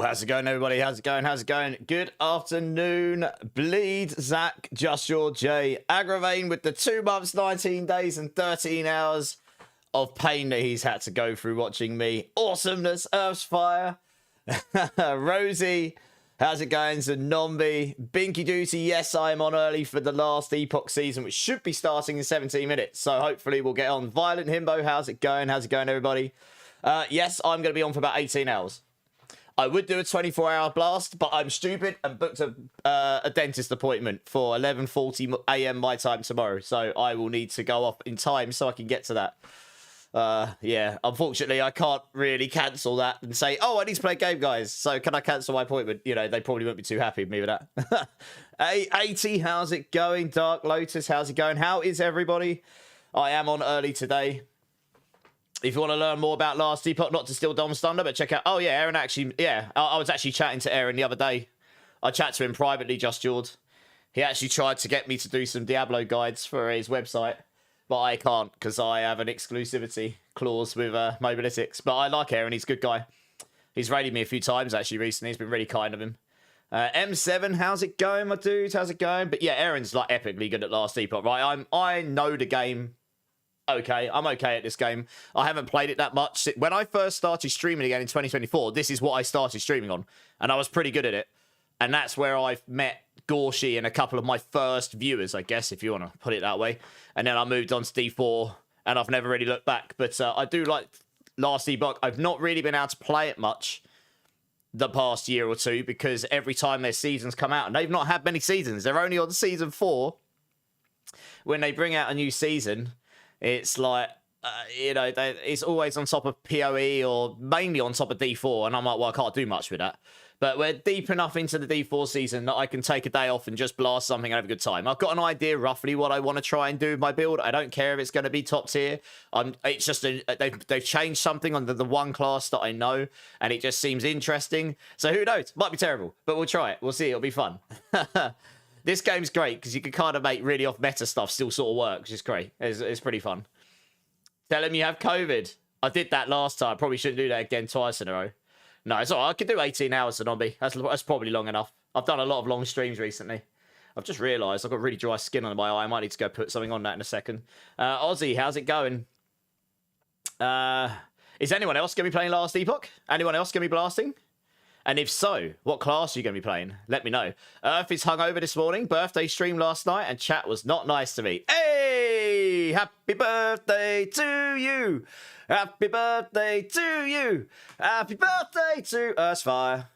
How's it going, everybody? How's it going? How's it going? Good afternoon. Bleed, Zach, Just Your J, Aggravain with the 2 months, 19 days, and 13 hours of pain that he's had to go through watching me. Awesomeness, Earth's Fire, Rosie, how's it going? Zombie, Binky Duty. Yes, I am on early for the last Epoch season, which should be starting in 17 minutes. So hopefully we'll get on. Violent Himbo, how's it going? How's it going, everybody? Yes, I'm going to be on for about 18 hours. I would do a 24-hour blast, but I'm stupid and booked a dentist appointment for 11:40 a.m. my time tomorrow. So I will need to go off in time so I can get to that. Yeah, unfortunately, I can't really cancel that and say, oh, I need to play a game, guys. So can I cancel my appointment? You know, they probably won't be too happy with me with that. 80, how's it going? Dark Lotus, how's it going? How is everybody? I am on early today. If you want to learn more about Last Epoch, not to steal Dom's thunder, but check out... Oh, yeah, Aaron actually... Yeah, I was actually chatting to Aaron the other day. I chatted to him privately, Just George. He actually tried to get me to do some Diablo guides for his website, but I can't because I have an exclusivity clause with Mobalytics. But I like Aaron. He's a good guy. He's raided me a few times, actually, recently. He's been really kind of him. M7, how's it going, my dude? How's it going? But yeah, Aaron's like epically good at Last Epoch, right? I know the game... Okay, I'm okay at this game. I haven't played it that much. When I first started streaming again in 2024, this is what I started streaming on, and I was pretty good at it. And that's where I've met Gorshi and a couple of my first viewers, I guess, if you want to put it that way. And then I moved on to D4, and I've never really looked back. But I do like Last Epoch. I've not really been able to play it much the past year or two, because every time their seasons come out, and they've not had many seasons. They're only on season 4. When they bring out a new season... It's like, you know, it's always on top of PoE or mainly on top of D4. And I'm like, well, I can't do much with that. But we're deep enough into the D4 season that I can take a day off and just blast something and have a good time. I've got an idea roughly what I want to try and do with my build. I don't care if it's going to be top tier. It's just, they've changed something on the one class that I know. And it just seems interesting. So who knows? Might be terrible. But we'll try it. We'll see. It'll be fun. This game's great because you can kind of make really off-meta stuff still sort of work, which is great. It's pretty fun. Tell him you have COVID. I did that last time. Probably shouldn't do that again twice in a row. No, it's all right. I could do 18 hours to Zombie. That's probably long enough. I've done a lot of long streams recently. I've just realised I've got really dry skin on my eye. I might need to go put something on that in a second. Ozzy, how's it going? Is anyone else going to be playing Last Epoch? Anyone else going to be blasting? And if so, what class are you going to be playing? Let me know. Earth is hungover this morning. Birthday stream last night, and chat was not nice to me. Hey! Happy birthday to you! Happy birthday to you! Happy birthday to Earth's Fire!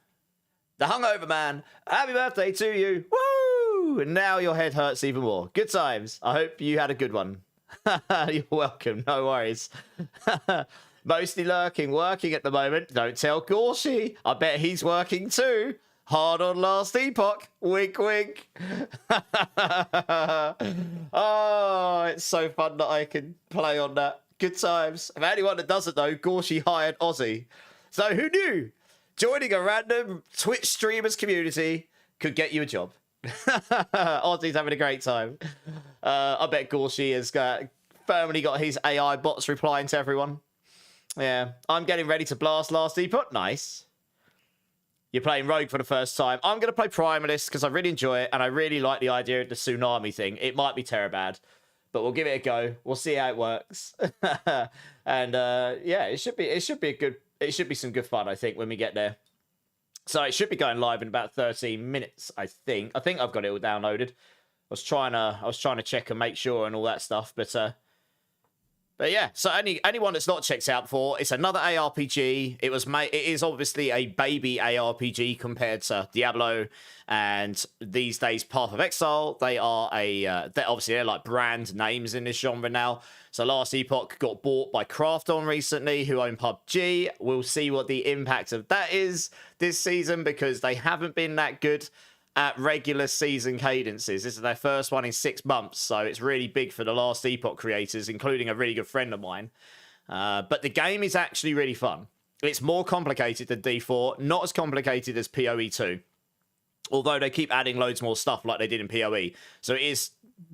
The hungover man! Happy birthday to you! Woo! And now your head hurts even more. Good times. I hope you had a good one. You're welcome. No worries. Mostly lurking, working at the moment. Don't tell Gorshi. I bet he's working too. Hard on Last Epoch. Wink, wink. Oh, it's so fun that I can play on that. Good times. For anyone that doesn't know, Gorshi hired Ozzy. So who knew? Joining a random Twitch streamers community could get you a job. Ozzy's having a great time. I bet Gorshi has firmly got his AI bots replying to everyone. Yeah, I'm getting ready to blast Last Epoch. Nice. You're playing Rogue for the first time. I'm going to play Primalist because I really enjoy it, and I really like the idea of the Tsunami thing. It might be terribad, but we'll give it a go. We'll see how it works. And yeah, it should be a good. It should be some good fun, I think, when we get there. So it should be going live in about 13 minutes, I think. I think I've got it all downloaded. I was trying to check and make sure and all that stuff, but yeah, so anyone that's not checked out before, it's another ARPG. It is obviously a baby ARPG compared to Diablo and these days Path of Exile. They are they're like brand names in this genre now. So Last Epoch got bought by Krafton recently, who own PUBG. We'll see what the impact of that is this season because they haven't been that good at regular season cadences. This is their first one in 6 months, so it's really big for the Last Epoch creators, including a really good friend of mine. But the game is actually really fun. It's more complicated than D4, not as complicated as PoE 2. Although they keep adding loads more stuff like they did in PoE. So it is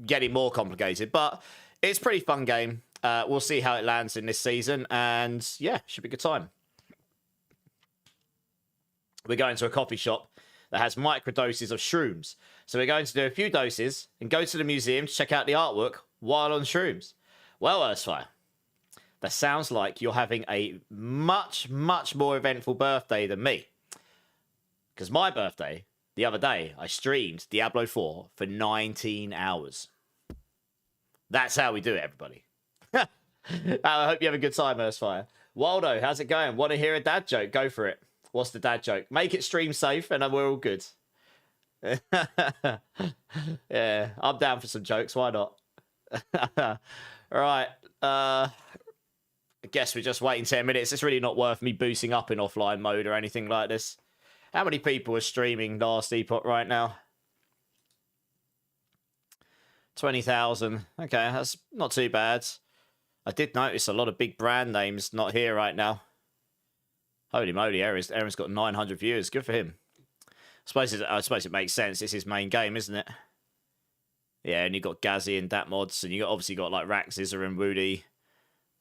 getting more complicated, but it's a pretty fun game. We'll see how it lands in this season, and yeah, should be a good time. we're going to a coffee shop that has microdoses of shrooms. So we're going to do a few doses and go to the museum to check out the artwork while on shrooms. Well, Earthfire, that sounds like you're having a much, much more eventful birthday than me. Because my birthday, the other day, I streamed Diablo 4 for 19 hours. That's how we do it, everybody. I hope you have a good time, Earthfire. Waldo, how's it going? Want to hear a dad joke? Go for it. What's the dad joke? Make it stream safe and we're all good. Yeah, I'm down for some jokes. Why not? All right. I guess we're just waiting 10 minutes. It's really not worth me boosting up in offline mode or anything like this. How many people are streaming Last Epoch right now? 20,000. Okay, that's not too bad. I did notice a lot of big brand names not here right now. Holy moly, Aaron's got 900 viewers. Good for him. I suppose it makes sense. It's his main game, isn't it? Yeah, and you got Gazzy and Datmods, and you obviously got like Raxizor and Woody.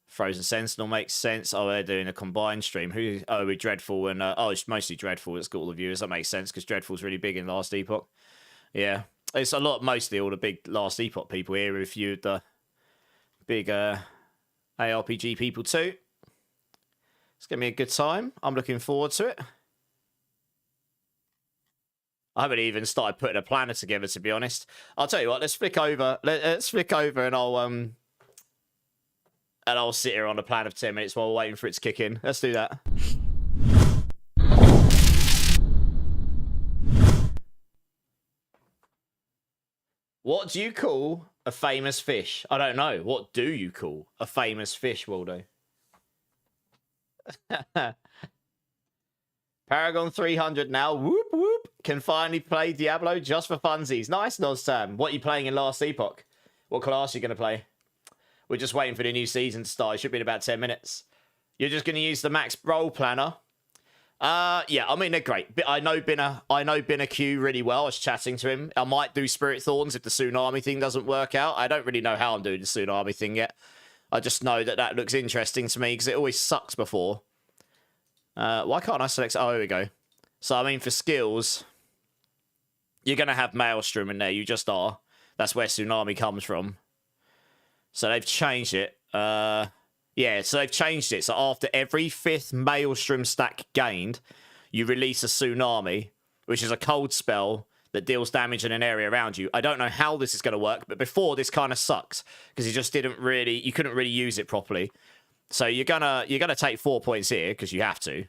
Frozen Sentinel makes sense. Oh, they're doing a combined stream. Oh, with Dreadful and it's mostly Dreadful that's got all the viewers. That makes sense because Dreadful's really big in Last Epoch. Yeah, it's a lot. Mostly all the big Last Epoch people here. If you the big ARPG people too. It's going to be a good time. I'm looking forward to it. I haven't even started putting a planner together, to be honest. I'll tell you what, let's flick over. Let's flick over and I'll sit here on the planner for 10 minutes while we're waiting for it to kick in. Let's do that. What do you call a famous fish? I don't know. What do you call a famous fish, Waldo? Paragon 300 now. Whoop, whoop. Can finally play Diablo just for funsies. Nice, Noztam. What are you playing in Last Epoch? What class are you going to play? We're just waiting for the new season to start. It should be in about 10 minutes. You're just going to use the max roll planner. Yeah, I mean, they're great. I know Binner Q really well. I was chatting to him. I might do Spirit Thorns if the Tsunami thing doesn't work out. I don't really know how I'm doing the Tsunami thing yet. I just know that looks interesting to me because it always sucks before. Why can't I select... Oh, here we go. So, I mean, for skills, you're going to have Maelstrom in there. You just are. That's where Tsunami comes from. So, they've changed it. Yeah, so they've changed it. So, after every 5th Maelstrom stack gained, you release a Tsunami, which is a cold spell that deals damage in an area around you. I don't know how this is going to work, but before this kind of sucks because you couldn't really use it properly. So you're gonna take 4 points here because you have to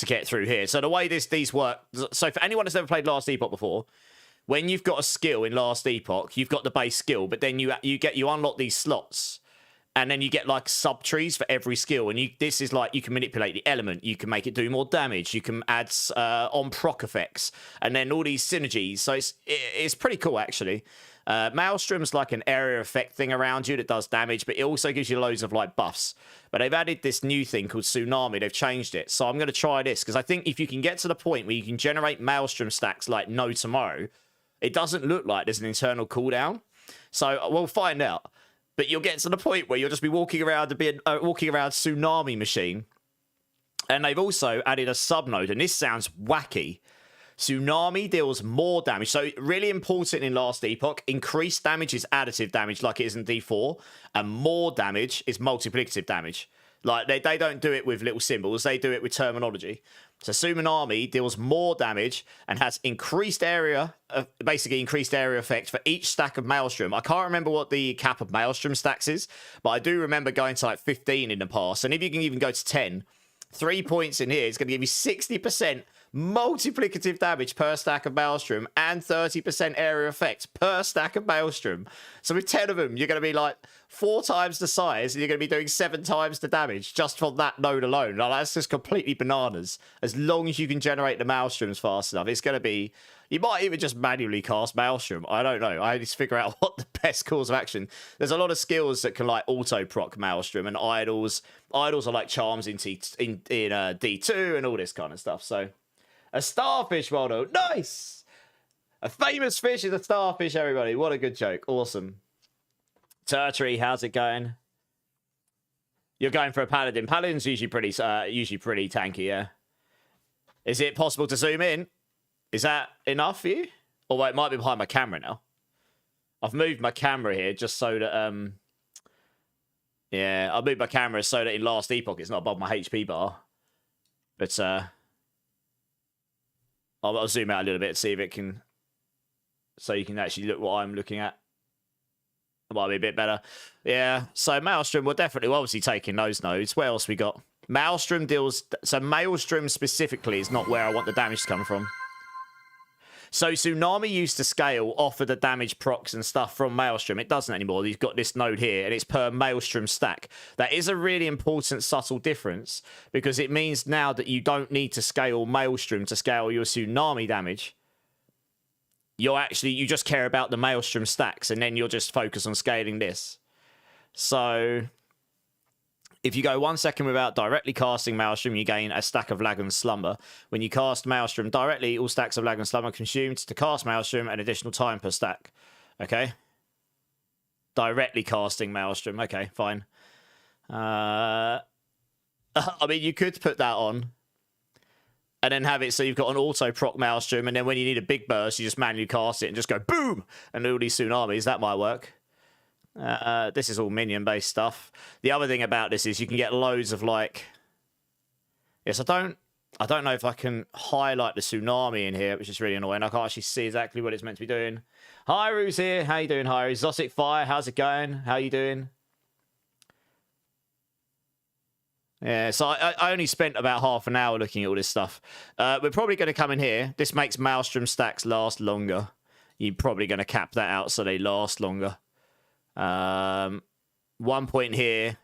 get through here. So the way these work, so for anyone that's never played Last Epoch before, when you've got a skill in Last Epoch, you've got the base skill, but then you unlock these slots. And then you get like sub trees for every skill, and this is like you can manipulate the element, you can make it do more damage, you can add on proc effects, and then all these synergies. So it's pretty cool actually. Maelstrom's like an area effect thing around you that does damage, but it also gives you loads of like buffs. But they've added this new thing called Tsunami. They've changed it, so I'm going to try this because I think if you can get to the point where you can generate Maelstrom stacks like no tomorrow, it doesn't look like there's an internal cooldown. So we'll find out. But you'll get to the point where you'll just be walking around Tsunami Machine. And they've also added a subnode, and this sounds wacky. Tsunami deals more damage. So really important in Last Epoch. Increased damage is additive damage like it is in D4. And more damage is multiplicative damage. Like, they don't do it with little symbols. They do it with terminology. So Tsunami deals more damage and has increased area, basically increased area effect for each stack of Maelstrom. I can't remember what the cap of Maelstrom stacks is, but I do remember going to like 15 in the past. And if you can even go to 10, 3 points in here is going to give you 60% multiplicative damage per stack of Maelstrom and 30% area effect per stack of Maelstrom. So with 10 of them, you're going to be like 4 times the size and you're going to be doing 7 times the damage just from that node alone. Like, that's just completely bananas. As long as you can generate the Maelstroms fast enough, it's going to be... You might even just manually cast Maelstrom. I don't know. I need to figure out what the best course of action. There's a lot of skills that can like auto-proc Maelstrom and idols. Idols are like charms in D2 and all this kind of stuff. So... A starfish, Waldo. Nice! A famous fish is a starfish, everybody. What a good joke. Awesome. Turtry, how's it going? You're going for a paladin. Paladin's usually pretty tanky, yeah. Is it possible to zoom in? Is that enough for you? Or wait, it might be behind my camera now. I've moved my camera here just so that, yeah, I moved my camera so that in last epoch it's not above my HP bar. But, I'll zoom out a little bit, see if it can, so you can actually look what I'm looking at. It might be a bit better. Yeah, so Maelstrom, we're obviously taking those nodes. What else we got? Maelstrom deals, so Maelstrom specifically is not where I want the damage to come from. So Tsunami used to scale off of the damage procs and stuff from Maelstrom. It doesn't anymore. You've got this node here, and it's per Maelstrom stack. That is a really important, subtle difference, because it means now that you don't need to scale Maelstrom to scale your Tsunami damage. You just care about the Maelstrom stacks, and then you'll just focus on scaling this. So if you go 1 second without directly casting Maelstrom, you gain a stack of Lag and Slumber. When you cast Maelstrom directly, all stacks of Lag and Slumber are consumed. To cast Maelstrom, an additional time per stack. Okay? Directly casting Maelstrom. Okay, fine. I mean, you could put that on and then have it so you've got an auto-proc Maelstrom, and then when you need a big burst, you just manually cast it and just go boom! And all these Tsunamis. That might work. This is all minion-based stuff. The other thing about this is you can get loads of, like... Yes, I don't know if I can highlight the Tsunami in here, which is really annoying. I can't actually see exactly what it's meant to be doing. Hyru's here. How you doing, Hyru? Zotic Fire, how's it going? How you doing? Yeah, so I only spent about half an hour looking at all this stuff. We're probably going to come in here. This makes Maelstrom stacks last longer. You're probably going to cap that out so they last longer. 1 point here.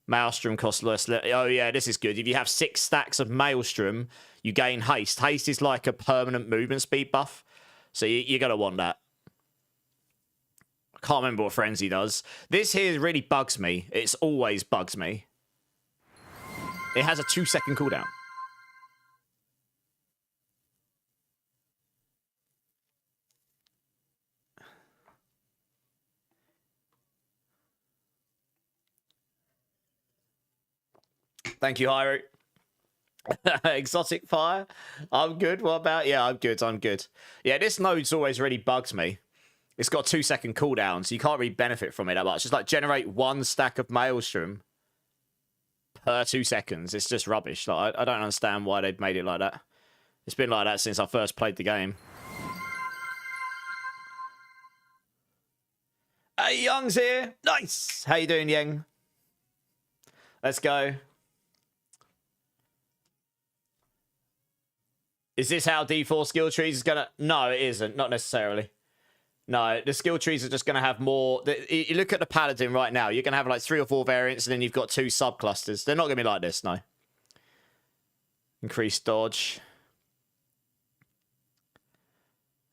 Maelstrom costs less. Oh, yeah, this is good. If you have 6 stacks of Maelstrom, you gain haste. Haste is like a permanent movement speed buff. So you're going to want that. I can't remember what Frenzy does. This here really bugs me. It's always bugs me. It has a 2-second cooldown. Thank you, Hyru. Exotic Fire. I'm good. What about? Yeah, I'm good. I'm good. Yeah, this node's always really bugs me. It's got a 2-second cooldown, so you can't really benefit from it that much. Just like generate 1 stack of Maelstrom per 2 seconds. It's just rubbish. Like, I don't understand why they've made it like that. It's been like that since I first played the game. Hey, Young's here. Nice. How you doing, Yang? Let's go. Is this how D4 skill trees is gonna... No, it isn't. Not necessarily. No, the skill trees are just going to have more... You look at the Paladin right now, you're going to have like 3 or 4 variants, and then you've got 2 subclusters. They're not going to be like this, no. Increased dodge.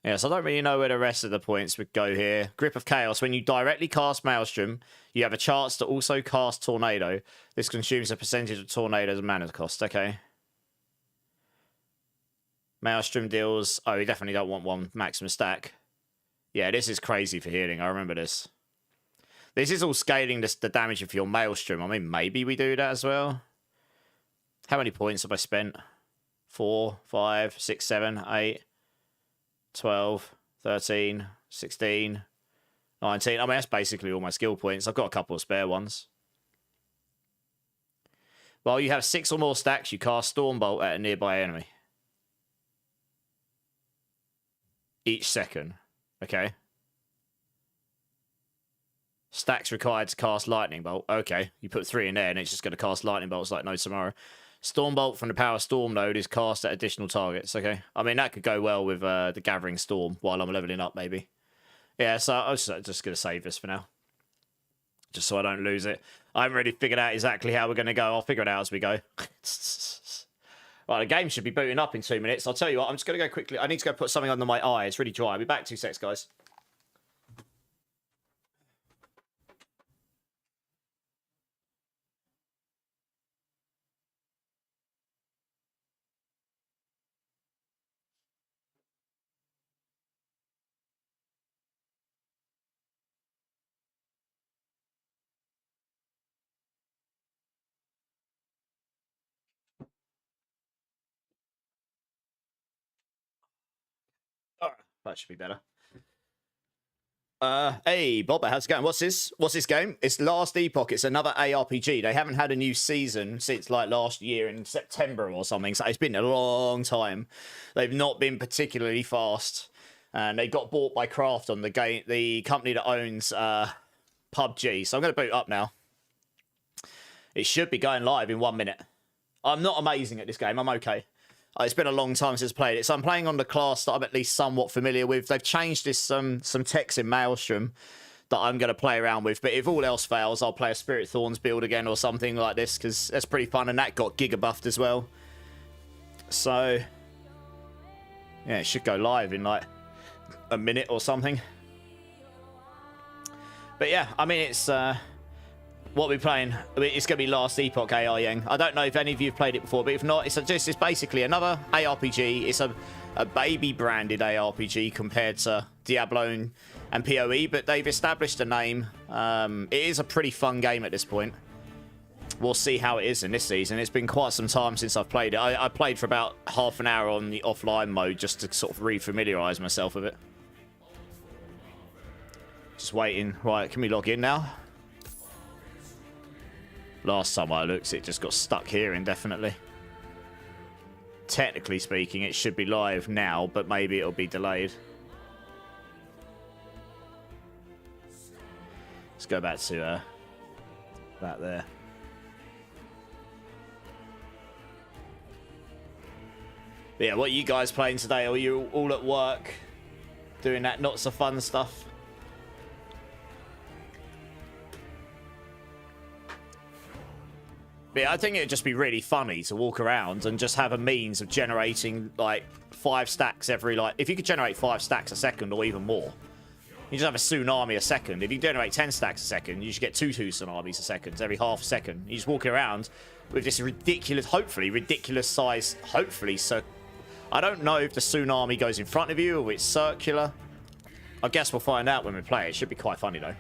Yes, I don't really know where the rest of the points would go here. Grip of Chaos. When you directly cast Maelstrom, you have a chance to also cast Tornado. This consumes a percentage of Tornado's mana cost. Okay. Maelstrom deals... Oh, you definitely don't want 1 maximum stack. Yeah, this is crazy for healing. I remember this. This is all scaling the damage of your Maelstrom. I mean, maybe we do that as well. How many points have I spent? 4, 5, 6, 7, 8, 12, 13, 16, 19. I mean, that's basically all my skill points. I've got a couple of spare ones. While you have 6 or more stacks, you cast Stormbolt at a nearby enemy. Each second. Okay. Stacks required to cast Lightning Bolt. Okay. You put 3 in there and it's just going to cast Lightning Bolts like no tomorrow. Stormbolt from the Power Storm node is cast at additional targets. Okay. I mean, that could go well with the Gathering Storm while I'm leveling up, maybe. Yeah, so I was just going to save this for now. Just so I don't lose it. I haven't really figured out exactly how we're going to go. I'll figure it out as we go. Right, the game should be booting up in 2 minutes. I'll tell you what, I'm just going to go quickly. I need to go put something under my eye. It's really dry. I'll be back 2 secs, guys. That should be better. Hey, Bob, how's it going? What's this? What's this game? It's Last Epoch. It's another ARPG. They haven't had a new season since like last year in September or something. So it's been a long time. They've not been particularly fast, and they got bought by Craft on the game, the company that owns PUBG. So I'm going to boot up now. It should be going live in 1 minute. I'm not amazing at this game. I'm okay. It's been a long time since I played it, so I'm playing on the class that I'm at least somewhat familiar with. They've changed this some techs in Maelstrom that I'm going to play around with, but if all else fails, I'll play a Spirit Thorns build again or something like this, because that's pretty fun, and that got giga buffed as well. So, yeah, it should go live in like a minute or something. But yeah, I mean, it's... what we're playing, it's going to be Last Epoch AI Yang. I don't know if any of you have played it before, but if not, it's basically another ARPG. It's a baby branded ARPG compared to Diablo and PoE, but they've established a name. It is a pretty fun game at this point. We'll see how it is in this season. It's been quite some time since I've played it. I played for about half an hour on the offline mode just to sort of re-familiarise myself with it. Just waiting. Right, can we log in now? Last time I looked, it just got stuck here indefinitely. Technically speaking, it should be live now, but maybe it'll be delayed. Let's go back to that there. But yeah, what are you guys playing today? Are you all at work doing that not so fun stuff? But yeah, I think it'd just be really funny to walk around and just have a means of generating like 5 stacks every, like, if you could generate 5 stacks a second or even more, you just have a tsunami a second. If you generate 10 stacks a second, you should get two tsunamis a second every half a second. You just walk around with this ridiculous, hopefully ridiculous size, hopefully, so I don't know if the tsunami goes in front of you or it's circular. I guess we'll find out when we play. It should be quite funny though.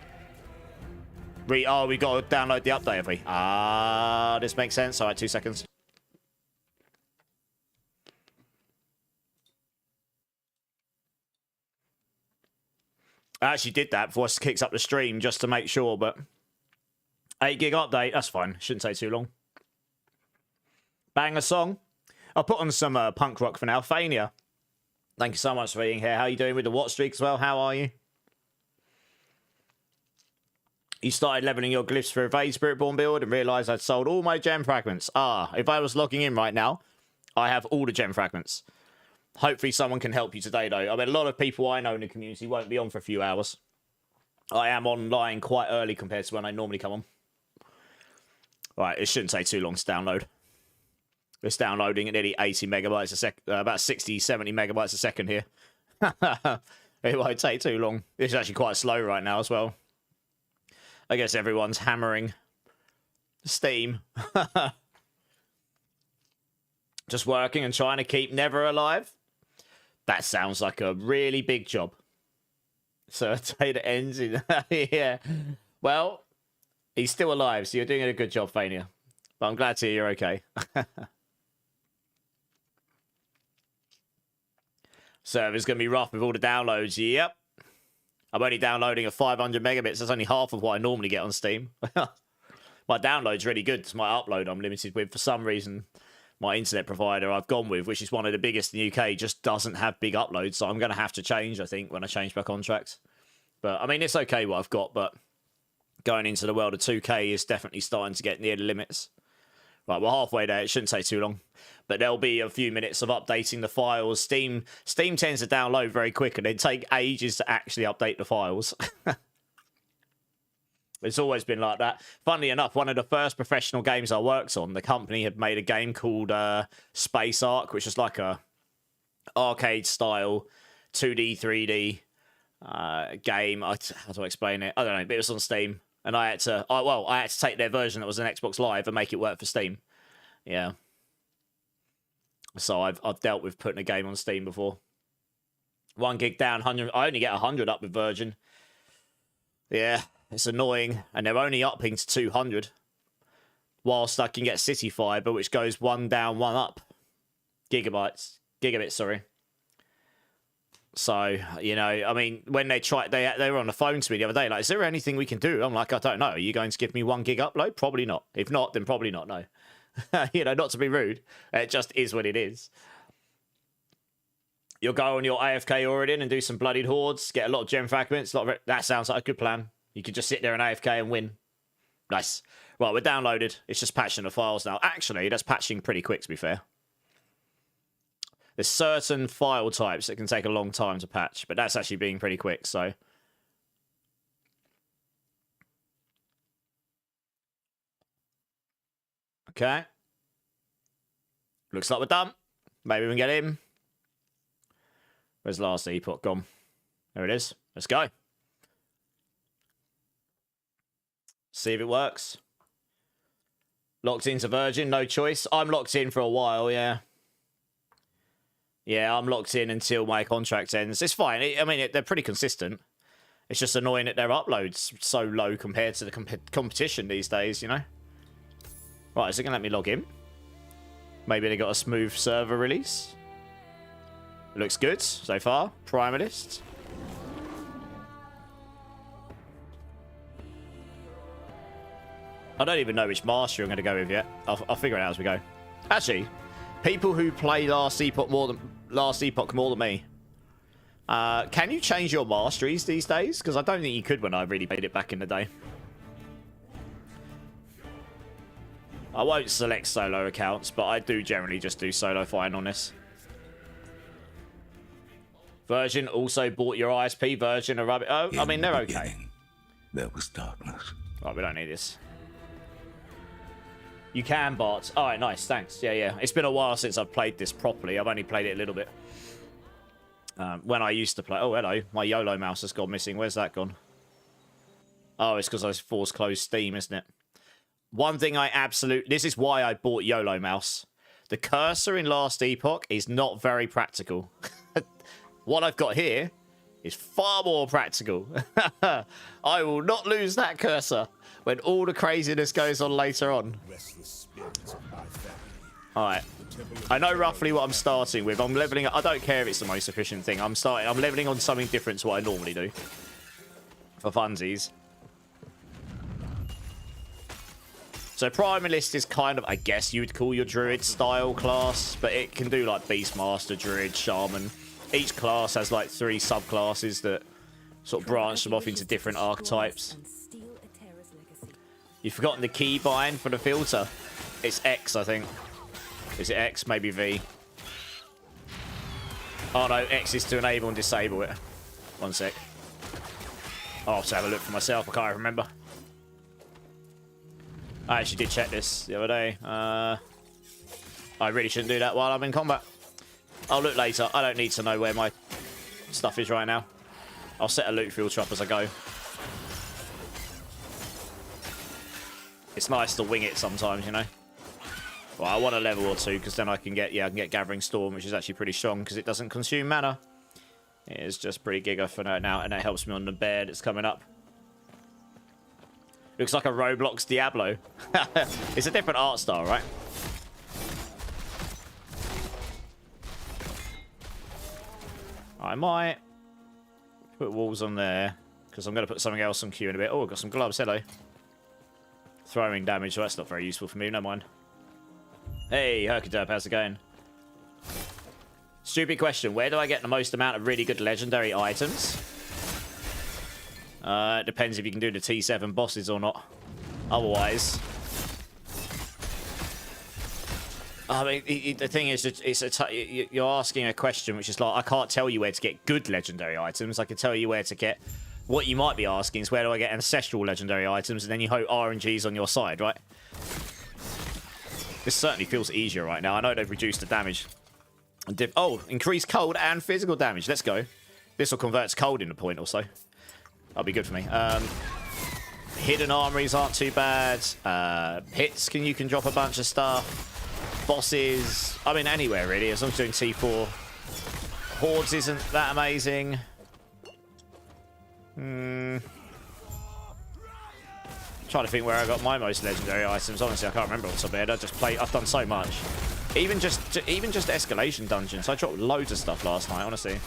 Oh, we got to download the update, have we? Ah, this makes sense. All right, 2 seconds. I actually did that before I kicked up the stream just to make sure, but 8 gig update, that's fine. Shouldn't take too long. Bang a song. I'll put on some punk rock for now. Fania, thank you so much for being here. How are you doing with the watch streak as well? How are you? You started leveling your glyphs for a Evade Spiritborn build and realised I'd sold all my gem fragments. Ah, if I was logging in right now, I have all the gem fragments. Hopefully someone can help you today, though. I mean, a lot of people I know in the community won't be on for a few hours. I am online quite early compared to when I normally come on. Right, it shouldn't take too long to download. It's downloading at nearly 80 megabytes a second, about 60, 70 megabytes a second here. It won't take too long. It's actually quite slow right now as well. I guess everyone's hammering Steam. Just working and trying to keep Never alive. That sounds like a really big job. So a day that ends in... yeah. Well, he's still alive, so you're doing a good job, Fania. But I'm glad to hear you're okay. Server's going to be rough with all the downloads. Yep. I'm only downloading at 500 megabits. That's only half of what I normally get on Steam. My download's really good. It's my upload I'm limited with. For some reason, my internet provider I've gone with, which is one of the biggest in the UK, just doesn't have big uploads. So I'm going to have to change, I think, when I change my contract. But, I mean, it's okay what I've got, but going into the world of 2K is definitely starting to get near the limits. Right, we're halfway there. It shouldn't take too long. But there'll be a few minutes of updating the files. Steam tends to download very quick and then take ages to actually update the files. It's always been like that. Funnily enough, one of the first professional games I worked on, the company had made a game called Space Ark, which is like a arcade-style 2D, 3D game. How do I explain it? I don't know, but it was on Steam. And I had to, I had to take their version that was an Xbox Live and make it work for Steam. Yeah. So I've dealt with putting a game on Steam before. 1 gig down, 100. I only get 100 up with Virgin. Yeah, it's annoying. And they're only upping to 200. Whilst I can get City Fiber, which goes 1 down, 1 up. Gigabits, sorry. So, you know, I mean, when they tried, they were on the phone to me the other day, like, is there anything we can do? I'm like, I don't know. Are you going to give me 1 gig upload? Probably not. If not, then probably not, no. You know, not to be rude. It just is what it is. You'll go on your AFK Origin and do some bloodied hordes, get a lot of gem fragments. That sounds like a good plan. You could just sit there and AFK and win. Nice. Right, we're downloaded. It's just patching the files now. Actually, that's patching pretty quick, to be fair. There's certain file types that can take a long time to patch, but that's actually being pretty quick, so. Okay. Looks like we're done. Maybe we can get him. Where's last epoch gone? There it is. Let's go. See if it works. Locked into Virgin, no choice. I'm locked in for a while, yeah. Yeah, I'm locked in until my contract ends. It's fine. I mean, they're pretty consistent. It's just annoying that their upload's so low compared to the competition these days, you know? Right, is it going to let me log in? Maybe they got a smooth server release. It looks good so far. Primalist. I don't even know which master I'm going to go with yet. I'll figure it out as we go. Actually, people who play Last Epoch more than me, can you change your masteries these days? Because I don't think you could when I really played it back in the day. I won't select solo accounts, but I do generally just do solo fine on this. Virgin also bought your ISP. Virgin are rubbish. Oh, I mean, they're okay. There was darkness. Right, we don't need this. You can, Bart. All right, nice. Thanks. Yeah, yeah. It's been a while since I've played this properly. I've only played it a little bit. When I used to play... Oh, hello. My YOLO mouse has gone missing. Where's that gone? Oh, it's because I forced close Steam, isn't it? One thing I absolutely... This is why I bought YOLO mouse. The cursor in Last Epoch is not very practical. What I've got here is far more practical. I will not lose that cursor when all the craziness goes on later on. Alright. I know roughly what I'm starting with. I'm leveling up. I don't care if it's the most efficient thing. I'm leveling on something different to what I normally do. For funsies. So Primalist is kind of, I guess you would call your Druid style class, but it can do like Beastmaster, Druid, Shaman. Each class has like 3 subclasses that sort of branch them off into different archetypes. You've forgotten the keybind for the filter. It's X, I think. Is it X? Maybe V. Oh no, X is to enable and disable it. One sec. I'll have to have a look for myself. I can't remember. I actually did check this the other day. I really shouldn't do that while I'm in combat. I'll look later. I don't need to know where my stuff is right now. I'll set a loot filter up as I go. It's nice to wing it sometimes, you know. Well, I want a level or 2 because then I can get Gathering Storm, which is actually pretty strong because it doesn't consume mana. It is just pretty giga for now, and it helps me on the bear that's coming up. Looks like a Roblox Diablo. It's a different art style, right? I might put walls on there because I'm going to put something else on Q in a bit. Oh, I've got some gloves. Hello. Throwing damage. Well, that's not very useful for me. No mind. Hey, Herkadurp, how's it going? Stupid question. Where do I get the most amount of really good legendary items? It depends if you can do the T7 bosses or not. Otherwise... I mean, the thing is, you're asking a question which is like, I can't tell you where to get good legendary items. I can tell you where to get... What you might be asking is where do I get ancestral legendary items, and then you hope RNG's on your side, right? This certainly feels easier right now. I know they've reduced the damage. Oh, increased cold and physical damage. Let's go. This will convert to cold in a point or so. That'll be good for me. Hidden armories aren't too bad. Hits, you can drop a bunch of stuff. Bosses, I mean, anywhere really, as long as doing T4. Hordes isn't that amazing. Trying to think where I got my most legendary items. Honestly, I can't remember what's up there. I've done so much. Even just escalation dungeons. I dropped loads of stuff last night, honestly.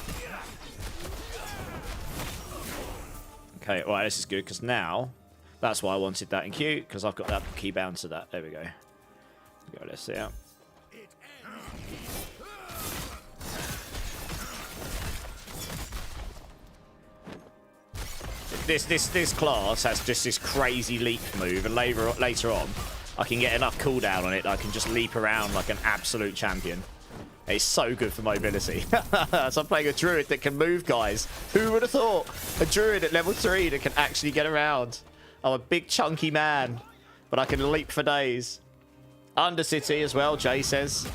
Okay, alright, this is good, because now, that's why I wanted that in queue, because I've got that key bound to that. There we go. Go, let's see out. This class has just this crazy leap move, and later on, I can get enough cooldown on it that I can just leap around like an absolute champion. It's so good for mobility. So I'm playing a druid that can move, guys. Who would have thought? A druid at level 3 that can actually get around. I'm a big chunky man, but I can leap for days. Undercity as well, Jay says.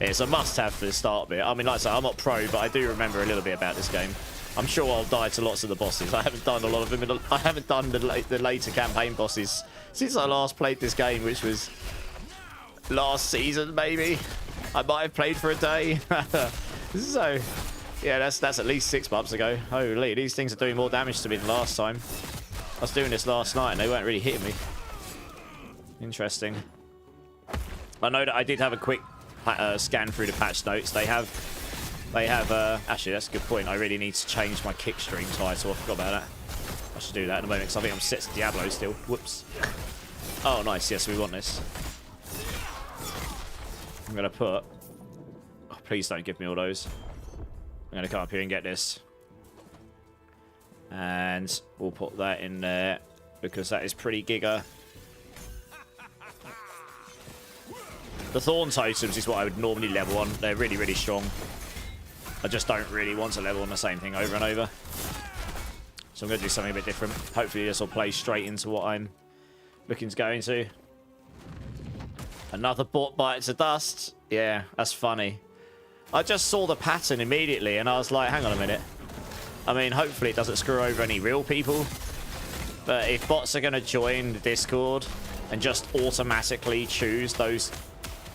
It's a must-have for the start bit. I mean, like I say, I'm not pro, but I do remember a little bit about this game. I'm sure I'll die to lots of the bosses. I haven't done a lot of them. I haven't done the later campaign bosses since I last played this game, which was last season, maybe. I might have played for a day. So, yeah, that's at least 6 months ago. Holy, these things are doing more damage to me than last time. I was doing this last night and they weren't really hitting me. Interesting. I know that I did have a quick scan through the patch notes. They have actually, that's a good point. I really need to change my kick stream title. I forgot about that. I should do that in a moment because I think I'm set to Diablo still. Whoops. Oh, nice. Yes, we want this. I'm going to put... Oh, please don't give me all those. I'm going to come up here and get this. And we'll put that in there because that is pretty giga. The Thorn Totems is what I would normally level on. They're really, really strong. I just don't really want to level on the same thing over and over. So I'm going to do something a bit different. Hopefully this will play straight into what I'm looking to go into. Another bot bites of dust. Yeah, that's funny. I just saw the pattern immediately and I was like, hang on a minute. I mean, hopefully it doesn't screw over any real people. But if bots are going to join the Discord and just automatically choose those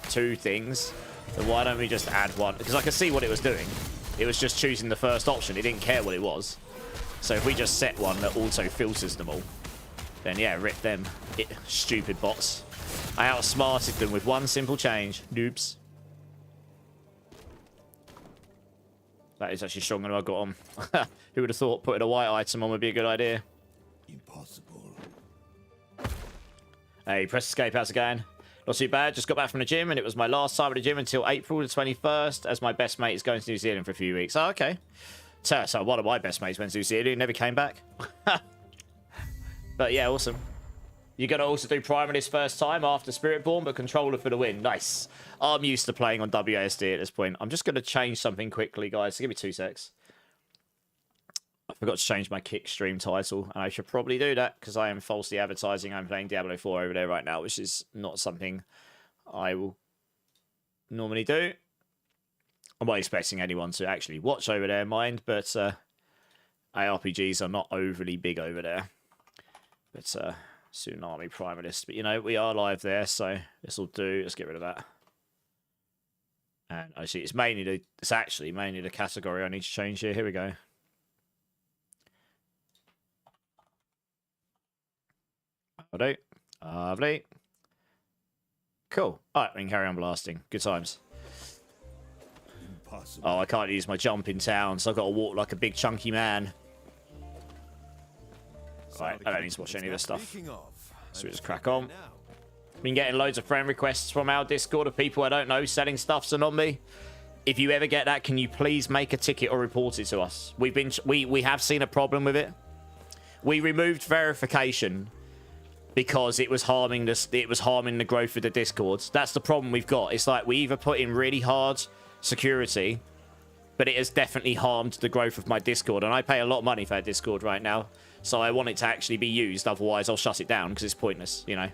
2 things, then why don't we just add one? Because I could see what it was doing. It was just choosing the first option. It didn't care what it was. So if we just set one that auto filters them all, then yeah, rip them. Stupid bots. I outsmarted them with one simple change. Noobs. That is actually stronger than I got on. Who would have thought putting a white item on would be a good idea? Impossible. Hey, press escape. How's it going? Not too bad. Just got back from the gym, and it was my last time at the gym until April the 21st, as my best mate is going to New Zealand for a few weeks. Oh, okay. So one of my best mates went to New Zealand. He never came back. But yeah, awesome. You're going to also do Primalist first time after Spiritborn, but controller for the win. Nice. I'm used to playing on WASD at this point. I'm just going to change something quickly, guys. So give me 2 secs. I forgot to change my kick stream title, and I should probably do that because I am falsely advertising I'm playing Diablo 4 over there right now, which is not something I will normally do. I'm not expecting anyone to actually watch over there, mind, but ARPGs are not overly big over there. But Tsunami Primalist, but you know, we are live there, so this will do. Let's get rid of that. And actually, it's actually mainly the category I need to change here. Here we go. Lovely. Cool. Alright, we can carry on blasting. Good times. Impossible. Oh, I can't use my jump in town, so I've got to walk like a big chunky man. Right, I don't need to watch any of this stuff. So we just crack on. Been getting loads of friend requests from our Discord of people I don't know selling stuffs on me. If you ever get that, can you please make a ticket or report it to us? We have seen a problem with it. We removed verification because it was harming the growth of the Discords. That's the problem we've got. It's like we either put in really hard security, but it has definitely harmed the growth of my Discord, and I pay a lot of money for that Discord right now, so I want it to actually be used. Otherwise, I'll shut it down because it's pointless, you know.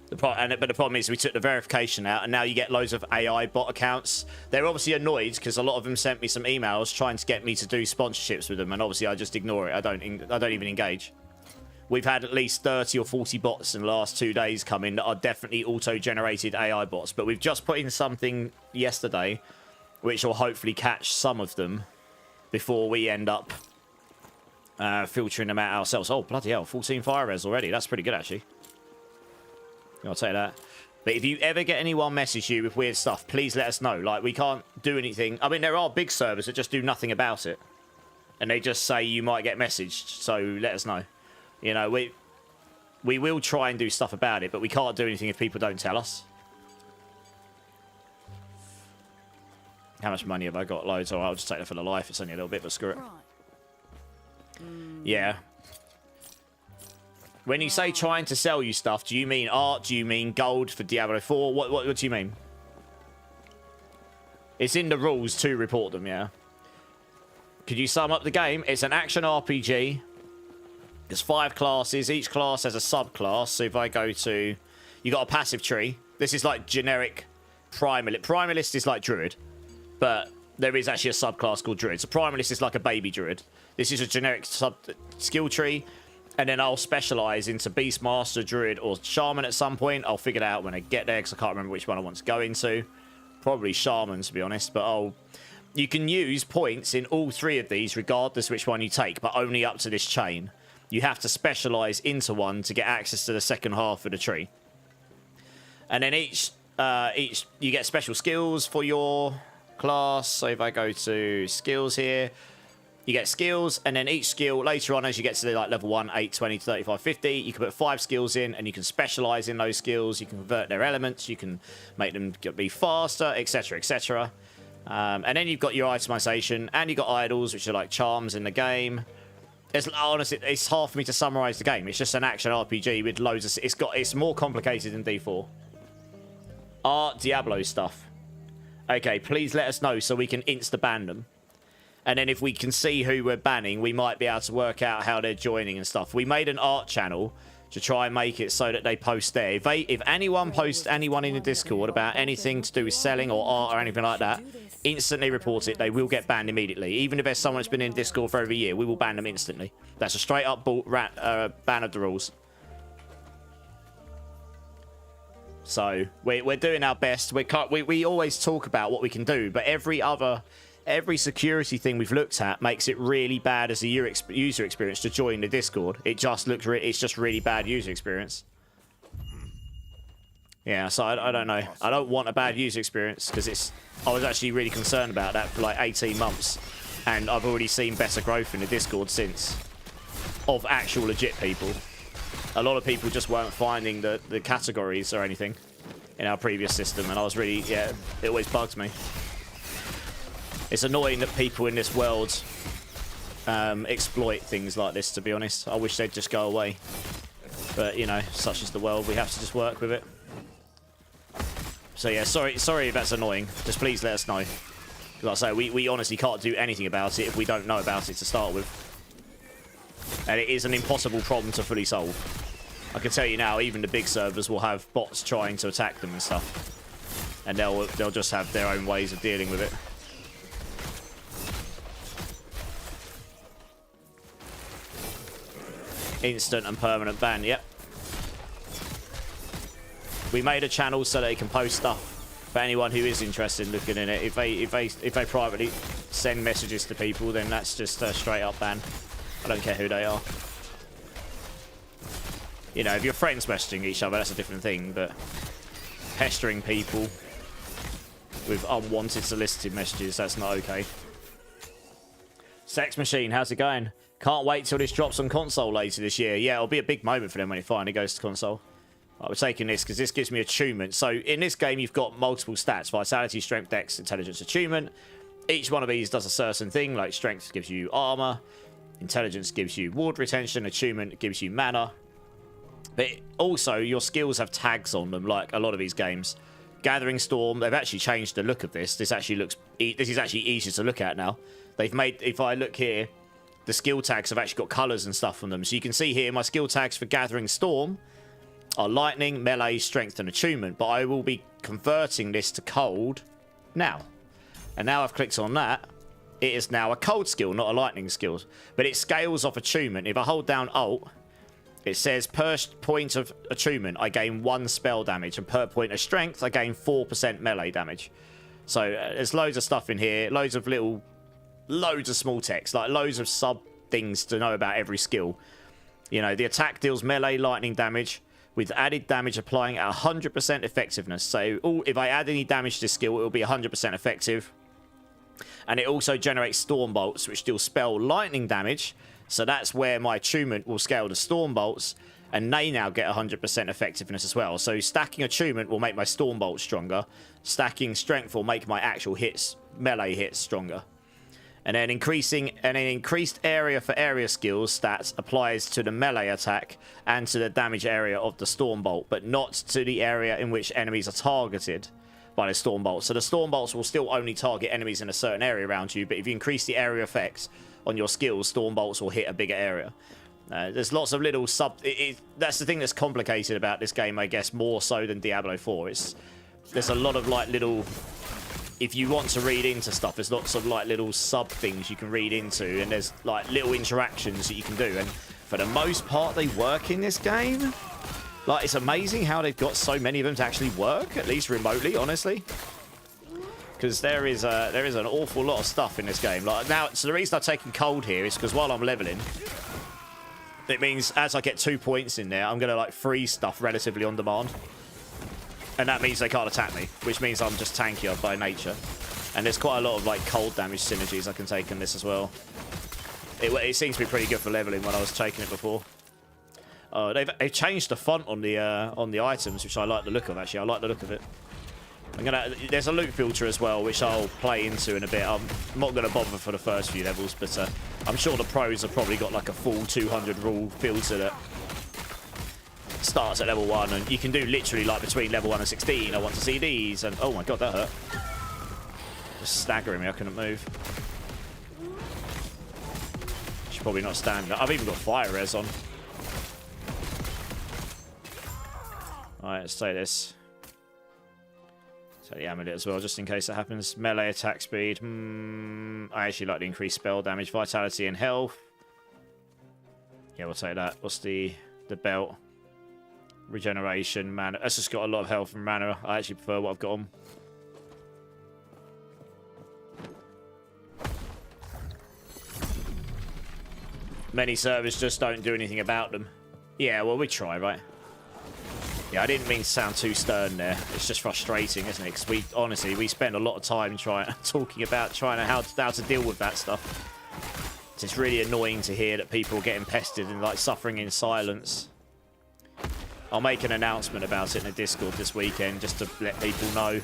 But the problem is we took the verification out, and now you get loads of AI bot accounts. They're obviously annoyed because a lot of them sent me some emails trying to get me to do sponsorships with them, and obviously I just ignore it. I don't even engage. We've had at least 30 or 40 bots in the last 2 days come in that are definitely auto-generated AI bots. But we've just put in something yesterday which will hopefully catch some of them before we end up filtering them out ourselves. Oh, bloody hell. 14 fire res already. That's pretty good, actually. I'll take that. But if you ever get anyone message you with weird stuff, please let us know. Like, we can't do anything. I mean, there are big servers that just do nothing about it. and they just say you might get messaged, so let us know. You know, we will try and do stuff about it, but we can't do anything if people don't tell us. How much money have I got? Loads. Or I'll just take that for the life. It's only a little bit, but screw it. Yeah. When you say trying to sell you stuff, do you mean art? Do you mean gold for Diablo 4? What do you mean? It's in the rules to report them, yeah. Could you sum up the game? It's an action RPG. There's 5 classes. Each class has a subclass. So if I go to... You got a passive tree. This is like generic Primalist. Primalist is like Druid. But there is actually a subclass called Druid. So Primalist is like a baby Druid. This is a generic skill tree. And then I'll specialize into Beastmaster, Druid, or Shaman at some point. I'll figure it out when I get there, because I can't remember which one I want to go into. Probably Shaman, to be honest. But you can use points in all 3 of these, regardless which one you take, but only up to this chain. You have to specialize into one to get access to the second half of the tree. And then each you get special skills for your class. So if I go to skills here, you get skills, and then each skill later on, as you get to the, like, level 1, 8, 20, 35, 50, you can put 5 skills in, and you can specialize in those skills. You can convert their elements, you can make them be faster, etc, etc. And then you've got your itemization, and you've got idols, which are like charms in the game. Honestly, it's hard for me to summarize the game. It's just an action RPG with loads of... It's more complicated than D4. Art Diablo stuff. Okay, please let us know so we can insta-ban them. And then if we can see who we're banning, we might be able to work out how they're joining and stuff. We made an art channel to try and make it so that they post there. If anyone posts anyone in the Discord about anything to do with selling or art or anything like that, instantly report it. They will get banned immediately. Even if there's someone that's been in Discord for over a year, we will ban them instantly. That's a straight up ban of the rules. So we're doing our best. We always talk about what we can do, but every security thing we've looked at makes it really bad as a user experience to join the Discord. It just looks it's just really bad user experience. Yeah, so I don't know. I don't want a bad user experience, because I was actually really concerned about that for like 18 months, and I've already seen better growth in the Discord since, of actual legit people. A lot of people just weren't finding the categories or anything in our previous system, and I was really, yeah, it always bugs me. It's annoying that people in this world exploit things like this, to be honest. I wish they'd just go away. But, you know, such is the world. We have to just work with it. So, yeah, sorry if that's annoying. Just please let us know. Like I say, we honestly can't do anything about it if we don't know about it to start with. And it is an impossible problem to fully solve. I can tell you now, even the big servers will have bots trying to attack them and stuff. And they'll just have their own ways of dealing with it. Instant and permanent ban, yep. We made a channel so that they can post stuff for anyone who is interested in looking in it. If they privately send messages to people, then that's just a straight up ban. I don't care who they are. You know, if you're friends messaging each other, that's a different thing, but pestering people with unwanted solicited messages, that's not okay. Sex Machine, how's it going? Can't wait till this drops on console later this year. Yeah, it'll be a big moment for them when it finally goes to console. Right, we're taking this because this gives me attunement. So in this game, you've got multiple stats: Vitality, Strength, Dex, Intelligence, Attunement. Each one of these does a certain thing, like Strength gives you armor, Intelligence gives you ward retention, Attunement gives you mana. But also, your skills have tags on them, like a lot of these games. Gathering Storm, they've actually changed the look of this. This is actually easier to look at now. They've made, if I look here, the skill tags have actually got colours and stuff on them. So you can see here, my skill tags for Gathering Storm are Lightning, Melee, Strength, and Attunement. But I will be converting this to Cold now. And now I've clicked on that. It is now a Cold skill, not a Lightning skill. But it scales off Attunement. If I hold down Alt, it says per point of Attunement, I gain 1 spell damage. And per point of Strength, I gain 4% melee damage. So there's loads of stuff in here. Loads of small text. Like loads of sub things to know about every skill. You know, the attack deals melee lightning damage with added damage applying at 100% effectiveness. So if I add any damage to this skill, it will be 100% effective. And it also generates Storm Bolts, which deal spell lightning damage. So that's where my attunement will scale to Storm Bolts. And they now get 100% effectiveness as well. So stacking attunement will make my Storm Bolt stronger. Stacking strength will make my actual hits, melee hits, stronger. And then increased area for area skills stats applies to the melee attack and to the damage area of the Storm Bolt, but not to the area in which enemies are targeted by the Storm Bolt. So the Storm Bolts will still only target enemies in a certain area around you, but if you increase the area effects on your skills, Storm Bolts will hit a bigger area. There's lots of little that's the thing that's complicated about this game, I guess, more so than Diablo 4. There's a lot of like little, if you want to read into stuff, there's lots of like little sub things you can read into, and there's like little interactions that you can do, and for the most part they work in this game. Like, it's amazing how they've got so many of them to actually work, at least remotely, honestly. Because there is an awful lot of stuff in this game. Like now, so the reason I've taken cold here is because while I'm leveling, it means as I get 2 points in there, I'm going to like freeze stuff relatively on demand. And that means they can't attack me, which means I'm just tankier by nature. And there's quite a lot of like cold damage synergies I can take in this as well. It seems to be pretty good for leveling when I was taking it before. They've changed the font on the items, which I like the look of, actually. I like the look of it. There's a loot filter as well, which I'll play into in a bit. I'm not going to bother for the first few levels, but I'm sure the pros have probably got like a full 200 rule filter that starts at level 1, and you can do literally like between level 1 and 16. I want to see these, and oh my god, that hurt. Just staggering me, I couldn't move. Should probably not stand up. I've even got fire res on. Alright, let's say this. Take the amulet as well, just in case that happens. Melee attack speed. I actually like the increased spell damage, vitality, and health. Yeah, we'll take that. What's the belt? Regeneration, mana. That's just got a lot of health and mana. I actually prefer what I've got on. Many servers just don't do anything about them. Yeah, well, we try, right? Yeah, I didn't mean to sound too stern there. It's just frustrating, isn't it? Because honestly, we spend a lot of time talking about how to deal with that stuff. It's really annoying to hear that people are getting pestered and like suffering in silence. I'll make an announcement about it in the Discord this weekend just to let people know,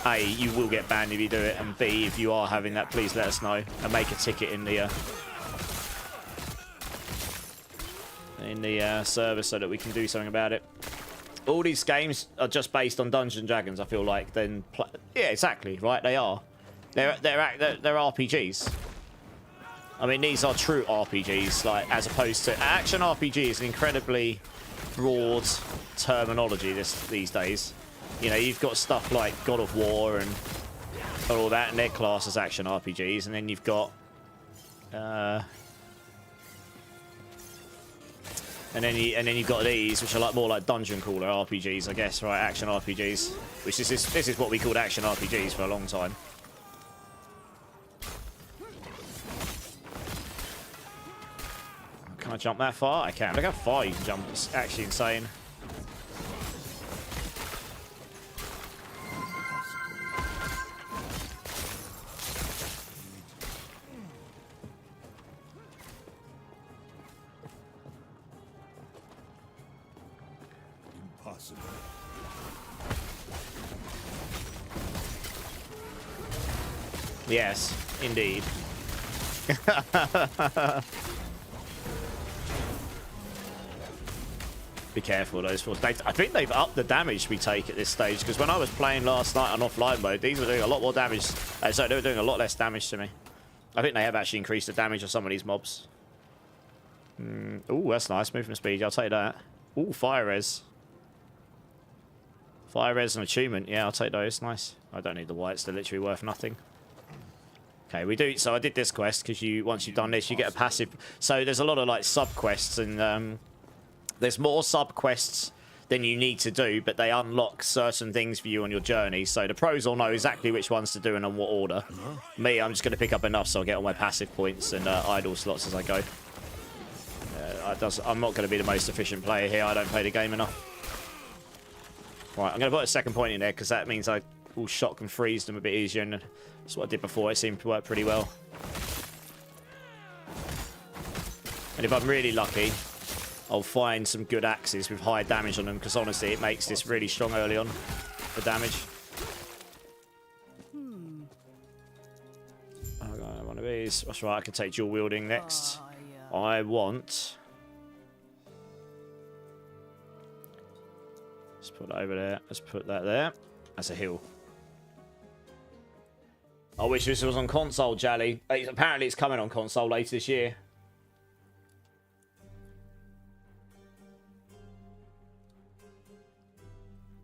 A, you will get banned if you do it, and B, if you are having that, please let us know and make a ticket in the server so that we can do something about it. All these games are just based on Dungeons and Dragons, I feel like. Yeah, exactly, right? They are. They're RPGs. I mean, these are true RPGs, like, as opposed to... Action RPG is an incredibly broad terminology these days. You know, you've got stuff like God of War and all that, and they're classed as action RPGs. And then you've got... And then you've got these, which are like more like dungeon crawler RPGs, I guess, right? Action RPGs, which this is what we called action RPGs for a long time. Can I jump that far? I can. Look how far you can jump. It's actually insane. Yes, indeed. Be careful, those fools. I think they've upped the damage we take at this stage, because when I was playing last night on offline mode, these were doing a lot more damage. So they were doing a lot less damage to me. I think they have actually increased the damage of some of these mobs. Ooh, that's nice. Movement speed. I'll take that. Ooh, fire res. Fire res and achievement. Yeah, I'll take those. Nice. I don't need the whites. They're literally worth nothing. Okay, we do. So I did this quest because once you've done this, you get a passive. So there's a lot of like sub quests, and there's more sub quests than you need to do, but they unlock certain things for you on your journey. So the pros will know exactly which ones to do and in what order. Me, I'm just going to pick up enough so I'll get all my passive points and idle slots as I go. I'm not going to be the most efficient player here. I don't play the game enough. Right, I'm going to put a second point in there because that means I will shock and freeze them a bit easier, and that's what I did before. It seemed to work pretty well. And if I'm really lucky, I'll find some good axes with high damage on them, because honestly, it makes this really strong early on for damage. I got one of these. That's right, I can take dual wielding next. I want... Let's put that over there. Let's put that there. That's a hill. I wish this was on console, Jally. Apparently it's coming on console later this year.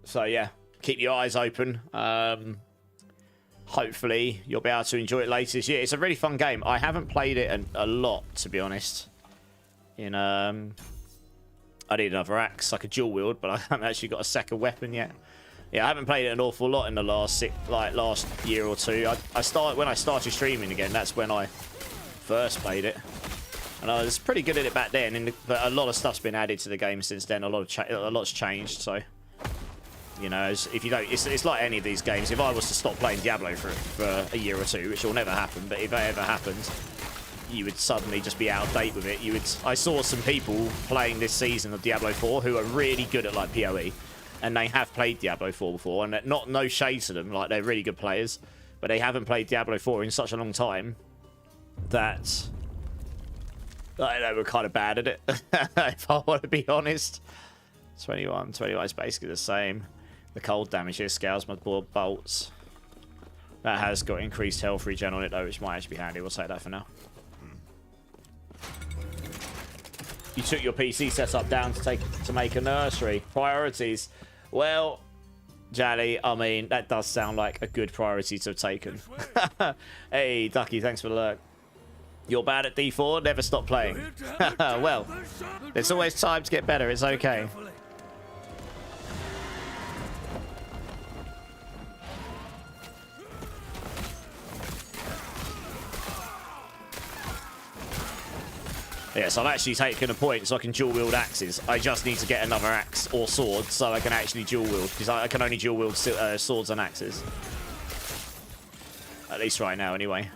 So yeah, keep your eyes open. Hopefully you'll be able to enjoy it later this year. It's a really fun game. I haven't played it a lot, to be honest. I need another axe, like a dual wield, but I haven't actually got a second weapon yet. Yeah, I haven't played it an awful lot in the last year or two. When I started streaming again, that's when I first played it, and I was pretty good at it back then. But a lot of stuff's been added to the game since then. A lot's changed. So, you know, if you don't, it's like any of these games. If I was to stop playing Diablo for a year or two, which will never happen, but if it ever happens, you would suddenly just be out of date with it. I saw some people playing this season of Diablo 4 who are really good at like PoE, and they have played Diablo 4 before, and no shade to them, like they're really good players, but they haven't played Diablo 4 in such a long time that they were kind of bad at it. If I want to be honest. 21 is basically the same. The cold damage here scales my bolts. That has got increased health regen on it though, which might actually be handy. We'll take that for now. You took your PC setup down to make a nursery. Priorities. Well, Jally, I mean, that does sound like a good priority to have taken. Hey, Ducky, thanks for the lurk. You're bad at D4, never stop playing. Well, there's always time to get better, it's okay. Yes, I've actually taken a point so I can dual wield axes. I just need to get another axe or sword so I can actually dual wield, because I can only dual wield swords and axes. At least right now, anyway.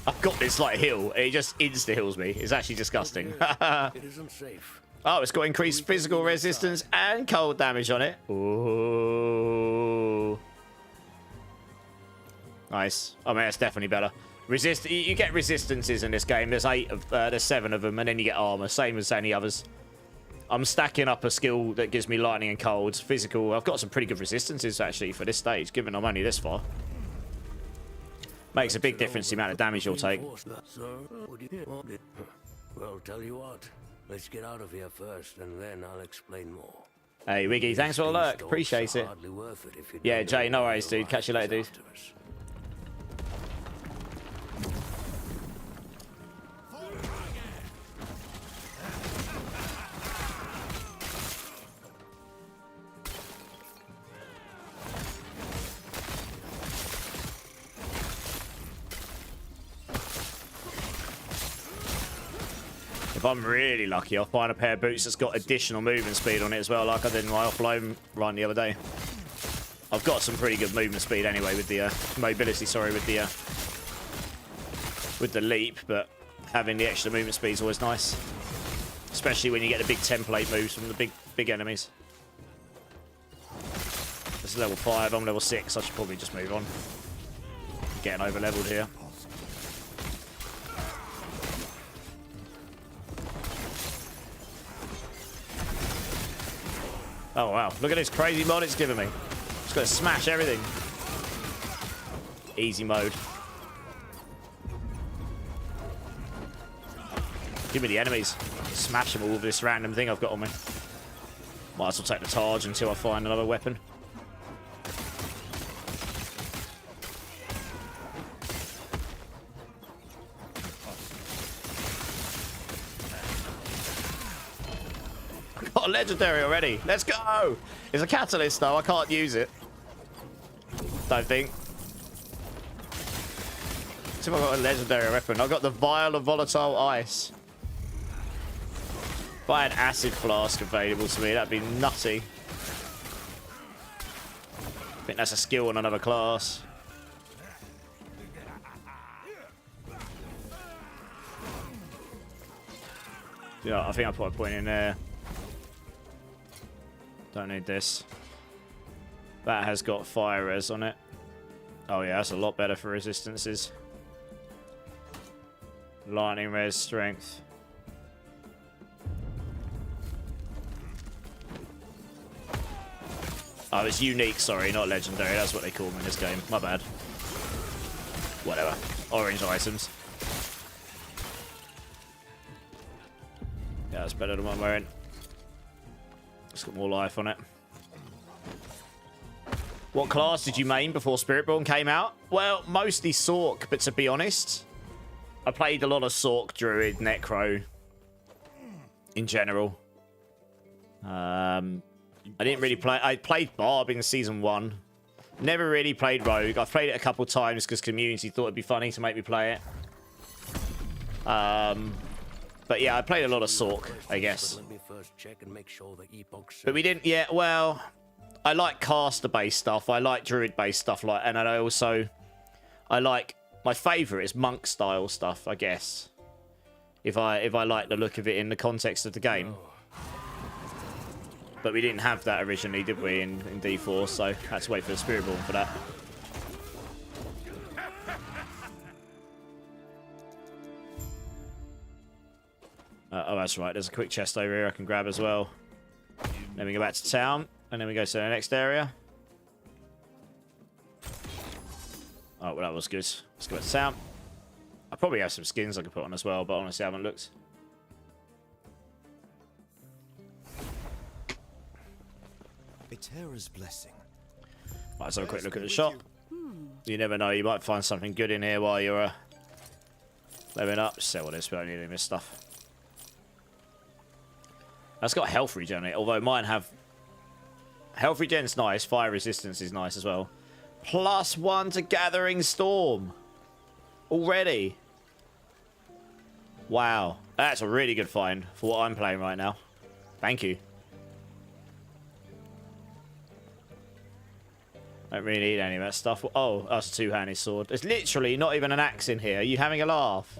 I've got this like hill, and it just insta heals me. It's actually disgusting. It isn't safe. Oh, it's got increased physical resistance and cold damage on it. Ooh. Nice. I mean, that's definitely better. You get resistances in this game. There's 7 of them, and then you get armor, same as any others. I'm stacking up a skill that gives me lightning and cold. Physical. I've got some pretty good resistances actually for this stage, given I'm only this far. Makes a big difference the amount of damage you'll take. Well, tell you what. Let's get out of here first, and then I'll explain more. Hey, Wiggy, thanks for the lurk. Appreciate it. Yeah, Jay, no worries, dude. Catch you later, dude. If I'm really lucky, I'll find a pair of boots that's got additional movement speed on it as well, like I did in my offload run the other day. I've got some pretty good movement speed anyway with the mobility, sorry, with the leap, but having the extra movement speed is always nice, especially when you get the big template moves from the big enemies. This is level 5. I'm level 6. I should probably just move on. Getting over leveled here. Oh wow, look at this crazy mod it's giving me. Just gotta smash everything. Easy mode. Give me the enemies. Smash them all with this random thing I've got on me. Might as well take the Taj until I find another weapon. Got a legendary already. Let's go. It's a catalyst though. I can't use it. Don't think. See if I got a legendary weapon. I got the vial of volatile ice. If I had acid flask available to me, that'd be nutty. I think that's a skill on another class. Yeah, I think I put a point in there. Don't need this. That has got fire res on it. Oh yeah, that's a lot better for resistances. Lightning res, strength. Oh, it's unique, sorry, not legendary. That's what they call them in this game. My bad. Whatever. Orange items. Yeah, that's better than what I'm wearing. It's got more life on it. What class did you main before Spiritborn came out? Well, mostly Sork, but to be honest, I played a lot of Sork, Druid, Necro in general. I didn't really play. I played Barb in Season 1. Never really played Rogue. I've played it a couple times because community thought it'd be funny to make me play it. But yeah, I played a lot of Sork, I guess. Let me first check and make sure the Epoch. But we didn't. Yeah, well, I like caster-based stuff. I like Druid-based stuff, and I also like my favorite is monk-style stuff, I guess. If I like the look of it in the context of the game. But we didn't have that originally, did we, in D4? So I had to wait for the Spiritborn for that. Oh, that's right. There's a quick chest over here I can grab as well. Then we go back to town, and then we go to the next area. Oh, well, that was good. Let's go back to town. I probably have some skins I could put on as well, but honestly, I haven't looked. A terror's blessing. Might as well have a quick look at the shop. You never know, you might find something good in here while you're leveling up. Sell this, we don't need any of this stuff. That's got health regenerate, although mine have... Health regen's nice, fire resistance is nice as well. +1 to Gathering Storm. Already. Wow. That's a really good find for what I'm playing right now. Thank you. Don't really need any of that stuff. Oh, that's a two-handed sword. There's literally not even an axe in here. Are you having a laugh?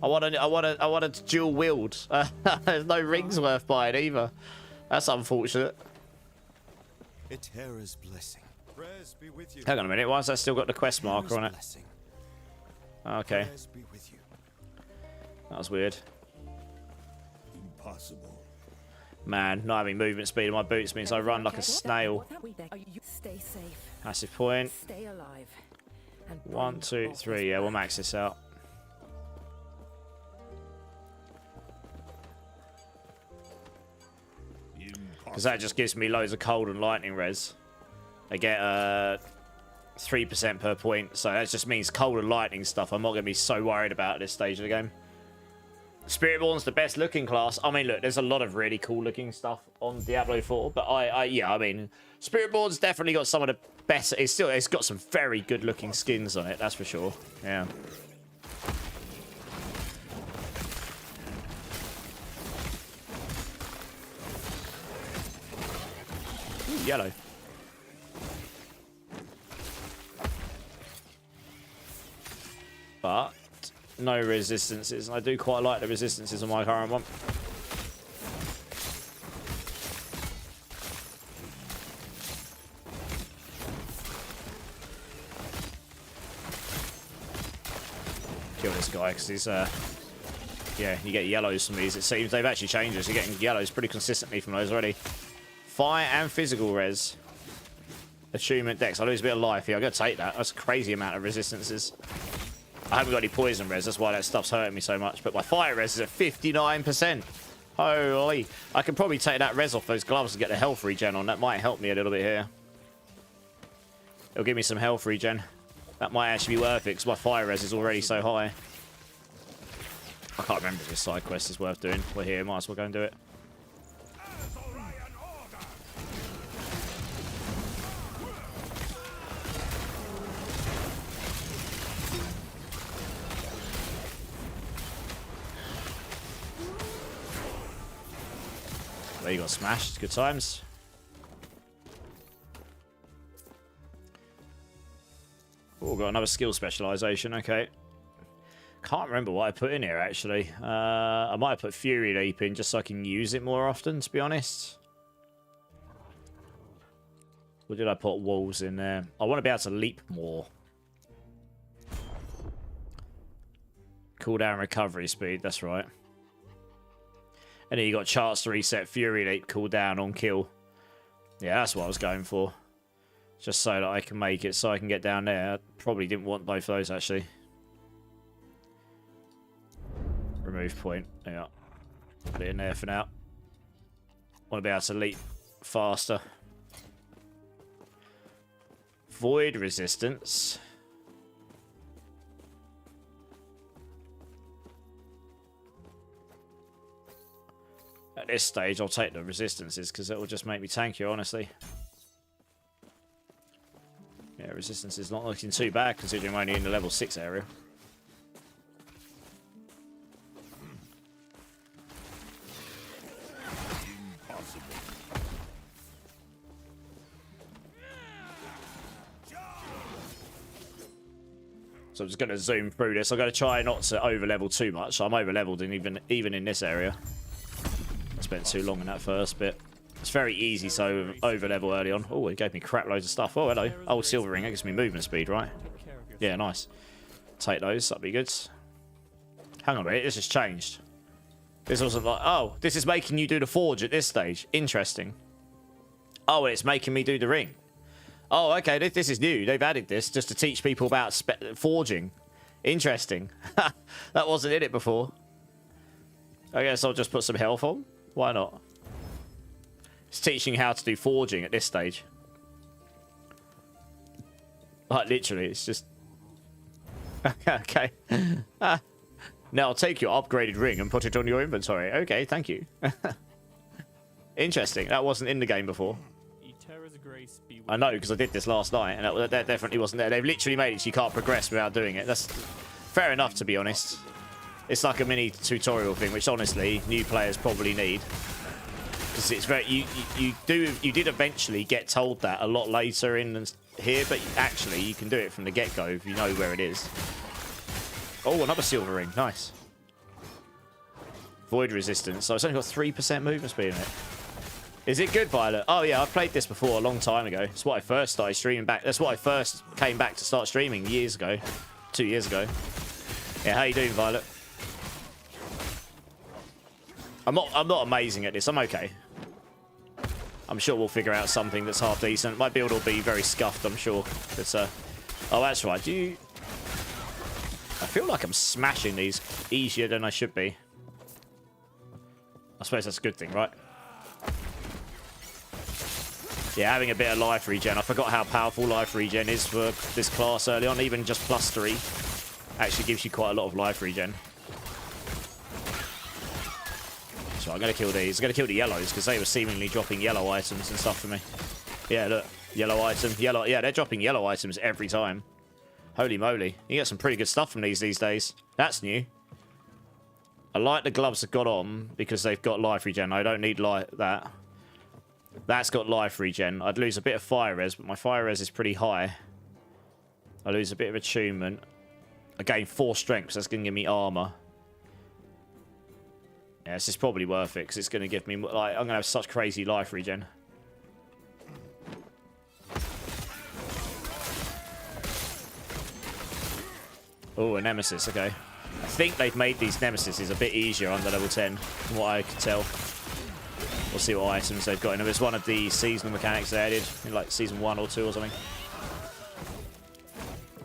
I want a dual wield. There's no rings worth buying either. That's unfortunate. A terror's blessing. Prayers be with you. Hang on a minute. Why has that still got the quest marker on it? Okay. Prayers be with you. That was weird. Impossible. Man, not having movement speed in my boots means I run like a snail. Stay safe. Massive point. Stay alive. And 1, 2, 3. Yeah, we'll max this out. Because that just gives me loads of cold and lightning res. I get 3% per point, so that just means cold and lightning stuff I'm not going to be so worried about at this stage of the game. Spiritborn's the best looking class. I mean, look, there's a lot of really cool looking stuff on Diablo 4, but yeah, I mean, Spiritborn's definitely got some of the best. It's got some very good looking skins on it, that's for sure. Yeah. Ooh, yellow. But no resistances. I do quite like the resistances on my current one. Kill this guy because he's yeah, you get yellows from these. It seems they've actually changed this. You're getting yellows pretty consistently from those already. Fire and physical res. Attunement dex. I lose a bit of life here. I gotta take that. That's a crazy amount of resistances. I haven't got any poison res, that's why that stuff's hurting me so much. But my fire res is at 59%. Holy. I could probably take that res off those gloves and get the health regen on. That might help me a little bit here. It'll give me some health regen. That might actually be worth it because my fire res is already so high. I can't remember if this side quest is worth doing. We're here, might as well go and do it. There you got smashed. Good times. Oh, got another skill specialization. Okay. Can't remember what I put in here, actually. I might have put Fury Leap in just so I can use it more often, to be honest. Or did I put Walls in there? I want to be able to leap more. Cooldown recovery speed, that's right. And then you got chance to reset Fury Leap cooldown on kill. Yeah, that's what I was going for. Just so that I can make it so I can get down there. I probably didn't want both of those, actually. Remove point. Yeah. Put it in there for now. Want to be able to leap faster. Void resistance. At this stage, I'll take the resistances because it will just make me tankier, honestly. Yeah, resistance is not looking too bad considering I'm only in the level 6 area. So I'm just going to zoom through this. I'm going to try not to over-level too much. I'm over-leveled even in this area. I spent too long in that first bit. It's very easy to over-level early on. Oh, it gave me crap loads of stuff. Oh, hello. Oh, silver ring. That gives me movement speed, right? Yeah, nice. Take those. That'd be good. Hang on a minute. This has changed. This wasn't like... Oh, this is making you do the forge at this stage. Interesting. Oh, and it's making me do the ring. Oh, okay, this is new. They've added this just to teach people about forging. Interesting. That wasn't in it before. I guess I'll just put some health on. Why not? It's teaching how to do forging at this stage. Like, literally, it's just... Okay. Now I'll take your upgraded ring and put it on your inventory. Okay, thank you. Interesting. That wasn't in the game before. I know, because I did this last night, and that definitely wasn't there. They've literally made it so you can't progress without doing it. That's fair enough, to be honest. It's like a mini tutorial thing, which honestly new players probably need, because it's very you did eventually get told that a lot later in here, but actually you can do it from the get-go if you know where it is. Oh, another silver ring, nice. Void resistance. So it's only got 3% movement speed in it. Is it good, Violet? Oh, yeah, I've played this before a long time ago. It's what I first started streaming back. That's what I first came back to start streaming years ago. 2 years ago. Yeah, how you doing, Violet? I'm not amazing at this. I'm okay. I'm sure we'll figure out something that's half decent. My build will be very scuffed, I'm sure. But, oh, that's right. I feel like I'm smashing these easier than I should be. I suppose that's a good thing, right? Yeah, having a bit of life regen. I forgot how powerful life regen is for this class early on. Even just +3 actually gives you quite a lot of life regen. So I'm going to kill these. I'm going to kill the yellows because they were seemingly dropping yellow items and stuff for me. Yeah, look. Yellow item. Yellow. Yeah, they're dropping yellow items every time. Holy moly. You get some pretty good stuff from these days. That's new. I like the gloves I've got on because they've got life regen. I don't need that. That's got life regen. I'd lose a bit of fire res, but my fire res is pretty high. I lose a bit of attunement. I gain 4 strength, so that's going to give me armor. Yeah, this is probably worth it, because it's going to give me... like, I'm going to have such crazy life regen. Oh, a nemesis, okay. I think they've made these nemesises a bit easier under level 10, from what I could tell. We'll see what items they've got in them. It's one of the seasonal mechanics they added in like season 1 or 2 or something.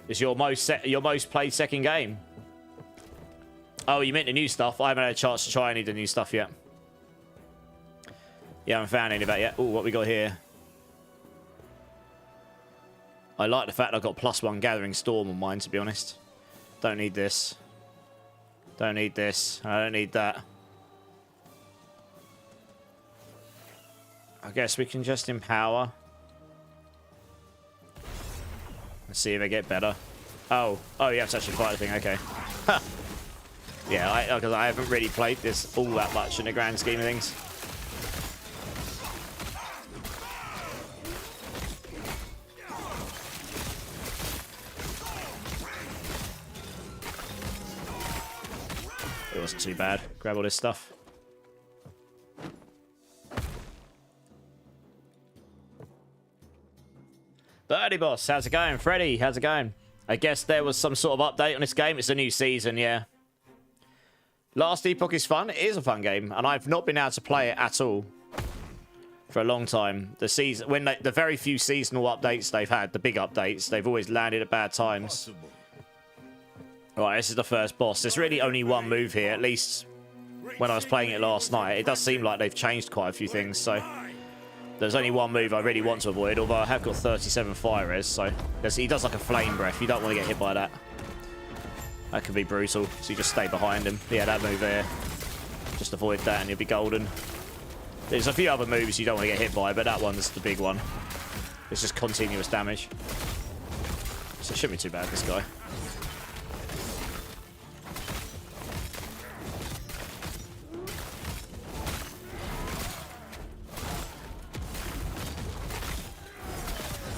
It's your most played second game. Oh, you meant the new stuff? I haven't had a chance to try any of the new stuff yet. Yeah, I haven't found any of that yet. Oh, what we got here? I like the fact I've got +1 Gathering Storm on mine, to be honest. Don't need this. Don't need this. I don't need that. I guess we can just empower. Let's see if they get better. Oh, yeah, it's actually quite a thing. Okay. Yeah, because I haven't really played this all that much in the grand scheme of things. It wasn't too bad. Grab all this stuff. Birdie Boss, how's it going? Freddy, how's it going? I guess there was some sort of update on this game. It's a new season, yeah. Last Epoch is fun. It is a fun game, and I've not been able to play it at all for a long time. The season, the very few seasonal updates they've had, the big updates, they've always landed at bad times. Right, this is the first boss. There's really only one move here, at least when I was playing it last night. It does seem like they've changed quite a few things, so there's only one move I really want to avoid, although I have got 37 fire res, so he does like a flame breath. You don't want to get hit by that. That could be brutal, so you just stay behind him. Yeah, that move there. Just avoid that and you'll be golden. There's a few other moves you don't want to get hit by, but that one's the big one. It's just continuous damage. So it shouldn't be too bad, this guy.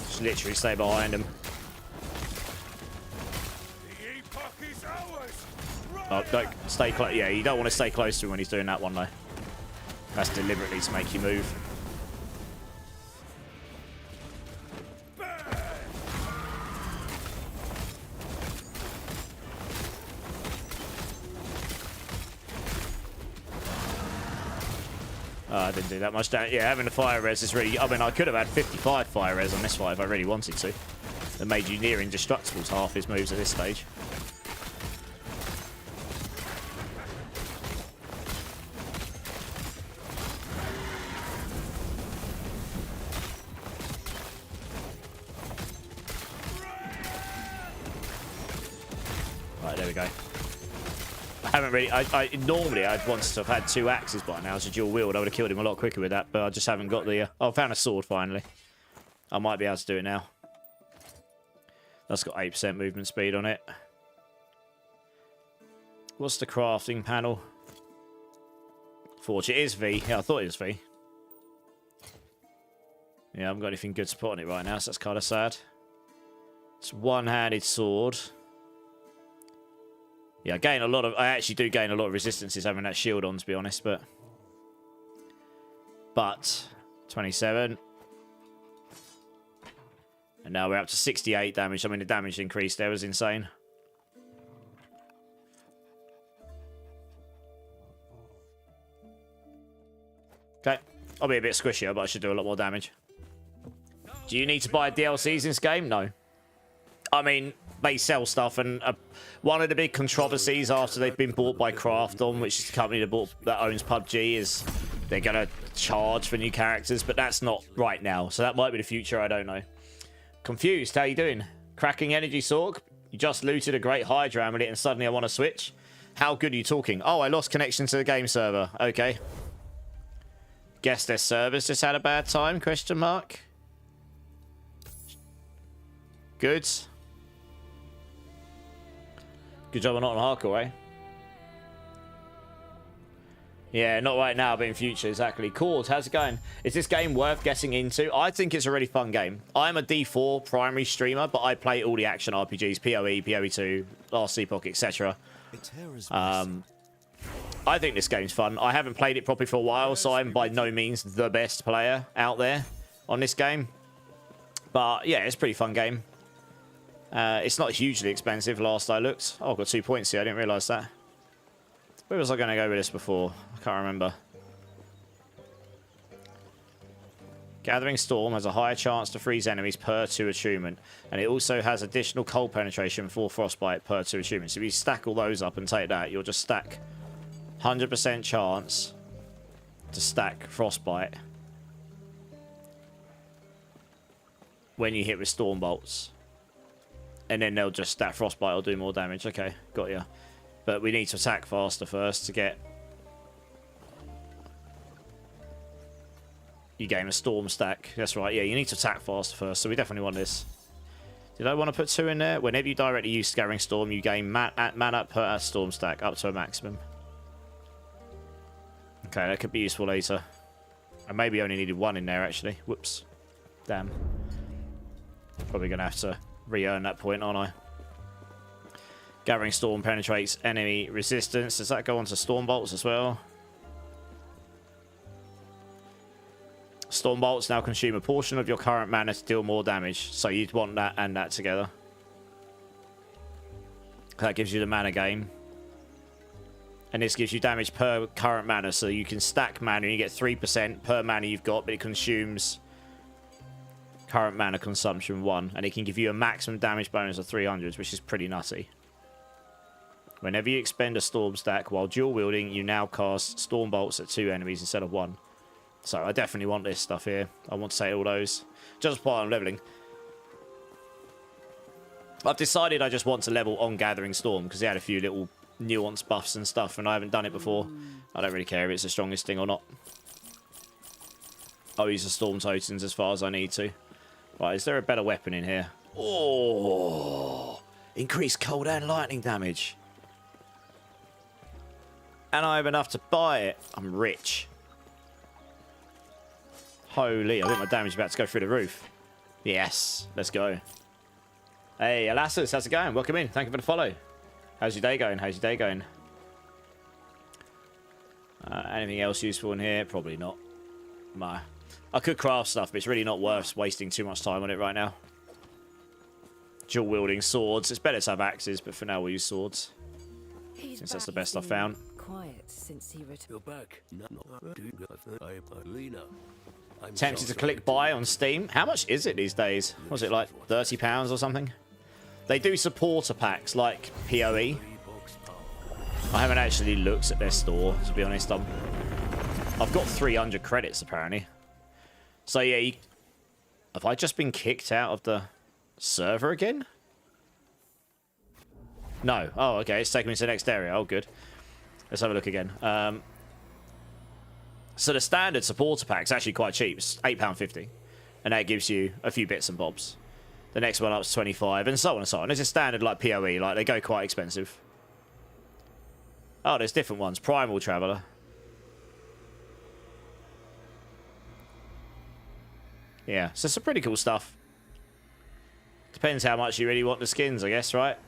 Just literally stay behind him. Oh, don't stay close. Yeah, you don't want to stay close to him when he's doing that one, though. That's deliberately to make you move. Oh, I didn't do that much damage. Yeah, having the fire res is really... I mean, I could have had 55 fire res on this fight if I really wanted to. That made you near indestructible to half his moves at this stage. Right, there we go. I haven't really... normally, I'd wanted to have had 2 axes by now as a dual wield. I would have killed him a lot quicker with that, but I just haven't got the... Oh, I found a sword, finally. I might be able to do it now. That's got 8% movement speed on it. What's the crafting panel? Forge. It is V. Yeah, I thought it was V. Yeah, I haven't got anything good to put on it right now, so that's kind of sad. It's one-handed sword. Yeah, I actually do gain a lot of resistances having that shield on, to be honest, but 27. And now we're up to 68 damage. I mean, the damage increase there was insane. Okay. I'll be a bit squishier, but I should do a lot more damage. Do you need to buy DLCs in this game? No. I mean, they sell stuff, and one of the big controversies after they've been bought by Krafton, which is the company that owns PUBG, is they're going to charge for new characters, but that's not right now. So that might be the future, I don't know. Confused, how you doing? Cracking energy sork? You just looted a great Hydra amulet and suddenly I want to switch? How good are you talking? Oh, I lost connection to the game server. Okay. Guess their servers just had a bad time, question mark. Good. Good job I'm not on hardcore, eh? Yeah, not right now, but in future, exactly. Cord, how's it going? Is this game worth getting into? I think it's a really fun game. I'm a D4 primary streamer, but I play all the action RPGs, PoE, PoE2, Last Epoch, etc. I think this game's fun. I haven't played it properly for a while, so I'm by no means the best player out there on this game. But yeah, it's a pretty fun game. It's not hugely expensive last I looked. Oh, I've got 2 points here. I didn't realise that. Where was I going to go with this before? I can't remember. Gathering Storm has a higher chance to freeze enemies per 2 attunement. And it also has additional cold penetration for frostbite per 2 attunement. So if you stack all those up and take that, you'll just stack 100% chance to stack frostbite when you hit with storm bolts. And then they'll just, that frostbite will do more damage. Okay, got ya. But we need to attack faster first to get... You gain a storm stack. That's right, yeah, you need to attack faster first, so we definitely want this. Did I want to put 2 in there? Whenever you directly use Scattering Storm, you gain mana per storm stack up to a maximum. Okay, that could be useful later. I maybe only needed 1 in there, actually. Whoops. Damn. Probably going to have to re-earn that point, aren't I? Gathering Storm penetrates enemy resistance. Does that go on to Storm Bolts as well? Storm Bolts now consume a portion of your current mana to deal more damage. So you'd want that and that together. That gives you the mana gain. And this gives you damage per current mana. So you can stack mana and you get 3% per mana you've got. But it consumes current mana consumption 1. And it can give you a maximum damage bonus of 300, which is pretty nutty. Whenever you expend a Storm stack while dual wielding, you now cast Storm Bolts at 2 enemies instead of 1. So I definitely want this stuff here. I want to say all those. Just while I'm leveling. I've decided I just want to level on Gathering Storm because they had a few little nuance buffs and stuff and I haven't done it before. I don't really care if it's the strongest thing or not. I'll use the Storm Totems as far as I need to. Right, is there a better weapon in here? Oh! Increased cold and lightning damage. And I have enough to buy it. I'm rich. Holy, I think my damage is about to go through the roof. Yes, let's go. Hey, Alassus, how's it going? Welcome in. Thank you for the follow. How's your day going? How's your day going? Anything else useful in here? Probably not. Nah. I could craft stuff, but it's really not worth wasting too much time on it right now. Dual wielding swords. It's better to have axes, but for now we'll use swords. Since that's the best I've found. Quiet since he returned. You're back. Lena. I'm Tempted to click buy on Steam. How much is it these days? Was it like £30 or something? They do supporter packs like PoE. I haven't actually looked at their store, to be honest. I've got 300 credits apparently. So yeah, have I just been kicked out of the server again? No. Oh, okay. It's taking me to the next area. Oh, good. Let's have a look again. So the standard supporter pack is actually quite cheap. It's £8.50. And that gives you a few bits and bobs. The next one up is 25 and so on and so on. It's a standard like PoE. Like, they go quite expensive. Oh, there's different ones. Primal Traveller. Yeah, so some pretty cool stuff. Depends how much you really want the skins, I guess, right?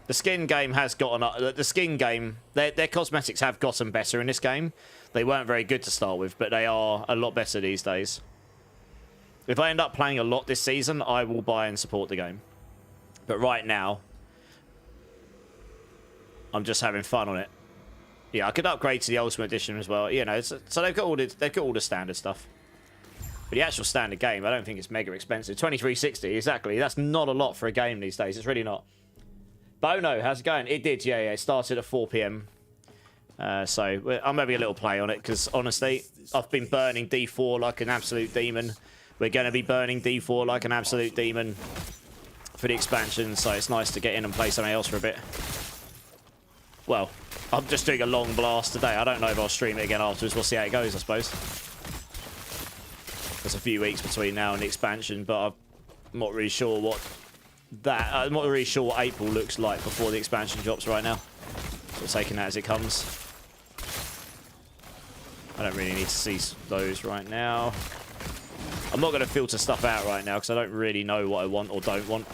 The skin game has gotten... The skin game... Their cosmetics have gotten better in this game. They weren't very good to start with, but they are a lot better these days. If I end up playing a lot this season, I will buy and support the game. But right now, I'm just having fun on it. Yeah, I could upgrade to the Ultimate Edition as well. You know, so they've got all the standard stuff. But the actual standard game, I don't think it's mega expensive. 23.60, exactly. That's not a lot for a game these days. It's really not. Bono, how's it going? It did, yeah. It started at 4 PM. So I'm having a little play on it because honestly, I've been burning D4 like an absolute demon. We're going to be burning D4 like an absolute demon for the expansion, so it's nice to get in and play something else for a bit. Well, I'm just doing a long blast today. I don't know if I'll stream it again afterwards. We'll see how it goes, I suppose. There's a few weeks between now and the expansion, but I'm not really sure what I'm not really sure what April looks like before the expansion drops right now. So we're taking that as it comes. I don't really need to see those right now. I'm not going to filter stuff out right now because I don't really know what I want or don't want.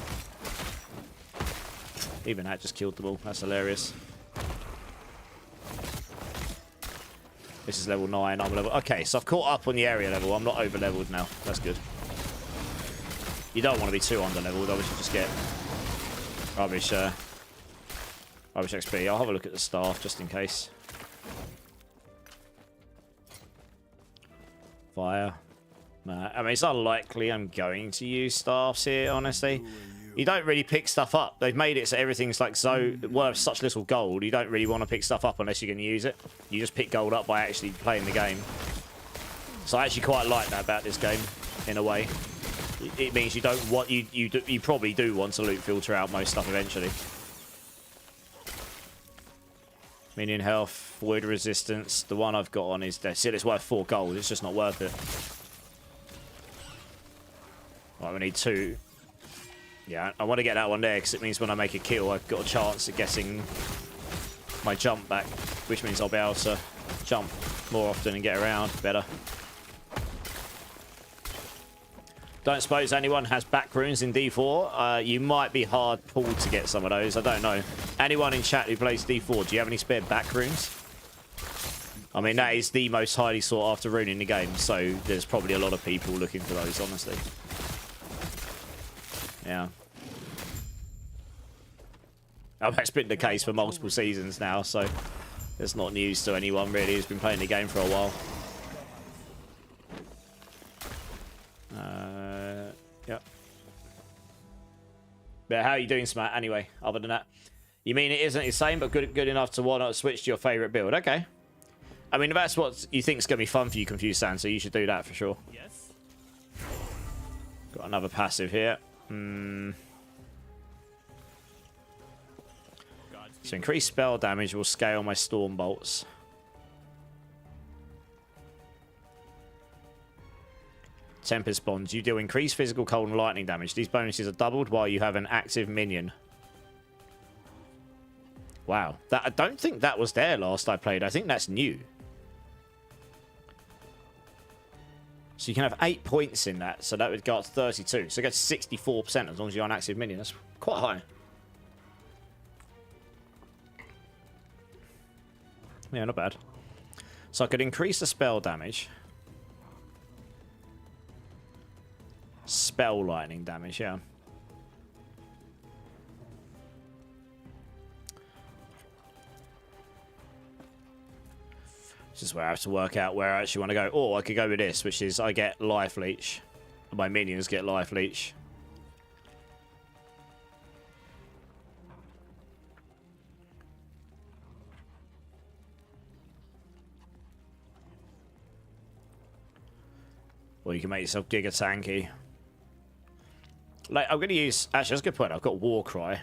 Even that just killed them all. That's hilarious. This is level 9. I'm level... Okay, so I've caught up on the area level. I'm not over-leveled now. That's good. You don't want to be too under-leveled. Obviously, just get rubbish, rubbish XP. I'll have a look at the staff just in case. Fire. I mean, it's unlikely I'm going to use staffs here, honestly. You don't really pick stuff up. They've made it so everything's like so worth such little gold. You don't really want to pick stuff up unless you're going to use it. You just pick gold up by actually playing the game. So I actually quite like that about this game, in a way. It means you don't want you probably do want to loot filter out most stuff eventually. Minion health, void resistance. The one I've got on is still it's worth 4 gold. It's just not worth it. Right, we need 2. Yeah, I want to get that one there because it means when I make a kill, I've got a chance of getting my jump back, which means I'll be able to jump more often and get around better. Don't suppose anyone has back runes in D4. You might be hard pulled to get some of those. I don't know. Anyone in chat who plays D4, do you have any spare back runes? I mean, that is the most highly sought after rune in the game, so there's probably a lot of people looking for those, honestly. Yeah. Oh, that's been the case for multiple seasons now, so it's not news to anyone really who's been playing the game for a while. Yep. But how are you doing, Smat, anyway, other than that? You mean it isn't the same, but good enough to why not switch to your favourite build? Okay. I mean, if that's what you think is going to be fun for you, Confused Sand, so you should do that for sure. Yes. Got another passive here. So increased spell damage will scale my storm bolts. Tempest bonds. You deal increased physical, cold, and lightning damage. These bonuses are doubled while you have an active minion. Wow. I don't think that was there last I played. I think that's new. So you can have 8 points in that. So that would go up to 32. So it gets 64% as long as you're an active minion. That's quite high. Yeah, not bad. So I could increase the spell damage. Spell lightning damage, yeah. This is where I have to work out where I actually want to go. Or I could go with this, which is I get life leech. My minions get life leech. Or you can make yourself Giga Tanky. Like, I'm going to use... Actually, that's a good point. I've got War Cry.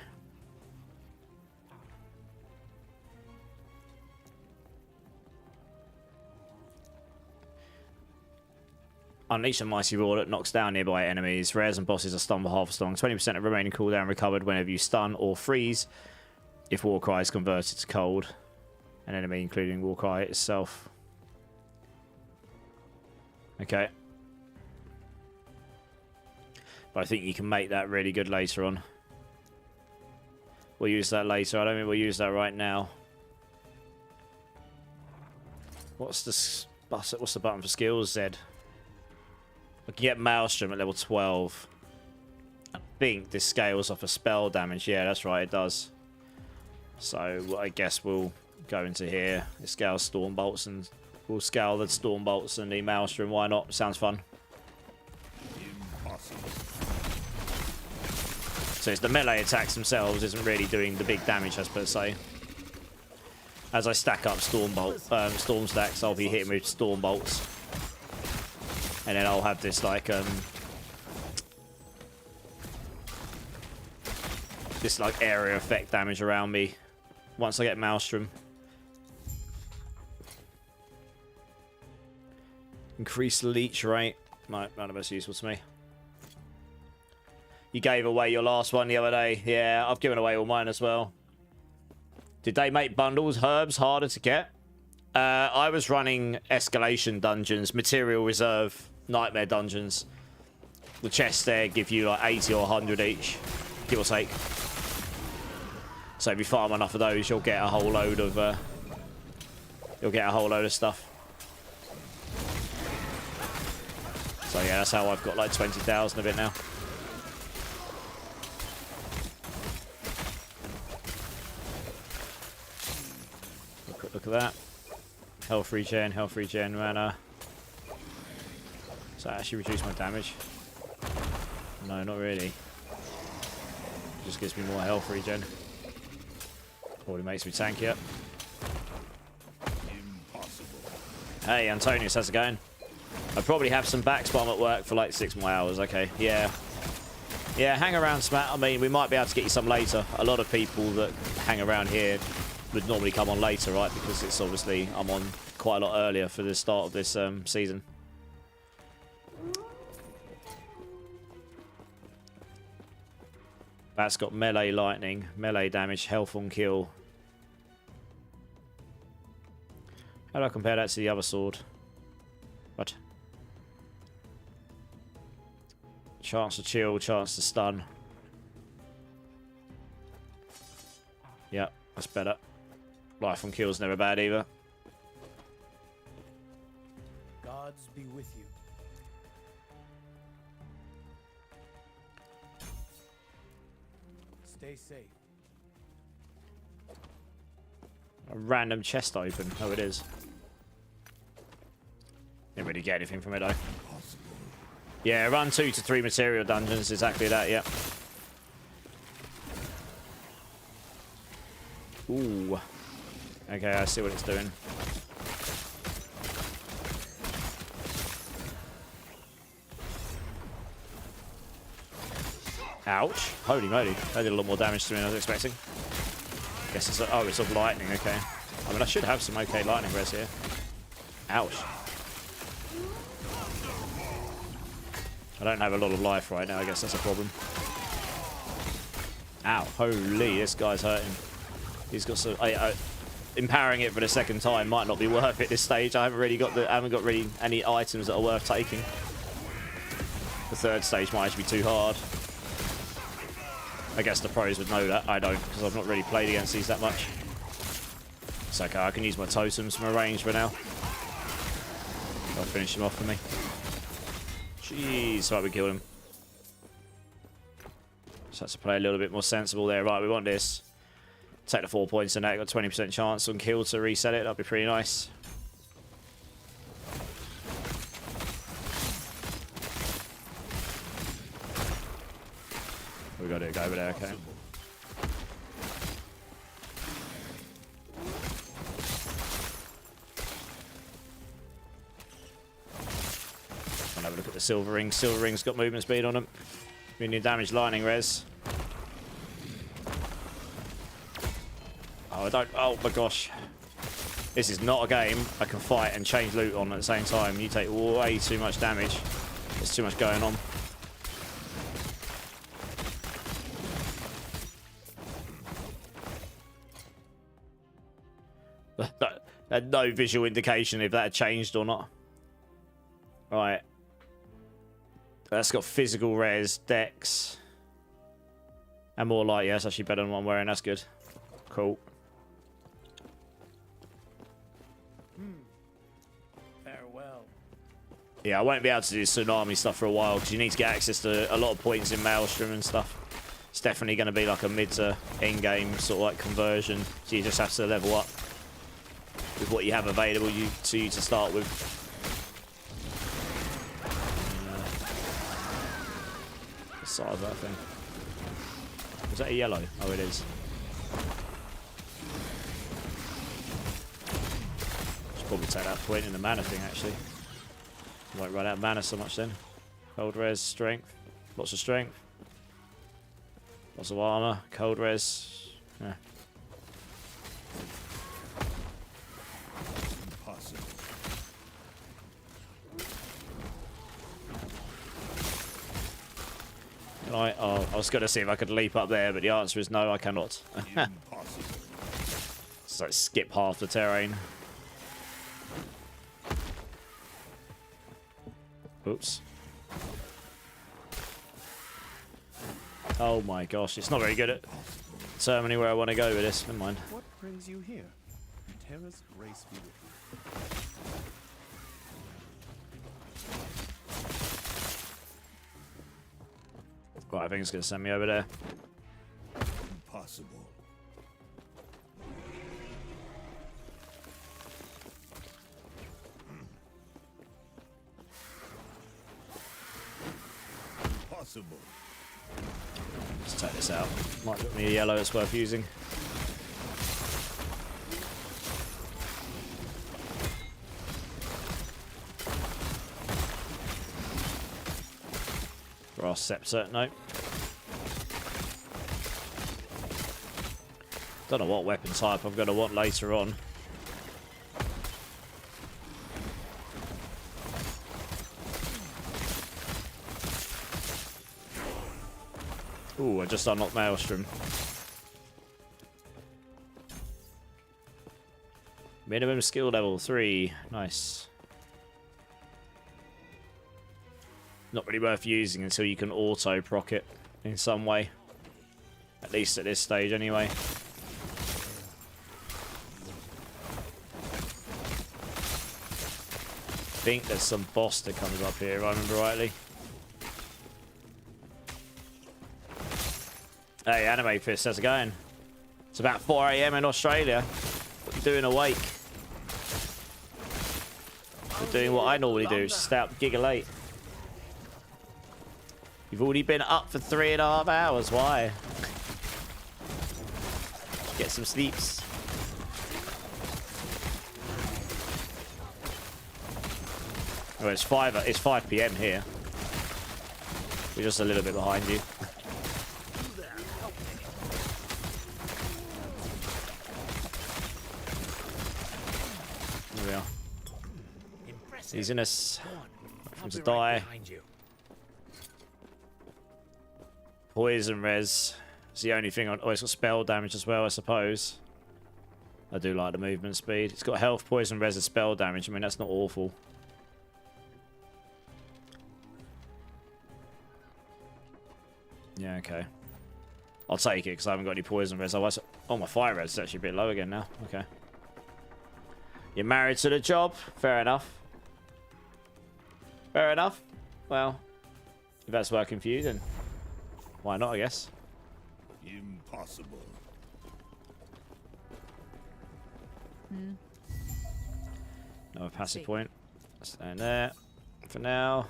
Unleash a Mighty Roar that knocks down nearby enemies. Rares and bosses are stunned for half as long. 20% of remaining cooldown recovered whenever you stun or freeze. If War Cry is converted to cold. An enemy, including War Cry itself. Okay. But I think you can make that really good later on. We'll use that later. I don't think we'll use that right now. What's the button for skills? Z. I can get Maelstrom at level 12. I think this scales off of spell damage. Yeah, that's right, it does. So I guess we'll go into here. It scales Storm Bolts and we'll scale the Storm Bolts and the Maelstrom. Why not? Sounds fun. So it's the melee attacks themselves isn't really doing the big damage as per se. As I stack up Storm stacks, I'll be hitting with Storm Bolts. And then I'll have this like area effect damage around me once I get Maelstrom. Increase leech rate. No, none of that's useful to me. You gave away your last one the other day. Yeah, I've given away all mine as well. Did they make bundles, herbs harder to get? I was running escalation dungeons, material reserve, nightmare dungeons. The chests there give you like 80 or 100 each, give or take. So if you farm enough of those, you'll get a whole load of stuff. So yeah, that's how I've got like 20,000 of it now. Look at that. Health regen, mana. Does that actually reduce my damage? No, not really. Just gives me more health regen. Probably makes me tankier. Hey, Antonius, how's it going? I probably have some backs, but I'm at work for like 6 more hours. Okay, yeah. Yeah, hang around, Smat. I mean, we might be able to get you some later. A lot of people that hang around here would normally come on later, right? Because it's obviously, I'm on quite a lot earlier for the start of this season. That's got melee lightning, melee damage, health on kill. How do I compare that to the other sword? What? Chance to chill, chance to stun. Yeah, that's better. Life on kill's never bad either. Gods be with you. Stay safe. A random chest open. Oh, it is. Didn't really get anything from it though. Yeah, run 2 to 3 material dungeons. Exactly that. Yeah. Ooh. Okay, I see what it's doing. Ouch. Holy moly. That did a lot more damage to me than I was expecting. Guess it's... Oh, it's of lightning. Okay. I mean, I should have some okay lightning res here. Ouch. I don't have a lot of life right now. I guess that's a problem. Ow. Holy, this guy's hurting. He's got some... empowering it for the second time might not be worth it this stage. I haven't got really any items that are worth taking. The third stage might actually be too hard. I guess the pros would know that. I don't, because I've not really played against these that much. It's okay, I can use my totems from a range for now. I'll finish him off for me. Jeez, right, we killed him. Just had to play a little bit more sensible there. Right, we want this. Take the 4 points and that. Got 20% chance on kill to reset it. That'd be pretty nice. We got to go over there, okay. I'll have a look at the silver ring. Silver ring's got movement speed on them. We need damage lightning res. Oh, I don't. Oh my gosh. This is not a game I can fight and change loot on at the same time. You take way too much damage. There's too much going on. Had no visual indication if that had changed or not. Right. That's got physical res, dex. And more light. Yeah, that's actually better than what I'm wearing. That's good. Cool. Farewell. Yeah, I won't be able to do Tsunami stuff for a while because you need to get access to a lot of points in Maelstrom and stuff. It's definitely going to be like a mid to end game sort of like conversion. So you just have to level up with what you have available to you to start with. The size of that thing. Is that a yellow? Oh, it is. Should probably take that point in the mana thing, actually. Won't run out of mana so much then. Cold res, strength. Lots of strength. Lots of armor. Cold res. Yeah. I was going to see if I could leap up there, but the answer is no, I cannot. So skip half the terrain. Oops. Oh my gosh, it's not very good at determining where I want to go with this. Never mind. What brings you here? Terra's grace be with you. Right, I think it's going to send me over there. Impossible. Impossible. Let's take this out. Might get me a yellow that's worth using. Brass Scepter, no. Don't know what weapon type I'm going to want later on. Ooh, I just unlocked Maelstrom. Minimum skill level 3. Nice. Not really worth using until you can auto-proc it in some way. At least at this stage, anyway. I think there's some boss that comes up here, if I remember rightly. Hey, Anime Fist, how's it going? It's about 4 AM in Australia. What are you doing awake? You're doing what I normally do, just stay up giga late. You've already been up for 3.5 hours, why? Get some sleeps. Oh, it's 5 PM here. We're just a little bit behind you. There we are. He's in us. Wait for him to die. Poison res. It's the only thing on. Oh, it's got spell damage as well, I suppose. I do like the movement speed. It's got health, poison res, and spell damage. I mean, that's not awful. Yeah, okay. I'll take it because I haven't got any poison res. Oh, my fire res is actually a bit low again now. Okay. You're married to the job. Fair enough. Fair enough. Well, if that's working for you, then why not, I guess. Impossible. Another passive point. Stand there for now.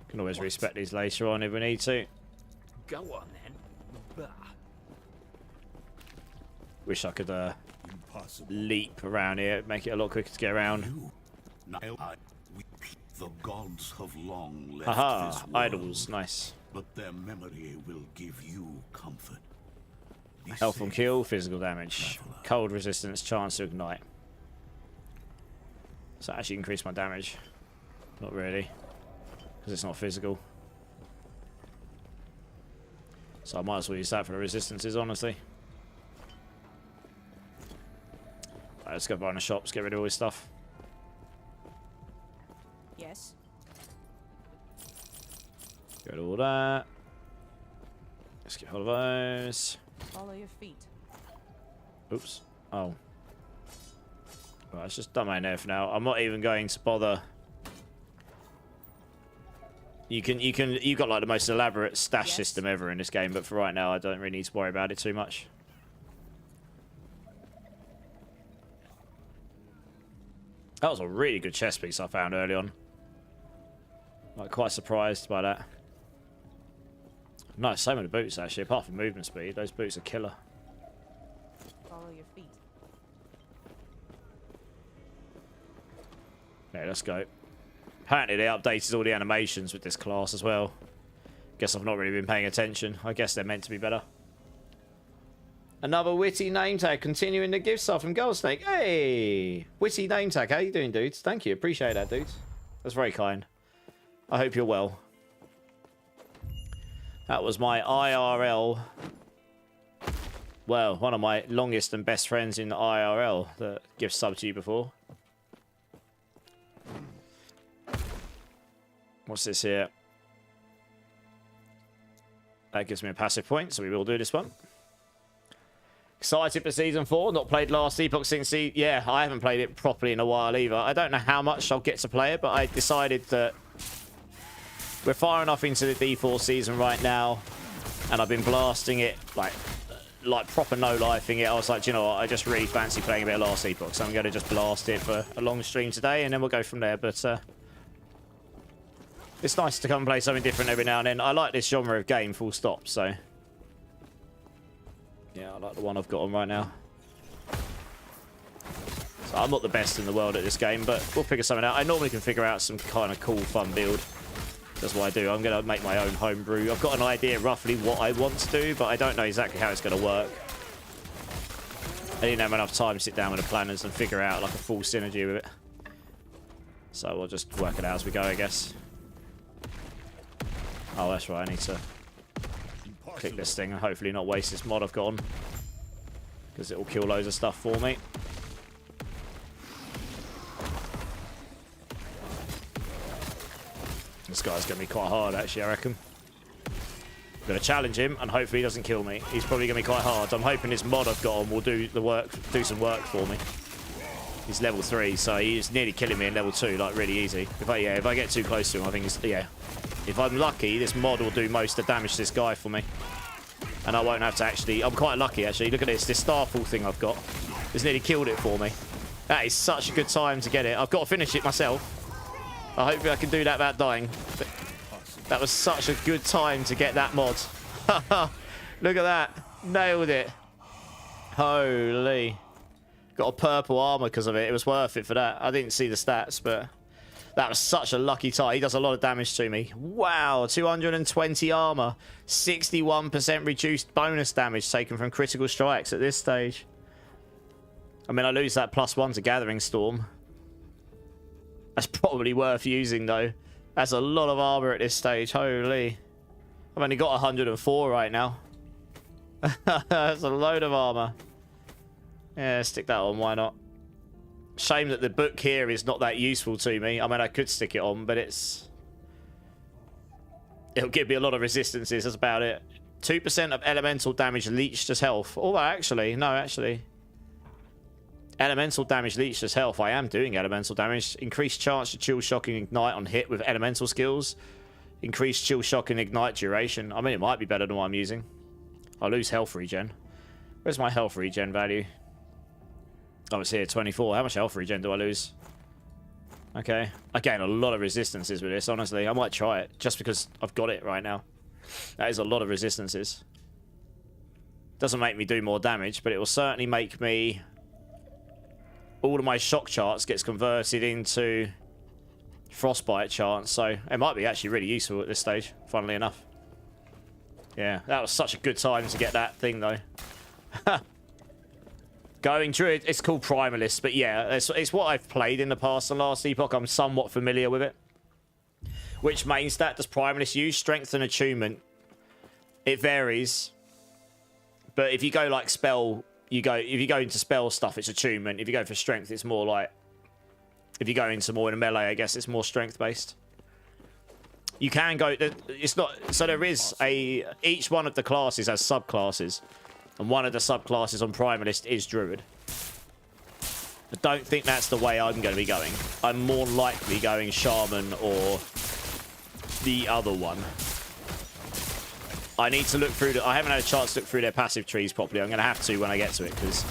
Can always respect these later on if we need to. Go on then. Bah. Wish I could Impossible. leap around here, make it a lot quicker to get around. The gods have long left Haha, this world, idols, nice. but their memory will give you comfort. Be Health on safe. kill, physical damage, Traveler. cold resistance, chance to ignite. So that actually increase my damage. Not really, because it's not physical. So I might as well use that for the resistances, honestly. Right, let's go buy in the shops, get rid of all this stuff. Yes. Get all that. Let's get hold of those. Follow your feet. Oops. Oh. Right, let's just dump my there for now. I'm not even going to bother. You've got like the most elaborate stash Yes. system ever in this game, but for right now I don't really need to worry about it too much. That was a really good chest piece I found early on. Like, quite surprised by that. Nice, same with the boots actually, apart from movement speed, those boots are killer. Follow your feet. Yeah, let's go. Apparently they updated all the animations with this class as well. Guess I've not really been paying attention. I guess they're meant to be better. Another witty name tag, continuing the gift stuff from Goldsnake. Hey! Witty name tag, how you doing, dudes? Thank you, appreciate that, dudes. That's very kind. I hope you're well. That was my IRL. Well, one of my longest and best friends in the IRL that gift sub to you before. What's this here? That gives me a passive point, so we will do this one. Excited for Season 4. Not played last Epoch since yeah, I haven't played it properly in a while either. I don't know how much I'll get to play it, but I decided that we're far enough into the D4 season right now, and I've been blasting it, like proper no-lifing it. I was like, do you know what? I just really fancy playing a bit of last Epoch, so I'm going to just blast it for a long stream today, and then we'll go from there. But it's nice to come and play something different every now and then. I like this genre of game, full stop, so yeah, I like the one I've got on right now. So I'm not the best in the world at this game, but we'll figure something out. I normally can figure out some kind of cool, fun build. That's what I do. I'm going to make my own homebrew. I've got an idea roughly what I want to do, but I don't know exactly how it's going to work. I didn't have enough time to sit down with the planners and figure out like a full synergy with it. So we'll just work it out as we go, I guess. Oh, that's right. I need to click this thing and hopefully not waste this mod I've got on, because it will kill loads of stuff for me. This guy's going to be quite hard, actually, I reckon. I'm going to challenge him, and hopefully he doesn't kill me. He's probably going to be quite hard. I'm hoping this mod I've got on will do some work for me. He's level 3, so he's nearly killing me in level 2, like really easy. If I get too close to him, I think it's, yeah. If I'm lucky, this mod will do most of the damage to this guy for me. And I won't have to actually... I'm quite lucky, actually. Look at this. This Starfall thing I've got has nearly killed it for me. That is such a good time to get it. I've got to finish it myself. Hopefully I can do that without dying. But that was such a good time to get that mod. Look at that. Nailed it. Holy. Got a purple armor because of it. It was worth it for that. I didn't see the stats, but that was such a lucky time. He does a lot of damage to me. Wow. 220 armor. 61% reduced bonus damage taken from critical strikes at this stage. I mean, I lose that +1 to Gathering Storm. That's probably worth using, though. That's a lot of armor at this stage. Holy. I've only got 104 right now. That's a load of armor. Yeah, stick that on. Why not? Shame that the book here is not that useful to me. I mean, I could stick it on, but it'll give me a lot of resistances. That's about it. 2% of elemental damage leached as health. Oh, actually. No, actually. Elemental damage leached as health. I am doing elemental damage. Increased chance to chill, shock, and ignite on hit with elemental skills. Increased chill, shock, and ignite duration. I mean, it might be better than what I'm using. I'll lose health regen. Where's my health regen value? Oh, it's here, 24. How much health regen do I lose? Okay. I gain a lot of resistances with this, honestly. I might try it, just because I've got it right now. That is a lot of resistances. Doesn't make me do more damage, but it will certainly make me... all of my shock charts gets converted into frostbite charts, so it might be actually really useful at this stage, funnily enough. Yeah, that was such a good time to get that thing, though. Going Druid, it's called Primalist, but yeah, it's what I've played in the past on last Epoch. I'm somewhat familiar with it. Which main stat does Primalist use? Strength and Attunement. It varies. But if you go like spell... if you go into spell stuff, it's attunement. If you go for strength, it's more like... if you go into more in a melee, I guess it's more strength based. You can go... it's not... so there is a... each one of the classes has subclasses. And one of the subclasses on Primalist is Druid. I don't think that's the way I'm going to be going. I'm more likely going Shaman or the other one. I need to look through... I haven't had a chance to look through their passive trees properly. I'm going to have to when I get to it, because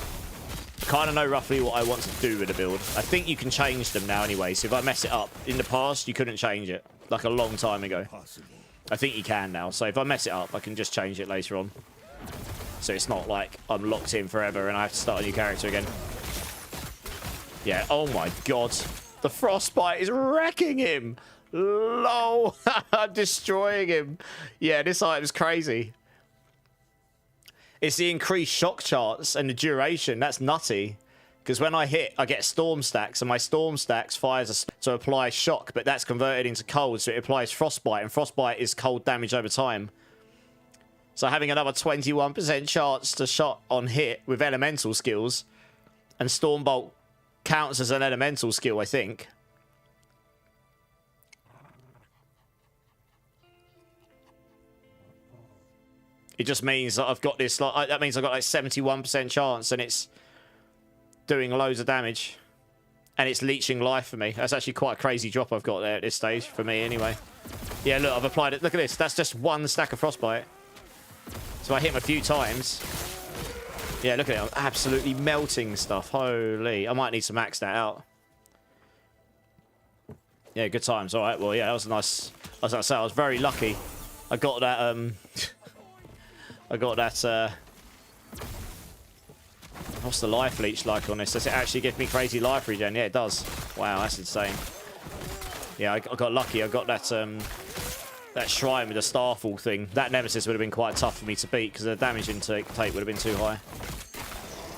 I kind of know roughly what I want to do with the build. I think you can change them now anyway, so if I mess it up... in the past, you couldn't change it, like a long time ago. I think you can now, so if I mess it up, I can just change it later on. So it's not like I'm locked in forever and I have to start a new character again. Yeah, oh my god. The frostbite is wrecking him! LOL! I'm destroying him. Yeah, this item's crazy. It's the increased shock charts and the duration. That's nutty. Because when I hit, I get storm stacks, and my storm stacks fires to apply shock, but that's converted into cold, so it applies frostbite, and frostbite is cold damage over time. So having another 21% chance to shot on hit with elemental skills, and Stormbolt counts as an elemental skill, I think. It just means that I've got this, like, that means I've got like 71% chance, and it's doing loads of damage. And it's leeching life for me. That's actually quite a crazy drop I've got there at this stage, for me anyway. Yeah, look, I've applied it. Look at this. That's just one stack of frostbite. So I hit him a few times. Yeah, look at it. I'm absolutely melting stuff. Holy. I might need to max that out. Yeah, good times. All right, well, yeah, that was a nice... I was going to say, I was very lucky. I got that, I got that, what's the life leech like on this? Does it actually give me crazy life regen? Yeah, it does. Wow, that's insane. Yeah, I got lucky. I got that, that shrine with the Starfall thing. That Nemesis would have been quite tough for me to beat because the damage intake would have been too high.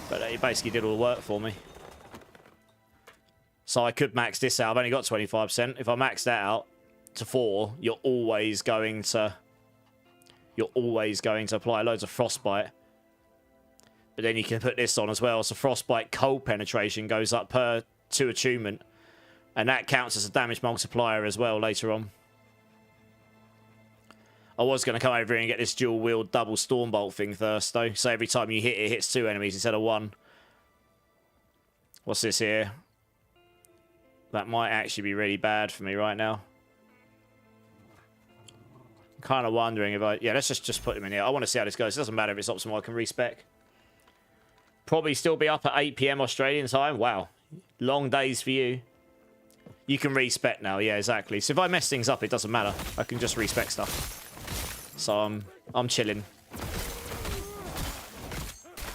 But it basically did all the work for me. So I could max this out. I've only got 25%. If I max that out to 4, you're always going to apply loads of Frostbite. But then you can put this on as well. So Frostbite cold penetration goes up per 2 attunement. And that counts as a damage multiplier as well later on. I was going to come over here and get this dual wield double Stormbolt thing first though. So every time you hit it, it hits 2 enemies instead of 1. What's this here? That might actually be really bad for me right now. I'm kind of wondering if I... Yeah, let's just put him in here. I want to see how this goes. It doesn't matter if it's optimal. I can respec. Probably still be up at 8 PM Australian time. Wow. Long days for you. You can respec now. Yeah, exactly. So if I mess things up, it doesn't matter. I can just respec stuff. So I'm chilling.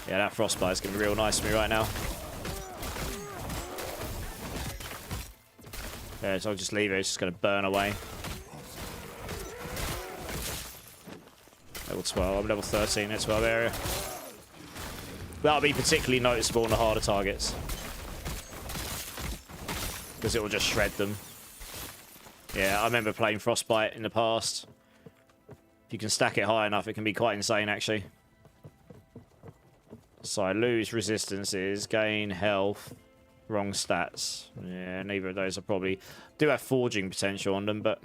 Yeah, that Frostbite is going to be real nice for me right now. Yeah, so I'll just leave it. It's just going to burn away. Level 12. I'm level 13 in 12 area. That'll be particularly noticeable on the harder targets. Because it will just shred them. Yeah, I remember playing Frostbite in the past. If you can stack it high enough, it can be quite insane, actually. So I lose resistances, gain health. Wrong stats. Yeah, neither of those are probably... Do have forging potential on them, but...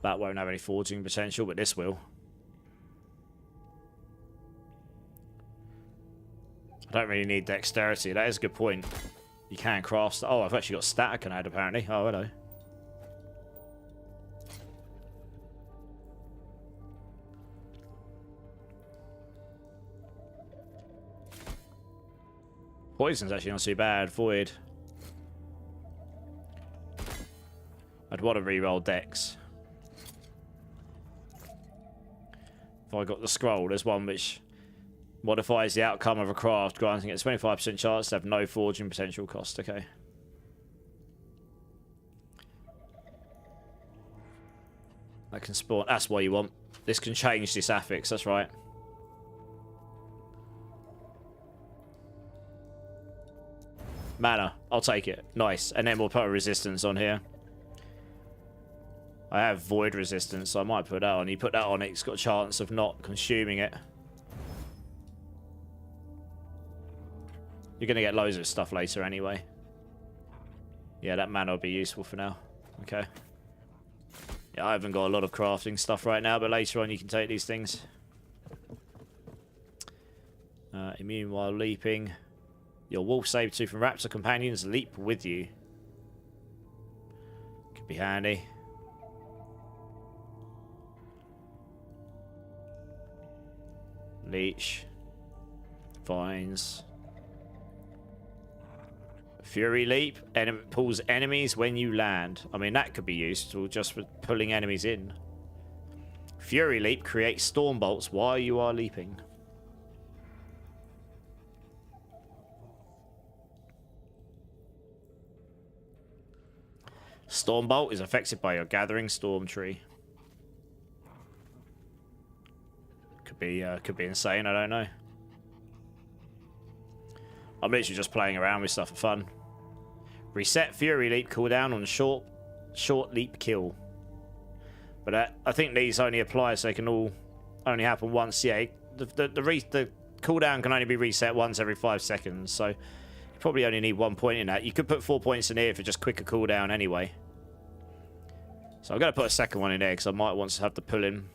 That won't have any forging potential, but this will. I don't really need dexterity. That is a good point. You can craft... Oh, I've actually got stat I can add, apparently. Oh, hello. Poison's actually not too bad. Void. I'd want to reroll dex. If I got the scroll, there's one which modifies the outcome of a craft, granting it a 25% chance to have no forging potential cost. Okay. That can spawn. That's what you want. This can change this affix. That's right. Mana. I'll take it. Nice. And then we'll put a resistance on here. I have void resistance, so I might put that on. You put that on, it's got a chance of not consuming it. You're going to get loads of stuff later anyway. Yeah, that mana will be useful for now. Okay. Yeah, I haven't got a lot of crafting stuff right now, but later on you can take these things. Immune while leaping. Your wolf, saber-tooth, and raptor companions leap with you. Could be handy. Leech. Vines. Fury leap. Pulls enemies when you land. I mean, that could be useful just for pulling enemies in. Fury leap creates storm bolts while you are leaping. Stormbolt is affected by your gathering storm tree. Could be insane. I don't know. I'm literally just playing around with stuff for fun. Reset Fury Leap cooldown on short leap kill. But I think these only apply so they can all only happen once. Yeah, the cooldown can only be reset once every 5 seconds. So you probably only need 1 point in that. You could put 4 points in here for just quicker cooldown anyway. So I'm going to put a second one in there because I might want to have the pull in.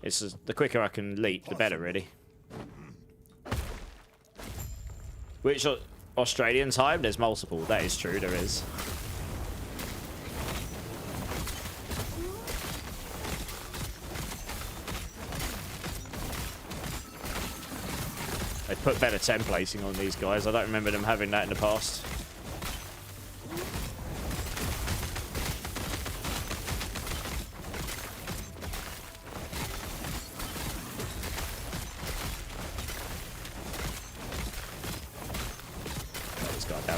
It's just, the quicker I can leap, the better, really. Which Australian time? There's multiple. That is true, there is. They put better templating on these guys. I don't remember them having that in the past.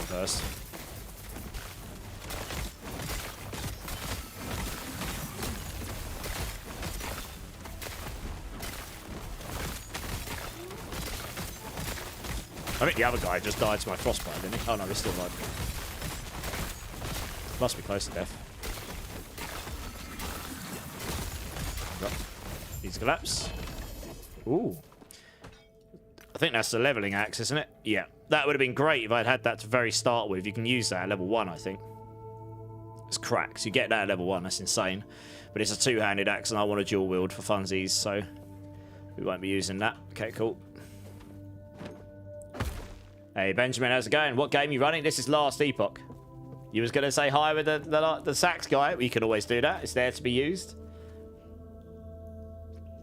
First. I think the other guy just died to my frostbite, didn't he? Oh no, he's still alive. Must be close to death. He's collapsed. Ooh. I think that's the leveling axe, isn't it? Yeah. That would have been great if I'd had that to very start with. You can use that at level 1, I think. It's cracks. You get that at level 1. That's insane. But it's a two-handed axe, and I want to dual wield for funsies, so we won't be using that. Okay, cool. Hey, Benjamin, how's it going? What game are you running? This is Last Epoch. You was going to say hi with the sax guy? We can always do that. It's there to be used.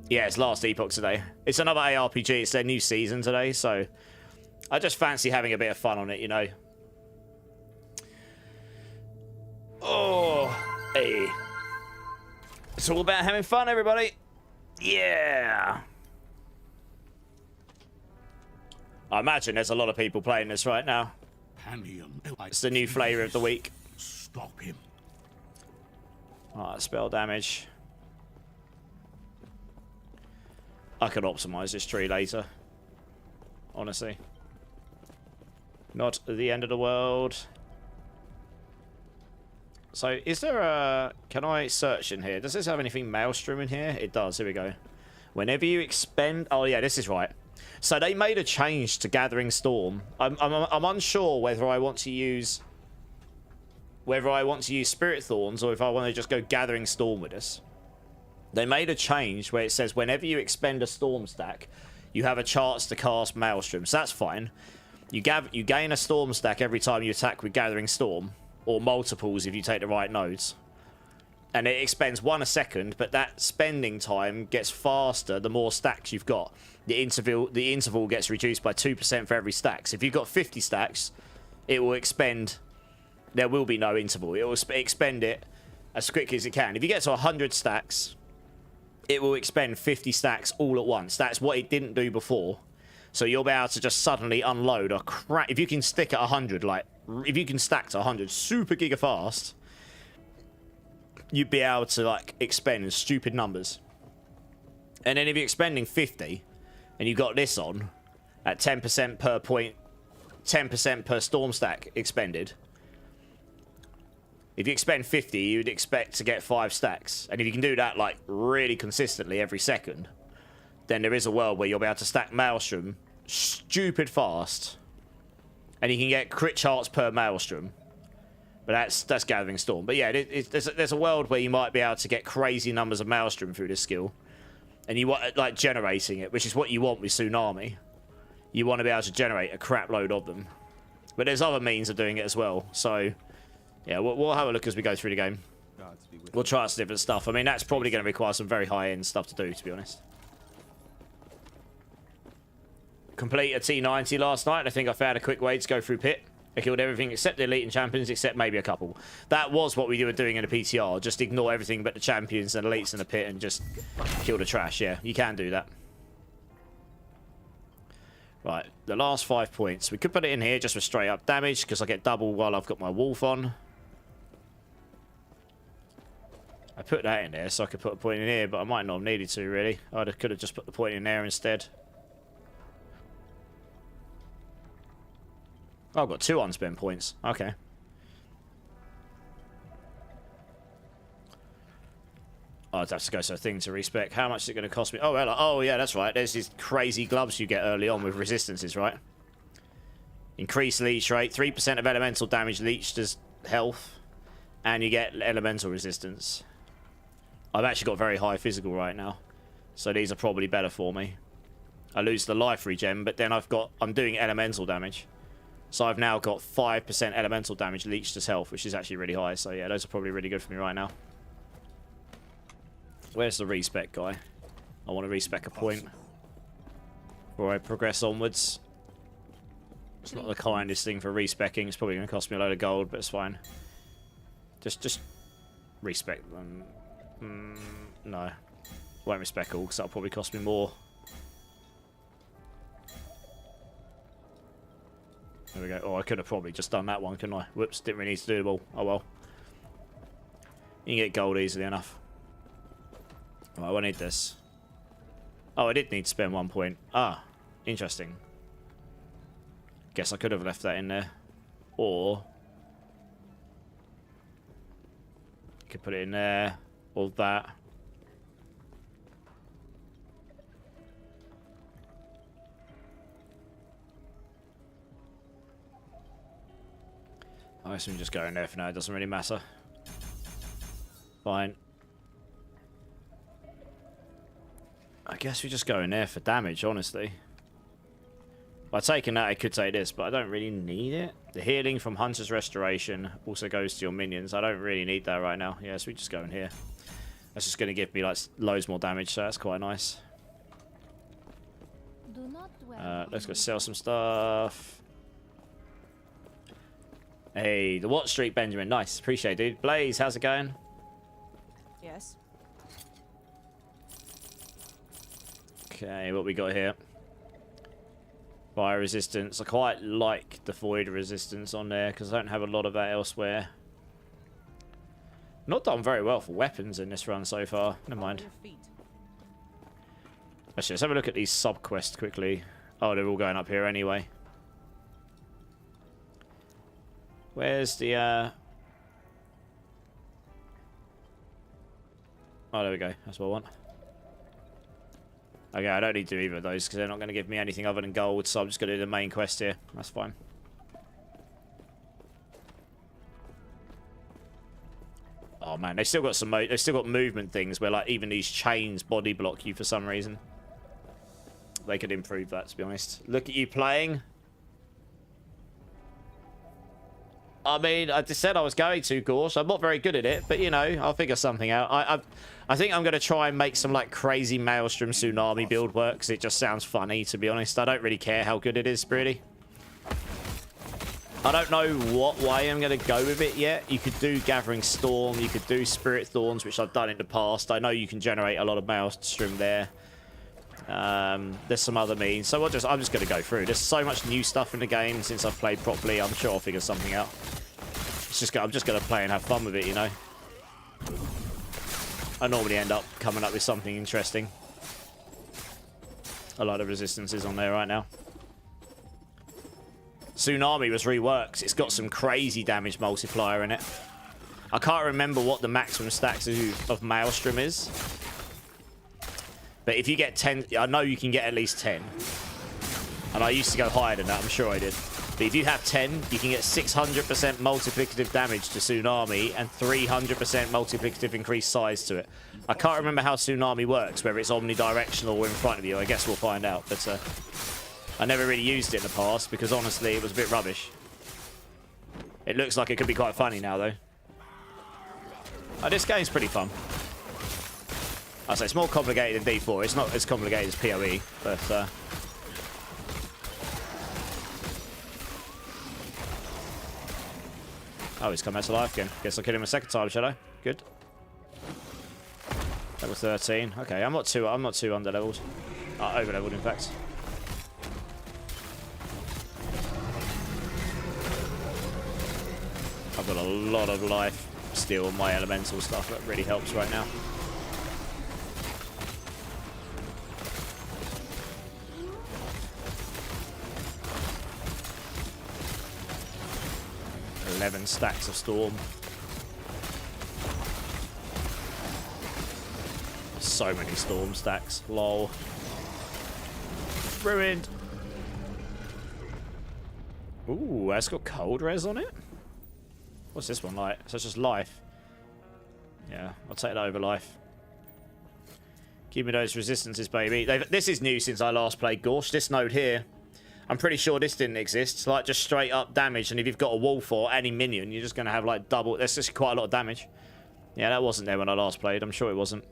Yeah, it's Last Epoch today. It's another ARPG. It's their new season today, so I just fancy having a bit of fun on it, you know. Oh, hey. It's all about having fun, everybody. Yeah. I imagine there's a lot of people playing this right now. It's the new flavour of the week. Stop him. Alright, spell damage. I could optimise this tree later. Honestly. Not the end of the world. So, is there a... Can I search in here? Does this have anything Maelstrom in here? It does. Here we go. Whenever you expend... Oh, yeah, this is right. So, they made a change to Gathering Storm. I'm unsure whether I want to use... Spirit Thorns or if I want to just go Gathering Storm with us. They made a change where it says whenever you expend a Storm stack, you have a chance to cast Maelstrom. So, that's fine. You gain a Storm stack every time you attack with Gathering Storm. Or multiples if you take the right nodes. And it expends 1 a second, but that spending time gets faster the more stacks you've got. The interval gets reduced by 2% for every stack. So if you've got 50 stacks, it will expend... There will be no interval. It will expend it as quickly as it can. If you get to 100 stacks, it will expend 50 stacks all at once. That's what it didn't do before. So you'll be able to just suddenly unload a crap... If you can stick at 100, like... If you can stack to 100 super giga fast, you'd be able to, like, expend stupid numbers. And then if you're expending 50, and you've got this on, at 10% per point, 10% per storm stack expended, if you expend 50, you'd expect to get 5 stacks. And if you can do that, like, really consistently every second, then there is a world where you'll be able to stack Maelstrom stupid fast. And you can get crit charts per Maelstrom. But that's Gathering Storm. But yeah, there's a world where you might be able to get crazy numbers of Maelstrom through this skill. And you want, like, generating it, which is what you want with Tsunami. You want to be able to generate a crap load of them. But there's other means of doing it as well. So, yeah, we'll have a look as we go through the game. We'll try some different stuff. I mean, that's probably going to require some very high-end stuff to do, to be honest. Complete a T90 last night. I think I found a quick way to go through pit. I killed everything except the elite and champions, except maybe a couple. That was what we were doing in the PTR. Just ignore everything but the champions and elites in the pit and just kill the trash. Yeah, you can do that. Right, the last 5 points. We could put it in here just for straight up damage because I get double while I've got my wolf on. I put that in there so I could put a point in here, but I might not have needed to really. I could have just put the point in there instead. Oh, I've got 2 unspent points. Okay. Oh, I'd have to go to a thing to respec. How much is it going to cost me? Oh, well, oh, yeah, that's right. There's these crazy gloves you get early on with resistances, right? Increase leech rate. 3% of elemental damage leached as health. And you get elemental resistance. I've actually got very high physical right now. So these are probably better for me. I lose the life regen, but then I'm doing elemental damage. So I've now got 5% elemental damage leached as health, which is actually really high. So yeah, those are probably really good for me right now. Where's the respec guy? I want to respec a point before I progress onwards. It's not the kindest thing for respecking. It's probably going to cost me a load of gold, but it's fine. Just respec them. No. Won't respec all, because that'll probably cost me more. There we go. Oh, I could have probably just done that one, couldn't I? Whoops, didn't really need to do them all. Oh well. You can get gold easily enough. Right, I need this. Oh, I did need to spend 1 point. Ah, interesting. Guess I could have left that in there. Or could put it in there. Or that. I assume just go in there for now. It doesn't really matter. Fine. I guess we just go in there for damage, honestly. By taking that, I could take this, but I don't really need it. The healing from Hunter's Restoration also goes to your minions. I don't really need that right now. Yeah, so we just go in here. That's just going to give me like loads more damage, so that's quite nice. Do not dwell Let's go sell some stuff. Hey, the Watch Street, Benjamin. Nice. Appreciate it, dude. Blaze, how's it going? Yes. Okay, what we got here? Fire resistance. I quite like the void resistance on there because I don't have a lot of that elsewhere. Not done very well for weapons in this run so far. Never mind. Follow your feet. Actually, let's have a look at these sub-quests quickly. Oh, they're all going up here anyway. Where's the, Oh, there we go. That's what I want. Okay, I don't need to do either of those because they're not going to give me anything other than gold, so I'm just going to do the main quest here. That's fine. Oh man, they still got some. They still got movement things where like even these chains body block you for some reason. They could improve that, to be honest. Look at you playing. I mean, I just said I was going to, Gorsh. I'm not very good at it, but you know, I'll figure something out. I think I'm going to try and make some like crazy Maelstrom Tsunami build work because it just sounds funny, to be honest. I don't really care how good it is, really. I don't know what way I'm going to go with it yet. You could do Gathering Storm. You could do Spirit Thorns, which I've done in the past. I know you can generate a lot of Maelstrom there. There's some other means. So I'm just going to go through. There's so much new stuff in the game since I've played properly. I'm sure I'll figure something out. I'm just going to play and have fun with it, you know. I normally end up coming up with something interesting. A lot of resistances on there right now. Tsunami was reworked. It's got some crazy damage multiplier in it. I can't remember what the maximum stacks of Maelstrom is. But if you get 10, I know you can get at least 10. And I used to go higher than that, I'm sure I did. But if you have 10, you can get 600% multiplicative damage to Tsunami and 300% multiplicative increased size to it. I can't remember how Tsunami works, whether it's omnidirectional or in front of you. I guess we'll find out. But I never really used it in the past because honestly it was a bit rubbish. It looks like it could be quite funny now though. This game's pretty fun. I say it's more complicated than D4. It's not as complicated as PoE, but oh, he's come back to life again. Guess I'll kill him a second time, shall I? Good. Level 13. Okay, I'm not too under leveled. Over leveled in fact. I've got a lot of life still on my elemental stuff. That really helps right now. $11 stacks of storm. So many storm stacks. Lol. Ruined. Ooh, that's got cold res on it. What's this one like? So it's just life. Yeah, I'll take that over life. Give me those resistances, baby. This is new since I last played Gorsh. This node here. I'm pretty sure this didn't exist. It's like just straight up damage. And if you've got a wolf or any minion, you're just going to have like double. That's just quite a lot of damage. Yeah, that wasn't there when I last played. I'm sure it wasn't.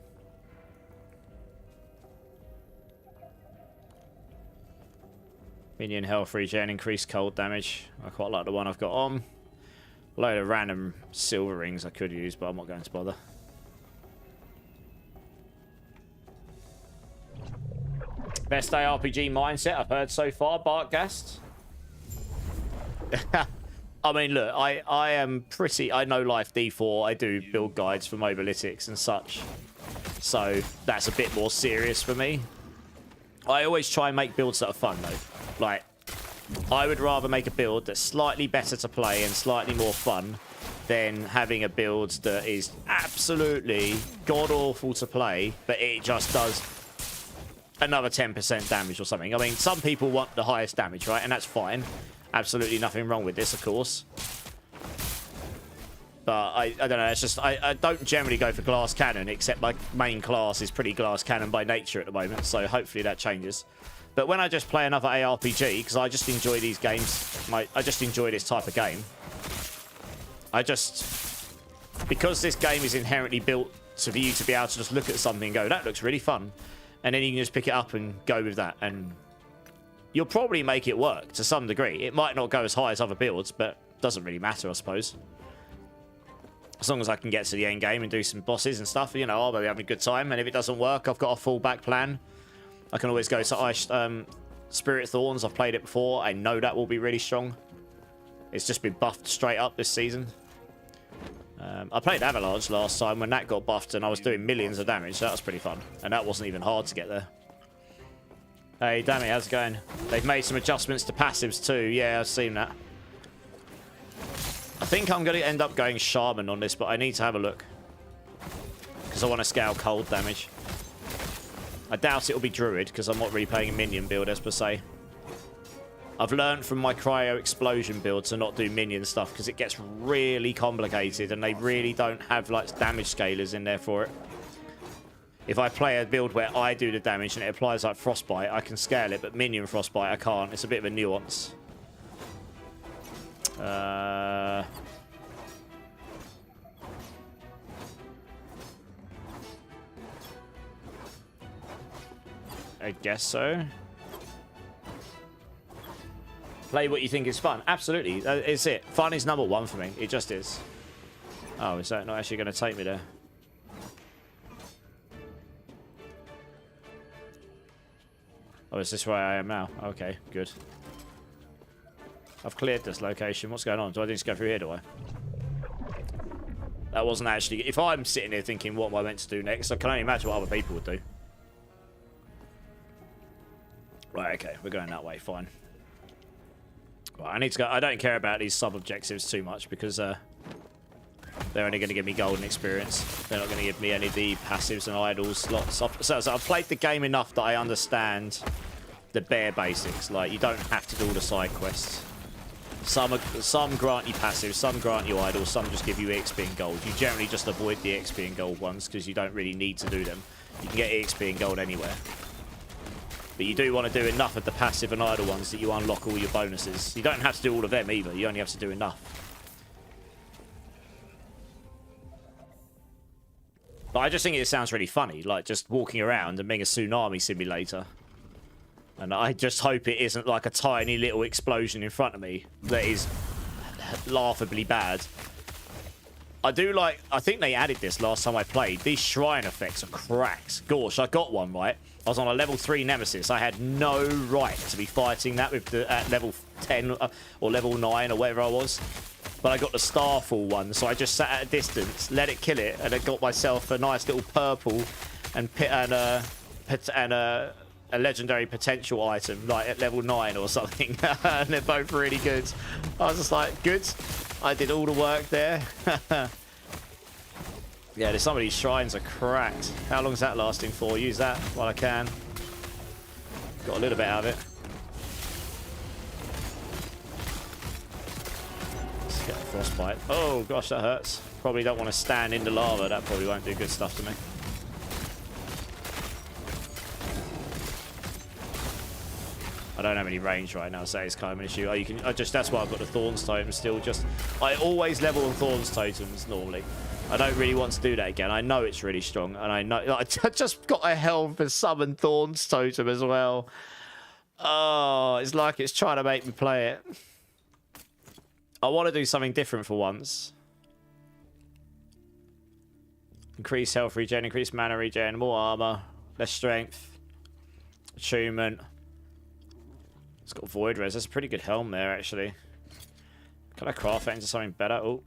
Minion health regen, increased cold damage. I quite like the one I've got on. A load of random silver rings I could use, but I'm not going to bother. Best ARPG mindset I've heard so far, Bartgast. I mean, look, I am pretty... I know Life D4. I do build guides for Mobalytics and such. So that's a bit more serious for me. I always try and make builds that are fun, though. Like, I would rather make a build that's slightly better to play and slightly more fun than having a build that is absolutely god-awful to play, but it just does another 10% damage or something. I mean, some people want the highest damage, right? And that's fine. Absolutely nothing wrong with this, of course. But I don't know, it's just, I don't generally go for glass cannon, except my main class is pretty glass cannon by nature at the moment, so hopefully that changes. But when I just play another ARPG, because I just enjoy these games, I just enjoy this type of game. Because this game is inherently built for you to be able to just look at something and go, that looks really fun. And then you can just pick it up and go with that. And you'll probably make it work to some degree. It might not go as high as other builds, but it doesn't really matter, I suppose. As long as I can get to the end game and do some bosses and stuff, you know, I'll be having a good time. And if it doesn't work, I've got a fallback plan. I can always go to Spirit Thorns. I've played it before. I know that will be really strong. It's just been buffed straight up this season. I played Avalanche last time when that got buffed and I was doing millions of damage. So that was pretty fun. And that wasn't even hard to get there. Hey, Dammy, how's it going? They've made some adjustments to passives too. Yeah, I've seen that. I think I'm going to end up going Shaman on this, but I need to have a look. Because I want to scale cold damage. I doubt it'll be Druid, because I'm not really playing a minion build as per se. I've learned from my Cryo Explosion build to not do minion stuff, because it gets really complicated, and they really don't have like damage scalers in there for it. If I play a build where I do the damage and it applies like Frostbite, I can scale it, but minion Frostbite I can't. It's a bit of a nuance. I guess so. Play what you think is fun. Absolutely. It's it. Fun is number one for me. It just is. Oh, is that not actually going to take me there? Oh, is this where I am now? Okay, good. I've cleared this location. What's going on? Do I need to go through here, do I? That wasn't actually... If I'm sitting here thinking, what am I meant to do next? I can only imagine what other people would do. Right, okay. We're going that way. Fine. Right, I need to go... I don't care about these sub-objectives too much because they're only going to give me golden experience. They're not going to give me any of the passives and idols slots. So I've played the game enough that I understand the bare basics. Like, you don't have to do all the side quests. Some grant you passive, some grant you idols, some just give you EXP and gold. You generally just avoid the EXP and gold ones because you don't really need to do them. You can get EXP and gold anywhere. But you do want to do enough of the passive and idle ones that you unlock all your bonuses. You don't have to do all of them either, you only have to do enough. But I just think it sounds really funny, like just walking around and being a tsunami simulator. And I just hope it isn't like a tiny little explosion in front of me that is laughably bad. I think they added this last time I played. These shrine effects are cracks. Gosh, I got one, right? I was on a level 3 Nemesis. I had no right to be fighting that with at level 10 or level 9 or whatever I was. But I got the Starfall one, so I just sat at a distance, let it kill it, and I got myself a nice little purple and a legendary potential item, like at level 9 or something. And they're both really good. I was just like, good. I did all the work there. Yeah, some of these shrines are cracked. How long is that lasting for? Use that while I can. Got a little bit out of it. Let's get a frostbite. Oh gosh, that hurts. Probably don't want to stand in the lava. That probably won't do good stuff to me. I don't have any range right now, so it's kind of an issue. Oh, you can. That's why I've got the Thorns totem still. I always level on Thorns totems normally. I don't really want to do that again. I know it's really strong, and I know I just got a Helm for Summon Thorns totem as well. Oh, it's like it's trying to make me play it. I want to do something different for once. Increase health regen, increase mana regen, more armor, less strength, attunement. It's got void res. That's a pretty good helm there, actually. Can I craft that into something better? Oh.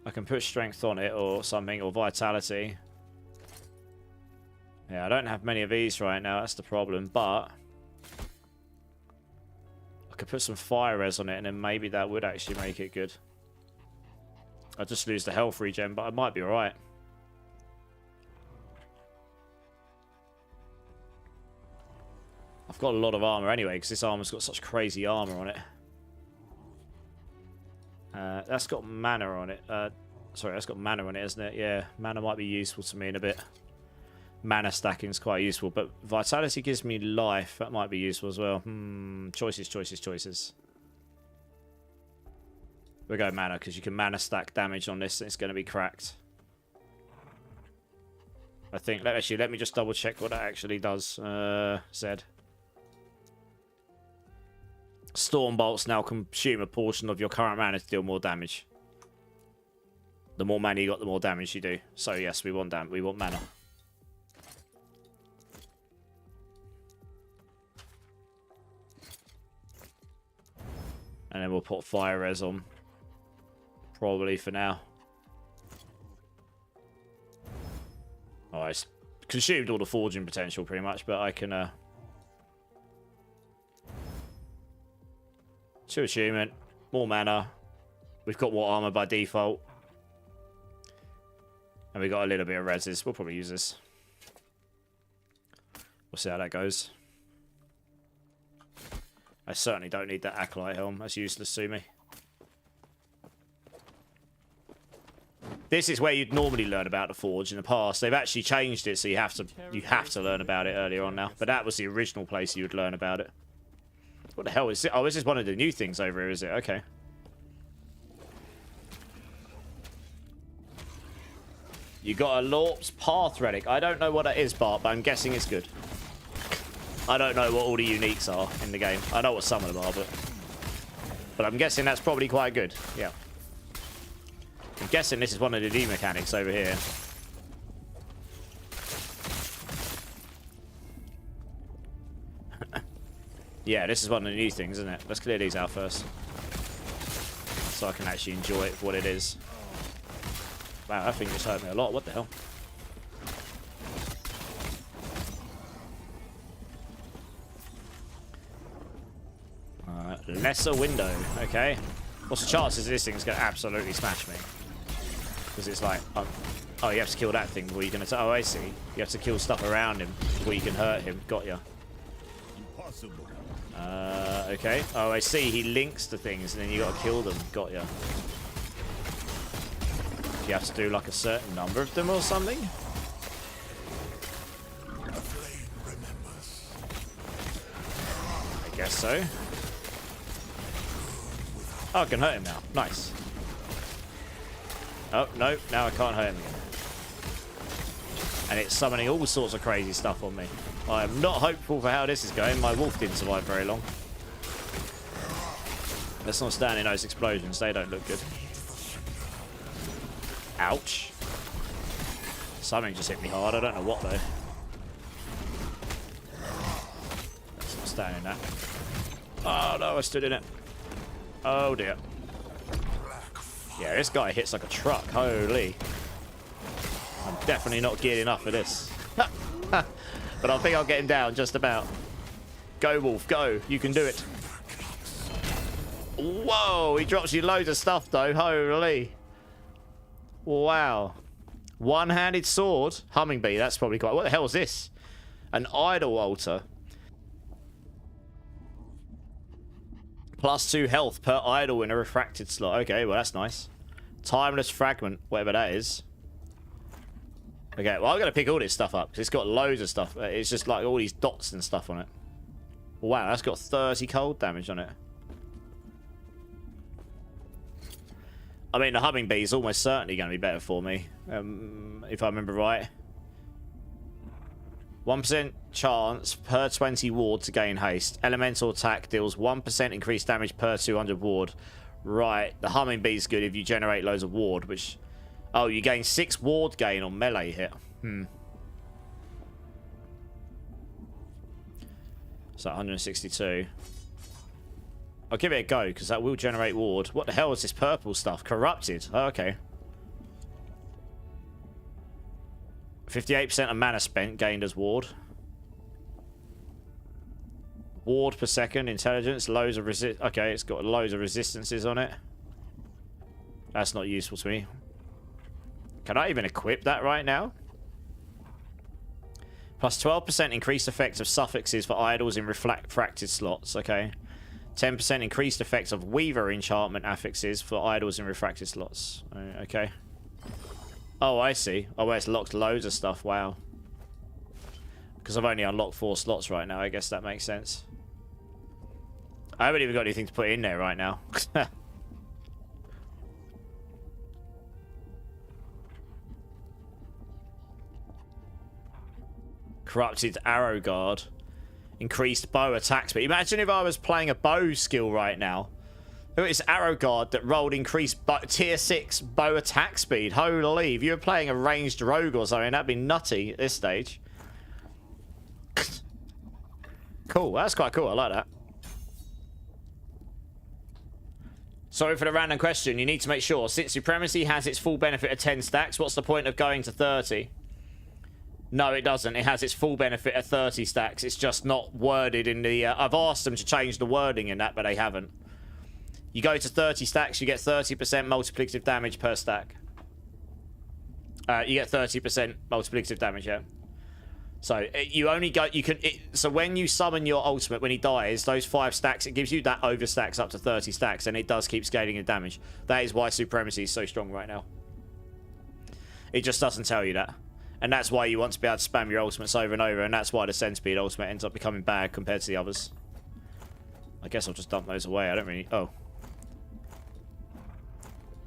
I can put strength on it or something, or vitality. Yeah, I don't have many of these right now. That's the problem. But I could put some fire res on it, and then maybe that would actually make it good. I just lose the health regen, but I might be alright. I've got a lot of armor anyway, because this armor's got such crazy armor on it. That's got mana on it. Sorry, that's got mana on it, isn't it? Yeah, mana might be useful to me in a bit. Mana stacking is quite useful, but vitality gives me life. That might be useful as well. Choices, choices, choices. We'll go mana, because you can mana stack damage on this, and it's going to be cracked. I think. Actually, let me just double check what that actually does. Zed. Storm bolts now consume a portion of your current mana to deal more damage. The more mana you got, the more damage you do. So yes, we want we want mana. And then we'll put fire res on. Probably for now. Oh, it's consumed all the forging potential pretty much, but I can... 2 achievement, more mana. We've got more armor by default. And we got a little bit of reses. We'll probably use this. We'll see how that goes. I certainly don't need that Acolyte helm. That's useless to me. This is where you'd normally learn about the Forge in the past. They've actually changed it, so you have to learn about it earlier on now. But that was the original place you would learn about it. What the hell is it? Oh, this is one of the new things over here, is it? Okay. You got a Lorp's Path Relic. I don't know what that is, Bart, but I'm guessing it's good. I don't know what all the uniques are in the game. I know what some of them are, but I'm guessing that's probably quite good. Yeah. I'm guessing this is one of the new mechanics over here. Yeah, this is one of the new things, isn't it? Let's clear these out first. So I can actually enjoy it for what it is. Wow, that thing just hurt me a lot. What the hell? Lesser window. Okay. What's the chances this thing's going to absolutely smash me? Because it's like... oh, you have to kill that thing before you can attack. Oh, I see. You have to kill stuff around him before you can hurt him. Got ya. Impossible. Okay. Oh, I see. He links to things and then you got to kill them. Got ya. You have to do like a certain number of them or something? I guess so. Oh, I can hurt him now. Nice. Oh, no. Now I can't hurt him again. And it's summoning all sorts of crazy stuff on me. I am not hopeful for how this is going. My wolf didn't survive very long. Let's not stand in those explosions. They don't look good. Ouch. Something just hit me hard. I don't know what, though. Let's not stand in that. Oh, no. I stood in it. Oh, dear. Yeah, this guy hits like a truck. Holy. I'm definitely not geared enough for this. But I think I'll get him down just about. Go, Wolf, go. You can do it. Whoa, he drops you loads of stuff, though. Holy. Wow. One-handed sword. Humming bee, that's probably quite... What the hell is this? An idol altar. +2 health per idol in a refracted slot. Okay, well, that's nice. Timeless fragment, whatever that is. Okay, well, I'm going to pick all this stuff up because it's got loads of stuff. It's just like all these dots and stuff on it. Wow, that's got 30 cold damage on it. I mean, the humming bee is almost certainly going to be better for me, if I remember right. 1% chance per 20 ward to gain haste. Elemental attack deals 1% increased damage per 200 ward. Right, the humming bee's good if you generate loads of ward, which... Oh, you gain 6 ward gain on melee hit. So 162. I'll give it a go, because that will generate ward. What the hell is this purple stuff? Corrupted. Oh, okay. 58% of mana spent gained as ward. Ward per second, intelligence, loads of resist. Okay, it's got loads of resistances on it. That's not useful to me. Can I even equip that right now? Plus 12% increased effect of suffixes for idols in refracted slots. Okay. 10% increased effect of Weaver enchantment affixes for idols in refracted slots. Okay. Oh, I see. Oh, well, it's locked loads of stuff. Wow. Because I've only unlocked 4 slots right now. I guess that makes sense. I haven't even got anything to put in there right now. Corrupted Arrow Guard. Increased bow attack speed. Imagine if I was playing a bow skill right now. It's Arrow Guard that rolled increased tier 6 bow attack speed. Holy, if you were playing a ranged rogue or something, that'd be nutty at this stage. Cool, that's quite cool. I like that. Sorry for the random question. You need to make sure, since Supremacy has its full benefit of 10 stacks, what's the point of going to 30? No, it doesn't. It has its full benefit of 30 stacks. It's just not worded in the... I've asked them to change the wording in that, but they haven't. You go to 30 stacks, you get 30% multiplicative damage per stack. You get 30% multiplicative damage, yeah. So you only go... You can. So when you summon your ultimate, when he dies, those 5 stacks, it gives you that overstacks up to 30 stacks, and it does keep scaling the damage. That is why Supremacy is so strong right now. It just doesn't tell you that. And that's why you want to be able to spam your ultimates over and over, and that's why the Centipede ultimate ends up becoming bad compared to the others. I guess I'll just dump those away. I don't really... Oh.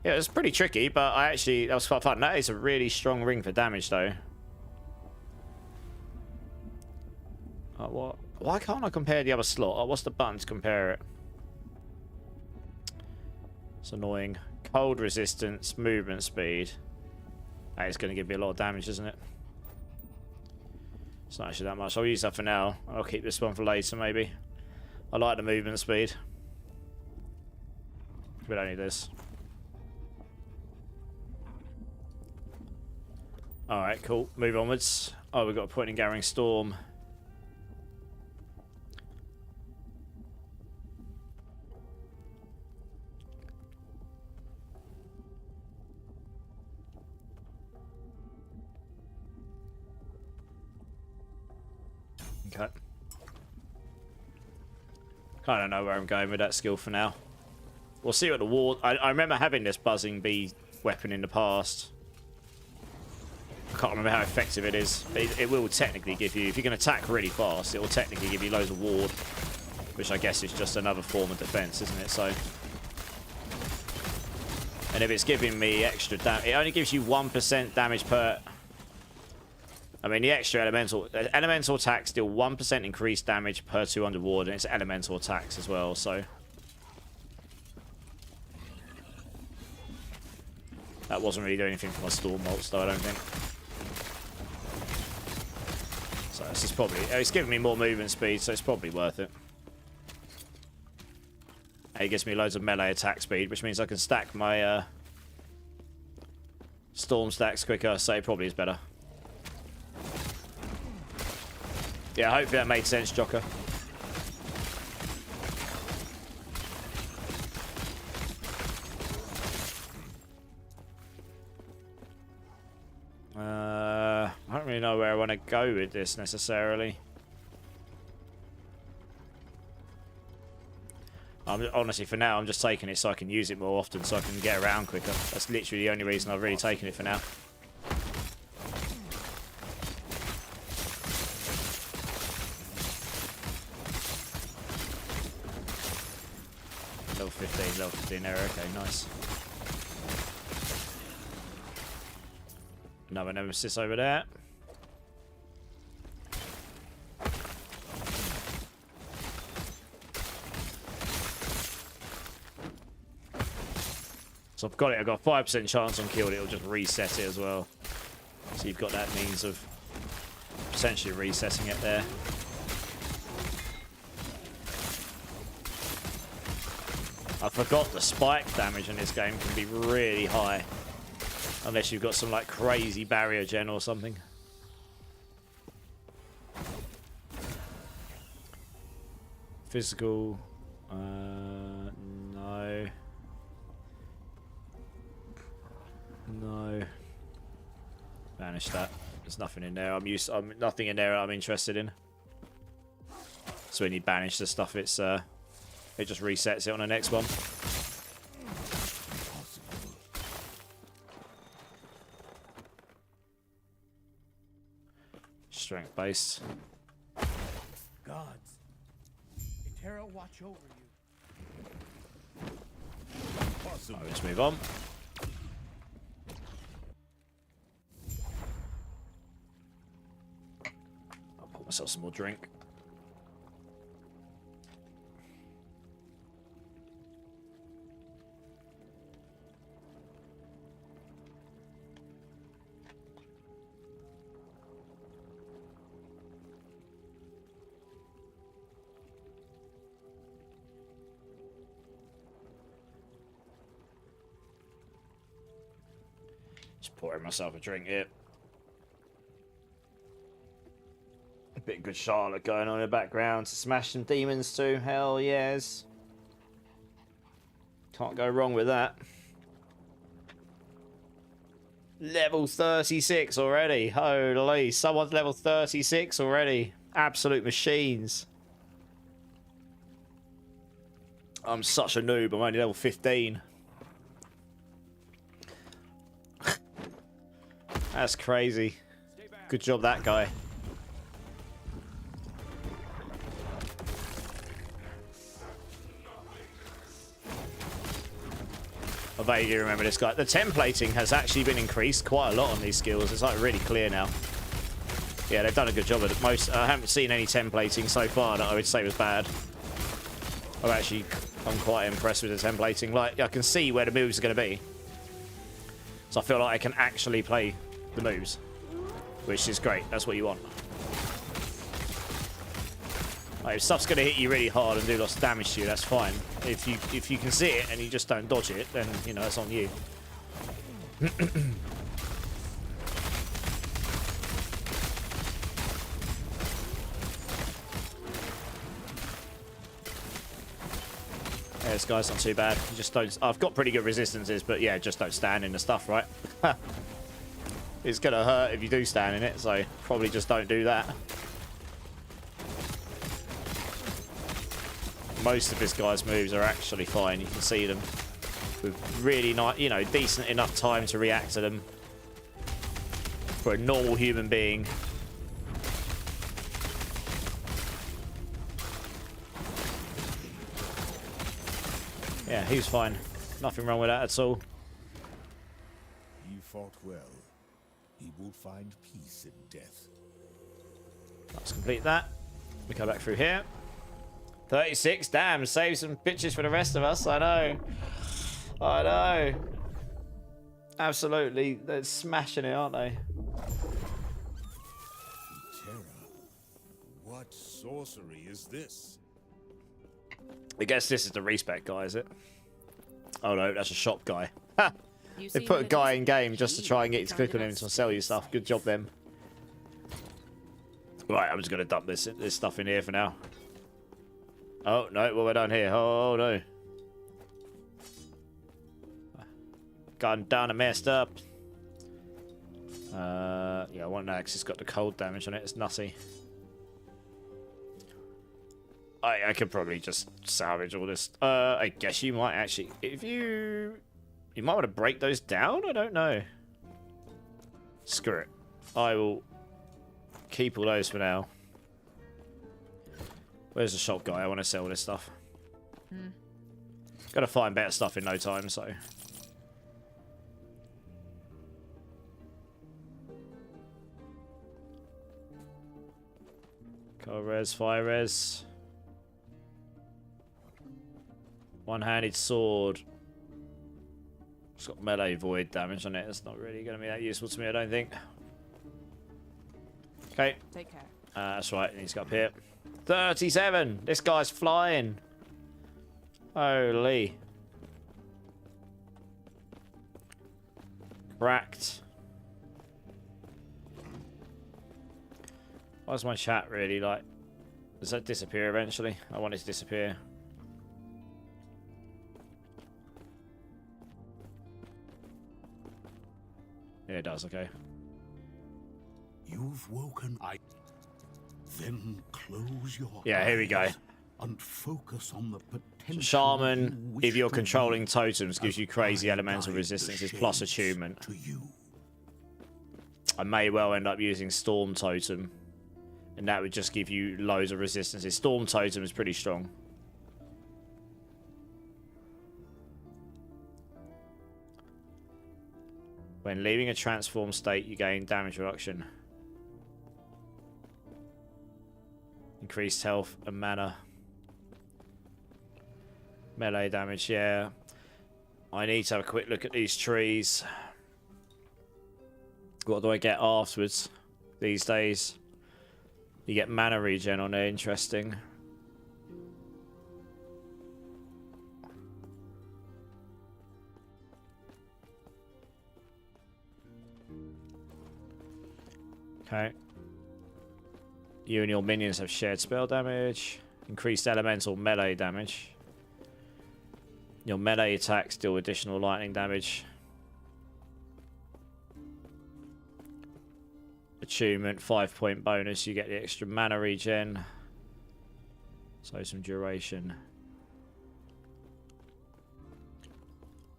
Yeah, it's pretty tricky, but I actually... That was quite fun. That is a really strong ring for damage, though. What? Why can't I compare the other slot? Oh, what's the button to compare it? It's annoying. Cold resistance, movement speed. That is going to give me a lot of damage, isn't it? It's not actually that much. I'll use that for now. I'll keep this one for later, maybe. I like the movement speed. We don't need this. Alright, cool. Move onwards. Oh, we've got a point in Gathering Storm. Okay. I don't know where I'm going with that skill for now. We'll see what the ward... I remember having this buzzing bee weapon in the past. I can't remember how effective it is. It will technically give you... If you can attack really fast, it will technically give you loads of ward. Which I guess is just another form of defense, isn't it? So... And if it's giving me extra damage... It only gives you 1% damage per... I mean, the extra elemental attacks deal 1% increased damage per 200 ward, and it's elemental attacks as well, so... That wasn't really doing anything for my storm bolts, though, I don't think. So this is probably... It's giving me more movement speed, so it's probably worth it. And it gives me loads of melee attack speed, which means I can stack my storm stacks quicker, so it probably is better. Yeah, hopefully that made sense, Jocker. I don't really know where I want to go with this necessarily. Honestly, for now, I'm just taking it so I can use it more often, so I can get around quicker. That's literally the only reason I've really taken it for now. Level 15 there, okay, nice. Another nemesis over there. So I've got it, I've got a 5% chance on kill, it'll just reset it as well. So you've got that means of potentially resetting it there. I forgot the spike damage in this game can be really high. Unless you've got some like crazy barrier gen or something. Physical. No. No. Banish that. There's nothing in there. I'm nothing in there I'm interested in. So when you banish the stuff, it just resets it on the next one. Strength based. Gods, Terra watch over you. Right, let's move on. I'll pour myself some more drink. Just pouring myself a drink here. A bit of good Charlotte going on in the background to smash some demons too. Hell yes. Can't go wrong with that. Level 36 already. Holy, someone's level 36 already. Absolute machines. I'm such a noob. I'm only level 15. That's crazy. Good job, that guy. I vaguely remember this guy. The templating has actually been increased quite a lot on these skills. It's like really clear now. Yeah, they've done a good job with it. I haven't seen any templating so far that I would say was bad. I'm quite impressed with the templating. Like, I can see where the moves are going to be. So I feel like I can actually play the moves, which is great. That's what you want. Like, if stuff's going to hit you really hard and do lots of damage to you, that's fine. If you can see it and you just don't dodge it, then, you know, that's on you. Yeah, this guy's not too bad. You just don't. I've got pretty good resistances, but yeah, just don't stand in the stuff, right? It's gonna hurt if you do stand in it, so probably just don't do that. Most of this guy's moves are actually fine. You can see them with really nice, you know, decent enough time to react to them for a normal human being. Yeah, he's fine. Nothing wrong with that at all. He fought well. He will find peace in death. Let's complete that. We go back through here. 36, damn, save some bitches for the rest of us. I know. I know. Absolutely. They're smashing it, aren't they? Terra, what sorcery is this? I guess this is the respec guy, is it? Oh no, that's a shop guy. Ha! They put a guy in game just to try and get you to click on him to sell you stuff. Good job, them. Right, I'm just going to dump this stuff in here for now. Oh, no, what have I done here? Oh, no. Gone down and messed up. Yeah, one axe has got the cold damage on it. It's nutty. I could probably just salvage all this. I guess you might actually... If you might want to break those down? I don't know. Screw it. I will keep all those for now. Where's the shop guy? I want to sell this stuff. Gotta find better stuff in no time, so... Cold res, fire res. One-handed sword. It's got melee void damage on it. That's not really going to be that useful to me, I don't think. Okay. Take care. That's right. He's got up here. 37. This guy's flying. Holy. Cracked. Why's my chat really like Does that disappear eventually? I want it to disappear. Yeah, it does, okay. You've woken. Then close your Yeah, here we go. eyes and focus on the potential. Shaman, you wish if you're to controlling be, totems, gives as you crazy I elemental guide the resistances plus shades attunement. to you. I may well end up using Storm Totem, and that would just give you loads of resistances. Storm Totem is pretty strong. When leaving a transformed state, you gain damage reduction. Increased health and mana. Melee damage, yeah. I need to have a quick look at these trees. What do I get afterwards these days? You get mana regen on there, interesting. Okay. You and your minions have shared spell damage. Increased elemental melee damage. Your melee attacks deal additional lightning damage. Attunement, 5-point bonus. You get the extra mana regen. So some duration.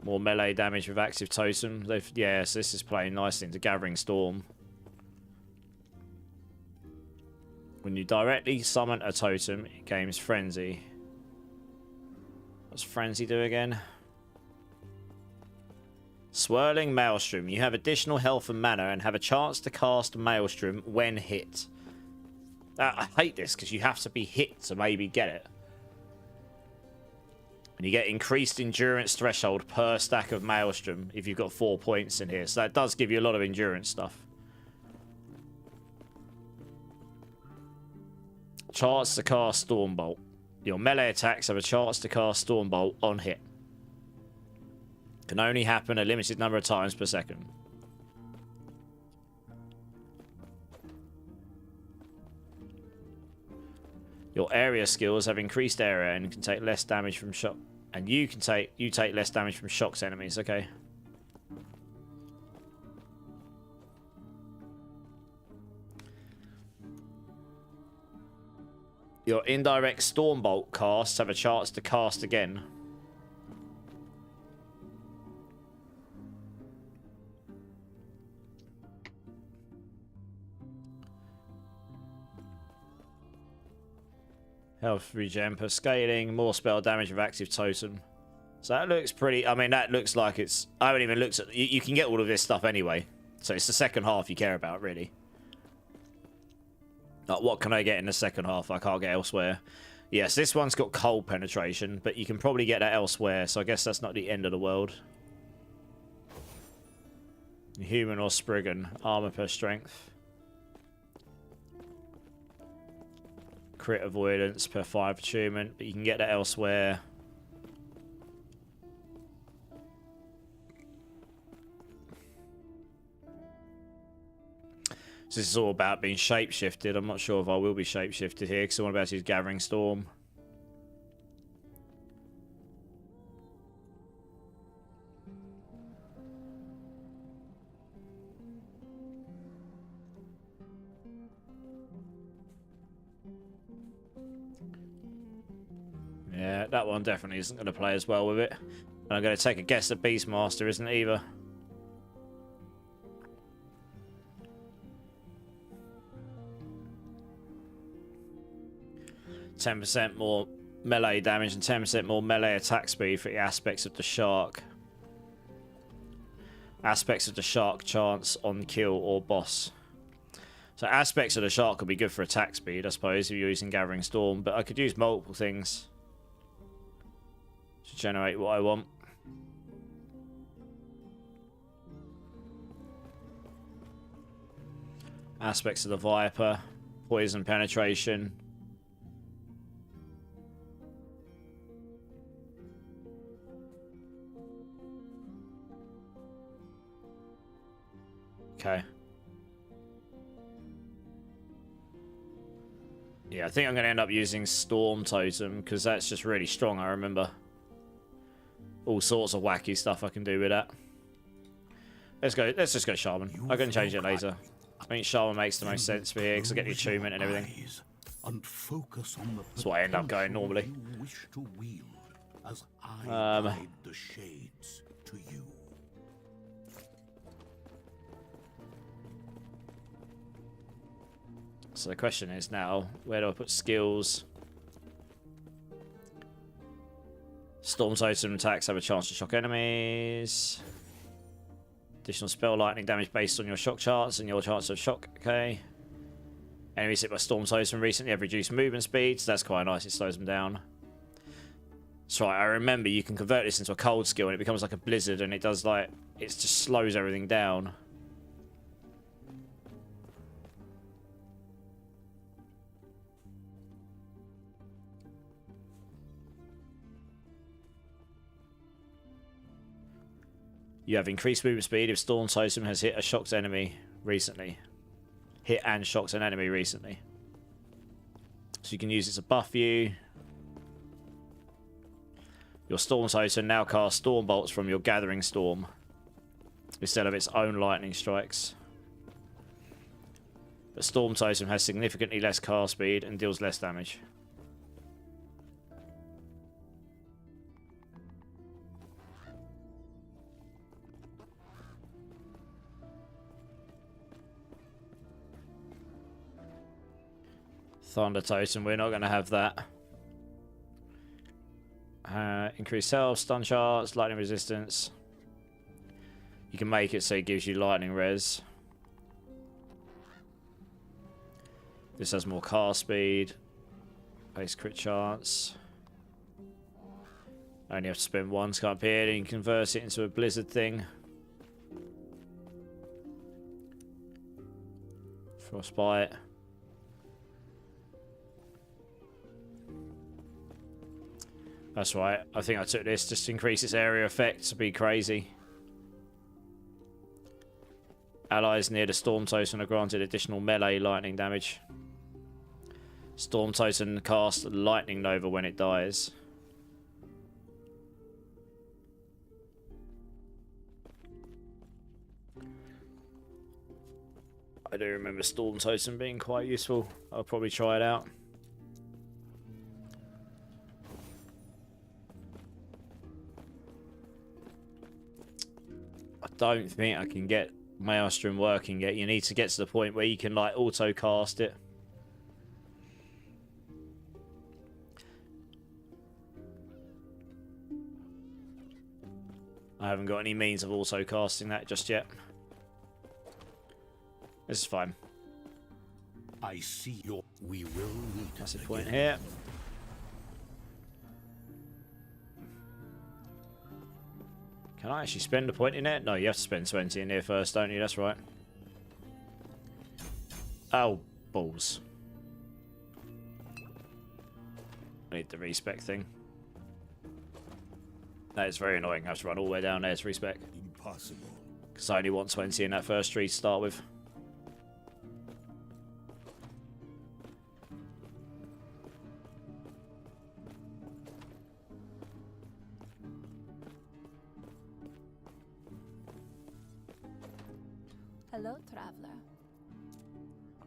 More melee damage with active totem. Yeah, so this is playing nicely into Gathering Storm. When you directly summon a totem, it gains Frenzy. What's Frenzy do again? Swirling Maelstrom. You have additional health and mana and have a chance to cast Maelstrom when hit. I hate this because you have to be hit to maybe get it. And you get increased endurance threshold per stack of Maelstrom if you've got 4 points in here. So that does give you a lot of endurance stuff. Chance to cast Stormbolt. Your melee attacks have a chance to cast Stormbolt on hit. Can only happen a limited number of times per second. Your area skills have increased area and can take less damage from shock. And you take less damage from shocks enemies. Okay. Your indirect Stormbolt casts have a chance to cast again. Health regen per scaling, more spell damage with active totem. So that looks pretty. I mean, that looks like it's. I haven't even looked at. You can get all of this stuff anyway. So it's the second half you care about, really. Like, what can I get in the second half I can't get elsewhere? Yes, this one's got cold penetration, but you can probably get that elsewhere, so I guess that's not the end of the world. Human or Spriggan, armor per strength. Crit avoidance per 5 attunement, but you can get that elsewhere. So this is all about being shapeshifted. I'm not sure if I will be shapeshifted here because I'm about to use Gathering Storm. Yeah, that one definitely isn't going to play as well with it. And I'm going to take a guess that Beastmaster isn't either. 10% more melee damage and 10% more melee attack speed for the aspects of the shark. Aspects of the shark chance on kill or boss. So aspects of the shark could be good for attack speed, I suppose, if you're using Gathering Storm, but I could use multiple things to generate what I want. Aspects of the Viper, poison penetration. Okay. Yeah, I think I'm going to end up using Storm Totem because that's just really strong, I remember. All sorts of wacky stuff I can do with that. Let's just go Shaman. I can change it later. I think Shaman makes the most sense for here because I get the attunement and everything. And focus on the That's why I end up going normally. you wish to wield, as I guide the shades to you. So the question is now, where do I put skills? Storm Totem attacks have a chance to shock enemies. Additional spell lightning damage based on your shock charts and your chance of shock. Okay. Enemies hit by Storm Totem recently have reduced movement speed, so that's quite nice. It slows them down. That's right. I remember you can convert this into a cold skill and it becomes like a blizzard, and it does like it just slows everything down. You have increased movement speed if Storm Totem has hit a shocked enemy recently. Hit and shocked an enemy recently. So you can use it to buff you. Your Storm Totem now casts Storm Bolts from your Gathering Storm instead of its own lightning strikes. But Storm Totem has significantly less cast speed and deals less damage. Thunder Totem, we're not going to have that. Increased health, stun charts, lightning resistance. You can make it so it gives you lightning res. This has more cast speed. Base crit chance. Only have to spend one to come up here and you can convert it into a blizzard thing. Frostbite. That's right. I think I took this just to increase its area effect to be crazy. Allies near the Storm Totem are granted additional melee lightning damage. Storm Totem casts Lightning Nova when it dies. I do remember Storm Totem being quite useful. I'll probably try it out. I don't think I can get Maelstrom working yet. You need to get to the point where you can like auto cast it. I haven't got any means of auto casting that just yet. This is fine. I see your. We will meet. That's the point here. Can I actually spend a point in it? No, you have to spend 20 in here first, don't you? That's right. Oh, balls. I need the respec thing. That is very annoying. I have to run all the way down there to respec. Impossible. Because I only want 20 in that first tree to start with. Hello, traveler.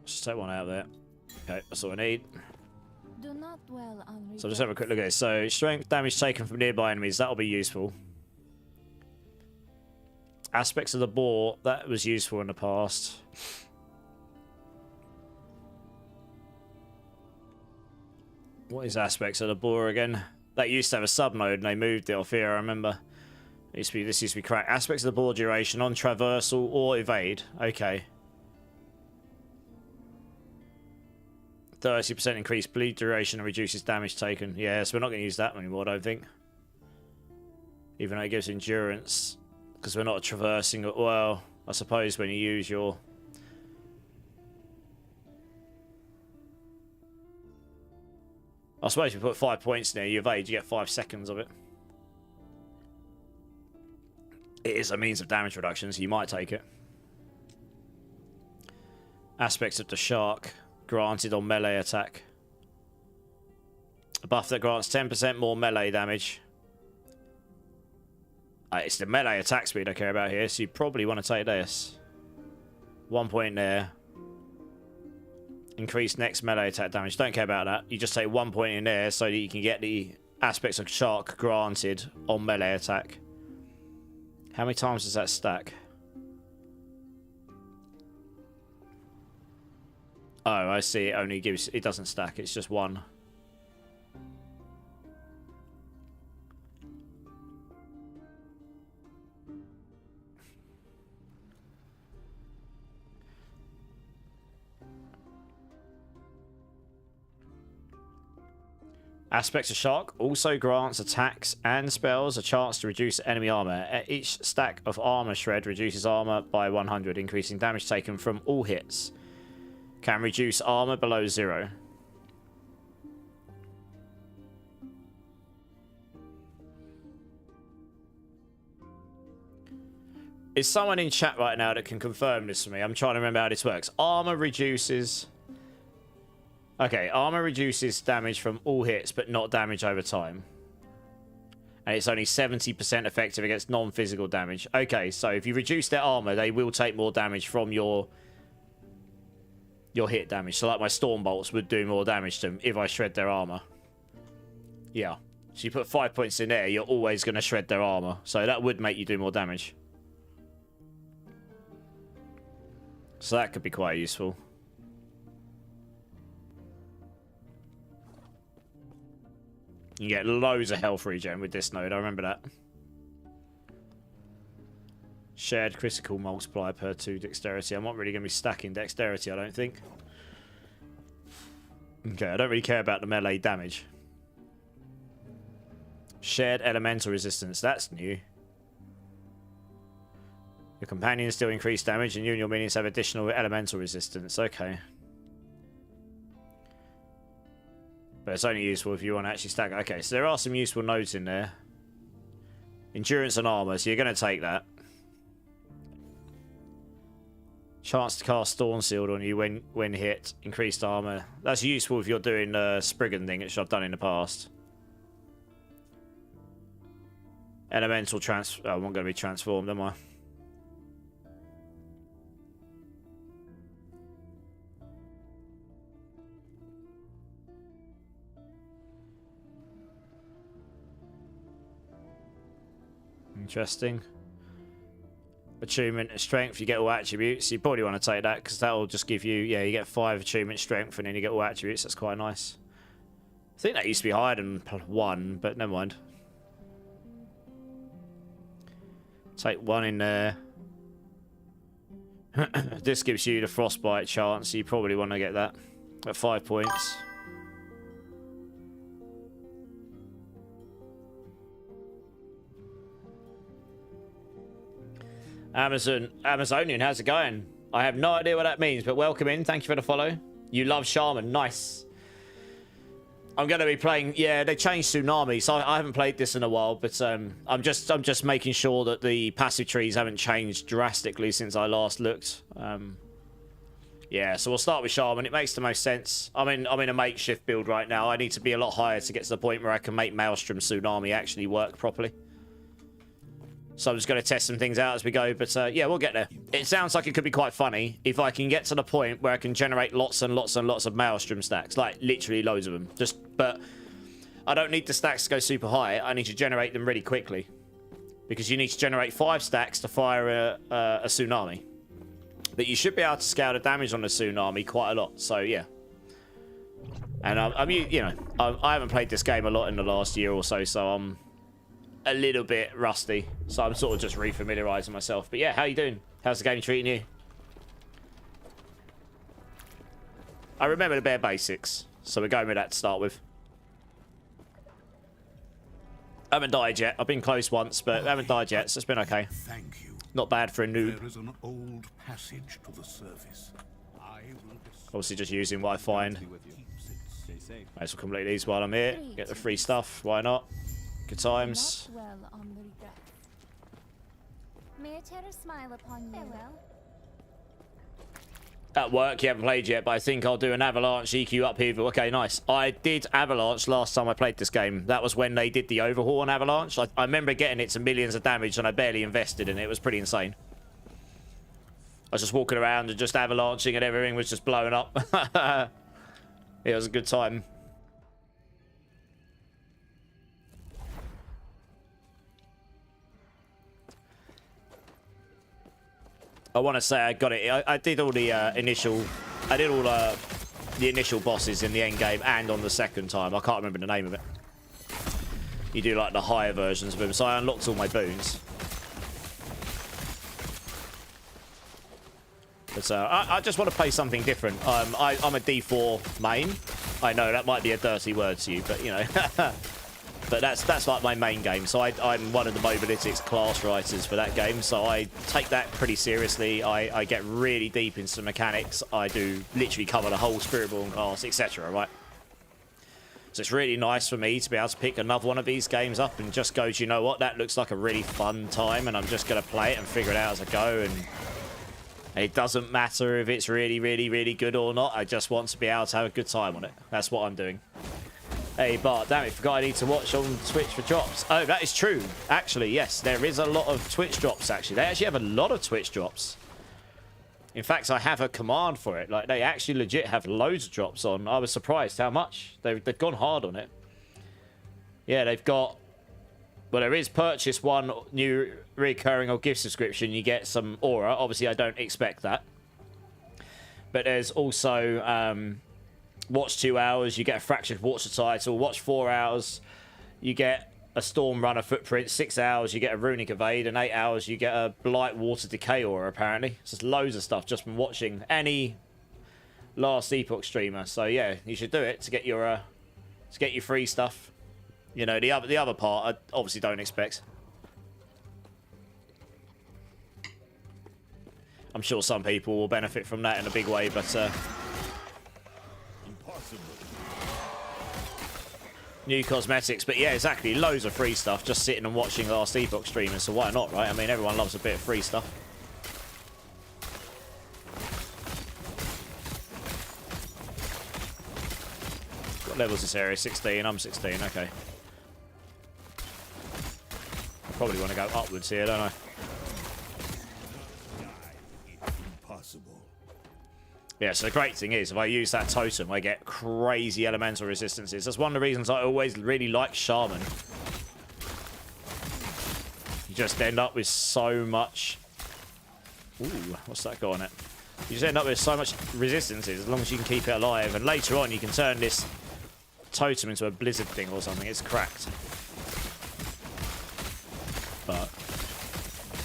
Just take one out of there. Okay, that's all I need. Do not dwell on So just have a quick look at this. So strength damage taken from nearby enemies, that'll be useful. Aspects of the boar, that was useful in the past. What is aspects of the boar again? That used to have a sub-node and they moved it off here, I remember. This used to be cracked. Aspects of the boar duration on traversal or evade. Okay. 30% increased bleed duration and reduces damage taken. Yeah, so we're not going to use that anymore, I don't think. Even though it gives endurance. Because we're not traversing. Well, I suppose when you use your... I suppose if you put 5 points in there, you evade, you get 5 seconds of it. It is a means of damage reduction, so you might take it. Aspects of the shark. Granted on melee attack. A buff that grants 10% more melee damage. It's the melee attack speed I care about here, so you probably want to take this. 1 point there. Increase next melee attack damage. Don't care about that. You just take 1 point in there so that you can get the aspects of shark granted on melee attack. How many times does that stack? Oh, I see. It only gives... It doesn't stack. It's just one. Aspects of Shark also grants attacks and spells a chance to reduce enemy armor. Each stack of armor shred reduces armor by 100, increasing damage taken from all hits. Can reduce armor below 0. Is someone in chat right now that can confirm this for me? I'm trying to remember how this works. Armor reduces... Okay, armor reduces damage from all hits, but not damage over time. And it's only 70% effective against non-physical damage. Okay, so if you reduce their armor, they will take more damage from your hit damage. So like my storm bolts would do more damage to them if I shred their armor. Yeah. So you put 5 points in there, you're always going to shred their armor. So that would make you do more damage. So that could be quite useful. You get loads of health regen with this node, I remember that. Shared critical multiplier per 2 dexterity. I'm not really going to be stacking dexterity, I don't think. Okay, I don't really care about the melee damage. Shared elemental resistance, that's new. Your companions still increase damage and you and your minions have additional elemental resistance. Okay. But it's only useful if you want to actually stack it. Okay, so there are some useful nodes in there. Endurance and armor, so you're going to take that. Chance to cast Storm Shield on you when hit. Increased armor. That's useful if you're doing Spriggan thing, which I've done in the past. Elemental oh, I'm not going to be transformed, am I? Interesting. Attunement and strength, you get all attributes. You probably want to take that because that will just give you, yeah, you get 5 attunement strength and then you get all attributes. That's quite nice. I think that used to be higher than 1, but never mind. Take 1 in there. This gives you the frostbite chance, so you probably want to get that at 5 points. Amazonian, how's it going? I have no idea what that means, but welcome in. Thank you for the follow. You love Shaman, nice. I'm going to be playing. Yeah, they changed Tsunami, so I haven't played this in a while. But I'm just making sure that the passive trees haven't changed drastically since I last looked. Yeah, so we'll start with Shaman. It makes the most sense. I'm in a makeshift build right now. I need to be a lot higher to get to the point where I can make Maelstrom Tsunami actually work properly. So I'm just going to test some things out as we go. But yeah, we'll get there. It sounds like it could be quite funny if I can get to the point where I can generate lots and lots and lots of Maelstrom stacks. Like, literally loads of them. But I don't need the stacks to go super high. I need to generate them really quickly. Because you need to generate 5 stacks to fire a Tsunami. But you should be able to scale the damage on the Tsunami quite a lot. So, yeah. And I haven't played this game a lot in the last year or so. So I'm a little bit rusty, so I'm sort of just refamiliarizing myself. But yeah, how you doing? How's the game treating you? I remember the bare basics, so we're going with that to start with. I haven't died yet. I've been close once, but I haven't died yet, so it's been okay. Thank you. Not bad for a noob. There is an old passage to the surface. Obviously just using what I find. Might as well complete these while I'm here. Get the free stuff, why not? Good times. Not well on the regret. May a terror smile upon you. Farewell. At work, you haven't played yet, but I think I'll do an Avalanche EQ upheaval. Okay, nice. I did Avalanche last time I played this game. That was when they did the overhaul on Avalanche. I remember getting it to millions of damage, and I barely invested in it. It was pretty insane. I was just walking around and just avalanching, and everything was just blowing up. It was a good time. I want to say I got it. I did all the initial. I did all the initial bosses in the end game and on the second time. I can't remember the name of it. You do like the higher versions of them. So I unlocked all my boons. But I just want to play something different. I'm a D4 main. I know that might be a dirty word to you, but you know. But that's like my main game. So I'm one of the Mobalytics class writers for that game. So I take that pretty seriously. I get really deep into the mechanics. I do literally cover the whole Spiritborn class, etc. Right? So it's really nice for me to be able to pick another one of these games up and just go, do you know what? That looks like a really fun time, and I'm just going to play it and figure it out as I go. And it doesn't matter if it's really, really, really good or not. I just want to be able to have a good time on it. That's what I'm doing. Hey, Bart, damn it, forgot I need to watch on Twitch for drops. Oh, that is true. Actually, yes, there is a lot of Twitch drops, actually. They actually have a lot of Twitch drops. In fact, I have a command for it. Like, they actually legit have loads of drops on. I was surprised how much. They've gone hard on it. Yeah, they've got... Well, there is purchase one new recurring or gift subscription. You get some aura. Obviously, I don't expect that. But there's also... watch 2 hours, you get a fractured water title. Watch 4 hours, you get a storm runner footprint. 6 hours, you get a runic evade, and 8 hours, you get a blight water decay aura. Apparently, it's just loads of stuff just from watching any last Epoch streamer. So yeah, you should do it to get your free stuff. You know, the other part, I obviously don't expect. I'm sure some people will benefit from that in a big way, but. New cosmetics, but yeah, exactly. Loads of free stuff just sitting and watching last Epoch streamers, so why not, right? I mean, everyone loves a bit of free stuff. What level's this area? 16. I'm 16. Okay. I probably want to go upwards here, don't I? Impossible. Yeah, so the great thing is, if I use that totem, I get crazy elemental resistances. That's one of the reasons I always really like Shaman. You just end up with so much... Ooh, what's that got on it? You just end up with so much resistances as long as you can keep it alive. And later on, you can turn this totem into a blizzard thing or something. It's cracked. But...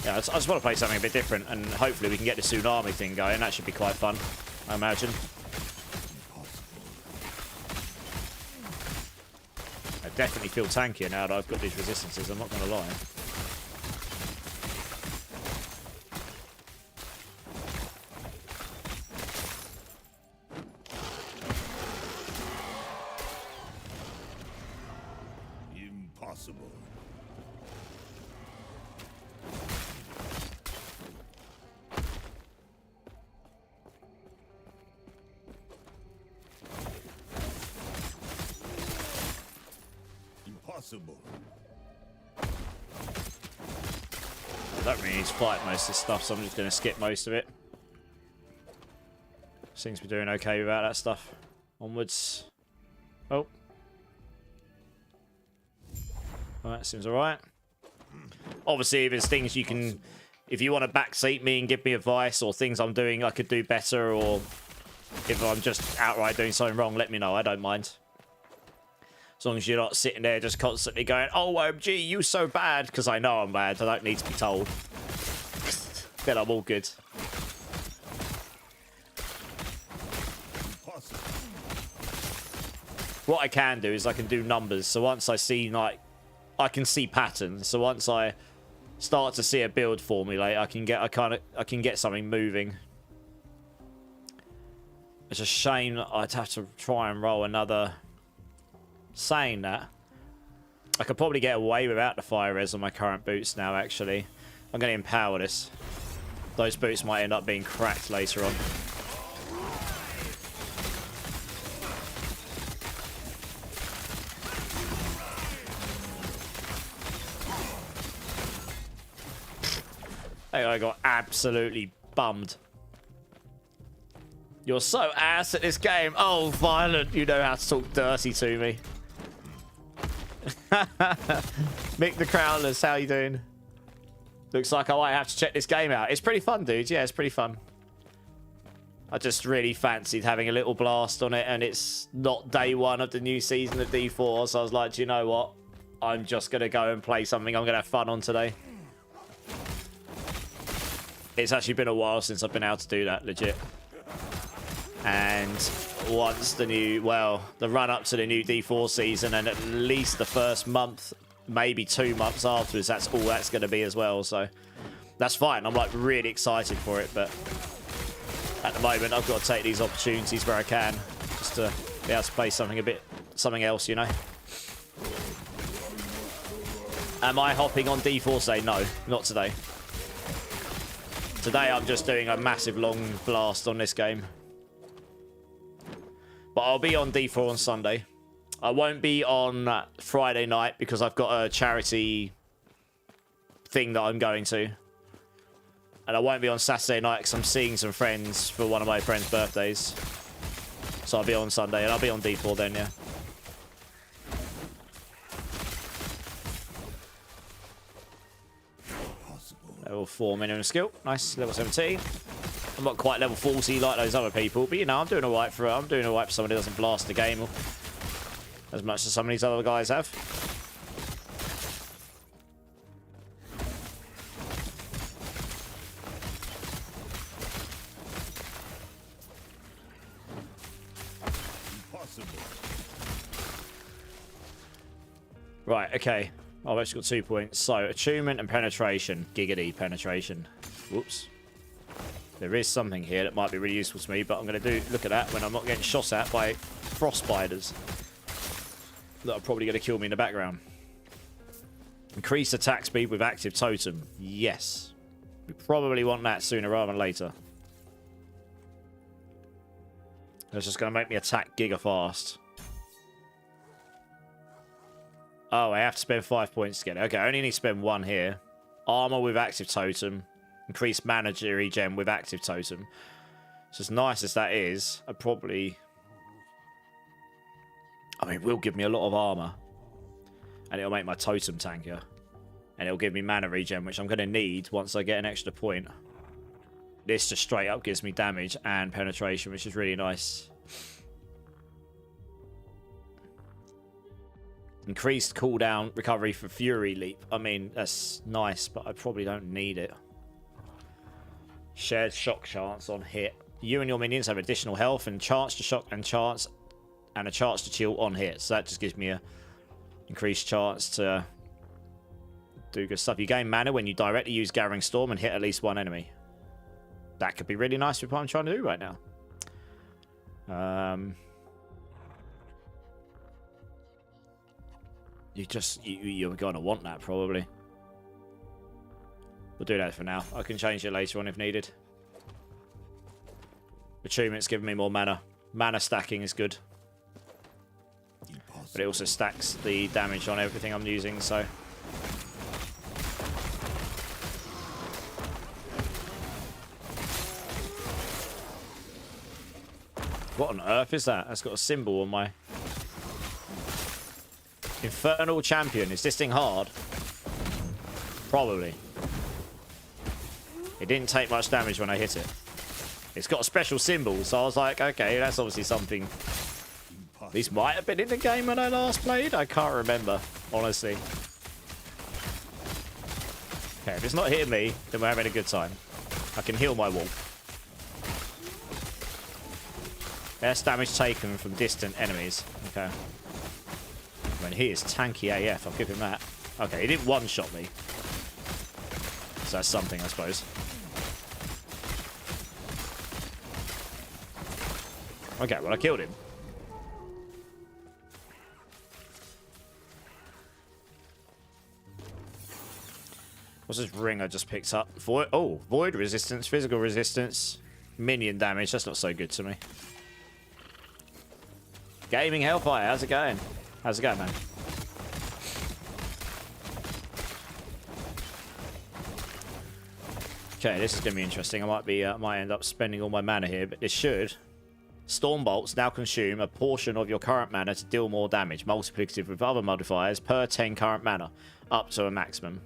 yeah, I just want to play something a bit different, and hopefully we can get the Tsunami thing going. That should be quite fun, I imagine. I definitely feel tankier now that I've got these resistances, I'm not going to lie. Impossible. Impossible. I don't really need to fight most of this stuff, so I'm just going to skip most of it. Seems to be doing okay without that stuff. Onwards. Oh. Alright, seems alright. Obviously, if there's things you can... if you want to backseat me and give me advice, or things I'm doing I could do better, or if I'm just outright doing something wrong, let me know. I don't mind. As long as you're not sitting there just constantly going, oh, OMG, you're so bad, because I know I'm bad. I don't need to be told. Then I'm all good. What I can do is I can do numbers. So once I see, like, I can see patterns. So once I start to see a build formulate, I can get something moving. It's a shame that I'd have to try and roll another. Saying that, I could probably get away without the fire res on my current boots now, actually. I'm going to empower this. Those boots might end up being cracked later on. I got absolutely bummed. You're so ass at this game. Oh, Violent, you know how to talk dirty to me. Mick the Crowlers, how you doing? Looks like I might have to check this game out. It's pretty fun, dude. Yeah, it's pretty fun. I just really fancied having a little blast on it, and it's not day one of the new season of D4, so I was like, do you know what? I'm just going to go and play something I'm going to have fun on today. It's actually been a while since I've been able to do that, legit. And once the new, well, the run up to the new D4 season, and at least the first month, maybe 2 months afterwards, that's all that's going to be as well. So that's fine. I'm like really excited for it, but at the moment I've got to take these opportunities where I can, just to be able to play something else, you know. Am I hopping on D4 today? No, not today. Today I'm just doing a massive long blast on this game. But I'll be on D4 on Sunday. I won't be on Friday night because I've got a charity thing that I'm going to. And I won't be on Saturday night because I'm seeing some friends for one of my friends' birthdays. So I'll be on Sunday, and I'll be on D4 then, yeah. Level 4 minimum skill. Nice. Level 17. I'm not quite level 40 like those other people, but you know, I'm doing alright for somebody who doesn't blast the game as much as some of these other guys have. Impossible. Right, okay. Oh, I've actually got 2 points. So, attunement and penetration. Giggity penetration. Whoops. There is something here that might be really useful to me, but I'm going to look at that when I'm not getting shot at by frost spiders that are probably going to kill me in the background. Increased attack speed with active totem. Yes. We probably want that sooner rather than later. That's just going to make me attack giga fast. Oh, I have to spend 5 points to get it. Okay, I only need to spend 1 here. Armor with active totem. Increased mana regen with active totem. So as nice as that is, I mean, it will give me a lot of armor. And it'll make my totem tankier. And it'll give me mana regen, which I'm going to need once I get an extra point. This just straight up gives me damage and penetration, which is really nice. Increased cooldown recovery for Fury Leap. I mean, that's nice, but I probably don't need it. Shared shock chance on hit. You and your minions have additional health and chance to shock and a chance to chill on hit. So that just gives me a increased chance to do good stuff. You gain mana when you directly use Gathering Storm and hit at least 1 enemy. That could be really nice with what I'm trying to do right now. You're gonna want that probably. We'll do that for now. I can change it later on if needed. Attunement's giving me more mana. Mana stacking is good. But it also stacks the damage on everything I'm using, so... What on earth is that? That's got a symbol on my... Infernal Champion. Is this thing hard? Probably. It didn't take much damage when I hit it. It's got a special symbol, so I was like, okay, that's obviously something. These might have been in the game when I last played. I can't remember, honestly. Okay, if it's not hitting me, then we're having a good time. I can heal my wolf. Less damage taken from distant enemies. Okay. I mean, he is tanky AF. I'll give him that. Okay, he didn't one-shot me. So that's something, I suppose. Okay, well, I killed him. What's this ring I just picked up? Void resistance, physical resistance, minion damage. That's not so good to me. Gaming Hellfire, how's it going? How's it going, man? Okay, this is going to be interesting. I might end up spending all my mana here, but this should. Storm bolts now consume a portion of your current mana to deal more damage, multiplicative with other modifiers per 10 current mana, up to a maximum.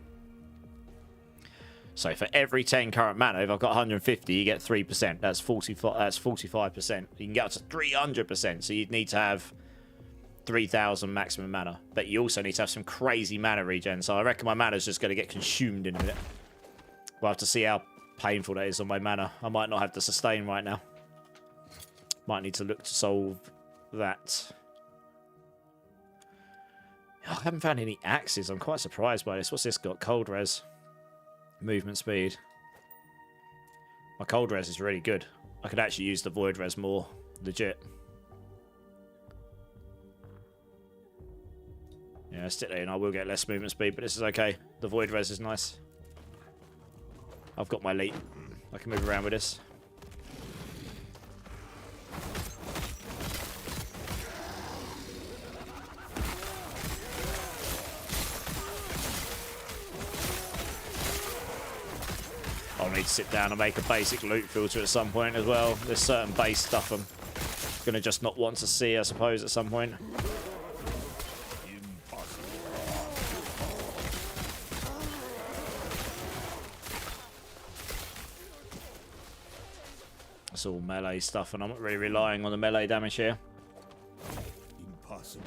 So for every 10 current mana, if I've got 150, you get 3%. That's 45. That's 45%. You can get up to 300%. So you'd need to have 3,000 maximum mana, but you also need to have some crazy mana regen. So I reckon my mana's just going to get consumed in a minute. We'll have to see how painful that is on my mana. I might not have the sustain right now. Might need to look to solve that. I haven't found any axes. I'm quite surprised by this. What's this got? Cold res. Movement speed. My cold res is really good. I could actually use the void res more. Legit. Yeah, stick there and I will get less movement speed, but this is okay. The void res is nice. I've got my leap. I can move around with this. I'll need to sit down and make a basic loot filter at some point as well. There's certain base stuff I'm going to just not want to see, I suppose, at some point. It's all melee stuff, and I'm not really relying on the melee damage here. Impossible.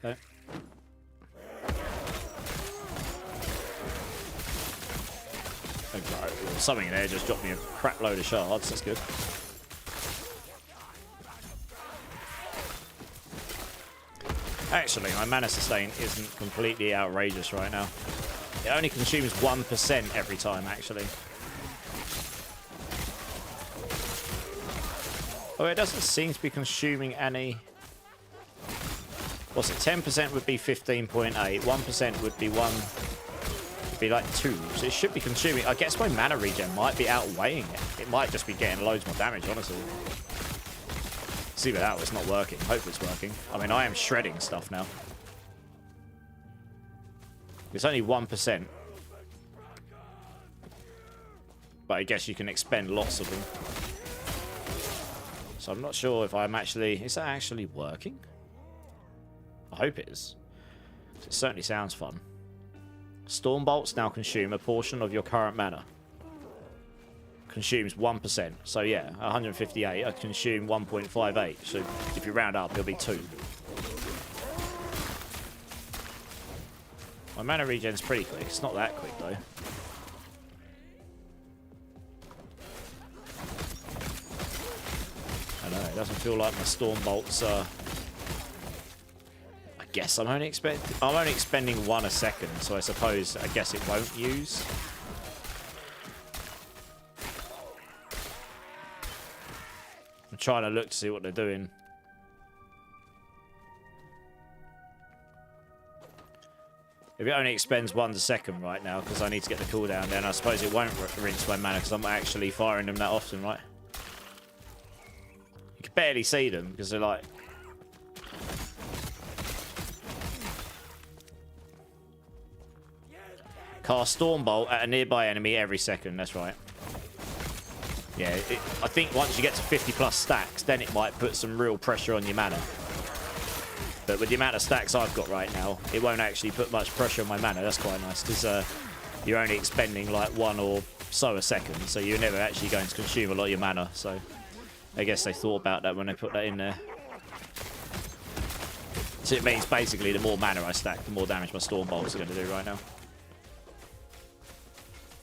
Okay. Something in there just dropped me a crap load of shards. That's good. Actually, my mana sustain isn't completely outrageous right now. It only consumes 1% every time, actually. Oh, it doesn't seem to be consuming any... What's it? 10% would be 15.8. 1% would be 1... Would be like 2. So it should be consuming... I guess my mana regen might be outweighing it. It might just be getting loads more damage, honestly. See with that, it's not working. Hopefully it's working. I mean, I am shredding stuff now. It's only 1%. But I guess you can expend lots of them. So I'm not sure if I'm actually... Is that actually working? I hope it is. It certainly sounds fun. Storm bolts now consume a portion of your current mana. Consumes 1%. So yeah, 158. I consume 1.58. So if you round up, it'll be 2. My mana regen's pretty quick. It's not that quick though. I know, it doesn't feel like my storm bolts are... I guess I'm only expending 1 a second, so I suppose I guess it won't use. I'm trying to look to see what they're doing. If it only expends 1 a second right now, because I need to get the cooldown, then I suppose it won't rinse my mana because I'm actually firing them that often, right? You can barely see them because they're like... Cast Storm Bolt at a nearby enemy every second, that's right. Yeah, I think once you get to 50 plus stacks, then it might put some real pressure on your mana. But with the amount of stacks I've got right now, it won't actually put much pressure on my mana. That's quite nice, because you're only expending like 1 or so a second, so you're never actually going to consume a lot of your mana. So I guess they thought about that when they put that in there. So it means basically the more mana I stack, the more damage my Storm Bolts are going to do right now.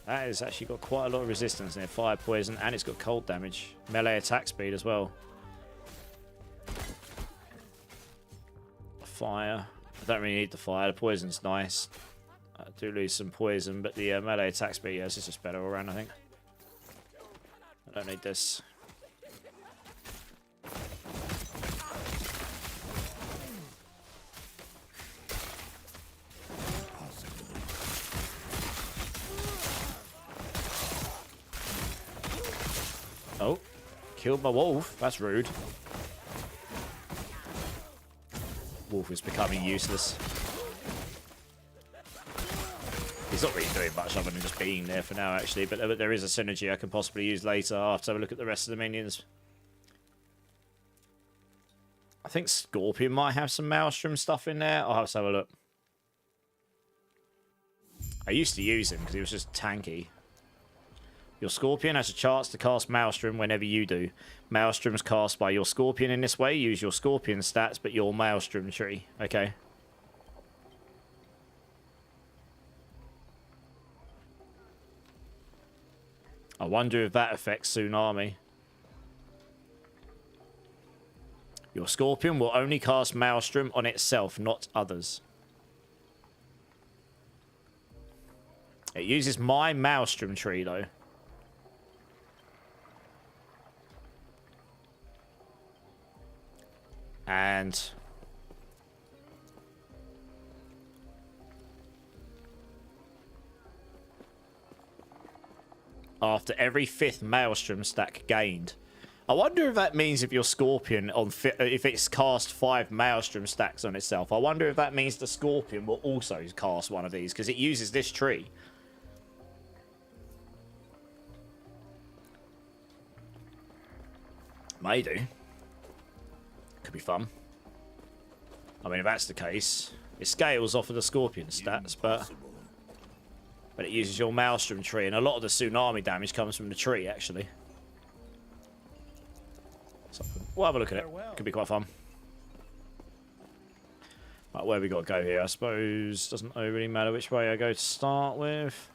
That has actually got quite a lot of resistance in there. Fire, poison, and it's got cold damage. Melee attack speed as well. Fire. I don't really need the fire. The poison's nice. I do lose some poison, but the melee attack speed, yes, it's just better all around, I think. I don't need this. Killed my wolf. That's rude. Wolf is becoming useless. He's not really doing much other than just being there for now, actually. But there is a synergy I can possibly use later. I'll have to have a look at the rest of the minions. I think Scorpion might have some Maelstrom stuff in there. I'll have to have a look. I used to use him because he was just tanky. Your Scorpion has a chance to cast Maelstrom whenever you do. Maelstrom's cast by your Scorpion in this way. Use your Scorpion stats, but your Maelstrom tree. Okay. I wonder if that affects Tsunami. Your Scorpion will only cast Maelstrom on itself, not others. It uses my Maelstrom tree, though. And after every 5th Maelstrom stack gained. I wonder if that means if your Scorpion on if it's cast 5 Maelstrom stacks on itself. I wonder if that means the Scorpion will also cast one of these because it uses this tree. May do. Could be fun. I mean, if that's the case, it scales off of the Scorpion stats, but it uses your Maelstrom tree, and a lot of the Tsunami damage comes from the tree, actually. So we'll have a look at it. Could be quite fun. Right, where we got to go here? I suppose doesn't really matter which way I go to start with.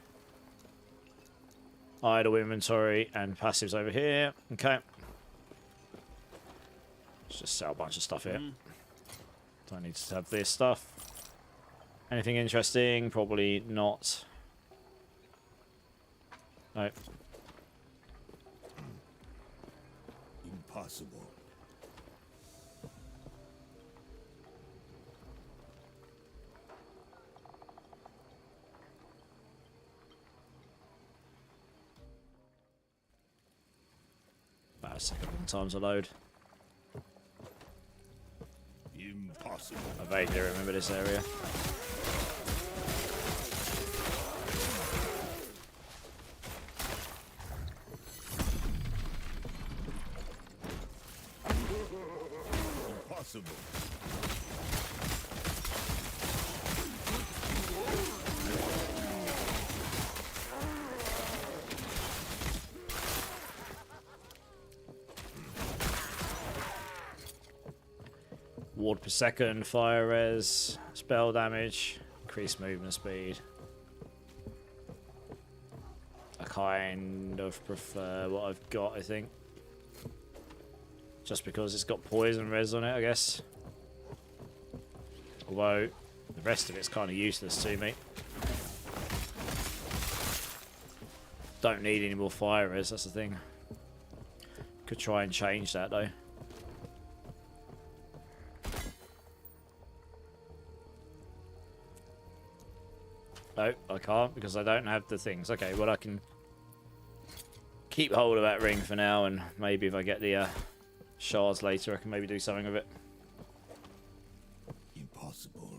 Idle inventory and passives over here. Okay. Let's just sell a bunch of stuff here. Don't need to have this stuff. Anything interesting? Probably not. No. Impossible. About a second time to load. Impossible. I vaguely remember this area. Impossible. Ward per second, fire res, spell damage, increased movement speed. I kind of prefer what I've got, I think. Just because it's got poison res on it, I guess. Although, the rest of it's kind of useless to me. Don't need any more fire res, that's the thing. Could try and change that, though. No, I can't because I don't have the things. Okay, well I can keep hold of that ring for now, and maybe if I get the shards later, I can maybe do something with it. Impossible.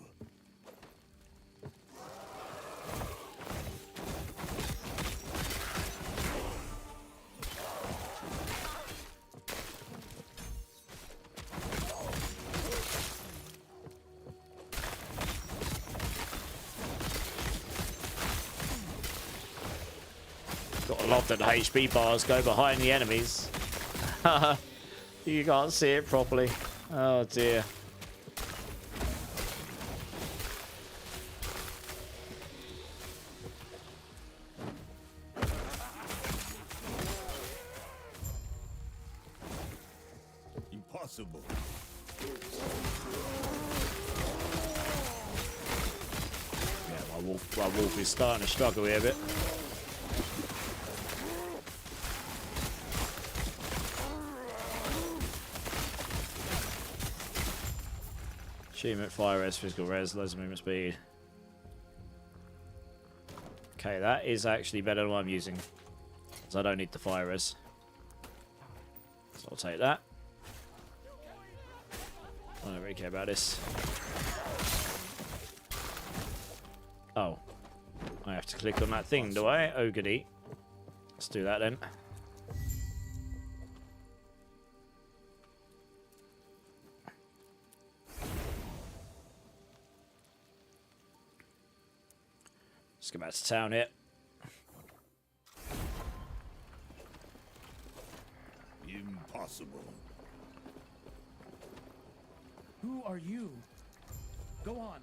Gotta love that the HP bars go behind the enemies. You can't see it properly. Oh dear. Impossible. Yeah, my wolf is starting to struggle here a bit. Achievement, fire res, physical res, loads of movement speed. Okay, that is actually better than what I'm using. Because I don't need the fire res. So I'll take that. I don't really care about this. Oh. I have to click on that thing, do I? Oh, goody. Let's do that then. Let's go back to town here. Impossible. Who are you? Go on.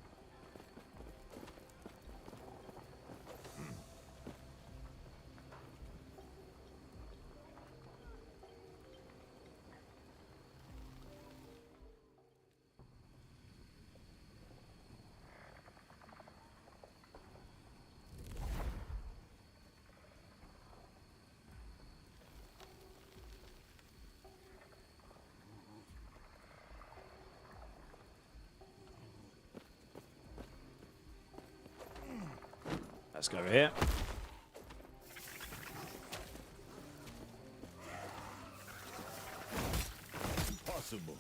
Let's go over here. Impossible.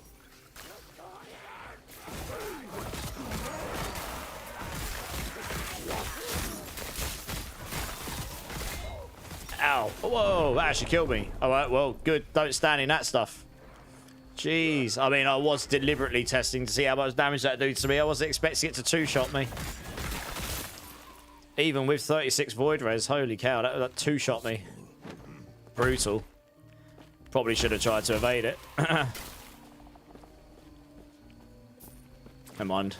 Ow. Whoa, that actually killed me. Alright, well, good. Don't stand in that stuff. Jeez. I mean, I was deliberately testing to see how much damage that do to me. I wasn't expecting it to two-shot me. Even with 36 void res, holy cow, that two-shot me. Brutal. Probably should have tried to evade it. Come on.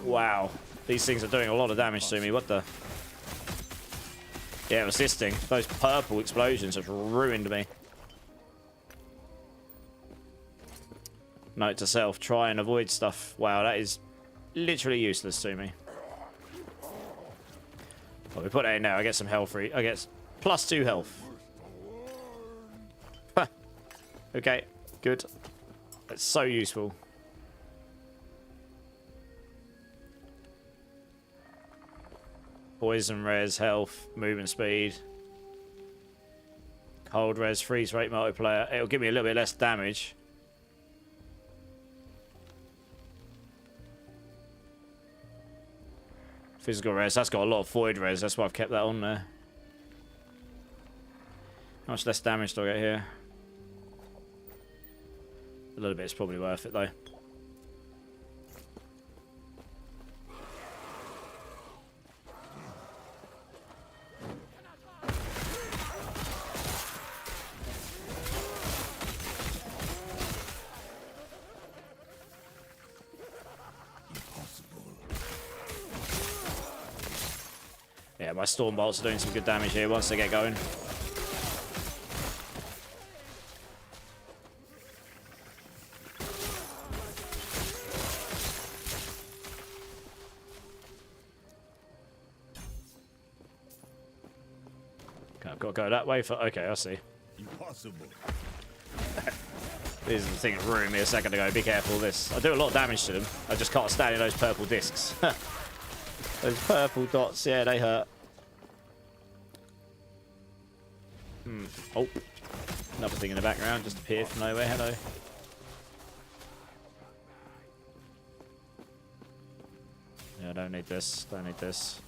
Wow. These things are doing a lot of damage to me. What the? Yeah, resisting. Those purple explosions have ruined me. Note to self, try and avoid stuff. Wow, that is literally useless to me. Well, we put that in now. I get some health free. I get +2 health. Huh. Okay, good. That's so useful. Poison res, health, movement speed. Cold res, freeze rate multiplier. It'll give me a little bit less damage. Physical res, that's got a lot of void res, that's why I've kept that on there. How much less damage do I get here? A little bit is probably worth it though. Yeah, my storm bolts are doing some good damage here once they get going. Okay, I've got to go that way for... Okay, I see. Impossible. This is the thing that ruined me a second ago. Be careful of this. I do a lot of damage to them. I just can't stand in those purple discs. Those purple dots, yeah, they hurt. Oh. Another thing in the background just appeared from nowhere. Hello. Yeah, I don't need this. Don't need this.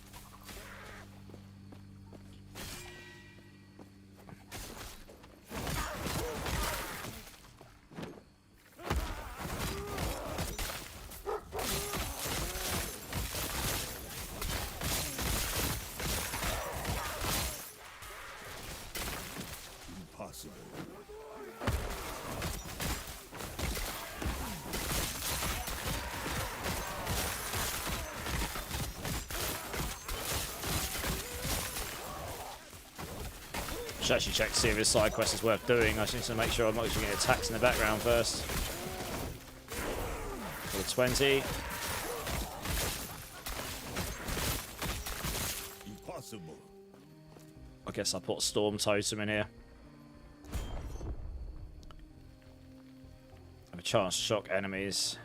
Should actually check to see if this side quest is worth doing. I just need to make sure I'm not actually getting attacks in the background first. For the 20. Impossible. I guess I'll put Storm Totem in here. Have a chance to shock enemies.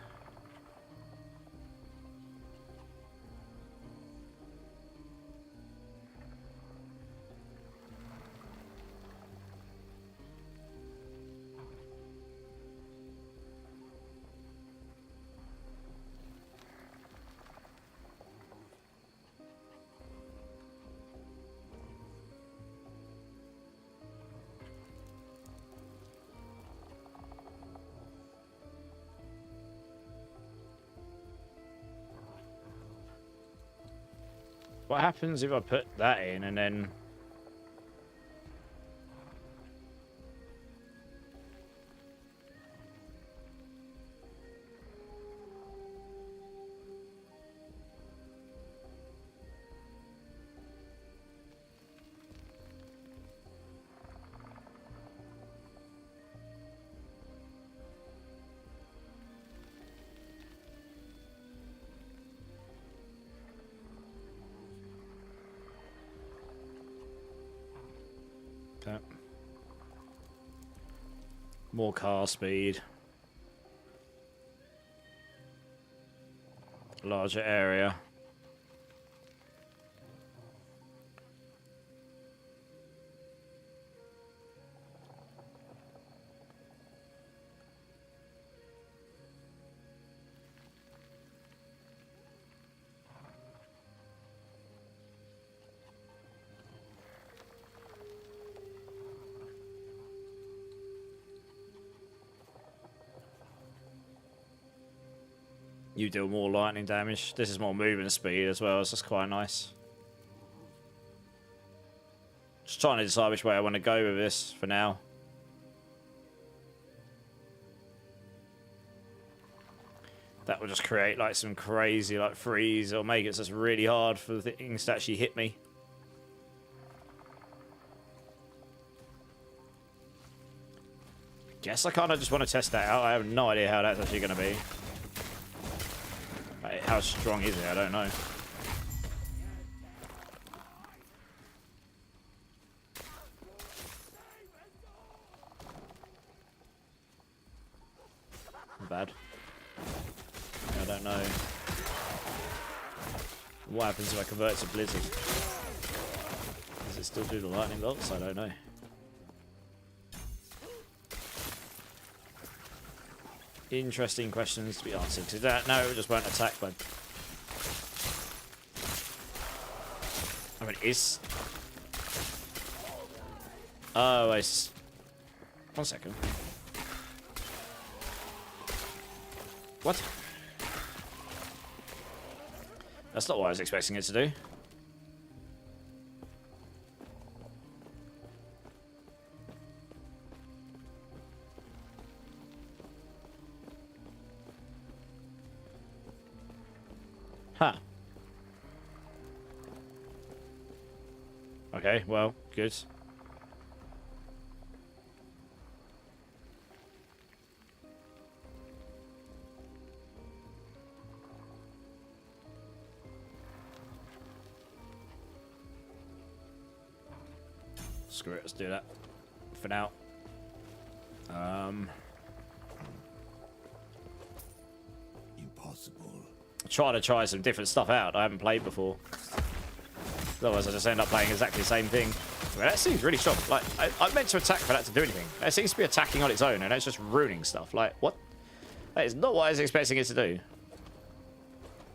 What happens if I put that in and then... Okay. More car speed. Larger area. You deal more lightning damage. This is more movement speed as well, so that's quite nice. Just trying to decide which way I want to go with this for now. That will just create like some crazy like freeze or make it just really hard for the things to actually hit me. Guess I kind of just want to test that out. I have no idea how that's actually going to be. Like, how strong is it? I don't know. Not bad. I don't know. What happens if I convert to Blizzard? Does it still do the lightning bolts? I don't know. Interesting questions to be answered. To that, no, it just won't attack, bud. I mean, is... Oh, one second. What? That's not what I was expecting it to do. Huh. Okay, well, good. Screw it, let's do that for now. Impossible. Try some different stuff out I haven't played before. Otherwise I just end up playing exactly the same thing. I mean, that seems really strong. Like, I meant to attack for that to do anything. It seems to be attacking on its own and it's just ruining stuff. Like, what? That is not what I was expecting it to do.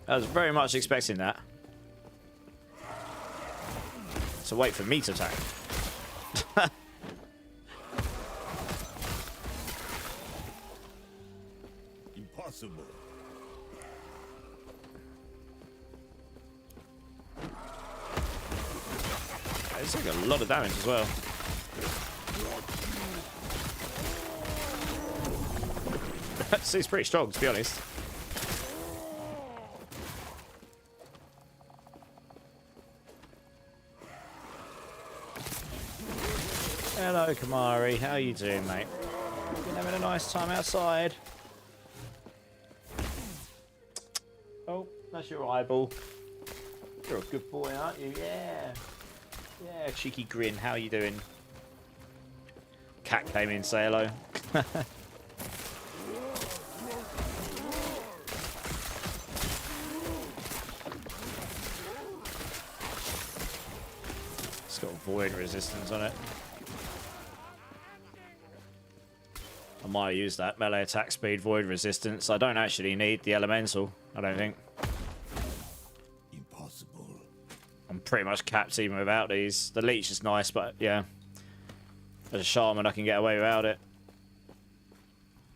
I was very much expecting that. So wait for me to attack. Impossible. It's like a lot of damage as well. It's pretty strong, to be honest. Hello, Kamari. How you doing, mate? Been having a nice time outside. Oh, that's your eyeball. You're a good boy, aren't you? Yeah. Yeah, cheeky grin. How you doing? Cat came in, say hello. It's got void resistance on it. I might use that melee attack speed, void resistance. I don't actually need the elemental, I don't think. Impossible. I'm pretty much capped even without these. The leech is nice, but yeah. As a shaman, I can get away without it.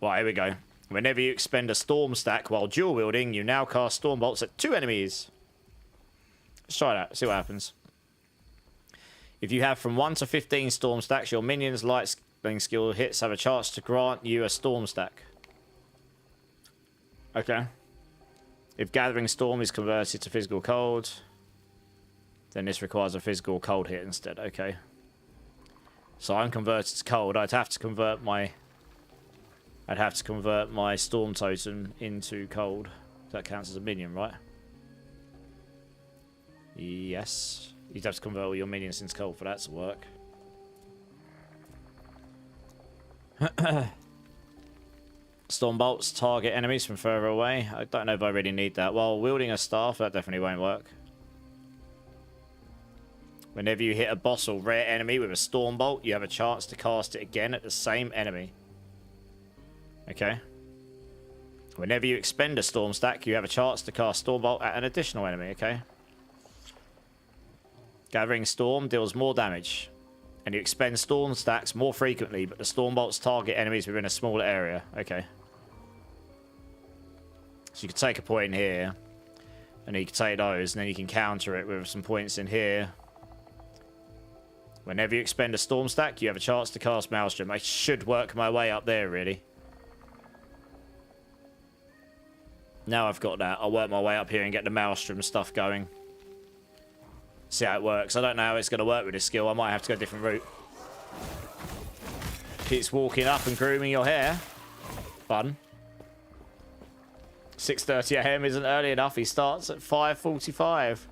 Right, here we go. Whenever you expend a storm stack while dual wielding, you now cast storm bolts at 2 enemies. Let's try that. See what happens. If you have from 1 to 15 storm stacks, your minions' lightning skill hits have a chance to grant you a storm stack. Okay. If gathering storm is converted to physical cold, then this requires a physical cold hit instead. Okay. So I'm converted to cold. I'd have to convert my storm totem into cold. That counts as a minion, right? Yes. You'd have to convert all your minions into cold for that to work. Storm bolts target enemies from further away. I don't know if I really need that. While wielding a staff, that definitely won't work. Whenever you hit a boss or rare enemy with a storm bolt, you have a chance to cast it again at the same enemy. Okay. Whenever you expend a storm stack, you have a chance to cast storm bolt at an additional enemy. Okay. Gathering storm deals more damage, and you expend storm stacks more frequently, but the storm bolts target enemies within a smaller area. Okay. So you could take a point here, and you can take those, and then you can counter it with some points in here. Whenever you expend a storm stack, you have a chance to cast Maelstrom. I should work my way up there, really. Now I've got that, I'll work my way up here and get the Maelstrom stuff going. See how it works. I don't know how it's going to work with this skill. I might have to go a different route. Keeps walking up and grooming your hair. Fun. 6:30 AM isn't early enough. He starts at 5:45.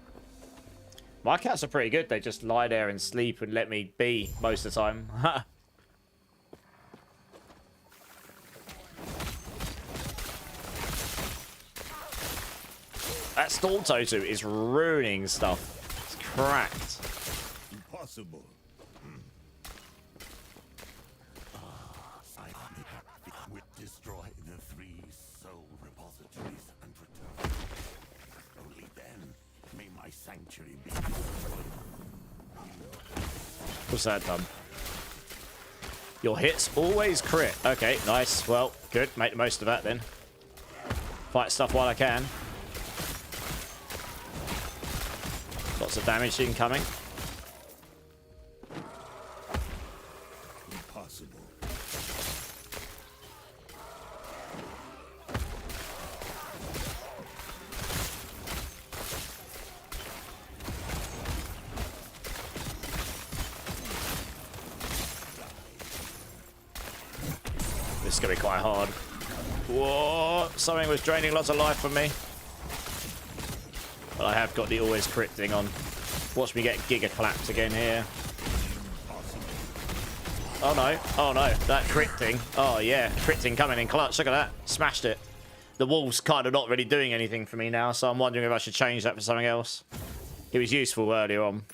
My cats are pretty good. They just lie there and sleep and let me be most of the time. That storm totem is ruining stuff. It's cracked. Impossible. With destroy the 3 soul repositories and return. Only then may my sanctuary be destroyed. What's that done? Your hits always crit. Okay, nice. Well, good. Make the most of that then. Fight stuff while I can. Lots of damage incoming. Impossible. This is going to be quite hard. Whoa! Something was draining lots of life from me. But I have got the always crit thing on. Watch me get giga clapped again here. Oh no, oh no, that crit thing. Oh yeah, crit thing coming in clutch. Look at that, smashed it. The wall's kind of not really doing anything for me now, so I'm wondering if I should change that for something else. It was useful earlier on.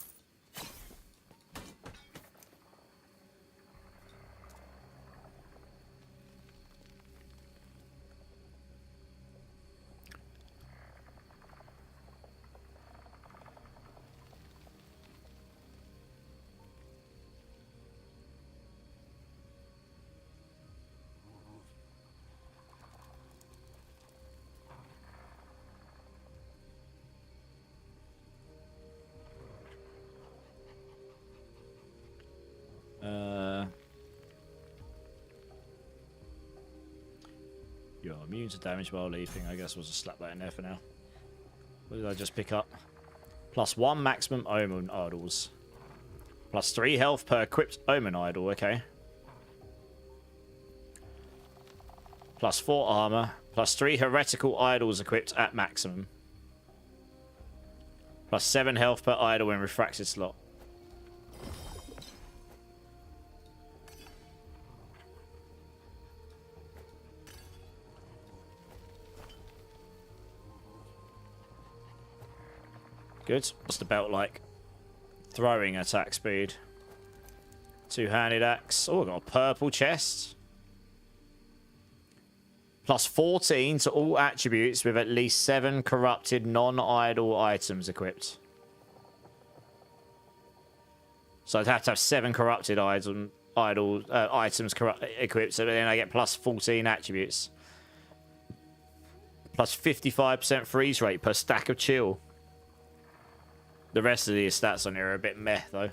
You're immune to damage while leaping. I guess we'll just slap that in there for now. What did I just pick up? +1 maximum omen idols. +3 health per equipped omen idol. Okay. +4 armor. +3 heretical idols equipped at maximum. +7 health per idol in refracted slot. Good. What's the belt like? Throwing attack speed. Two-handed axe. Oh, I've got a purple chest. +14 to all attributes with at least 7 corrupted non-idol items equipped. So I'd have to have 7 corrupted items equipped, so then I get +14 attributes. +55% freeze rate per stack of chill. The rest of these stats on here are a bit meh, though.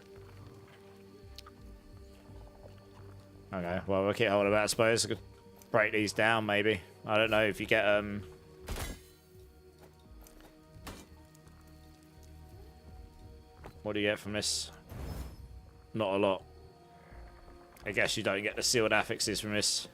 Okay, well, we'll keep hold of that, I suppose. I could break these down, maybe. I don't know if you get, what do you get from this? Not a lot. I guess you don't get the sealed affixes from this.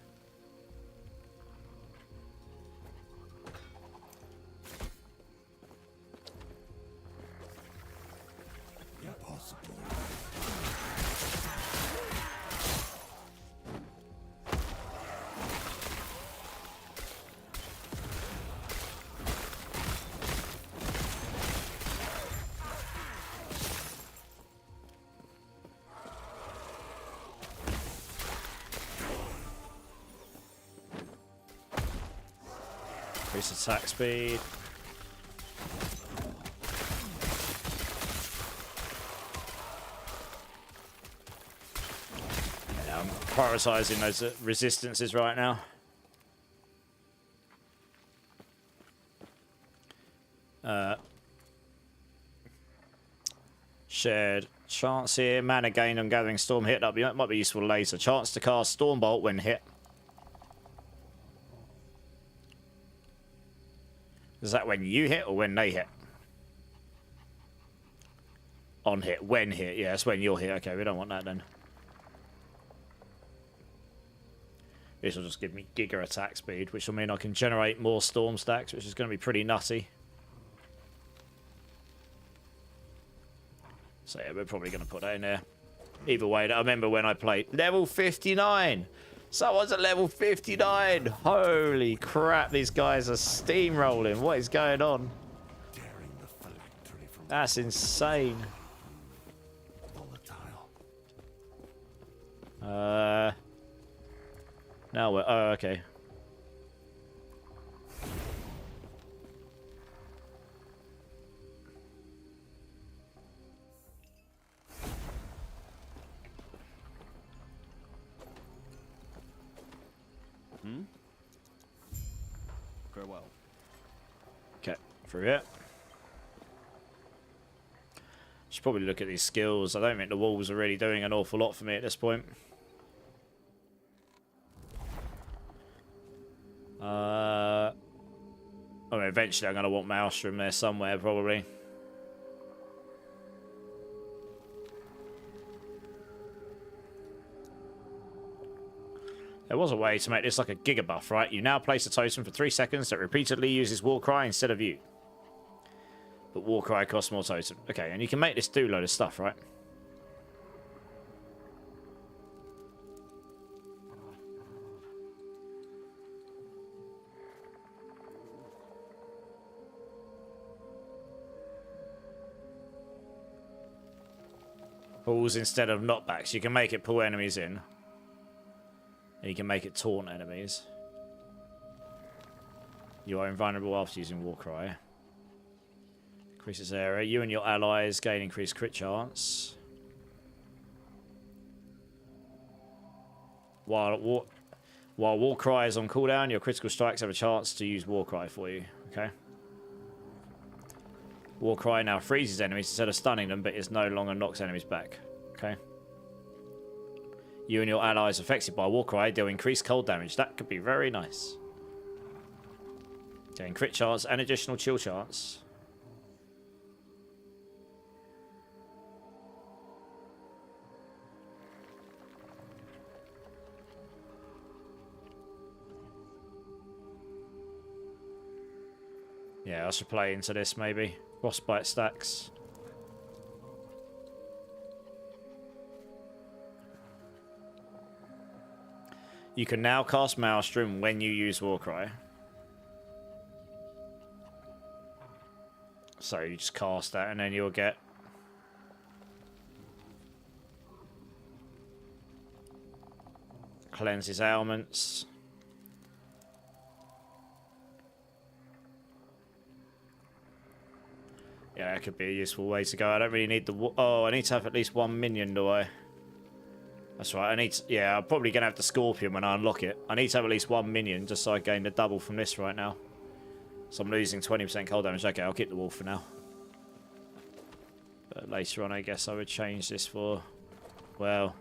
Increase attack speed. Yeah, I'm prioritizing those resistances right now. Shared chance here. Mana gained on gathering storm hit. That might be useful later. Chance to cast storm bolt when hit. Is that when you hit or when they hit? On hit. When hit. Yeah, that's when you'll hit. Okay, we don't want that then. This will just give me giga attack speed, which will mean I can generate more storm stacks, which is going to be pretty nutty. So yeah, we're probably going to put that in there. Either way, I remember when I played level 59. Someone's at level 59. Holy crap, these guys are steamrolling. What is going on? That's insane. Now we're... Oh, okay. Very well. Okay, through here. Should probably look at these skills. I don't think the wolves are really doing an awful lot for me at this point. I mean, eventually I'm going to want Maelstrom there somewhere, probably. There was a way to make this like a giga buff, right? You now place a totem for 3 seconds that repeatedly uses Warcry instead of you. But Warcry costs more totem. Okay, and you can make this do a load of stuff, right? Pulls instead of knockbacks. You can make it pull enemies in. And you can make it taunt enemies. You are invulnerable after using Warcry. Increases area. You and your allies gain increased crit chance. While Warcry is on cooldown, your critical strikes have a chance to use Warcry for you. Okay. Warcry now freezes enemies instead of stunning them, but it no longer knocks enemies back. Okay. You and your allies affected by Warcry deal increased cold damage. That could be very nice. Gain crit chance and additional chill chance. Yeah, I should play into this maybe. Frostbite stacks. You can now cast Maelstrom when you use Warcry. So you just cast that and then you'll get... Cleanses ailments. Yeah, that could be a useful way to go. I don't really need the... Oh, I need to have at least 1 minion, do I? That's right, I need to... Yeah, I'm probably going to have the Scorpion when I unlock it. I need to have at least 1 minion just so I gain the double from this right now. So I'm losing 20% cold damage. Okay, I'll keep the wolf for now. later on, I guess I would change this for... Well,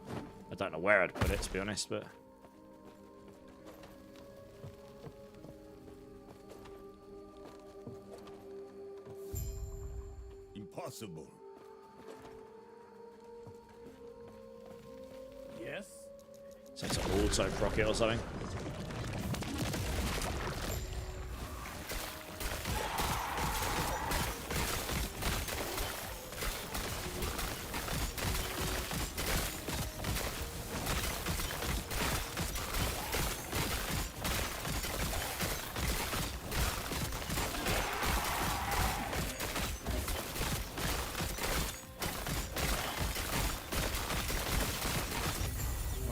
I don't know where I'd put it, to be honest, but... Impossible. Yes? So it's an auto rocket or something.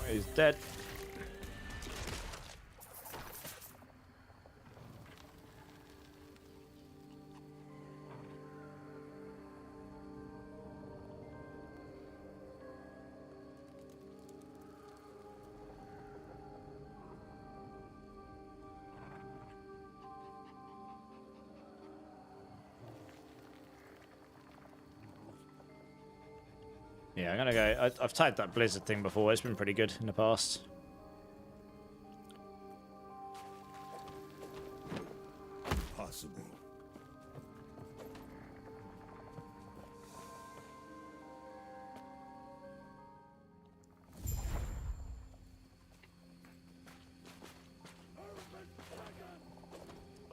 He's dead. Yeah, I'm gonna go. I've tagged that Blizzard thing before. It's been pretty good in the past. Impossible.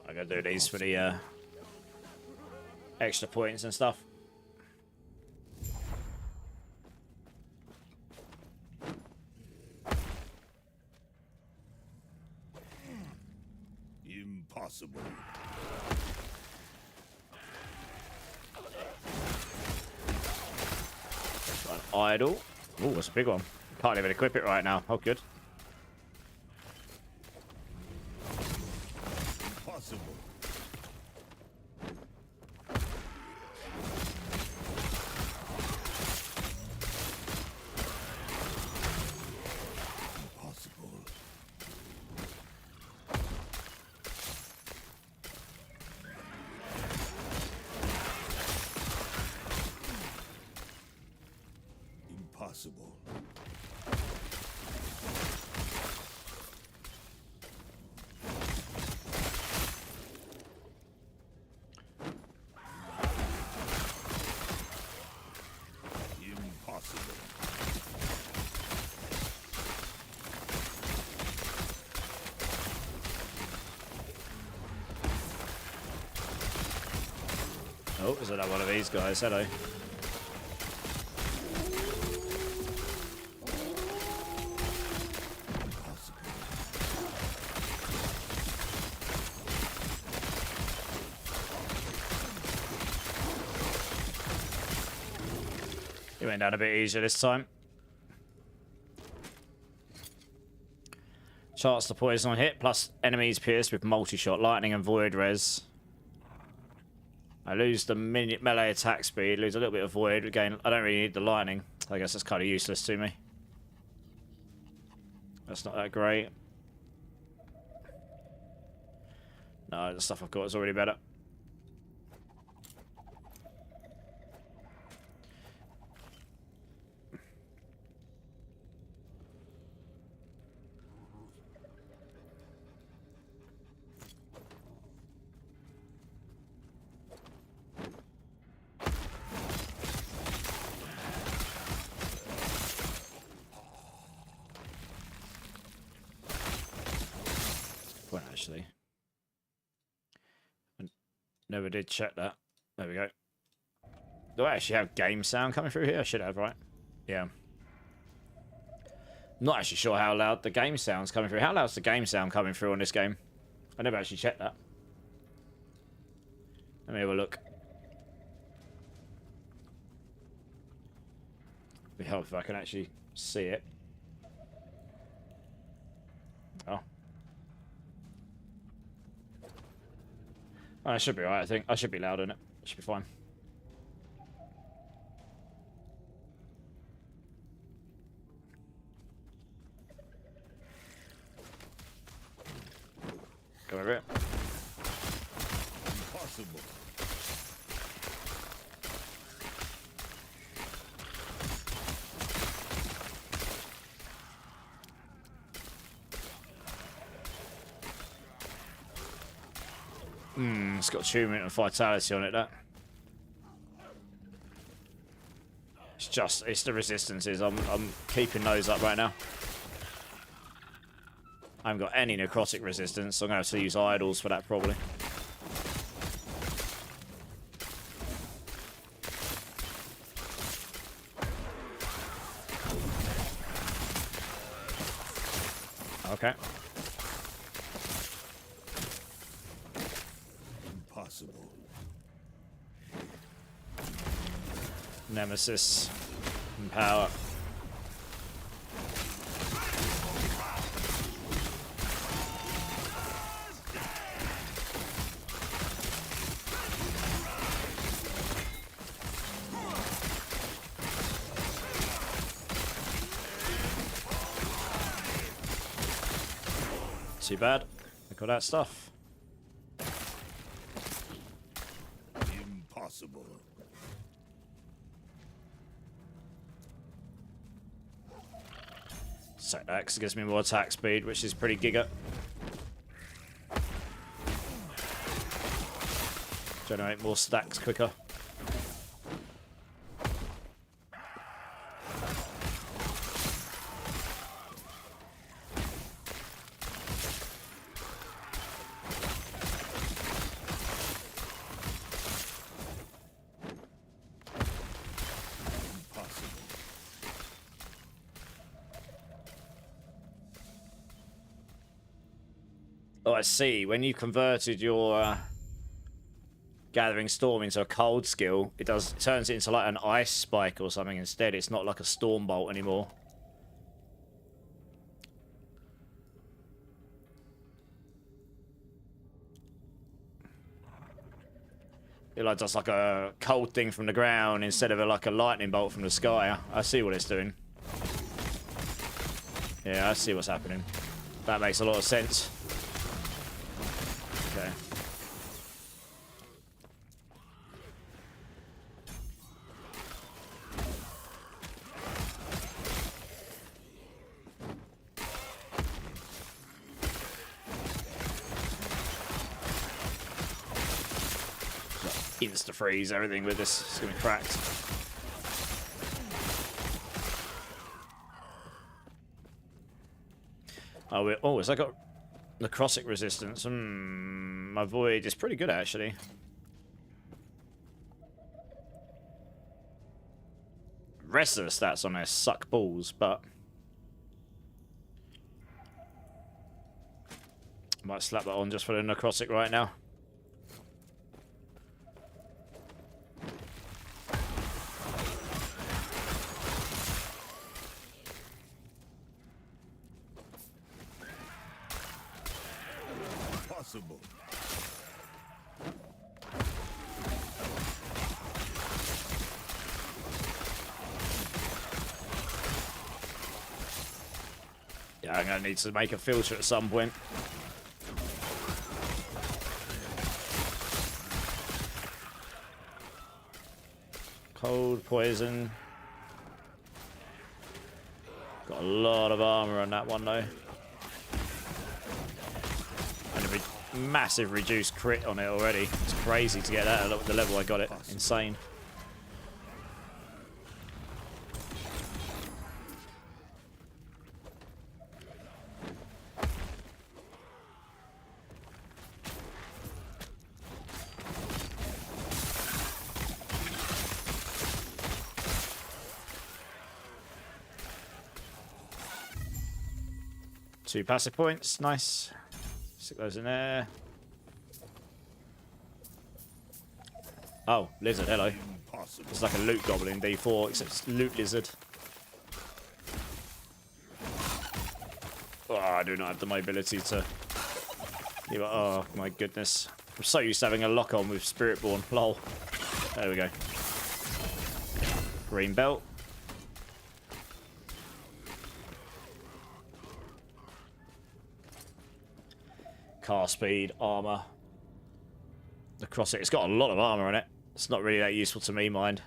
I'm gonna do these for the extra points and stuff. Impossible. An idol. Oh, that's a big one. Can't even equip it right now. Oh, good. Impossible. Impossible. Impossible. Impossible. Oh, is that one of these guys? Hello. It went down a bit easier this time. Charts the poison on hit, plus enemies pierced with multi-shot, lightning and void res. I lose the melee attack speed, lose a little bit of void. Again, I don't really need the lightning. I guess that's kind of useless to me. That's not that great. No, the stuff I've got is already better. Well, actually, I never did check that. There we go. Do I actually have game sound coming through here? I should have, right? Yeah. Not actually sure how loud the game sound's coming through. How loud's the game sound coming through on this game? I never actually checked that. Let me have a look. It'd be helpful if I can actually see it. Oh. Oh, it should be alright, I think. I should be loud in it. It should be fine. Go over it. Impossible. It's got attunement and vitality on it, that. It's the resistances. I'm keeping those up right now. I haven't got any necrotic resistance, so I'm going to have to use idols for that probably. Okay. Impossible. Nemesis and power. Too bad. Look at that stuff. Impossible. Set that 'cause it gives me more attack speed, which is pretty giga. Generate more stacks quicker. Oh, I see. When you converted your Gathering Storm into a cold skill, it turns it into like an ice spike or something instead. It's not like a storm bolt anymore. It like does like a cold thing from the ground instead of like a lightning bolt from the sky. I see what it's doing. Yeah, I see what's happening. That makes a lot of sense. Okay. Insta freeze everything with this. It's gonna be cracked. Oh, has that got necrotic resistance? My void is pretty good actually. Rest of the stats on there suck balls, but might slap that on just for the necrotic right now. Impossible. Yeah, I'm gonna need to make a filter at some point. Cold poison. Got a lot of armor on that one though. And a massive reduced crit on it already. It's crazy to get that at the level I got it. Insane. Two passive points, nice. Stick those in there. Oh, lizard, hello. Impossible. It's like a loot goblin D4, except it's loot lizard. Oh, I do not have the mobility to... Oh my goodness. I'm so used to having a lock on with Spiritborn. Lol. There we go. Green belt. Car speed, armor. Across it. It's got a lot of armor on it. It's not really that useful to me, mind.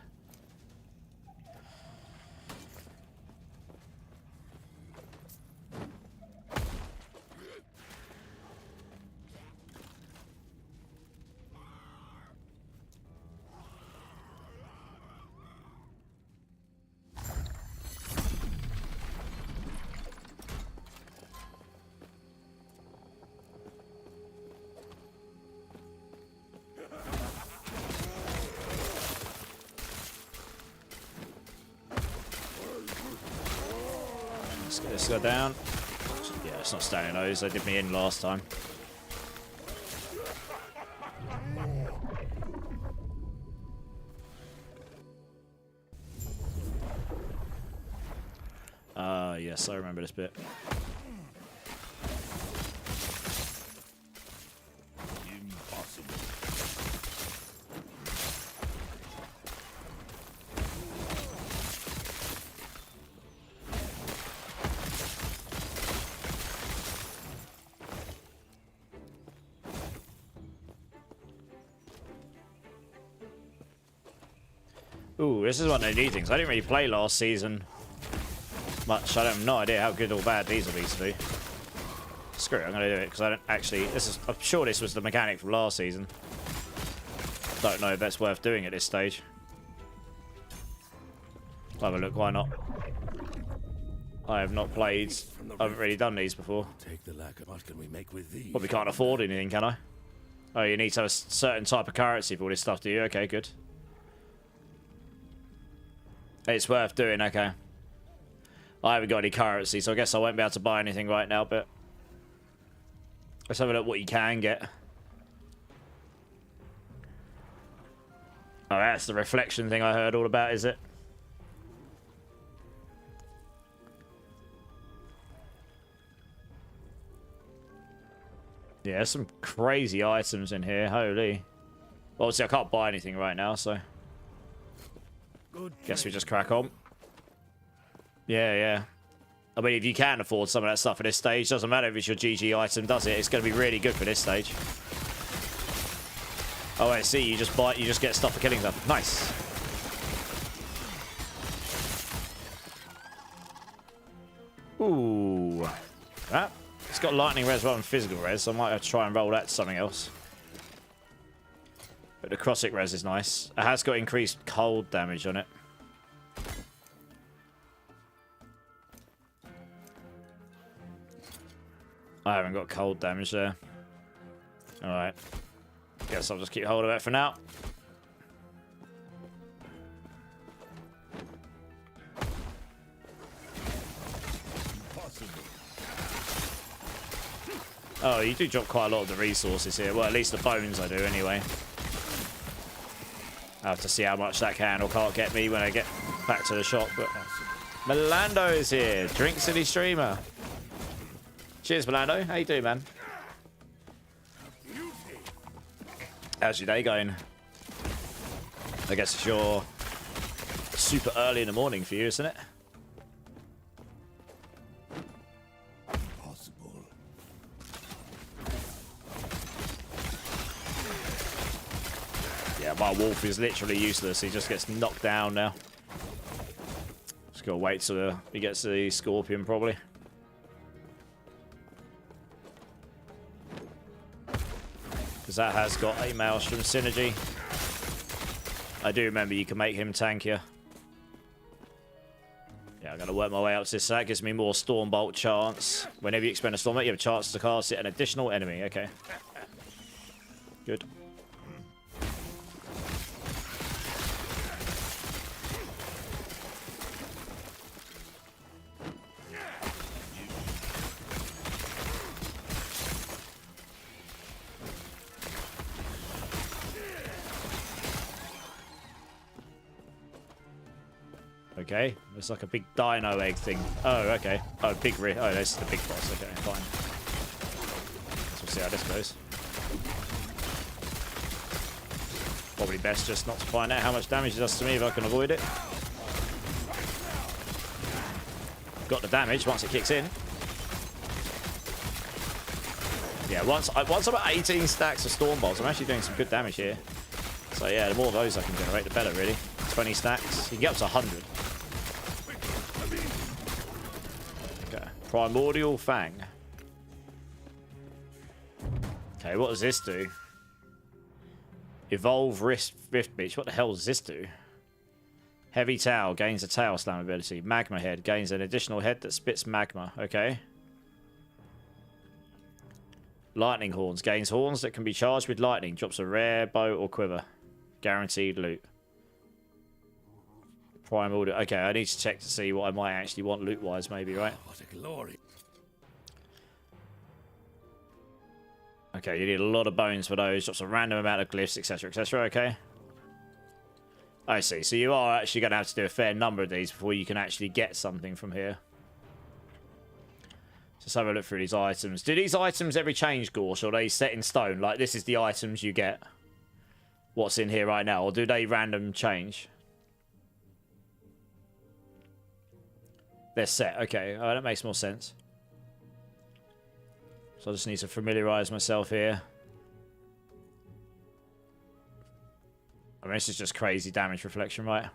Let's go down. Yeah, it's not standing those. They did me in last time. Yes, I remember this bit. Impossible. Ooh, this is one of the new things. I didn't really play last season much. I have no idea how good or bad these will be to do. Screw it, I'm gonna do it because I don't actually. I'm sure this was the mechanic from last season. Don't know if that's worth doing at this stage. I'll have a look. Why not? I have not played. I haven't really done these before. Take the lacquer. What can we make with these? Probably can't afford anything, can I? Oh, you need to have a certain type of currency for all this stuff, do you? Okay, good. It's worth doing, okay. I haven't got any currency, so I guess I won't be able to buy anything right now, but... Let's have a look what you can get. Oh, that's the reflection thing I heard all about, is it? Yeah, there's some crazy items in here, holy. Well, obviously I can't buy anything right now, so... Guess we just crack on. Yeah, yeah. I mean, if you can afford some of that stuff at this stage, doesn't matter if it's your GG item, does it? It's going to be really good for this stage. Oh, I see. You just buy, you just get stuff for killing them. Nice. Ooh. Ah, it's got lightning res rather than physical res, so I might have to try and roll that to something else. But the necrotic res is nice. It has got increased cold damage on it. I haven't got cold damage there. Alright. Guess I'll just keep hold of it for now. Oh, you do drop quite a lot of the resources here. Well, at least the bones I do anyway. I have to see how much that can or can't get me when I get back to the shop. But Melando is here. Drink City Streamer. Cheers, Melando. How you doing, man? How's your day going? I guess it's your super early in the morning for you, isn't it? Impossible. Yeah, my wolf is literally useless. He just gets knocked down now. Just gotta wait till he gets the scorpion, probably. Because that has got a Maelstrom synergy. I do remember you can make him tankier. Yeah, I'm going to work my way up to this. So that gives me more Stormbolt chance. Whenever you expend a Stormbolt, you have a chance to cast it an additional enemy. Okay. Good. Okay, it's like a big dino egg thing. Oh, okay. Oh, big oh, this is the big boss. Okay, fine. We'll see how this goes. Probably best just not to find out how much damage it does to me if I can avoid it. Got the damage once it kicks in. Yeah, once I'm at 18 stacks of Stormbolts, I'm actually doing some good damage here. So yeah, the more of those I can generate, the better, really. 20 stacks. You can get up to 100. Okay. Primordial Fang. Okay, what does this do? Evolve Rift Beach. What the hell does this do? Heavy Tail. Gains a tail slam ability. Magma Head. Gains an additional head that spits magma. Okay. Lightning Horns. Gains horns that can be charged with lightning. Drops a rare bow or quiver. Guaranteed loot. Primal. Okay, I need to check to see what I might actually want loot-wise, maybe, right? What a glory. Okay, you need a lot of bones for those. Just a random amount of glyphs, etc., etc., okay? I see. So you are actually going to have to do a fair number of these before you can actually get something from here. Let's have a look through these items. Do these items ever change, Gorsh, or are they set in stone? Like, this is the items you get. What's in here right now? Or do they random change? They're set. Okay. Oh, that makes more sense. So I just need to familiarise myself here. I mean, this is just crazy damage reflection, right?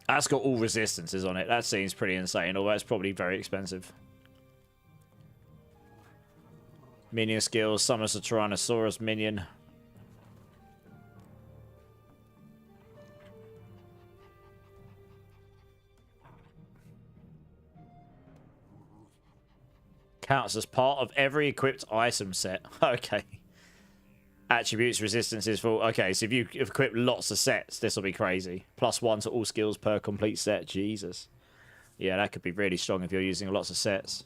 That's got all resistances on it. That seems pretty insane, although it's probably very expensive. Minion skills. Summons a Tyrannosaurus minion. Counts as part of every equipped item set. Okay. Attributes, resistances for... Okay, so if you equip lots of sets, this will be crazy. +1 to all skills per complete set. Jesus. Yeah, that could be really strong if you're using lots of sets.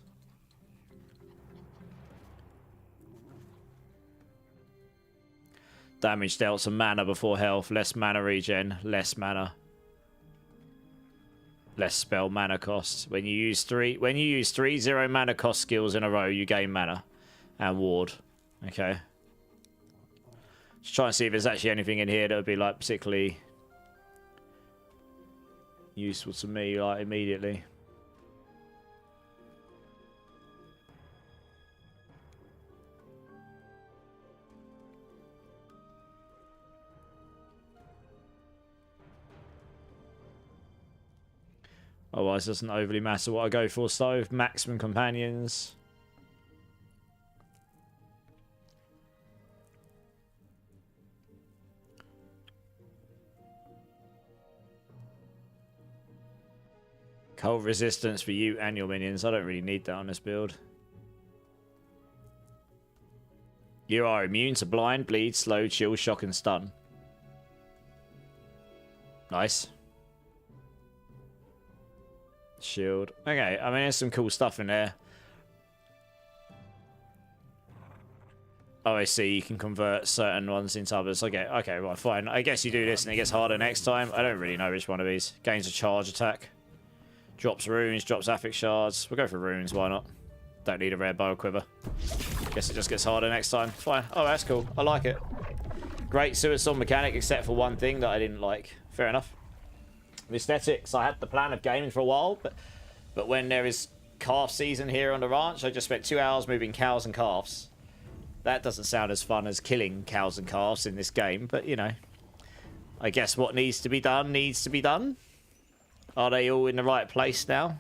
Damage dealt to mana before health. Less mana regen. Less mana. Less spell mana cost. When you use three 0 mana cost skills in a row, you gain mana. And ward. Okay. Just try and see if there's actually anything in here that would be like particularly useful to me like immediately. Otherwise, it doesn't overly matter what I go for. So, maximum companions. Cold resistance for you and your minions. I don't really need that on this build. You are immune to blind, bleed, slow, chill, shock, and stun. Nice. Shield. Okay, I mean, there's some cool stuff in there. Oh, I see. You can convert certain ones into others. Okay, okay, right, fine. I guess you do this and it gets harder next time. I don't really know which one of these. Gains a charge attack. Drops runes, drops affix shards. We'll go for runes, why not? Don't need a rare bow quiver. Guess it just gets harder next time. Fine. Oh, that's cool. I like it. Great suicide mechanic, except for one thing that I didn't like. Fair enough. The aesthetics. I had the plan of gaming for a while, but when there is calf season here on the ranch, I just spent 2 hours moving cows and calves. That doesn't sound as fun as killing cows and calves in this game, but, you know. I guess what needs to be done needs to be done. Are they all in the right place now?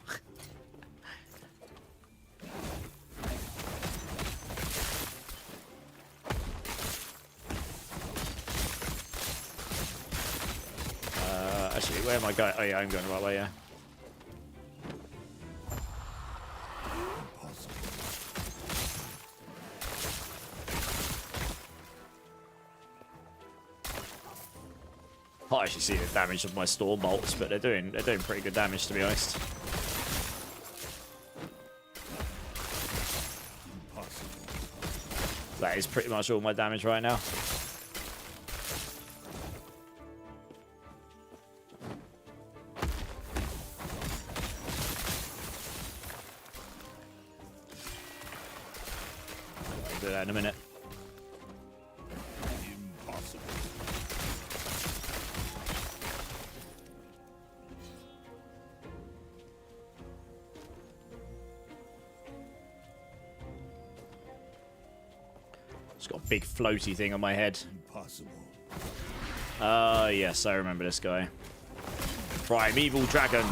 Actually, where am I going? Oh yeah, I'm going the right way, yeah. I actually see the damage of my storm bolts, but they're doing pretty good damage, to be honest. That is pretty much all my damage right now. I'll do that in a minute. It's got a big floaty thing on my head. Impossible. Yes, I remember this guy. Primeval Dragon.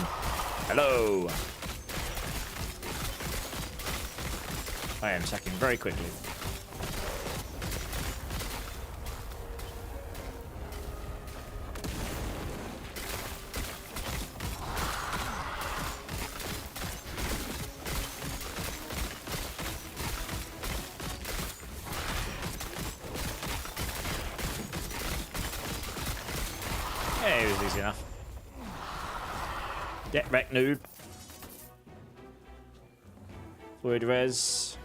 Hello. I am attacking very quickly. Yeah, it was easy enough. Get wrecked, noob. Void res.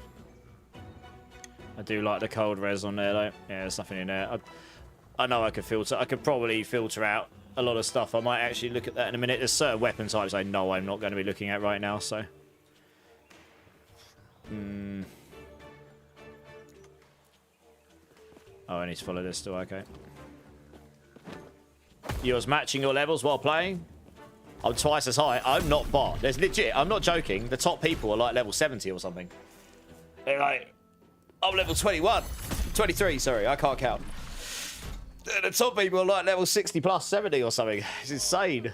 I do like the cold res on there, though. Yeah, there's nothing in there. I know I could filter. I could probably filter out a lot of stuff. I might actually look at that in a minute. There's certain weapon types I know I'm not going to be looking at right now, so... Oh, I need to follow this still, okay. Yours matching your levels while playing? I'm twice as high. I'm not far. There's legit, I'm not joking. The top people are like level 70 or something. They're like, I'm level 21. 23, sorry, I can't count. The top people are like level 60 plus 70 or something. It's insane.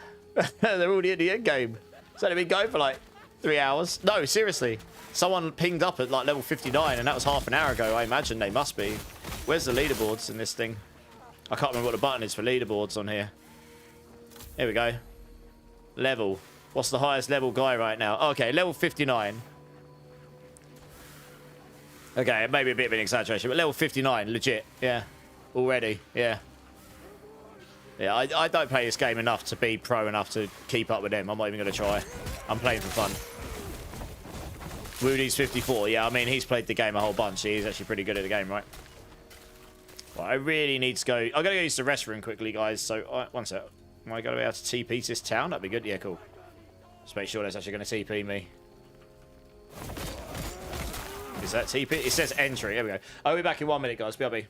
They're already in the end game. So they've been going for like 3 hours. No, seriously. Someone pinged up at like level 59 and that was half an hour ago. I imagine they must be. Where's the leaderboards in this thing? I can't remember what the button is for leaderboards on here. Here we go. Level. What's the highest level guy right now? Okay, level 59. Okay, maybe a bit of an exaggeration, but level 59, legit. Yeah. Already, yeah. Yeah, I don't play this game enough to be pro enough to keep up with them. I'm not even going to try. I'm playing for fun. Woody's 54. Yeah, I mean, he's played the game a whole bunch. He's actually pretty good at the game, right? Well, I really need to go... I'm going to go use the restroom quickly, guys. So, one sec. Am I going to be able to TP to this town? That'd be good. Yeah, cool. Just make sure that's actually going to TP me. Is that TP? It says entry. There we go. I'll be back in 1 minute, guys. BRB.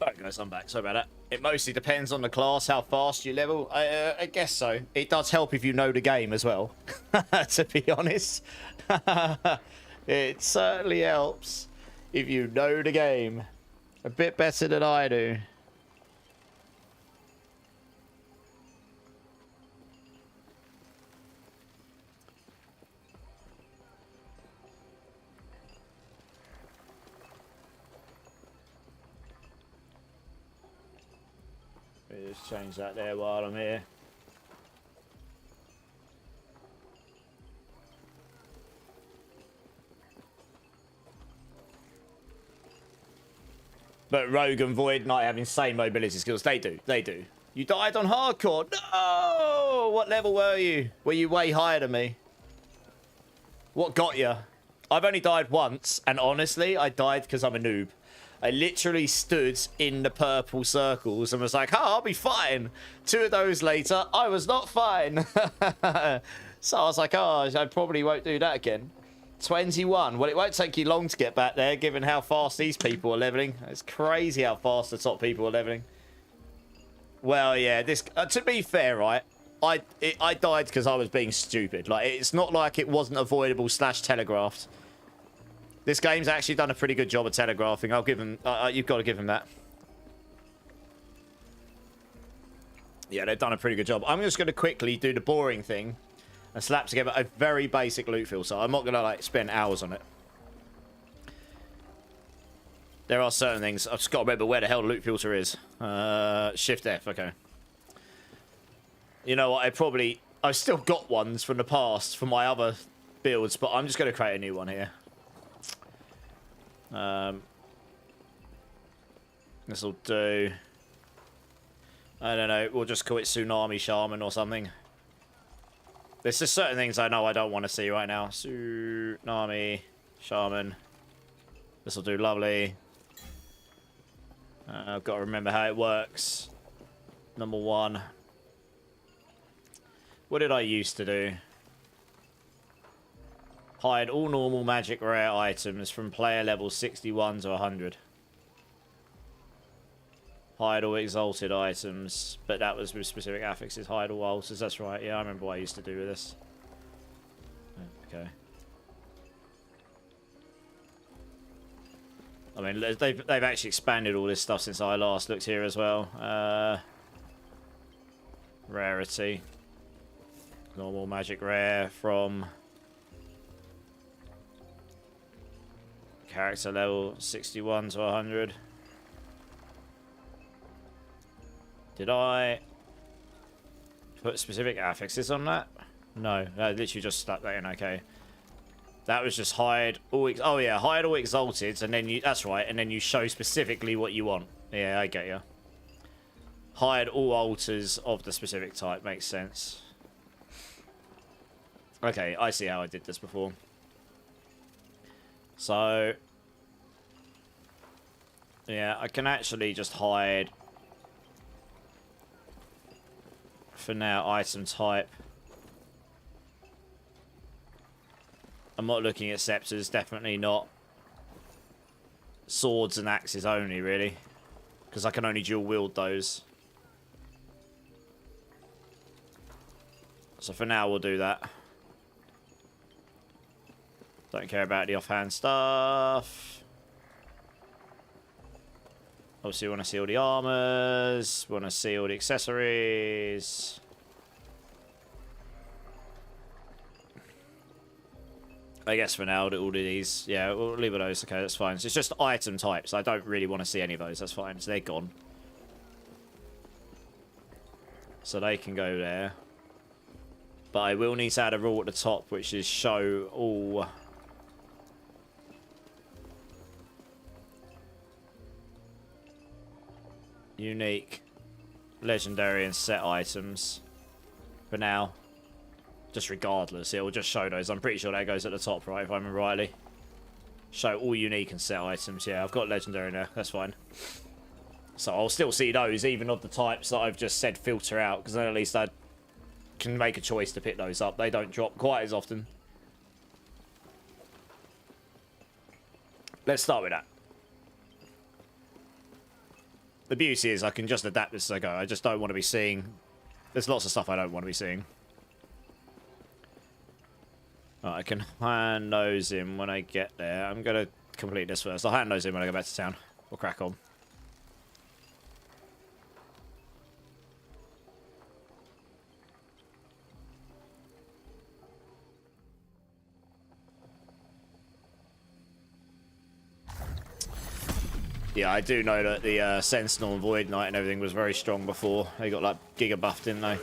Alright guys, I'm back. Sorry about that. It mostly depends on the class, how fast you level. I guess so. It does help if you know the game as well, to be honest. It certainly helps if you know the game. A bit better than I do. Just change that there while I'm here. But Rogue and Void Knight have insane mobility skills. They do. They do. You died on hardcore. No! What level were you? Were you way higher than me? What got you? I've only died once, and honestly, I died because I'm a noob. I literally stood in the purple circles and was like, oh, I'll be fine. 2 of those later, I was not fine. So I was like, oh, I probably won't do that again. 21. Well, it won't take you long to get back there, given how fast these people are leveling. It's crazy how fast the top people are leveling. Well, yeah, this... to be fair, right, I died because I was being stupid. Like, it's not like it wasn't avoidable / telegraphed. This game's actually done a pretty good job of telegraphing. I'll give him... you've got to give him that. Yeah, they've done a pretty good job. I'm just going to quickly do the boring thing and slap together a very basic loot filter. I'm not going to, like, spend hours on it. There are certain things. I've just got to remember where the hell the loot filter is. Shift F, okay. You know what? I've still got ones from the past from my other builds, but I'm just going to create a new one here. This will do. I don't know. We'll just call it Tsunami Shaman or something. There's just certain things I know I don't want to see right now. Tsunami Shaman. This will do lovely. I've got to remember how it works. Number 1. What did I used to do? Hide all normal magic rare items from player level 61 to 100. Hide all exalted items, but that was with specific affixes. Hide all altars, that's right. Yeah, I remember what I used to do with this. Okay. I mean, they've actually expanded all this stuff since I last looked here as well. Rarity. Normal magic rare from character level 61 to 100. Did I put specific affixes on that? No, I literally just stuck that in. Okay. That was just hide all. Oh yeah, hide all exalteds, and then you. That's right, and then you show specifically what you want. Yeah, I get you. Hide all altars of the specific type makes sense. Okay, I see how I did this before. So yeah, I can actually just hide for now item type. I'm not looking at scepters, definitely not. Swords and axes only, really. Because I can only dual wield those. So for now, we'll do that. Don't care about the offhand stuff. Obviously, we want to see all the armors. We want to see all the accessories. I guess for now, all of these, yeah, we'll leave it those. Okay, that's fine. So it's just item types. I don't really want to see any of those. That's fine. So they're gone. So they can go there. But I will need to add a rule at the top, which is show all unique, legendary, and set items. For now. Just regardless, it will just show those. I'm pretty sure that goes at the top, right, if I remember rightly. Show all unique and set items. Yeah, I've got legendary in there. That's fine. So I'll still see those, even of the types that I've just said filter out, because then at least I can make a choice to pick those up. They don't drop quite as often. Let's start with that. The beauty is I can just adapt this as I go. I just don't want to be seeing... There's lots of stuff I don't want to be seeing. Right, I can hand those in when I get there. I'm going to complete this first. I'll hand those in when I go back to town. We'll crack on. Yeah, I do know that the Sentinel and Void Knight and everything was very strong before. They got like giga buffed, didn't they?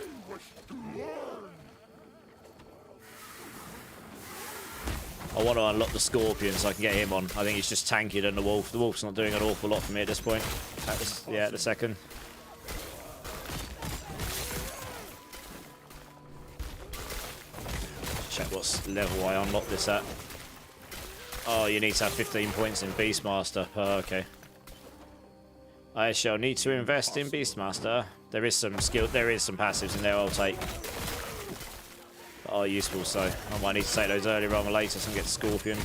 I want to unlock the Scorpion so I can get him on. I think he's just tankier than the Wolf. The Wolf's not doing an awful lot for me at this point. Yeah, at the second. Check what level I unlock this at. Oh, you need to have 15 points in Beastmaster. Oh, okay. I shall need to invest in Beastmaster. There is some skill, there is some passives in there I'll take. That are useful, so I might need to take those earlier rather than later and get the Scorpion.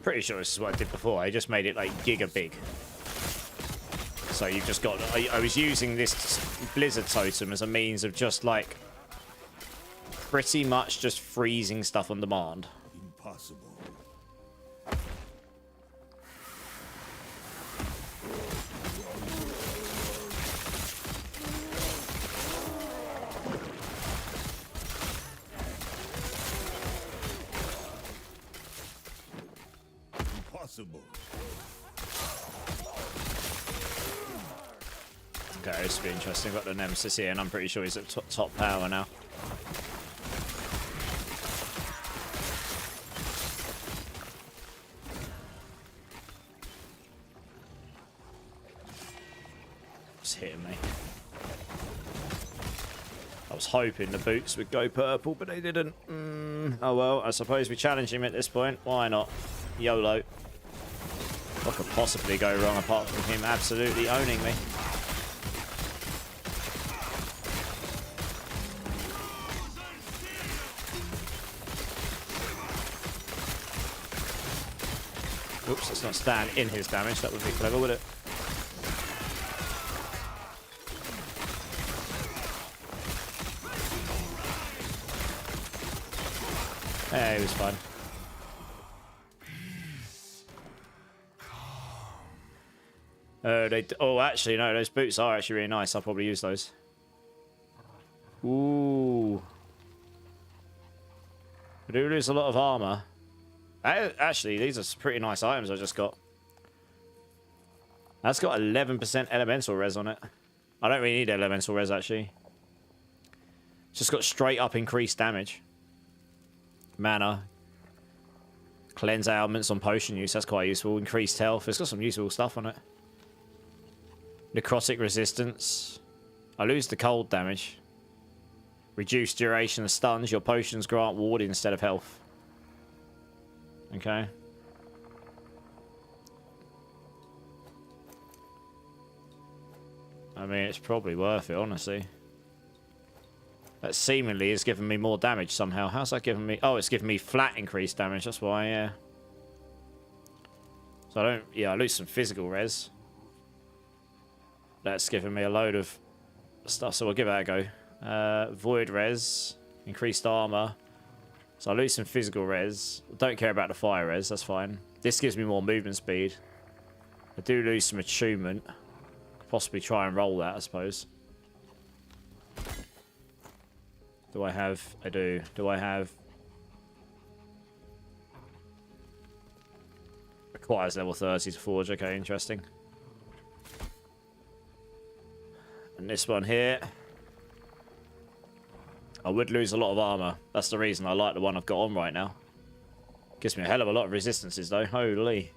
Pretty sure this is what I did before. I just made it like giga big. So you've just got... I was using this Blizzard Totem as a means of just like pretty much just freezing stuff on demand. Impossible. Impossible. Okay, this will be interesting. Got the Nemesis here, and I'm pretty sure he's at top power now. It's hitting me. I was hoping the boots would go purple, but they didn't. Oh well, I suppose we challenge him at this point. Why not? YOLO. What could possibly go wrong apart from him absolutely owning me? Oops, let's not stand in his damage. That would be clever, would it? Yeah, he was fine. Oh, actually, no, those boots are actually really nice. I'll probably use those. Ooh. I do lose a lot of armor. Actually, these are pretty nice items I just got. That's got 11% elemental res on it. I don't really need elemental res, actually. It's just got straight up increased damage. Mana. Cleanse ailments on potion use. That's quite useful. Increased health. It's got some useful stuff on it. Necrotic resistance. I lose the cold damage. Reduced duration of stuns. Your potions grant ward instead of health. Okay. I mean, it's probably worth it, honestly. That seemingly is giving me more damage somehow. How's that giving me... Oh, it's giving me flat increased damage. That's why, yeah. So I don't... Yeah, I lose some physical res. That's giving me a load of stuff, so we'll give that a go. Void res. Increased armor. So I lose some physical res. Don't care about the fire res, that's fine. This gives me more movement speed. I do lose some attunement. Possibly try and roll that, I suppose. Do I have... I do. Do I have... Requires level 30 to forge. Okay, interesting. And this one here... I would lose a lot of armor. That's the reason I like the one I've got on right now. Gives me a hell of a lot of resistances, though. Holy.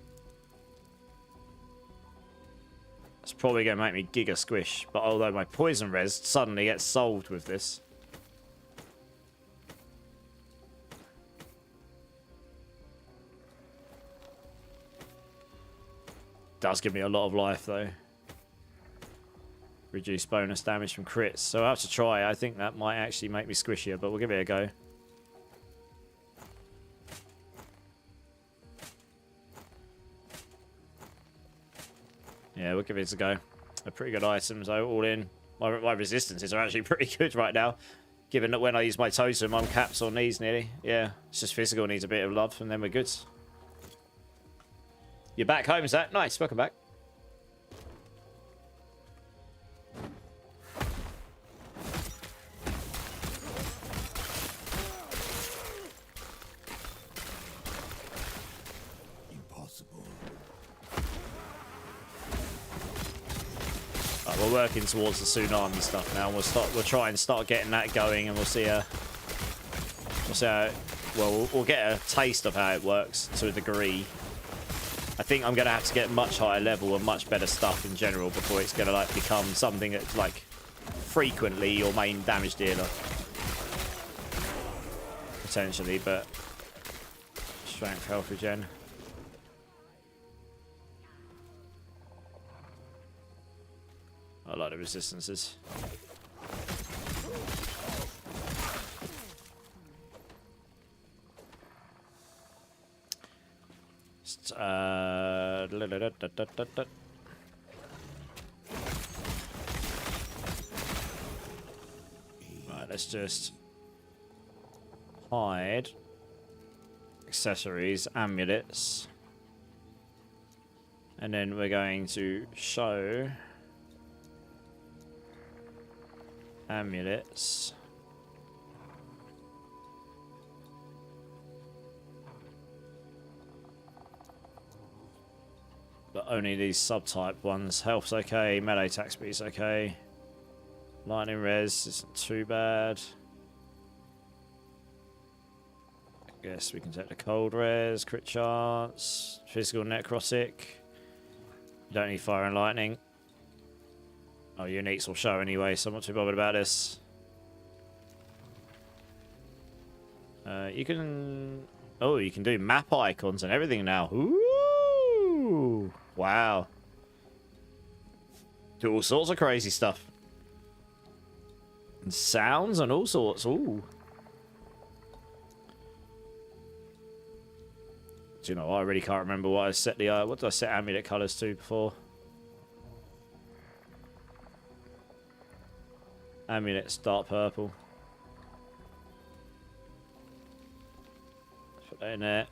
It's probably going to make me giga squish. But although my poison res suddenly gets solved with this. Does give me a lot of life, though. Reduce bonus damage from crits. So I have to try. I think that might actually make me squishier, but we'll give it a go. Yeah, we'll give it a go. They're pretty good items, though, all in. My resistances are actually pretty good right now. Given that when I use my totem, I'm capped on these nearly. Yeah, it's just physical needs a bit of love, and then we're good. You're back home, Zach? Nice, welcome back. We're working towards the tsunami stuff now. We'll try and start getting that going, and we'll see how, we'll get a taste of how it works to a degree. I think I'm gonna have to get much higher level and much better stuff in general before it's gonna like become something that's like frequently your main damage dealer. Potentially, but strength, health regen. I like the resistances. Right, let's just hide accessories, amulets, and then we're going to show amulets. but only these subtype ones. Health's okay, melee attack speed's okay. Lightning res isn't too bad. I guess we can take the cold res, crit chance, physical necrotic. You don't need fire and lightning. Oh, uniques will show anyway, so I'm not too bothered about this. You can... Oh, you can do map icons and everything now. Ooh! Wow. Do all sorts of crazy stuff. And sounds and all sorts. Ooh. Do you know, I really can't remember what I set the... what did I set amulet colours to before? Amulet's dark purple. Put that in there.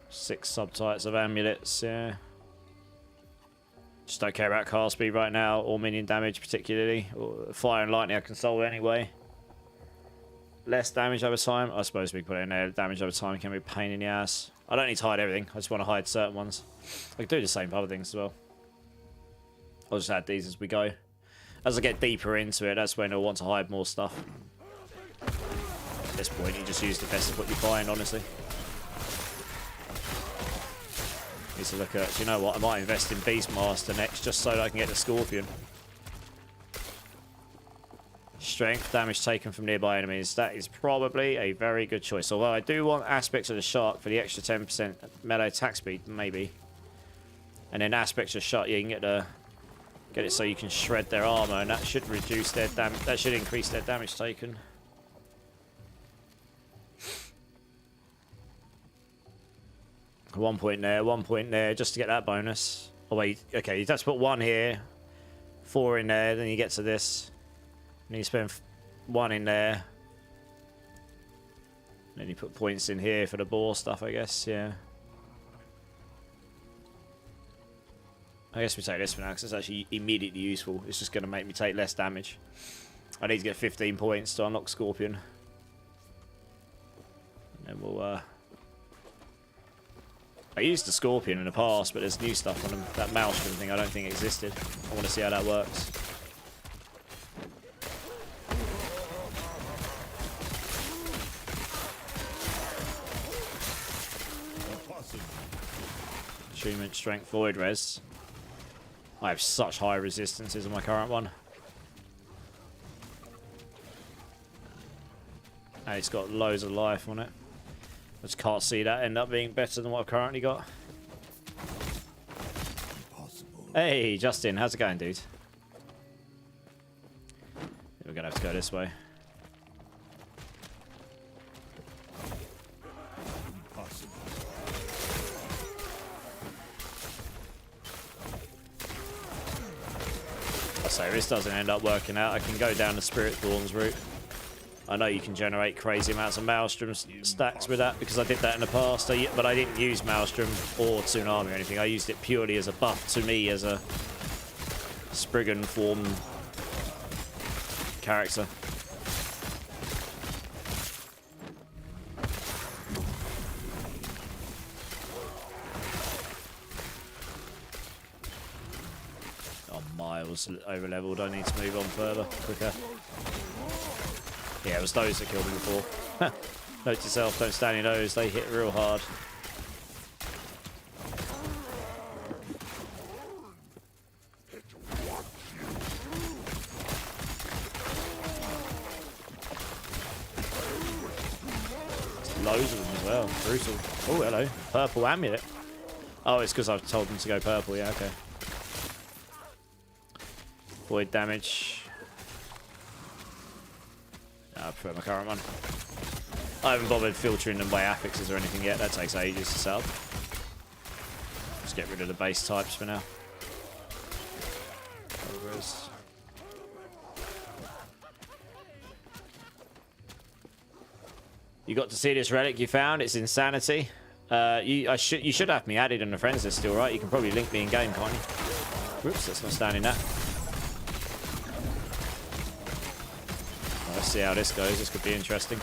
Six subtypes of amulets, yeah. Just don't care about cast speed right now, or minion damage particularly. Or fire and lightning I can solve anyway. Less damage over time. I suppose we put it in there. Damage over time can be a pain in the ass. I don't need to hide everything. I just want to hide certain ones. I can do the same for other things as well. I'll just add these as we go. As I get deeper into it, that's when I'll want to hide more stuff. At this point, you just use the best of what you find, honestly. Need to look at, do you know what? I might invest in Beastmaster next just so that I can get the Scorpion. Strength, damage taken from nearby enemies. That is probably a very good choice. Although I do want aspects of the shark for the extra 10% melee attack speed, maybe. And then aspects of shark, you can get it so you can shred their armor, and that should reduce their damage. That should increase their damage taken. One point there, just to get that bonus. Oh wait, okay, you have to put 1 here, 4 in there, then you get to this. And you spend 1 in there. Then you put points in here for the boar stuff, I guess, yeah. I guess we take this for now, because it's actually immediately useful. It's just going to make me take less damage. I need to get 15 points to unlock Scorpion. And then we'll, I used the Scorpion in the past, but there's new stuff on them. That Maelstrom thing I don't think existed. I want to see how that works. Achievement Strength Void Res. I have such high resistances on my current one. And it's got loads of life on it. I just can't see that end up being better than what I've currently got. Hey, Justin, how's it going, dude? We're gonna have to go this way. So if this doesn't end up working out, I can go down the Spiritborn's route. I know you can generate crazy amounts of Maelstrom stacks with that, because I did that in the past, but I didn't use Maelstrom or Tsunami or anything. I used it purely as a buff to me as a Spriggan form character. Was over leveled. I need to move on further, quicker. Yeah, it was those that killed me before. Note to self, don't stand in those, they hit real hard. There's loads of them as well, brutal. Oh, hello, purple amulet. Oh, it's because I've told them to go purple, yeah, okay. Void damage. I prefer my current one. I haven't bothered filtering them by affixes or anything yet. That takes ages to set up. Just get rid of the base types for now. You got to see this relic you found. It's insanity. You should have me added on the friends list still, right? You can probably link me in game, can't you? Whoops, that's not standing that. see how this goes. This could be interesting.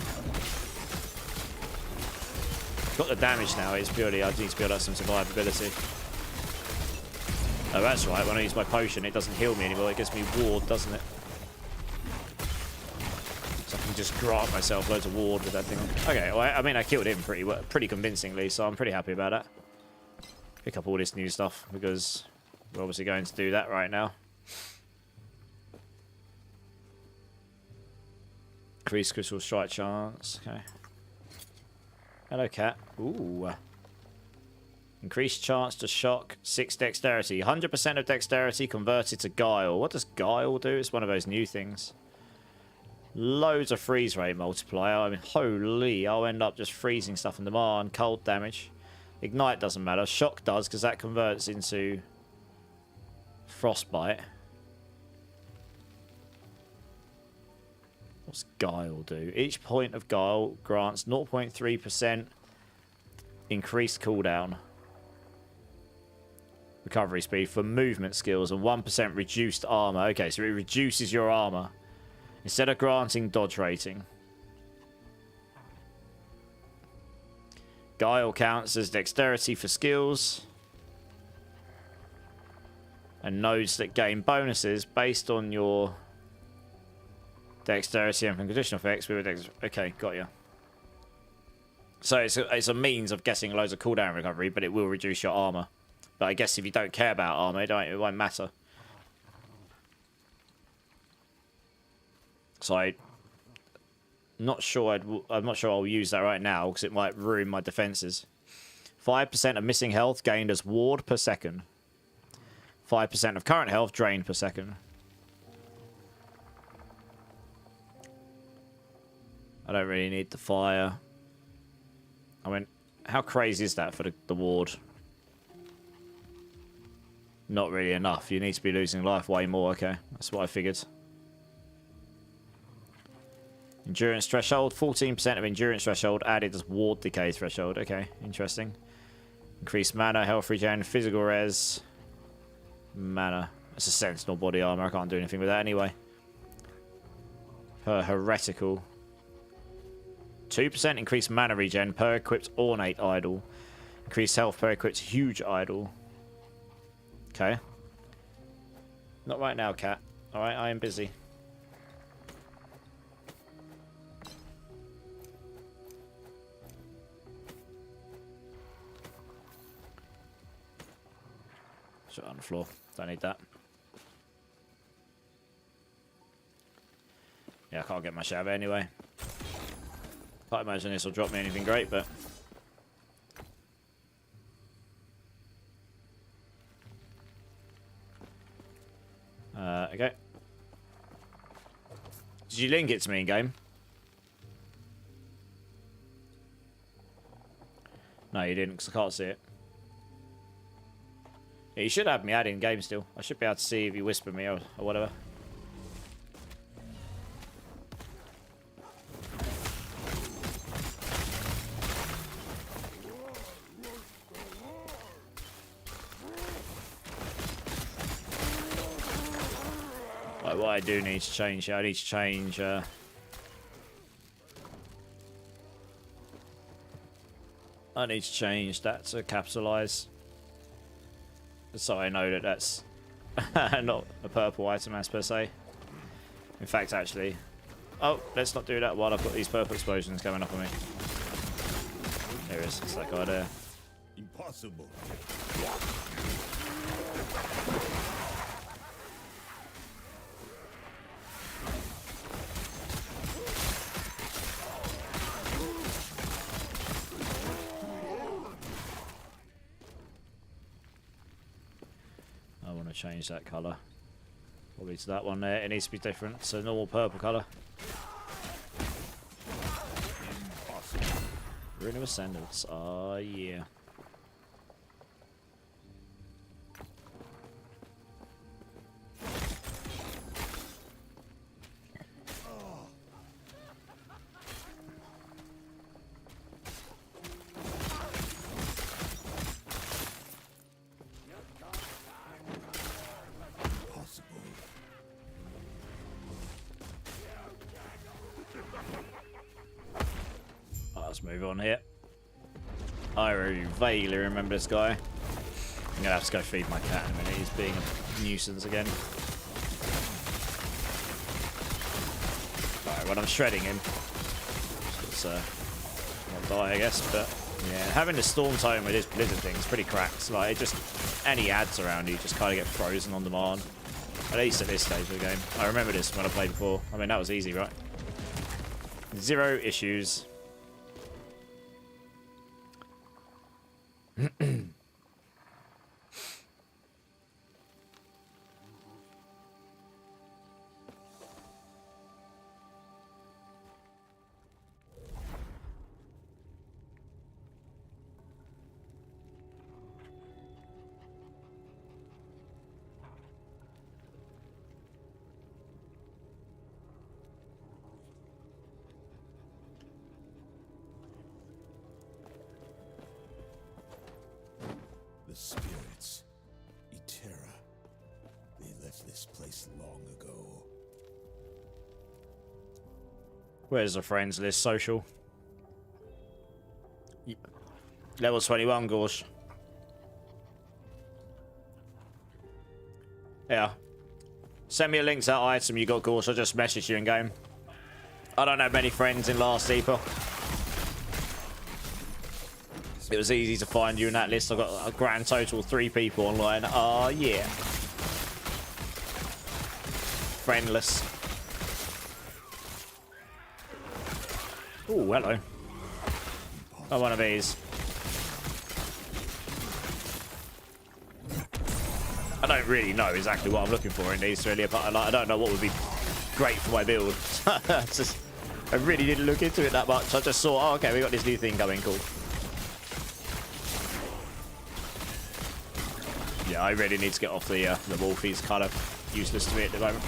Got the damage now. It's purely I need to build up some survivability. Oh, that's right. When I use my potion, it doesn't heal me anymore. It gives me ward, doesn't it? So I can just grant myself loads of ward with that thing. Okay, well, I mean, I killed him pretty convincingly, so I'm pretty happy about that. Pick up all this new stuff because we're obviously going to do that right now. Increase critical strike chance. Okay. Hello, cat. Ooh. Increased chance to shock. 6 dexterity. 100% of dexterity converted to guile. What does guile do? It's one of those new things. Loads of freeze rate multiplier. I mean, holy. I'll end up just freezing stuff in demand. Cold damage. Ignite doesn't matter. Shock does because that converts into frostbite. What's guile do? Each point of guile grants 0.3% increased cooldown. Recovery speed for movement skills and 1% reduced armor. Okay, so it reduces your armor instead of granting dodge rating. Guile counts as dexterity for skills and nodes that gain bonuses based on your dexterity and from conditional effects. Okay, got you. So it's a means of getting loads of cooldown recovery, but it will reduce your armor. But I guess if you don't care about armor, it won't matter. So I'm not sure I'll use that right now because it might ruin my defenses. 5% of missing health gained as ward per second. 5% of current health drained per second. I don't really need the fire. I mean, how crazy is that for the ward? Not really enough. You need to be losing life way more. Okay, that's what I figured. Endurance threshold. 14% of endurance threshold added as ward decay threshold. Okay, interesting. Increased mana, health regen, physical res. Mana. It's a sentinel body armor. I can't do anything with that anyway. Heretical. 2% increased mana regen per equipped ornate idol. Increased health per equipped huge idol. Okay. Not right now, cat. Alright, I am busy. Shut on the floor. Don't need that. Yeah, I can't get my shower anyway. Can't imagine this will drop me anything great, but... okay. Did you link it to me in game? No, you didn't, because I can't see it. Yeah, you should have me add in game still. I should be able to see if you whisper me or whatever. Like, what I do need to change, I need to change that to capitalize. So I know that that's not a purple item as per se. In fact, actually... Oh, let's not do that while I've got these purple explosions coming up on me. There it is. It's that guy there. Impossible. I want to change that colour. Probably to that one there. It needs to be different. So normal purple colour. Rune of Ascendance. Oh yeah. Let's move on here. I vaguely remember this guy. I'm gonna have to go feed my cat in a minute. He's being a nuisance again. Alright, when I'm shredding him, it's I'll die, I guess. But yeah, having the storm tome with this blizzard thing is pretty cracked. Like, it just, any ads around you just kind of get frozen on demand. At least at this stage of the game. I remember this when I played before. I mean, that was easy, right? 0 issues. The spirits, Etera, they left this place long ago. Where's the friends list? Social. Level 21, Gorsh. Yeah. Send me a link to that item you got, Gorsh. I'll just message you in game. I don't have many friends in last Epoch. It was easy to find you in that list. I've got a grand total of 3 people online. Oh, yeah. Friendless. Oh, hello. Oh, one of these. I don't really know exactly what I'm looking for in these, really, but I don't know what would be great for my build. I really didn't look into it that much. I just saw, oh, okay, we got this new thing going, cool. Yeah, I really need to get off the wolf. He's kind of useless to me at the moment.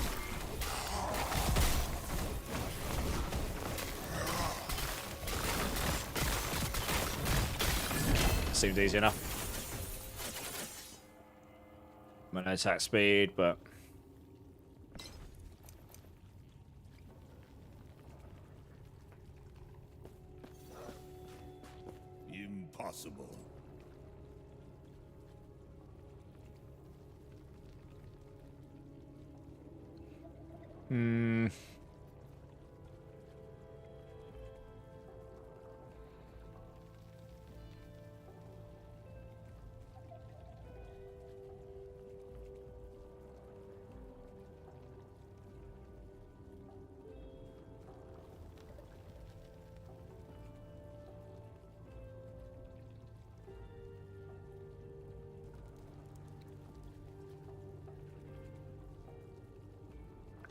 Seems easy enough. My attack speed, but Impossible.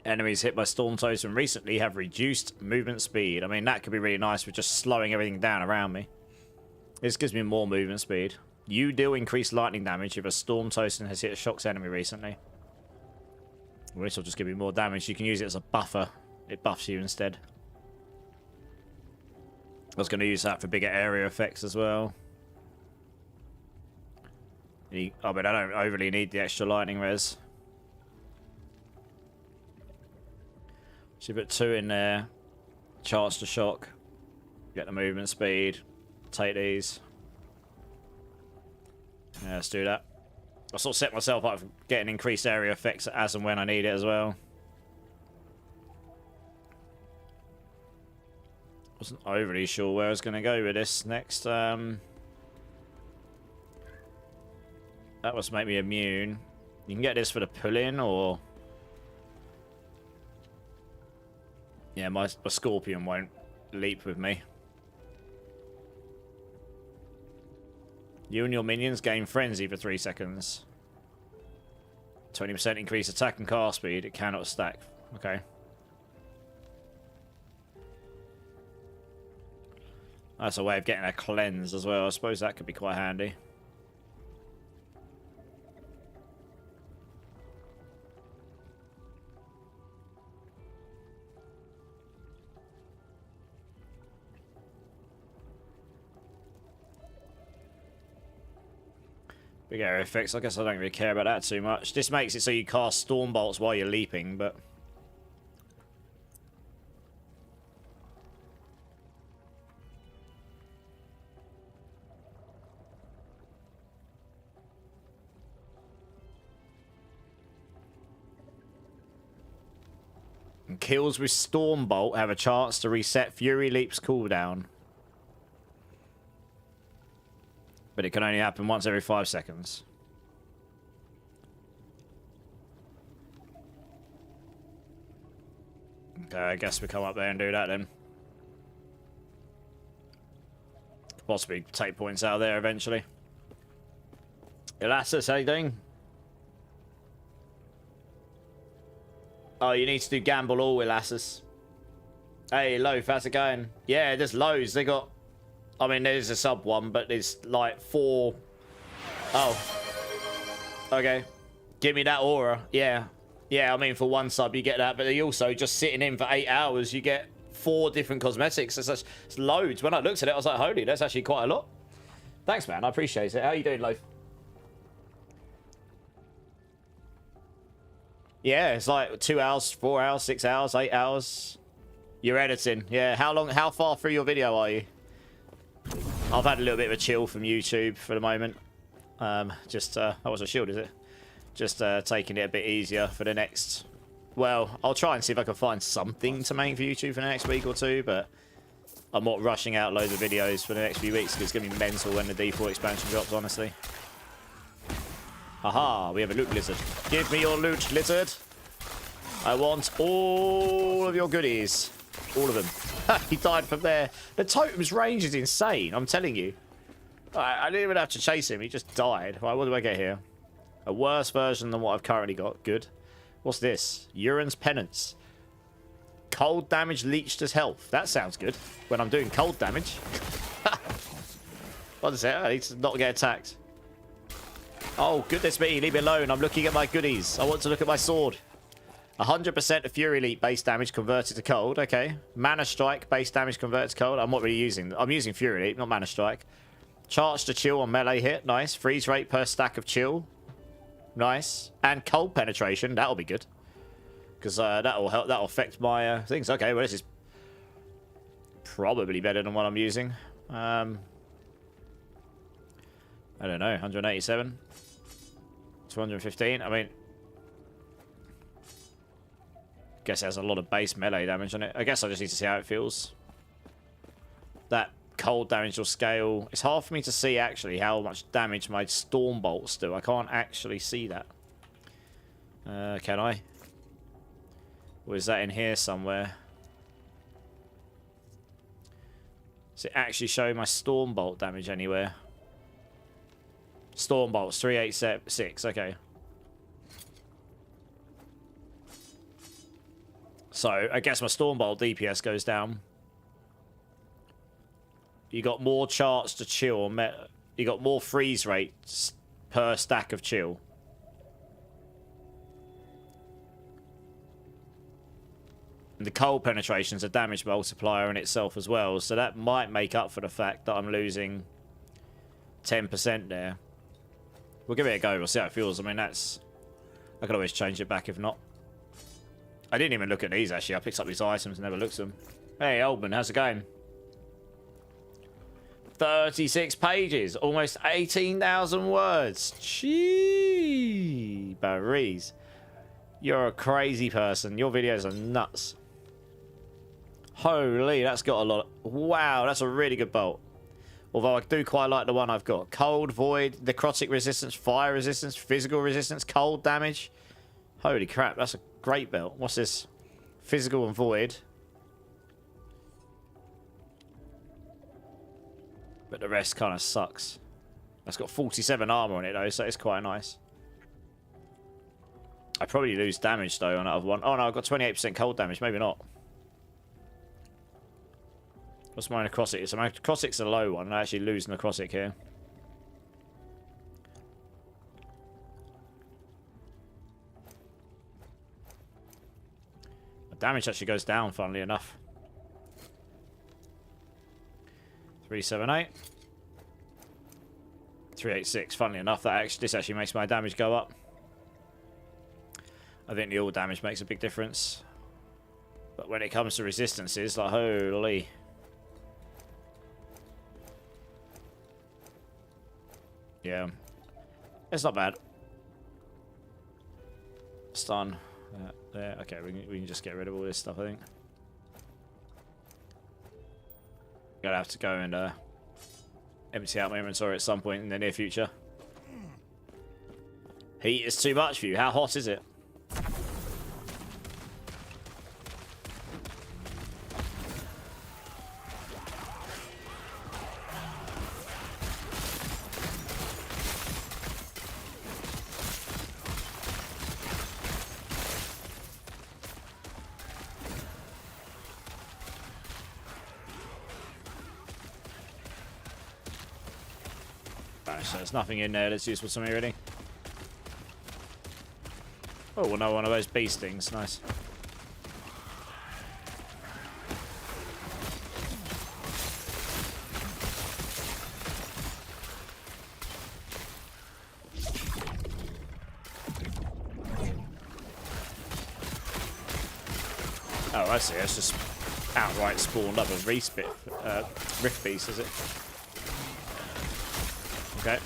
Enemies hit by storm totem recently have reduced movement speed. I mean, that could be really nice with just slowing everything down around me. This gives me more movement speed. You deal increased lightning damage if a storm totem has hit a shock's enemy recently. Well, this will just give me more damage. You can use it as a buffer. It buffs you instead. I was going to use that for bigger area effects as well. I mean, I don't overly need the extra lightning res. So you put 2 in there, chance to shock, get the movement speed, take these. Yeah, let's do that. I sort of set myself up for getting increased area effects as and when I need it as well. Wasn't overly sure where I was going to go with this next. That was make me immune. You can get this for the pull-in or... Yeah, my scorpion won't leap with me. You and your minions gain frenzy for 3 seconds. 20% increase attack and cast speed. It cannot stack. Okay. That's a way of getting a cleanse as well. I suppose that could be quite handy. Big area effects, I guess I don't really care about that too much. This makes it so you cast storm bolts while you're leaping, but... Kills with Stormbolt have a chance to reset Fury Leap's cooldown. But it can only happen once every 5 seconds. Okay, I guess we come up there and do that then. Possibly take points out of there eventually. Elastus, how you doing? Oh, you need to do gamble all, Elastus. Hey, Loaf, how's it going? Yeah, there's loads. They got... I mean, there's a sub one, but there's like 4... Oh. Okay. Give me that aura. Yeah. Yeah, I mean, for one sub, you get that. But you also, just sitting in for 8 hours, you get 4 different cosmetics. It's loads. When I looked at it, I was like, holy, that's actually quite a lot. Thanks, man. I appreciate it. How you doing, Loaf? Yeah, it's like 2 hours, 4 hours, 6 hours, 8 hours. You're editing. Yeah, how far through your video are you? I've had a little bit of a chill from YouTube for the moment. That was a shield, is it? Just taking it a bit easier for the next... Well, I'll try and see if I can find something to make for YouTube for the next week or two, but I'm not rushing out loads of videos for the next few weeks because it's going to be mental when the D4 expansion drops, honestly. Aha, we have a loot lizard. Give me your loot, lizard. I want all of your goodies. All of them. He died from there. The totem's range is insane, I'm telling you. I didn't even have to chase him. He just died. Right, what do I get here? A worse version than what I've currently got. Good. What's this? Urine's Penance. Cold damage leached as health. That sounds good when I'm doing cold damage. What is it? I need to not get attacked. Oh, goodness me. Leave me alone. I'm looking at my goodies. I want to look at my sword. 100% of Fury Leap base damage converted to cold. Okay. Mana Strike base damage converted to cold. I'm not really using... I'm using Fury Leap, not Mana Strike. Charge to chill on melee hit. Nice. Freeze rate per stack of chill. Nice. And cold penetration. That'll be good. Because that'll help. That'll affect my things. Okay, well, this is probably better than what I'm using. I don't know. 187. 215. I mean... Guess it has a lot of base melee damage on it. I guess I just need to see how it feels. That cold damage will scale. It's hard for me to see actually how much damage my storm bolts do. I can't actually see that. Can I? Or is that in here somewhere? Does it actually show my storm bolt damage anywhere? Storm bolts 386. Okay. So, I guess my Stormbolt DPS goes down. You got more charts to chill. You got more freeze rates per stack of chill. And the cold penetration's a damage multiplier in itself as well. So that might make up for the fact that I'm losing 10% there. We'll give it a go. We'll see how it feels. I mean, that's... I can always change it back if not. I didn't even look at these, actually. I picked up these items and never looked at them. Hey, Oldman, how's it going? 36 pages. Almost 18,000 words. Gee, Barries. You're a crazy person. Your videos are nuts. Holy, that's got a lot. Wow, that's a really good bolt. Although I do quite like the one I've got. Cold, void, necrotic resistance, fire resistance, physical resistance, cold damage. Holy crap, that's a great belt. What's this? Physical and void. But the rest kind of sucks. That's got 47 armor on it though, so it's quite nice. I probably lose damage though on that other one. Oh no, I've got 28% cold damage. Maybe not. What's my necrotic? So my necrotic's a low one. I actually lose necrotic here. Damage actually goes down, funnily enough. 378. 386. Funnily enough, this actually makes my damage go up. I think the all damage makes a big difference. But when it comes to resistances, like holy. Yeah. It's not bad. Stun. There. Okay, we can just get rid of all this stuff, I think. Gonna have to go and empty out my inventory at some point in the near future. Heat is too much for you. How hot is it? Right, so there's nothing in there that's useful to me, really. Oh, well, no, one of those beast things. Nice. Oh, I see. It's just outright spawned up a rift beast, is it? Okay.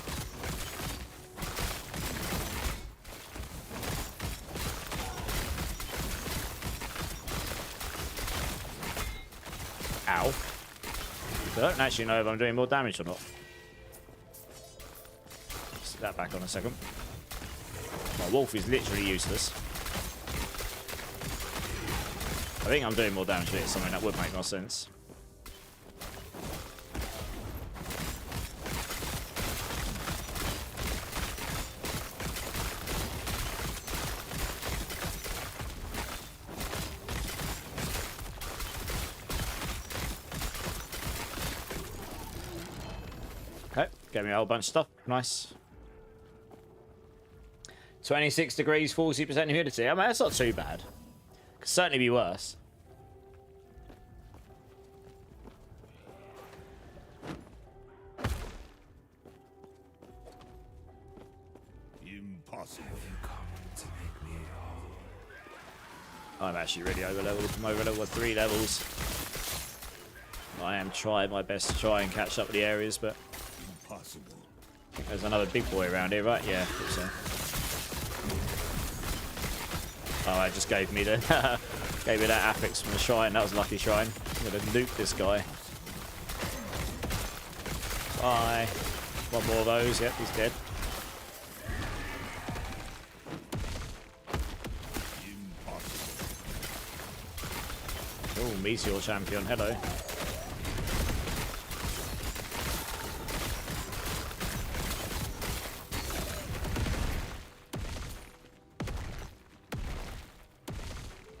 Ow. I don't actually know if I'm doing more damage or not. Stick that back on a second. My wolf is literally useless. I think I'm doing more damage with it, something that would make more sense. Okay, get me a whole bunch of stuff. Nice. 26 degrees, 40% humidity. I mean, that's not too bad. Could certainly be worse. Impossible. I'm actually really over leveled. I'm over level 3 levels. I am trying my best to try and catch up with the areas, but Impossible. I think there's another big boy around here, right? Yeah, I thought so. Oh, it just gave me the gave me that affix from the shrine. That was a lucky shrine. I'm gonna nuke this guy. Bye. One more of those. Yep, he's dead. Oh, Meteor Champion. Hello.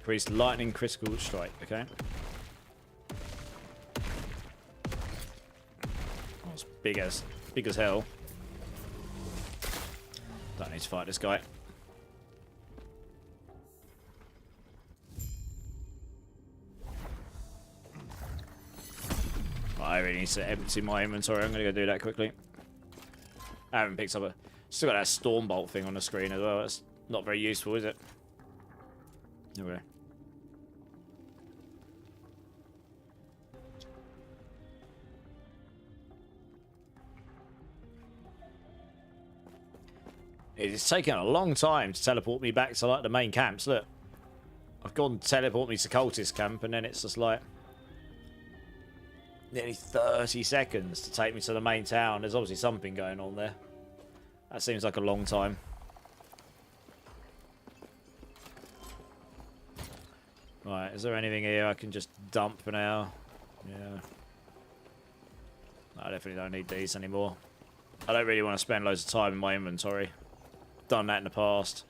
Increased lightning critical strike, okay. Oh, it's big as hell. Don't need to fight this guy. I really need to empty my inventory. I'm gonna go do that quickly. I haven't picked up still got that storm bolt thing on the screen as well. That's not very useful, is it? Okay. It's taken a long time to teleport me back to like the main camps. Look, I've gone to teleport me to Cultist camp, and then it's just like nearly 30 seconds to take me to the main town. There's obviously something going on there. That seems like a long time. Right, is there anything here I can just dump for now? Yeah. I definitely don't need these anymore. I don't really want to spend loads of time in my inventory. Done that in the past.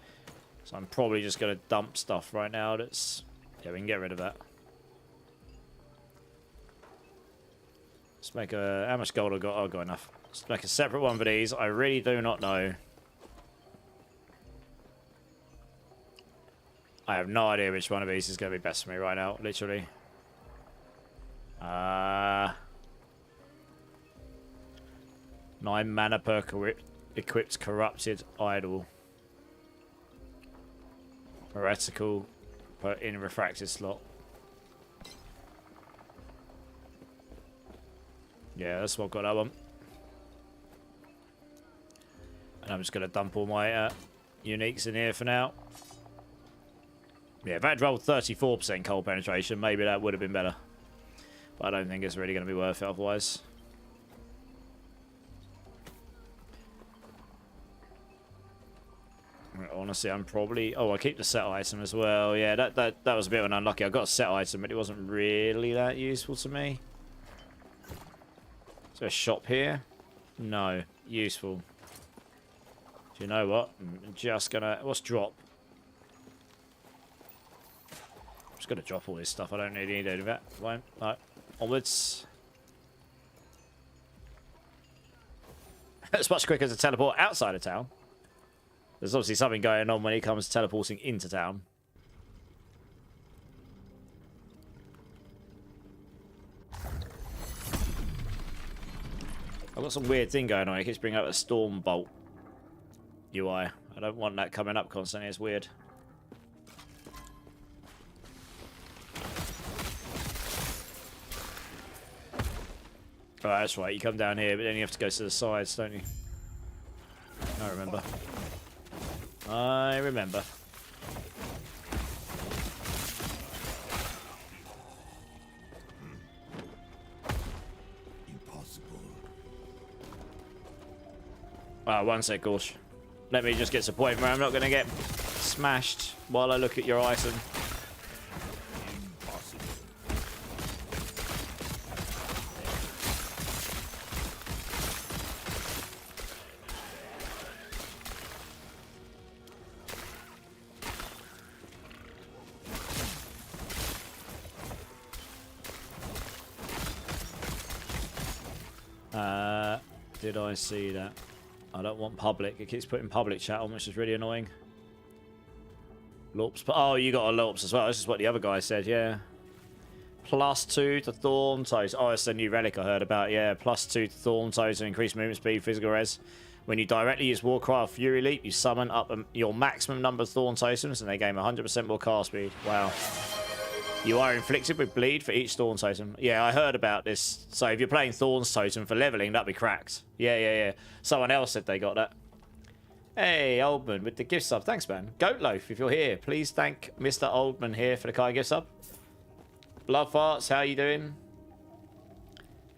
So I'm probably just going to dump stuff right now that's... Yeah, we can get rid of that. Let's make a... How much gold I got? Oh, I got enough. Let's make a separate one for these. I really do not know. I have no idea which one of these is going to be best for me right now, literally. 9 mana per equipped corrupted idol. Heretical in refracted slot. Yeah, that's what got that one. And I'm just going to dump all my uniques in here for now. Yeah, if I'd rolled 34% cold penetration, maybe that would have been better. But I don't think it's really going to be worth it otherwise. Honestly, I'm probably... Oh, I keep the set item as well. Yeah, that was a bit unlucky. I got a set item, but it wasn't really that useful to me. Is there a shop here? No. Useful. Do you know what? I'm just gonna... What's drop? I'm just gonna drop all this stuff. I don't really need any of that. Won't. No. Onwards. It's much quicker to teleport outside of town. There's obviously something going on when it comes to teleporting into town. I've got some weird thing going on. It keeps bringing up a storm bolt UI. I don't want that coming up constantly. It's weird. Oh, that's right. You come down here, but then you have to go to the sides, don't you? I remember. I remember. Impossible. One sec, Gorsh. Let me just get to a point where I'm not going to get smashed while I look at your item. Did I see that? I don't want public. It keeps putting public chat on, which is really annoying. Lorps. Oh, you got a Lorps as well. This is what the other guy said, yeah. +2 to Thorn Toes. Oh, it's a new relic I heard about, yeah. +2 to Thorn Toes to increase movement speed, physical res. When you directly use Warcry or Fury Leap, you summon up your maximum number of Thorn Totems and they gain 100% more cast speed. Wow. You are inflicted with bleed for each Thorn Totem. Yeah, I heard about this. So if you're playing Thorn's Totem for leveling, that'd be cracked. Yeah. Someone else said they got that. Hey, Oldman with the gift sub. Thanks, man. Goatloaf, if you're here, please thank Mr. Oldman here for the kind gift sub. Blood Farts, how you doing?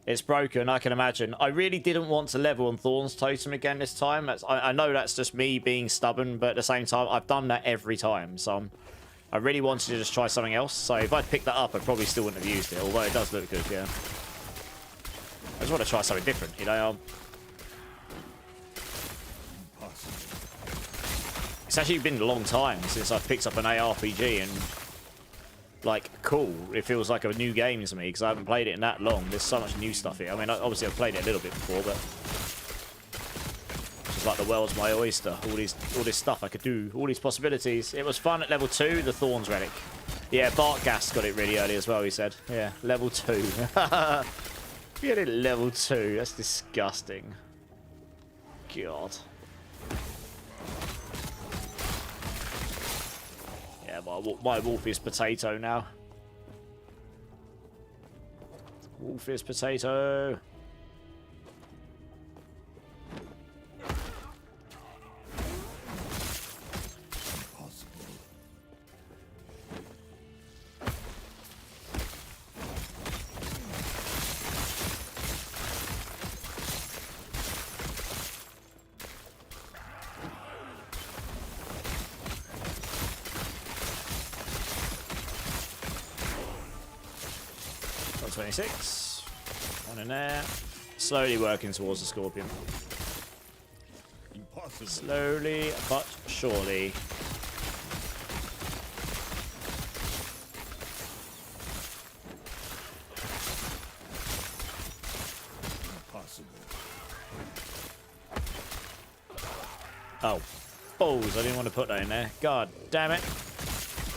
It's broken, I can imagine. I really didn't want to level on Thorn's Totem again this time. I know that's just me being stubborn, but at the same time, I've done that every time. So I really wanted to just try something else. So if I'd picked that up, I probably still wouldn't have used it. Although it does look good, yeah. I just want to try something different, you know. It's actually been a long time since I've picked up an ARPG and, like, cool. It feels like a new game to me because I haven't played it in that long. There's so much new stuff here. I mean, obviously I've played it a little bit before, but it's just like the world's my oyster. All this stuff I could do, all these possibilities. It was fun at level 2, the Thorns relic. Yeah, Bartgast got it really early as well, he said. Yeah, level 2. Get it level 2. That's disgusting. God. Yeah, my wolf is potato now. Wolf is potato. Got 26. One in there. Slowly working towards the scorpion. Impossible. Slowly but surely. Impossible. Oh, balls. I didn't want to put that in there. God damn it.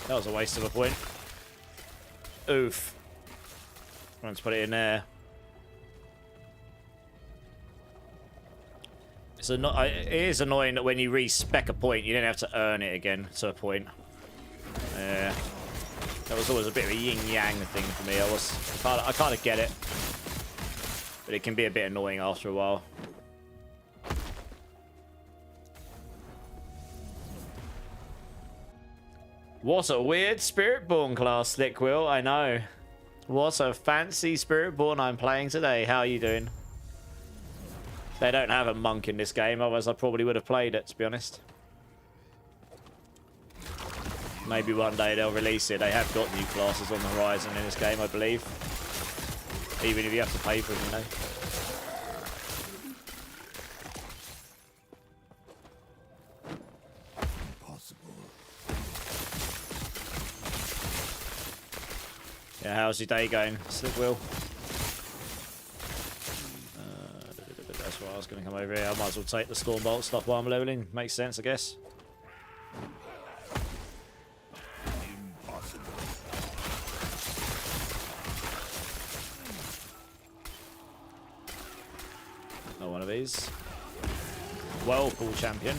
That was a waste of a point. Oof. Let's put it in there. It is annoying that when you respec a point, you don't have to earn it again to a point. Yeah. That was always a bit of a yin-yang thing for me. I kind of get it. But it can be a bit annoying after a while. What a weird Spiritborn class, Slickwill. I know. What a fancy Spiritborn I'm playing today. How are you doing? They don't have a monk in this game, otherwise I probably would have played it, to be honest. Maybe one day they'll release it. They have got new classes on the horizon in this game, I believe. Even if you have to pay for them, you know. Yeah, how's your day going, Slickwill? That's why I was going to come over here. I might as well take the Stormbolt stuff while I'm leveling. Makes sense, I guess. Not one of these. Whirlpool champion.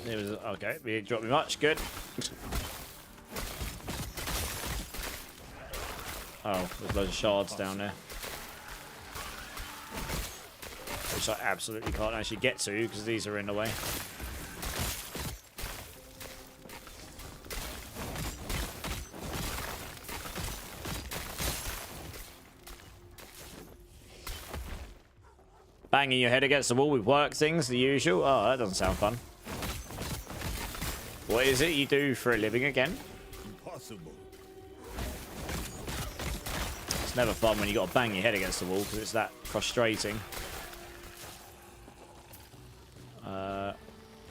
It was okay. We didn't drop me much. Good. Oh, there's loads of shards down there, which I absolutely can't actually get to because these are in the way. Banging your head against the wall with work things, the usual. Oh, that doesn't sound fun. What is it you do for a living again? Impossible. It's never fun when you got to bang your head against the wall because it's that frustrating. It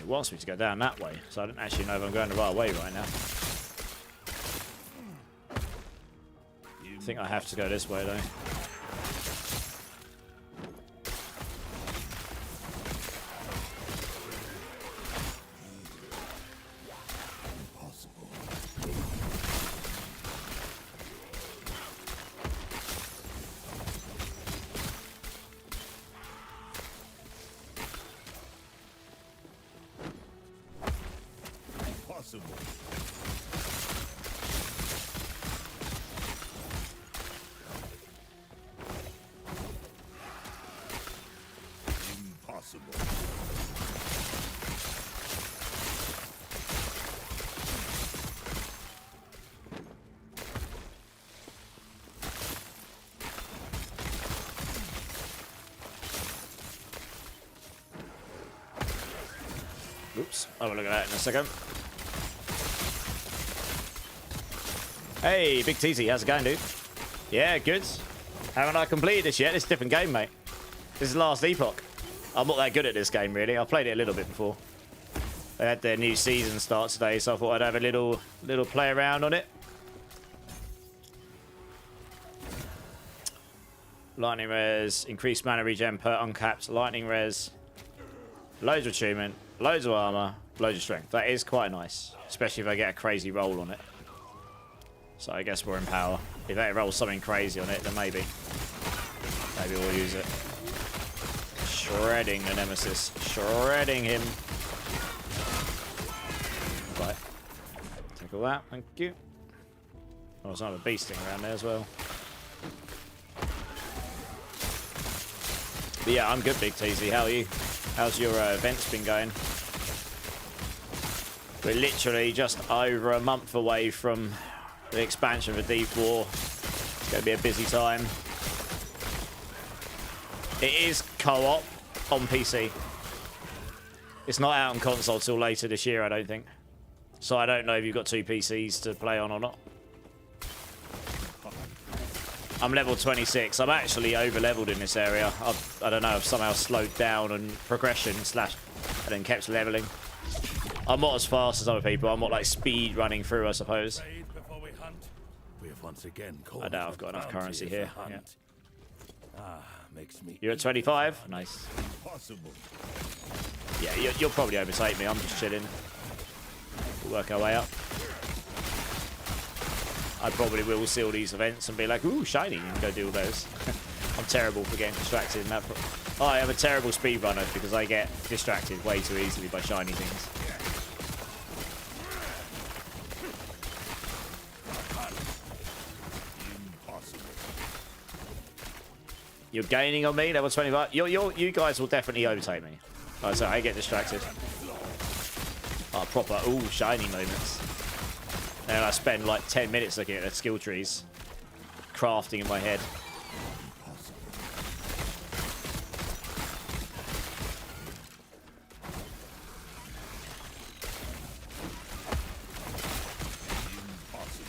wants me to go down that way, so I don't actually know if I'm going the right way right now. I think I have to go this way though. Oops, I'll have a look at that in a second. Hey, Big TZ, how's it going, dude? Yeah, good. Haven't I completed this yet? It's a different game, mate. This is Last Epoch. I'm not that good at this game, really. I played it a little bit before. They had their new season start today, so I thought I'd have a little play around on it. Lightning res, increased mana regen per uncapped lightning res. Loads of attunement, loads of armor, loads of strength. That is quite nice, especially if I get a crazy roll on it. So I guess we're in power. If they roll something crazy on it, then maybe we'll use it. Shredding the Nemesis, shredding him. Right, take all that, thank you. Oh, there's another beasting around there as well. But yeah, I'm good, Big TZ. How are you? How's your events been going? We're literally just over a month away from the expansion for Deep War. It's going to be a busy time. It is co-op on PC. It's not out on console till later this year, I don't think. So I don't know if you've got two PCs to play on or not. I'm level 26. I'm actually over-leveled in this area. I don't know, I've somehow slowed down on progression / and then kept leveling. I'm not as fast as other people. I'm not like speed running through, I suppose. I doubt I've got enough currency here. Yeah. You're at 25? Nice. Yeah, you'll probably overtake me. I'm just chilling. We'll work our way up. I probably will see all these events and be like, ooh, shiny, and go do all those. I'm terrible for getting distracted. And I am a terrible speedrunner because I get distracted way too easily by shiny things. You're gaining on me, level 25. You guys will definitely overtake me. Oh, so I get distracted. Oh, proper, ooh, shiny moments. And I spend like 10 minutes looking at the skill trees, crafting in my head.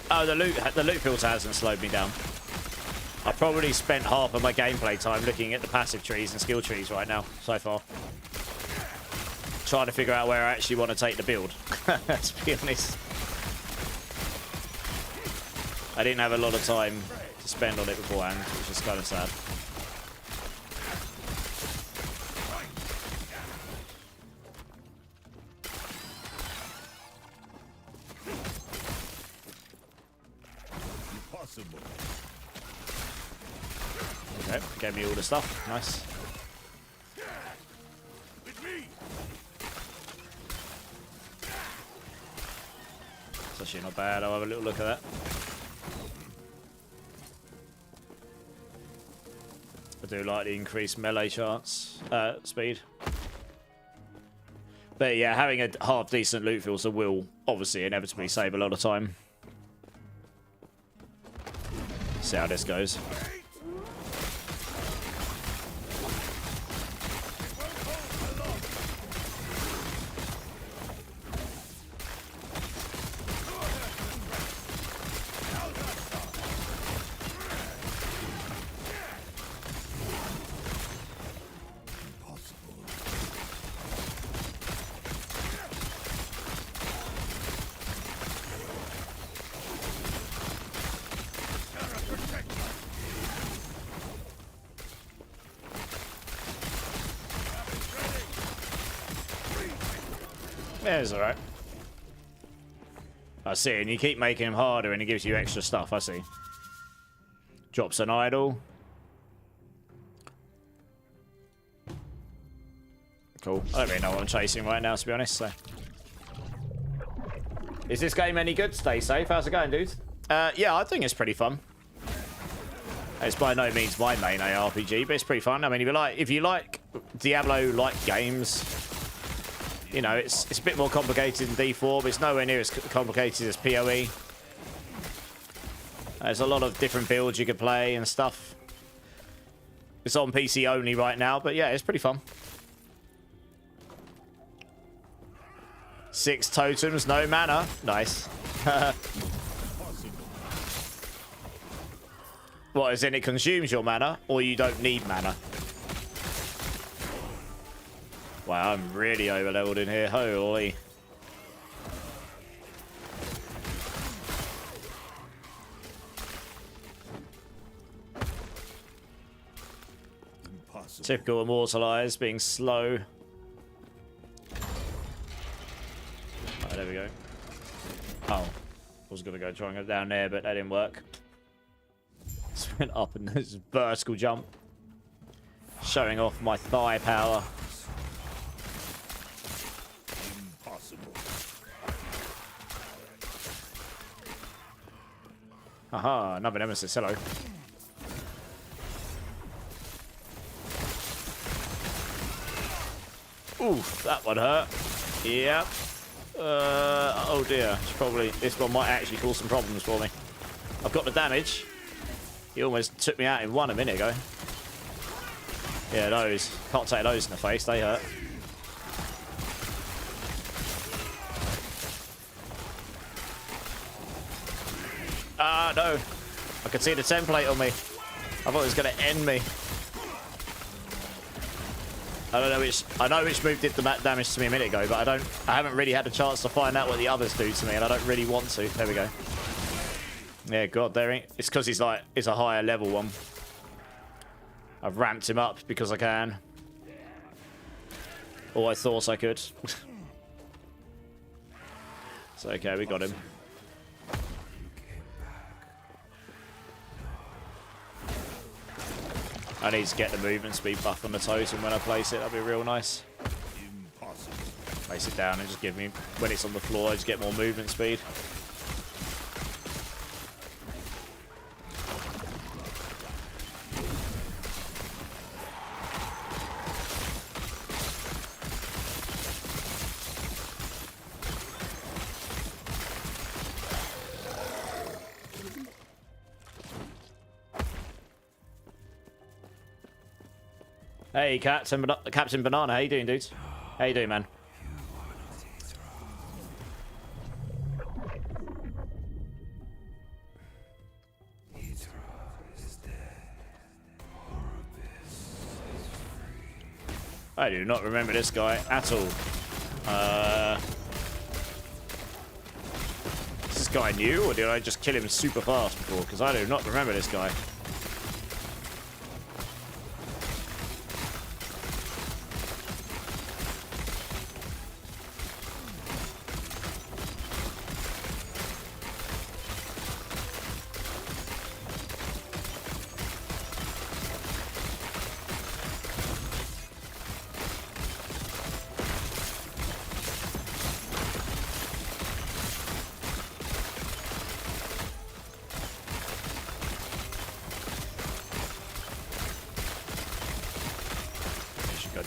Oh, the loot filter hasn't slowed me down. I probably spent half of my gameplay time looking at the passive trees and skill trees right now, so far. Trying to figure out where I actually want to take the build, to be honest. I didn't have a lot of time to spend on it beforehand, which is kind of sad. Okay, gave me all the stuff. Nice. It's actually not bad. I'll have a little look at that. I do like the increased melee chance, speed. But yeah, having a half decent loot filter will obviously inevitably save a lot of time. See how this goes. Yeah, it's alright. I see, and you keep making him harder and he gives you extra stuff, I see. Drops an idol. Cool. I don't really know what I'm chasing right now, to be honest, so. Is this game any good? Stay safe. How's it going, dude? Yeah, I think it's pretty fun. It's by no means my main ARPG, but it's pretty fun. I mean, if you like Diablo-like games, you know, it's a bit more complicated than D4, but it's nowhere near as complicated as PoE. There's a lot of different builds you could play and stuff. It's on PC only right now, but yeah, it's pretty fun. 6 totems, no mana. Nice. What, as in it consumes your mana, or you don't need mana? Wow, I'm really over-leveled in here. Holy. Impossible. Typical Immortalized, being slow. Oh, there we go. Oh. I was going to go try and go down there, but that didn't work. Just went up in this vertical jump. Showing off my thigh power. Aha, another nemesis, hello. Oof, that one hurt. Yep. Oh dear, this one might actually cause some problems for me. I've got the damage. He almost took me out in one a minute ago. Yeah, those. Can't take those in the face, they hurt. Ah, no. I could see the template on me. I thought it was going to end me. I don't know which... I know which move did the damage to me a minute ago, but I haven't really had a chance to find out what the others do to me, and I don't really want to. There we go. Yeah, God, there ain't... It's because he's like... It's a higher level one. I've ramped him up because I can. Or I thought I could. It's okay, we got him. I need to get the movement speed buff on the totem when I place it. That'd be real nice. Impossible. Place it down and just give me, when it's on the floor, I just get more movement speed. Hey, Captain Banana, how you doing, dudes? How you doing, man? I do not remember this guy at all. Is this guy new, or did I just kill him super fast before? Because I do not remember this guy.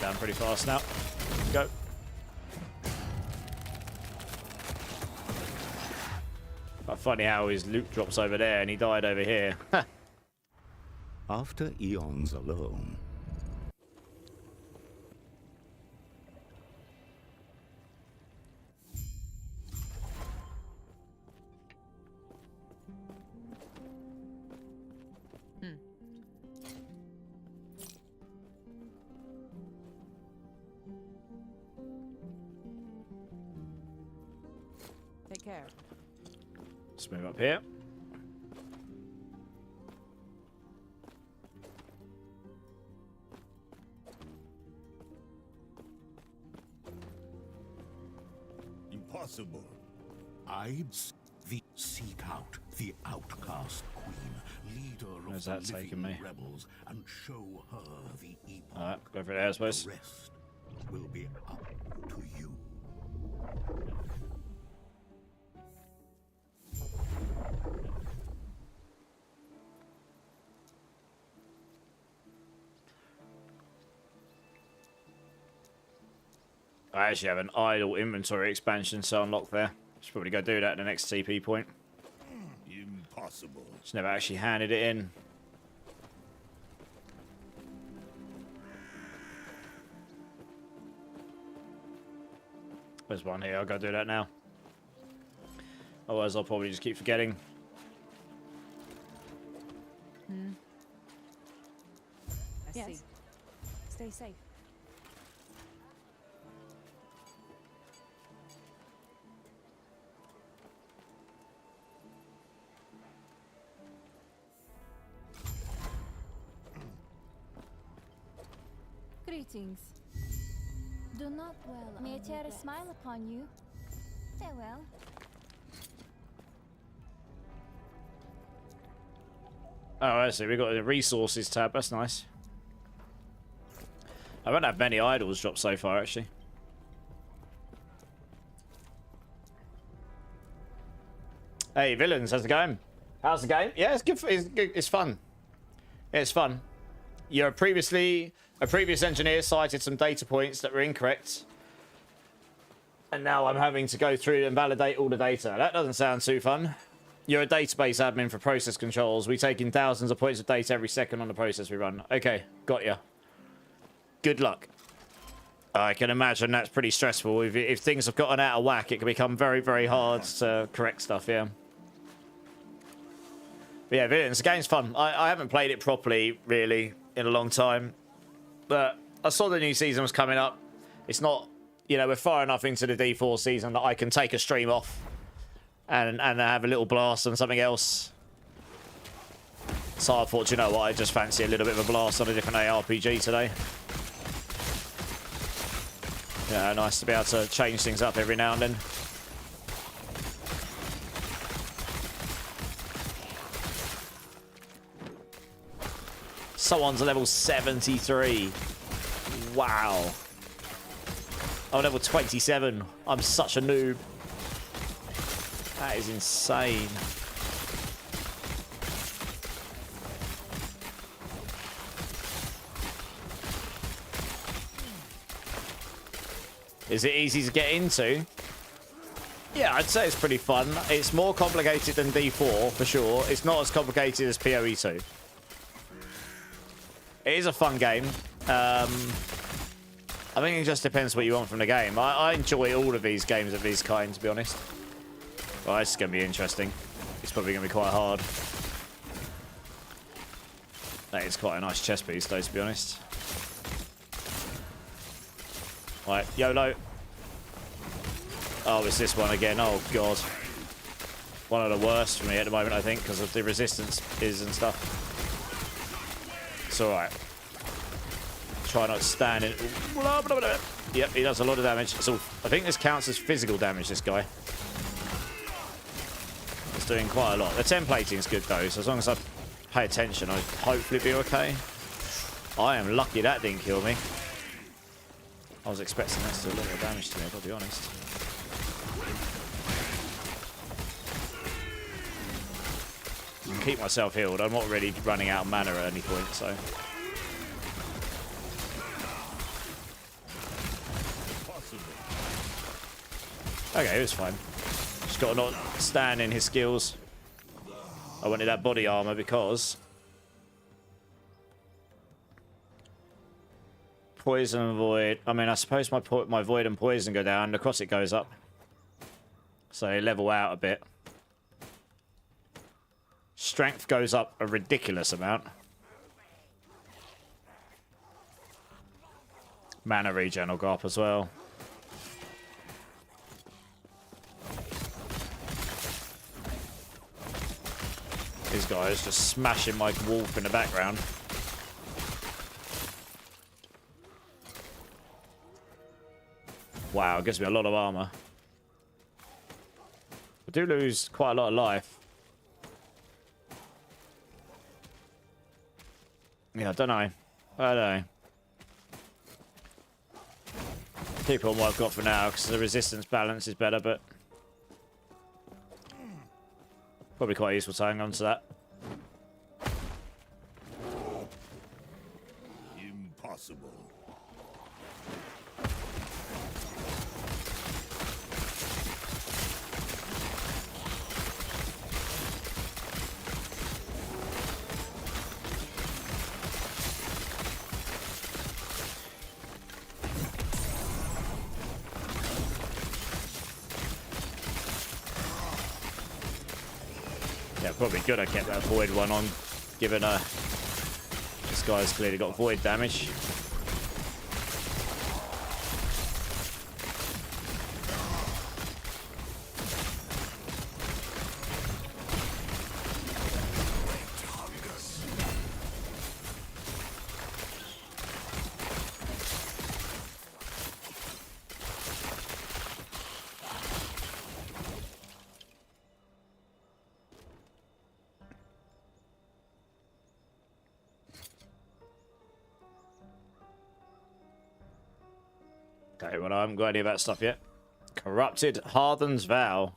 Down pretty fast now. Go. But funny how his loot drops over there and he died over here. After eons alone, Take care. Let's move up here. Impossible. seek out the outcast queen, leader Where's of that the taking living me? rebels, and show her the epoch. Alright, go for it there, I suppose. The rest will be up to you. I actually have an idle inventory expansion, so unlock there. Should probably go do that at the next TP point. Impossible. Just never actually handed it in. There's one here, I'll go do that now. Otherwise I'll probably just keep forgetting. I see. Yes. Stay safe. Greetings. Do not dwell on May a terror regrets. smile upon you. Farewell. Oh, I see. We've got the resources tab. That's nice. I won't have many idols dropped so far, actually. Hey, villains, how's it going? How's the game? Yeah, it's good. It's good. It's fun. Yeah, it's fun. You're a previous engineer cited some data points that were incorrect, and now I'm having to go through and validate all the data. That doesn't sound too fun. You're a database admin for process controls. We take in thousands of points of data every second on the process we run. Okay, got ya. Good luck. I can imagine that's pretty stressful. If things have gotten out of whack, it can become very, very hard to correct stuff, yeah. But yeah, villains, the game's fun. I haven't played it properly, really, in a long time. But I saw the new season was coming up. It's not, you know, we're far enough into the D4 season that I can take a stream off and have a little blast on something else. So I thought, you know what, I just fancy a little bit of a blast on a different ARPG today. Yeah, nice to be able to change things up every now and then. Someone's level 73. Wow. I'm level 27. I'm such a noob. That is insane. Is it easy to get into? Yeah, I'd say it's pretty fun. It's more complicated than D4, for sure. It's not as complicated as PoE 2. It is a fun game. I think it just depends what you want from the game. I enjoy all of these games of this kind, to be honest. Well, this is going to be interesting. It's probably going to be quite hard. That is quite a nice chess piece, though, to be honest. Right, YOLO. Oh, it's this one again. Oh, God. One of the worst for me at the moment, I think, because of the resistance is and stuff. It's alright. Try not to stand in. Yep, he does a lot of damage. So I think this counts as physical damage, this guy. It's doing quite a lot. The templating is good, though, so as long as I pay attention, I'll hopefully be okay. I am lucky that didn't kill me. I was expecting this to do a lot more damage to me, I'll be honest. I can keep myself healed. I'm not really running out of mana at any point, so. Okay, it was fine. Just got to not stand in his skills. I wanted that body armor because poison and void. I mean, I suppose my void and poison go down. Necrotic goes up. So they level out a bit. Strength goes up a ridiculous amount. Mana regen will go up as well. These guys just smashing my wolf in the background. Wow, it gives me a lot of armor. I do lose quite a lot of life. Yeah, I don't know. I don't know. Keep on what I've got for now because the resistance balance is better, but probably quite useful to hang on to that. Impossible. Yeah, probably good I kept that void one on, given this guy's clearly got void damage. Okay, well, I haven't got any of that stuff yet. Corrupted Harden's Vow.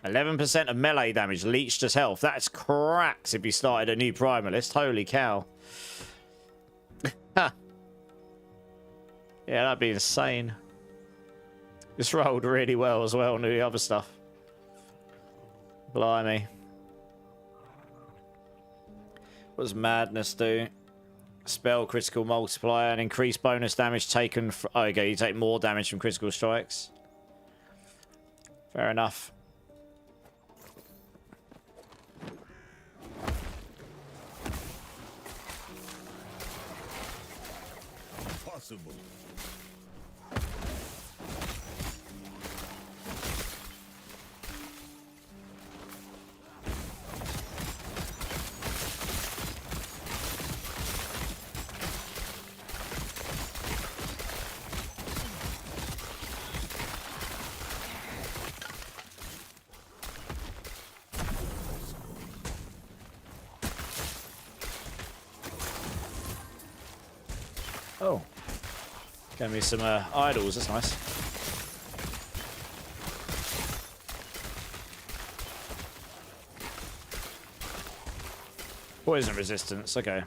11% of melee damage leached as health. That's cracks if you started a new Primalist. Holy cow. Yeah, that'd be insane. This rolled really well as well, and the other stuff. Blimey. What does Madness do? Spell critical multiplier and increase bonus damage taken. Oh, okay, you take more damage from critical strikes. Fair enough. Impossible. Oh. Gave me some idols, that's nice. Poison resistance, okay.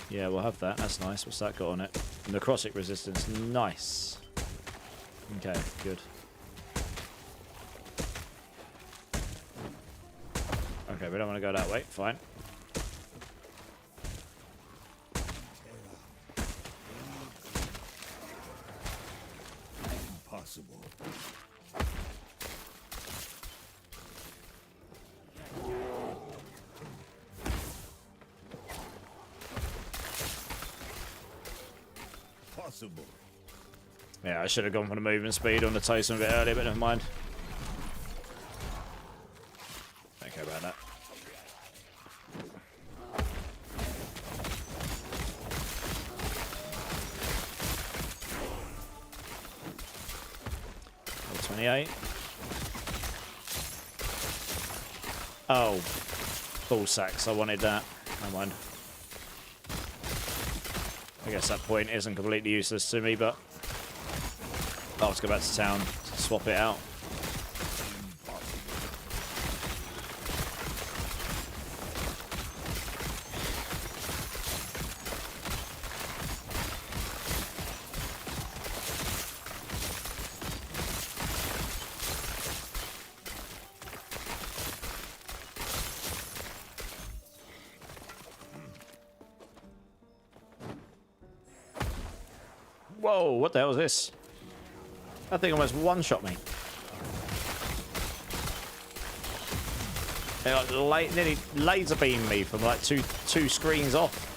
Yeah, we'll have that, that's nice. What's that got on it? Necrotic resistance, nice. Okay, good. Okay, we don't want to go that way, fine. Impossible. Possible. Yeah, I should have gone for the movement speed on the totem a bit earlier, but never mind. Don't care about that. Level 28. Oh, ball sacks. I wanted that. Never mind. I guess that point isn't completely useless to me, but I'll have to go back to town to swap it out. Whoa, what the hell is this? That thing almost one-shot me. It like nearly laser beamed me from like two screens off.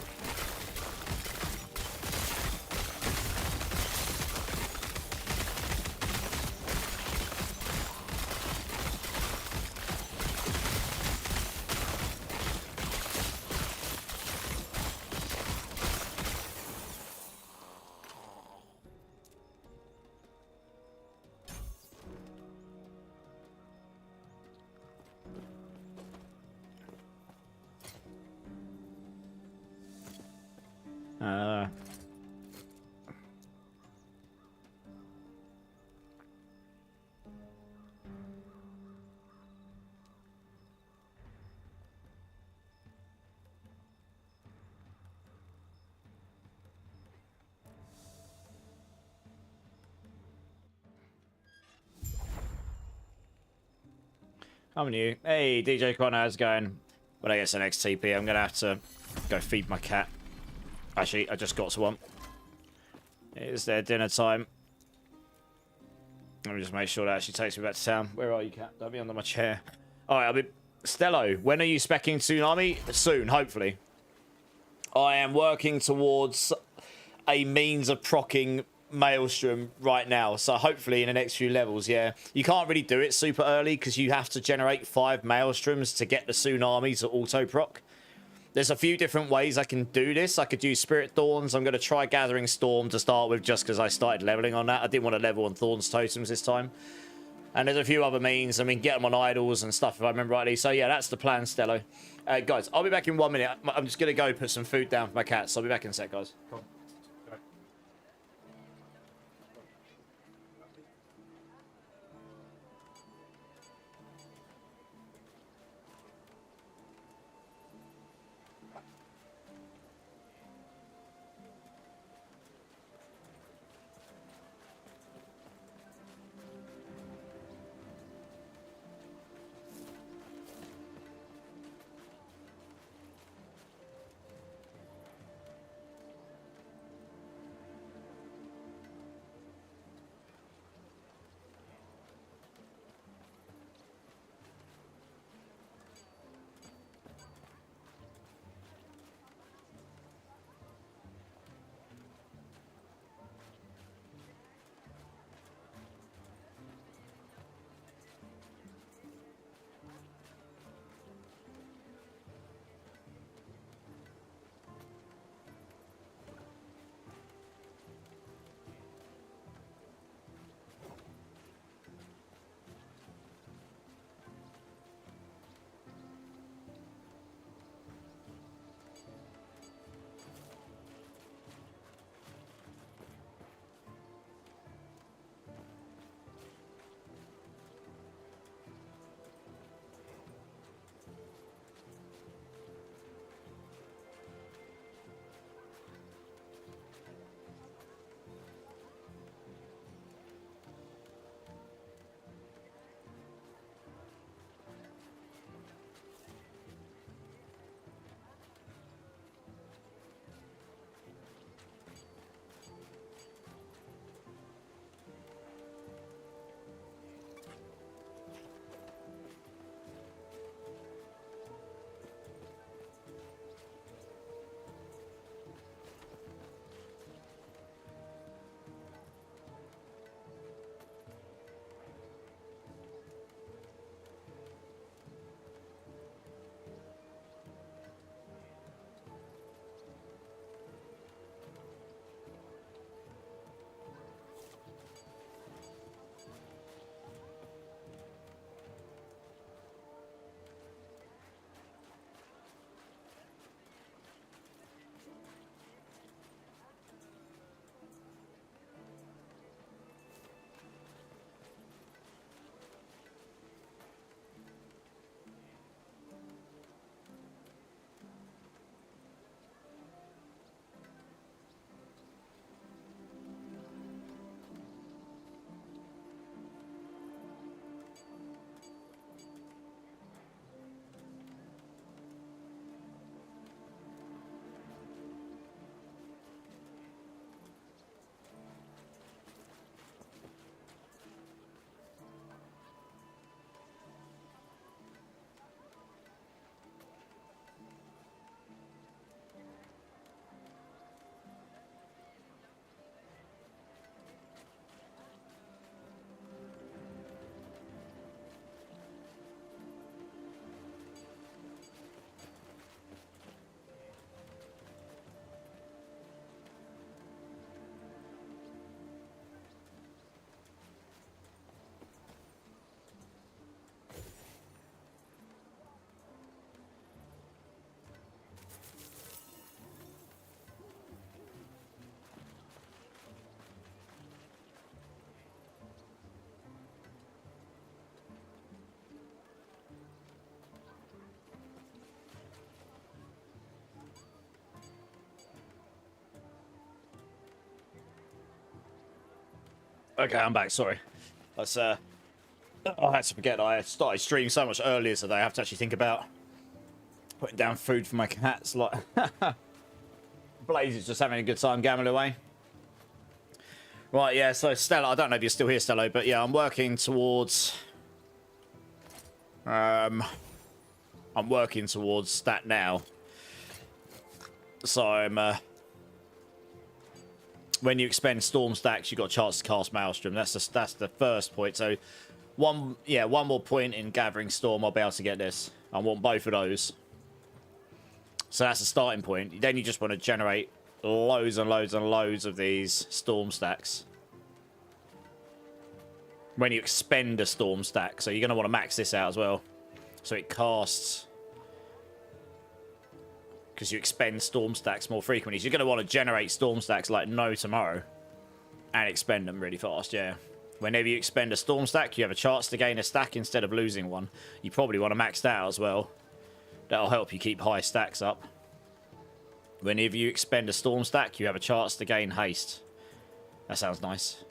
I'm new. Hey, DJ Connor, how's it going? When I get to the next TP, I'm going to have to go feed my cat. Actually, I just got to one. It's their dinner time. Let me just make sure that actually takes me back to town. Where are you, cat? Don't be under my chair. Alright, I'll be... Stello, when are you specking Tsunami? Soon, hopefully. I am working towards a means of procking Maelstrom right now, so hopefully in the next few levels. Yeah, you can't really do it super early because you have to generate 5 Maelstroms to get the Tsunami to auto proc. There's a few different ways I can do this. I could use Spirit Thorns. I'm going to try Gathering Storm to start with just because I started leveling on that. I didn't want to level on Thorns totems this time. And there's a few other means. I mean, get them on idols and stuff if I remember rightly. So yeah, that's the plan, Stello. Guys, I'll be back in 1 minute. I'm just going to go put some food down for my cats. So I'll be back in a sec, guys. Come on. Okay, I'm back. Sorry. That's I had to forget I started streaming so much earlier today. I have to actually think about putting down food for my cats. Like, Blaze is just having a good time gambling away. Right, yeah. So Stella, I don't know if you're still here, Stella, but yeah, I'm working towards. I'm working towards that now. So I'm. When you expend storm stacks, you've got a chance to cast Maelstrom. That's the first point. So one more point in gathering storm, I'll be able to get this. I want both of those. So that's the starting point. Then you just want to generate loads and loads and loads of these storm stacks. When you expend a storm stack, so you're going to want to max this out as well. So it casts, because you expend storm stacks more frequently. So you're going to want to generate storm stacks like no tomorrow. And expend them really fast, yeah. Whenever you expend a storm stack, you have a chance to gain a stack instead of losing one. You probably want to max that out as well. That'll help you keep high stacks up. Whenever you expend a storm stack, you have a chance to gain haste. That sounds nice.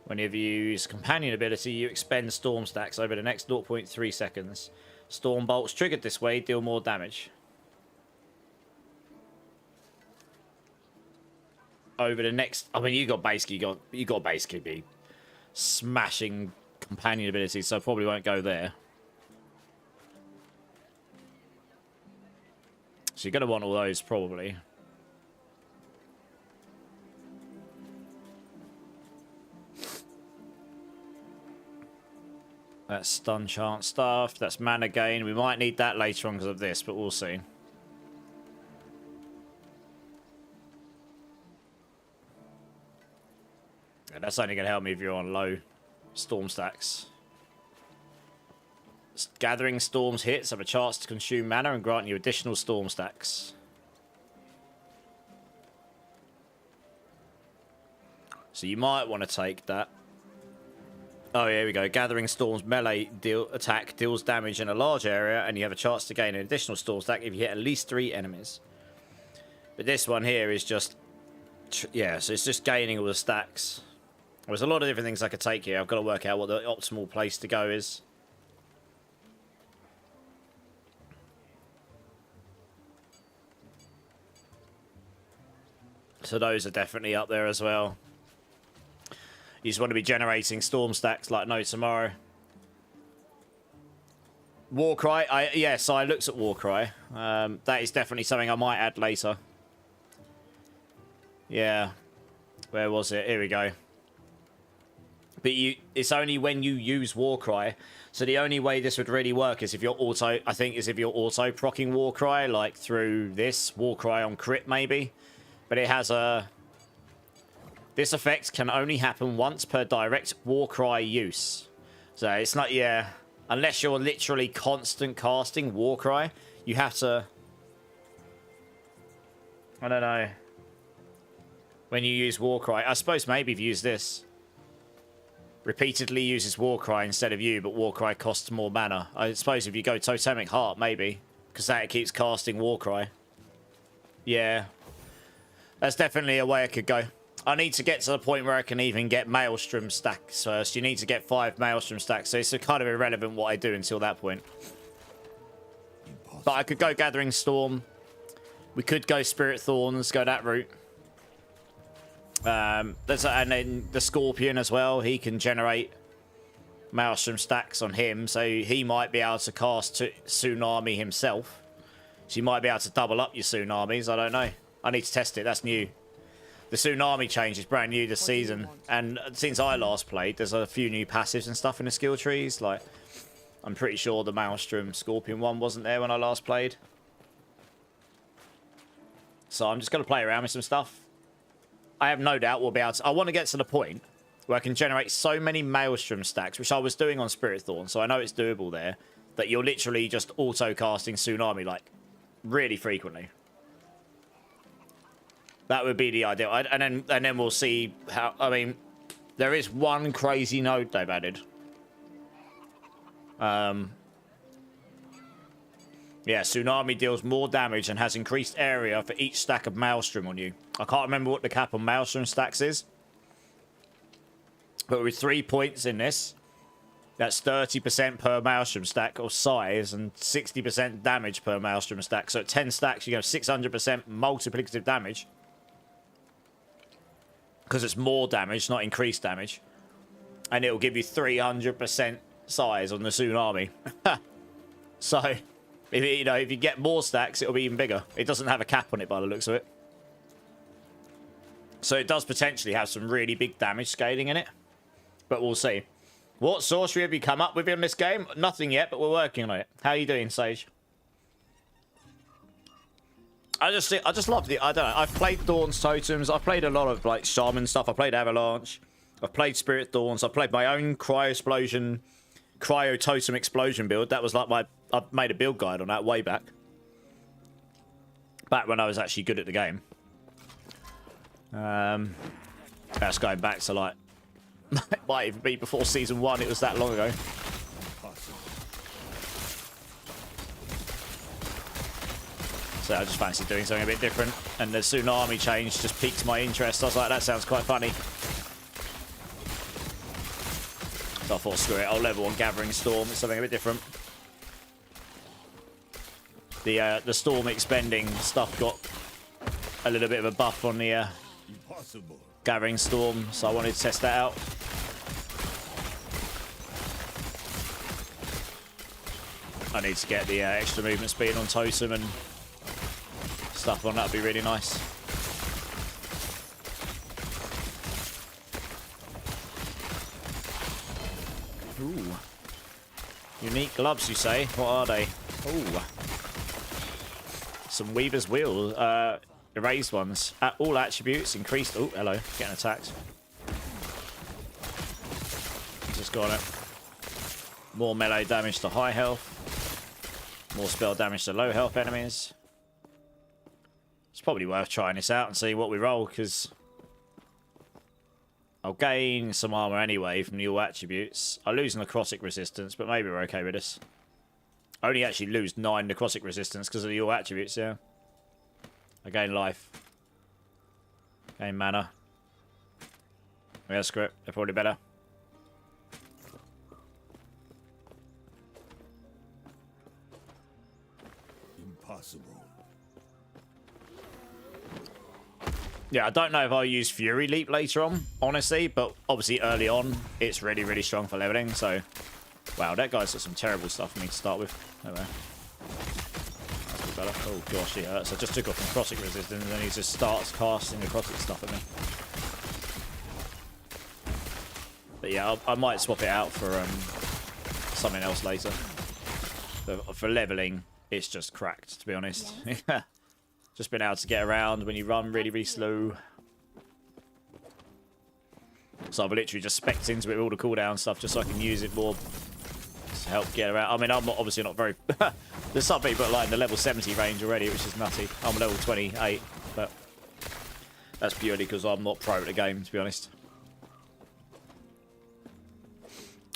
Whenever you use companion ability, you expend storm stacks over the next 0.3 seconds. Storm bolts triggered this way deal more damage. Over the next, I mean, you got basically be smashing companion abilities, so probably won't go there. So you're gonna want all those probably. That's stun chance stuff. That's mana gain. We might need that later on because of this, but we'll see. Yeah, that's only going to help me if you're on low storm stacks. Gathering storms hits have a chance to consume mana and grant you additional storm stacks. So you might want to take that. Oh, here we go. Gathering Storm's melee attack deals damage in a large area, and you have a chance to gain an additional storm stack if you hit at least 3 enemies. But this one here is just... yeah, so it's just gaining all the stacks. There's a lot of different things I could take here. I've got to work out what the optimal place to go is. So those are definitely up there as well. You just want to be generating storm stacks like no tomorrow. Warcry, yes, I looked at Warcry. That is definitely something I might add later. Yeah, where was it? Here we go. But it's only when you use Warcry. So the only way this would really work is if you're auto, I think, is if you're auto procking Warcry, like through this Warcry on crit maybe. But it has a... this effect can only happen once per direct Warcry use. So it's not, yeah... unless you're literally constant casting Warcry, you have to... I don't know. When you use Warcry... I suppose maybe if you use this. Repeatedly uses Warcry instead of you, but Warcry costs more mana. I suppose if you go Totemic Heart, maybe. Because that keeps casting Warcry. Yeah. That's definitely a way I could go. I need to get to the point where I can even get Maelstrom stacks first. You need to get 5 Maelstrom stacks, so it's kind of irrelevant what I do until that point. But I could go Gathering Storm. We could go Spirit Thorns, go that route. And then the Scorpion as well. He can generate Maelstrom stacks on him, so he might be able to cast Tsunami himself. So you might be able to double up your Tsunamis. I don't know. I need to test it. That's new. The Tsunami change is brand new this season, and since I last played, there's a few new passives and stuff in the skill trees. Like, I'm pretty sure the Maelstrom Scorpion one wasn't there when I last played. So I'm just going to play around with some stuff. I have no doubt we'll be able to... I want to get to the point where I can generate so many Maelstrom stacks, which I was doing on Spirit Thorn, so I know it's doable there, that you're literally just auto-casting Tsunami, like, really frequently. That would be the ideal. And then we'll see how... I mean, there is one crazy node they've added. Yeah, Tsunami deals more damage and has increased area for each stack of Maelstrom on you. I can't remember what the cap on Maelstrom stacks is. But with 3 points in this, that's 30% per Maelstrom stack of size and 60% damage per Maelstrom stack. So at 10 stacks, you have 600% multiplicative damage. Because it's more damage, not increased damage. And it'll give you 300% size on the Tsunami. So, if you get more stacks, it'll be even bigger. It doesn't have a cap on it by the looks of it. So it does potentially have some really big damage scaling in it. But we'll see. What sorcery have you come up with in this game? Nothing yet, but we're working on it. How are you doing, Sage? I just love the... I don't know. I've played Dawn's Totems. I've played a lot of, like, Shaman stuff. I played Avalanche. I've played Spirit Dawns. I've played my own Cryo Totem Explosion build. That was like my... I've made a build guide on that way back. Back when I was actually good at the game. That's going back to, like... It might even be before Season 1. It was that long ago. So I just fancy doing something a bit different. And the Tsunami change just piqued my interest. I was like, that sounds quite funny. So I thought, screw it, I'll level on Gathering Storm. It's something a bit different. The Storm expending stuff got a little bit of a buff on the Gathering Storm. So I wanted to test that out. I need to get the extra movement speed on Totem and stuff on. That'd be really nice. Ooh. Unique gloves, you say? What are they? Ooh. Some Weaver's Wheel. Erased ones. At all attributes increased. Oh, hello. Getting attacked. Just got it. More melee damage to high health. More spell damage to low health enemies. It's probably worth trying this out and see what we roll, because I'll gain some armor anyway from the all attributes. I lose necrotic resistance, but maybe we're okay with this. I only actually lose 9 necrotic resistance because of the all attributes, yeah. I gain life. Gain mana. Yeah, screw it. They're probably better. Impossible. Yeah, I don't know if I'll use Fury Leap later on, honestly, but obviously early on, it's really, really strong for leveling, so... Wow, that guy's got some terrible stuff for me to start with. Oh, well. That's a bit better. Oh, gosh, he hurts. I just took off necrotic resistance, and then he just starts casting necrotic stuff at me. But yeah, I might swap it out for something else later. For leveling, it's just cracked, to be honest. Yeah. Just been able to get around when you run really, really slow. So I've literally just specced into it with all the cooldown stuff just so I can use it more to help get around. I mean, I'm obviously not very... There's some people like in the level 70 range already, which is nutty. I'm level 28, but that's purely because I'm not pro at the game, to be honest.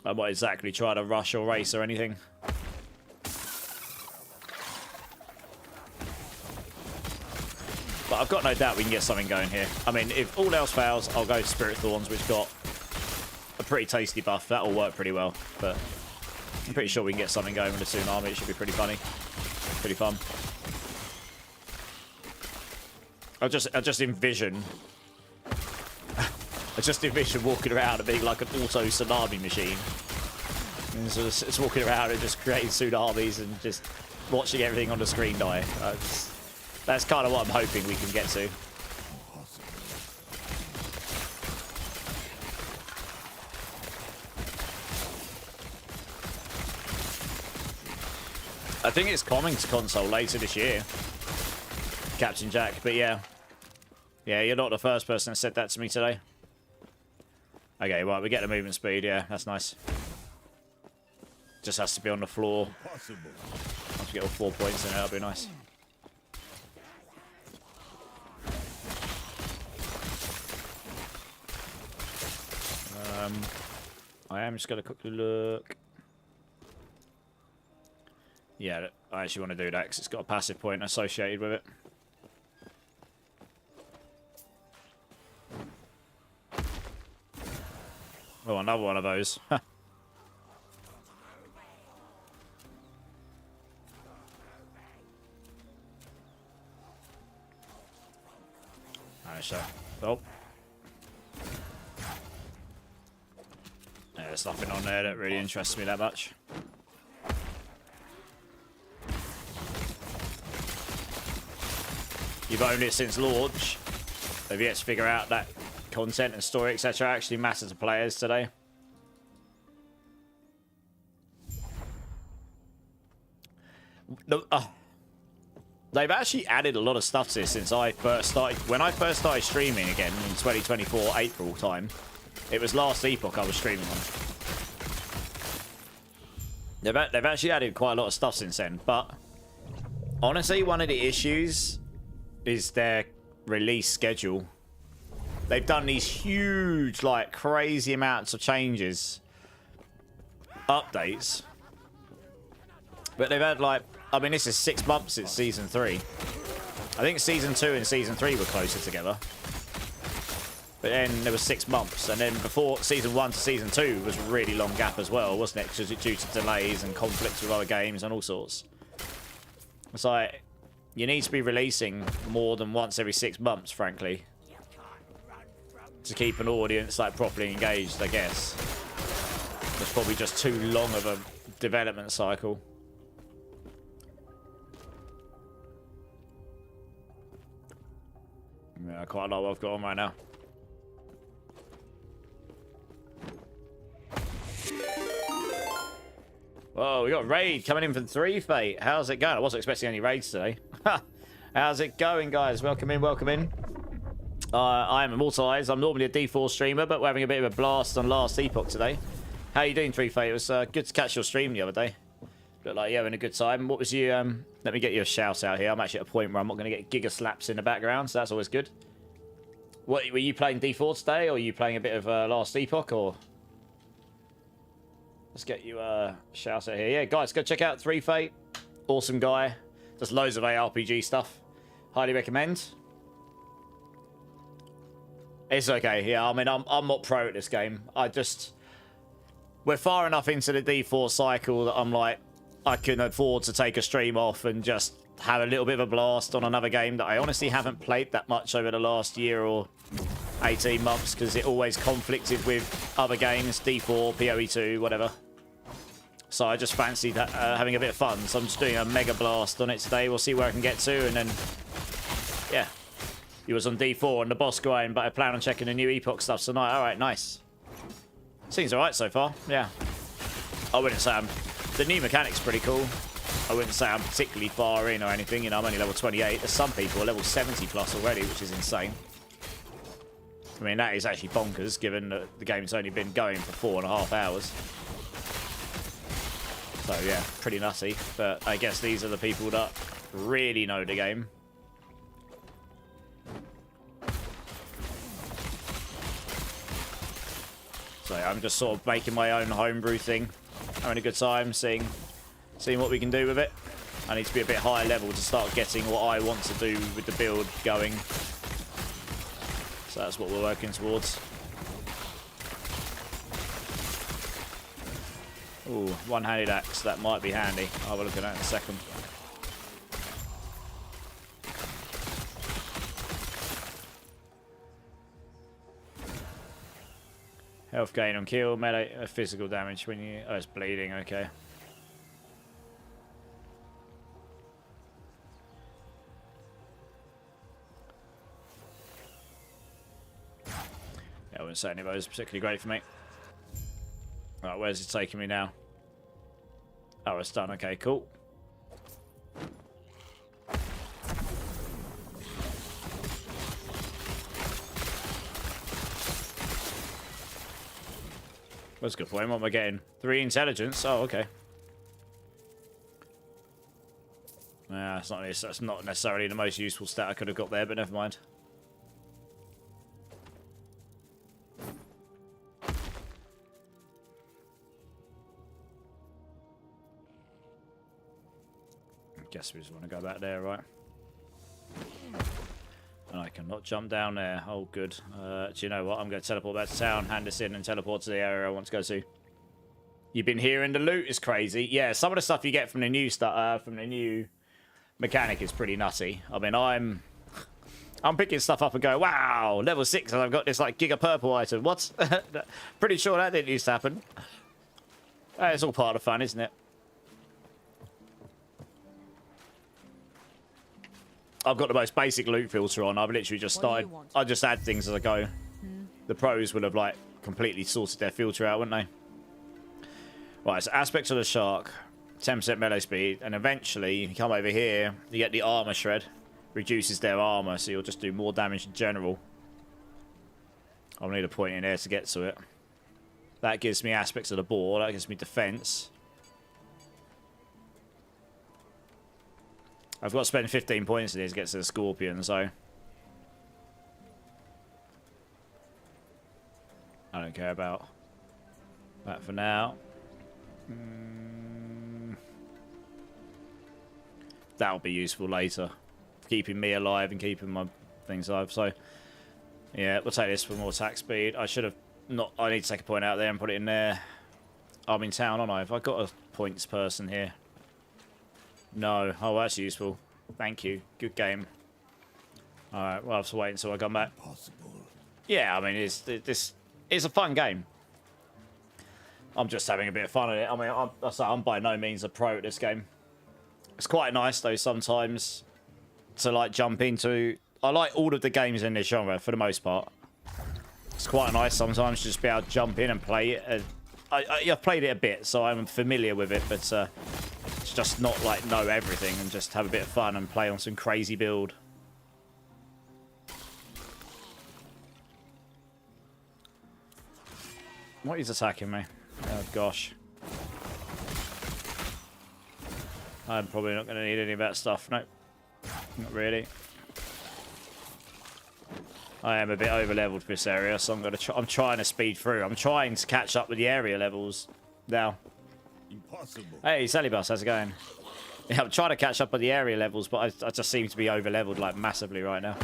I'm not exactly trying to rush or race or anything. But I've got no doubt we can get something going here. I mean, if all else fails, I'll go to Spirit Thorns, which got a pretty tasty buff. That'll work pretty well. But I'm pretty sure we can get something going with the Tsunami. It should be pretty funny. Pretty fun. I just envision... I just envision walking around and being like an auto Tsunami machine. And so just walking around and just creating Tsunamis and just watching everything on the screen die. That's kind of what I'm hoping we can get to. I think it's coming to console later this year, Captain Jack, but yeah. Yeah, you're not the first person that said that to me today. Okay, right, we get the movement speed, yeah, that's nice. Just has to be on the floor. Once we get all 4 points in it, that'll be nice. I am just going to quickly look. Yeah, I actually want to do that because it's got a passive point associated with it. Oh, another one of those. Alright, so. Oh. Yeah, there's nothing on there that really interests me that much. You've owned it since launch. They've yet to figure out that content and story, etc. actually matter to players today. They've actually added a lot of stuff to this since I first started. When I first started streaming again in 2024 April time, it was last Epoch I was streaming on. They've actually added quite a lot of stuff since then, but honestly, one of the issues is their release schedule. They've done these huge, like, crazy amounts of changes, updates, but they've had, like, I mean, this is 6 months since Season 3. I think Season 2 and Season 3 were closer together. But then there was 6 months, and then before Season 1 to Season 2 was a really long gap as well, wasn't it? Because due to delays and conflicts with other games and all sorts. It's like, you need to be releasing more than once every 6 months, frankly, to keep an audience, like, properly engaged, I guess. It's probably just too long of a development cycle. Yeah, quite a lot what I've got on right now. Whoa, we got a raid coming in from 3 Fate. How's it going? I wasn't expecting any raids today. How's it going, guys? Welcome in, welcome in. I am Immortalized. I'm normally a D4 streamer, but we're having a bit of a blast on Last Epoch today. How you doing, 3 Fate? It was good to catch your stream the other day. Looked like you're having a good time. What was you... let me get you a shout out here. I'm actually at a point where I'm not going to get giga slaps in the background, so that's always good. What, were you playing D4 today, or are you playing a bit of Last Epoch, or... Let's get you a shout out here. Yeah, guys, go check out 3 Fate. Awesome guy. Does loads of ARPG stuff. Highly recommend. It's okay. Yeah, I mean, I'm not pro at this game. We're far enough into the D4 cycle that I'm like, I can afford to take a stream off and just have a little bit of a blast on another game that I honestly haven't played that much over the last year or 18 months because it always conflicted with other games, D4, PoE2, whatever. So I just fancied having a bit of fun. So I'm just doing a mega blast on it today. We'll see where I can get to, and then, yeah. He was on D4 and the boss grind, but I plan on checking the new Epoch stuff tonight. All right, nice. Seems all right so far. Yeah. I wouldn't say the new mechanic's pretty cool. I wouldn't say I'm particularly far in or anything. You know, I'm only level 28. There's some people are level 70 plus already, which is insane. I mean, that is actually bonkers, given that the game's only been going for 4.5 hours. So, yeah, pretty nutty. But I guess these are the people that really know the game. So I'm just sort of making my own homebrew thing. Having a good time, seeing what we can do with it. I need to be a bit higher level to start getting what I want to do with the build going. So that's what we're working towards. Ooh, one-handed axe. That might be handy. I'll have a look at that in a second. Health gain on kill, melee physical damage when you... Oh, it's bleeding, okay. Yeah, I wouldn't say any of those are particularly great for me. Right, where's it taking me now? Oh, it's done, okay, cool. That's a good point. What am I getting? 3 intelligence. Oh, okay. Nah, that's not necessarily the most useful stat I could have got there, but never mind. I guess we just want to go back there, right? And I I cannot jump down there. Oh, good. Do you know what? I'm going to teleport back to town, hand this in, and teleport to the area I want to go to. You've been hearing the loot is crazy. Yeah, some of the stuff you get from the new stuff, from the new mechanic is pretty nutty. I mean, I'm picking stuff up and going, wow, level 6, and I've got this like Giga Purple item. What? Pretty sure that didn't used to happen. It's all part of the fun, isn't it? I've got the most basic loot filter on. I've literally just started. I just add things as I go. The pros would have like completely sorted their filter out, wouldn't they? Right, so aspects of the shark, 10% melee speed, and eventually you come over here, you get the armor shred, reduces their armor, so you'll just do more damage in general. I'll need a point in there to get to it. That gives me aspects of the boar, that gives me defense. I've got to spend 15 points in this to get to the scorpion, so I don't care about that for now. That'll be useful later, keeping me alive and keeping my things alive. So yeah, we'll take this for more attack speed. I should have not. I need to take a point out there and put it in there. I'm in town, aren't I? Have I got a points person here? No. Oh, that's useful. Thank you. Good game. All right, we'll have to wait until I come back. Yeah, I mean, it's a fun game. I'm just having a bit of fun at it. I mean, I'm by no means a pro at this game. It's quite nice, though, sometimes to, like, jump into. I like all of the games in this genre, for the most part. It's quite nice sometimes to just be able to jump in and play it. I've played it a bit, so I'm familiar with it, but it's just not, like, know everything and just have a bit of fun and play on some crazy build. What is attacking me? Oh, gosh. I'm probably not going to need any of that stuff. Nope. Not really. I am a bit over-leveled for this area, so I'm trying to speed through. I'm trying to catch up with the area levels now. Impossible. Hey, Sallybus, how's it going? Yeah, I'm trying to catch up with the area levels, but I just seem to be over-leveled, like, massively right now.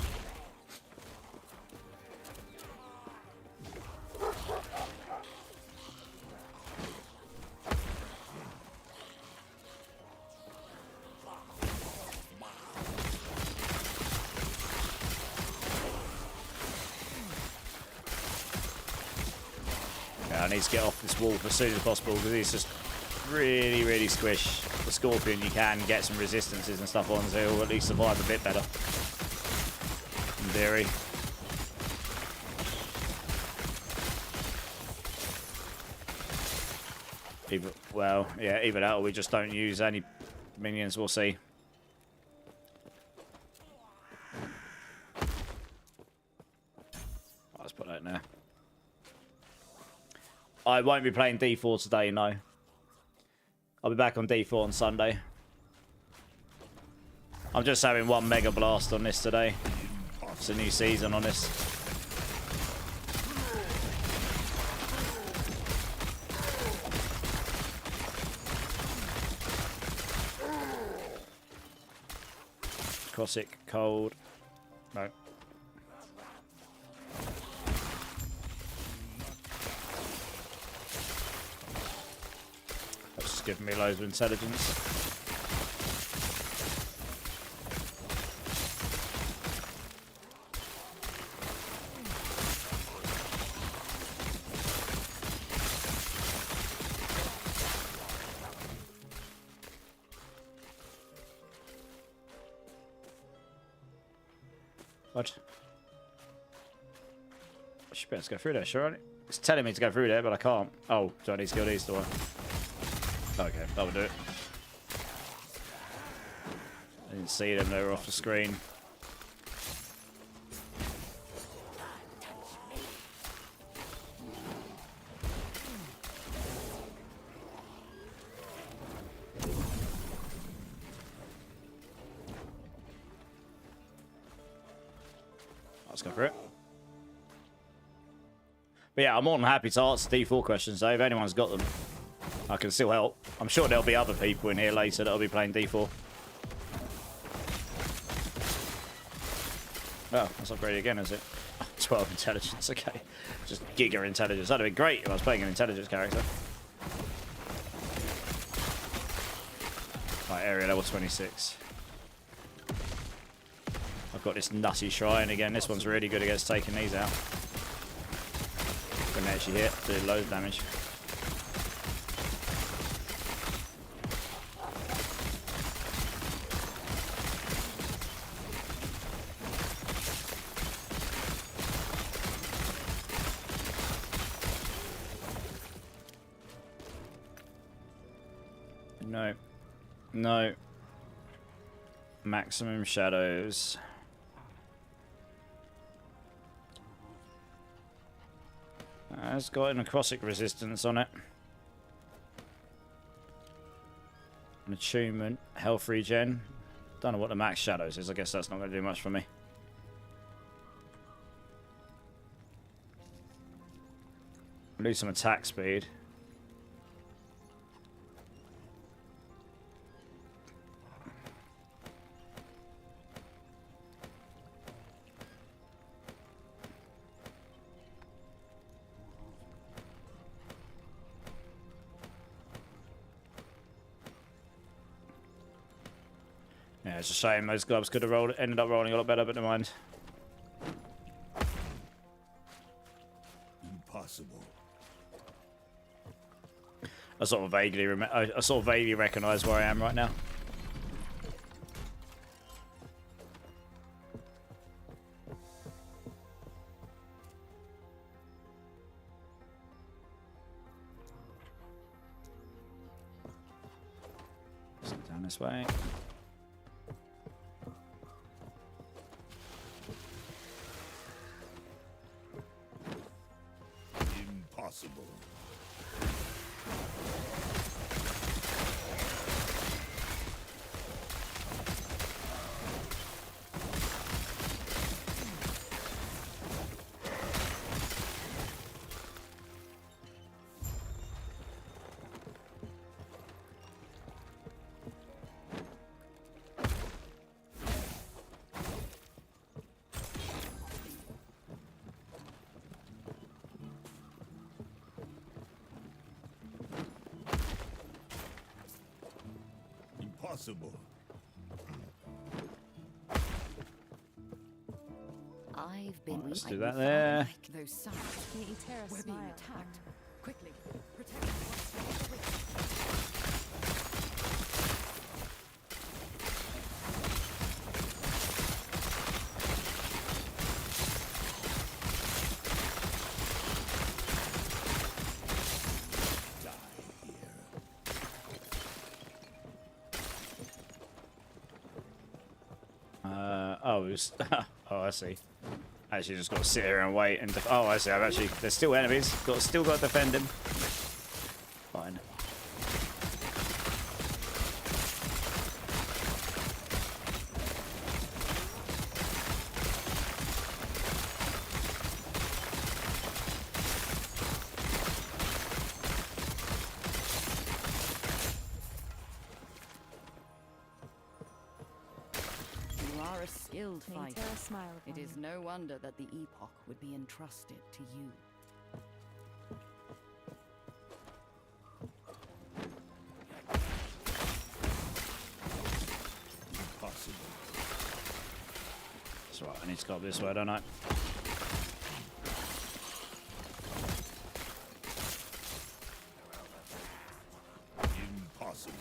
I need to get off this wolf as soon as possible because he's just really, really squish. The scorpion, you can get some resistances and stuff on, so he'll at least survive a bit better. In theory. Well, yeah, either that or we just don't use any minions, we'll see. Let's put that in there. I won't be playing D4 today, no. I'll be back on D4 on Sunday. I'm just having one Mega Blast on this today. It's a new season on this. Cossack, cold. No. That's just giving me loads of intelligence. What? I should be able to go through there, sure. It's telling me to go through there, but I can't. Oh, do I need to kill these, do I? Okay, that would do it. I didn't see them, they were off the screen. Let's go for it. But yeah, I'm more than happy to answer D4 questions, though, if anyone's got them. I can still help. I'm sure there'll be other people in here later that'll be playing D4. Oh, that's upgraded again, is it? 12 intelligence, okay. Just giga intelligence. That'd have been great if I was playing an intelligence character. Right, area level 26. I've got this nutty shrine again. This one's really good against taking these out. Can actually hit, do loads of damage. No. No. Maximum shadows. It's got an necrotic resistance on it. An attunement, health regen. Don't know what the max shadows is. I guess that's not going to do much for me. Lose some attack speed. Yeah, it's a shame. Those gloves could have ended up rolling a lot better, but never mind. Impossible. I sort of vaguely recognise where I am right now. Down this way. Impossible. Impossible. I've been. Let's do that there. Like those sounds. We're being attacked. Quickly, protect Oh, it was, oh, I see. Actually, just got to sit here and wait. And oh, I see. I've actually. There's still enemies. Still got to defend him. Fine. fight. Paint a smile It upon is him. no wonder that the Epoch would be entrusted to you. Impossible. That's right. I need to go up this way, don't I? Impossible.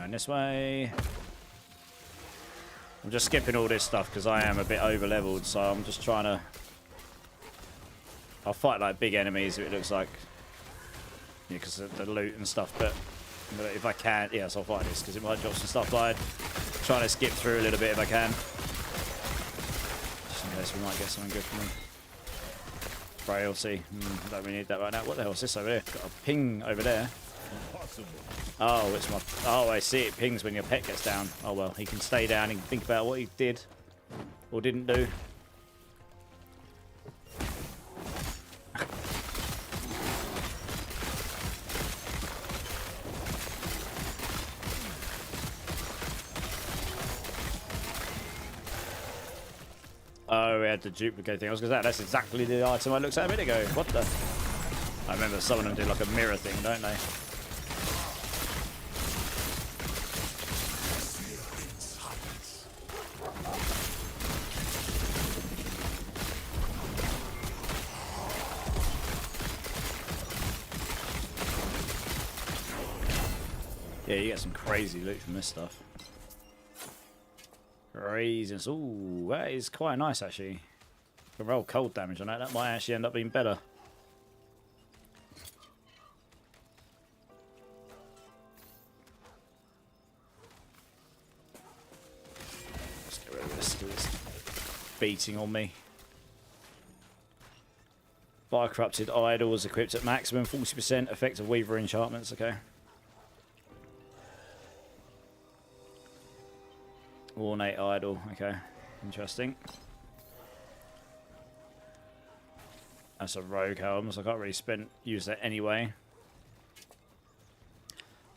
This way. I'm just skipping all this stuff because I am a bit over leveled, so I'm just trying to. I'll fight like big enemies if it looks like, yeah, because of the loot and stuff. But if I can, yes, I'll fight this because it might drop some stuff. But I'm trying to skip through a little bit if I can, just in case we might get something good from them. Frailty. I don't really need that right now. What the hell is this over there? Got a ping over there. Impossible. Oh, it's my. Oh, I see. It pings when your pet gets down. Oh well, he can stay down and think about what he did or didn't do. Oh, we had the duplicate thing. I was going to say, that's exactly the item I looked at a minute ago. What the? I remember some of them do like a mirror thing, don't they? Yeah, you get some crazy loot from this stuff. Craziness. Ooh, that is quite nice, actually. Can roll cold damage on that. That might actually end up being better. Let's get rid of this. It's beating on me. Fire Corrupted Idol is equipped at maximum 40% effective Weaver enchantments. Okay. Ornate Idol, okay. Interesting. That's a rogue helm, so I can't really use that anyway.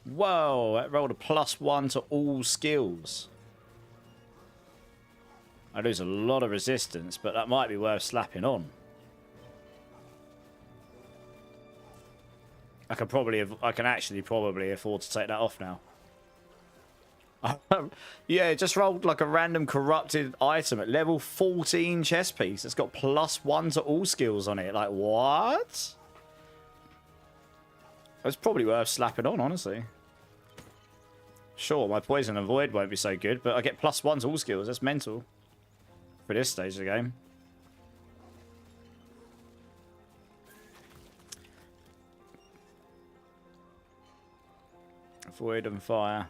Whoa, that rolled a +1 to all skills. I lose a lot of resistance, but that might be worth slapping on. I can actually probably afford to take that off now. Yeah, it just rolled like a random corrupted item at level 14 chest piece. It's got +1 to all skills on it. Like, what? It's probably worth slapping on, honestly. Sure, my poison and void won't be so good, but I get +1 to all skills. That's mental for this stage of the game. Void and fire.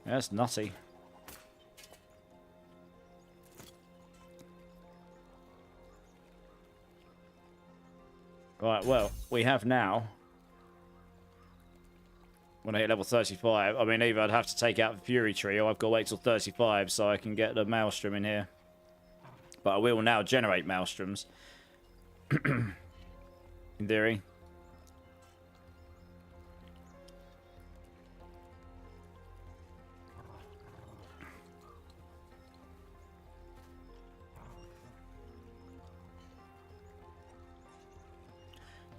Yeah, that's nutty. Right, well, we have now. When I hit level 35, I mean, either I'd have to take out the Fury Tree or I've got to wait till 35 so I can get the Maelstrom in here. But I will now generate Maelstroms. In theory.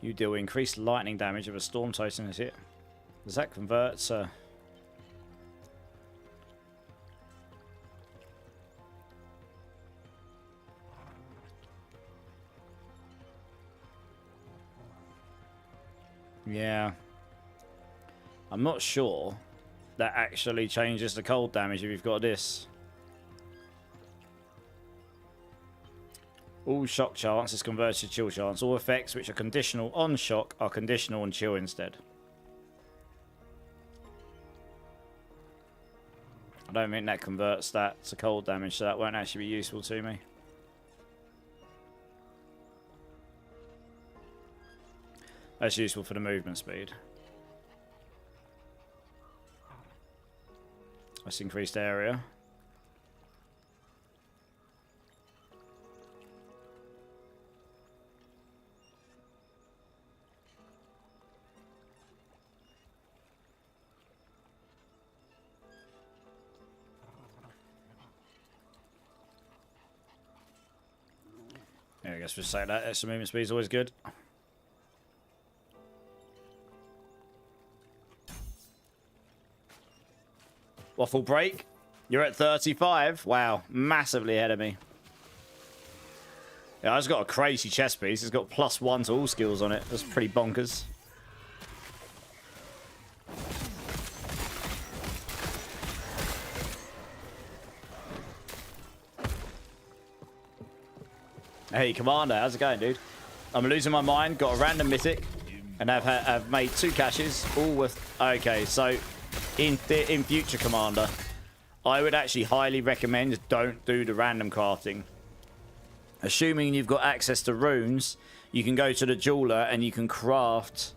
You deal increased lightning damage if a storm totem is hit. Does that convert? Yeah. I'm not sure that actually changes the cold damage if you've got this. All shock chance is converted to chill chance. All effects which are conditional on shock are conditional on chill instead. I don't think that converts that to cold damage, so that won't actually be useful to me. That's useful for the movement speed. That's increased area. Yeah, I guess we'll say that. Extra movement speed is always good. Waffle break. You're at 35. Wow, massively ahead of me. Yeah, I've got a crazy chest piece. It's got +1 to all skills on it. That's pretty bonkers. Hey, Commander, how's it going, dude? I'm losing my mind. Got a random mythic, and I've made 2 caches, all with. Okay, so in future, Commander, I would actually highly recommend don't do the random crafting. Assuming you've got access to runes, you can go to the jeweler and you can craft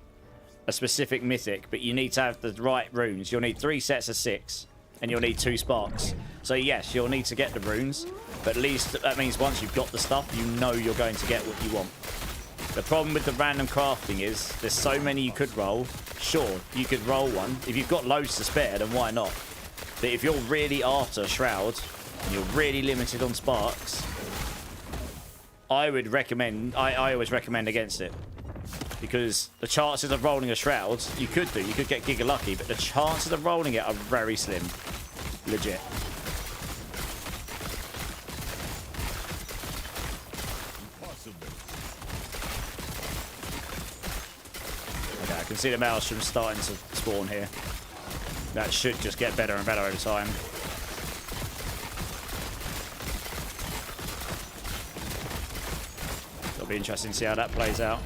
a specific mythic, but you need to have the right runes. You'll need 3 sets of 6, and you'll need 2 sparks. So yes, you'll need to get the runes, but at least that means once you've got the stuff, you know you're going to get what you want. The problem with the random crafting is there's so many you could roll. Sure, you could roll one. If you've got loads to spare, then why not? But if you're really after a Shroud, and you're really limited on sparks, I would recommend, I always recommend against it. Because the chances of rolling a shroud, you could get giga lucky, but the chances of rolling it are very slim. Legit. Okay, I can see the maelstrom starting to spawn here. That should just get better and better over time. It'll be interesting to see how that plays out.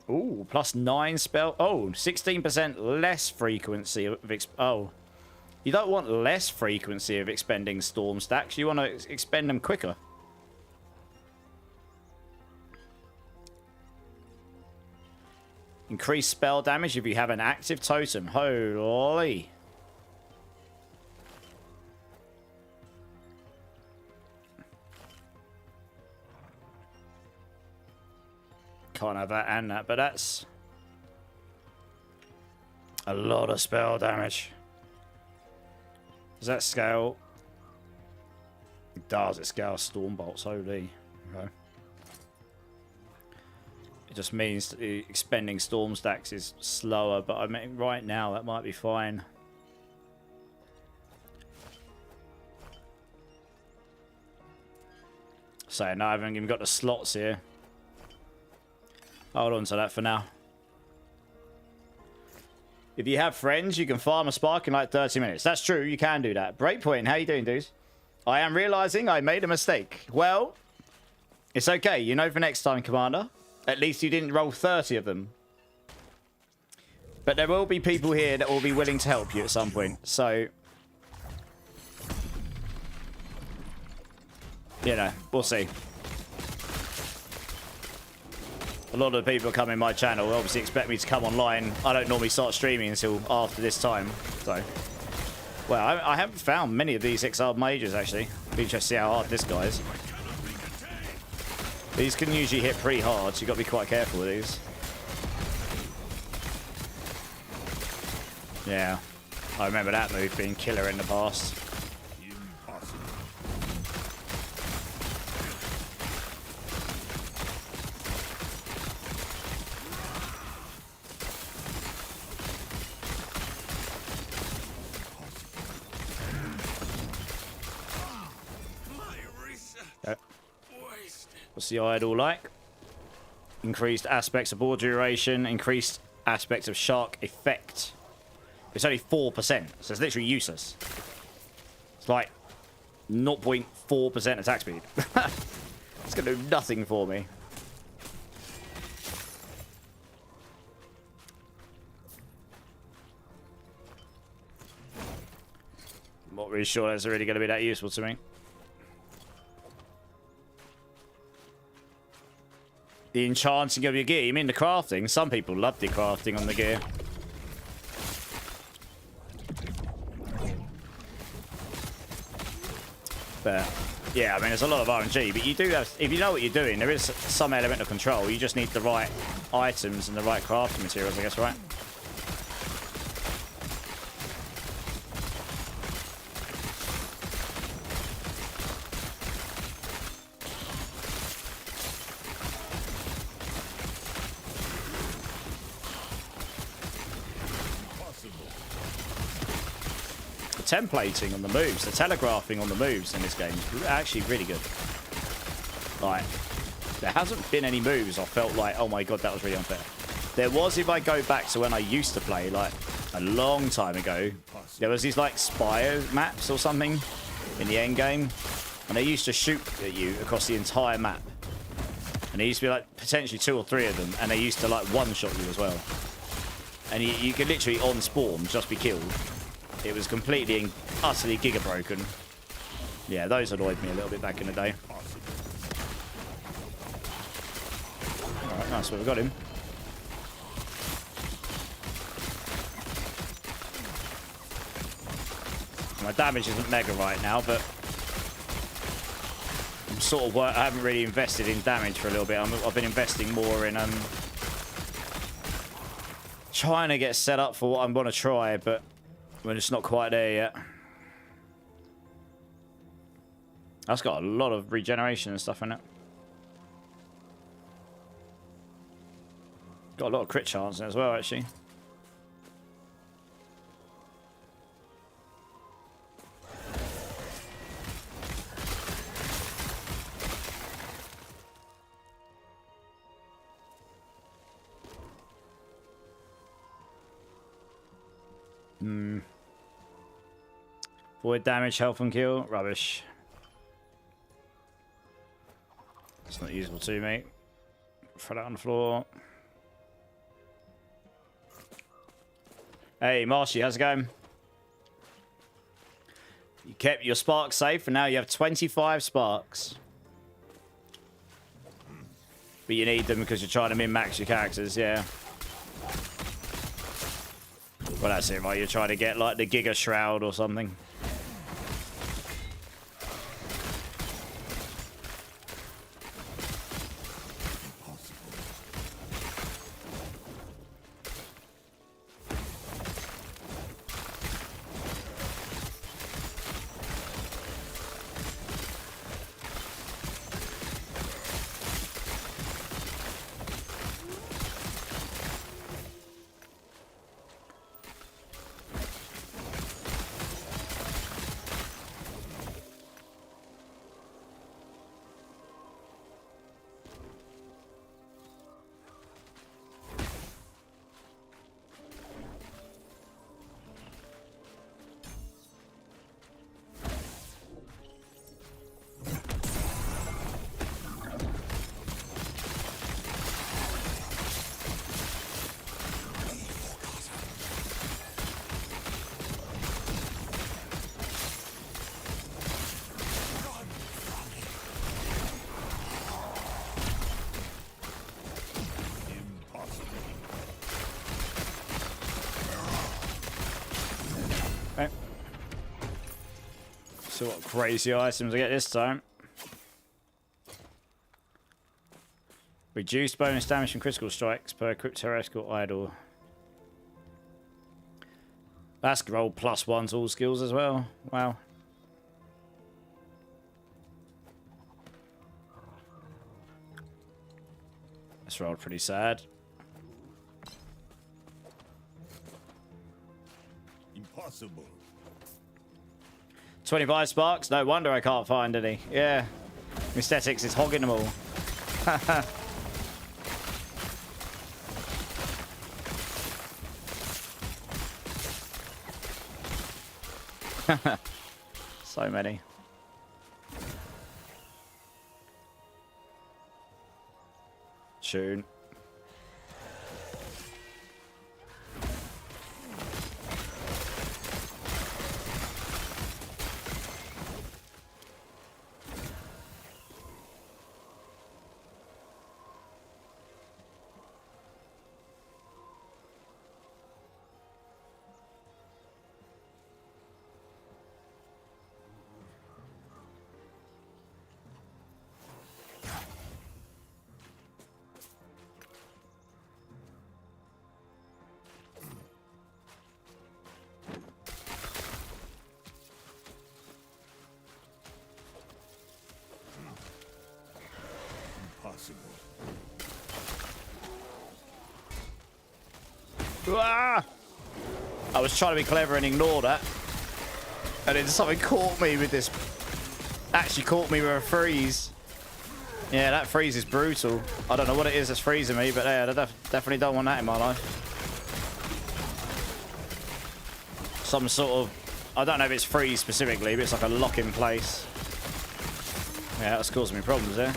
Ooh, +9 spell. Oh, 16% less frequency of oh. You don't want less frequency of expending storm stacks. You want to expend them quicker. Increase spell damage if you have an active totem. Holy. Can't have that and that, but that's a lot of spell damage. Does that scale? It does. It scales storm bolts. Holy. Okay. It just means that the expending storm stacks is slower, but I mean right now that might be fine. So no, I haven't even got the slots here. Hold on to that for now. If you have friends, you can farm a spark in like 30 minutes. That's true, you can do that. Breakpoint, how you doing, dudes? I am realizing I made a mistake. Well, it's okay. You know for next time, Commander. At least you didn't roll 30 of them. But there will be people here that will be willing to help you at some point. So, you know, we'll see. A lot of the people coming my channel obviously expect me to come online. I don't normally start streaming until after this time. So, well, I haven't found many of these XR mages, actually. Be interested to see how hard this guy is. These can usually hit pretty hard, so you've got to be quite careful with these. Yeah, I remember that move being killer in the past. What's the idol like? Increased aspects of ball duration, increased aspects of shark effect. It's only 4%, so it's literally useless. It's like 0.4% attack speed. It's going to do nothing for me. I'm not really sure that's really going to be that useful to me. The enchanting of your gear. You mean the crafting? Some people love the crafting on the gear. But yeah, I mean, there's a lot of RNG, but you do have, if you know what you're doing, there is some element of control. You just need the right items and the right crafting materials, I guess, right? Templating on the moves, the telegraphing on the moves in this game is actually really good. Like, there hasn't been any moves I felt like, oh my god, that was really unfair. There was, if I go back to when I used to play, like, a long time ago, there was these, like, spire maps or something in the end game, and they used to shoot at you across the entire map. And there used to be, like, potentially 2 or 3 of them, and they used to, like, one-shot you as well. And you could literally, on spawn, just be killed. It was completely and utterly giga broken. Yeah, those annoyed me a little bit back in the day. Alright, nice. Well, we got him. My damage isn't mega right now, but I'm sort of I haven't really invested in damage for a little bit. I've been investing more in trying to get set up for what I'm going to try, but We're just not quite there yet. That's got a lot of regeneration and stuff in it. Got a lot of crit chance in it as well, actually. Void damage, health and kill. Rubbish. It's not usable to me. Throw that on the floor. Hey, Marshy, how's it going? You kept your sparks safe, and now you have 25 sparks. But you need them because you're trying to min-max your characters, yeah. Well, that's it, right? You're trying to get, like, the Giga Shroud or something. So what crazy items I get this time? Reduced bonus damage from critical strikes per equipped heretical idol. That's roll +1 to all skills as well. Wow. That's rolled pretty sad. Impossible. 25 sparks? No wonder I can't find any. Yeah. Aesthetics is hogging them all. So many. Tune. Ah! I was trying to be clever and ignore that. And then something caught me with this. Actually caught me with a freeze. Yeah, that freeze is brutal. I don't know what it is that's freezing me, but yeah, I definitely don't want that in my life. Some sort of... I don't know if it's freeze specifically, but it's like a lock in place. Yeah, that's causing me problems there.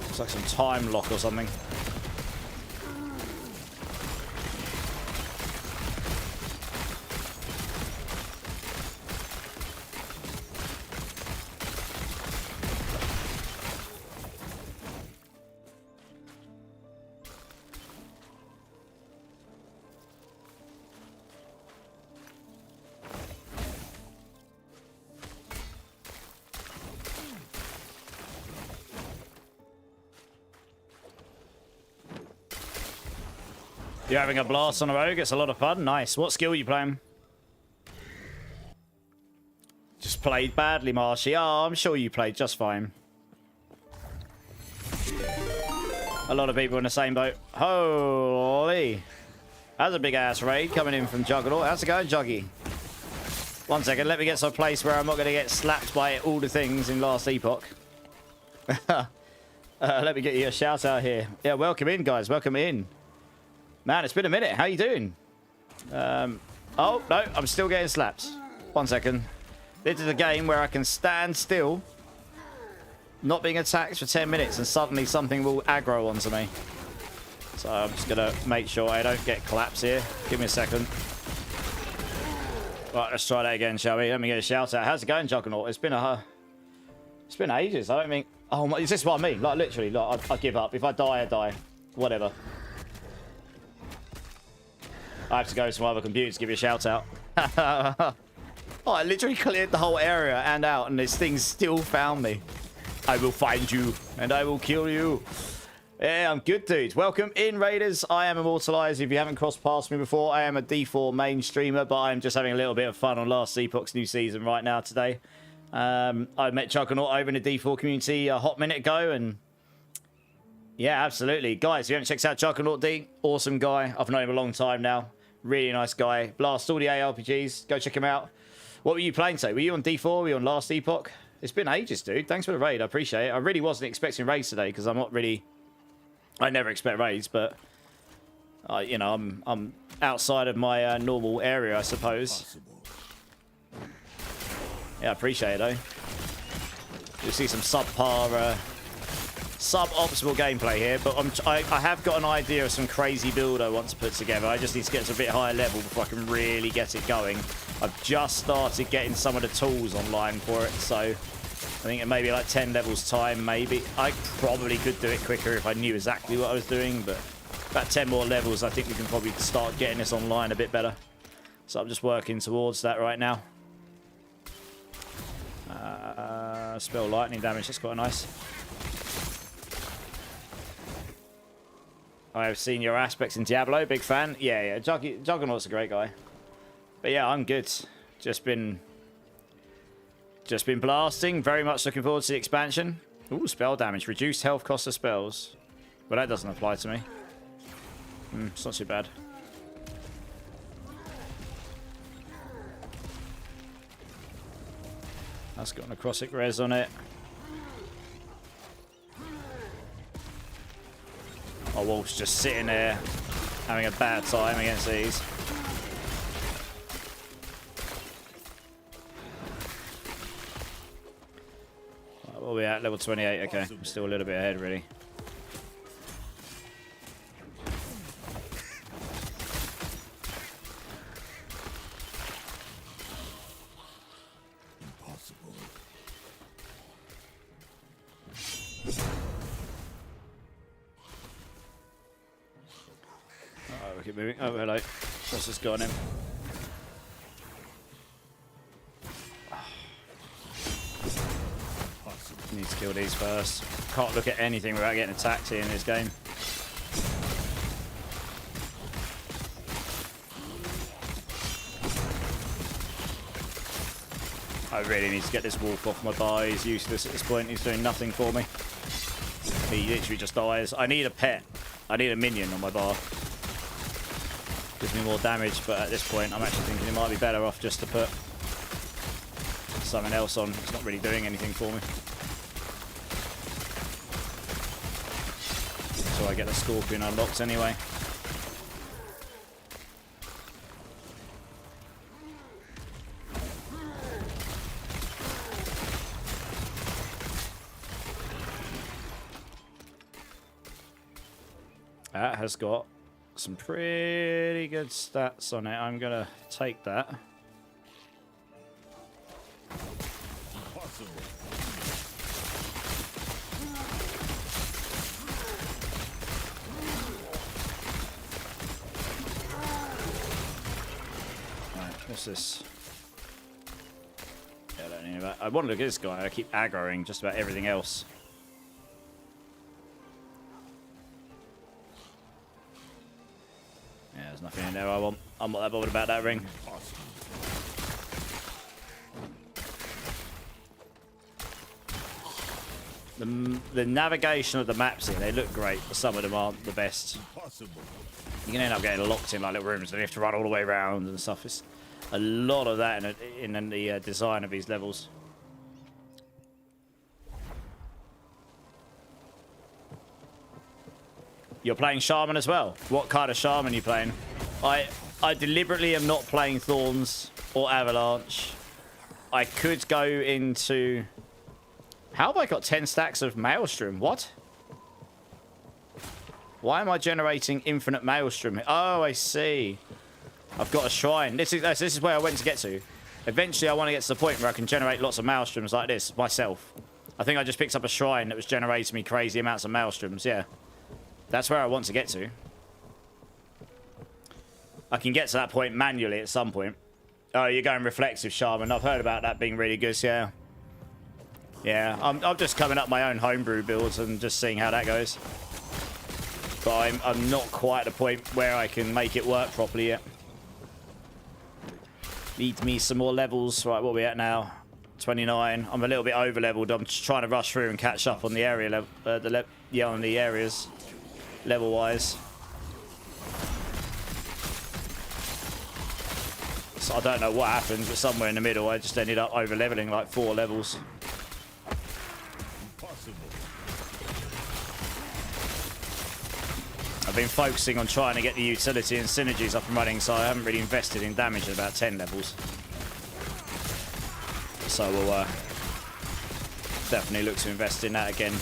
It's like some time lock or something. You're having a blast on a rogue. It's a lot of fun. Nice. What skill are you playing? Just played badly, Marshy. Oh, I'm sure you played just fine. A lot of people in the same boat. Holy. That's a big ass raid coming in from Juggernaut. How's it going, Juggy? 1 second. Let me get to a place where I'm not going to get slapped by all the things in Last Epoch. Let me get you a shout out here. Yeah, welcome in, guys. Welcome in. Man, it's been a minute. How you doing? Oh, no. I'm still getting slapped. 1 second. This is a game where I can stand still, not being attacked for 10 minutes, and suddenly something will aggro onto me. So I'm just going to make sure I don't get collapse here. Give me a second. Right, let's try that again, shall we? Let me get a shout out. How's it going, Juggernaut? It's been ages. I don't think... Oh, is this what I mean? Like, literally, like, I give up. If I die, I die. Whatever. I have to go to my other computer to give you a shout out. Oh, I literally cleared the whole area and out, and this thing still found me. I will find you, and I will kill you. Yeah, I'm good, dudes. Welcome in, Raiders. I am Immortalized. If you haven't crossed past me before, I am a D4 main streamer, but I'm just having a little bit of fun on Last Epoch's new season right now today. I met Juggernaut over in the D4 community a hot minute ago, and yeah, absolutely. Guys, if you haven't checked out Juggernaut D, awesome guy. I've known him a long time now. Really nice guy. Blast all the ARPGs. Go check him out. What were you playing today? Were you on D4? Were you on Last Epoch? It's been ages, dude. Thanks for the raid. I appreciate it. I really wasn't expecting raids today because I'm not really... I never expect raids, but... you know, I'm outside of my normal area, I suppose. Yeah, I appreciate it, though. You'll see some subpar... sub-optimal gameplay here, but I have got an idea of some crazy build I want to put together. I just need to get to a bit higher level before I can really get it going. I've just started getting some of the tools online for it, so I think it may be like 10 levels time, maybe. I probably could do it quicker if I knew exactly what I was doing, but about 10 more levels, I think we can probably start getting this online a bit better. So I'm just working towards that right now. Spell lightning damage, that's quite nice. I have seen your aspects in Diablo, big fan. Yeah, Juggernaut's a great guy. But yeah, I'm good. Just been blasting. Very much looking forward to the expansion. Ooh, spell damage. Reduced health cost of spells. But that doesn't apply to me. It's not too bad. That's got necrotic res on it. Oh, Wolf's just sitting there having a bad time against these. Right, what are we at? Level 28. Okay, I'm still a little bit ahead, really. Keep moving. Oh, hello. What's this got on him? Need to kill these first. Can't look at anything without getting attacked here in this game. I really need to get this wolf off my bar. He's useless at this point. He's doing nothing for me. He literally just dies. I need a pet. I need a minion on my bar. Gives me more damage, but at this point I'm actually thinking it might be better off just to put something else on. It's not really doing anything for me. So I get the Scorpion unlocked anyway. That has got some pretty good stats on it. I'm gonna take that. Right, what's this? Yeah, I don't need that. I want to look at this guy. I keep aggroing just about everything else. There's nothing in there I want. I'm not that bothered about that ring. The navigation of the maps here, they look great, but some of them aren't the best. You can end up getting locked in like little rooms and you have to run all the way around and stuff. It's a lot of that in the design of these levels. You're playing Shaman as well. What kind of Shaman are you playing? I deliberately am not playing Thorns or Avalanche. I could go into... How have I got 10 stacks of Maelstrom? What? Why am I generating infinite Maelstrom? Oh, I see. I've got a shrine. This is where I went to get to. Eventually, I want to get to the point where I can generate lots of Maelstroms like this myself. I think I just picked up a shrine that was generating me crazy amounts of Maelstroms. Yeah. That's where I want to get to. I can get to that point manually at some point. Oh, you're going Reflexive Shaman. I've heard about that being really good, yeah. Yeah, I'm just coming up my own homebrew builds and just seeing how that goes. But I'm not quite at the point where I can make it work properly yet. Need me some more levels. Right, what are we at now? 29. I'm a little bit over leveled. I'm just trying to rush through and catch up on the area level. On the areas level wise. So I don't know what happened, but somewhere in the middle I just ended up over leveling like 4 levels. I've been focusing on trying to get the utility and synergies up and running, so I haven't really invested in damage at about 10 levels. So we'll definitely look to invest in that again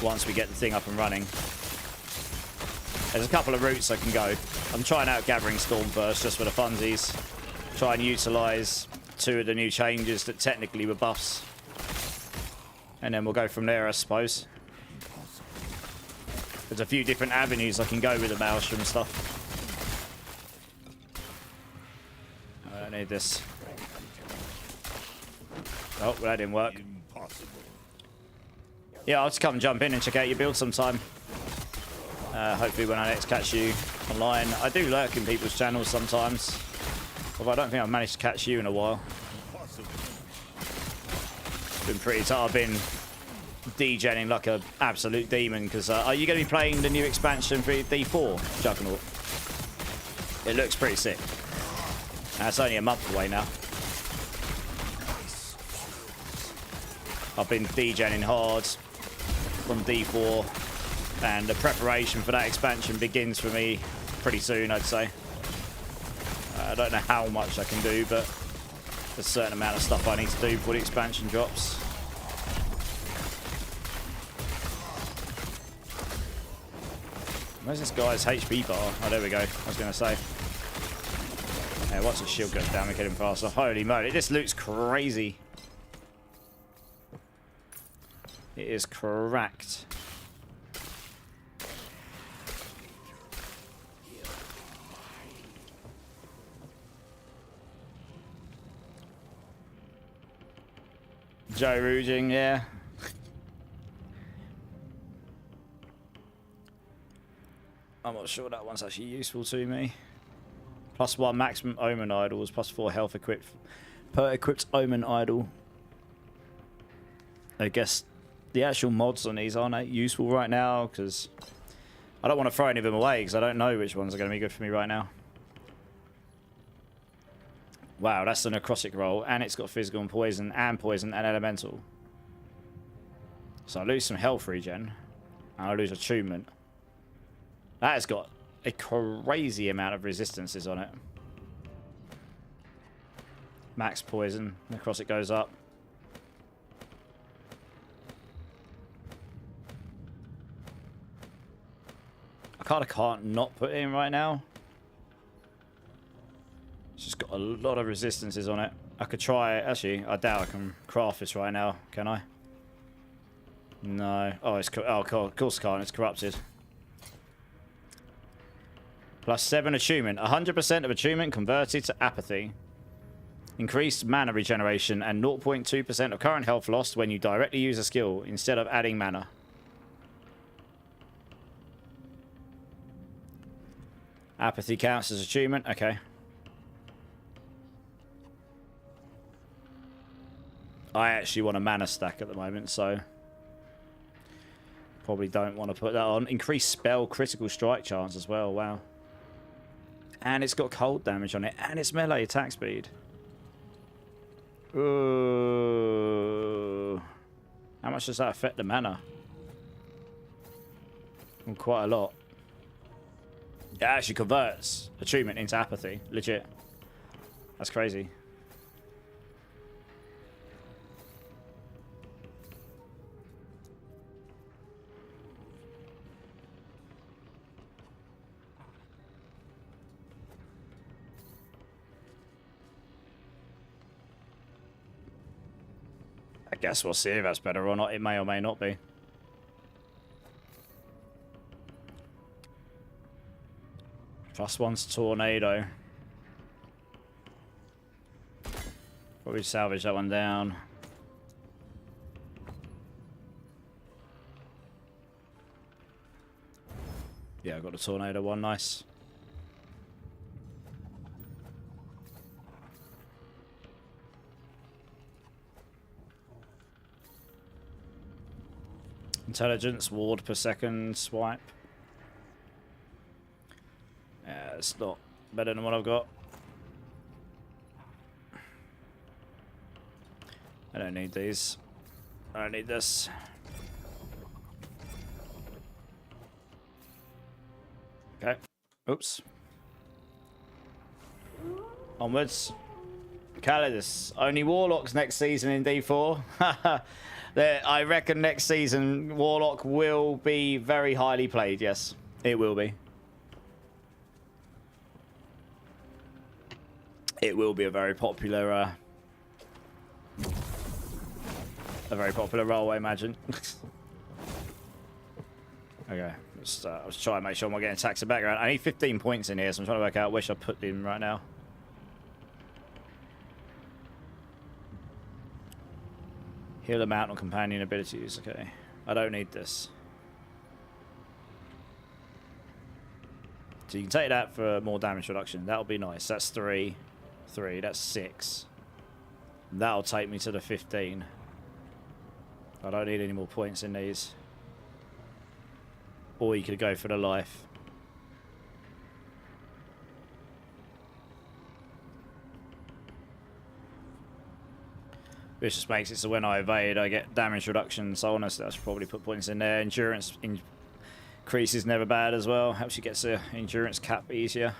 once we get the thing up and running. There's a couple of routes I can go. I'm trying out Gathering Storm first, just for the funsies. Try and utilise 2 of the new changes that technically were buffs. And then we'll go from there, I suppose. There's a few different avenues I can go with the Maelstrom stuff. I don't need this. Oh, well, that didn't work. Yeah, I'll just come and jump in and check out your build sometime. Hopefully when I next catch you online. I do lurk in people's channels sometimes. Although I don't think I've managed to catch you in a while. Been pretty tough. I've been degenning like an absolute demon because are you going to be playing the new expansion for D4 Juggernaut? It looks pretty sick. It's only a month away now. I've been degenning hard from D4 and the preparation for that expansion begins for me pretty soon, I'd say. I don't know how much I can do, but there's a certain amount of stuff I need to do before the expansion drops. Where's this guy's HP bar? Oh, there we go. I was going to say. Yeah, once his shield goes down, we get him faster. Holy moly, this loot's crazy. It is cracked. Joe Rouging, yeah. I'm not sure that one's actually useful to me. +1 maximum Omen Idols, +4 health equipped per equipped Omen Idol. I guess the actual mods on these aren't useful right now because I don't want to throw any of them away because I don't know which ones are going to be good for me right now. Wow, that's the necrotic roll, and it's got physical and poison and elemental. So I lose some health regen, and I lose attunement. That has got a crazy amount of resistances on it. Max poison, necrotic goes up. I kind of can't not put it in right now. It's just got a lot of resistances on it. I could try it. Actually, I doubt I can craft this right now. Can I? No. Oh, of course I can't. It's corrupted. +7 attunement. 100% of attunement converted to apathy. Increased mana regeneration and 0.2% of current health lost when you directly use a skill instead of adding mana. Apathy counts as achievement. Okay. I actually want a mana stack at the moment, so probably don't want to put that on. Increased spell critical strike chance as well. Wow. And it's got cold damage on it, and it's melee attack speed. Ooh. How much does that affect the mana? Quite a lot. It actually converts achievement into apathy. Legit. That's crazy. I guess we'll see if that's better or not. It may or may not be. +1's tornado. Probably salvage that one down. Yeah, I got the tornado one. Nice. Intelligence, ward per second, swipe. Yeah, it's not better than what I've got. I don't need these. I don't need this. Okay. Oops. Onwards. Calidus. Only Warlocks next season in D4. I reckon next season Warlock will be very highly played. Yes, it will be. It will be a very popular role, I imagine. Okay, let's try and make sure I'm not getting attacked in the background. I need 15 points in here, so I'm trying to work out where should I put them right now. Heal amount on companion abilities. Okay, I don't need this. So you can take that for more damage reduction. That'll be nice. That's 3. That's 6. That'll take me to the 15. I don't need any more points in these. Or you could go for the life. This just makes it so when I evade, I get damage reduction. So honestly, I should probably put points in there. Endurance increase is never bad as well. Helps you get to endurance cap easier.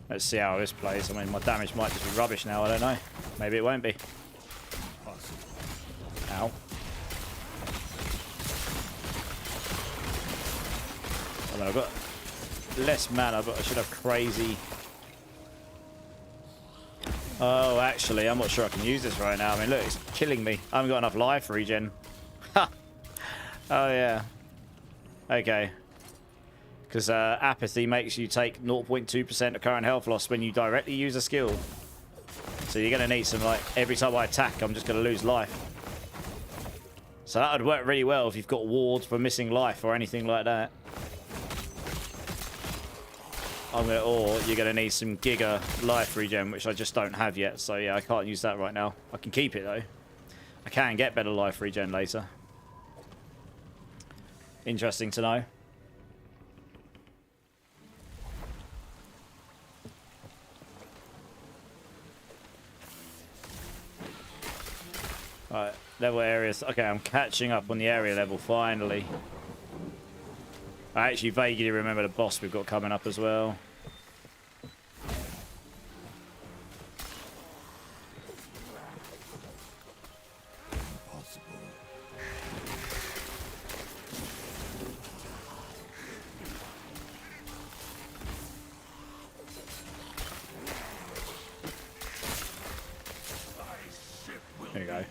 Let's see how this plays. I mean, my damage might just be rubbish now. I don't know. Maybe it won't be. Ow. Although I've got less mana, but I should have crazy... Oh, actually, I'm not sure I can use this right now. I mean, look, it's killing me. I haven't got enough life regen. Ha! Oh, yeah. Okay. Because apathy makes you take 0.2% of current health loss when you directly use a skill. So you're going to need some, like, every time I attack, I'm just going to lose life. So that would work really well if you've got wards for missing life or anything like that. Or you're going to need some giga life regen, which I just don't have yet. So yeah, I can't use that right now. I can keep it though. I can get better life regen later. Interesting to know. Alright, level areas. Okay, I'm catching up on the area level finally. I actually vaguely remember the boss we've got coming up as well. There you go.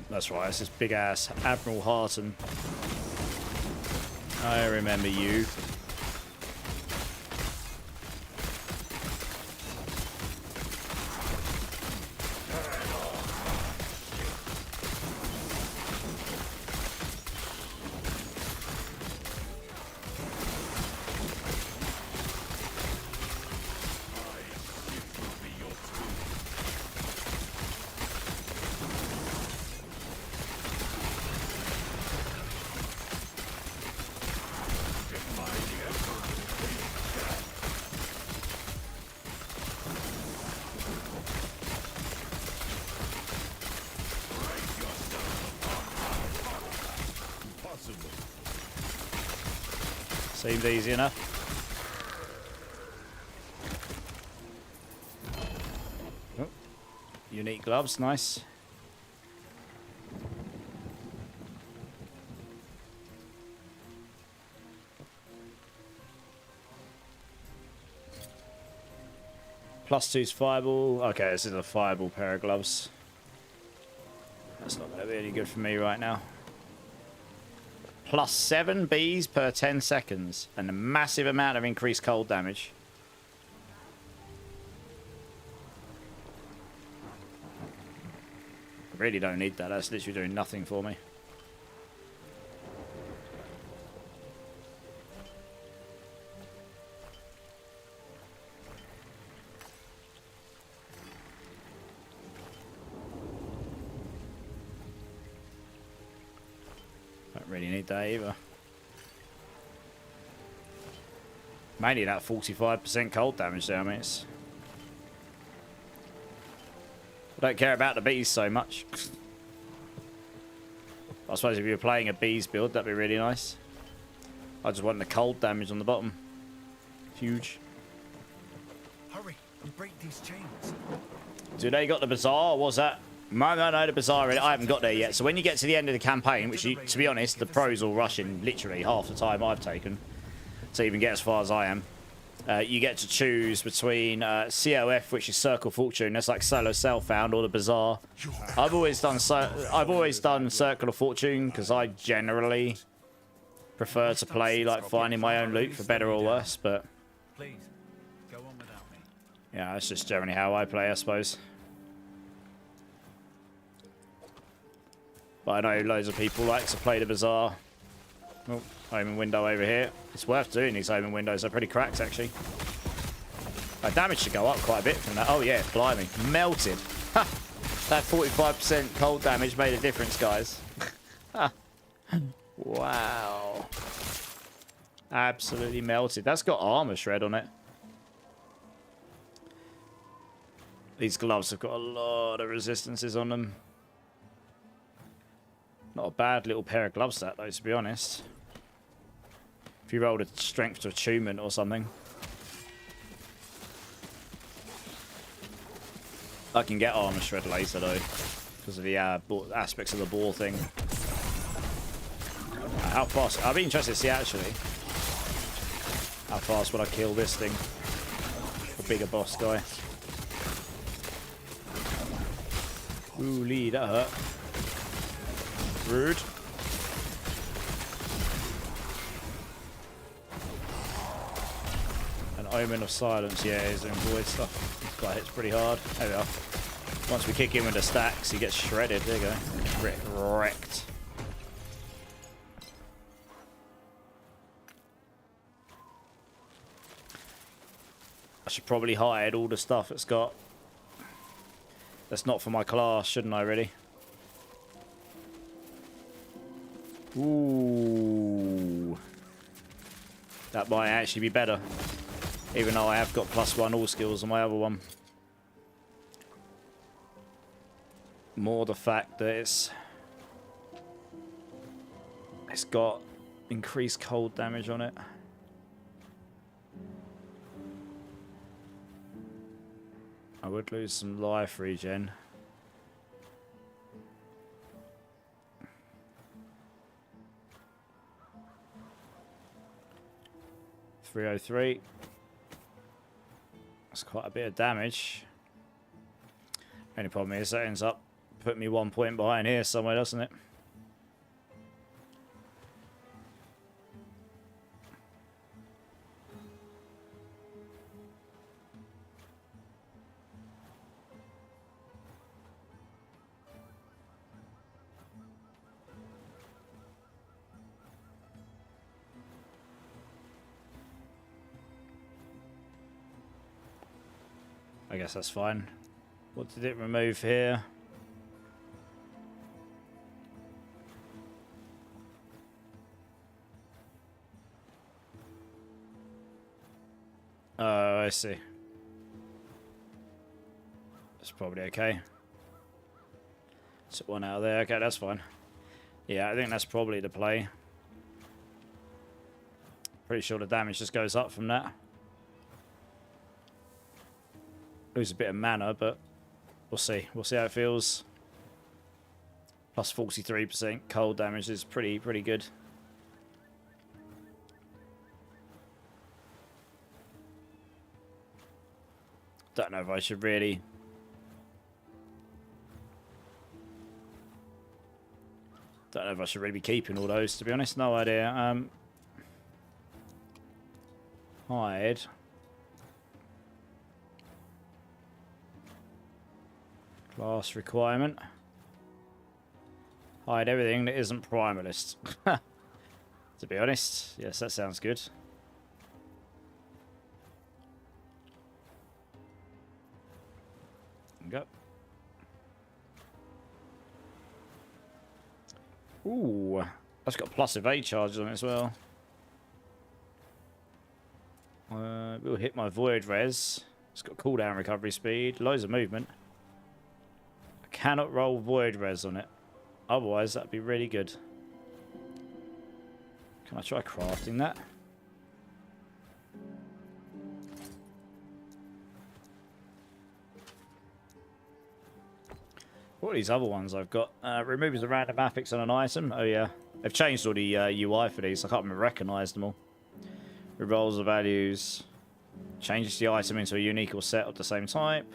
That's right, it's this big ass Admiral Harton. I remember you. Seemed easy enough. Oh, unique gloves, nice. +2's fireball. Okay, this is a fireball pair of gloves. That's not going to be any good for me right now. +7 bees per 10 seconds. And a massive amount of increased cold damage. I really don't need that. That's literally doing nothing for me. Really need that either. Mainly that 45% cold damage there. I mean, it's... I don't care about the bees so much. I suppose if you were playing a bees build, that'd be really nice. I just want the cold damage on the bottom. Huge. Hurry and break these chains. Do they got the bazaar? What's that? No, the bazaar. I haven't got there yet. So when you get to the end of the campaign, which, to be honest, the pros will rush in literally half the time I've taken to even get as far as I am. You get to choose between COF, which is Circle Fortune. That's like solo self-found, or the bazaar. I've always done Circle of Fortune because I generally prefer to play like finding my own loot for better or worse. But Please, go on without me. yeah, that's just generally how I play, I suppose. But I know loads of people like to play the bazaar. Oh, homing window over here. It's worth doing these homing windows. They're pretty cracked, actually. My damage should go up quite a bit from that. Oh, yeah, blimey. Melted. Ha! That 45% cold damage made a difference, guys. Wow. Absolutely melted. That's got armor shred on it. These gloves have got a lot of resistances on them. Not a bad little pair of gloves, that, though, to be honest. If you rolled a strength to attunement or something. I can get armor shred later, though, because of the aspects of the ball thing. How fast? I'd be interested to see, actually. How fast would I kill this thing? The bigger boss guy. Ooh, Lee, that hurt. Rude. An Omen of Silence, yeah, he's doing void stuff. This guy hits pretty hard. There we are. Once we kick him with the stacks, he gets shredded. There you go. Wrecked. I should probably hide all the stuff it's got. That's not for my class, shouldn't I, really? Ooh. That might actually be better. Even though I have got +1 all skills on my other one. More the fact that it's got increased cold damage on it. I would lose some life regen. .303. That's quite a bit of damage. Only problem is that ends up putting me 1 point behind here somewhere, doesn't it? I guess that's fine. What did it remove here? Oh, I see. That's probably okay. Took one out of there. Okay, that's fine. Yeah, I think that's probably the play. Pretty sure the damage just goes up from that. Lose a bit of mana, but we'll see. We'll see how it feels. Plus 43% cold damage is pretty good. Don't know if I should really... Don't know if I should really be keeping all those, to be honest. No idea. Hide. Class requirement. Hide everything that isn't Primalist. To be honest. Yes, that sounds good. Go. Ooh, that's got plus evade charges on it as well. We'll hit my void res. It's got cooldown recovery speed, loads of movement. I cannot roll void res on it. Otherwise, that'd be really good. Can I try crafting that? What are these other ones I've got? Removes a random affix on an item. Oh yeah. They've changed all the UI for these. I can't even recognise them all. Rerolls the values. Changes the item into a unique or set of the same type.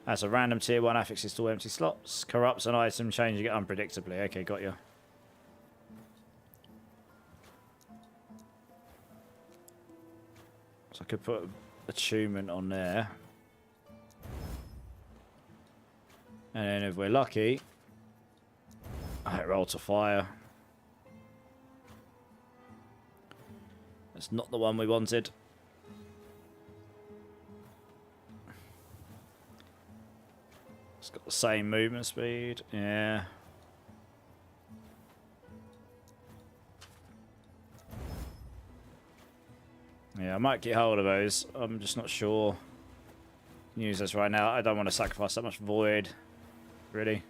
Has a random tier 1 affixes to empty slots. Corrupts an item, changing it unpredictably. Okay, got you. So I could put attunement on there. And then if we're lucky, I roll to fire. That's not the one we wanted. It's got the same movement speed. Yeah. Yeah, I might get hold of those. I'm just not sure. Use this right now. I don't want to sacrifice that much void. Really.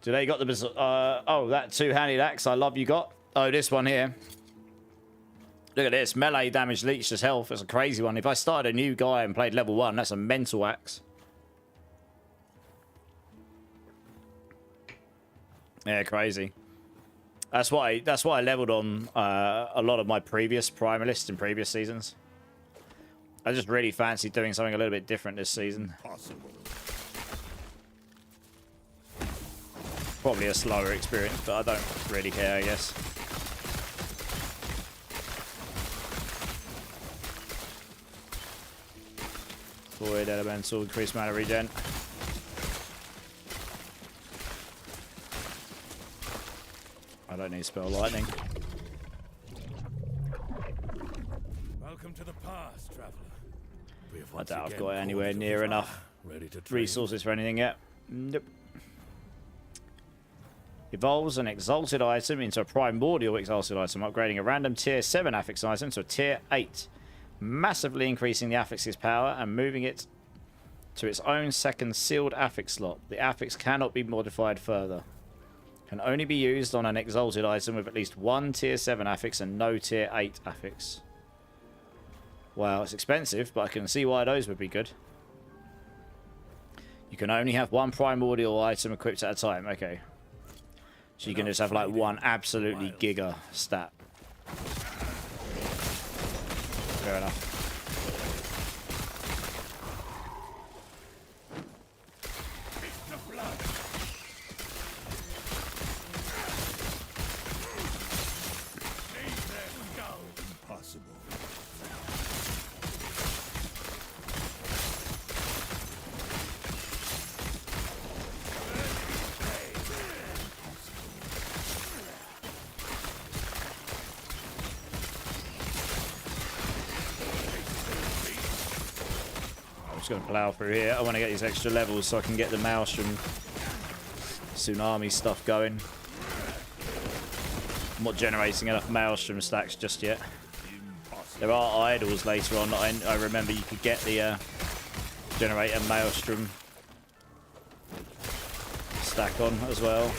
Do they got the oh, that two-handed axe I love you got? Oh, this one here. Look at this. Melee damage leeches health. That's a crazy one. If I started a new guy and played level 1, that's a mental axe. Yeah, crazy. That's why I leveled on a lot of my previous Primalists in previous seasons. I just really fancy doing something a little bit different this season. Possible. Probably a slower experience, but I don't really care, I guess. Void elemental, increased mana regen. I don't need spell lightning. Welcome to the past, traveler. I doubt I've got anywhere near enough resources for anything yet. Nope. Evolves an exalted item into a primordial exalted item, upgrading a random tier 7 affix item to a tier 8. Massively increasing the affix's power and moving it to its own second sealed affix slot. The affix cannot be modified further. Can only be used on an exalted item with at least one tier 7 affix and no tier 8 affix. Wow, it's expensive, but I can see why those would be good. You can only have one primordial item equipped at a time. Okay. So you can just have like one absolutely giga stat. Fair enough. Going to plow through here. I want to get these extra levels so I can get the Maelstrom Tsunami stuff going. I'm not generating enough Maelstrom stacks just yet. There are idols later on that I remember you could get the generate a Maelstrom stack on as well.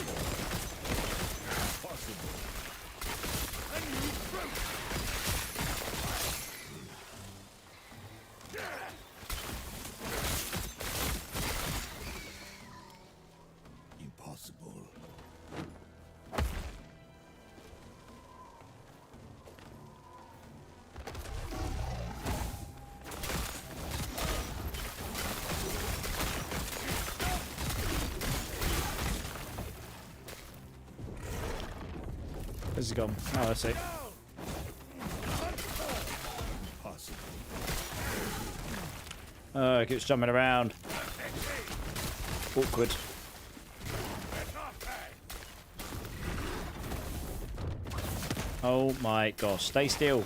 Impossible. Where's he gone? Oh, I see. Oh, it keeps jumping around. Awkward. Oh my gosh, stay still.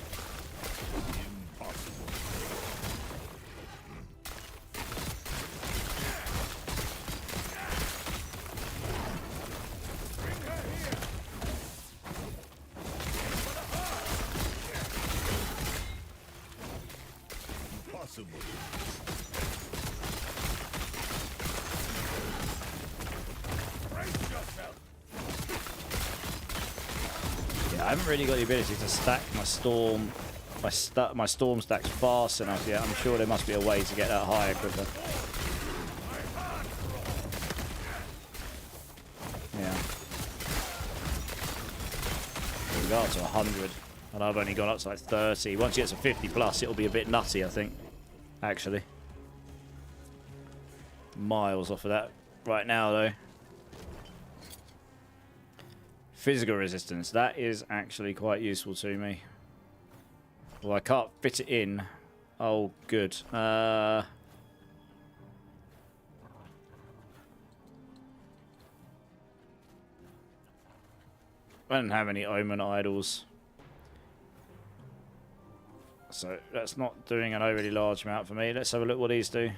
I haven't really got the ability to stack my storm, my storm stacks fast enough yet. I'm sure there must be a way to get that higher quicker. Yeah. We got up to 100, and I've only gone up to like 30. Once you get to 50 plus, it'll be a bit nutty, I think. Actually, miles off of that right now, though. Physical resistance, that is actually quite useful to me. Well, I can't fit it in. Oh, good. I don't have any Omen idols. So that's not doing an overly large amount for me. Let's have a look what these do.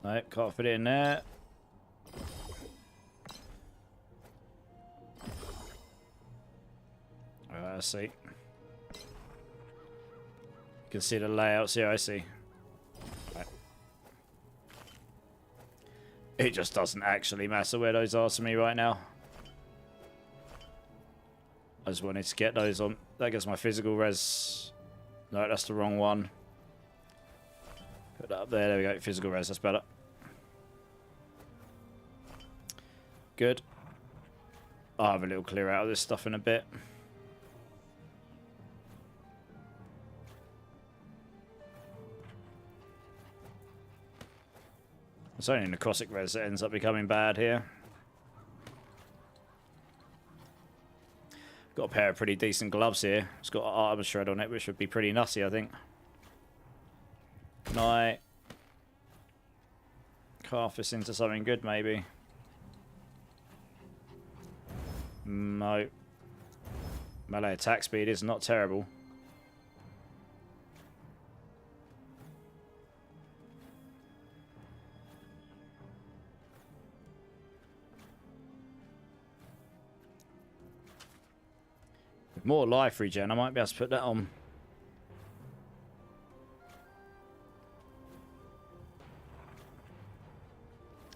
Nope, can't fit it in there. I see. You can see the layouts here, I see. Right. It just doesn't actually matter where those are to me right now. I just wanted to get those on. That gets my physical res. No, that's the wrong one. Put that up there. There we go. Physical res. That's better. Good. I'll have a little clear out of this stuff in a bit. It's only necrotic res that ends up becoming bad here. Got a pair of pretty decent gloves here. It's got an armor shred on it, which would be pretty nutty, I think. Can I carve this into something good, maybe? No. Melee attack speed is not terrible. With more life regen, I might be able to put that on.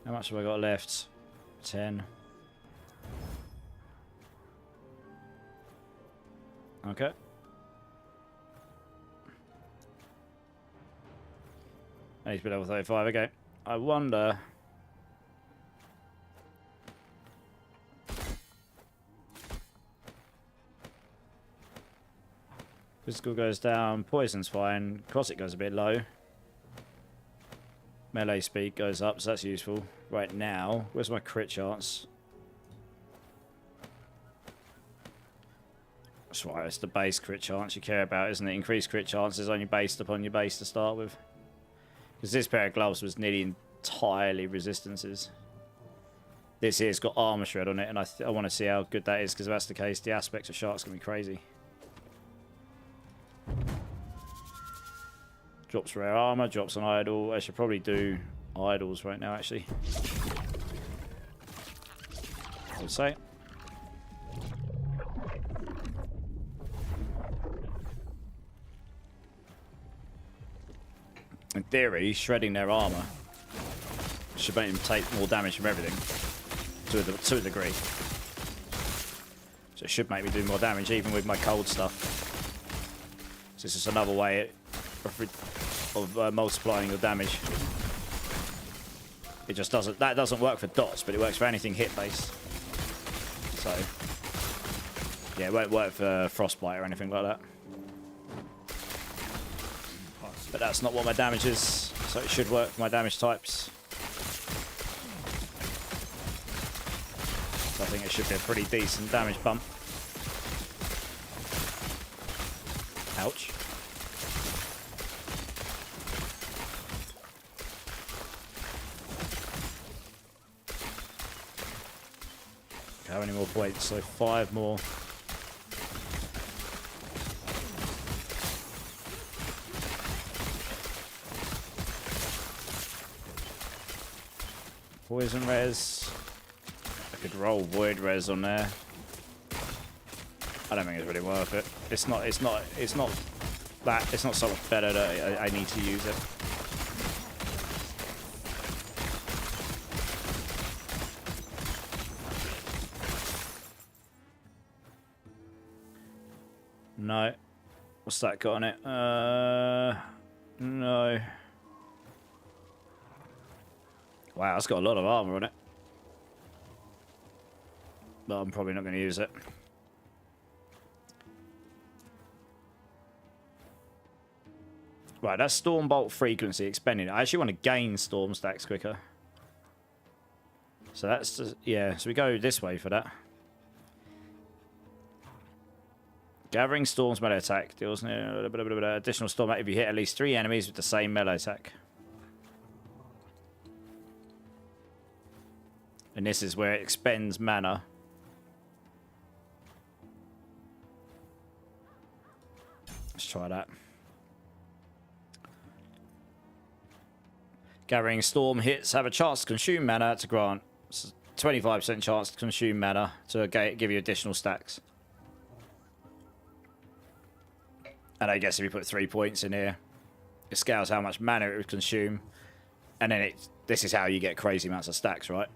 How much have I got left? 10. Okay. I need to be level 35, okay. I wonder... Physical goes down, poison's fine, necrotic goes a bit low. Melee speed goes up, so that's useful. Right now, where's my crit chance? That's right, it's the base crit chance you care about, isn't it? Increased crit chance is only based upon your base to start with. Because this pair of gloves was nearly entirely resistances. This here's got armor shred on it, and I want to see how good that is, because if that's the case, the aspect of shark's going to be crazy. Drops rare armor, drops an idol. I should probably do idols right now, actually. I would say. In theory, shredding their armor should make them take more damage from everything to a degree. So it should make me do more damage even with my cold stuff. So this is another way of multiplying your damage. It just doesn't. That doesn't work for dots, but it works for anything hit based. So yeah, it won't work for frostbite or anything like that. But that's not what my damage is, so it should work for my damage types. So I think it should be a pretty decent damage bump. Ouch. How many more points? So 5 more. Poison res. I could roll void res on there. I don't think it's really worth it. It's not so much better that I need to use it. No. What's that got on it? No. Wow, it's got a lot of armor on it. But I'm probably not going to use it. Right, that's Stormbolt frequency expended. I actually want to gain storm stacks quicker. So that's just, yeah, so we go this way for that. Gathering storms melee attack deals additional storm if you hit at least 3 enemies with the same melee attack. And this is where it expends mana. Let's try that. Gathering storm hits have a chance to consume mana to grant 25% chance to consume mana to give you additional stacks. And I guess if you put 3 points in here, it scales how much mana it would consume. And then this is how you get crazy amounts of stacks, right?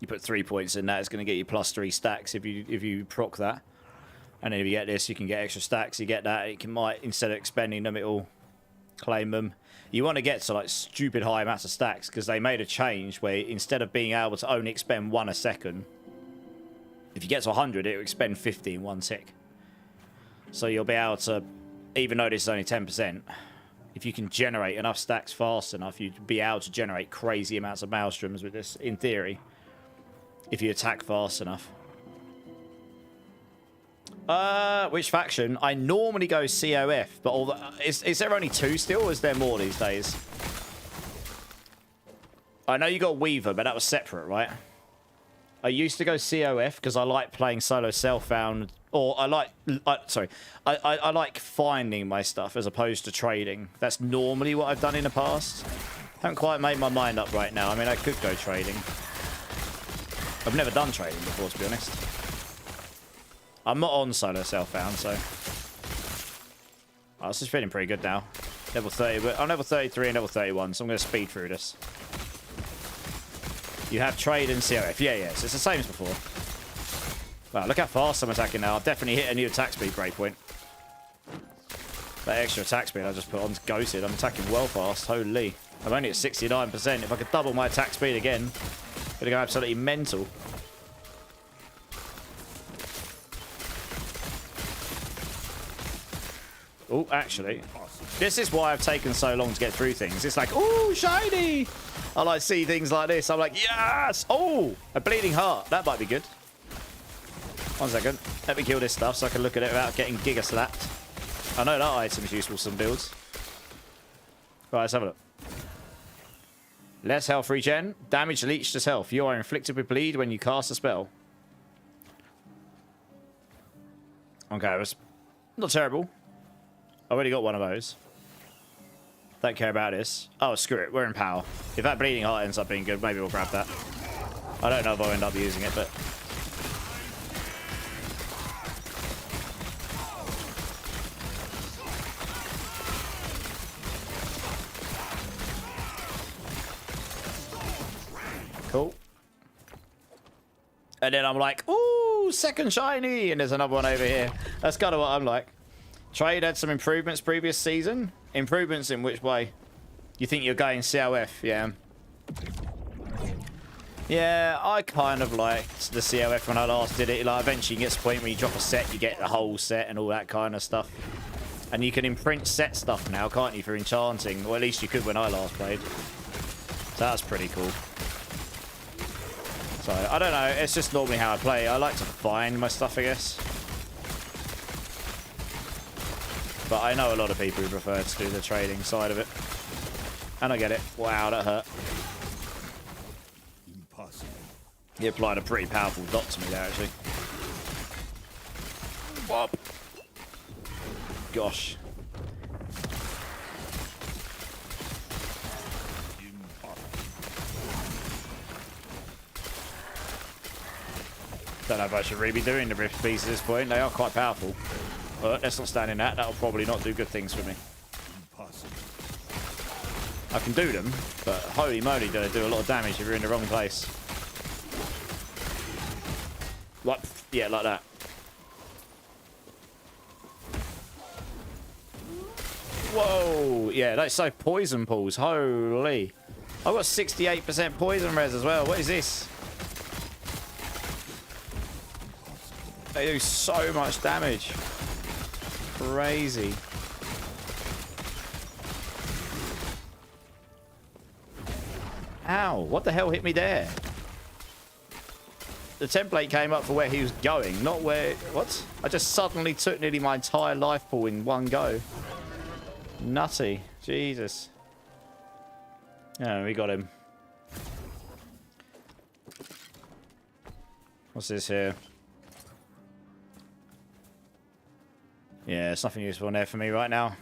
You put 3 points in that, it's going to get you +3 stacks if you proc that. And then if you get this, you can get extra stacks. You get that, it might, instead of expending them, it'll claim them. You want to get to like stupid high amounts of stacks because they made a change where instead of being able to only expend 1 a second, if you get to 100, it'll expend 50 in 1 tick. So you'll be able to, even though this is only 10%, if you can generate enough stacks fast enough, you'd be able to generate crazy amounts of maelstroms with this, in theory, if you attack fast enough. Which faction? I normally go COF, but is there only 2 still, or is there more these days? I know you got Weaver, but that was separate, right? I used to go COF because I like playing solo self-found, or I like finding my stuff as opposed to trading. That's normally what I've done in the past. Haven't quite made my mind up right now. I mean, I could go trading. I've never done trading before, to be honest. I'm not on solo self-found, so... Oh, this is feeling pretty good now. Level 30, but I'm level 33 and level 31, so I'm going to speed through this. You have trade and COF. Yeah, so it's the same as before. Wow, look how fast I'm attacking now. I've definitely hit a new attack speed breakpoint. That extra attack speed I just put on ghosted. I'm attacking well fast. Holy. I'm only at 69%. If I could double my attack speed again, it'd go absolutely mental. Oh, actually, this is why I've taken so long to get through things. It's like, ooh, shiny! I like see things like this. I'm like, yes! Oh, a bleeding heart. That might be good. 1 second. Let me kill this stuff so I can look at it without getting giga slapped. I know that item is useful for some builds. Right, let's have a look. Less health regen. Damage leached as health. You are inflicted with bleed when you cast a spell. Okay, it was not terrible. I already got one of those. Don't care about this. Oh, screw it. We're in power. If that bleeding heart ends up being good, maybe we'll grab that. I don't know if I'll end up using it, but... Cool. And then I'm like, ooh, second shiny, and there's another one over here. That's kind of what I'm like. Trade had some improvements previous season. Improvements in which way? You think you're going COF? Yeah. Yeah, I kind of liked the COF when I last did it. Like, eventually you get to the point where you drop a set, you get the whole set and all that kind of stuff. And you can imprint set stuff now, can't you, for enchanting? Or at least you could when I last played. So that's pretty cool. So, I don't know. It's just normally how I play. I like to find my stuff, I guess. But I know a lot of people who prefer to do the trading side of it. And I get it. Wow, that hurt. Impossible. He applied a pretty powerful dot to me there, actually. Whoop. Gosh. Don't know if I should really be doing the rift beasts at this point. They are quite powerful. But let's not stand in that. That'll probably not do good things for me. Impossible. I can do them, but holy moly, do they do a lot of damage if you're in the wrong place. Like, yeah, like that. Whoa! Yeah, that's so poison pools. Holy. I've got 68% poison res as well. What is this? They do so much damage. Crazy. Ow, what the hell hit me there? The template came up for where he was going, not where... What? I just suddenly took nearly my entire life pool in one go. Nutty. Jesus. Yeah, we got him. What's this here? Yeah, there's nothing useful in there for me right now.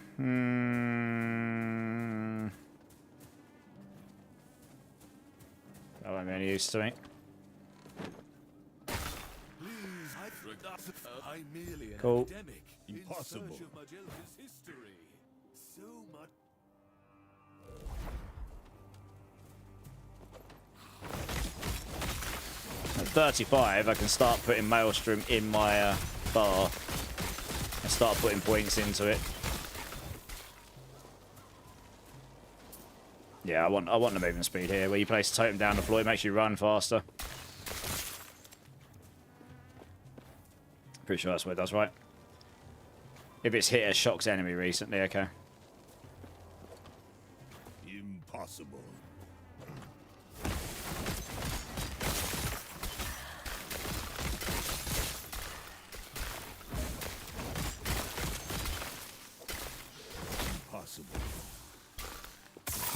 That won't be any use to me. I'm merely an Cool. academic. Impossible. In search of Magellan's history. So much. 35, I can start putting Maelstrom in my bar and start putting points into it. Yeah, I want the movement speed here. Where you place a totem down the floor, it makes you run faster. Pretty sure that's what it does, right? If it's hit a shocks enemy recently, okay. Impossible. Impossible.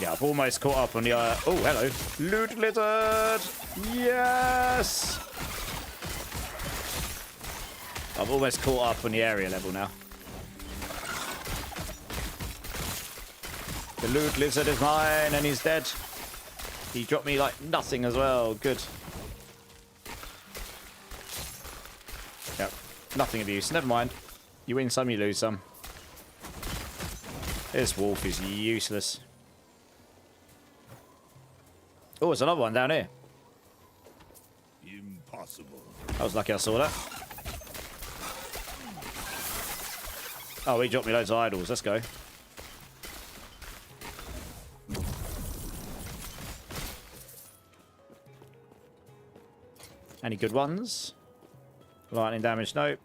Yeah, I've almost caught up on the... oh, hello. Loot lizard! Yes! I've almost caught up on the area level now. The loot lizard is mine, and he's dead. He dropped me, like, nothing as well. Good. Yep. Nothing of use. Never mind. You win some, you lose some. This wolf is useless. Oh, there's another one down here. Impossible. I was lucky I saw that. Oh, he dropped me loads of idols. Let's go. Any good ones? Lightning damage, nope.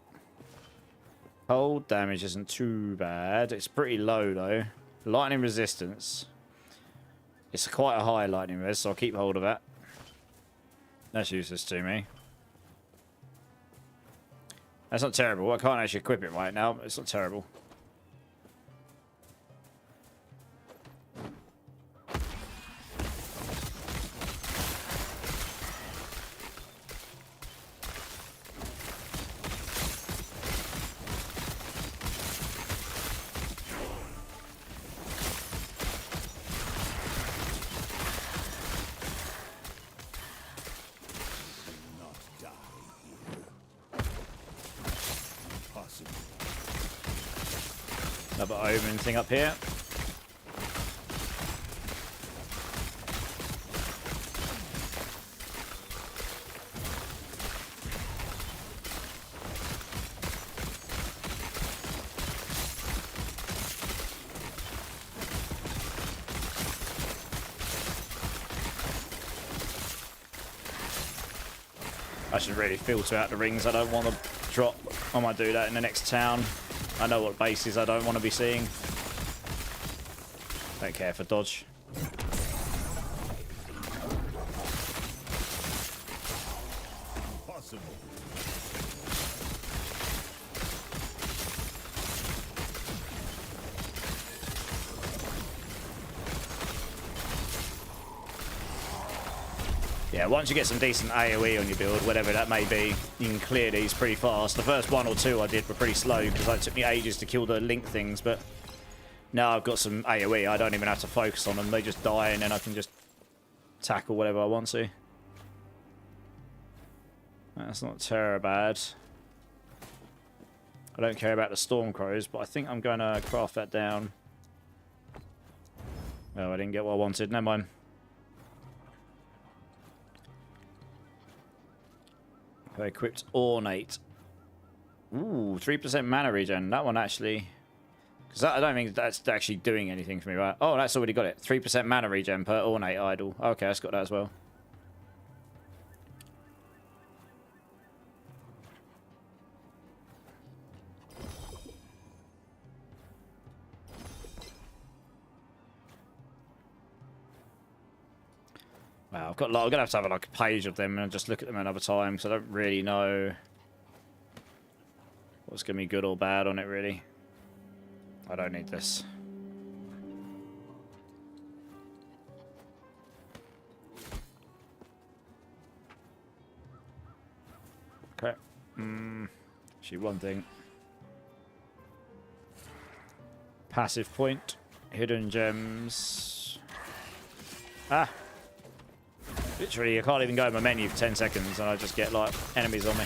Cold damage isn't too bad. It's pretty low, though. Lightning resistance. It's quite a high lightning res, so I'll keep hold of that. That's useless to me. That's not terrible. I can't actually equip it right now, but it's not terrible. Another omen thing up here. I should really filter out the rings I don't want to drop. I might do that in the next town. I know what bases I don't want to be seeing. Don't care for dodge. Impossible. Yeah, once you get some decent AoE on your build, whatever that may be, you can clear these pretty fast. The first one or two I did were pretty slow because it took me ages to kill the link things, but now I've got some AoE, I don't even have to focus on them. They just die and then I can just tackle whatever I want to. That's not terrible bad. I don't care about the storm crows, but I think I'm going to craft that down. Oh, I didn't get what I wanted. Never mind. Equipped ornate. Ooh, 3% mana regen. That one actually, because I don't think that's actually doing anything for me, right? Oh, that's already got it. 3% mana regen per ornate idol. Okay, that's got that as well. Wow, I've got. I'm gonna have to have like a page of them and just look at them another time because I don't really know what's gonna be good or bad on it. Really, I don't need this. Okay. Actually, one thing. Passive point, hidden gems. Ah. Literally, I can't even go in my menu for 10 seconds and I just get, like, enemies on me.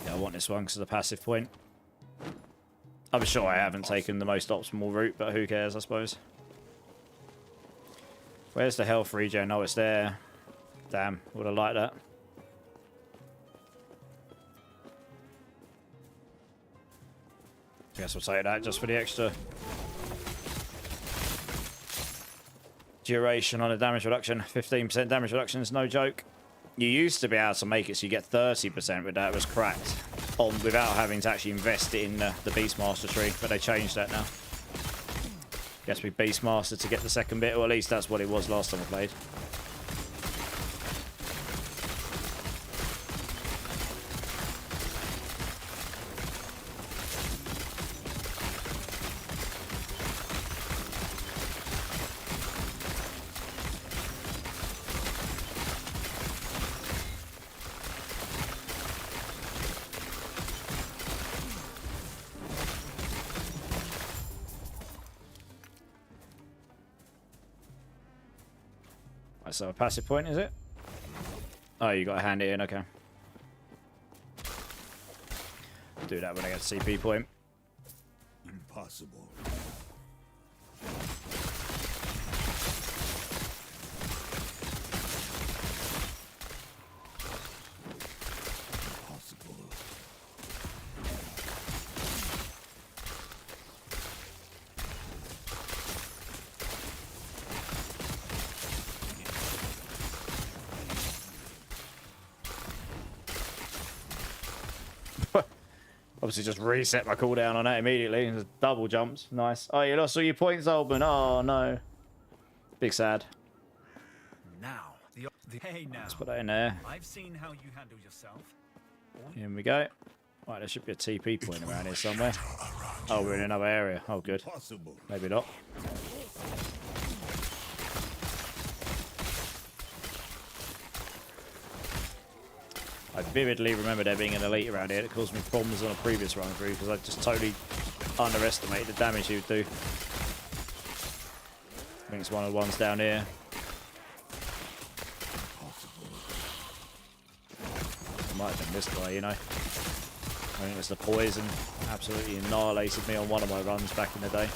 Yeah, I want this one because of the passive point. I'm sure I haven't taken the most optimal route, but who cares, I suppose. Where's the health regen? Oh, it's there. Damn, would have liked that. Guess we'll take that just for the extra duration on a damage reduction. 15% damage reduction is no joke. You used to be able to make it so you get 30% with that. It was cracked on without having to actually invest it in the Beastmaster tree, but they changed that now. Guess we Beastmaster to get the second bit, or at least that's what it was last time I played. So a passive point, is it? Oh, you got to hand it in, okay. Do that when I get a CP point. Impossible. Obviously just reset my cooldown on that immediately. Just double jumps. Nice. Oh, you lost all your points, Alban. Oh, no. Big sad. Now, hey now. Let's put that in there. I've seen how you handle yourself. Here we go. Right, there should be a TP point around here somewhere. Oh, we're in another area. Oh, good. Maybe not. I vividly remember there being an elite around here that caused me problems on a previous run through because I just totally underestimated the damage he would do. I think it's one of the ones down here. It might have been this guy, you know. I think it was the poison. Absolutely annihilated me on one of my runs back in the day.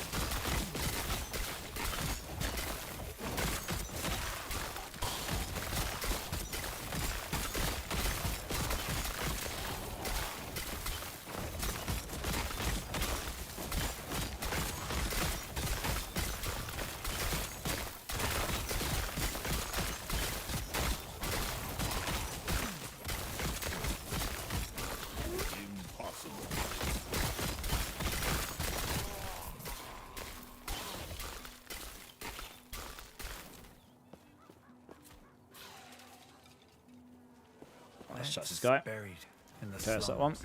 Let's shut this guy. Buried in the Curse that one.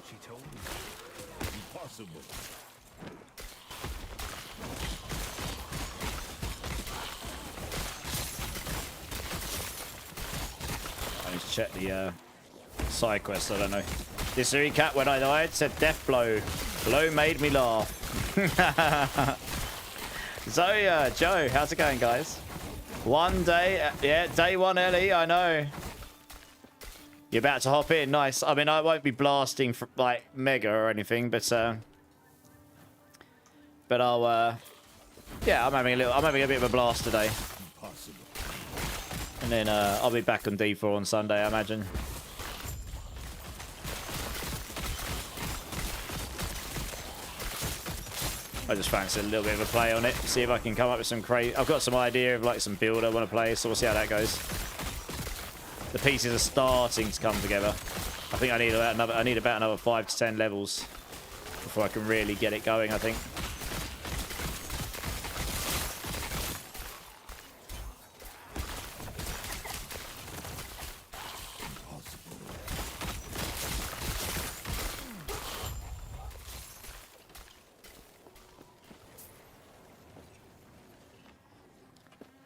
She told me. Impossible. I need to check the side quest. I don't know. This recap when I died said death blow. Blow made me laugh. Zoya, Joe, how's it going, guys? One day, yeah, day one, Ellie. I know. You're about to hop in, nice. I mean, I won't be blasting for, like mega or anything, but I'll yeah, I'm having a bit of a blast today. Impossible. And then I'll be back on D4 on Sunday, I imagine. I just fancy a little bit of a play on it. See if I can come up with some crazy. I've got some idea of like some build I want to play, so we'll see how that goes. The pieces are starting to come together. I think I need about another 5 to 10 levels before I can really get it going, I think.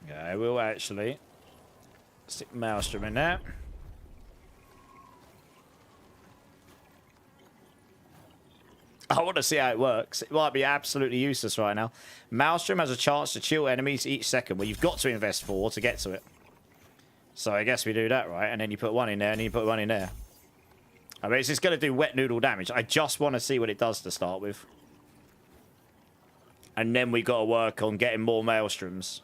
Yeah, I will actually stick Maelstrom in there. I want to see how it works. It might be absolutely useless right now. Maelstrom has a chance to chill enemies each second. Well, you've got to invest 4 to get to it. So I guess we do that, right? And then you put 1 in there, and then you put 1 in there. I mean, it's just going to do wet noodle damage. I just want to see what it does to start with. And then we've got to work on getting more Maelstroms.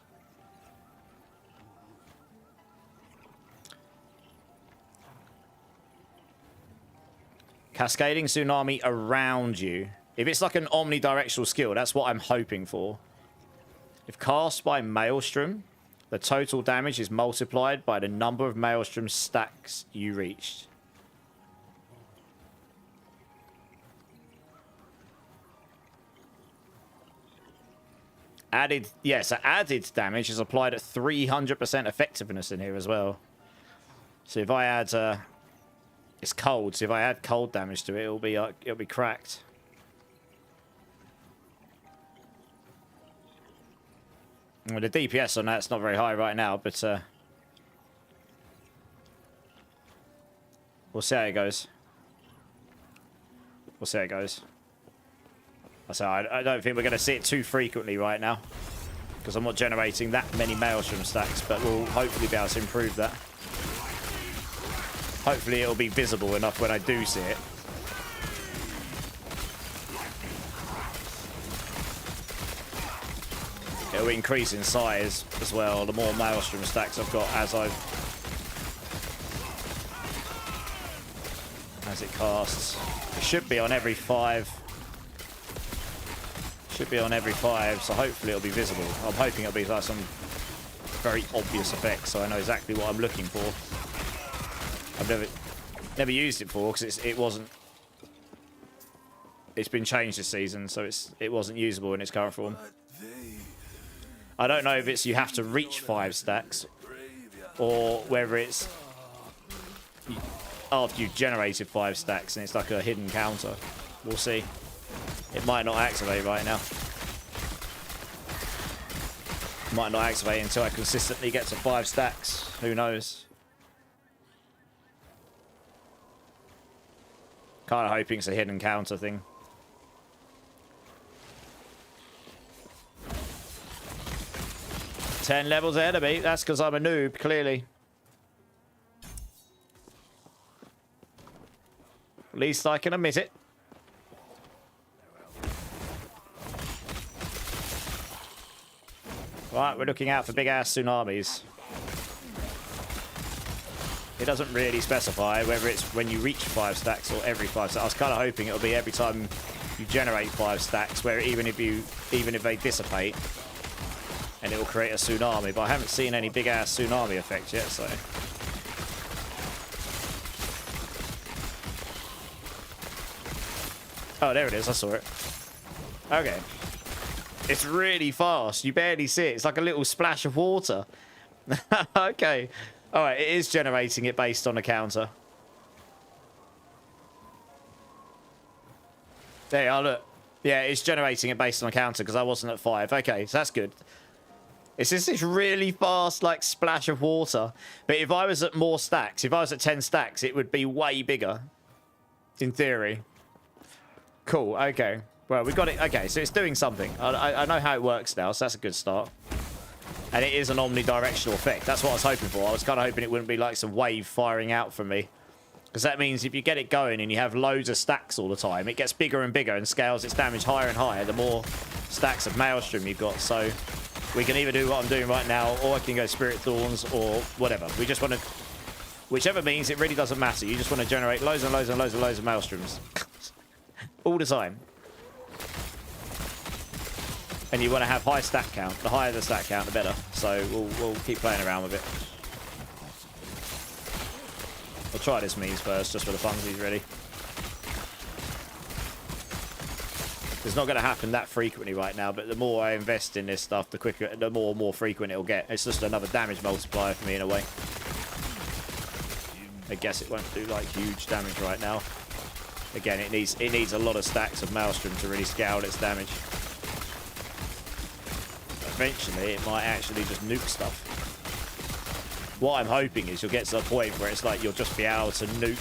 Cascading Tsunami around you. If it's like an omnidirectional skill, that's what I'm hoping for. If cast by Maelstrom, the total damage is multiplied by the number of Maelstrom stacks you reached. Added, yeah, so added damage is applied at 300% effectiveness in here as well. So if I add... it's cold, so if I add cold damage to it, it'll be cracked. Well, the DPS on that's not very high right now, but we'll see how it goes. We'll see how it goes. I don't think we're going to see it too frequently right now, because I'm not generating that many Maelstrom stacks, but we'll hopefully be able to improve that. Hopefully it'll be visible enough when I do see it. It'll increase in size as well, the more Maelstrom stacks I've got as it casts. It should be on every 5. Should be on every 5, so hopefully it'll be visible. I'm hoping it'll be like some very obvious effect, so I know exactly what I'm looking for. I've never used it before because it wasn't. It's been changed this season, so it wasn't usable in its current form. I don't know if it's you have to reach 5 stacks, or whether it's after you've generated 5 stacks and it's like a hidden counter. We'll see. It might not activate right now. Might not activate until I consistently get to 5 stacks. Who knows? Kind of hoping it's a hidden counter thing. Ten levels ahead of me. That's because I'm a noob, clearly. least I can admit it. Right, we're looking out for big-ass tsunamis. It doesn't really specify whether it's when you reach 5 stacks or every 5 stacks. I was kind of hoping it'll be every time you generate 5 stacks, where even if they dissipate, and it will create a tsunami. But I haven't seen any big-ass tsunami effect yet, so... Oh, there it is. I saw it. Okay. It's really fast. You barely see it. It's like a little splash of water. Okay. All right. It is generating it based on a counter. There you are. Look. Yeah, it's generating it based on a counter because I wasn't at 5. Okay, so that's good. It's just this really fast, like, splash of water. But if I was at more stacks, if I was at 10 stacks, it would be way bigger. In theory. Cool, okay. Well, we got it. Okay, so it's doing something. I know how it works now, so that's a good start. And it is an omnidirectional effect. That's what I was hoping for. I was kind of hoping it wouldn't be like some wave firing out from me. Because that means if you get it going and you have loads of stacks all the time, it gets bigger and bigger and scales its damage higher and higher the more stacks of Maelstrom you've got. So we can either do what I'm doing right now, or I can go Spirit Thorns, or whatever. We just want to... Whichever means, it really doesn't matter. You just want to generate loads and loads and loads and loads of Maelstroms. All the time. And you want to have high stack count. The higher the stack count, the better. So we'll keep playing around with it. I'll try this means first, just for the funsies, really. It's not going to happen that frequently right now, but the more I invest in this stuff, the quicker, the more frequent it'll get. It's just another damage multiplier for me in a way. I guess it won't do like huge damage right now. Again, it needs a lot of stacks of Maelstrom to really scale its damage. Eventually, it might actually just nuke stuff. What I'm hoping is you'll get to the point where it's like you'll just be able to nuke.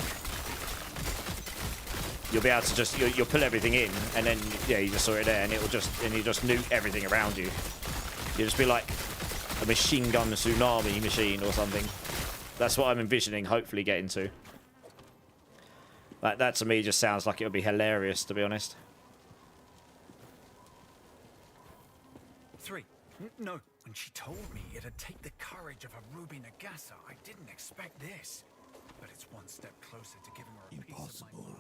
You'll be able to just you'll pull everything in, and then yeah, you just saw it there, and you just nuke everything around you. You'll just be like a machine gun tsunami machine or something. That's what I'm envisioning. Hopefully, getting to. That to me just sounds like it would be hilarious, to be honest. 3. No, when she told me it'd take the courage of a Ruby Nagasa, I didn't expect this. But it's one step closer to giving her a piece of my mind.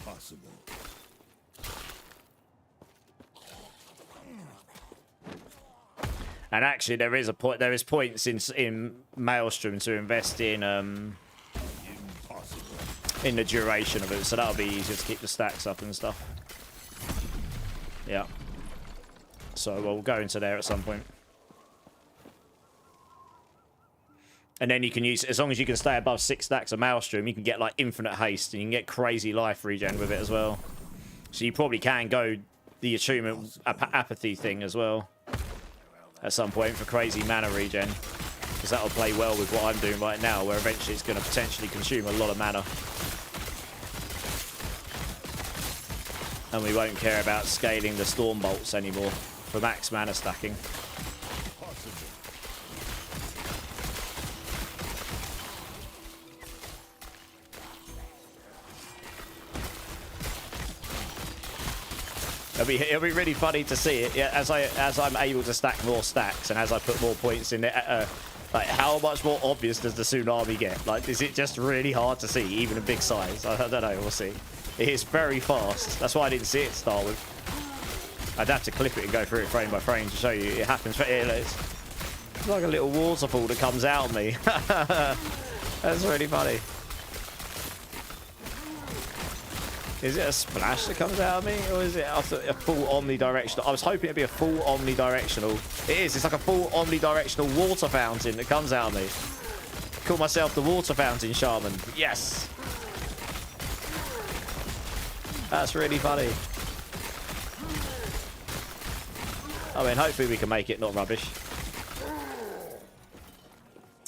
Impossible. And actually, there is points in Maelstrom to invest in the duration of it, so that'll be easier to keep the stacks up and stuff. Yeah. So we'll go into there at some point. And then you can use, as long as you can stay above 6 stacks of Maelstrom, you can get like infinite haste, and you can get crazy life regen with it as well. So you probably can go the attunement apathy thing as well at some point for crazy mana regen, because that'll play well with what I'm doing right now, where eventually it's going to potentially consume a lot of mana. And we won't care about scaling the Storm Bolts anymore for max mana stacking. It'll be really funny to see it, yeah, as I'm able to stack more stacks and as I put more points in it. Like, how much more obvious does the tsunami get? Like, is it just really hard to see, even in big size? I don't know. We'll see. It is very fast. That's why I didn't see it to start with. I'd have to clip it and go through it frame by frame to show you. It happens. It's like a little waterfall that comes out of me. That's really funny. Is it a splash that comes out of me, or is it after a full omnidirectional? I was hoping it'd be a full omnidirectional. It is. It's like a full omnidirectional water fountain that comes out of me. Call myself the water fountain shaman. Yes. That's really funny. I mean, hopefully we can make it not rubbish.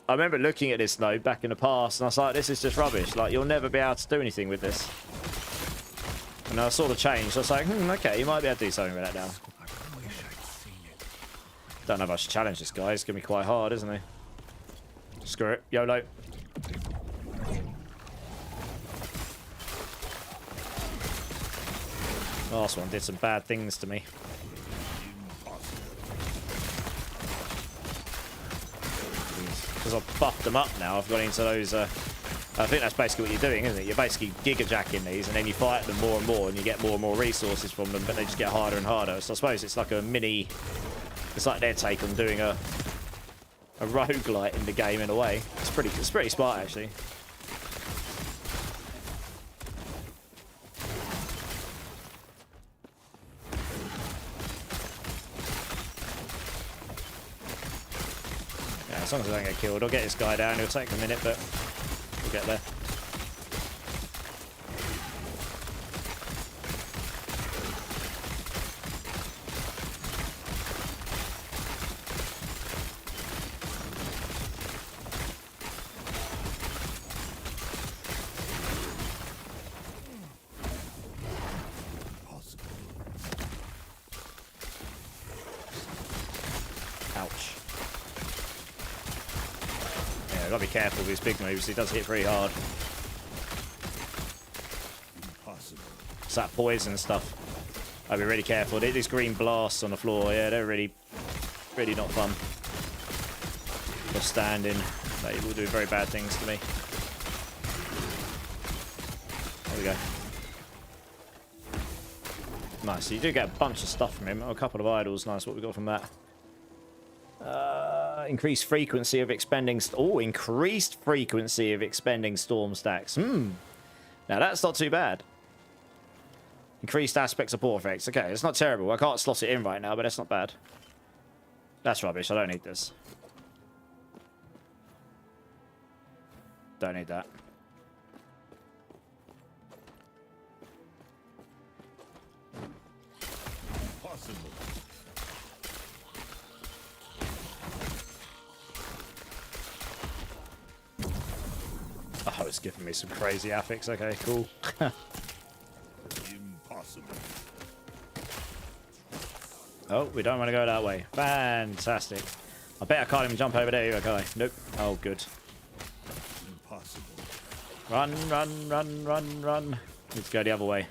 I remember looking at this node back in the past, and I was like, this is just rubbish. Like, you'll never be able to do anything with this. And I saw the change, so I was like, okay, you might be able to do something with that now. I wish I'd seen it. Don't know if I should challenge this guy. It's going to be quite hard, isn't he? Screw it. YOLO. Last one did some bad things to me. Because I've buffed them up now, I've gone into those... I think that's basically what you're doing, isn't it? You're basically giga-jacking these, and then you fight them more and more, and you get more and more resources from them, but they just get harder and harder. So I suppose it's like a mini... It's like their take on doing a roguelite in the game, in a way. It's pretty smart, actually. Yeah, as long as I don't get killed. I'll get this guy down. It'll take a minute, but we'll get there. Ouch. Yeah, gotta be careful with his big moves. He does hit pretty hard. Impossible. It's that poison stuff. I'll be really careful. These green blasts on the floor, yeah, they're really not fun. Just standing. They will do very bad things to me. There we go. Nice. So you do get a bunch of stuff from him. Oh, a couple of idols. Nice. What we got from that? Increased frequency of expending... increased frequency of expending storm stacks. Now that's not too bad. Increased aspect support effects. Okay, it's not terrible. I can't slot it in right now, but that's not bad. That's rubbish. I don't need this. Don't need that. Possible. Oh, it's giving me some crazy affix. Okay, cool. Impossible. Oh, we don't want to go that way. Fantastic. I bet I can't even jump over there either, can I? Nope. Oh, good. Impossible. Run, run, run, run, run. Need to go the other way.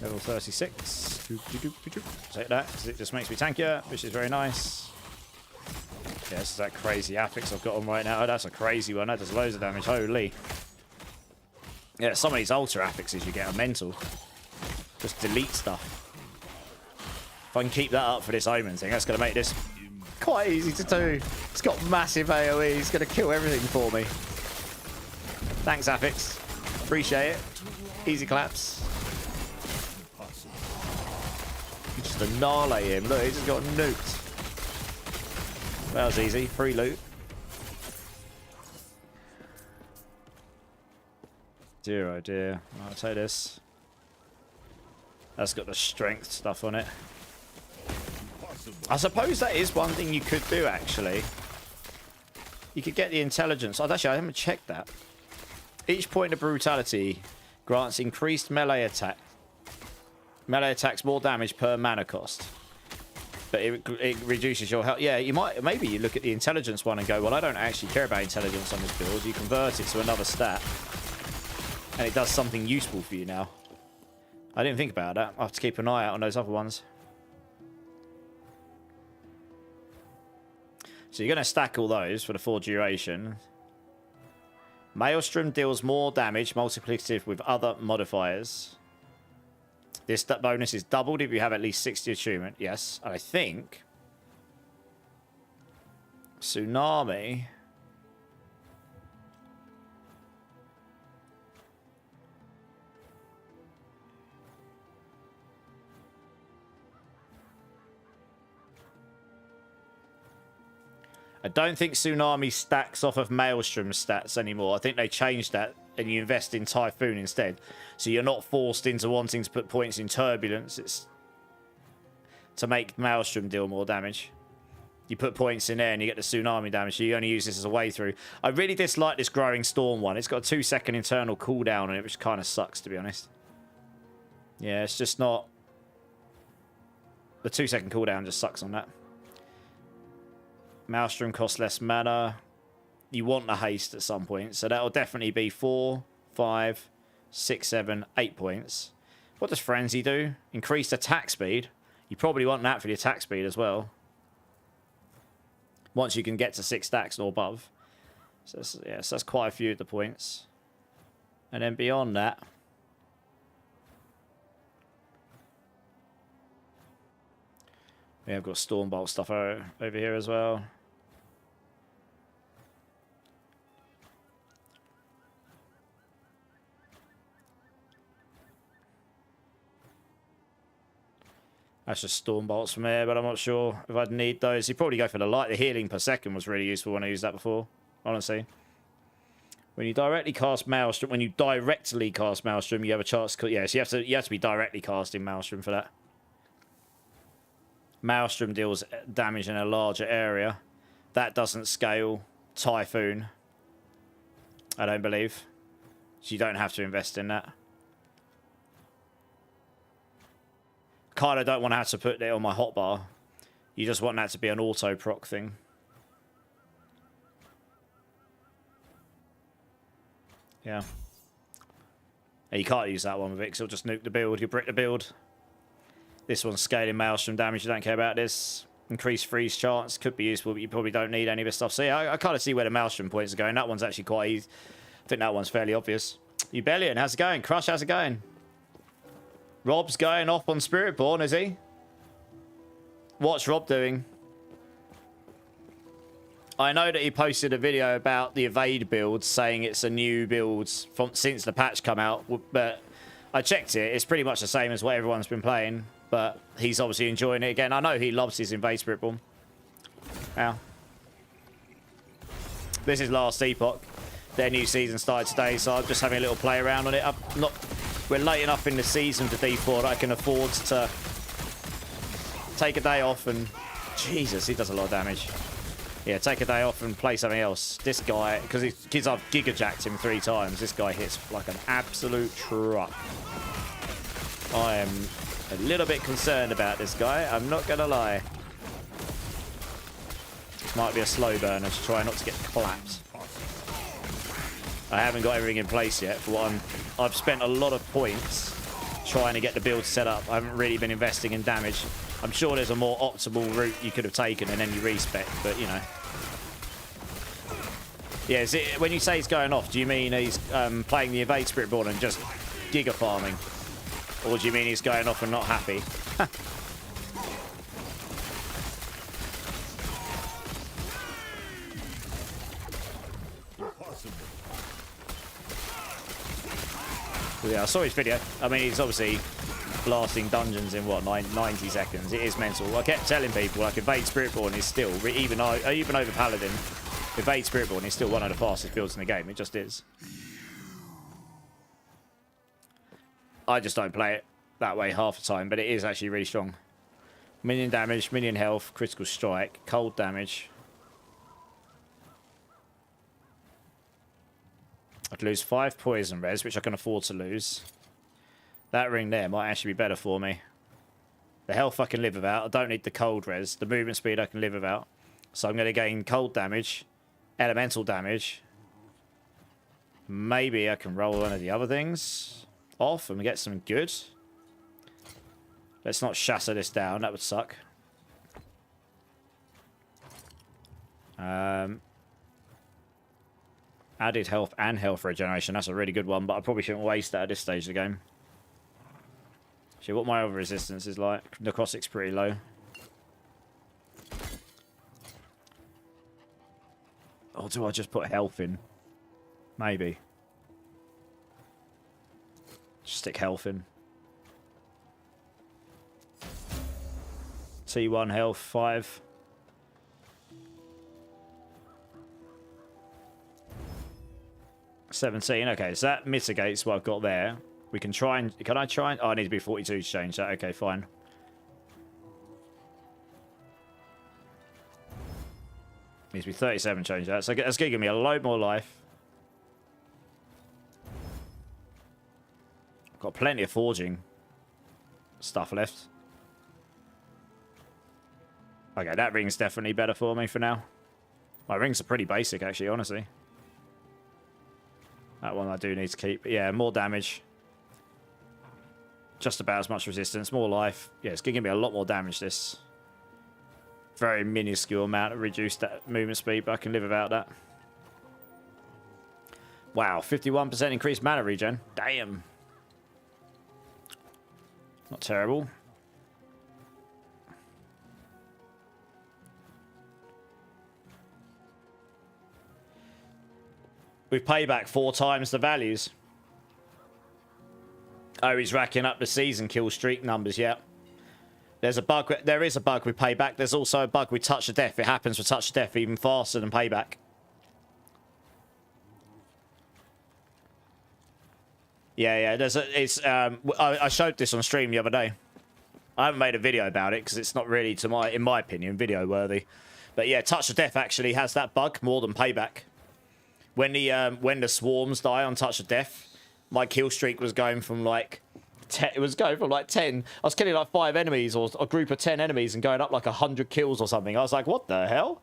Level 36. Take that, because it just makes me tankier, which is very nice. Yeah, this is that crazy affix I've got on right now. Oh, that's a crazy one. That does loads of damage. Holy. Yeah, some of these ultra affixes you get are mental. Just delete stuff. If I can keep that up for this Omen thing, that's going to make this quite easy to do. It's got massive AoE. It's going to kill everything for me. Thanks, affix. Appreciate it. Easy claps. Just annihilate him. Look, he just got nuked. That was easy. Free loot. Dear, oh dear. I'll take this. That's got the strength stuff on it. I suppose that is one thing you could do, actually. You could get the intelligence. I haven't checked that. Each point of brutality grants increased melee attack. Melee attacks more damage per mana cost. But it reduces your health. Yeah, maybe you look at the intelligence one and go, well, I don't actually care about intelligence on this build. You convert it to another stat. And it does something useful for you now. I didn't think about that. I'll have to keep an eye out on those other ones. So you're going to stack all those for the full duration. Maelstrom deals more damage multiplicative with other modifiers. This bonus is doubled if you have at least 60 attunement. Yes, and I think Tsunami. I don't think Tsunami stacks off of Maelstrom stats anymore. I think they changed that and you invest in Typhoon instead. So you're not forced into wanting to put points in Turbulence. It's to make Maelstrom deal more damage. You put points in there and you get the tsunami damage. So you only use this as a way through. I really dislike this growing storm one. It's got a 2-second internal cooldown on it, which kind of sucks, to be honest. Yeah, it's just not... The 2-second cooldown just sucks on that. Maelstrom costs less mana. You want the haste at some point. So that'll definitely be 4, 5, 6, 7, 8 points. What does Frenzy do? Increased attack speed. You probably want that for the attack speed as well. Once you can get to 6 stacks or above. So that's, yeah, so that's quite a few of the points. And then beyond that... Yeah, I've got Stormbolt stuff over here as well. That's just Stormbolts from here, but I'm not sure if I'd need those. You'd probably go for the light. The healing per second was really useful when I used that before, honestly. When you directly cast Maelstrom, you have a chance to... Yeah, so you have to be directly casting Maelstrom for that. Maelstrom deals damage in a larger area. That doesn't scale Typhoon, I don't believe. So you don't have to invest in that. Kind of don't want to have to put it on my hotbar. You just want that to be an auto proc thing. Yeah. And you can't use that one with it because it'll just nuke the build. You brick the build. This one's scaling Maelstrom damage. You don't care about this. Increased freeze chance. Could be useful, but you probably don't need any of this stuff. So yeah, I kind of see where the Maelstrom points are going. That one's actually quite easy. I think that one's fairly obvious. Ubellion, how's it going? Crush, how's it going? Rob's going off on Spiritborn, is he? What's Rob doing? I know that he posted a video about the Evade build, saying it's a new build since the patch come out, but I checked it. It's pretty much the same as what everyone's been playing, but he's obviously enjoying it again. I know he loves his Invade Spiritborn. Now, this is last Epoch. Their new season started today, so I'm just having a little play around on it. We're late enough in the season to D4 that I can afford to take a day off and... Jesus, he does a lot of damage. Yeah, take a day off and play something else. This guy, because I've giga-jacked him 3 times, this guy hits like an absolute truck. I am a little bit concerned about this guy, I'm not going to lie. Might be a slow burner to try not to get clapped. I haven't got everything in place yet. For what I've spent a lot of points trying to get the build set up. I haven't really been investing in damage. I'm sure there's a more optimal route you could have taken and then you respec, but you know. Yeah, when you say he's going off, do you mean he's playing the Evade Spiritborn and just giga farming? Or do you mean he's going off and not happy? Yeah, I saw his video. I mean, he's obviously blasting dungeons in, what, 90 seconds. It is mental. I kept telling people, like, Evade Spiritborn is still, even over Paladin, Evade Spiritborn is still one of the fastest builds in the game. It just is. I just don't play it that way half the time, but it is actually really strong. Minion damage, minion health, critical strike, cold damage. I'd lose 5 poison res, which I can afford to lose. That ring there might actually be better for me. The health I can live without. I don't need the cold res. The movement speed I can live without. So I'm going to gain cold damage, elemental damage. Maybe I can roll one of the other things off and get some good. Let's not shatter this down. That would suck. Added health and health regeneration. That's a really good one, but I probably shouldn't waste that at this stage of the game. See what my other resistance is like. Necrotic's pretty low. Or do I just put health in? Maybe. Just stick health in. T1 health 5. $17. Okay, so that mitigates what I've got there. We can try and... Can I try and... Oh, I need to be 42 to change that. Okay, fine. Needs to be 37 change that. So that's giving me a load more life. Got plenty of forging stuff left. Okay, that ring's definitely better for me for now. My rings are pretty basic, actually, honestly. That one I do need to keep. But yeah, more damage. Just about as much resistance, more life. Yeah, it's going to give me a lot more damage, this. Very minuscule amount of reduced movement speed, but I can live without that. Wow, 51% increased mana regen. Damn. Not terrible. We've paid back 4 times the values. Oh, he's racking up the season kill streak numbers, yeah. There's a bug. There is a bug with payback. There's also a bug with touch of death. It happens with touch of death even faster than payback. Yeah. There's a. It's. I showed this on stream the other day. I haven't made a video about it because it's not really, in my opinion, video worthy. But yeah, touch of death actually has that bug more than payback. When the swarms die on touch of death, my kill streak was going from like. It was going from like 10. I was killing like 5 enemies or a group of 10 enemies and going up like 100 kills or something. I was like, what the hell?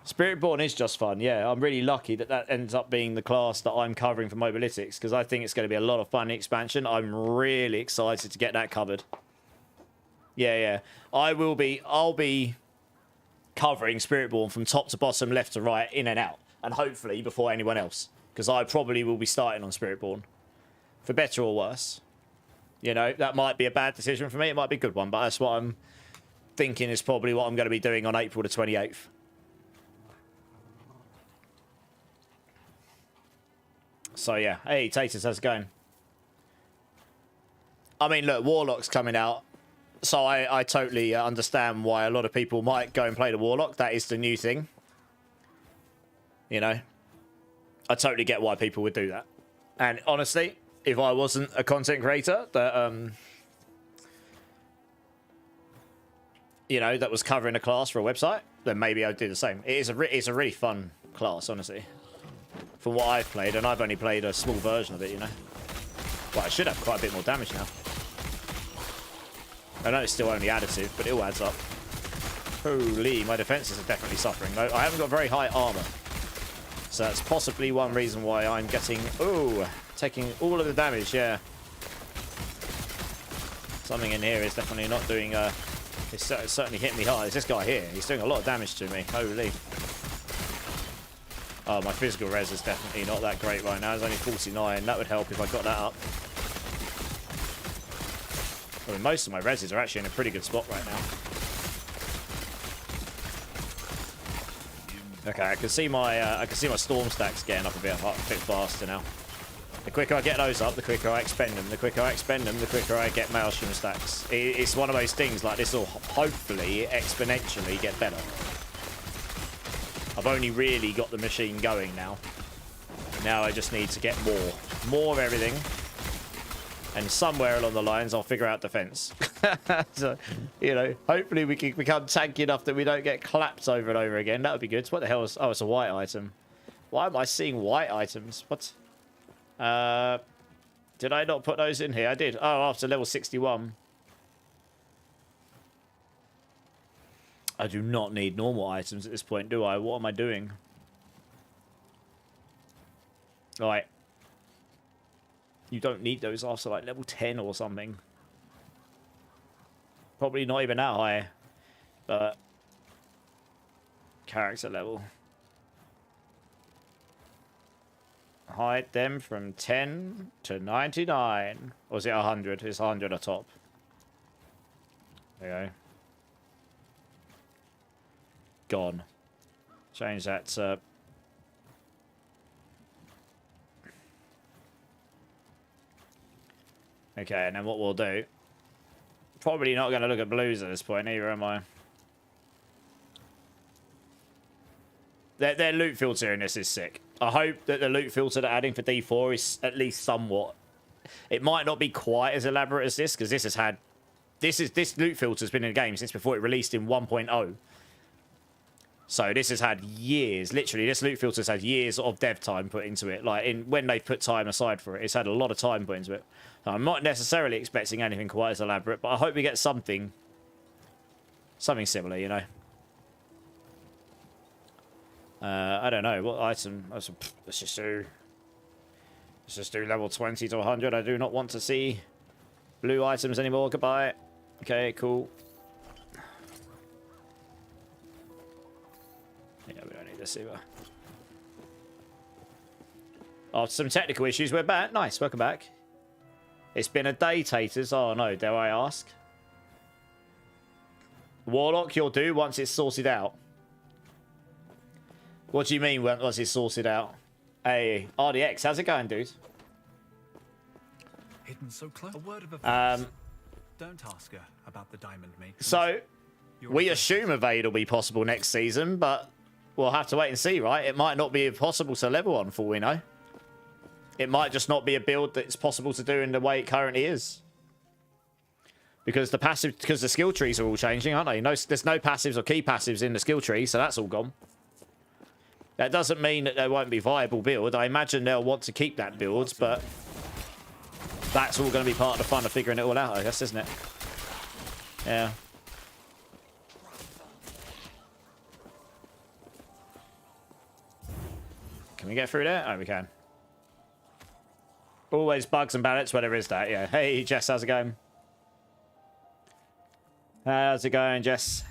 Spiritborn is just fun. Yeah, I'm really lucky that that ends up being the class that I'm covering for Mobalytics because I think it's going to be a lot of fun expansion. I'm really excited to get that covered. Yeah. I'll be covering Spiritborn from top to bottom, left to right, in and out. And hopefully before anyone else. Because I probably will be starting on Spiritborn. For better or worse. You know, that might be a bad decision for me. It might be a good one, but that's what I'm thinking is probably what I'm going to be doing on April the 28th. So, yeah. Hey, Taters, how's it going? I mean, look, Warlock's coming out. So I totally understand why a lot of people might go and play the Warlock. That is the new thing. You know? I totally get why people would do that. And honestly, if I wasn't a content creator that, you know, that was covering a class for a website, then maybe I'd do the same. It's a really fun class, honestly. From what I've played, and I've only played a small version of it, you know. Well, I should have quite a bit more damage now. I know it's still only additive, but it all adds up. Holy, my defenses are definitely suffering. No, I haven't got very high armor. So that's possibly one reason why I'm getting... Ooh, taking all of the damage, yeah. Something in here is definitely not doing... It's certainly hit me hard. It's this guy here. He's doing a lot of damage to me. Holy. Oh, my physical res is definitely not that great right now. It's only 49. That would help if I got that up. I mean, most of my reses are actually in a pretty good spot right now. Okay, I can see my storm stacks getting up a bit faster now. The quicker I get those up, the quicker I expend them. The quicker I expend them, the quicker I get Maelstrom stacks. It's one of those things like this will hopefully exponentially get better. I've only really got the machine going now. Now I just need to get more of everything. And somewhere along the lines, I'll figure out defense. So, you know, hopefully we can become tanky enough that we don't get clapped over and over again. That would be good. What the hell is... Oh, it's a white item. Why am I seeing white items? What? Did I not put those in here? I did. Oh, after level 61. I do not need normal items at this point, do I? What am I doing? Right. You don't need those after like level 10 or something. Probably not even that high. But character level. Hide them from 10 to 99. Or is it 100? It's 100 at top. There you go. Gone. Change that to... Okay, and then what we'll do... Probably not going to look at blues at this point either, am I? Their loot filter in this is sick. I hope that the loot filter they're adding for D4 is at least somewhat... It might not be quite as elaborate as this, because this has had... This loot filter's been in the game since before it released in 1.0. So this has had years, literally, this loot filter's had years of dev time put into it. Like, when they've put time aside for it, it's had a lot of time put into it. So I'm not necessarily expecting anything quite as elaborate, but I hope we get something similar, you know. I don't know, what item, let's just do level 20 to 100. I do not want to see blue items anymore, goodbye. Okay, cool. Yeah, we don't need this either. After some technical issues, we're back. Nice, welcome back. It's been a day, Taters. Oh no, dare I ask? Warlock, you'll do once it's sorted out. What do you mean once it's sorted out? Hey, RDX, how's it going, dude? Hidden so close. A word of advice. Don't ask her about the diamond matrix. So, we assume Evade will be possible next season, but we'll have to wait and see, right? It might not be possible to level on, for all we know. It might just not be a build that's possible to do in the way it currently is. Because the skill trees are all changing, aren't they? There's no passives or key passives in the skill tree, so that's all gone. That doesn't mean that there won't be viable build. I imagine they'll want to keep that build, but that's all going to be part of the fun of figuring it all out, I guess, isn't it? Yeah. Can we get through there? Oh, we can. Always bugs and ballots where there is that, yeah. Hey, Jess, how's it going? How's it going, Jess?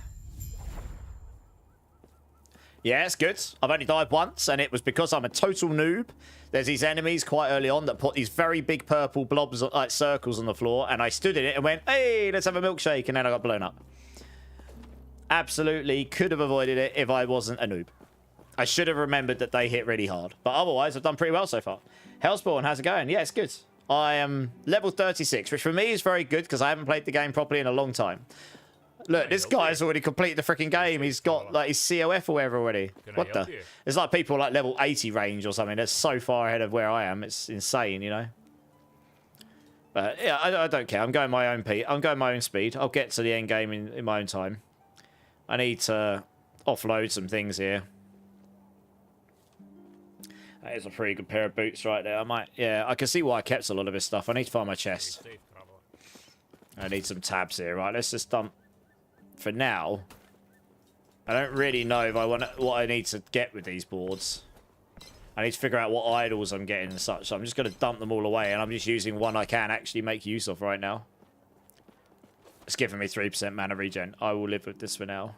Yeah, it's good. I've only died once, and it was because I'm a total noob. There's these enemies quite early on that put these very big purple blobs, like circles on the floor, and I stood in it and went, hey, let's have a milkshake, and then I got blown up. Absolutely could have avoided it if I wasn't a noob. I should have remembered that they hit really hard. But otherwise, I've done pretty well so far. Hellspawn, how's it going? Yeah, it's good. I am level 36, which for me is very good because I haven't played the game properly in a long time. Look, this guy's already completed the freaking game. He's got like his COF or whatever already. What the? It's like people like level 80 range or something. That's so far ahead of where I am. It's insane, you know. But yeah, I don't care. I'm going my own speed. I'll get to the end game in my own time. I need to offload some things here. That is a pretty good pair of boots right there. I can see why I kept a lot of this stuff. I need to find my chest. I need some tabs here. Right, let's just dump. For now, I don't really know if I want what I need to get with these boards. I need to figure out what idols I'm getting and such. So I'm just going to dump them all away, and I'm just using one I can actually make use of right now. It's giving me 3% mana regen. I will live with this for now.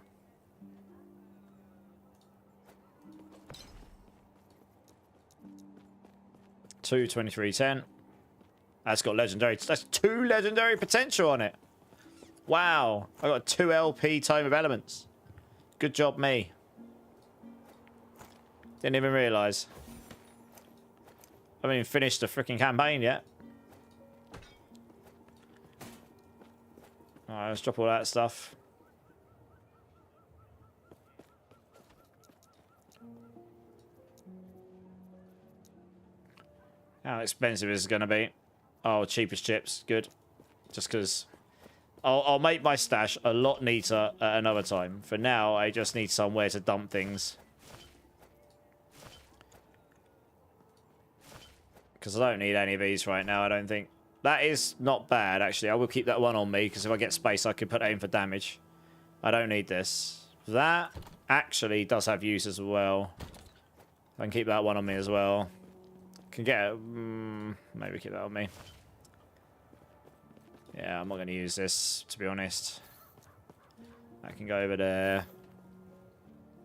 Two 2310. That's got legendary. That's 2 legendary potential on it. Wow, I got 2 LP Tome of Elements. Good job, me. Didn't even realise. I haven't even finished the freaking campaign yet. Alright, let's drop all that stuff. How expensive is it going to be? Oh, cheapest chips. Good. Just because I'll make my stash a lot neater at another time. For now, I just need somewhere to dump things. Because I don't need any of these right now, I don't think. That is not bad, actually. I will keep that one on me, because if I get space, I can put that in for damage. I don't need this. That actually does have use as well. I can keep that one on me as well. Can get maybe keep that on me. Yeah, I'm not going to use this, to be honest. I can go over there.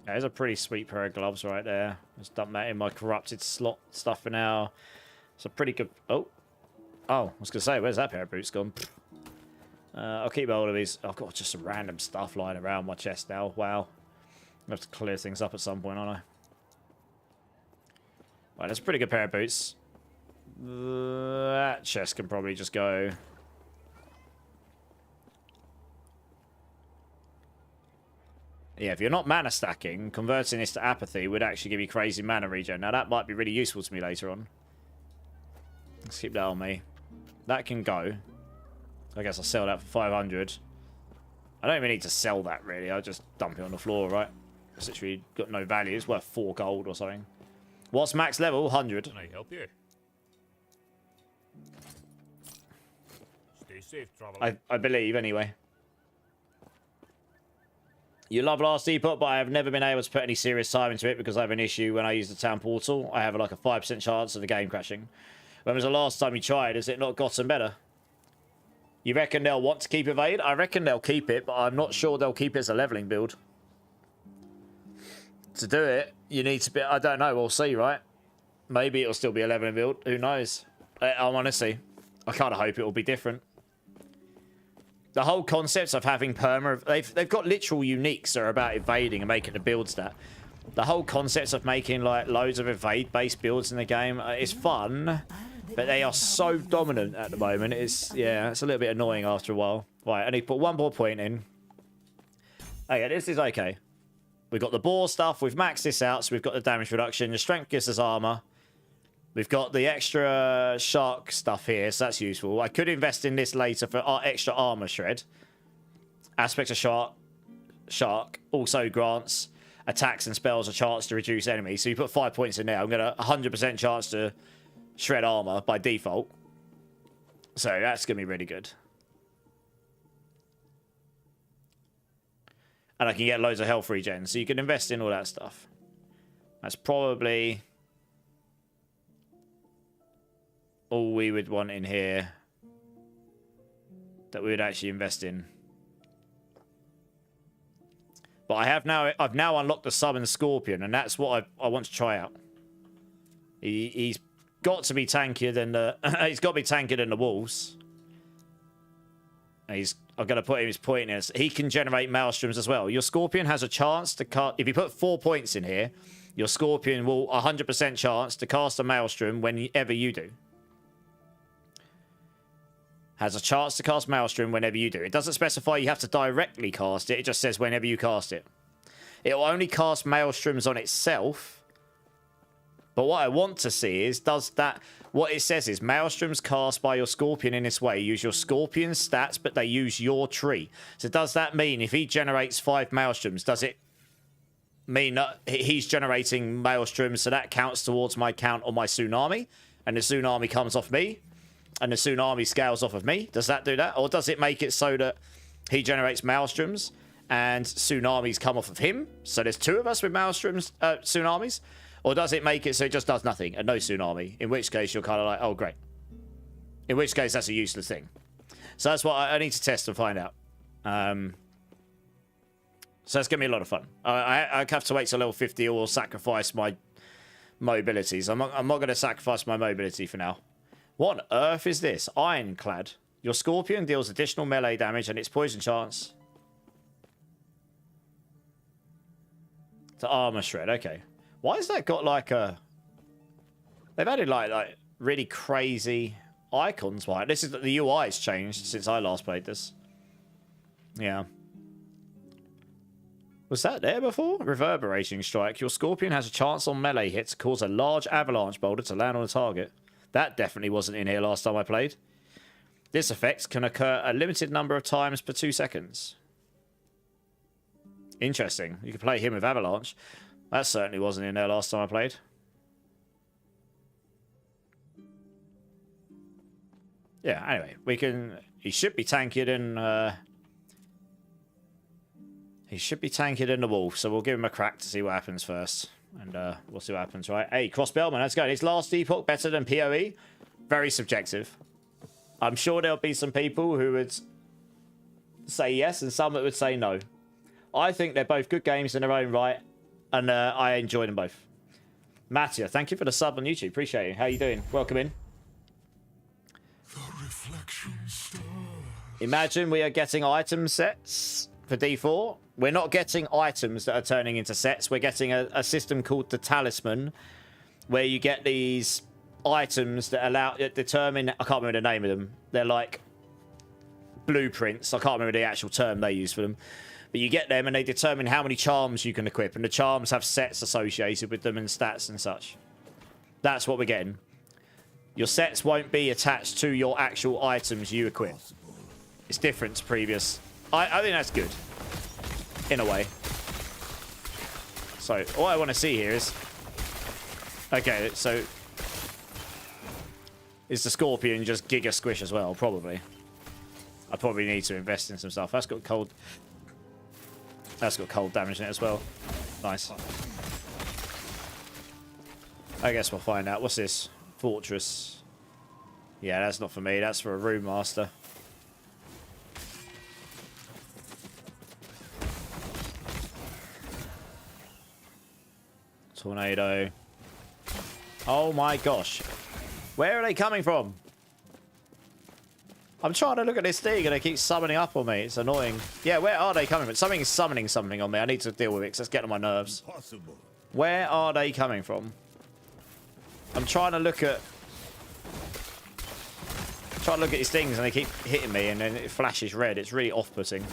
Yeah, there's a pretty sweet pair of gloves right there. Just dump that in my corrupted slot stuff for now. It's a pretty good... Oh, I was going to say, where's that pair of boots gone? I'll keep hold of these. I've got just some random stuff lying around my chest now. Wow. I have to clear things up at some point, aren't I? Right, that's a pretty good pair of boots. That chest can probably just go... Yeah, if you're not mana stacking, converting this to apathy would actually give you crazy mana regen. Now, that might be really useful to me later on. Let's keep that on me. That can go. I guess I'll sell that for 500. I don't even need to sell that, really. I'll just dump it on the floor, right? It's literally got no value. It's worth 4 gold or something. What's max level? 100. Can I help you? Stay safe, traveler. I believe, anyway. You love Last Epoch, but I have never been able to put any serious time into it because I have an issue when I use the town portal. I have like a 5% chance of the game crashing. When was the last time you tried? Has it not gotten better? You reckon they'll want to keep Evade? I reckon they'll keep it, but I'm not sure they'll keep it as a leveling build. To do it, you need to be... I don't know. We'll see, right? Maybe it'll still be a leveling build. Who knows? I'm honestly... I kind of hope it will be different. The whole concept of having perma... They've got literal uniques that are about evading and making the build stat. The whole concept of making like loads of evade-based builds in the game is fun, but they are so dominant at the moment. It's a little bit annoying after a while. Right, I need to put 1 more point in. Okay, this is okay. We've got the boar stuff. We've maxed this out, so we've got the damage reduction. The strength gives us armor. We've got the extra shark stuff here, so that's useful. I could invest in this later for our extra armor shred. Aspect of shark also grants attacks and spells a chance to reduce enemies. So you put 5 points in there. I'm going to 100% chance to shred armor by default. So that's going to be really good. And I can get loads of health regen. So you can invest in all that stuff. That's probably all we would want in here that we would actually invest in. But I've now unlocked the Summon Scorpion, and that's what I want to try out. He's got to be tankier than the he's got to be tankier than the wolves. I'm going to put his point in. He can generate maelstroms as well. Your Scorpion has a chance to cast... If you put 4 points in here, your Scorpion will 100% chance to cast a maelstrom whenever you do. Has a chance to cast maelstrom whenever you do. It doesn't specify you have to directly cast it. It just says whenever you cast it. It will only cast maelstroms on itself. But what I want to see is, does that... What it says is, maelstroms cast by your Scorpion in this way use your Scorpion's stats, but they use your tree. So does that mean if he generates 5 maelstroms, does it mean that he's generating maelstroms, so that counts towards my count on my Tsunami? And the Tsunami comes off me? And the Tsunami scales off of me? Does that do that? Or does it make it so that he generates maelstroms and Tsunamis come off of him? So there's 2 of us with maelstroms, Tsunamis? Or does it make it so it just does nothing and no Tsunami? In which case you're kind of like, oh, great. In which case that's a useless thing. So that's what I need to test and find out. So it's going to be a lot of fun. I have to wait till level 50 or sacrifice my mobilities. I'm not going to sacrifice my mobility for now. What on earth is this? Ironclad. Your Scorpion deals additional melee damage and its poison chance to armor shred. Okay. Why has that got like a... They've added like really crazy icons. Why? This is the UI's changed since I last played this. Yeah. Was that there before? Reverberating strike. Your Scorpion has a chance on melee hits to cause a large avalanche boulder to land on a target. That definitely wasn't in here last time I played. This effect can occur a limited number of times per 2 seconds. Interesting. You can play him with avalanche. That certainly wasn't in there last time I played. Yeah, anyway, we can... He should be tankier than... He should be tankier than the wolf, so we'll give him a crack to see what happens first. And we'll see what happens, right? Hey, Cross Bellman, let's go. Is Last Epoch better than PoE? Very subjective. I'm sure there'll be some people who would say yes and some that would say no. I think they're both good games in their own right. And I enjoy them both. Mattia, thank you for the sub on YouTube. Appreciate it. How you doing? Welcome in. Imagine we are getting item sets for D4. We're not getting items that are turning into sets. We're getting a system called the Talisman, where you get these items that determine... I can't remember the name of them. They're like blueprints. I can't remember the actual term they use for them. But you get them and they determine how many charms you can equip. And the charms have sets associated with them and stats and such. That's what we're getting. Your sets won't be attached to your actual items you equip. It's different to previous. I think that's good. In a way. So all I want to see here is... Okay, so... Is the Scorpion just Giga Squish as well? Probably. I probably need to invest in some stuff. That's got cold... That's got cold damage in it as well. Nice. I guess we'll find out. What's this? Fortress. Yeah, that's not for me. That's for a Room Master. Tornado. Oh my gosh. Where are they coming from? I'm trying to look at this thing and they keep summoning up on me. It's annoying. Yeah, where are they coming from? Something is summoning something on me. I need to deal with it because it's getting on my nerves. Impossible. Where are they coming from? I'm trying to look at... these things and they keep hitting me and then it flashes red. It's really off-putting.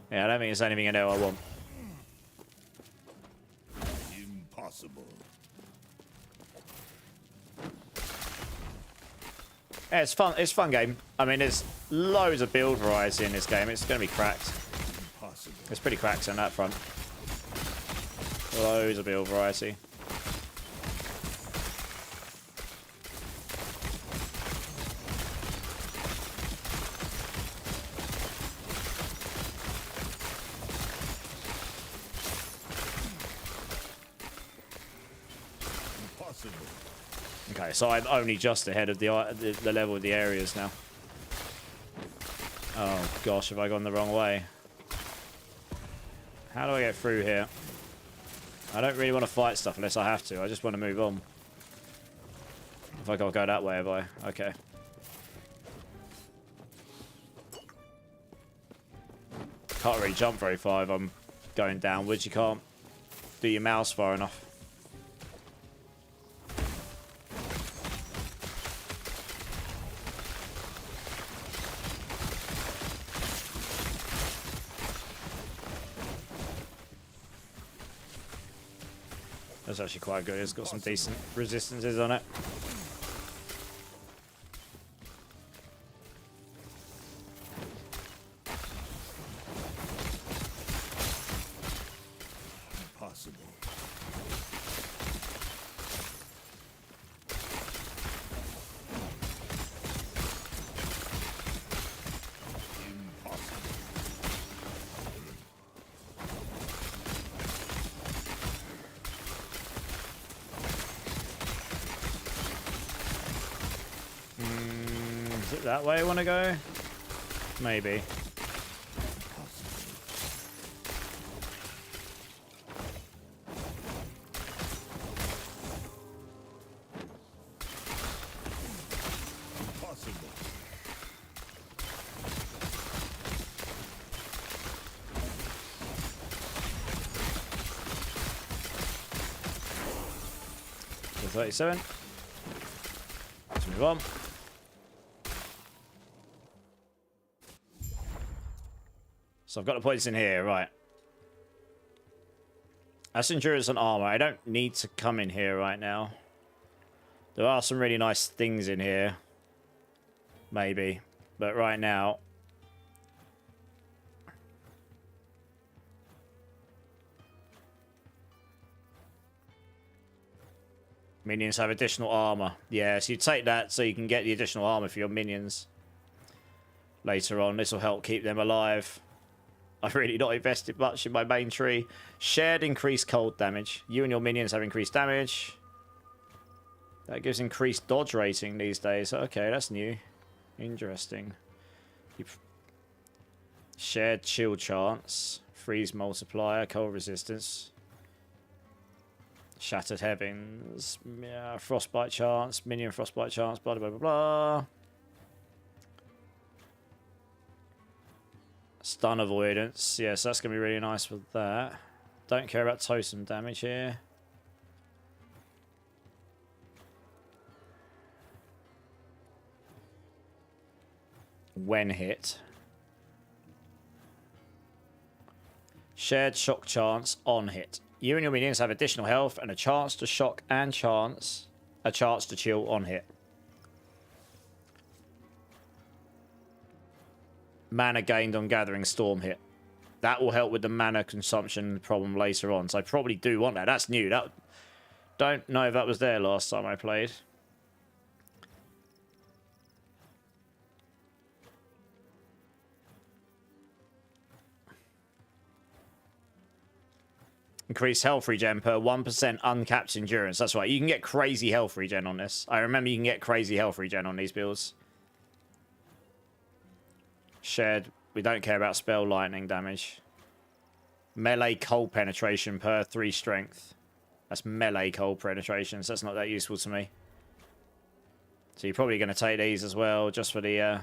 Yeah, I don't think there's anything in there I want. Impossible. Yeah, it's fun. It's a fun game. I mean, there's loads of build variety in this game. It's going to be cracked. Impossible. It's pretty cracked on that front. Loads of build variety. Impossible. Okay, so I'm only just ahead of the level of the areas now. Oh gosh, have I gone the wrong way? How do I get through here? I don't really want to fight stuff unless I have to. I just want to move on. If I gotta go that way, have I? Okay. Can't really jump very far if I'm going downwards. You can't do your mouse far enough. That's actually quite good. It's got some decent resistances on it. Impossible. Is it that way I want to go? Maybe. Impossible. So 37. Let's move on. So I've got the points in here, right. That's endurance and armor. I don't need to come in here right now. There are some really nice things in here. Maybe. But right now... Minions have additional armor. Yeah, so you take that so you can get the additional armor for your minions. Later on, this will help keep them alive. I've really not invested much in my main tree. Shared increased cold damage. You and your minions have increased damage. That gives increased dodge rating these days. Okay, that's new. Interesting. Shared chill chance. Freeze multiplier. Cold resistance. Shattered heavens. Yeah, frostbite chance. Minion frostbite chance. Blah, blah, blah, blah. Stun avoidance. Yes, that's going to be really nice with that. Don't care about totem damage here. When hit. Shared shock chance on hit. You and your minions have additional health and a chance to shock and a chance to chill on hit. Mana gained on gathering storm hit. That will help with the mana consumption problem later on. So I probably do want that. That's new. That don't know if that was there last time I played. Increase health regen per 1% uncapped endurance. That's right. You can get crazy health regen on this. I remember you can get crazy health regen on these builds. Shared. We don't care about spell lightning damage. Melee cold penetration per 3 strength. That's melee cold penetration, so that's not that useful to me. So you're probably going to take these as well, just for the... Yeah.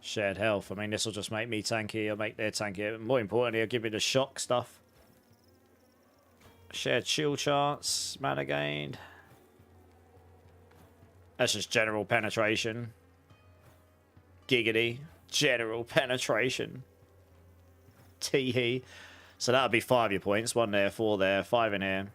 Shared health. I mean, this will just make me tanky. I'll make their tanky. More importantly, I'll give you the shock stuff. Shared shield chance. Mana gained. That's just general penetration. Giggity. General penetration. Tee-hee. So that'll be 5 your points. 1 there, 4 there, 5 in here.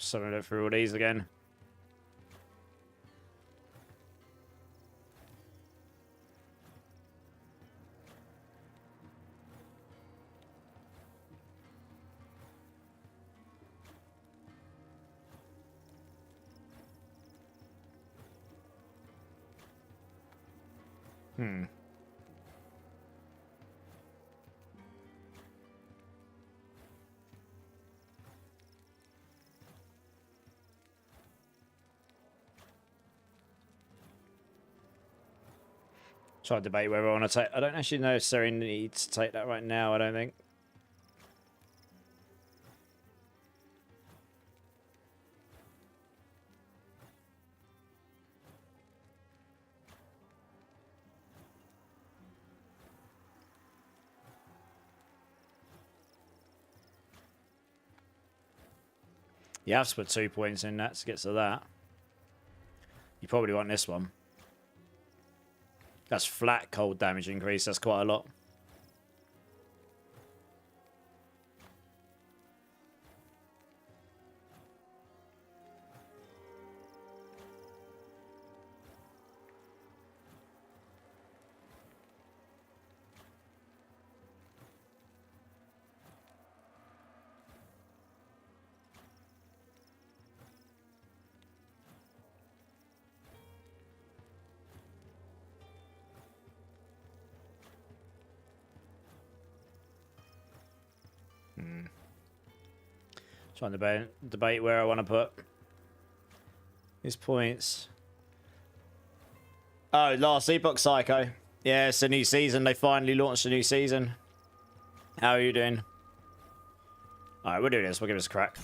Summon it through all these again. Try to debate whether I want to take... I don't actually necessarily need to take that right now, I don't think. You have to put 2 points in that to get to that. You probably want this one. That's flat cold damage increase. That's quite a lot. Trying to debate where I want to put his points. Oh, last Epoch Psycho. Yeah, it's a new season. They finally launched a new season. How are you doing? Alright, we'll do this. We'll give this a crack.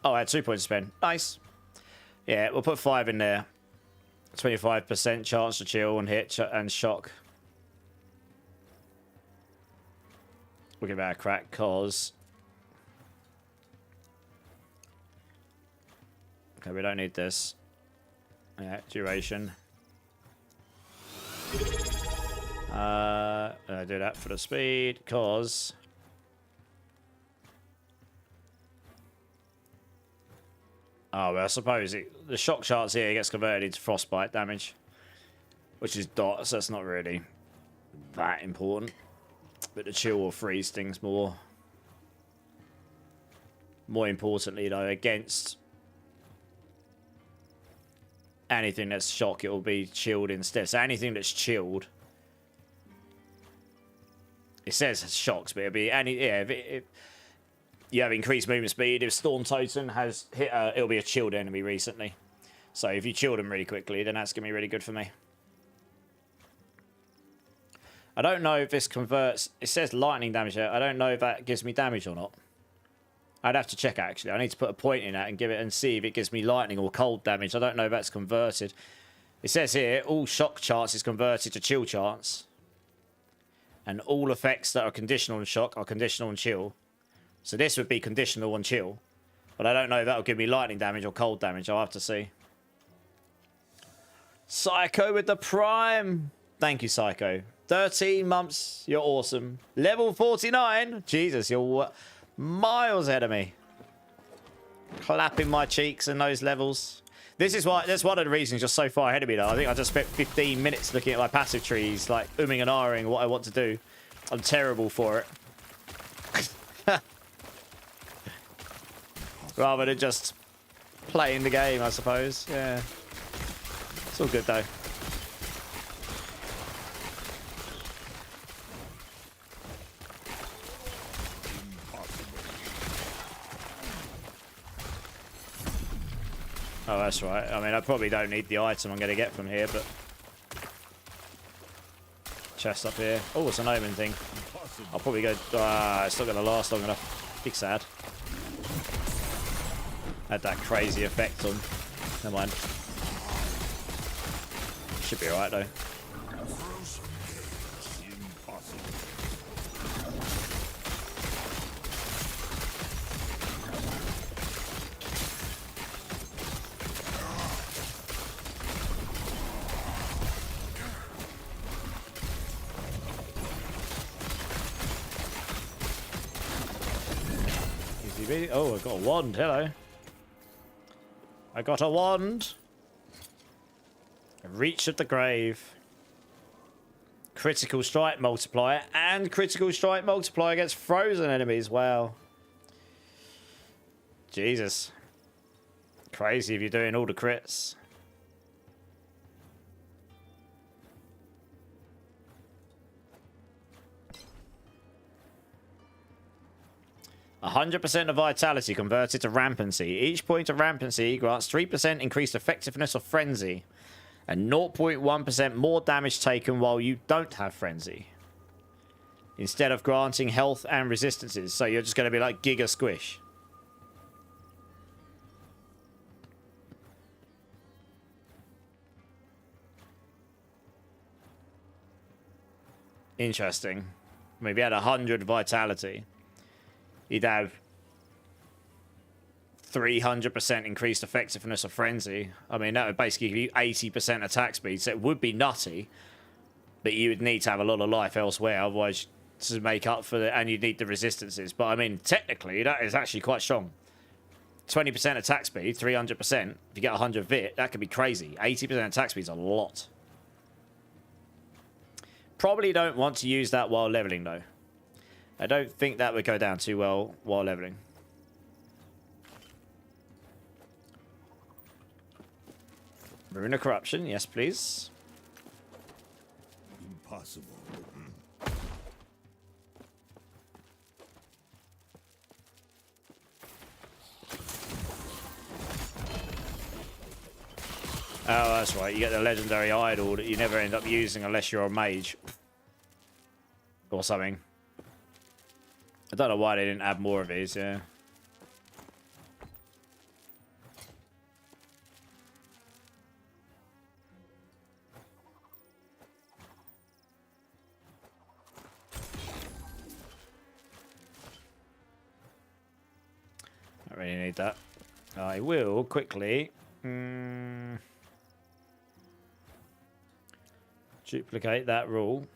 Oh, I had 2 points to spend. Nice. Yeah, we'll put 5 in there. 25% chance to chill and hit and shock. We'll give that a crack, cause... Okay, we don't need this. Yeah, duration. I do that for the speed, cause... Oh, well, I suppose the shock charts here gets converted into frostbite damage. Which is dots, so that's not really that important. But the chill or freeze things more. More importantly, though, against... anything that's shock, it will be chilled instead. So anything that's chilled, it says shocks, but it'll be any. Yeah, you have increased movement speed. If Storm Totem has hit, it'll be a chilled enemy recently. So if you chill them really quickly, then that's going to be really good for me. I don't know if this converts... It says lightning damage here. I don't know if that gives me damage or not. I'd have to check, actually. I need to put a point in that and give it and see if it gives me lightning or cold damage. I don't know if that's converted. It says here, all shock chance is converted to chill chance. And all effects that are conditional on shock are conditional on chill. So this would be conditional on chill. But I don't know if that'll give me lightning damage or cold damage. I'll have to see. Psycho with the Prime. Thank you, Psycho. 13 months. You're awesome. Level 49. Jesus, you're miles ahead of me. Clapping my cheeks in those levels. This is why, that's one of the reasons you're so far ahead of me, though. I think I just spent 15 minutes looking at my passive trees, like umming and ahhing what I want to do. I'm terrible for it. Rather than just playing the game, I suppose. Yeah. It's all good, though. Oh, that's right. I mean, I probably don't need the item I'm going to get from here, but... Chest up here. Oh, it's an omen thing. I'll probably go... it's not going to last long enough. Big sad. Had that crazy effect on. Never mind. Should be alright, though. Oh, I got a wand. Hello. I got a wand. Reach of the Grave. Critical strike multiplier and critical strike multiplier against frozen enemies. Wow. Jesus. Crazy if you're doing all the crits. 100% of vitality converted to rampancy. Each point of rampancy grants 3% increased effectiveness of frenzy and 0.1% more damage taken while you don't have frenzy, instead of granting health and resistances. So you're just going to be like Giga Squish. Interesting. I mean, if you had 100 vitality, you'd have 300% increased effectiveness of frenzy. I mean, that would basically give you 80% attack speed, so it would be nutty, but you would need to have a lot of life elsewhere, otherwise to make up for it, and you'd need the resistances. But I mean, technically, that is actually quite strong. 20% attack speed, 300%. If you get 100 vit, that could be crazy. 80% attack speed is a lot. Probably don't want to use that while leveling, though. I don't think that would go down too well while leveling. Rune of Corruption, yes please. Impossible. Oh, that's right. You get the legendary idol that you never end up using unless you're a mage. Or something. I don't know why they didn't add more of these, yeah. I really need that. I will quickly duplicate that rule.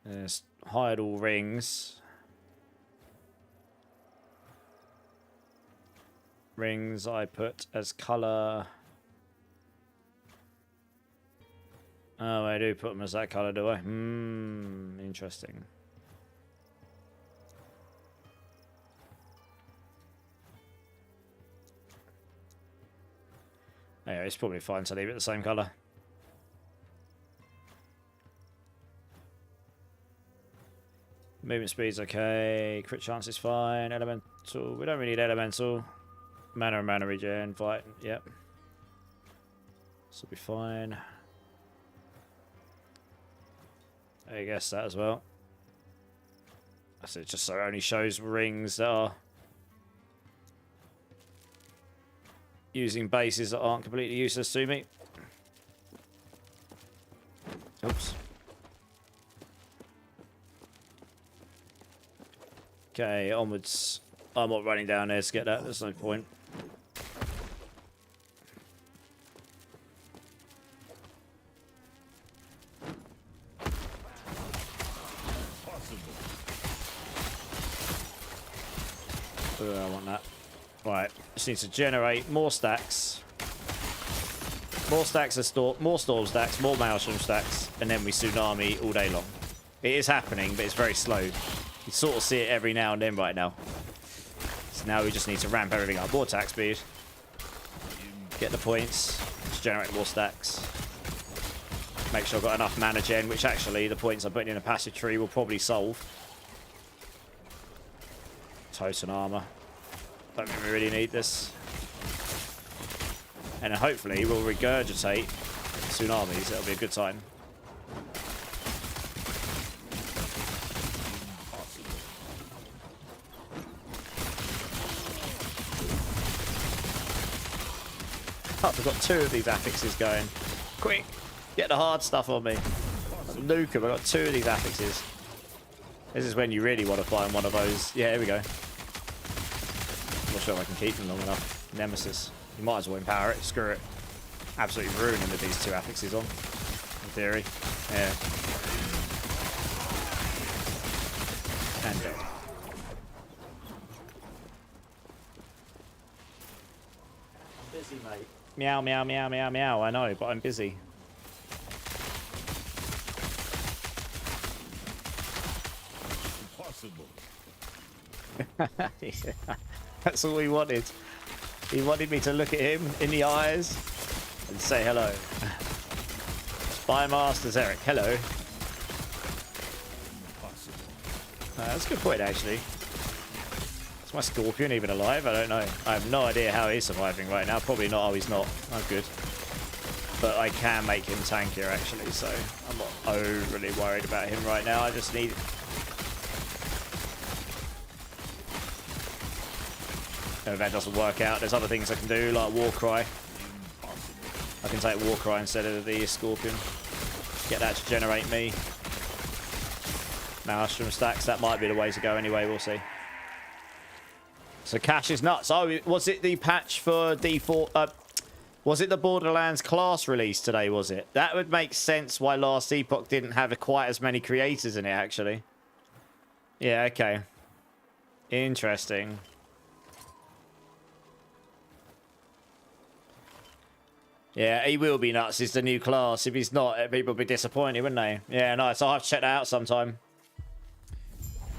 There's hide all rings. Rings I put as colour. Oh, I do put them as that colour, do I? Interesting. Yeah, it's probably fine to leave it the same colour. Movement speed's okay. Crit chance is fine. Elemental. We don't really need elemental. Mana and mana regen. Fight. Yep. This will be fine. I guess that as well. That's it. Just so it only shows rings that are using bases that aren't completely useless to me. Oops. Okay, onwards. I'm not running down there to get that. There's no point. I want that. Right, just need to generate more stacks. More stacks of more storm stacks, more maelstrom stacks, and then we tsunami all day long. It is happening, but it's very slow. You sort of see it every now and then right now. So now we just need to ramp everything up. More attack speed. Get the points. Just generate more stacks. Make sure I've got enough mana gen, which actually the points I'm putting in a passive tree will probably solve. Totem armor. Don't think we really need this. And then hopefully we'll regurgitate tsunamis. That'll be a good time. Oh, I've got 2 of these affixes going. Quick! Get the hard stuff on me. Nuke them. I've got 2 of these affixes. This is when you really want to find one of those. Yeah, here we go. Not sure if I can keep them long enough. Nemesis. You might as well empower it. Screw it. Absolutely ruin him with these 2 affixes on. In theory. Yeah. And dead. Busy, mate. Meow, meow, meow, meow, meow. I know, but I'm busy. Impossible. Yeah. That's all he wanted. He wanted me to look at him in the eyes and say hello. Spy Masters Eric, hello. That's a good point, actually. Is my Scorpion even alive? I don't know. I have no idea how he's surviving right now. Probably not. Oh, he's not. Oh, good. But I can make him tankier, actually, so I'm not overly worried about him right now. I just need... If that doesn't work out, there's other things I can do, like Warcry. I can take Warcry instead of the Scorpion. Get that to generate me. Maelstrom stacks, that might be the way to go anyway, we'll see. So cash is nuts. Oh, was it the patch for default? Was it the Borderlands class release today, was it? That would make sense why last Epoch didn't have quite as many creators in it, actually. Yeah, okay. Interesting. Yeah, he will be nuts. It's the new class. If he's not, people will be disappointed, wouldn't they? Yeah, nice. I'll have to check that out sometime.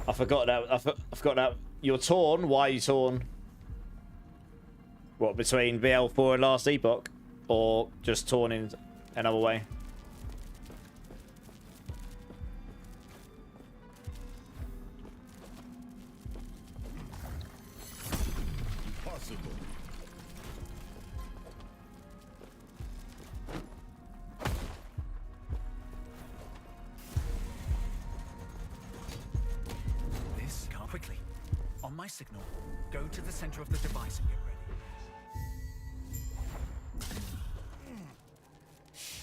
I forgot that. I forgot that. You're torn. Why are you torn? What, between BL4 and last Epoch? Or just torn in another way? Impossible. This, come quickly. On my signal, go to the center of the device and get ready.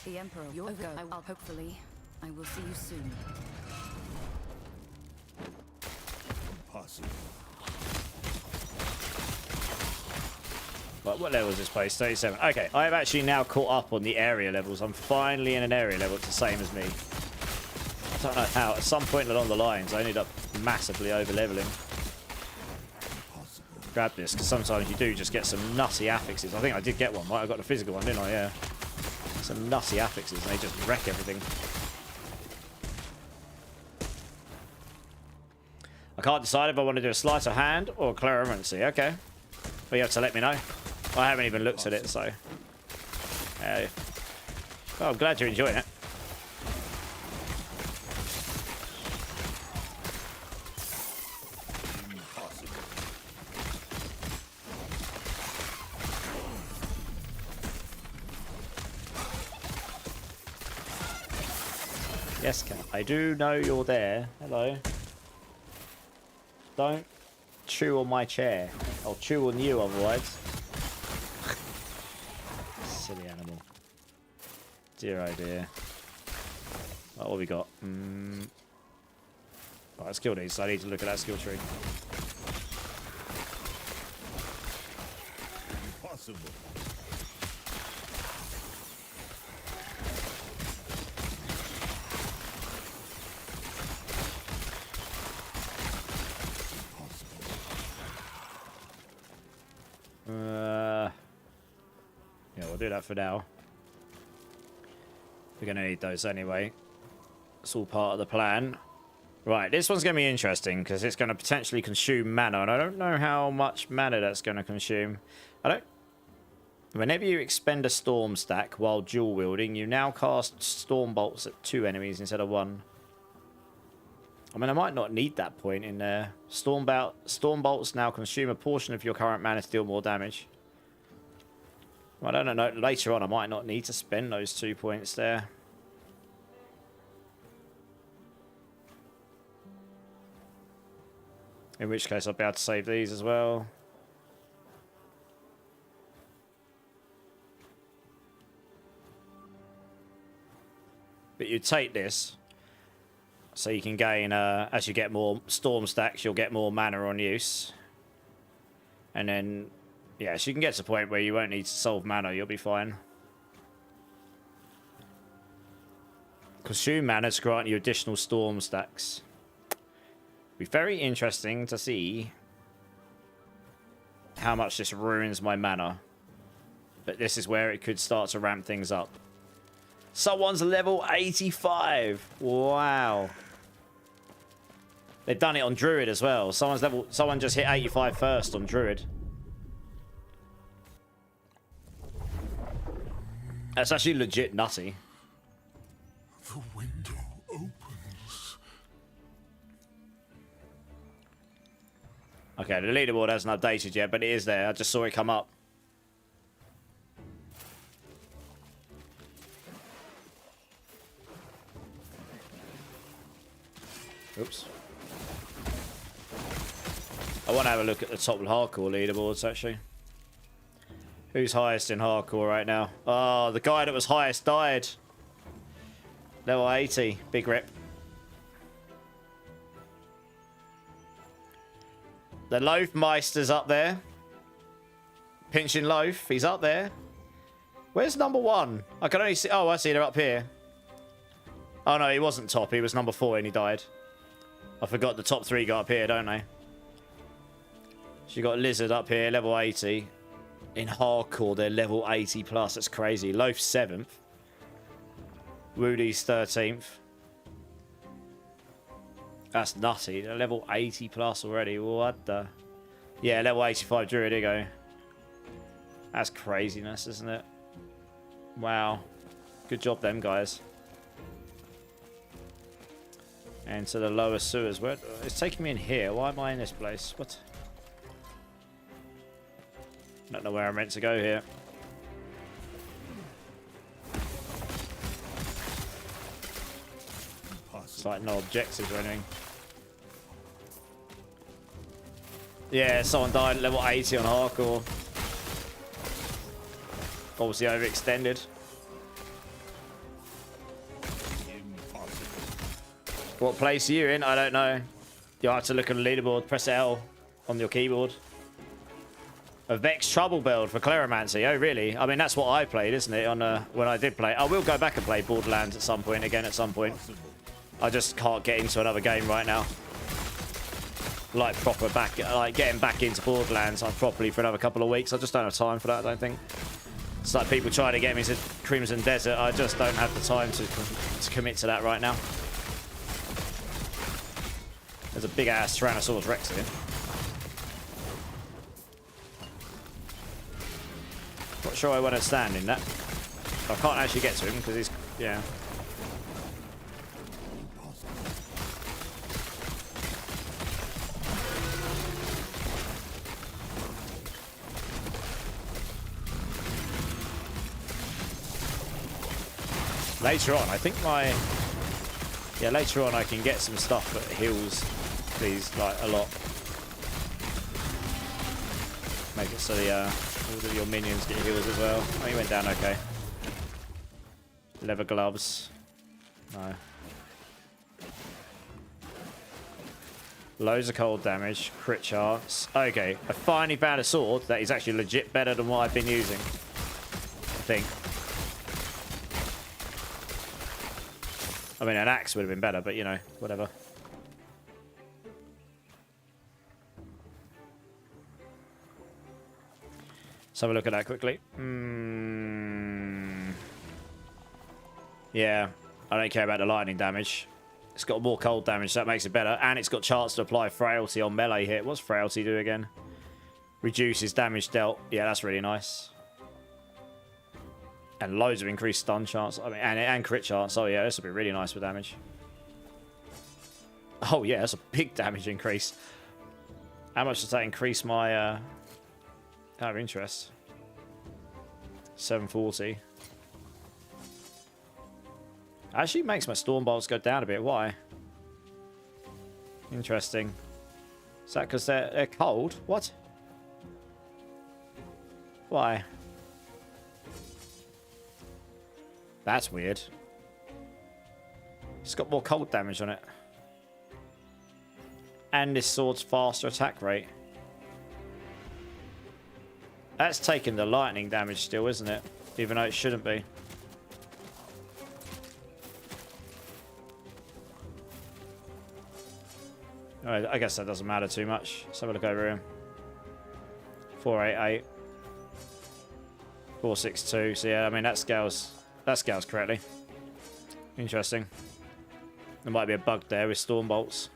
The Emperor, you'll go. Hopefully, I will see you soon. Impossible. Right, what level is this place? 37. Okay, I have actually now caught up on the area levels. I'm finally in an area level. It's the same as me. I don't know how. At some point along the lines, I ended up massively over-leveling. Grab this, because sometimes you do just get some nutty affixes. I think I did get one, right? I got the physical one, didn't I? Yeah. Some nutty affixes, and they just wreck everything. I can't decide if I want to do a sleight of hand or clarimancy. Okay. Well, you have to let me know. I haven't even looked at it, so... Well, I'm glad you're enjoying it. Yes, Cat. I do know you're there. Hello. Don't chew on my chair. I'll chew on you otherwise. Silly animal. Dear oh dear. Right, what have we got? Right, let's kill these. So I need to look at that skill tree. Impossible. Yeah, we'll do that for now. We're going to need those anyway. It's all part of the plan. Right, this one's going to be interesting because it's going to potentially consume mana, and I don't know how much mana that's going to consume. Whenever you expend a storm stack while dual wielding, you now cast storm bolts at 2 enemies instead of 1. I mean, I might not need that point in there. Storm bolts now consume a portion of your current mana to deal more damage. Well, I don't know. Later on, I might not need to spend those 2 points there. In which case, I'll be able to save these as well. But you take this, so you can gain, as you get more storm stacks, you'll get more mana on use. And then, yeah, so you can get to the point where you won't need to solve mana, you'll be fine. Consume mana to grant you additional storm stacks. Be very interesting to see how much this ruins my mana. But this is where it could start to ramp things up. Someone's level 85. Wow. They've done it on Druid as well. Someone just hit 85 first on Druid. That's actually legit nutty. The window opens. Okay, the leaderboard hasn't updated yet, but it is there. I just saw it come up. Oops. I want to have a look at the top hardcore leaderboards, actually. Who's highest in hardcore right now? Oh, the guy that was highest died. Level 80. Big rip. The Loafmeister's up there. Pinching Loaf. He's up there. Where's number 1? I can only see... Oh, I see. They're up here. Oh, no. He wasn't top. He was number 4 and he died. I forgot the top 3 got up here, don't they? So you got Lizard up here, level 80. In hardcore, they're level 80 plus. That's crazy. Loaf 7th. Woody's 13th. That's nutty. They're level 80 plus already. What the? Yeah, level 85 Druid. There you go. That's craziness, isn't it? Wow. Good job, them guys. And to the lower sewers. Where it's taking me in here. Why am I in this place? What? I don't know where I'm meant to go here. It's like no objectives or anything. Yeah, someone died at level 80 on hardcore. Obviously overextended. What place are you in? I don't know. You'll have to look at the leaderboard. Press L on your keyboard. A Vex Trouble build for Cleromancy. Oh, really? I mean, that's what I played, isn't it? On when I did play. I will go back and play Borderlands at some point again at some point. I just can't get into another game right now. Like getting back into Borderlands properly for another couple of weeks. I just don't have time for that, I don't think. It's like people trying to get me to Crimson Desert. I just don't have the time to commit to that right now. There's a big ass Tyrannosaurus Rex here. Not sure I want to stand in that. I can't actually get to him because he's... Yeah. Later on, I think my... Yeah, later on I can get some stuff that heals these, like, a lot. Make it so the, all of your minions get heals as well. Oh, he went down okay. Leather gloves. No. Loads of cold damage. Crit chance. Okay, I finally found a sword that is actually legit better than what I've been using. I think. I mean, an axe would have been better, but, you know, whatever. Let's have a look at that quickly. Yeah, I don't care about the lightning damage. It's got more cold damage, so that makes it better. And it's got chance to apply frailty on melee hit. What's frailty do again? Reduces damage dealt. Yeah, that's really nice. And loads of increased stun chance. I mean, and crit chance. Oh, yeah, this will be really nice for damage. Oh, yeah, that's a big damage increase. How much does that increase my... out of interest? 740. Actually makes my storm bolts go down a bit. Why? Interesting. Is that because they're cold? What? Why? That's weird. It's got more cold damage on it. And this sword's faster attack rate. That's taking the lightning damage still, isn't it? Even though it shouldn't be. Alright, I guess that doesn't matter too much. Let's have a look over here. 488. 462. So yeah, I mean that scales correctly. Interesting. There might be a bug there with storm bolts.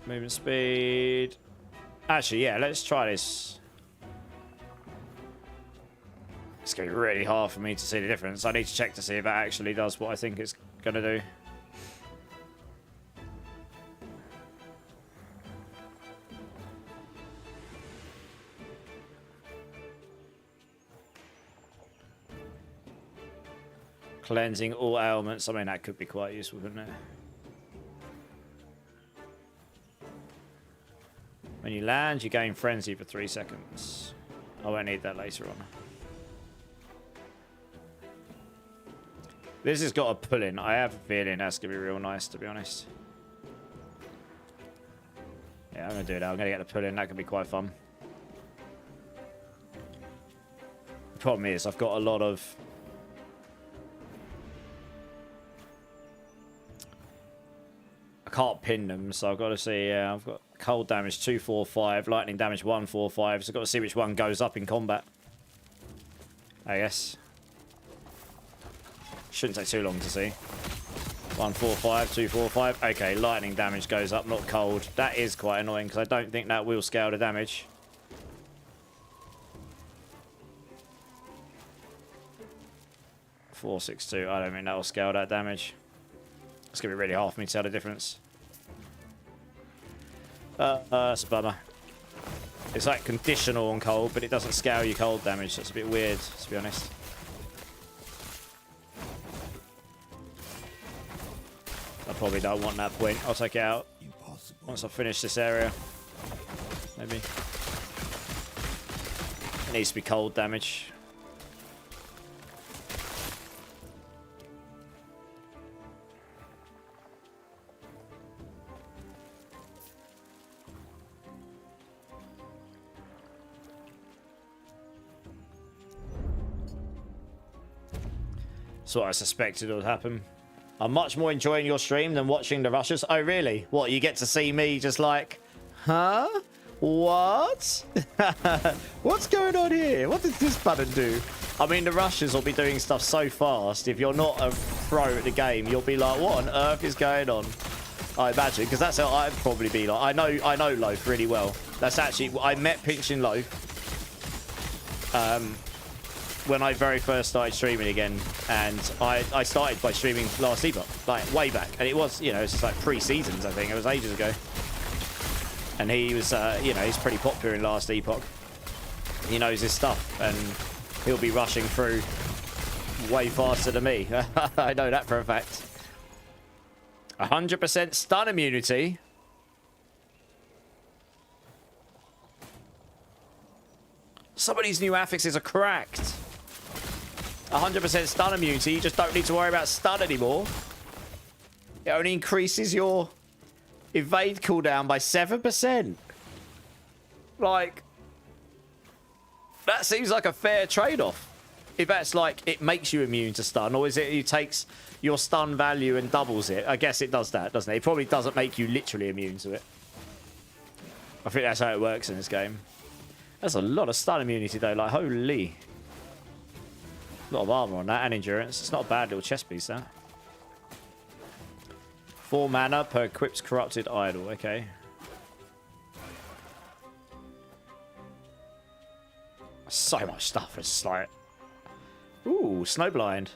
Movement speed. Actually, yeah, let's try this. It's going to be really hard for me to see the difference. I need to check to see if that actually does what I think it's going to do. Cleansing all ailments. I mean, that could be quite useful, couldn't it? When you land, you gain frenzy for 3 seconds. I won't need that later on. This has got a pull-in. I have a feeling that's going to be real nice, to be honest. Yeah, I'm going to do that. I'm going to get the pull-in. That could be quite fun. The problem is, I've got a lot of... I can't pin them, so I've got to see. Yeah, I've got cold damage 245, lightning damage 145. So I've got to see which one goes up in combat. I guess. Shouldn't take too long to see. 145, 245. Okay, lightning damage goes up, not cold. That is quite annoying because I don't think that will scale the damage. .462. I don't think that will scale that damage. It's going to be really hard for me to tell the difference. That's a bummer. It's like conditional on cold, but it doesn't scale your cold damage. That's a bit weird, to be honest. I probably don't want that point. I'll take it out once I finish this area. Maybe. It needs to be cold damage. That's what I suspected would happen. I'm much more enjoying your stream than watching the rushes. Oh, really? What, you get to see me just like, huh? What? What's going on here? What does this button do? I mean, the rushes will be doing stuff so fast. If you're not a pro at the game, you'll be like, what on earth is going on? I imagine, because that's how I'd probably be like. I know Loaf really well. That's actually, I met Pinching Loaf when I very first started streaming again, and I started by streaming Last Epoch, like way back, and it was, you know, it's just like pre-seasons, I think. It was ages ago. And he was, you know, he's pretty popular in Last Epoch. He knows his stuff, and he'll be rushing through way faster than me. I know that for a fact. 100% stun immunity. Some of these new affixes are cracked. 100% stun immunity. You just don't need to worry about stun anymore. It only increases your evade cooldown by 7%. Like, that seems like a fair trade-off. If that's like, it makes you immune to stun, or is it it takes your stun value and doubles it? I guess it does that, doesn't it? It probably doesn't make you literally immune to it. I think that's how it works in this game. That's a lot of stun immunity though, like holy. A lot of armor on that and endurance. It's not a bad little chest piece, that. 4 mana per equipped corrupted idol, okay. So much stuff, it's like... Ooh, Snowblind.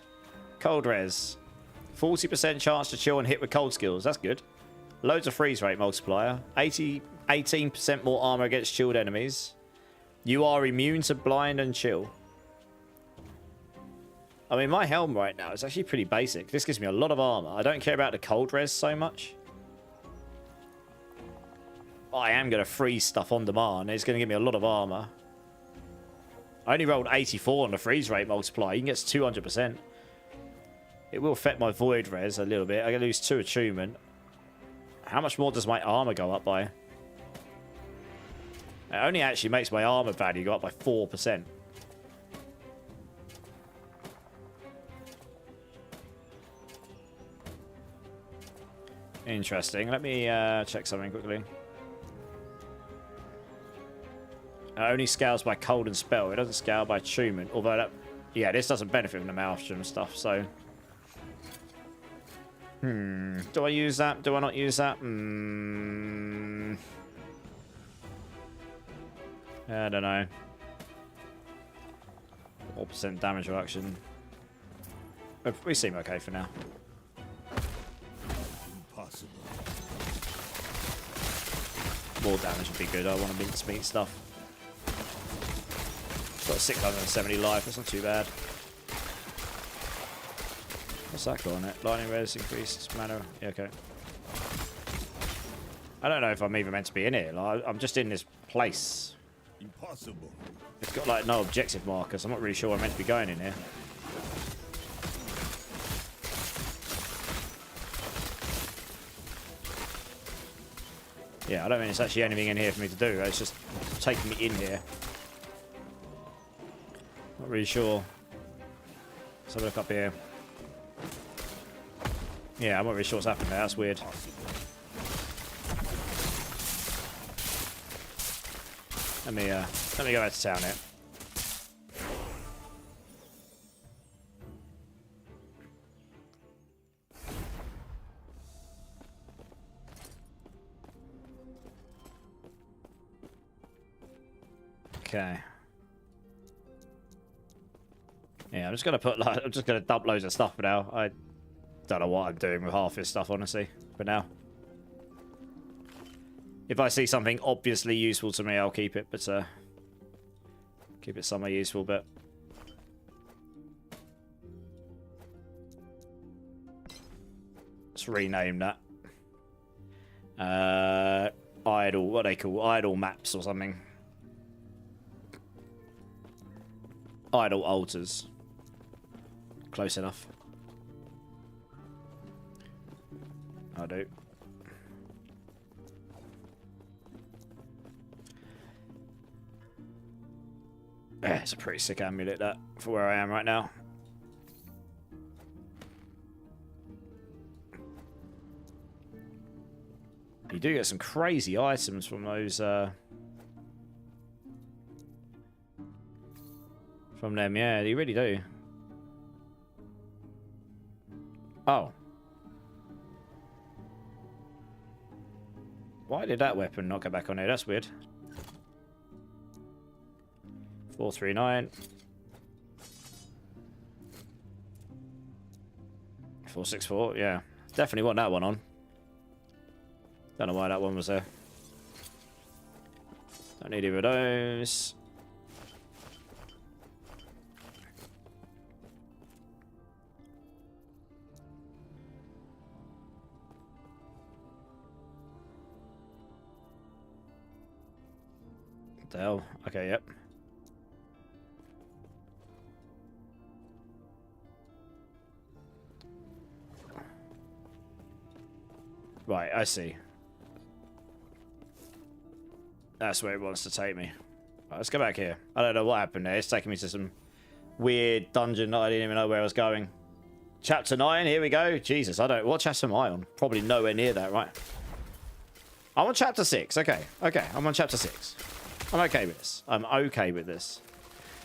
Cold res. 40% chance to chill and hit with cold skills, that's good. Loads of freeze rate multiplier. 18% more armor against chilled enemies. You are immune to blind and chill. I mean, my helm right now is actually pretty basic. This gives me a lot of armor. I don't care about the cold res so much. I am going to freeze stuff on demand. It's going to give me a lot of armor. I only rolled 84 on the freeze rate multiplier. You can get to 200%. It will affect my void res a little bit. I'm going to lose 2 attunement. How much more does my armor go up by? It only actually makes my armor value go up by 4%. Interesting. Let me check something quickly. It only scales by cold and spell. It doesn't scale by attunement. Although that... Yeah, this doesn't benefit from the Maelstrom stuff, so... Do I use that? Do I not use that? I don't know. 4% damage reduction. We seem okay for now. Impossible. More damage would be good. I want to mincemeat stuff. Got 670 life. That's not too bad. What's that got on it? Lightning res increased mana. Yeah, okay. I don't know if I'm even meant to be in here. Like, I'm just in this place. Impossible. It's got like no objective markers. I'm not really sure I'm meant to be going in here. Yeah, I don't think there's actually anything in here for me to do. It's just taking me in here. Not really sure. Let's have a look up here. Yeah, I'm not really sure what's happened there. That's weird. Let me go back to town here. Okay. Yeah, I'm just gonna put like I'm just gonna dump loads of stuff for now. I don't know what I'm doing with half this stuff, honestly, for now. If I see something obviously useful to me, I'll keep it, but keep it somewhere useful, but let's rename that. Idle, what they call idle maps or something. Idle altars. Close enough. I do. Yeah, it's a pretty sick amulet, that, for where I am right now. You do get some crazy items from those, from them, yeah, you really do. Oh. Why did that weapon not go back on there? That's weird. 439. 464, yeah. Definitely want that one on. Don't know why that one was there. Don't need either of those. What the hell? Okay, yep. Right, I see. That's where it wants to take me. Right, let's go back here. I don't know what happened there. It's taking me to some weird dungeon that I didn't even know where I was going. Chapter 9, here we go. Jesus, I don't... What chapter am I on? Probably nowhere near that, right? I'm on chapter 6. Okay, okay. I'm on chapter 6. I'm okay with this. I'm okay with this.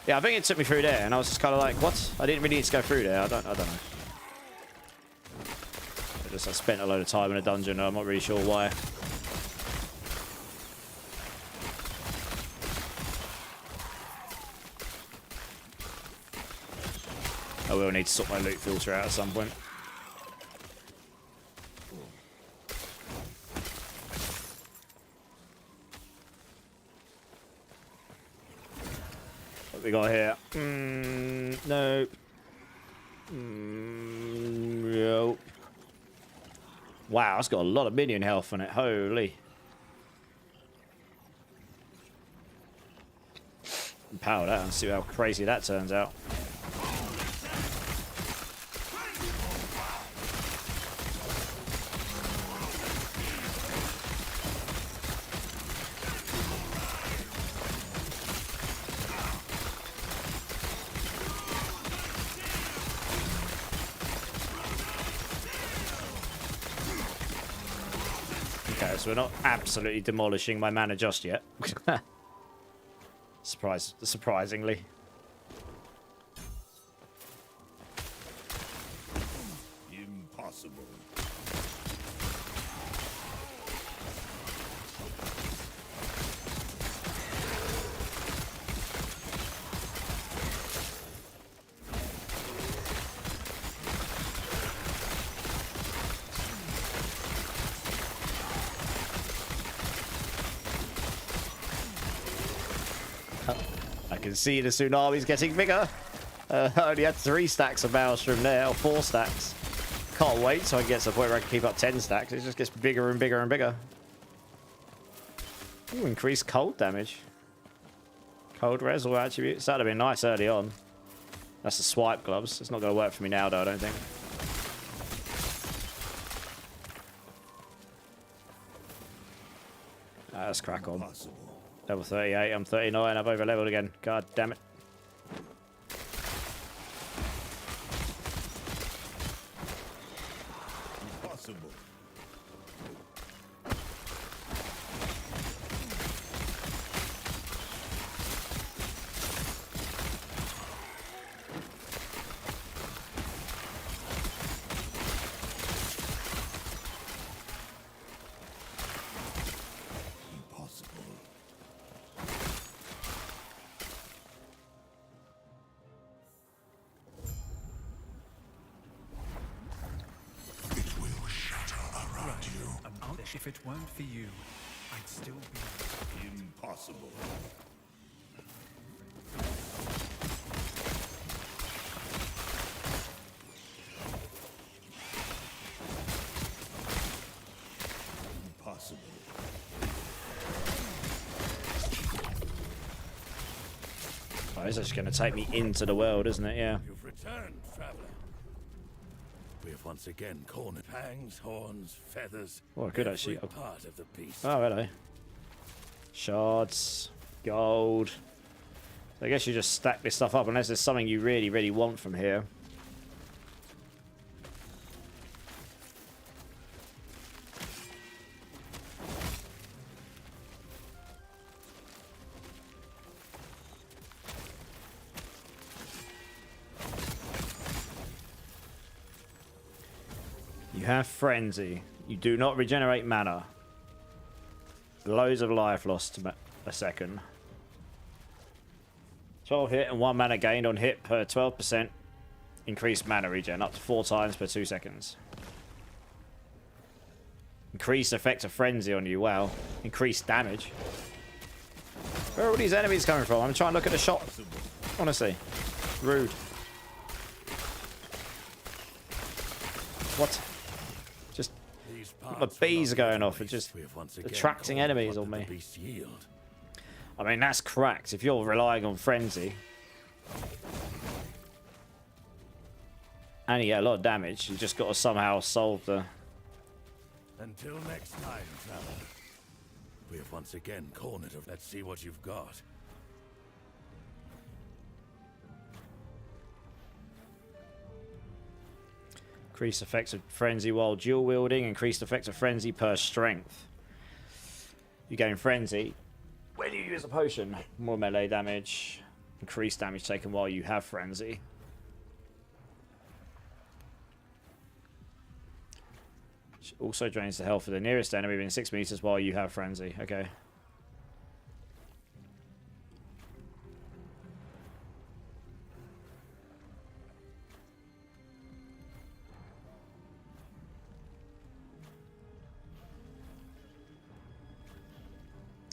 Yeah, I think it took me through there, and I was just kind of like, what? I didn't really need to go through there. I don't know. I spent a load of time in a dungeon, and I'm not really sure why. I will need to sort my loot filter out at some point. What we got here? No. No. Wow, it's got a lot of minion health on it. Holy. Power that and see how crazy that turns out. So we're not absolutely demolishing my mana just yet. Surprisingly. Impossible. I can see the tsunami's getting bigger. I only had 3 stacks of mouse from there, or 4 stacks. Can't wait so I can get to the point where I can keep up 10 stacks. It just gets bigger and bigger and bigger. Ooh, increased cold damage. Cold res or attributes. That'd have been nice early on. That's the swipe gloves. It's not going to work for me now, though, I don't think. Let's crack on. Level 38, I'm 39, I've over leveled again. God damn it. Impossible. If it weren't for you, I'd still be... Impossible. Impossible. Oh, it's just going to take me into the world, isn't it? Yeah. You've returned, traveler. We have once again cornered fangs, horns, feathers. Oh, good actually. Every part of the beast. Oh, hello. Shards, gold. I guess you just stack this stuff up unless there's something you really, really want from here. You have frenzy. You do not regenerate mana. Loads of life lost a second. 12 hit and 1 mana gained on hit per 12%. Increased mana regen up to 4 times per 2 seconds. Increased effect of frenzy on you. Wow. Increased damage. Where are all these enemies coming from? I'm trying to look at the shop. Honestly. Rude. What? Just the bees are going off and just attracting enemies on me. I mean, that's cracked. If you're relying on frenzy and you get a lot of damage, you just got to somehow solve the... Until next time, traveler. We have once again cornered of. Let's see what you've got. Increased effects of frenzy while dual wielding. Increased effects of frenzy per strength. You gain frenzy when you use a potion. More melee damage. Increased damage taken while you have frenzy. Which also drains the health of the nearest enemy within 6 meters while you have frenzy. Okay.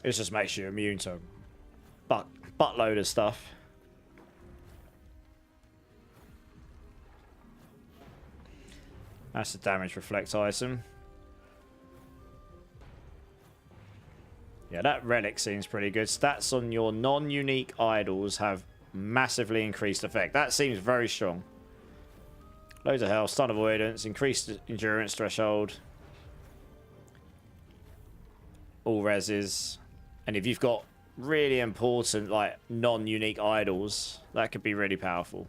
It just makes you immune to a buttload of stuff. That's the damage reflect item. Yeah, that relic seems pretty good. Stats on your non-unique idols have massively increased effect. That seems very strong. Loads of health, stun avoidance, increased endurance threshold. All reses. And if you've got really important, like, non-unique idols, that could be really powerful.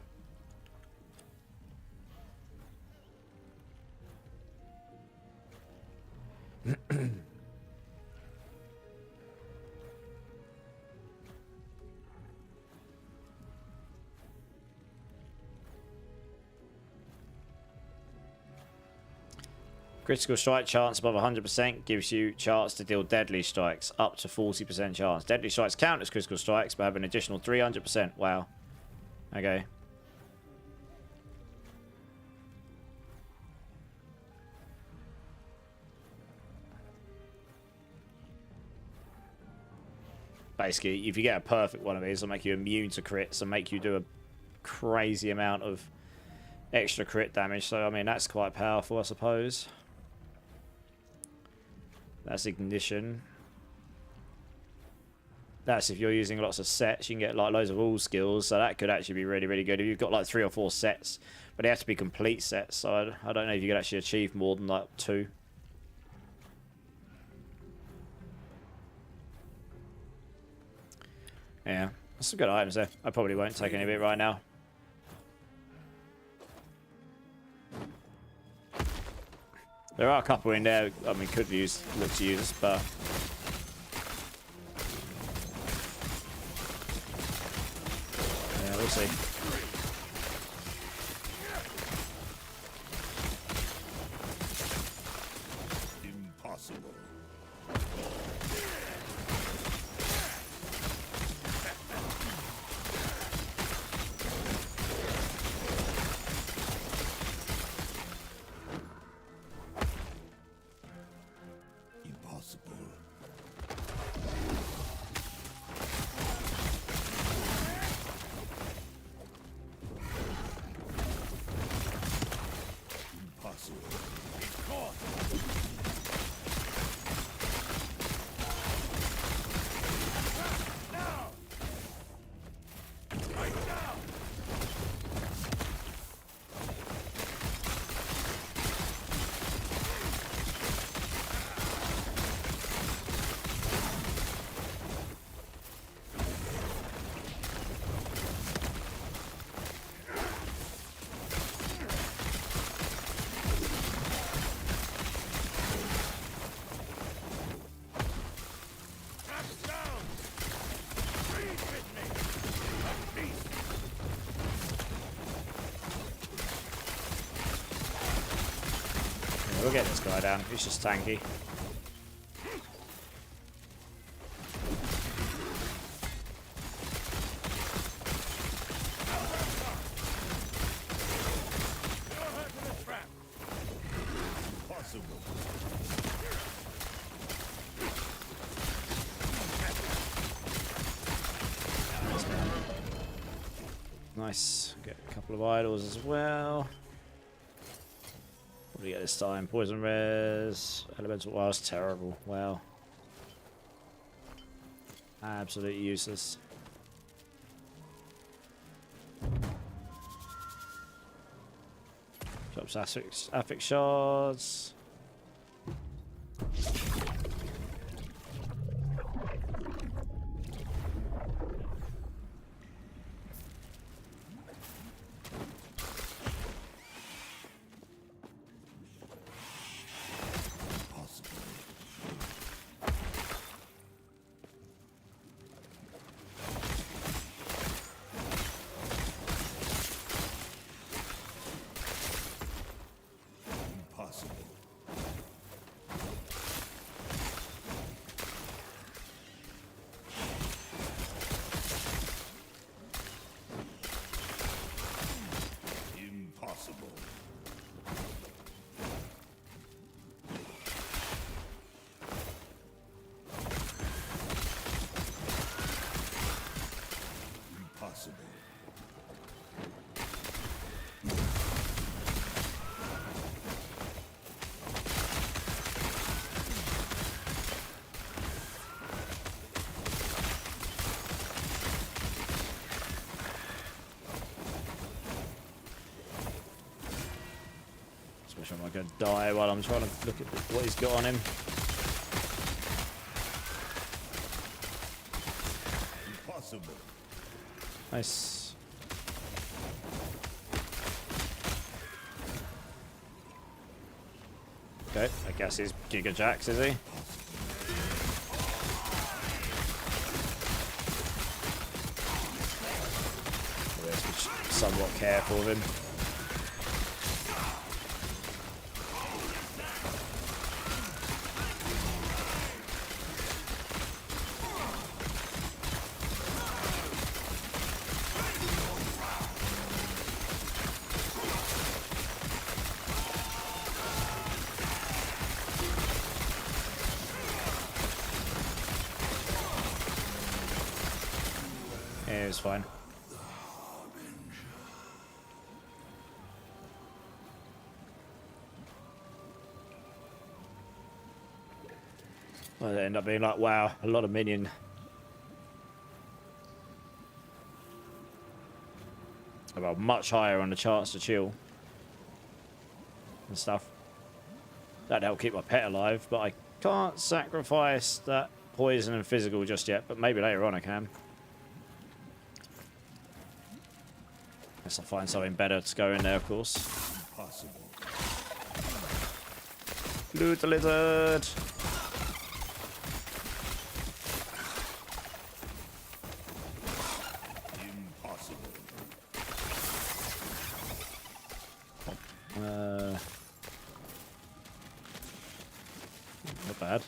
Critical strike chance above 100% gives you chance to deal deadly strikes, up to 40% chance. Deadly strikes count as critical strikes, but have an additional 300%. Wow. Okay. Basically, if you get a perfect one of these, it'll make you immune to crits and make you do a crazy amount of extra crit damage. So, I mean, that's quite powerful, I suppose. That's ignition. That's if you're using lots of sets, you can get like loads of all skills, so that could actually be really, really good. If you've got like 3 or 4 sets, but they have to be complete sets, so I don't know if you could actually achieve more than like 2. Yeah, that's some good items there. I probably won't take any of it right now. There are a couple in there, I mean, could look to use, but... yeah, we'll see. Impossible. We'll get this guy down. He's just tanky. Nice. Get a couple of idols as well. What do we get this time? Poison res. Elemental. Wow, that's terrible. Wow. Absolutely useless. Drops affix shards. Am I going to die while I'm trying to look at what he's got on him? Impossible. Nice. Okay, I guess he's Giga Jax, is he? We have to be somewhat careful of him. Yeah, it's fine. Well, they end up being like, wow, a lot of minion. About much higher on the chance to chill and stuff. That'd help keep my pet alive, but I can't sacrifice that poison and physical just yet, but maybe later on I can. Unless I find something better to go in there, of course. Impossible. Loot the lizard! Impossible. Not bad.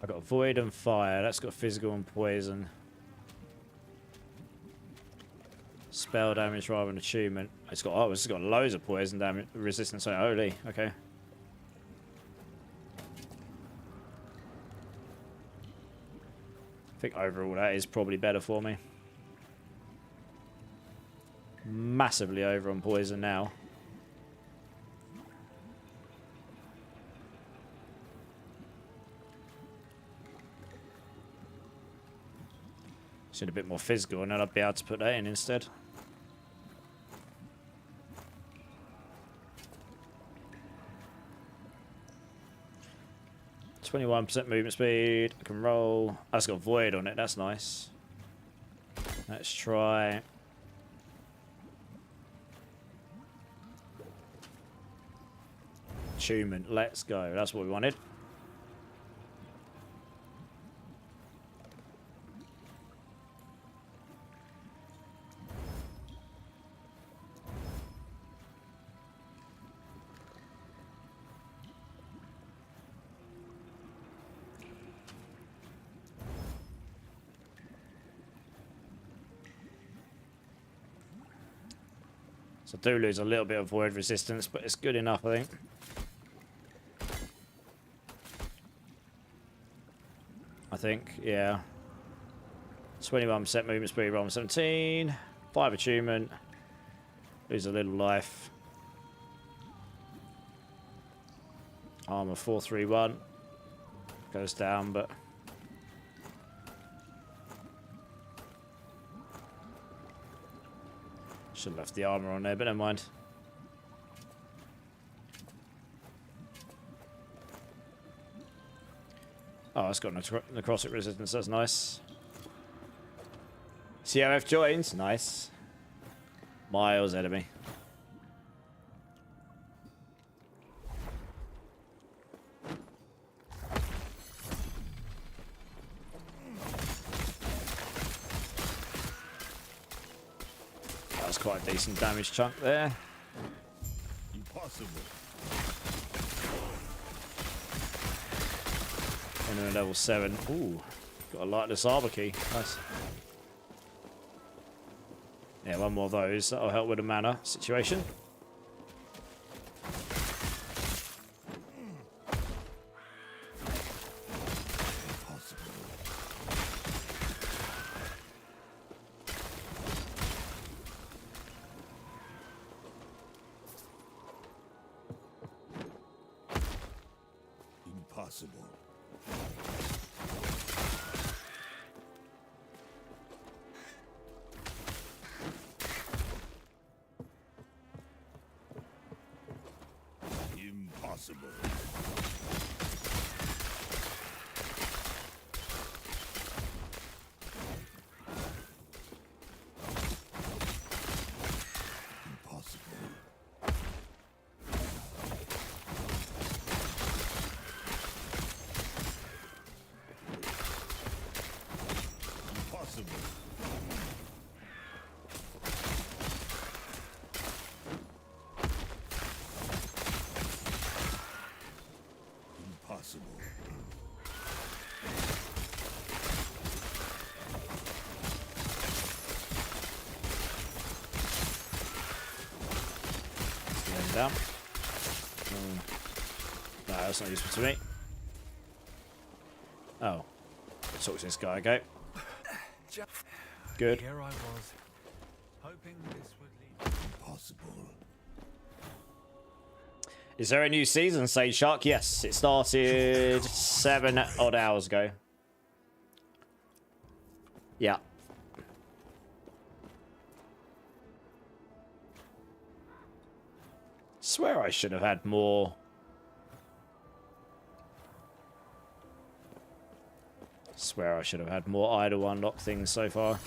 I've got void and fire. That's got physical and poison. Spell damage rather than attunement. It's got it's got loads of poison damage resistance. So holy, okay. I think overall that is probably better for me. Massively over on poison now. Should a bit more physical, and then I'd be able to put that in instead. %, movement speed. I can roll. That's got void on it. That's nice. Let's try. Attunement. Let's go. That's what we wanted. So I do lose a little bit of void resistance, but it's good enough, I think. Yeah. 21% movement speed, roll 17. 5 attunement. Lose a little life. Armor 431. Goes down, but... should have left the armor on there, but never mind. Oh, it's got necrotic resistance, that's nice. COF joins, nice. Miles ahead of me. That was quite a decent damage chunk there. Impossible. And then level 7. Ooh, got a lightless arbor key. Nice. Yeah, one more of those. That'll help with the mana situation. Impossible. Impossible. Down. No, that's not useful to me. Oh. Talk to this guy, okay. Good. Here I was, hoping this would lead. Impossible. Is there a new season, Sage Shark? Yes, it started 7 odd hours ago. Yeah. Swear I should have had more. Swear I should have had more idle unlock things so far.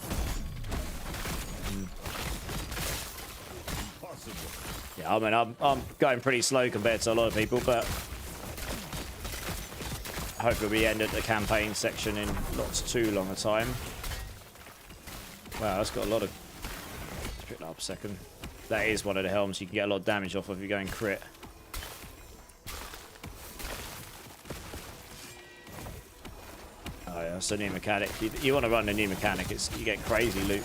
Yeah, I mean I'm going pretty slow compared to a lot of people, but hopefully we end at the campaign section in not too long a time. Wow, that's got a lot of. Let's pick that up a second. That is one of the helms you can get a lot of damage off if you're going crit. Oh yeah, it's a new mechanic. You want to run the new mechanic, you get crazy loot.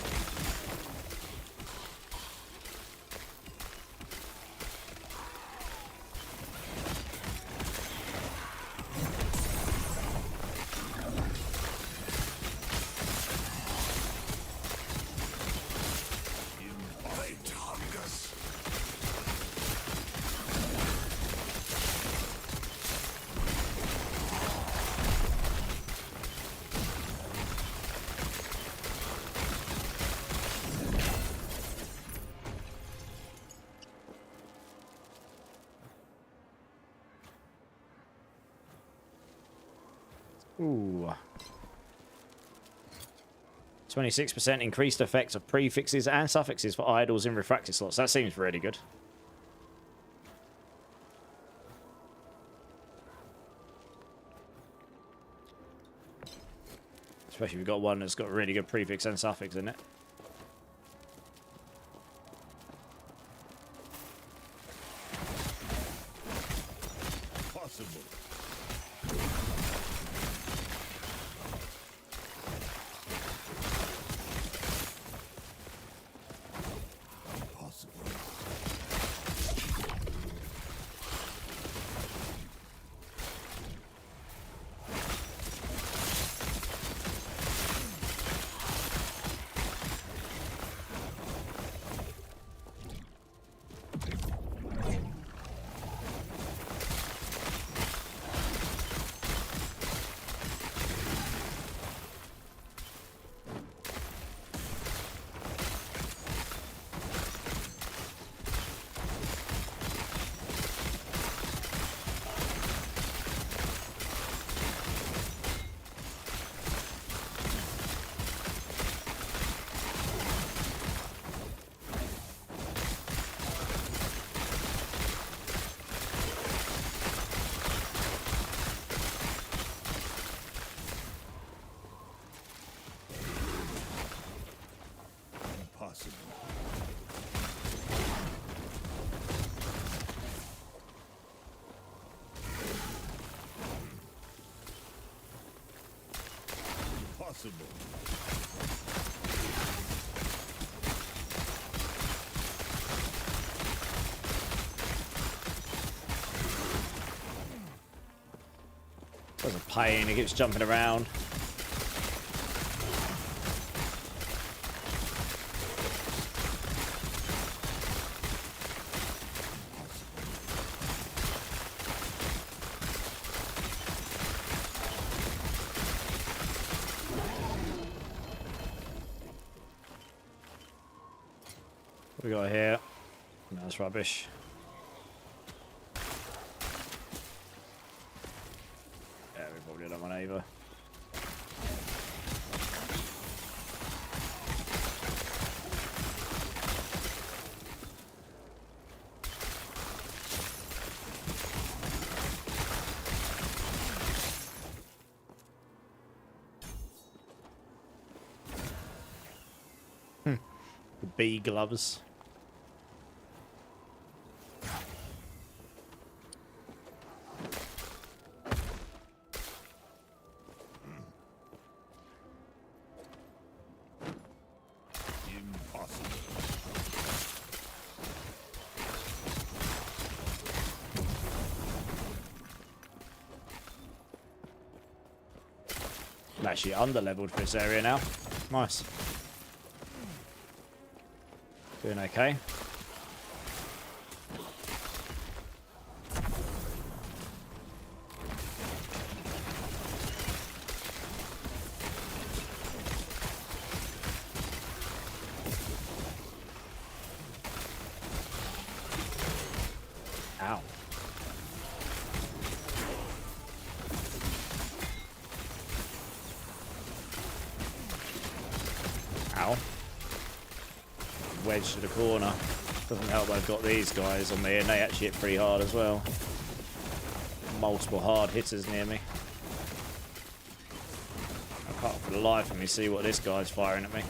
Ooh. 26% increased effect of prefixes and suffixes for idols in refracted slots. That seems really good. Especially if you've got one that's got really good prefix and suffix in it. Possible. Possible. Impossible. That's a pain. He keeps jumping around. What we got here? No, that's rubbish. Yeah, we probably don't want either. The bee gloves. Impossible. I'm actually under-leveled for this area now. Nice. Doing okay. Ow. Ow. Wedge to the corner. Doesn't help I've got these guys on me and they actually hit pretty hard as well. Multiple hard hitters near me. I can't for the life of me see what this guy's firing at me.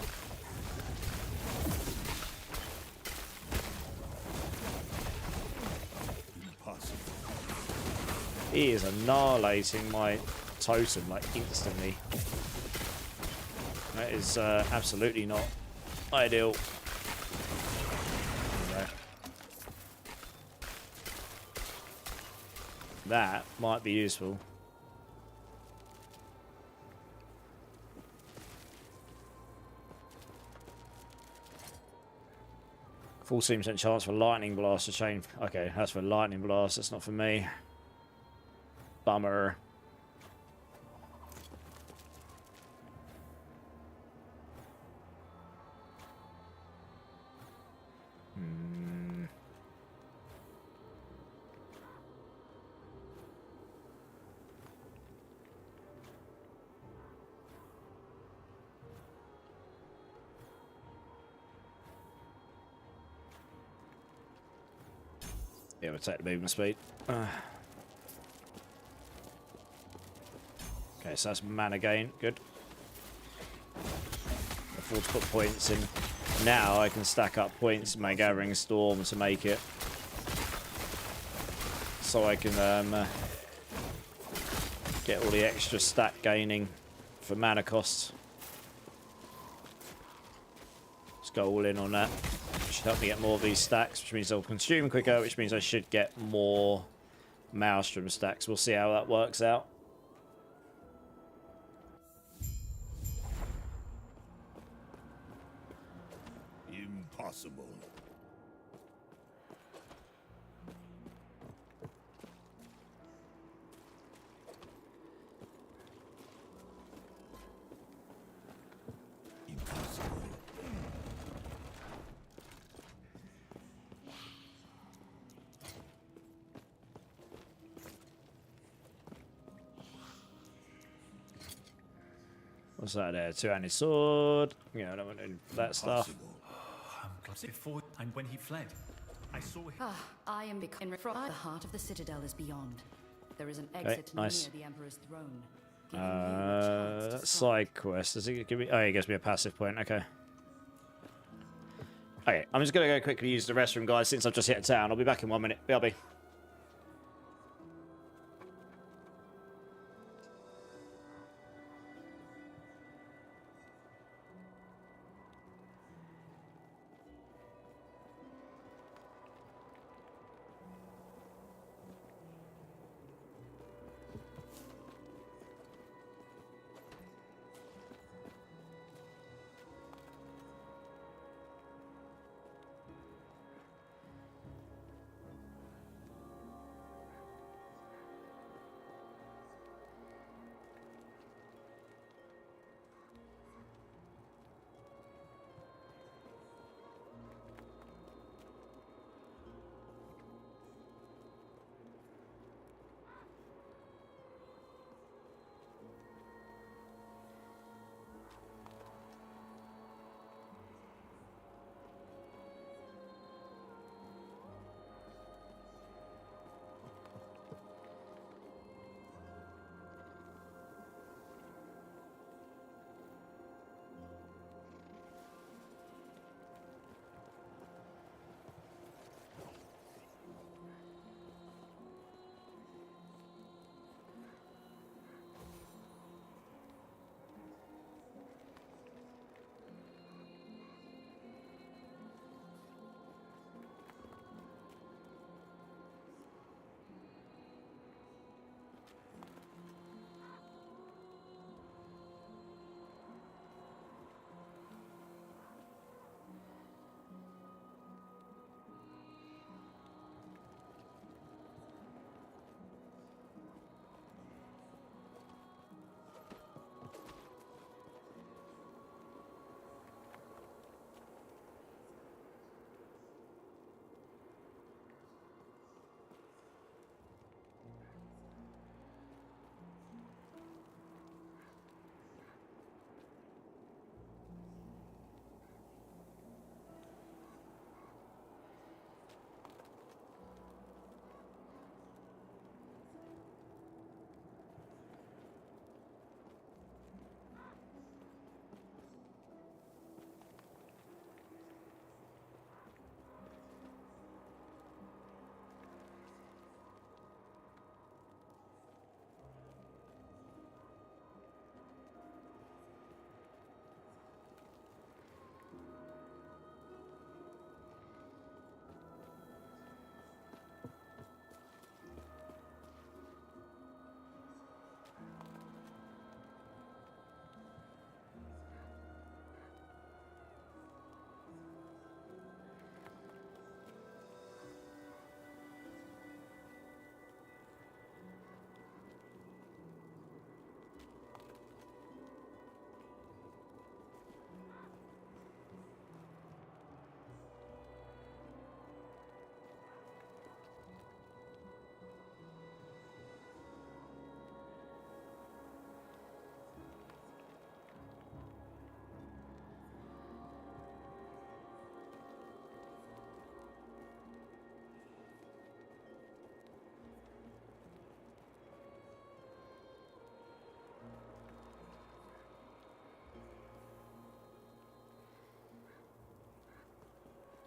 Impossible. He is annihilating my totem like instantly. That is absolutely not ideal. That might be useful. Full 14% chance for lightning blast to chain. Okay, that's for lightning blast. That's not for me. Bummer. Yeah, we'll take the movement speed. Okay, so that's mana gain. Good. Afford to put points in. Now I can stack up points in my Gathering Storm to make it. So I can get all the extra stat gaining for mana costs. Let's go all in on that. Should help me get more of these stacks, which means they'll consume quicker, which means I should get more Maelstrom stacks. We'll see how that works out. Impossible. Impossible. What's that there? Two-handed sword. Yeah, I don't want to do that stuff. I'm glad before and when he fled, I saw him. I am becoming from the heart of the citadel is beyond. There is an exit nice. near the Emperor's throne. giving you a chance to That's strike. side quest. Does it give me? Oh, it gives me a passive point. Okay. Okay, I'm just gonna go quickly use the restroom, guys. Since I've just hit a town, I'll be back in 1 minute. BRB.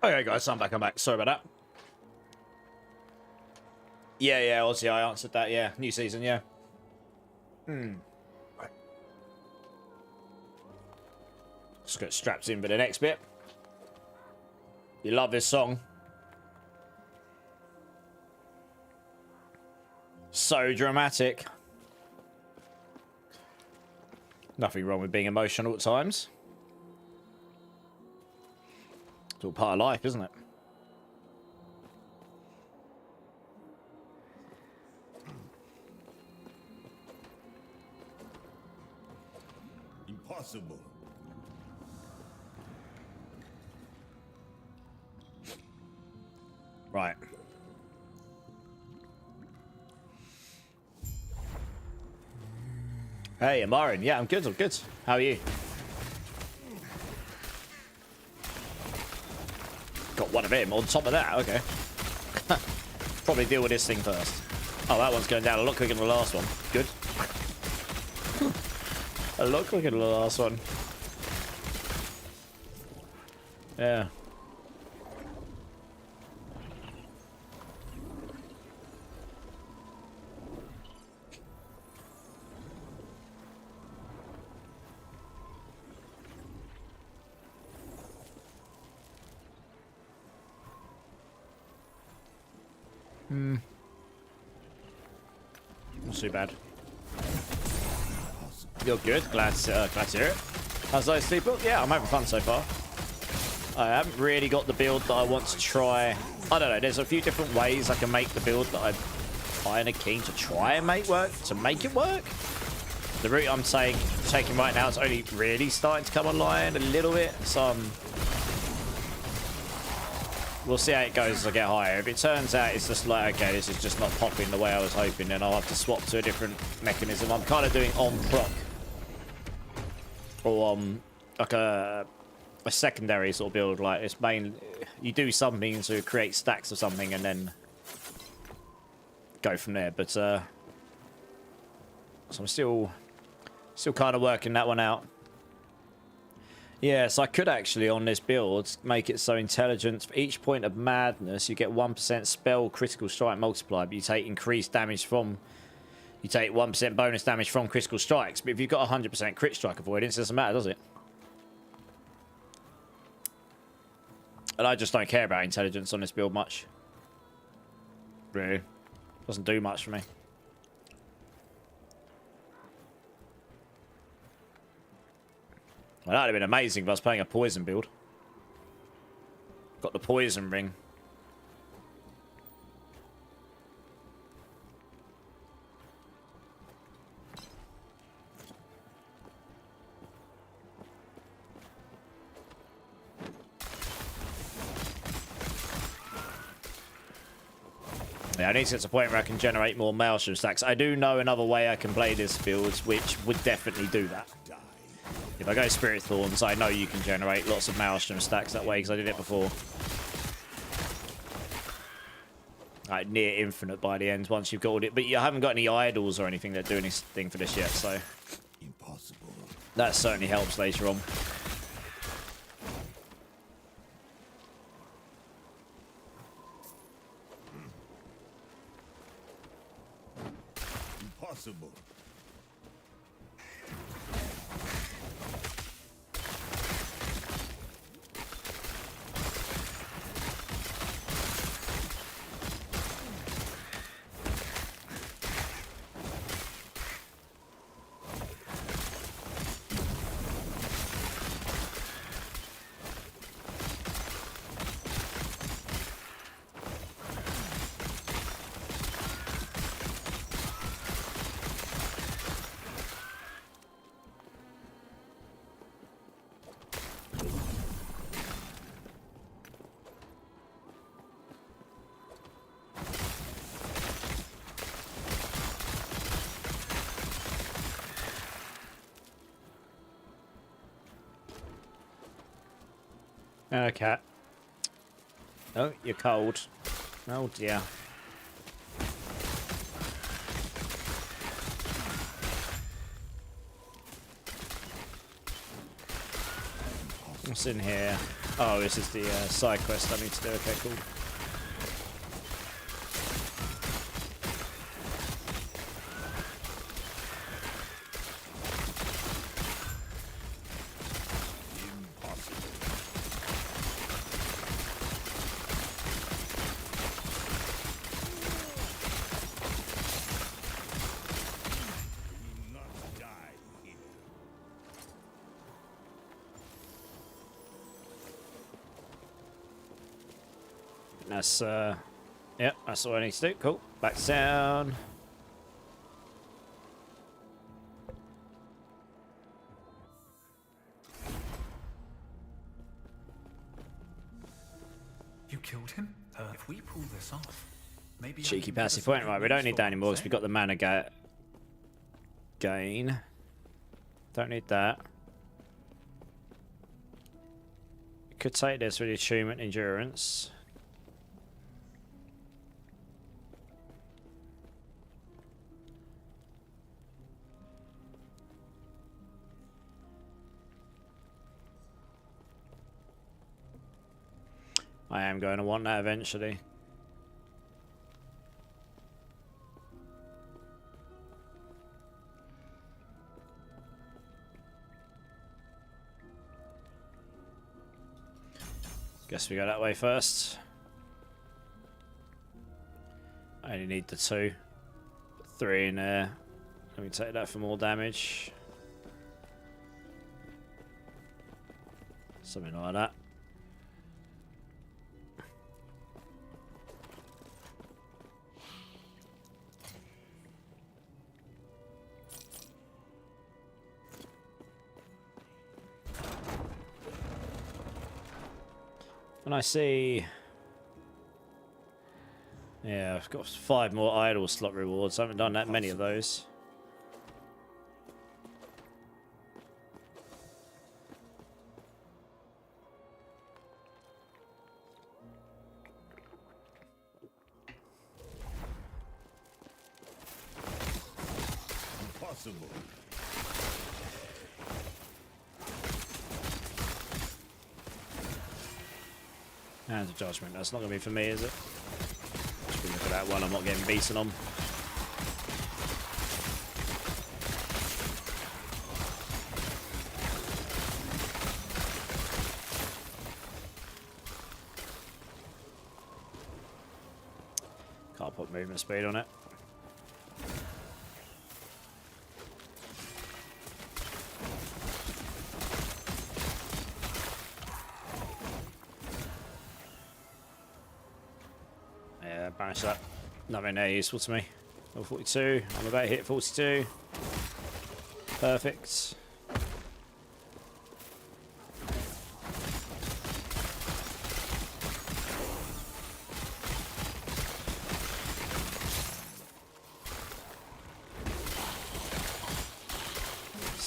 Okay, guys, I'm back. Sorry about that. Yeah, obviously I answered that. Yeah, new season, yeah. Just get strapped in for the next bit. You love this song. So dramatic. Nothing wrong with being emotional at times. It's all part of life, isn't it? Impossible. Right. Hey, Amarin. Yeah, I'm good. How are you? Got one of him on top of that. Okay. Probably deal with this thing first. Oh, that one's going down a lot quicker than the last one. Good. A lot quicker than the last one. Yeah. Not too bad. You're good. Glad to hear it. How's those sleeper? Yeah, I'm having fun so far. I haven't really got the build that I want to try. I don't know. There's a few different ways I can make the build that I'm kind of keen to try and make work. To make it work. The route I'm taking right now is only really starting to come online a little bit. So we'll see how it goes as I get higher. If it turns out it's just like, okay, this is just not popping the way I was hoping, then I'll have to swap to a different mechanism. I'm kind of doing on proc. Or like a secondary sort of build. Like it's main, you do something to create stacks of something and then go from there. But so I'm still kind of working that one out. Yes, I could actually, on this build, make it so intelligence. For each point of madness, you get 1% spell critical strike multiplier, but you take increased damage from... You take 1% bonus damage from critical strikes, but if you've got 100% crit strike avoidance, it doesn't matter, does it? And I just don't care about intelligence on this build much. Really. Doesn't do much for me. Well, that would have been amazing if I was playing a poison build. Got the poison ring. Yeah, I need to get to the point where I can generate more Maelstrom stacks. I do know another way I can play this build, which would definitely do that. If I go Spirit Thorns, I know you can generate lots of Maelstrom stacks that way, because I did it before. Like, near infinite by the end, once you've got all it. But you haven't got any idols or anything that do anything for this yet, so... Impossible. That certainly helps later on. Impossible. Okay. Oh, you're cold. Oh dear. What's in here? Oh, this is the side quest I need to do. Okay, cool. That's yep, that's all I need to do. Cool. Back down. You killed him? If we pull this off, maybe Cheeky passive point. Right, we don't need that anymore because we got the mana gain. Don't need that. Could take this with the attunement endurance. I am going to want that eventually. Guess we go that way first. I only need the 2. Put 3 in there. Let me take that for more damage. Something like that. And I see... Yeah, I've got 5 more idle slot rewards. I haven't done that many of those. Impossible. Hands of Judgment. That's not going to be for me, is it? Just look at that one. I'm not getting beaten on. Can't put movement speed on it. Banish that. Nothing there useful to me. Level 42. I'm about to hit 42. Perfect. See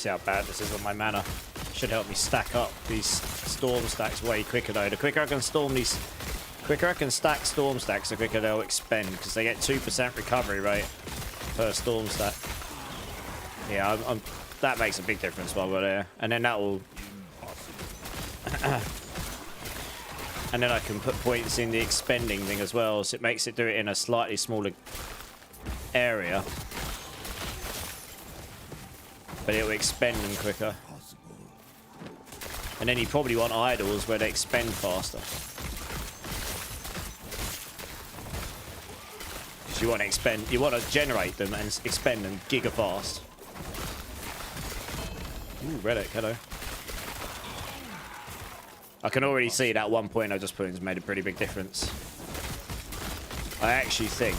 how bad this is on my mana. Should help me stack up these storm stacks way quicker though. The quicker I can storm these... quicker I can stack storm stacks, the quicker they'll expend, because they get 2% recovery rate per storm stack. Yeah, that makes a big difference while we're there. And then that will... and then I can put points in the expending thing as well, so it makes it do it in a slightly smaller area. But it will expend them quicker. And then you probably want idols where they expend faster. You want to expend, you want to generate them and expend them giga fast. Ooh, relic, hello. I can already see that 1 point I just put in has made a pretty big difference. I actually think...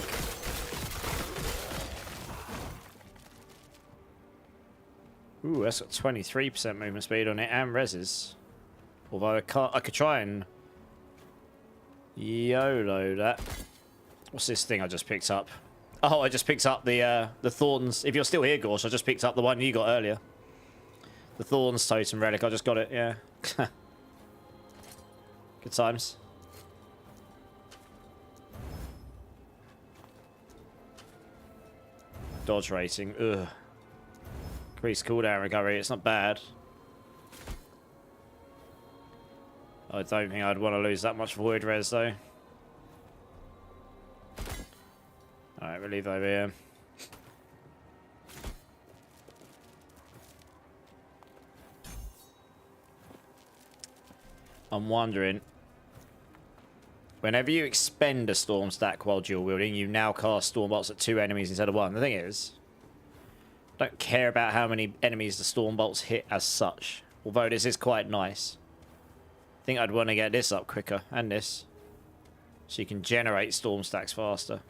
Ooh, that's got 23% movement speed on it and reses. Although I could try and YOLO that. What's this thing I just picked up? Oh, I just picked up the Thorns. If you're still here, Gorsh, I just picked up the one you got earlier. The Thorns Totem Relic. I just got it, yeah. Good times. Dodge rating. Ugh. Increased cooldown recovery. It's not bad. I don't think I'd want to lose that much void res though. Alright, we'll leave that over here. I'm wondering, whenever you expend a storm stack while dual wielding, you now cast storm bolts at 2 enemies instead of 1. The thing is, I don't care about how many enemies the storm bolts hit as such, although this is quite nice. I think I'd want to get this up quicker, and this, so you can generate storm stacks faster.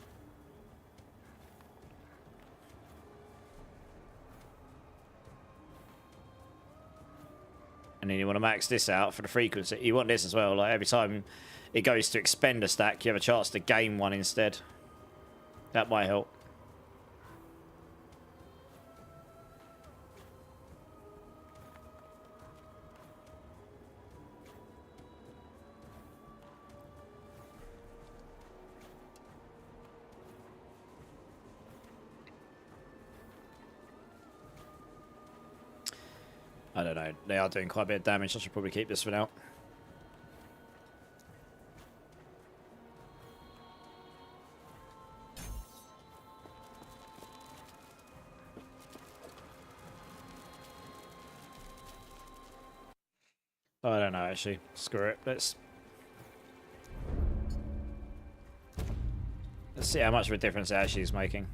And then you want to max this out for the frequency. You want this as well, like every time it goes to expend a stack, you have a chance to gain one instead. That might help. I don't know. They are doing quite a bit of damage. I should probably keep this for now. I don't know, actually. Screw it. Let's see how much of a difference it actually is making.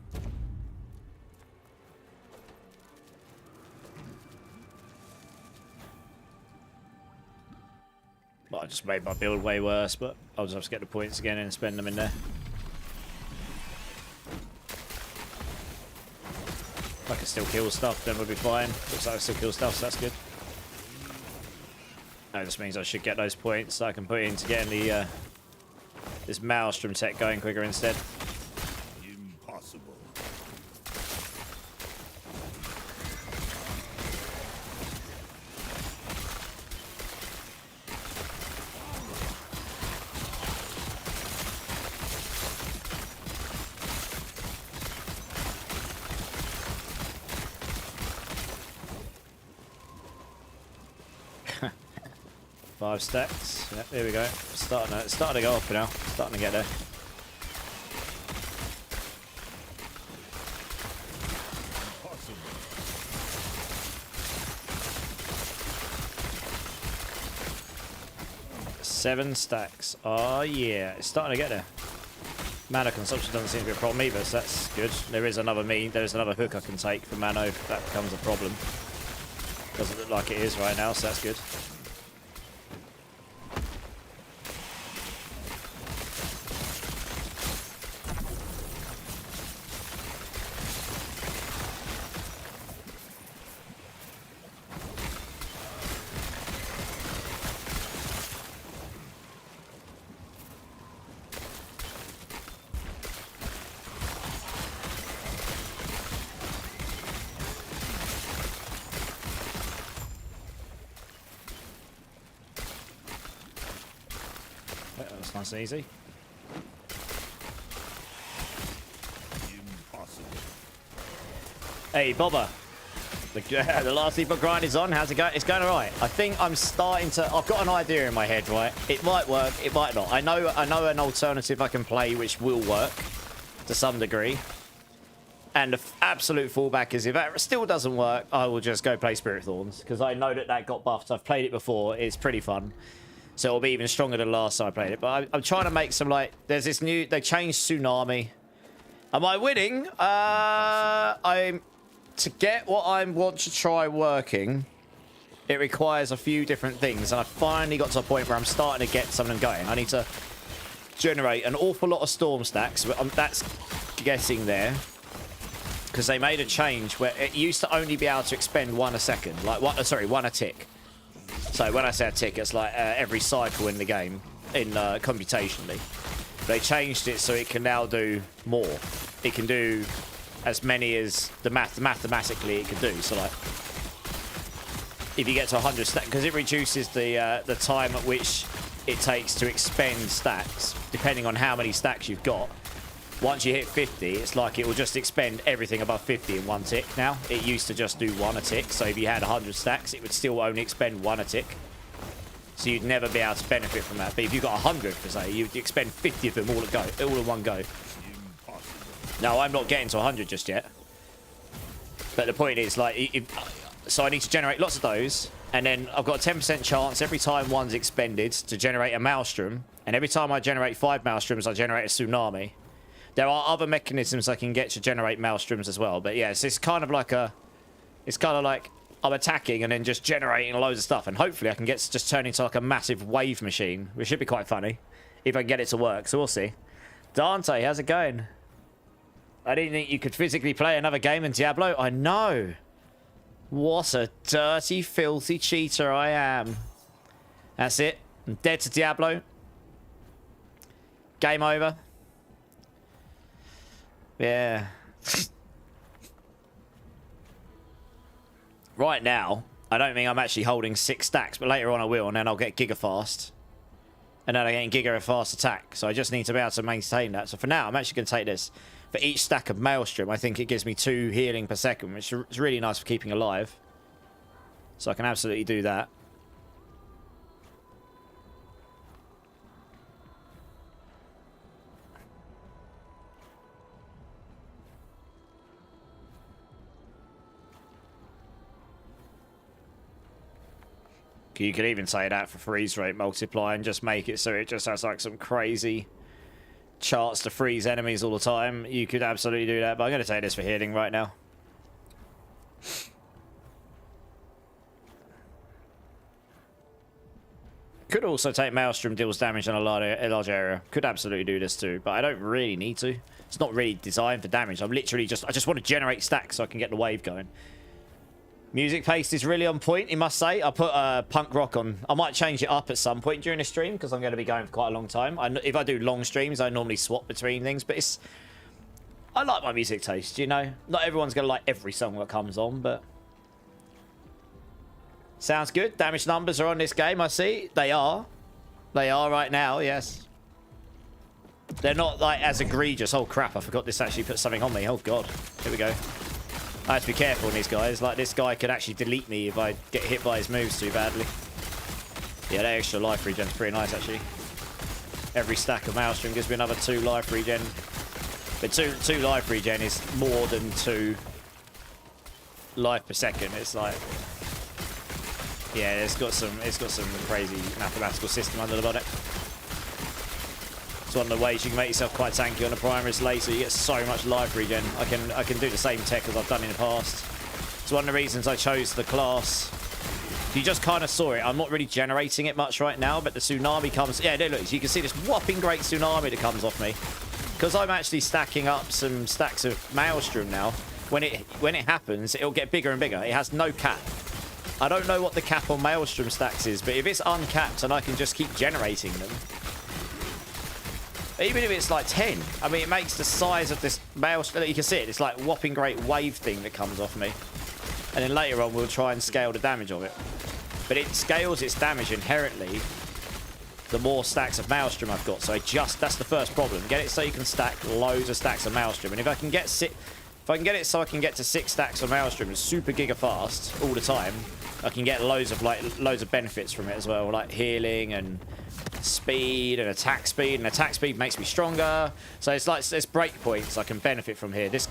Well, I just made my build way worse, but I'll just have to get the points again and spend them in there. If I can still kill stuff, then we'll be fine. Looks like I still kill stuff, so that's good. That just means I should get those points so I can put into getting the this Maelstrom tech going quicker instead. Impossible. 5 stacks. Yep, there we go. It's starting to go up now. Starting to get there. Seven stacks. Oh yeah, it's starting to get there. Mana consumption doesn't seem to be a problem either, so that's good. There's another hook I can take for mana if that becomes a problem. Doesn't look like it is right now, so that's good. That's nice and easy. Impossible. Hey, Bobber. The last Epoch grind is on. How's it going? It's going alright. I think I'm starting to... I've got an idea in my head, right? It might work, it might not. I know an alternative I can play which will work to some degree. And the absolute fallback is if that still doesn't work, I will just go play Spirit Thorns. Because I know that got buffed. I've played it before. It's pretty fun. So it'll be even stronger than last time I played it. But I'm trying to make some, like... There's this new... They changed Tsunami. Am I winning? To get what I want to try working, it requires a few different things. And I finally got to a point where I'm starting to get something going. I need to generate an awful lot of storm stacks. That's getting there. Because they made a change where it used to only be able to expend 1 a second. Like, one a tick. So when I say a tick, it's like every cycle in the game, computationally. They changed it so it can now do more. It can do as many as mathematically it can do. So like, if you get to 100 stacks, because it reduces the time at which it takes to expend stacks, depending on how many stacks you've got. Once you hit 50, it's like it will just expend everything above 50 in 1 tick now. It used to just do 1 a tick, so if you had 100 stacks, it would still only expend 1 a tick. So you'd never be able to benefit from that. But if you've got 100, per se, you'd expend 50 of them all in one go. No, I'm not getting to 100 just yet. But the point is, like, so I need to generate lots of those, and then I've got a 10% chance every time one's expended to generate a Maelstrom, and every time I generate 5 Maelstroms, I generate a Tsunami. There are other mechanisms I can get to generate Maelstroms as well, but yeah, it's kind of like I'm attacking and then just generating loads of stuff, and hopefully I can get to just turn into like a massive wave machine, which should be quite funny if I can get it to work, so we'll see. Dante, how's it going? I didn't think you could physically play another game in Diablo. I know. What a dirty, filthy cheater I am. That's it. I'm dead to Diablo. Game over. Yeah. Right now, I don't think I'm actually holding 6 stacks, but later on I will, and then I'll get Giga Fast. And then I get Giga Fast Attack. So I just need to be able to maintain that. So for now, I'm actually going to take this. For each stack of Maelstrom, I think it gives me 2 healing per second, which is really nice for keeping alive. So I can absolutely do that. You could even say that for freeze rate multiply and just make it so it just has like some crazy charts to freeze enemies all the time. You could absolutely do that, but I'm going to take this for healing right now. Could also take Maelstrom deals damage on a large area. Could absolutely do this too, but I don't really need to. It's not really designed for damage. I'm literally I just want to generate stacks so I can get the wave going. Music paste is really on point, you must say. I put punk rock on. I might change it up at some point during the stream because I'm going to be going for quite a long time. If I do long streams, I normally swap between things, but I like my music taste, you know? Not everyone's going to like every song that comes on, but... Sounds good. Damage numbers are on this game, I see. They are. They are right now, yes. They're not, like, as egregious. Oh, crap, I forgot this actually put something on me. Oh, God. Here we go. I have to be careful on these guys. Like, this guy could actually delete me if I get hit by his moves too badly. Yeah, that extra life regen is pretty nice, actually. Every stack of Maelstrom gives me another 2 life regen. But 2 life regen is more than 2 life per second. It's like... Yeah, it's got some crazy mathematical system under the bonnet. It's one of the ways you can make yourself quite tanky on a Primalist late, so you get so much life regen. I can do the same tech as I've done in the past. It's one of the reasons I chose the class. You just kind of saw it. I'm not really generating it much right now, but the Tsunami comes... Yeah, there, look, you can see this whopping great Tsunami that comes off me. Because I'm actually stacking up some stacks of Maelstrom now. When it happens, it'll get bigger and bigger. It has no cap. I don't know what the cap on Maelstrom stacks is, but if it's uncapped and I can just keep generating them... Even if it's like 10, I mean, it makes the size of this Maelstrom... You can see it, it's like whopping great wave thing that comes off me. And then later on, we'll try and scale the damage of it. But it scales its damage inherently the more stacks of Maelstrom I've got. So that's the first problem. Get it so you can stack loads of stacks of Maelstrom. And if I can get it so I can get to 6 stacks of Maelstrom super giga fast all the time, I can get loads of benefits from it as well, like healing and speed and attack speed. And attack speed makes me stronger. So it's like there's breakpoints I can benefit from here. This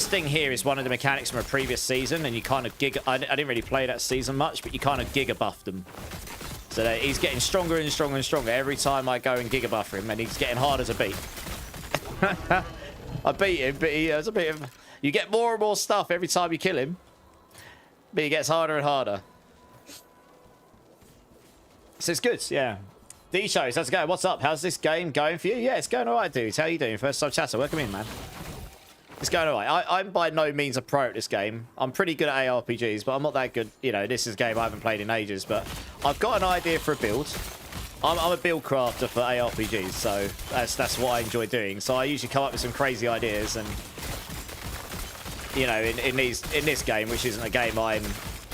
thing here is one of the mechanics from a previous season, and you kind of I didn't really play that season much, but you kind of giga buffed them. So he's getting stronger and stronger and stronger every time I go and giga buff him, and he's getting harder to beat. I beat him, but he has a bit of... You get more and more stuff every time you kill him, but he gets harder and harder. So it's good, yeah. D-Shows, how's it going? What's up? How's this game going for you? Yeah, it's going alright, dudes. How you doing? First time chatter, welcome in, man. It's going alright. I'm by no means a pro at this game. I'm pretty good at ARPGs, but I'm not that good. You know, this is a game I haven't played in ages, but I've got an idea for a build. I'm a build crafter for ARPGs, so that's what I enjoy doing. So I usually come up with some crazy ideas, and you know, in this game, which isn't a game I'm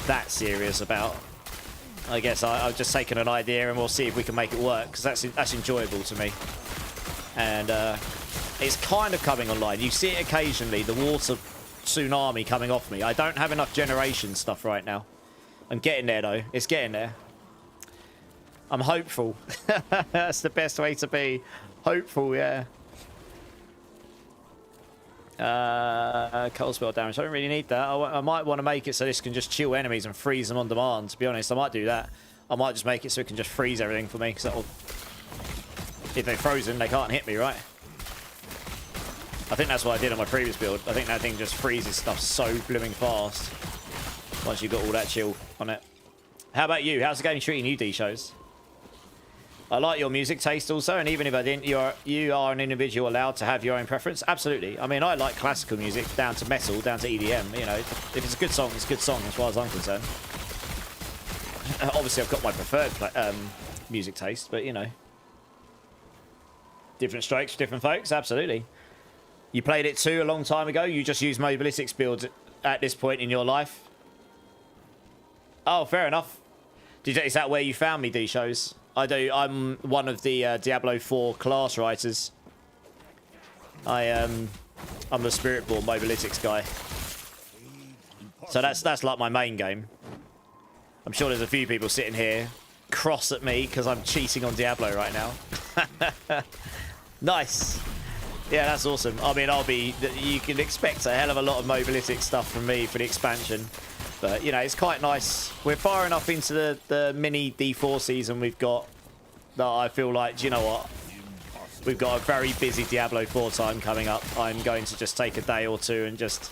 that serious about, I guess I've just taken an idea and we'll see if we can make it work, because that's enjoyable to me. And it's kind of coming online. You see it occasionally, the water tsunami coming off me. I don't have enough generation stuff right now. I'm getting there though. It's getting there. I'm hopeful. That's the best way to be. Hopeful, yeah. Cold spell damage. I don't really need that. I might want to make it so this can just chill enemies and freeze them on demand. To be honest, I might do that. I might just make it so it can just freeze everything for me. Because that'll... If they're frozen, they can't hit me, right? I think that's what I did on my previous build. I think that thing just freezes stuff so blooming fast. Once you've got all that chill on it. How about you? How's the game treating you, D-Shows? I like your music taste also, and even if I didn't, you are an individual allowed to have your own preference. Absolutely. I mean, I like classical music down to metal, down to EDM. You know, if it's a good song, it's a good song as far as I'm concerned. Obviously, I've got my preferred music taste, but you know, different strokes for different folks. Absolutely. You played it too a long time ago. You just use mobilistics builds at this point in your life. Oh, fair enough. Is that where you found me, D-Shows? I do. I'm one of the Diablo 4 class writers. I'm a Spiritborn mobilistics guy. So that's like my main game. I'm sure there's a few people sitting here cross at me because I'm cheating on Diablo right now. Nice. Yeah, that's awesome. I mean, you can expect a hell of a lot of mobilistics stuff from me for the expansion. But, you know, it's quite nice. We're far enough into the mini D4 season we've got that I feel like, do you know what? We've got a very busy Diablo 4 time coming up. I'm going to just take a day or two and just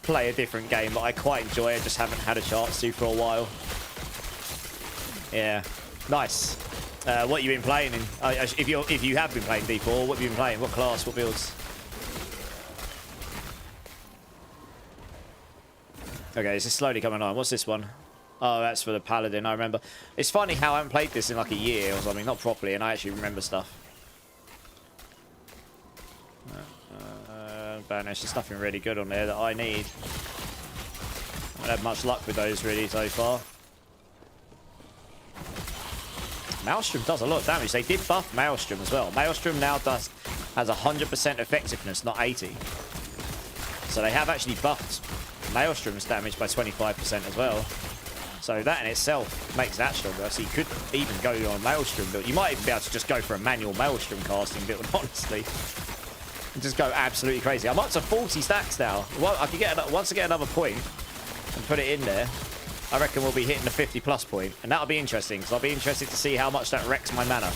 play a different game that I quite enjoy. I just haven't had a chance to for a while. Yeah. Nice. What you been playing in? If you have been playing D4, what have you been playing? What class? What builds? Okay, this is slowly coming on. What's this one? Oh, that's for the Paladin, I remember. It's funny how I haven't played this in like a year or something, not properly, and I actually remember stuff. Banish, there's nothing really good on there that I need. I haven't had much luck with those really so far. Maelstrom does a lot of damage. They did buff Maelstrom as well. Maelstrom now has 100% effectiveness, not 80. So they have actually buffed Maelstrom's damage by 25% as well. So that in itself makes that stronger. So you could even go on a Maelstrom build. You might even be able to just go for a manual Maelstrom casting build, honestly. And just go absolutely crazy. I'm up to 40 stacks now. Well, I could get once I get another point and put it in there, I reckon we'll be hitting the 50+ point. And that'll be interesting, because I'll be interested to see how much that wrecks my mana.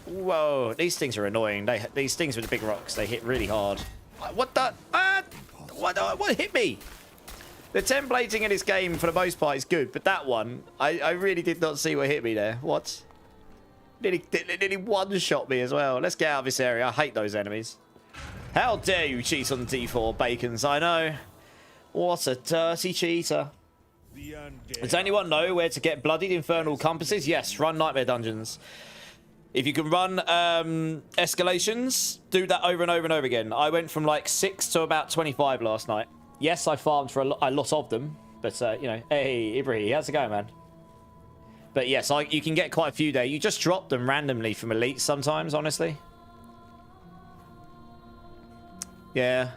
Whoa, these things are annoying. These things with the big rocks, they hit really hard. What the? What hit me? The templating in this game, for the most part, is good. But that one, I really did not see what hit me there. What? Nearly one-shot me as well. Let's get out of this area. I hate those enemies. How dare you cheat on D4, Bacons? I know. What a dirty cheater. Does anyone know where to get bloodied infernal compasses? Yes, run Nightmare Dungeons. If you can run escalations, do that over and over and over again. I went from like 6 to about 25 last night. Yes, I farmed for a lot of them. But, you know, hey, Ibri, how's it going, man? But yes, you can get quite a few there. You just drop them randomly from elites sometimes, honestly. Yeah.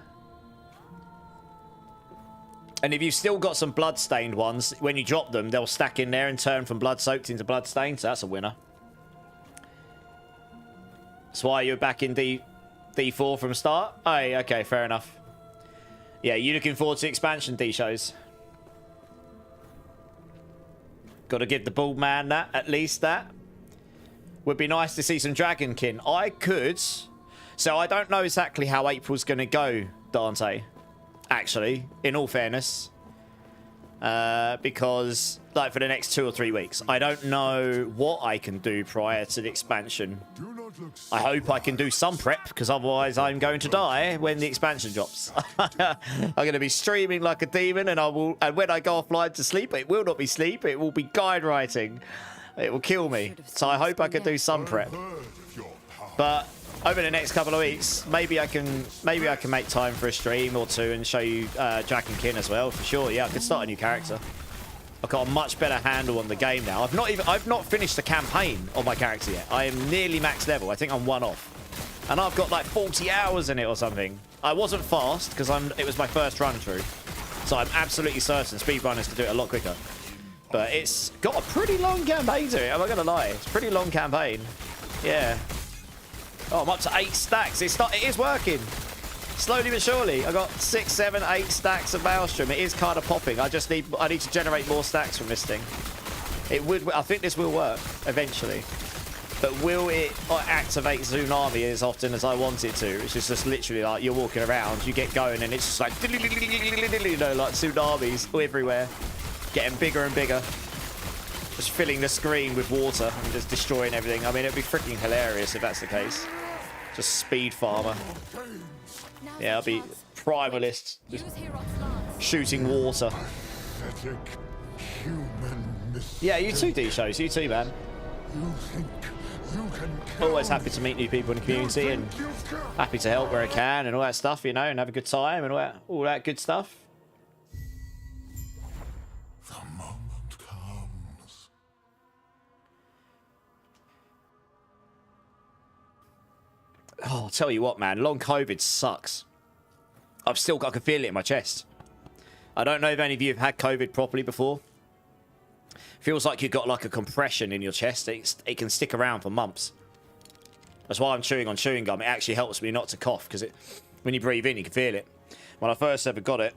And if you've still got some blood-stained ones, when you drop them, they'll stack in there and turn from blood-soaked into blood-stained. So that's a winner. That's why you're back in D4 from start? Oh, okay, fair enough. Yeah, you looking forward to expansion, D-Shows? Got to give the bald man that, at least that. Would be nice to see some Dragonkin. I could. So I don't know exactly how April's going to go, Dante. Actually, in all fairness. Because, like, for the next 2 or 3 weeks, I don't know what I can do prior to the expansion. I hope I can do some prep, because otherwise I'm going to die when the expansion drops. I'm going to be streaming like a demon, and when I go offline to sleep, it will not be sleep, it will be guide writing. It will kill me. So I hope I can do some prep. But over the next couple of weeks, maybe I can make time for a stream or two and show you Dragonkin as well, for sure. Yeah, I could start a new character. I've got a much better handle on the game now. I've not finished the campaign on my character yet. I am nearly max level. I think I'm 1 off. And I've got like 40 hours in it or something. I wasn't fast because it was my first run through. So I'm absolutely certain speedrunners can do it a lot quicker. But it's got a pretty long campaign to it, am I going to lie? It's a pretty long campaign. Yeah. Oh, I'm up to 8 stacks. It is working. Slowly but surely. I got 6, 7, 8 stacks of Maelstrom. It is kind of popping. I need to generate more stacks from this thing. I think this will work eventually. But will it activate Tsunami as often as I want it to? It's just literally like you're walking around, you get going, and it's just like, you know, like tsunamis everywhere. Getting bigger and bigger. Just filling the screen with water and just destroying everything. I mean, it'd be freaking hilarious if that's the case. Just speed farmer. Yeah, I'll be primalist. Just shooting water. Yeah, you too, D-Shows. You too, man. Always happy to meet new people in the community and happy to help where I can and all that stuff, you know, and have a good time and all that good stuff. The moment comes. Oh, I'll tell you what, man. Long COVID sucks. I can feel it in my chest. I don't know if any of you have had COVID properly before. Feels like you've got like a compression in your chest. It can stick around for months. That's why I'm chewing on chewing gum. It actually helps me not to cough because when you breathe in, you can feel it. When I first ever got it,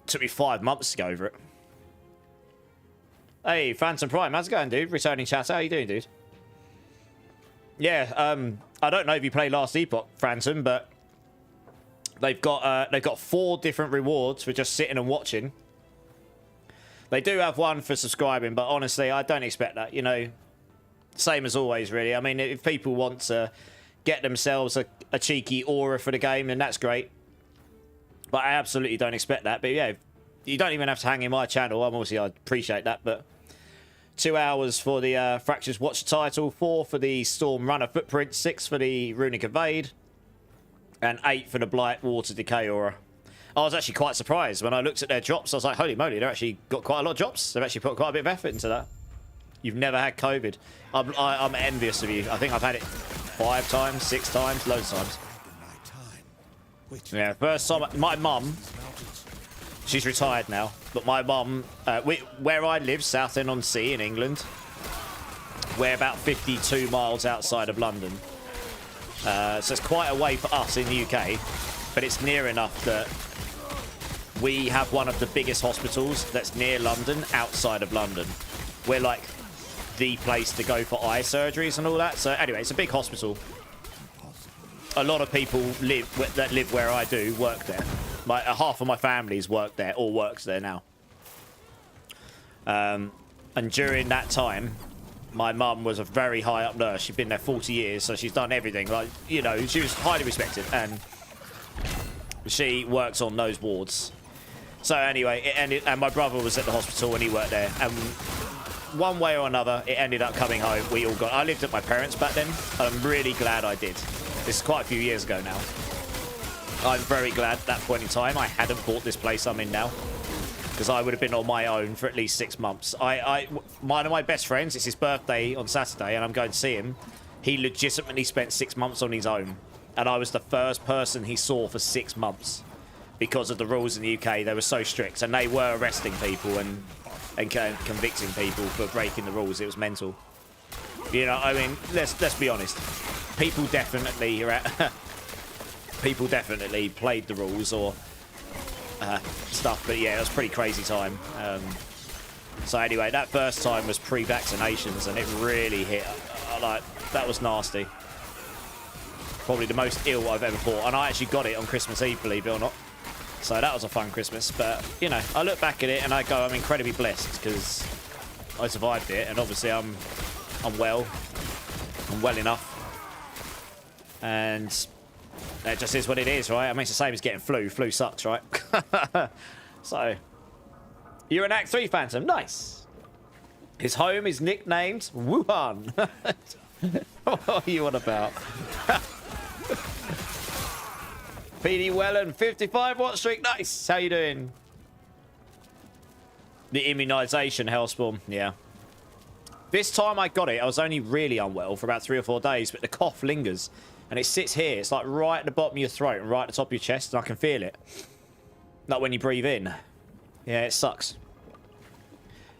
it took me 5 months to get over it. Hey, Phantom Prime, how's it going, dude? Returning chat, how you doing, dude? Yeah, I don't know if you play Last Epoch, Phantom, but they've got 4 different rewards for just sitting and watching. They do have one for subscribing, but honestly, I don't expect that. You know, same as always, really. I mean, if people want to get themselves a cheeky aura for the game, then that's great. But I absolutely don't expect that. But yeah, you don't even have to hang in my channel. Obviously, I appreciate that. But 2 hours for the Fractures Watch title, 4 for the Storm Runner Footprint, 6 for the Runic Evade, and 8 for the Blight Water Decay aura. I was actually quite surprised when I looked at their drops. I was like, holy moly, they've actually got quite a lot of drops. They've actually put quite a bit of effort into that. You've never had COVID. I'm envious of you. I think I've had it 5 times, 6 times, loads of times. Yeah, first time, my mum, she's retired now, but my mum, where I live, Southend-on-Sea in England, we're about 52 miles outside of London. So it's quite a way for us in the UK, but it's near enough that we have one of the biggest hospitals that's near London, outside of London. We're like the place to go for eye surgeries and all that. So anyway, it's a big hospital. A lot of people that live where I do work there. Half of my family's worked there or works there now. And during that time, my mum was a very high up nurse. She'd been there 40 years, so she's done everything. Like, you know, she was highly respected, and she works on those wards. So anyway, it ended, and my brother was at the hospital and he worked there. And one way or another, it ended up coming home. I lived at my parents' back then, and I'm really glad I did. This is quite a few years ago now. I'm very glad at that point in time I hadn't bought this place I'm in now, because I would have been on my own for at least 6 months. One of my best friends, it's his birthday on Saturday, and I'm going to see him. He legitimately spent 6 months on his own, and I was the first person he saw for 6 months because of the rules in the UK. They were so strict, and they were arresting people and convicting people for breaking the rules. It was mental. You know, I mean, let's be honest. People definitely played the rules or stuff, but yeah, it was a pretty crazy time. So anyway, that first time was pre-vaccinations, and it really hit. Like, that was nasty. Probably the most ill I've ever fought, and I actually got it on Christmas Eve, believe it or not. So that was a fun Christmas. But you know, I look back at it and I go, I'm incredibly blessed because I survived it, and obviously I'm well enough, and that just is what it is, right? I mean, it's the same as getting flu. Flu sucks, right? So, you're an Act 3 Phantom. Nice. His home is nicknamed Wuhan. What are you on about? PD Wellen, 55 watt streak. Nice. How you doing? The immunisation, Hellspawn. Yeah. This time I got it, I was only really unwell for about 3 or 4 days, but the cough lingers. And it sits here. It's like right at the bottom of your throat and right at the top of your chest, and I can feel it. Like when you breathe in. Yeah, it sucks.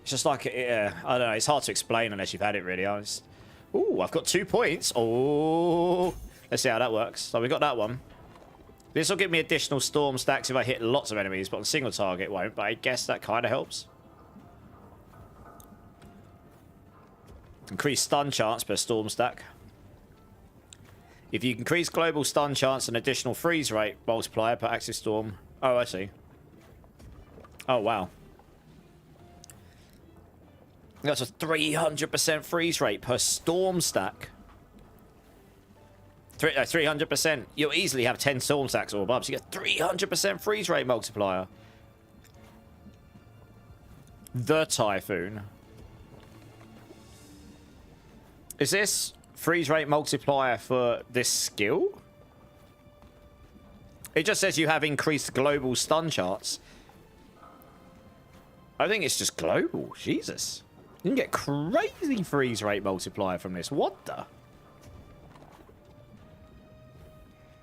It's just like, yeah, I don't know. It's hard to explain unless you've had it really. Ooh, I've got 2 points. Oh, let's see how that works. So we got that one. This will give me additional storm stacks if I hit lots of enemies, but on single target it won't. But I guess that kind of helps. Increase stun chance per storm stack. If you increase global stun chance and additional freeze rate multiplier per active storm. Oh, I see. Oh, wow. That's a 300% freeze rate per storm stack. 300%. You'll easily have 10 storm stacks or above. So you get 300% freeze rate multiplier. The Typhoon. Is this freeze rate multiplier for this skill? It just says you have increased global stun charts. I think it's just global. Jesus. You can get crazy freeze rate multiplier from this. What the?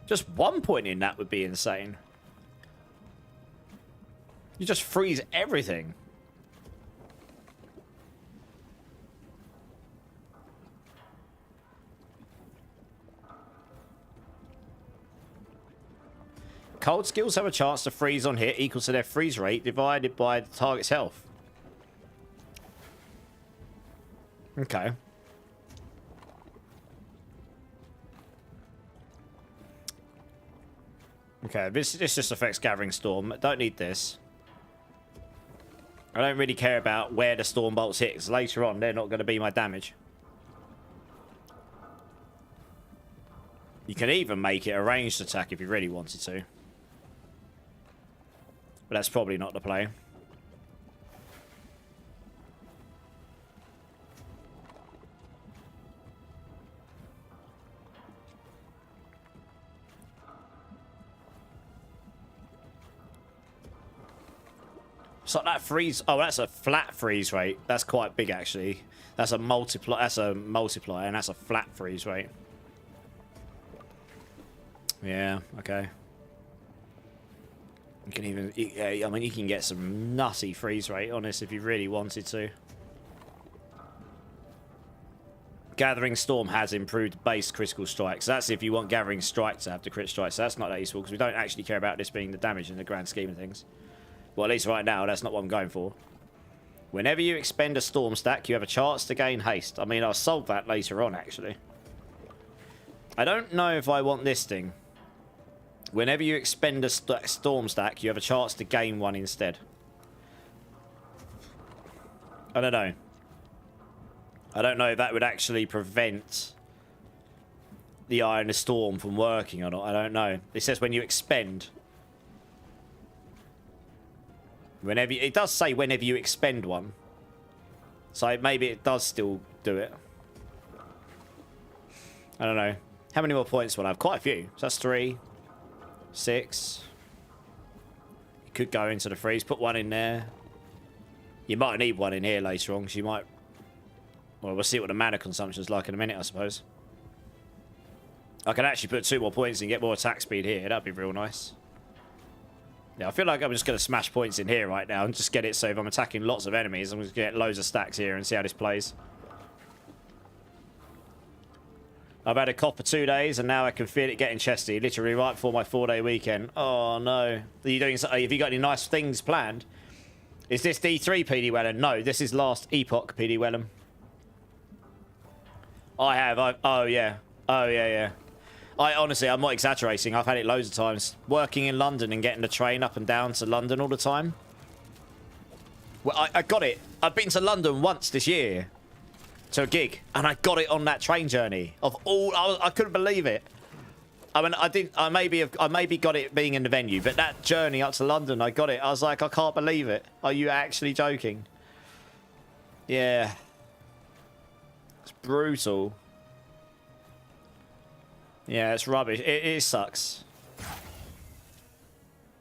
Just 1 point in that would be insane. You just freeze everything. Cold skills have a chance to freeze on hit equal to their freeze rate divided by the target's health. Okay. Okay, this just affects Gathering Storm. Don't need this. I don't really care about where the Storm Bolts hit, because later on they're not going to be my damage. You can even make it a ranged attack if you really wanted to. But that's probably not the play. So that freeze. Oh, that's a flat freeze rate. That's quite big, actually. That's a multiplier. That's a multiplier, and that's a flat freeze rate. Yeah. Okay. You can even. Yeah, I mean, you can get some nutty freeze rate on this if you really wanted to. Gathering Storm has improved base critical strikes. That's if you want Gathering Strike to have the crit strike. So that's not that useful because we don't actually care about this being the damage in the grand scheme of things. Well, at least right now, that's not what I'm going for. Whenever you expend a storm stack, you have a chance to gain haste. I mean, I'll solve that later on, actually. I don't know if I want this thing. Whenever you expend a storm stack, you have a chance to gain one instead. I don't know. I don't know if that would actually prevent the Eye of the Storm from working or not. I don't know. It says when you expend... Whenever it does say whenever you expend one, so maybe it does still do it. I don't know. How many more points will I have? Quite a few. So that's 3, 6. You could go into the freeze, put one in there. You might need one in here later on, because you might. Well, we'll see what the mana consumption is like in a minute, I suppose. I can actually put 2 more points and get more attack speed here. That'd be real nice. Yeah, I feel like I'm just going to smash points in here right now and just get it so if I'm attacking lots of enemies, I'm going to get loads of stacks here and see how this plays. I've had a cough for 2 days and now I can feel it getting chesty, literally right before my 4-day weekend. Oh no. Are you doing? Have you got any nice things planned? Is this D3 PD Wellham? No, this is last Epoch PD Wellham. I have. Oh yeah. Oh yeah. Honestly, I'm not exaggerating. I've had it loads of times. Working in London and getting the train up and down to London all the time. Well, I got it. I've been to London once this year to a gig, and I got it on that train journey. Of all, I couldn't believe it. I mean, I maybe got it being in the venue, but that journey up to London, I got it. I was like, I can't believe it. Are you actually joking? Yeah, it's brutal. Yeah, it's rubbish. It sucks.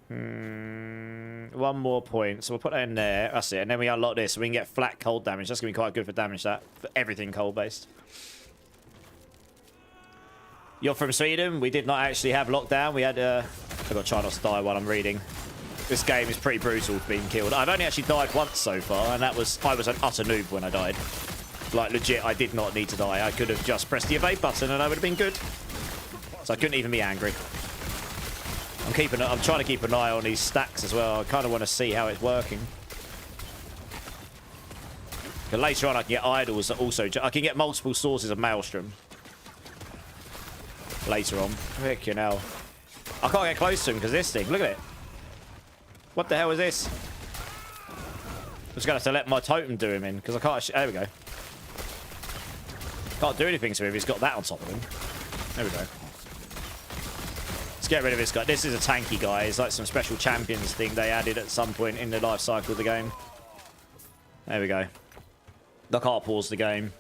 One more point. So we'll put that in there. That's it. And then we unlock this so we can get flat cold damage. That's going to be quite good for damage, that. For everything cold-based. You're from Sweden. We did not actually have lockdown. We had... I've got to try not to die while I'm reading. This game is pretty brutal for being killed. I've only actually died once so far, and that was I was an utter noob when I died. Like, legit, I did not need to die. I could have just pressed the evade button and I would have been good. So I couldn't even be angry. I'm trying to keep an eye on these stacks as well. I kind of want to see how it's working. But later on, I can get idols that also... I can get multiple sources of Maelstrom. Later on. Freaking hell. I can't get close to him because this thing. Look at it. What the hell is this? I'm just going to have to let my totem do him in because I can't... There we go. Can't do anything to him if he's got that on top of him. There we go. Let's get rid of this guy. This is a tanky guy. It's like some special champions thing they added at some point in the life cycle of the game. There we go. I can't pause the game.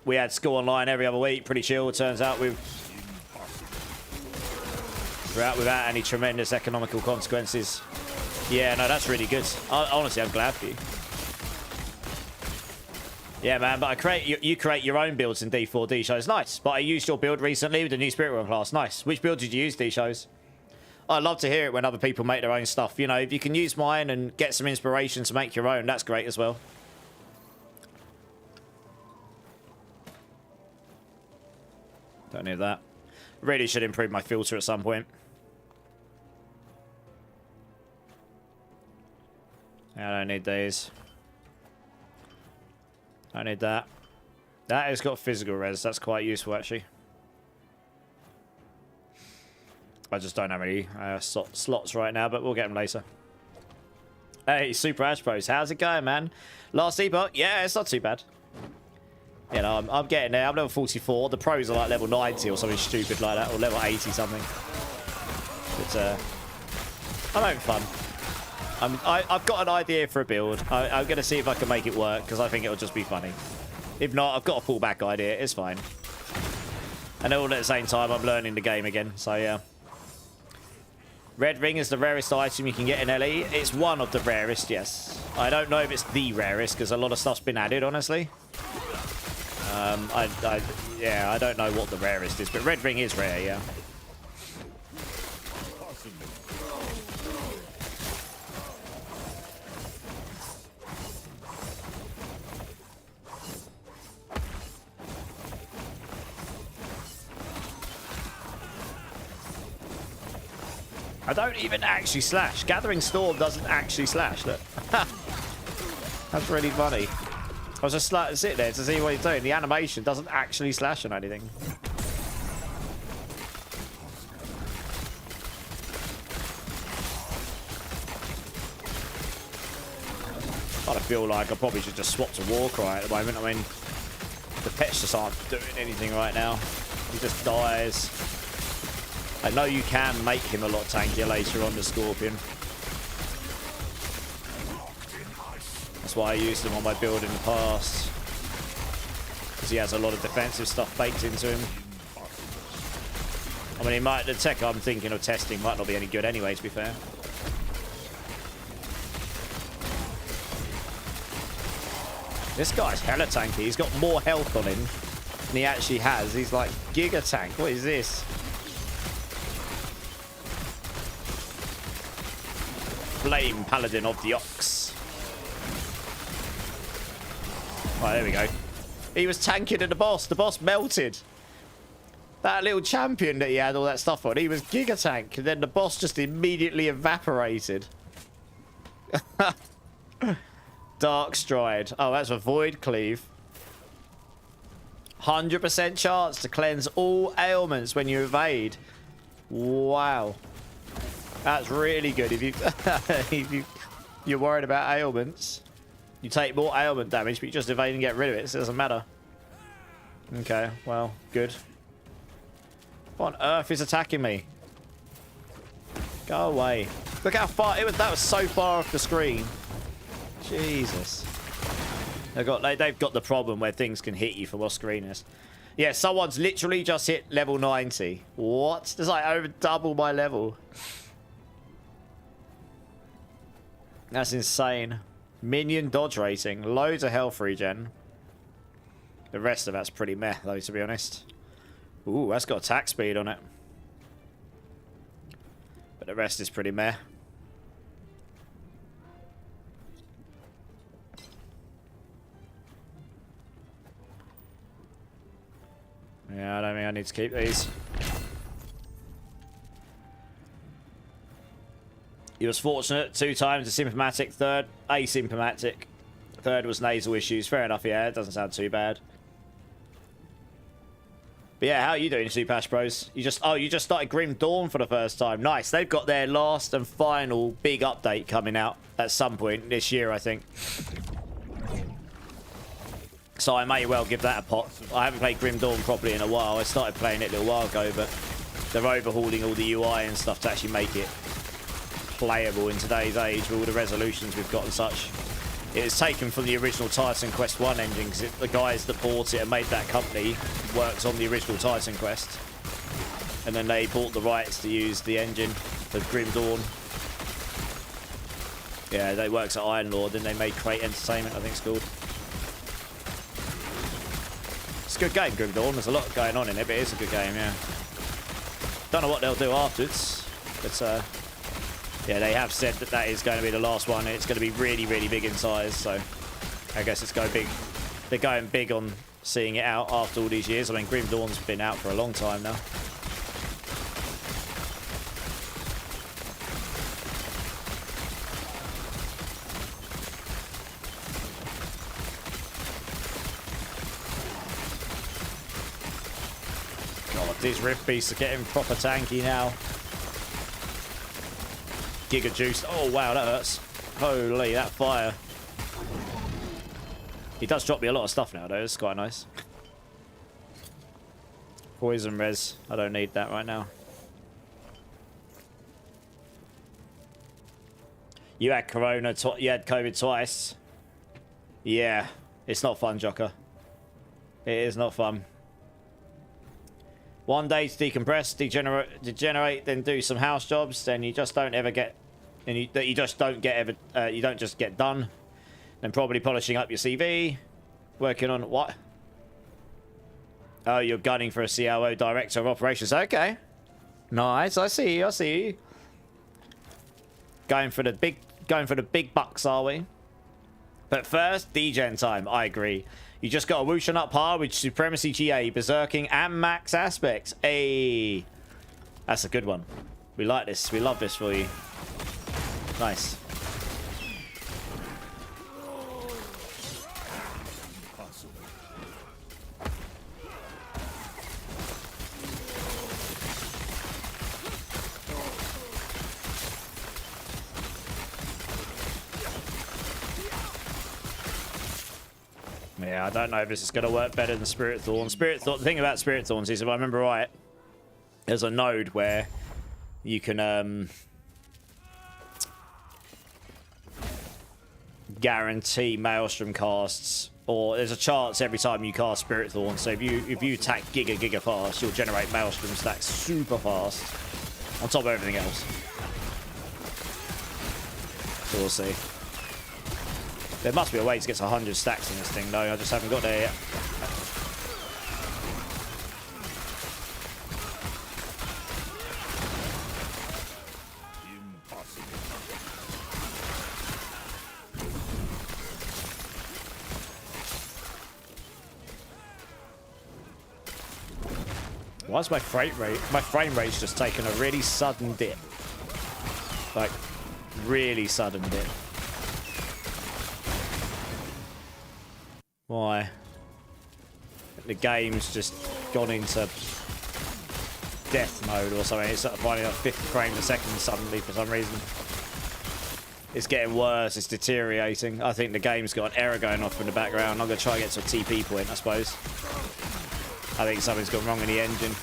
We had school online every other week. Pretty chill. It turns out we're out without any tremendous economical consequences. Yeah, no, that's really good. Honestly, I'm glad for you. Yeah, man, but you create your own builds in D4D shows. Nice. But I used your build recently with the new Spirit Realm class. Nice. Which build did you use, D shows? I love to hear it when other people make their own stuff. You know, if you can use mine and get some inspiration to make your own, that's great as well. Don't need that. Really should improve my filter at some point. I don't need these. I need that. That has got physical res. That's quite useful, actually. I just don't have any slots right now, but we'll get them later. Hey, Super Ash Bros. How's it going, man? Last Epoch? Yeah, it's not too bad. You know, I'm getting there. I'm level 44. The pros are like level 90 or something stupid like that, or level 80 something. But I'm having fun. I've got an idea for a build. I'm going to see if I can make it work, because I think it'll just be funny. If not, I've got a fallback idea. It's fine. And all at the same time, I'm learning the game again. So, yeah. Red ring is the rarest item you can get in LE. It's one of the rarest, yes. I don't know if it's the rarest, because a lot of stuff's been added, honestly. Yeah, I don't know what the rarest is, but red ring is rare, yeah. I don't even actually slash. Gathering Storm doesn't actually slash. Look. That's really funny. I was just sitting there to see what he's doing. The animation doesn't actually slash on anything. I feel like I probably should just swap to Warcry at the moment. I mean, the pets just aren't doing anything right now. He just dies. I know you can make him a lot tankier later on, the Scorpion. That's why I used him on my build in the past. Because he has a lot of defensive stuff baked into him. I mean, the tech I'm thinking of testing might not be any good anyway, to be fair. This guy's hella tanky. He's got more health on him than he actually has. He's like Giga Tank. What is this? Flame Paladin of the Ox. Right, there we go. He was tanking at the boss. The boss melted. That little champion that he had all that stuff on, he was Giga Tank. And then the boss just immediately evaporated. Dark Stride. Oh, that's a Void Cleave. 100% chance to cleanse all ailments when you evade. Wow. That's really good. If you're worried about ailments, you take more ailment damage, but you just evade and get rid of it, so it doesn't matter. Okay, well, good. What on earth is attacking me? Go away. Look how far that was so far off the screen. Jesus. They've got the problem where things can hit you from off screeners. Yeah, someone's literally just hit level 90. What? That's like over double my level. That's insane. Minion dodge rating. Loads of health regen. The rest of that's pretty meh, though, to be honest. Ooh, that's got attack speed on it. But the rest is pretty meh. Yeah, I don't think I need to keep these. He was fortunate 2 times, asymptomatic, third asymptomatic. Third was nasal issues. Fair enough, yeah, it doesn't sound too bad. But yeah, how are you doing, Supash Bros? You just started Grim Dawn for the first time. Nice. They've got their last and final big update coming out at some point this year, I think. So I may well give that a pot. I haven't played Grim Dawn properly in a while. I started playing it a little while ago, but they're overhauling all the UI and stuff to actually make it playable in today's age with all the resolutions we've got and such. It is taken from the original Titan Quest 1 engine because the guys that bought it and made that company worked on the original Titan Quest. And then they bought the rights to use the engine for Grim Dawn. Yeah, they worked at Iron Lord, then they made Crate Entertainment, I think it's called. It's a good game, Grim Dawn. There's a lot going on in it, but it's a good game, yeah. Don't know what they'll do afterwards, but yeah, they have said that that is going to be the last one, and it's going to be really, really big in size, so I guess it's going big. They're going big on seeing it out after all these years. I mean, Grim Dawn's been out for a long time now. God, these Rift Beasts are getting proper tanky now. Giga juiced. Oh wow, that hurts. Holy, that fire. He does drop me a lot of stuff now though, it's quite nice. Poison res. I don't need that right now. You had corona, you had COVID twice. Yeah, it's not fun, Jocker. It is not fun. 1 day to decompress, degenerate, then do some house jobs. Then you just don't ever get, and you just don't get ever. You don't just get done. Then probably polishing up your CV, working on what? Oh, you're gunning for a COO, director of operations. Okay, nice. I see you. I see you. Going for the big bucks, are we? But first, degen time. I agree. You just got to whoosh on up par with Supremacy GA, Berserking, and Max Aspects. Hey, that's a good one. We like this. We love this for you. Nice. Yeah, I don't know if this is going to work better than Spirit Thorn. The thing about Spirit Thorns is, if I remember right, there's a node where you can guarantee Maelstrom casts, or there's a chance every time you cast Spirit Thorn. So if you attack giga fast, you'll generate Maelstrom stacks super fast on top of everything else. So we'll see. There must be a way to get to 100 stacks in this thing, though. I just haven't got there yet. Why is my frame rate's just taken a really sudden dip? Like, really sudden dip. Why? The game's just gone into death mode or something. It's finding like 50 frames a second suddenly for some reason. It's getting worse. It's deteriorating. I think the game's got an error going off in the background. I'm going to try and get to a TP point, I suppose. I think something's gone wrong in the engine.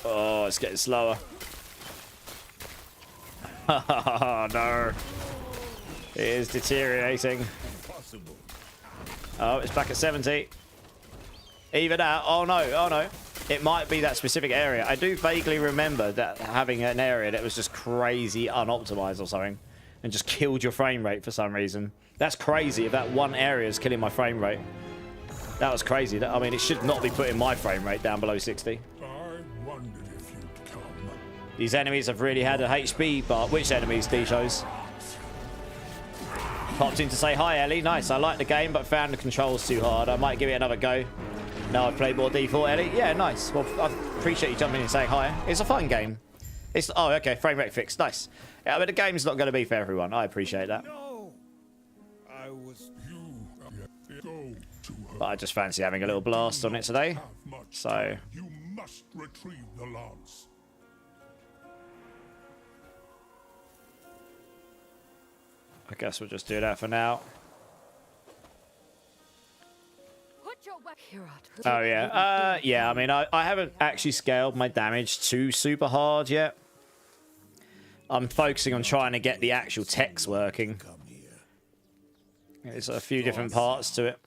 Oh, it's getting slower. No. It is deteriorating. Oh, it's back at 70. Even out. Oh no, oh no. It might be that specific area. I do vaguely remember that having an area that was just crazy unoptimized or something and just killed your frame rate for some reason. That's crazy if that one area is killing my frame rate. That was crazy. I mean, it should not be putting my frame rate down below 60. I wondered if you'd come. These enemies have really had a HP bar. Which enemies, D-shows? Popped in to say hi, Ellie. Nice. I like the game, but found the controls too hard. I might give it another go. Now I've played more D4, Ellie. Yeah, nice. Well, I appreciate you jumping in and saying hi. It's a fun game. It's oh, okay. Frame rate fixed. Nice. Yeah, but the game's not going to be for everyone. I appreciate that. No, I was you. Go to her. But I just fancy having a little blast on it today. So You must retrieve the lance. I guess we'll just do that for now. Oh yeah, yeah. I mean, I haven't actually scaled my damage too super hard yet. I'm focusing on trying to get the actual text working. There's a few different parts to it.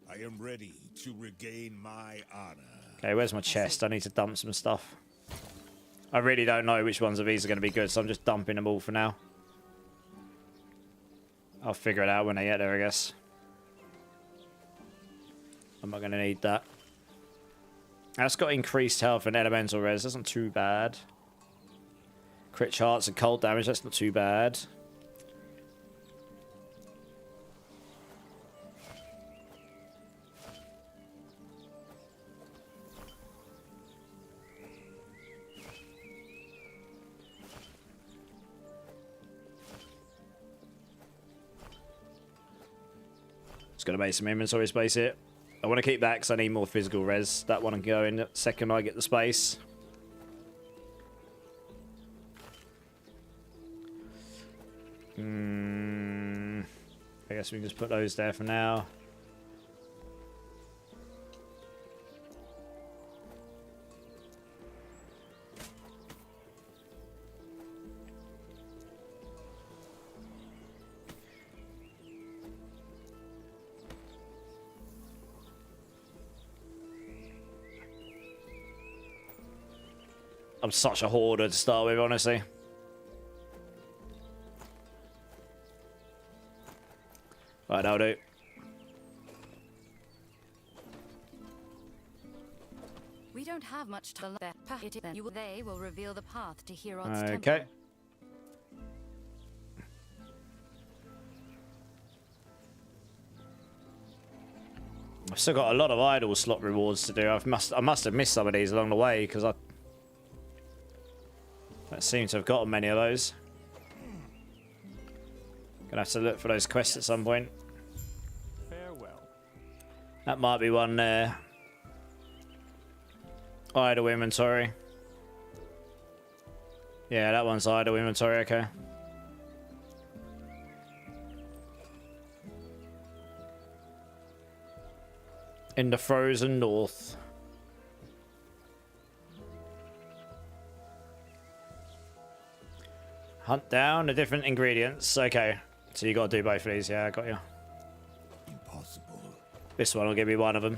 I am ready to regain my honor. Okay, where's my chest? I need to dump some stuff. I really don't know which ones of these are going to be good, so I'm just dumping them all for now. I'll figure it out when I get there, I guess. I'm not going to need that. That's got increased health and elemental res. That's not too bad. Crit charts and cold damage. That's not too bad. Just going to make some inventory space here. I want to keep that because I need more physical res. That one can go in the second I get the space. I guess we can just put those there for now. I'm such a hoarder to start with, honestly. Right, that'll do. We don't have much to learn. They will reveal the path to Herod's temple. Okay. I've still got a lot of idle slot rewards to do. I must have missed some of these along the way because I don't seem to have gotten many of those. Gonna have to look for those quests at some point. Farewell. That might be one there. Idle inventory. Yeah, that one's idle inventory, okay. In the frozen north. Hunt down the different ingredients. Okay. So you gotta do both of these, yeah, I got you. Impossible. This one will give me one of them.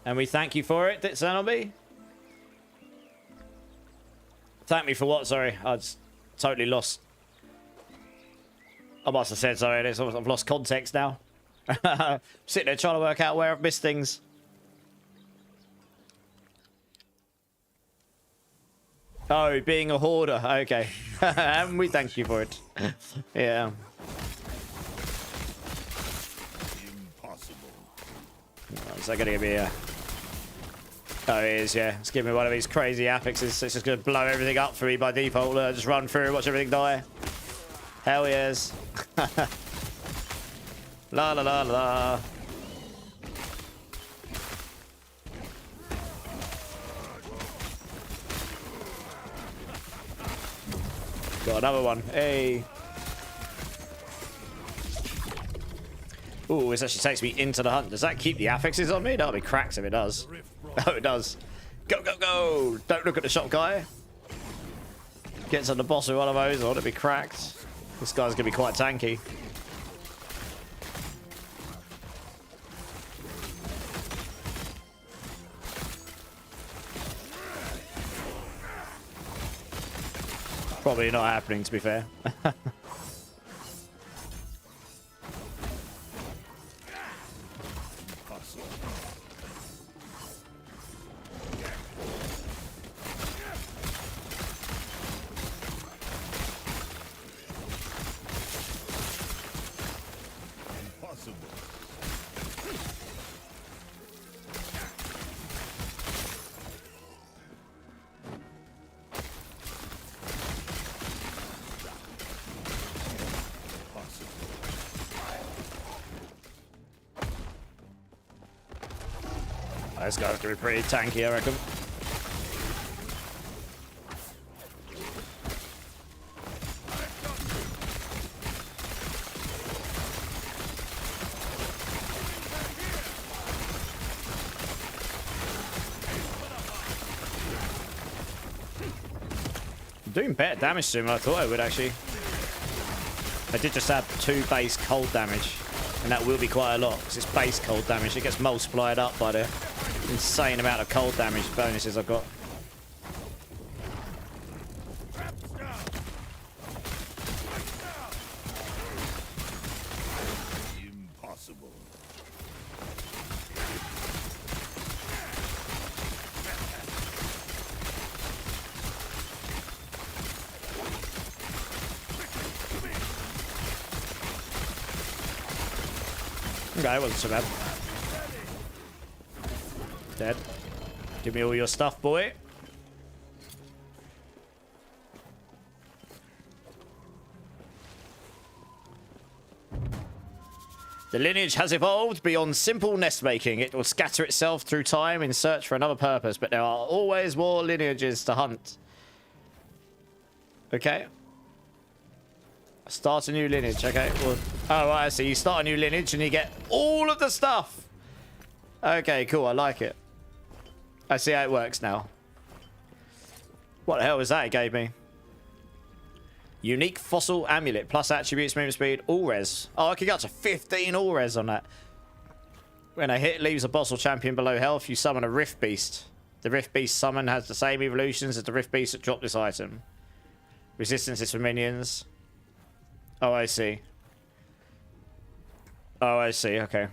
And we thank you for it, Tsunami. Thank me for what? Sorry, I just totally lost. I must have said sorry. I've lost context now. Sitting there trying to work out where I've missed things. Oh, being a hoarder. Okay. And we thank you for it. Yeah. Impossible. Is that going to give me a... Oh, it is, yeah. It's giving me one of these crazy affixes. It's just going to blow everything up for me by default. Just run through, watch everything die. Hell yes. La la la la. Got another one. Hey. Ooh, this actually takes me into the hunt. Does that keep the affixes on me? That'll be cracks if it does. Oh, it does. Go, go, go! Don't look at the shop guy. Gets on the boss with one of those, or it'll be cracked. This guy's gonna be quite tanky. Probably not happening, to be fair. This guy's gonna be pretty tanky, I reckon. Doing better damage to him than I thought I would, actually. I did just add 2 base cold damage, and that will be quite a lot because it's base cold damage. It gets multiplied up by the insane amount of cold damage bonuses I've got. Impossible. Okay, wasn't so bad. Dead. Give me all your stuff, boy. The lineage has evolved beyond simple nest making. It will scatter itself through time in search for another purpose, but there are always more lineages to hunt. Okay. Start a new lineage. Okay. Well, oh, right, I see. You start a new lineage and you get all of the stuff. Okay, cool. I like it. I see how it works now. What the hell was that it gave me? Unique fossil amulet. Plus attributes, movement speed, all res. Oh, I could get up to 15 all res on that. When a hit leaves a boss or champion below health, you summon a Rift Beast. The Rift Beast summon has the same evolutions as the Rift Beast that dropped this item. Resistance is for minions. Oh, I see. Oh, I see. Okay.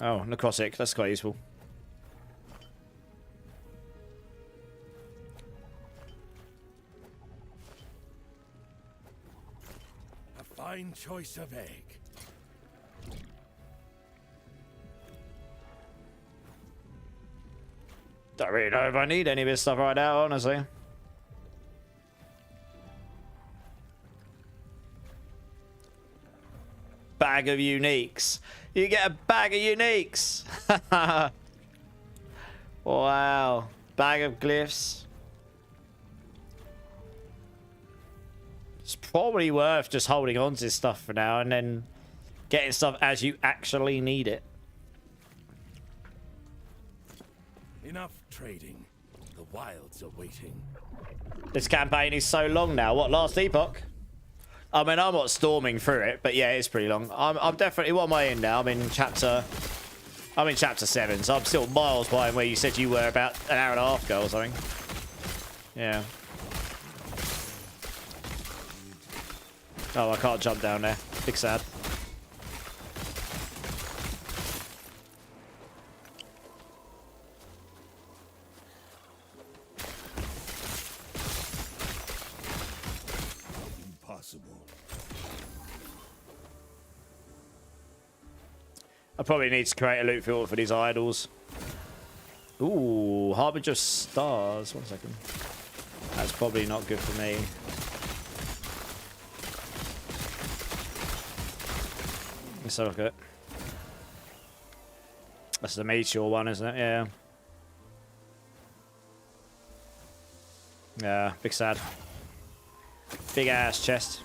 Oh, necrotic. That's quite useful. A fine choice of egg. Don't really know if I need any of this stuff right now, honestly. Bag of uniques. You get a bag of uniques. Wow. Bag of glyphs. It's probably worth just holding on to this stuff for now and then getting stuff as you actually need it. Enough trading. The wilds are waiting. This campaign is so long now. What, last Epoch? I mean, I'm not storming through it, but yeah, it's pretty long. I'm definitely... What am I in now? I'm in chapter 7, so I'm still miles behind where you said you were about an hour and a half ago or something. Yeah. Oh, I can't jump down there. Big sad. I probably need to create a loot filter for these idols. Ooh, Harbinger of Stars. 1 second. That's probably not good for me. Let's have a look at it. That's the Meteor one, isn't it? Yeah. Yeah, big sad. Big ass chest.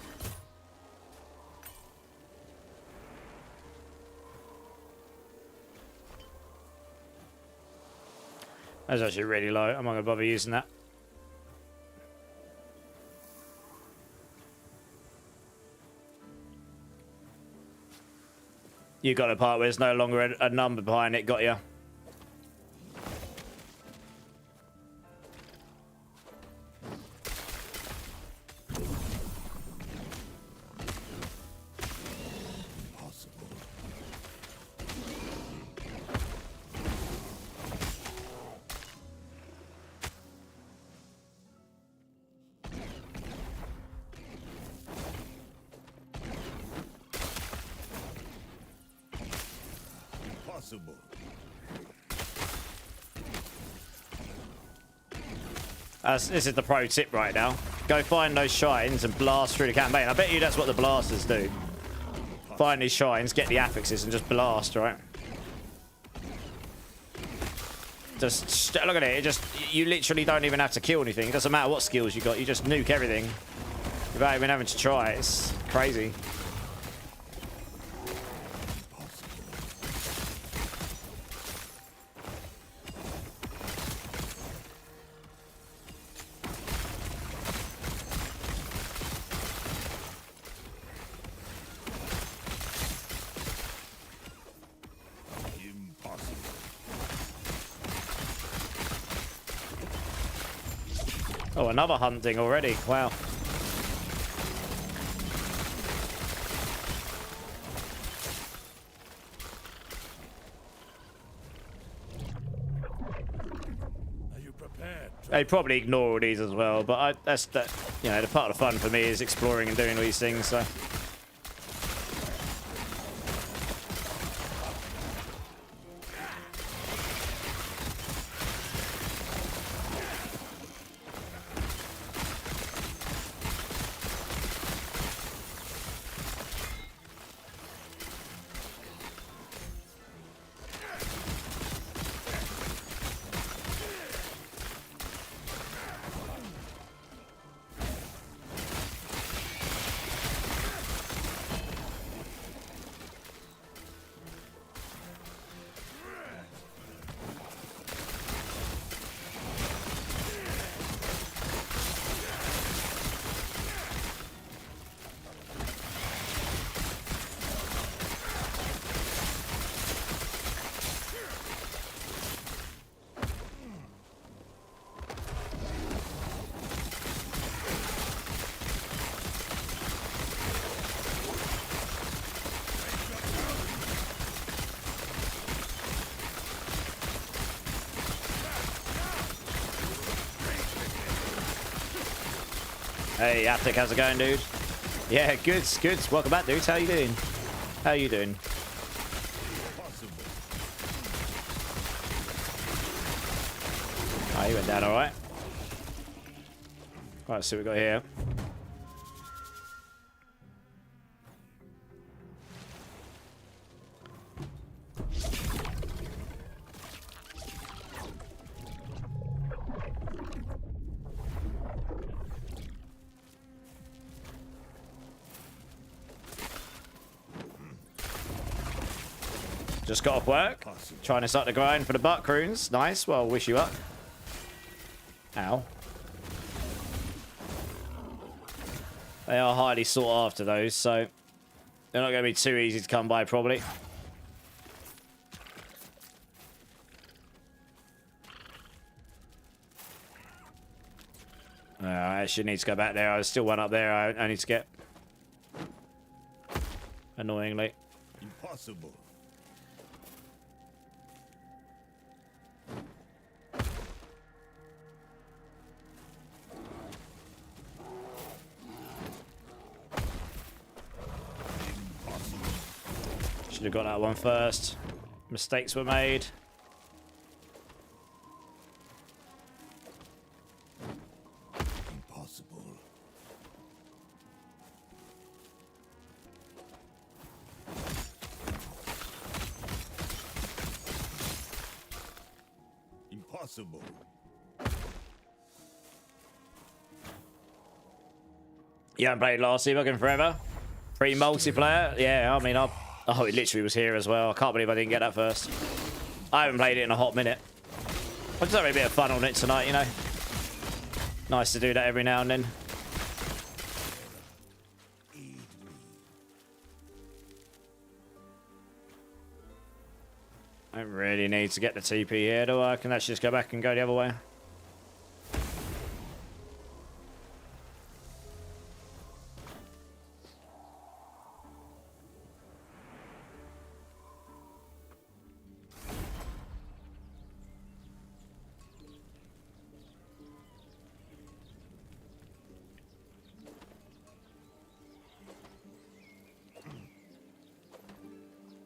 That's actually really low. I'm not going to bother using that. You got a part where there's no longer a number behind it, got you? This is the pro tip right now. Go find those shrines and blast through the campaign. I bet you that's what the blasters do. Find these shrines, get the affixes, and just blast, right? Just look at it. It just, you literally don't even have to kill anything. It doesn't matter what skills you got. You just nuke everything without even having to try. It's crazy. Oh, another hunting already. Wow. Are you prepared? They probably ignore all these as well, but that's the, you know, the part of the fun for me is exploring and doing all these things. So. Hey, Epoch, how's it going, dude? Yeah, good, good. Welcome back, dudes. How you doing? How you doing? Oh, you went down all right. All right, so we got here. Just got off work. Trying to start the grind for the butt croons. Nice. Well, wish you luck. Ow. They are highly sought after, those, so they're not going to be too easy to come by, probably. I actually need to go back there. I still one up there. I need to get. Annoyingly. Impossible. Should have got that one first. Mistakes were made. Impossible. Impossible. You haven't played last Epoch in forever? Free multiplayer? Yeah, I mean, oh, it literally was here as well. I can't believe I didn't get that first. I haven't played it in a hot minute. I just having a bit of fun on it tonight, you know. Nice to do that every now and then. I don't really need to get the TP here, do I? Can actually just go back and go the other way.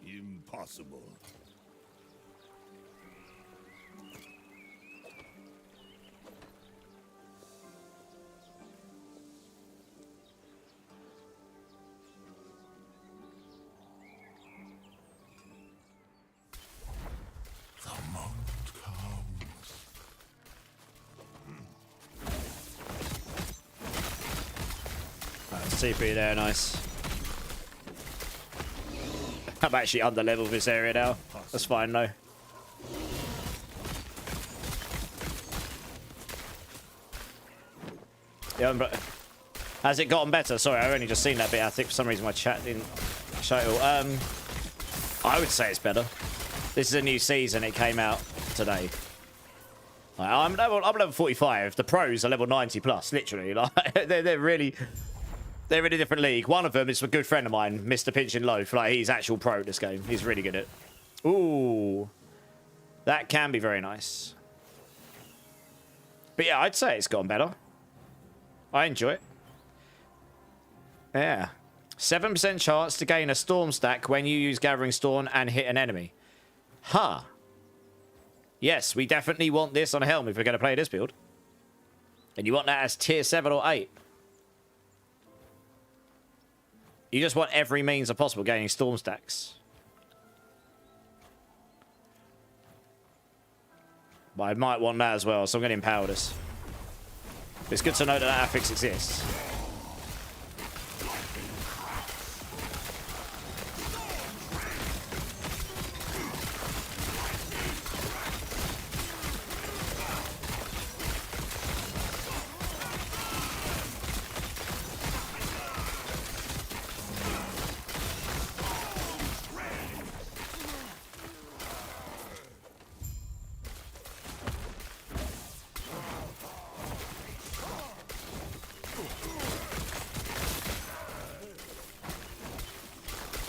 Impossible. The moment comes. TP there, nice. I'm actually under level this area now. That's fine though. Yeah, but has it gotten better? Sorry, I've only just seen that bit. I think for some reason my chat didn't show it all. I would say it's better. This is a new season. It came out today. Like, I'm level 45. The pros are level 90 plus, literally. Like they're really in a different league. One of them is a good friend of mine, Mr. Pinch and Loaf. Like he's actual pro at this game. He's really good at it. Ooh, that can be very nice. But yeah, I'd say it's gotten better. I enjoy it. Yeah. 7% chance to gain a storm stack when you use Gathering Storm and hit an enemy. Huh. Yes, we definitely want this on a helm if we're going to play this build. And you want that as tier 7 or 8. You just want every means of possible gaining storm stacks. But I might want that as well, so I'm going to empower this. It's good to know that that affix exists.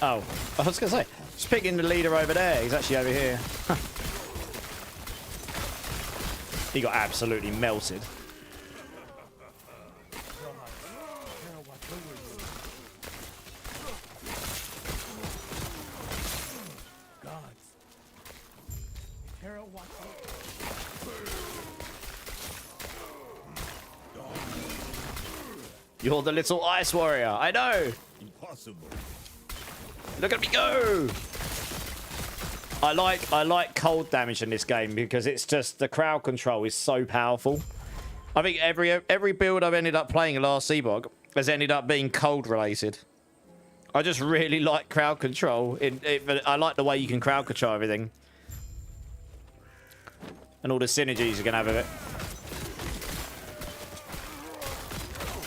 Oh, I was going to say, just picking the leader over there. He's actually over here. He got absolutely melted. You're the little ice warrior. I know. Impossible. Look at me go! I like cold damage in this game because it's just the crowd control is so powerful. I think every build I've ended up playing in last Epoch has ended up being cold related. I just really like crowd control. I like the way you can crowd control everything. And all the synergies you can have with it.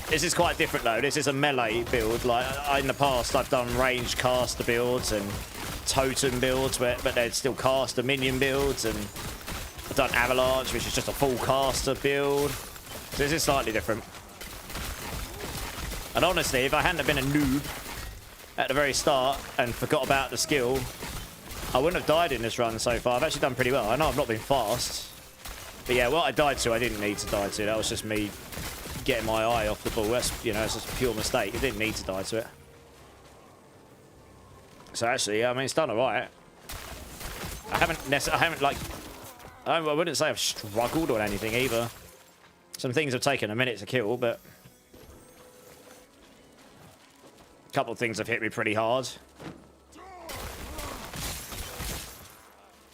This is quite different though. This is a melee build. Like in the past, I've done range caster builds and totem builds, but they're still caster minion builds, and I've done avalanche, which is just a full caster build. So this is slightly different. And honestly, if I hadn't have been a noob at the very start and forgot about the skill, I wouldn't have died in this run so far. I've actually done pretty well. I know I've not been fast, but yeah, what I died to, I didn't need to die to. That was just me getting my eye off the ball. That's, you know, it's just a pure mistake. I didn't need to die to it. So actually, I mean, it's done all right. I wouldn't say I've struggled or anything either. Some things have taken a minute to kill, but a couple of things have hit me pretty hard.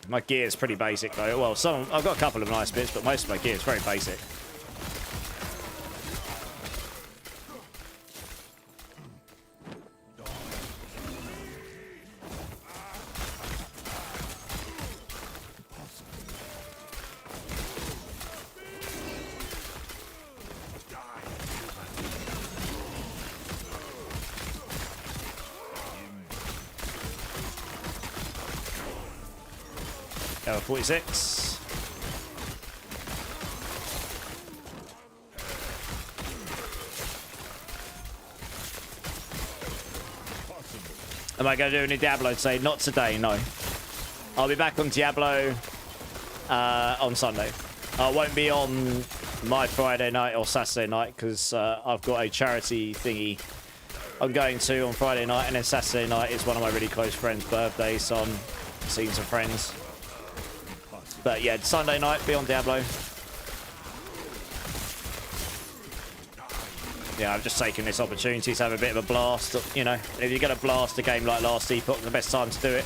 My gear's pretty basic though. Well, I've got a couple of nice bits, but most of my gear is very basic. Level 46. Am I going to do any Diablo today? Not today, no. I'll be back on Diablo on Sunday. I won't be on my Friday night or Saturday night because I've got a charity thingy I'm going to on Friday night, and then Saturday night is one of my really close friends' birthdays, so I'm seeing some friends. But yeah, Sunday night, be on Diablo. Yeah, I've just taken this opportunity to have a bit of a blast. You know, if you're going to blast a game like last Epoch, the best time to do it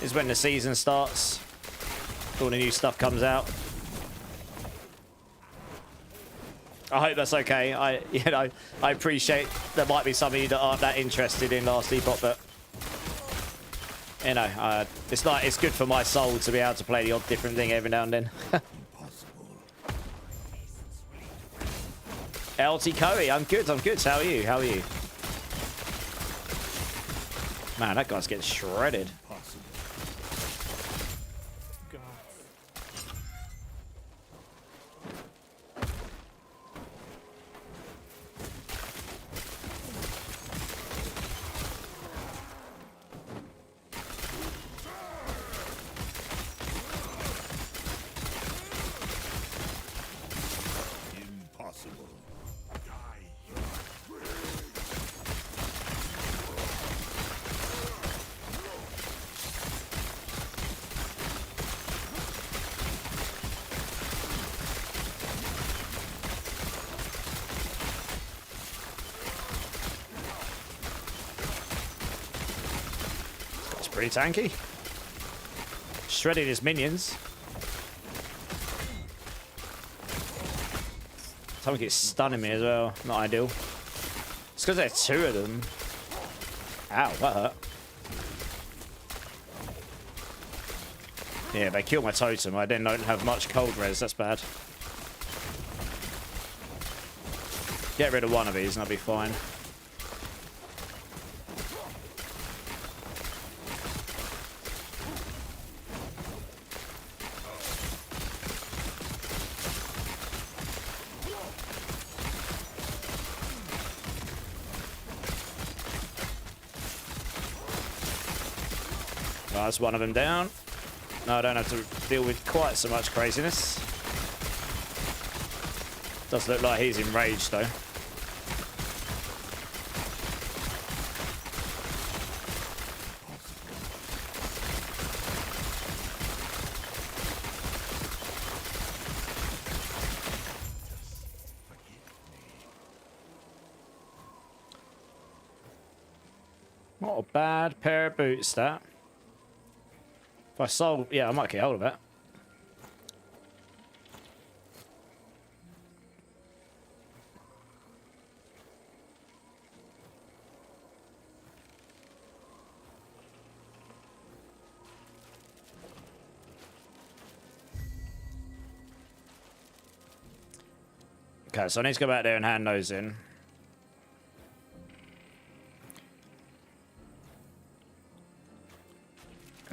is when the season starts. All the new stuff comes out. I hope that's okay. I appreciate there might be some of you that aren't that interested in Last Epoch, but you know, it's good for my soul to be able to play the odd different thing every now and then. LT Coey, I'm good. How are you? Man, that guy's getting shredded. Pretty tanky. Shredding his minions. Something keeps stunning me as well. Not ideal. It's because there's two of them. Ow, that hurt. Yeah, they killed my totem. I then don't have much cold res. That's bad. Get rid of one of these and I'll be fine. That's one of them down. No, I don't have to deal with quite so much craziness. Does look like he's enraged though. Not a bad pair of boots, that. If I sold, yeah, I might get hold of it. Okay, so I need to go back there and hand those in.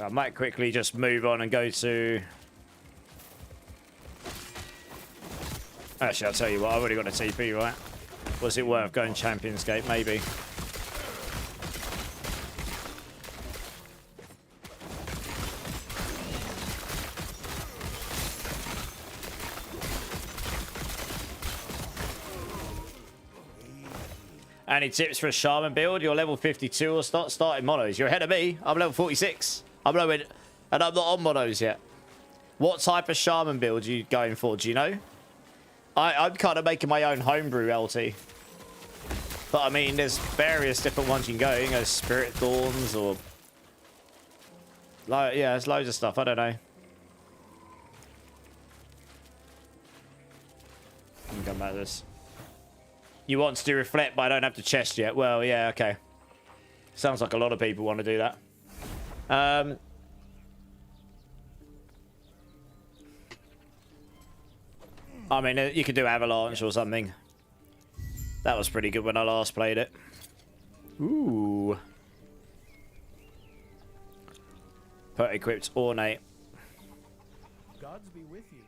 I might quickly just move on and go to... Actually, I'll tell you what, I've already got a TP, right? Was it worth going Champions Gate? Maybe. Any tips for a Shaman build? You're level 52 or starting monos. You're ahead of me. I'm level 46. I'm low in, and I'm not on monos yet. What type of Shaman build are you going for? Do you know? I'm kind of making my own homebrew LT. But I mean, there's various different ones you can go. You can go Spirit Thorns or... yeah, there's loads of stuff. I don't know. Let me come back to this. You want to do Reflect, but I don't have the chest yet. Well, yeah, okay. Sounds like a lot of people want to do that. I mean, you could do Avalanche or something. That was pretty good when I last played it. Ooh. Put equipped Ornate. Gods be with you.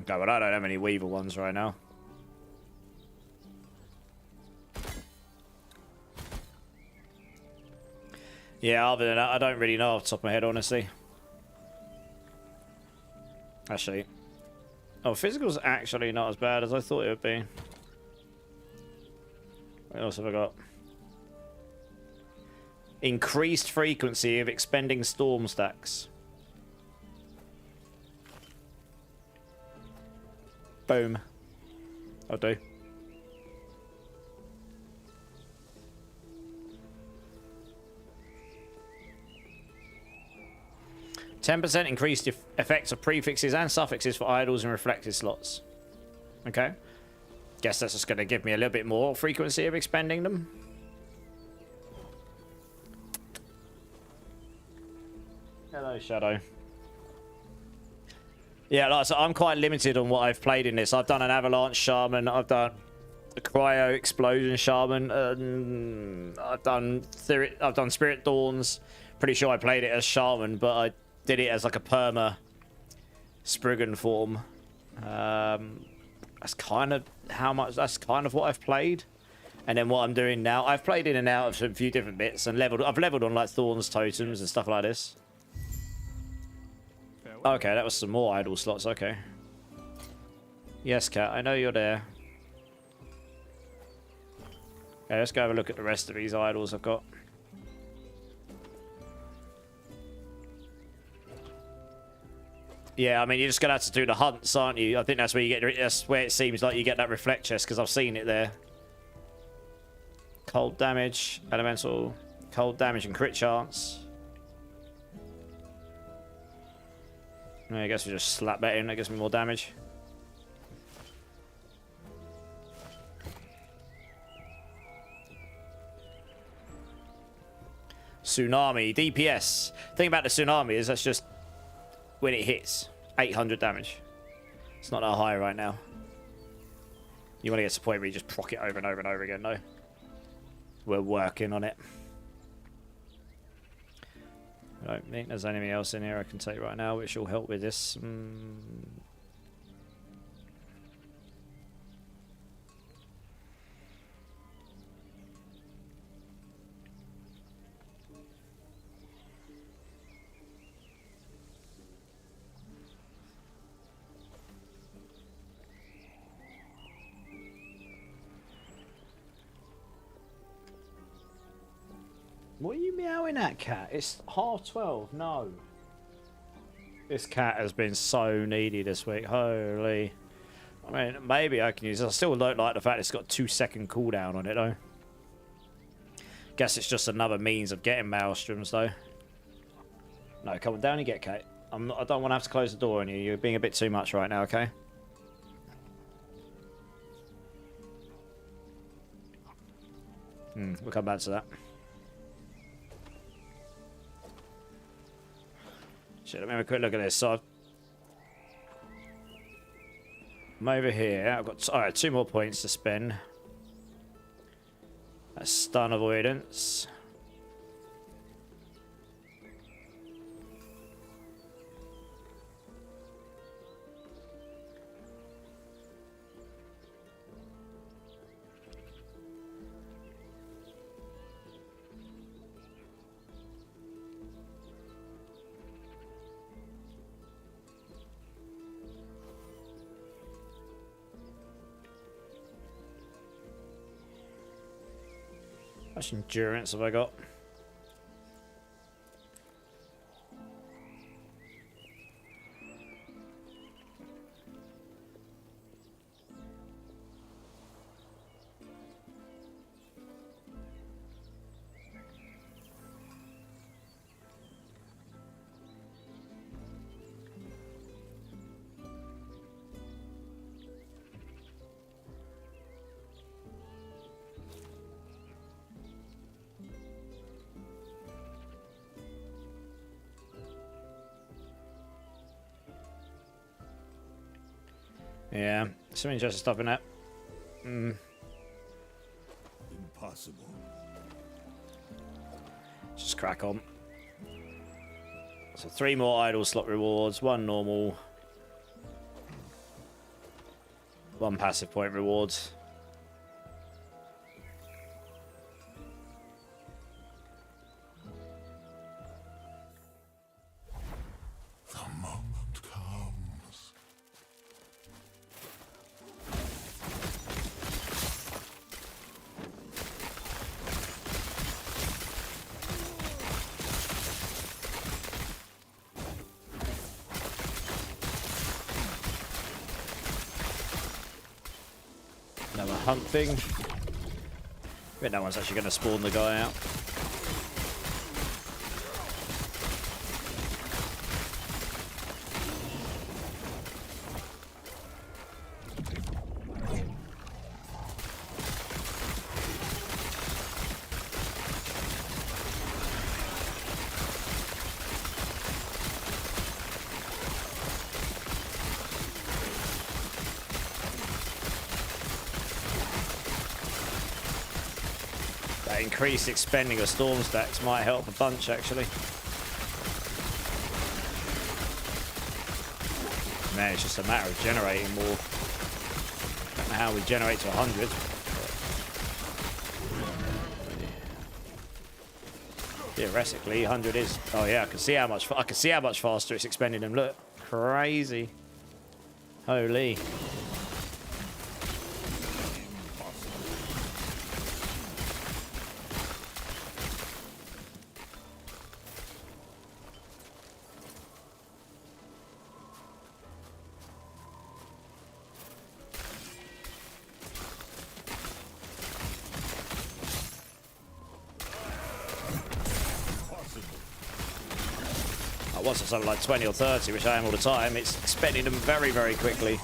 Okay, but I don't have any Weaver ones right now. Yeah, other than that, I don't really know off the top of my head, honestly. Actually. Oh, physical's actually not as bad as I thought it would be. What else have I got? Increased frequency of expending storm stacks. Boom. I'll do. 10% increased effects of prefixes and suffixes for idols and reflected slots. Okay. Guess that's just going to give me a little bit more frequency of expending them. Hello, Shadow. Yeah, like so I'm quite limited on what I've played in this. I've done an Avalanche Shaman. I've done a Cryo Explosion Shaman. I've done Spirit Dawns. Pretty sure I played it as Shaman, but I did it as like a perma Spriggan form. That's kind of what I've played. And then what I'm doing now, I've played in and out of a few different bits and I've leveled on like Thorns totems and stuff like this. Okay, that was some more idle slots. Okay. Yes, Cat, I know you're there. Okay, let's go have a look at the rest of these idols I've got. Yeah, I mean, you're just gonna have to do the hunts, aren't you? I think that's where you get. That's where it seems like you get that reflect chest, because I've seen it there. Cold damage, elemental, cold damage, and crit chance. I guess we just slap that in. That gives me more damage. Tsunami DPS. Thing about the tsunami is that's just when it hits 800 damage. It's not that high right now. You want to get to the point where you just proc it over and over and over again. No, we're working on it. I don't think there's anything else in here I can take right now which will help with this. What are you meowing at, Cat? It's 12:30. No. This cat has been so needy this week. Holy. I mean, maybe I can use it. I still don't like the fact it's got 2-second cooldown on it, though. Guess it's just another means of getting maelstroms, though. No, come on, down you get, Kate. I don't want to have to close the door on you. You're being a bit too much right now, okay? We'll come back to that. Shit, let me have a quick look at this. So I'm over here. I've got alright, 2 more points to spend. That's stun avoidance. How much endurance have I got? Yeah, some interesting stuff in that. Impossible. Just crack on. So 3 more idle slot rewards, 1 normal, 1 passive point rewards. The moment comes. Another hunt thing. I bet that one's actually going to spawn the guy out. that increased expending of storm stacks might help a bunch, actually. Man, it's just a matter of generating more. I don't know how we generate to 100. Theoretically, 100 is. Oh yeah, I can see how much faster it's expending them. Look, crazy. Holy. Once it's something like 20 or 30, which I am all the time, it's expending them very, very quickly.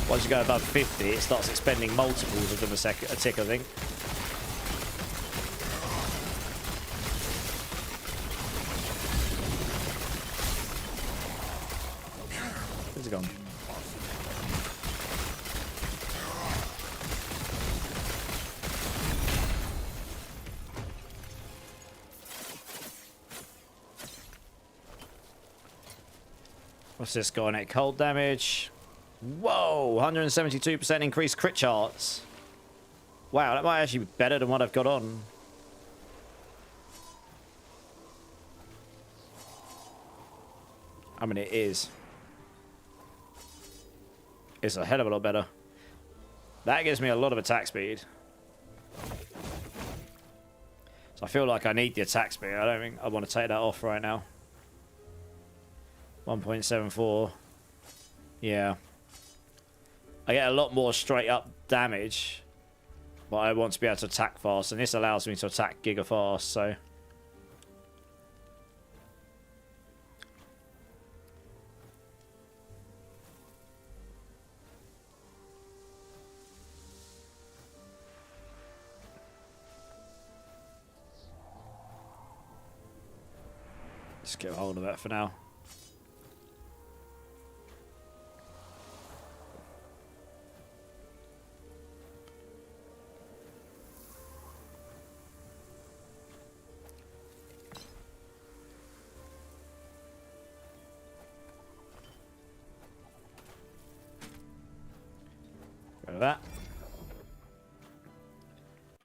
Once you go above 50, it starts expending multiples of them a tick, I think. Where's it gone? What's this guy at? Cold damage. Whoa! 172% increased crit chance. Wow, that might actually be better than what I've got on. I mean, it is. It's a hell of a lot better. That gives me a lot of attack speed. So I feel like I need the attack speed. I don't think I want to take that off right now. 1.74. Yeah. I get a lot more straight up damage, but I want to be able to attack fast, and this allows me to attack giga fast, so. Just get a hold of that for now. That.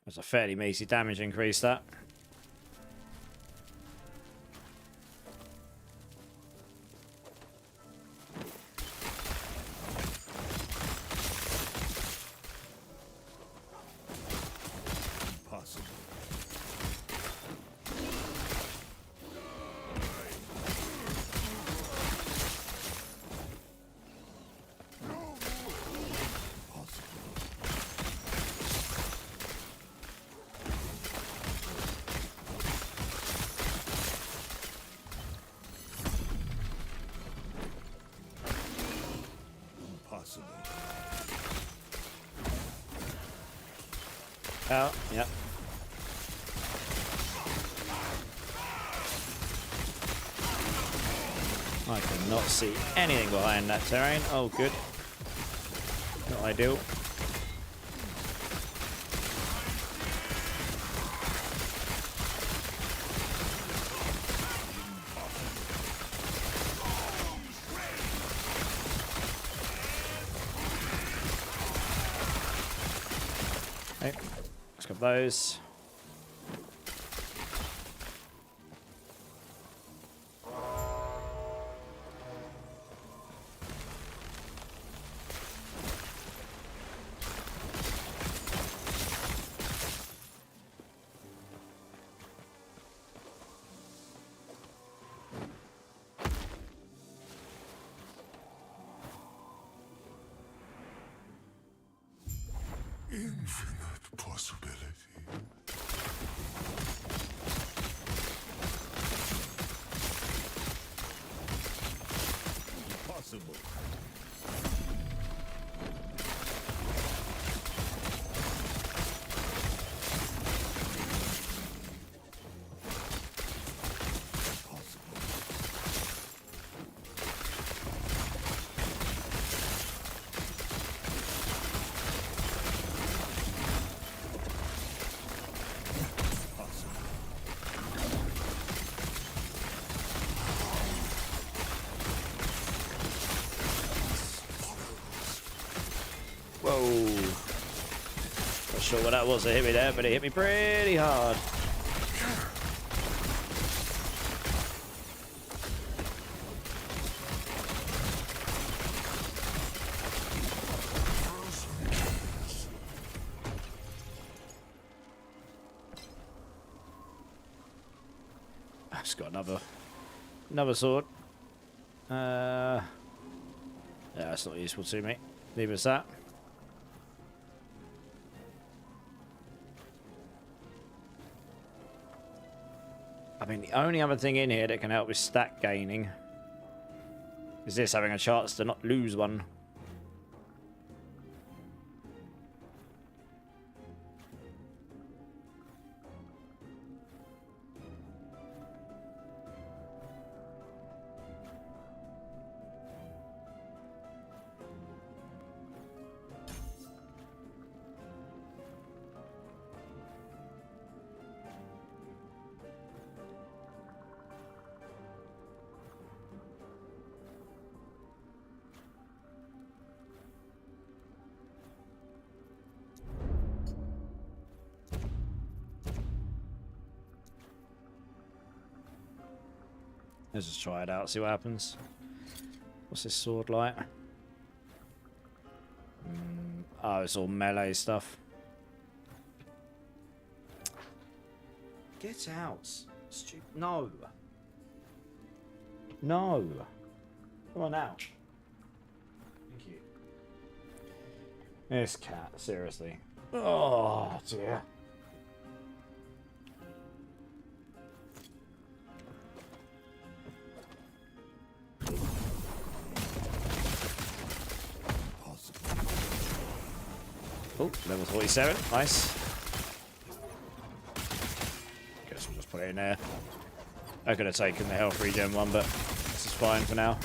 That's a fairly meaty damage increase, that. Oh, yep. I cannot see anything behind that terrain. Oh, good. Not ideal. Okay, let's grab those. Infinite possibility. Impossible. Not sure what that was that hit me there, but it hit me pretty hard. I've just got another sword. Yeah, that's not useful to me. Leave us that. I mean, the only other thing in here that can help with stat gaining is this, having a chance to not lose one. Let's just try it out, see what happens. What's this sword like? Oh, it's all melee stuff. Get out. Stupid. No. No. Come on out. Thank you. This cat, seriously. Oh, dear. Oh, level 47. Nice. Guess we'll just put it in there. I could have taken the health regen one, but this is fine for now.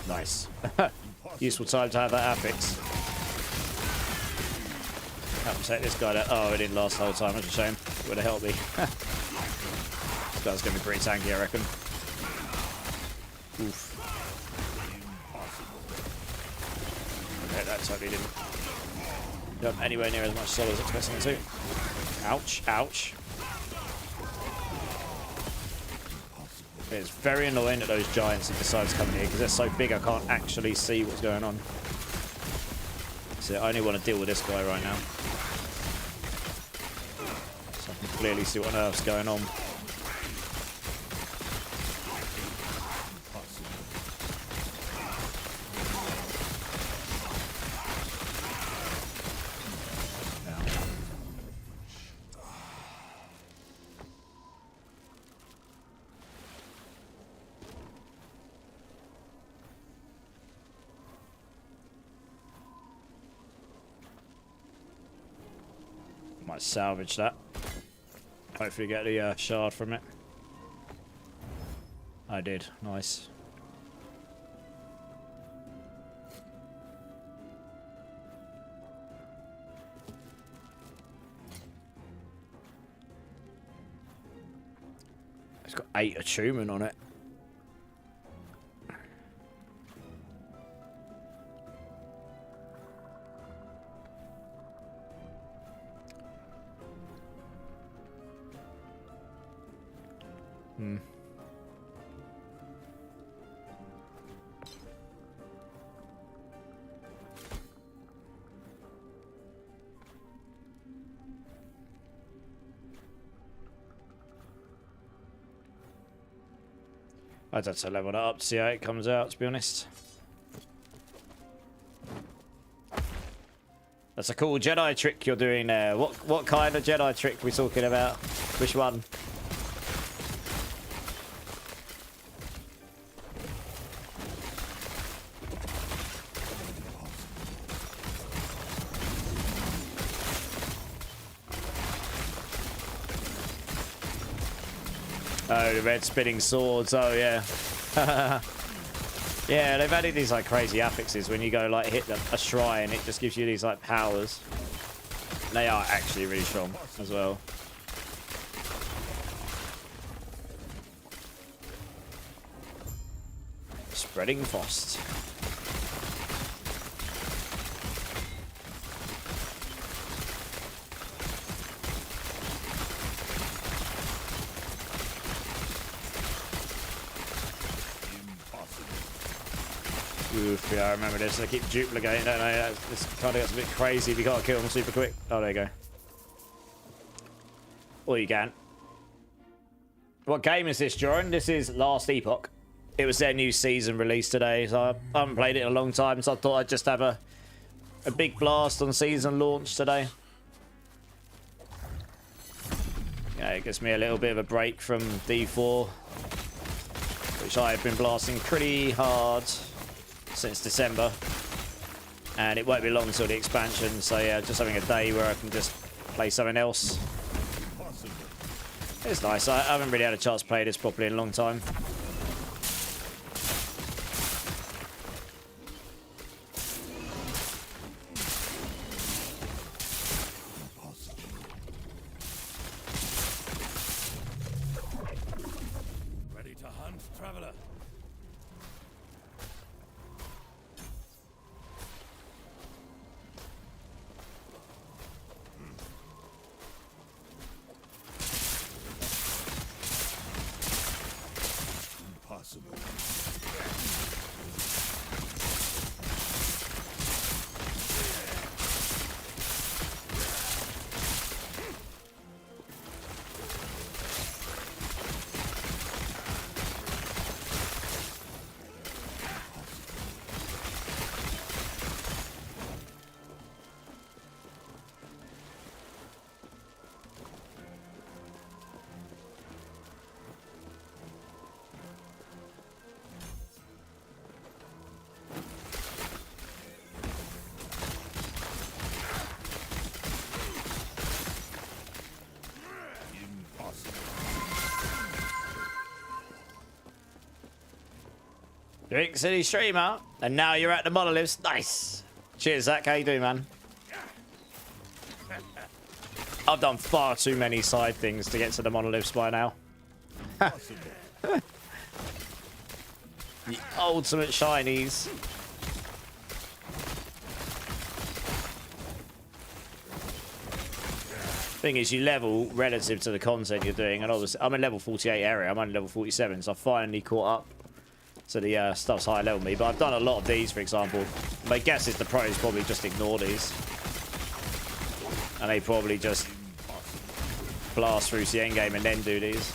Nice. Useful time to have that affix. Help protect this guy. Oh, it didn't last the whole time. That's a shame. It would have helped me. This guy's going to be pretty tanky, I reckon. Oof. Okay, that totally didn't jump anywhere near as much as I was expecting it to. Ouch, ouch. It's very annoying that those giants have decided to come in here because they're so big I can't actually see what's going on. So I only want to deal with this guy right now. So I can clearly see what on earth's going on. Might salvage that. Hopefully get the shard from it. I did. Nice. It's got 8 attunement on it. I'd have to level that up to see how it comes out, to be honest. That's a cool Jedi trick you're doing there. What kind of Jedi trick are we talking about? Which one? Oh, the red spinning swords. Oh, yeah. Yeah, they've added these like crazy affixes when you go like hit a shrine, it just gives you these like powers. They are actually really strong as well. Spreading frost. Oof, yeah, I remember this. They keep duplicating, don't they? This kind of gets a bit crazy if you can't kill them super quick. Oh, there you go. Or you can. What game is this, Joran? This is Last Epoch. It was their new season release today, so I haven't played it in a long time, so I thought I'd just have a big blast on season launch today. Yeah, it gives me a little bit of a break from D4, which I've been blasting pretty hard since December, and it won't be long until the expansion, so yeah, just having a day where I can just play something else. It's nice. I haven't really had a chance to play this properly in a long time. Ready to hunt, traveler? Impossible. Drink City Streamer, and now you're at the monoliths. Nice. Cheers, Zach. How you doing, man? I've done far too many side things to get to the monoliths by now. The ultimate shinies. Thing is, you level relative to the content you're doing, and obviously I'm in level 48 area. I'm only level 47, so I finally caught up. So the stuff's higher level me, but I've done a lot of these, for example. My guess is the pros probably just ignore these. And they probably just blast through the endgame and then do these.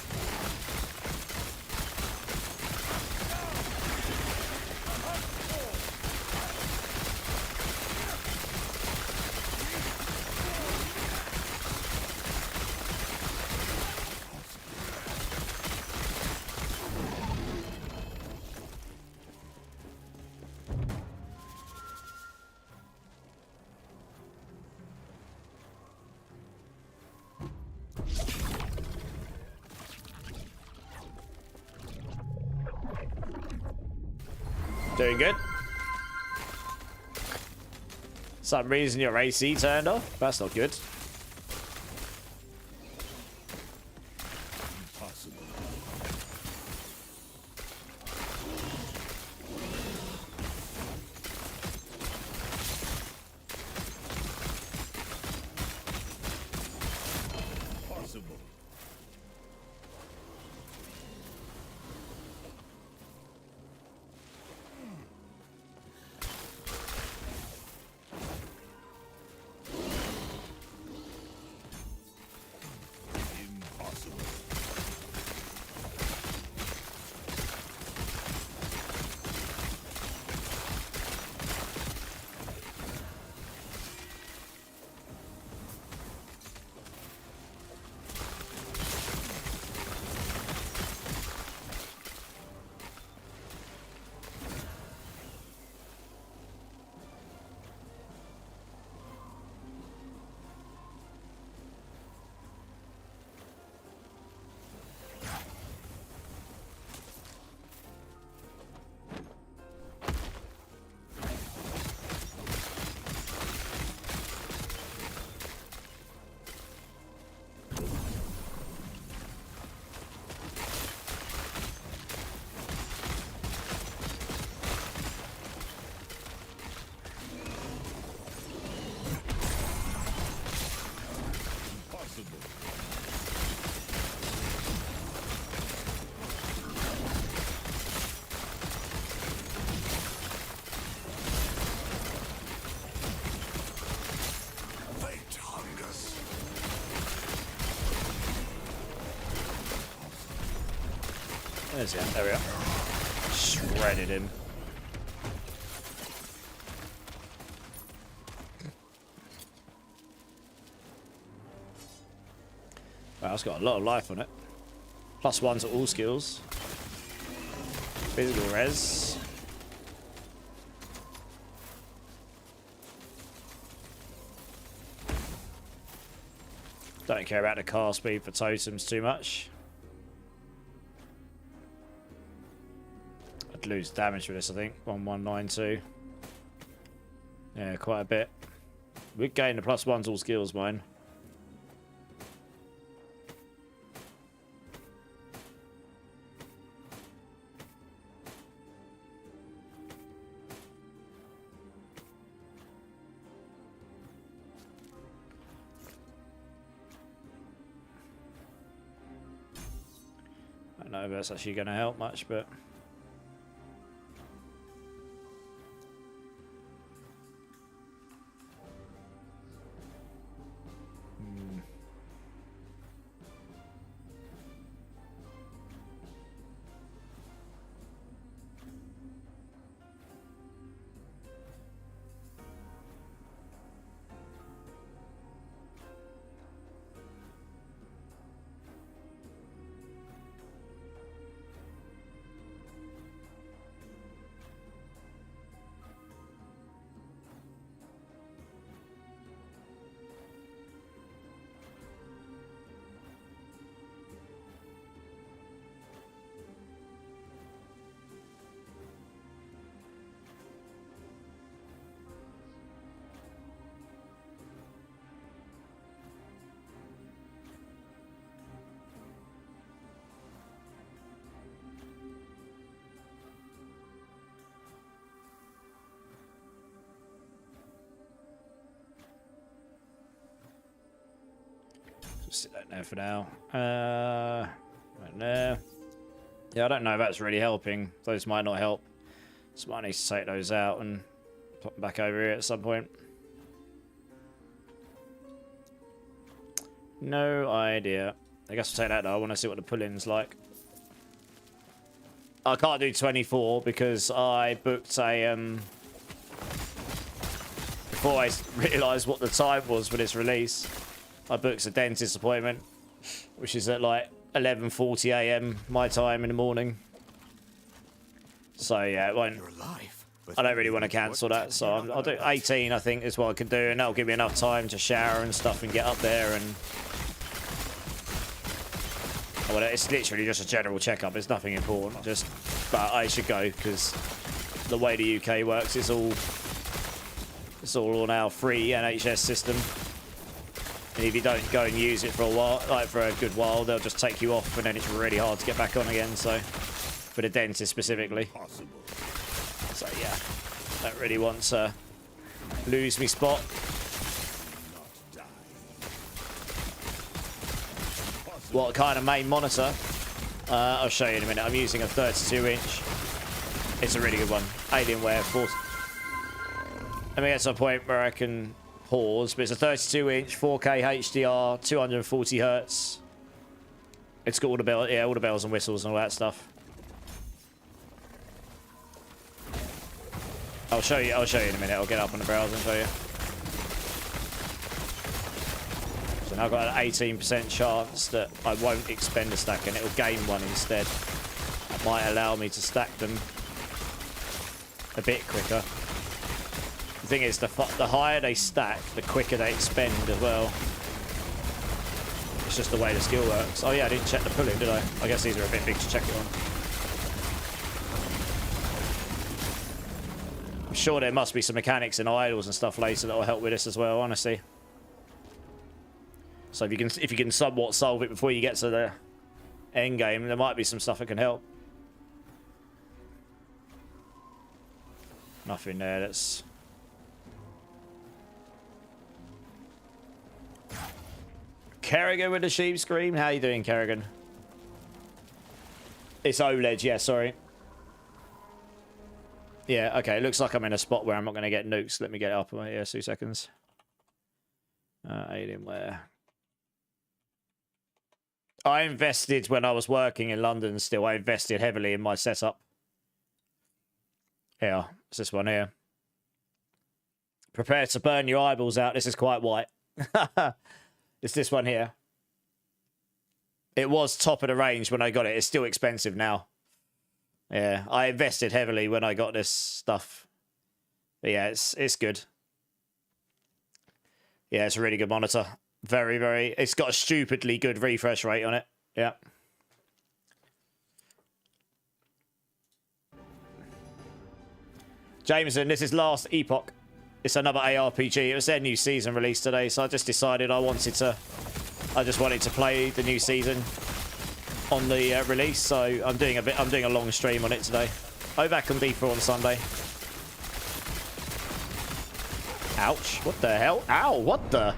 Doing good. Some reason your AC turned off? That's not good. Impossible. Possible. There's him. There we are. Shredded him. Wow, it's got a lot of life on it. +1 to all skills. Physical res. Don't care about the car speed for totems too much. I'd lose damage with this, I think. 1192. Yeah, quite a bit. We'd gain the +1 to all skills, mine. I don't know if that's actually going to help much, but... Sit that there for now. Right there. Yeah, I don't know if that's really helping. Those might not help. So I might need to take those out and pop them back over here at some point. No idea. I guess I'll take that though. I want to see what the pull-in's like. I can't do 24 because I booked a... Before I realised what the time was for this release, I booked a dentist appointment, which is at like 11:40 AM my time in the morning. So yeah, it won't. I don't really want to cancel that, so I'll do 18. I think is what I can do, and that'll give me enough time to shower and stuff and get up there. And well, it's literally just a general checkup. It's nothing important. Just, but I should go because the way the UK works, it's all on our free NHS system. And if you don't go and use it for a while, like for a good while, they'll just take you off, and then it's really hard to get back on again. So, for the dentist specifically. So yeah, don't really want to lose me spot. What kind of main monitor? I'll show you in a minute. I'm using a 32-inch. It's a really good one. Alienware 40. Let me get to a point where I can pause, but it's a 32-inch 4K HDR, 240 Hz. It's got all the all the bells and whistles and all that stuff. I'll show you in a minute. I'll get up on the browser and show you. So now I've got an 18% chance that I won't expend a stack and it'll gain one instead. That might allow me to stack them a bit quicker. The thing is, the higher they stack, the quicker they expend as well. It's just the way the skill works. Oh yeah, I didn't check the pull-in, did I? I guess these are a bit big to check it on. I'm sure there must be some mechanics and idles and stuff later that will help with this as well, honestly. So if you can somewhat solve it before you get to the end game, there might be some stuff that can help. Nothing there that's... Kerrigan with the sheep scream. How you doing, Kerrigan? It's OLED, yeah, sorry. Yeah, okay. It looks like I'm in a spot where I'm not going to get nukes. Let me get it up. Yeah, 2 seconds. Alienware. I invested when I was working in London still. I invested heavily in my setup. Here, it's this one here. Prepare to burn your eyeballs out. This is quite white. It's this one here. It was top of the range when I got it. It's still expensive now. Yeah, I invested heavily when I got this stuff. But yeah, it's good. Yeah, it's a really good monitor. Very, very... It's got a stupidly good refresh rate on it. Yeah. Jameson, this is last Epoch. It's another ARPG. It was their new season released today, so I just decided I just wanted to play the new season on the release. So I'm doing a long stream on it today. I'll be back on D4 on Sunday. Ouch! What the hell? Ow! What the?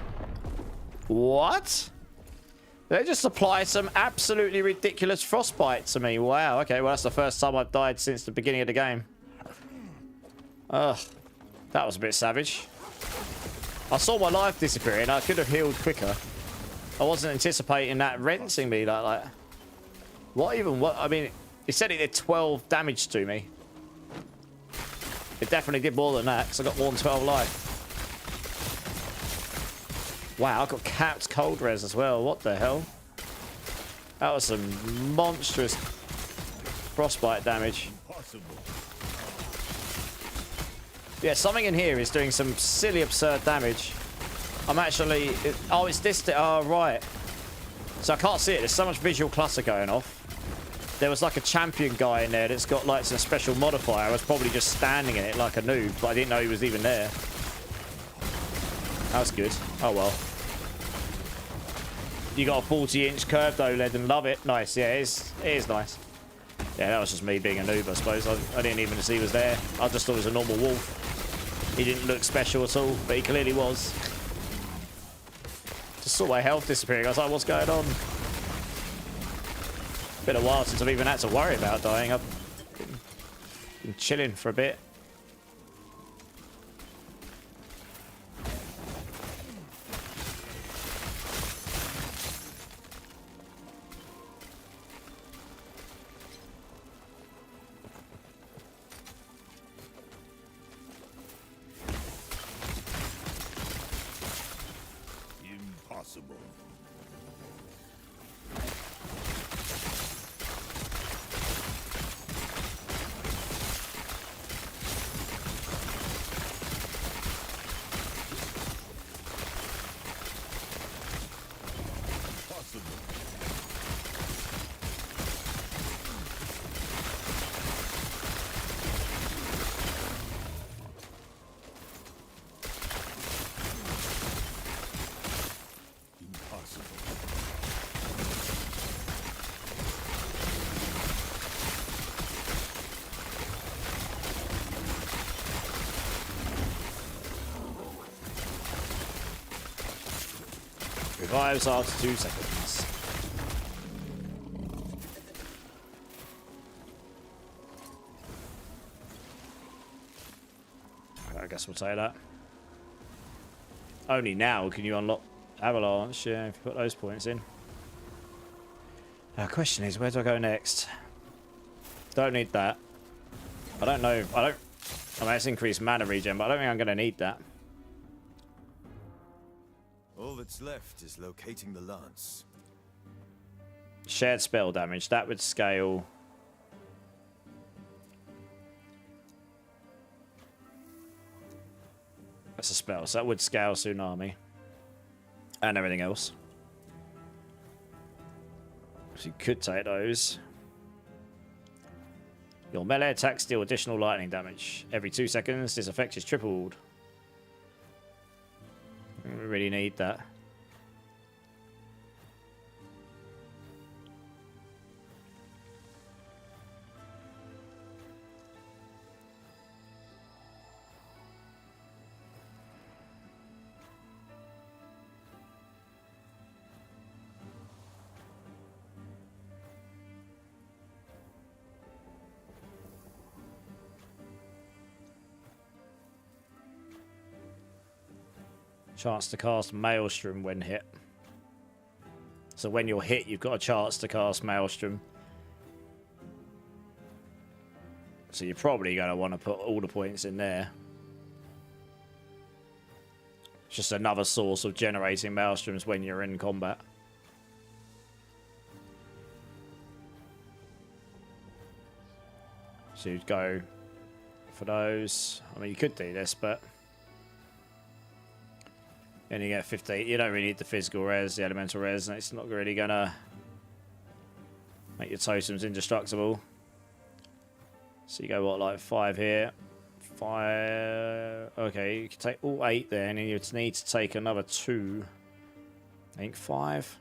What? They just applied some absolutely ridiculous frostbite to me. Wow. Okay. Well, that's the first time I've died since the beginning of the game. Ugh. That was a bit savage. I saw my life disappearing. I could have healed quicker. I wasn't anticipating that rinsing me like that. What even? What? I mean, it said it did 12 damage to me. It definitely did more than that because I got more than 12 life. Wow, I got capped cold res as well. What the hell? That was some monstrous frostbite damage. Yeah, something in here is doing some silly, absurd damage. I'm actually... Oh, it's this... Oh, right. So I can't see it. There's so much visual clutter going off. There was like a champion guy in there that's got like some special modifier. I was probably just standing in it like a noob, but I didn't know he was even there. That was good. Oh, well. You got a 40-inch curved OLED and love it. Nice. Yeah, it is nice. Yeah, that was just me being a noob, I suppose. I didn't even see he was there. I just thought it was a normal wolf. He didn't look special at all, but he clearly was. Just saw my health disappearing. I was like, what's going on? Been a while since I've even had to worry about dying. I've been chilling for a bit. Impossible. Revives after 2 seconds. I guess we'll say that. Only now can you unlock Avalanche, yeah, if you put those points in. Now, question is, where do I go next? Don't need that. I don't know. I mean, it's increased mana regen, but I don't think I'm going to need that. All that's left is locating the lance. Shared spell damage. That would scale. That's a spell, so that would scale Tsunami. And everything else. So you could take those. Your melee attacks deal additional lightning damage. Every 2 seconds, this effect is tripled. We really need that. Chance to cast Maelstrom when hit. So when you're hit, you've got a chance to cast Maelstrom. So you're probably going to want to put all the points in there. It's just another source of generating Maelstroms when you're in combat. So you'd go for those. I mean, you could do this, but then you get 50. You don't really need the physical res, the elemental res, and it's not really going to make your totems indestructible. So you go, what, like 5 here? 5. Okay, you can take all 8 there, and then you need to take another 2. I think 5.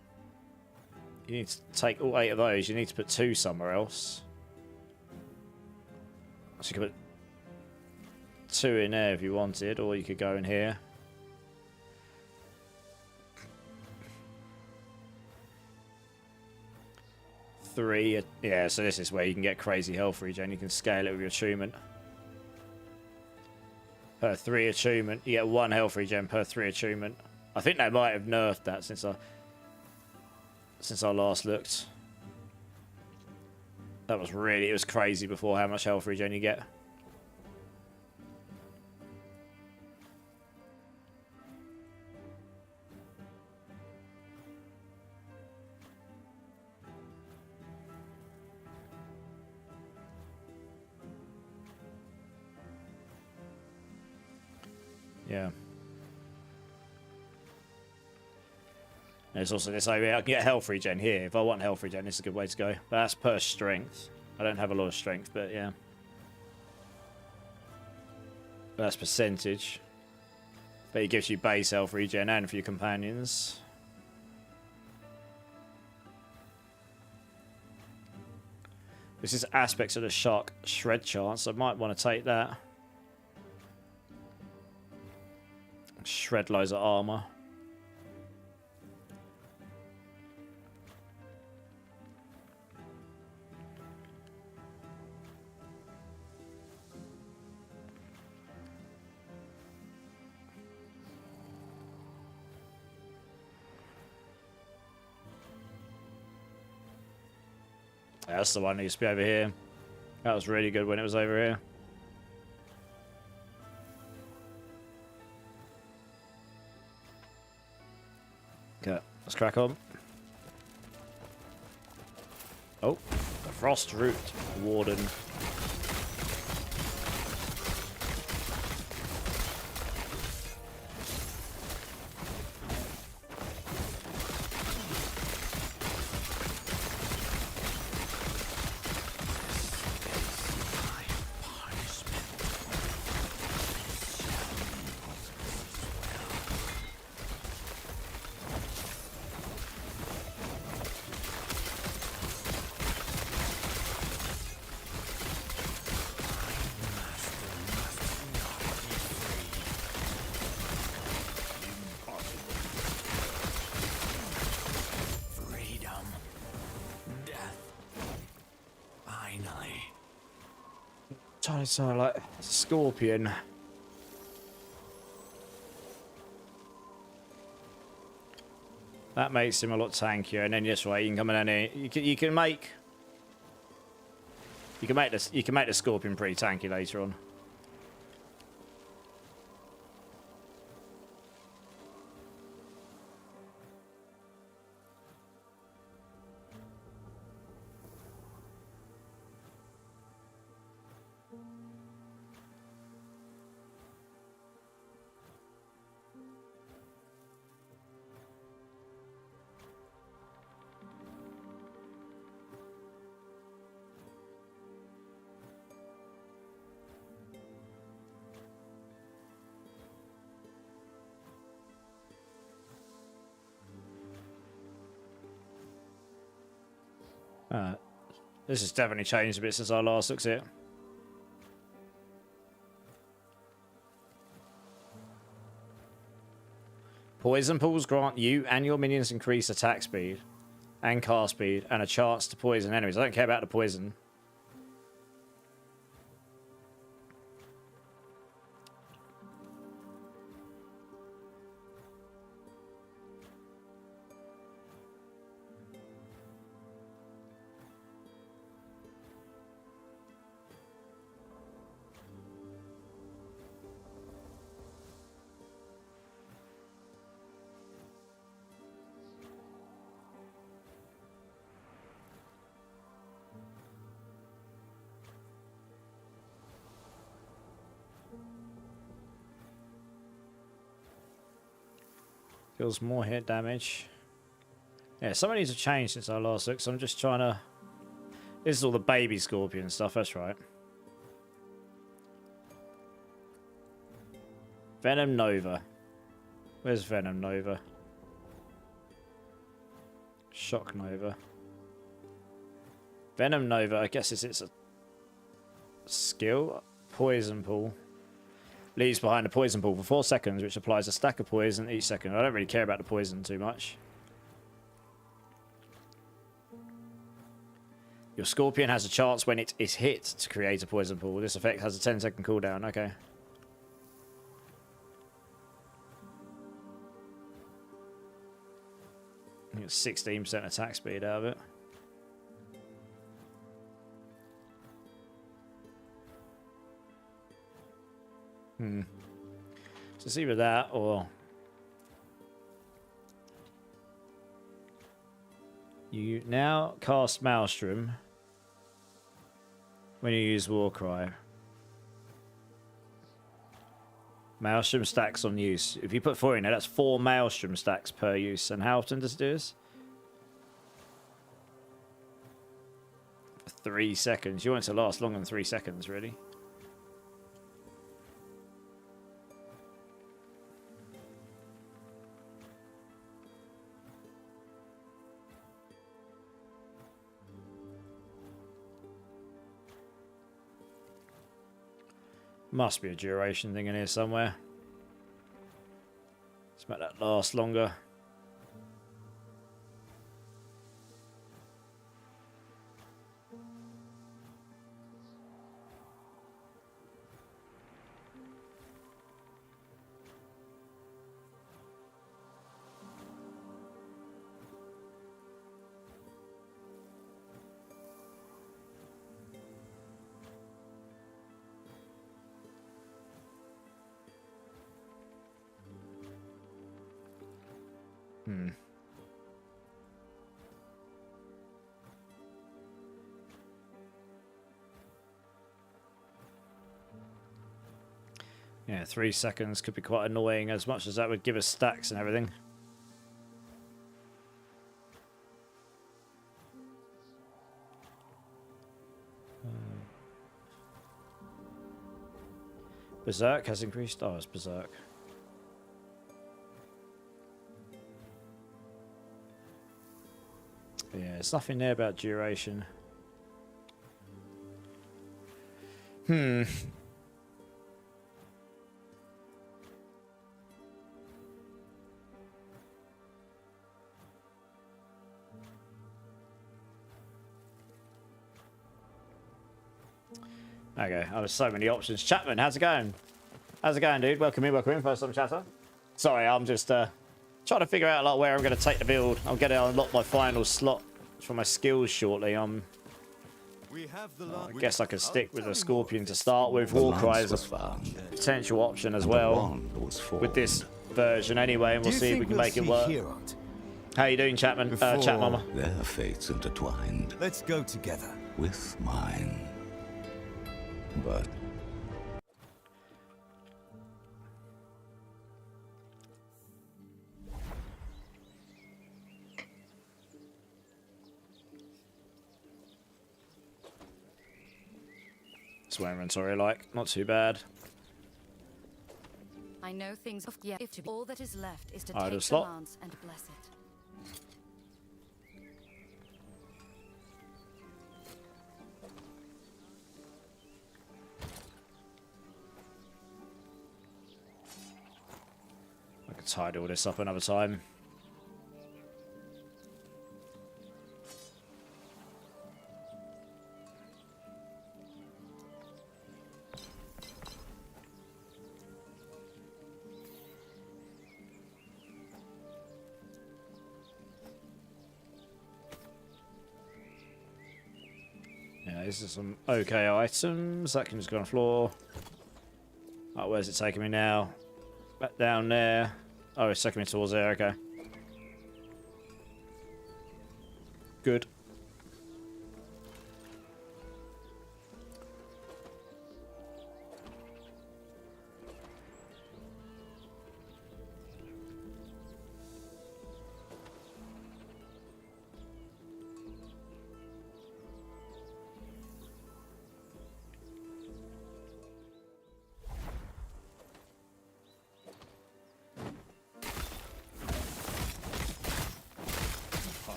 You need to take all 8 of those. You need to put 2 somewhere else. So you could put 2 in there if you wanted, or you could go in here. Three, yeah, so this is where you can get crazy health regen. You can scale it with your attunement. Per 3 attunement, you get 1 health regen per 3 attunement. I think they might have nerfed that since I last looked. That was really, it was crazy before how much health regen you get. Yeah. There's also this over here. I can get health regen here. If I want health regen, this is a good way to go. But that's per strength. I don't have a lot of strength, but yeah. That's percentage. But it gives you base health regen and for your companions. This is aspects of the shark shred chance. I might want to take that. Shred loads of armor. Yeah, that's the one that used to be over here. That was really good when it was over here. Okay, let's crack on. Oh, the Frost Root Warden. Trying to sound like a scorpion. That makes him a lot tankier, and then this way you can come in here. You can make the scorpion pretty tanky later on. This has definitely changed a bit since I last looked at it. Poison pools grant you and your minions increased attack speed and cast speed and a chance to poison enemies. I don't care about the poison. Deals more hit damage. Yeah, some of these have changed since I last looked, so I'm just trying to... This is all the baby scorpion stuff, that's right. Venom Nova. Where's Venom Nova? Shock Nova. Venom Nova, I guess it's a skill. Poison Pool. Leaves behind a poison pool for 4 seconds, which applies a stack of poison each second. I don't really care about the poison too much. Your scorpion has a chance when it is hit to create a poison pool. This effect has a 10-second cooldown. Okay. I think it's 16% attack speed out of it. So it's either that or you now cast Maelstrom when you use Warcry. Maelstrom stacks on use. If you put 4 in there, that's 4 Maelstrom stacks per use. And how often does it do this? 3 seconds. You want it to last longer than 3 seconds, really. Must be a duration thing in here somewhere. Let's make that last longer. Yeah, 3 seconds could be quite annoying, as much as that would give us stacks and everything. Berserk has increased. Oh, it's Berserk. Yeah, there's nothing there about duration. Okay, oh, there's so many options. Chapman, how's it going? How's it going, dude? Welcome in, first time chatter. Sorry, I'm just trying to figure out like where I'm going to take the build. I'm going to unlock my final slot for my skills shortly. I guess I could stick with a Scorpion to start with. Warcry is a potential option as well with this version anyway, and we'll see if we can make it work. How you doing, Chapman? Chat Mama. Their fates intertwined. Let's go together. With mine. But What's my inventory like? Not too bad. I know things of if to all that is left is to Idle take the slot. lance and bless it. I could tidy all this up another time. Yeah, these are some okay items. That can just go on the floor. Oh, where's it taking me now? Back down there. Oh, it's taking me towards there, okay. Good.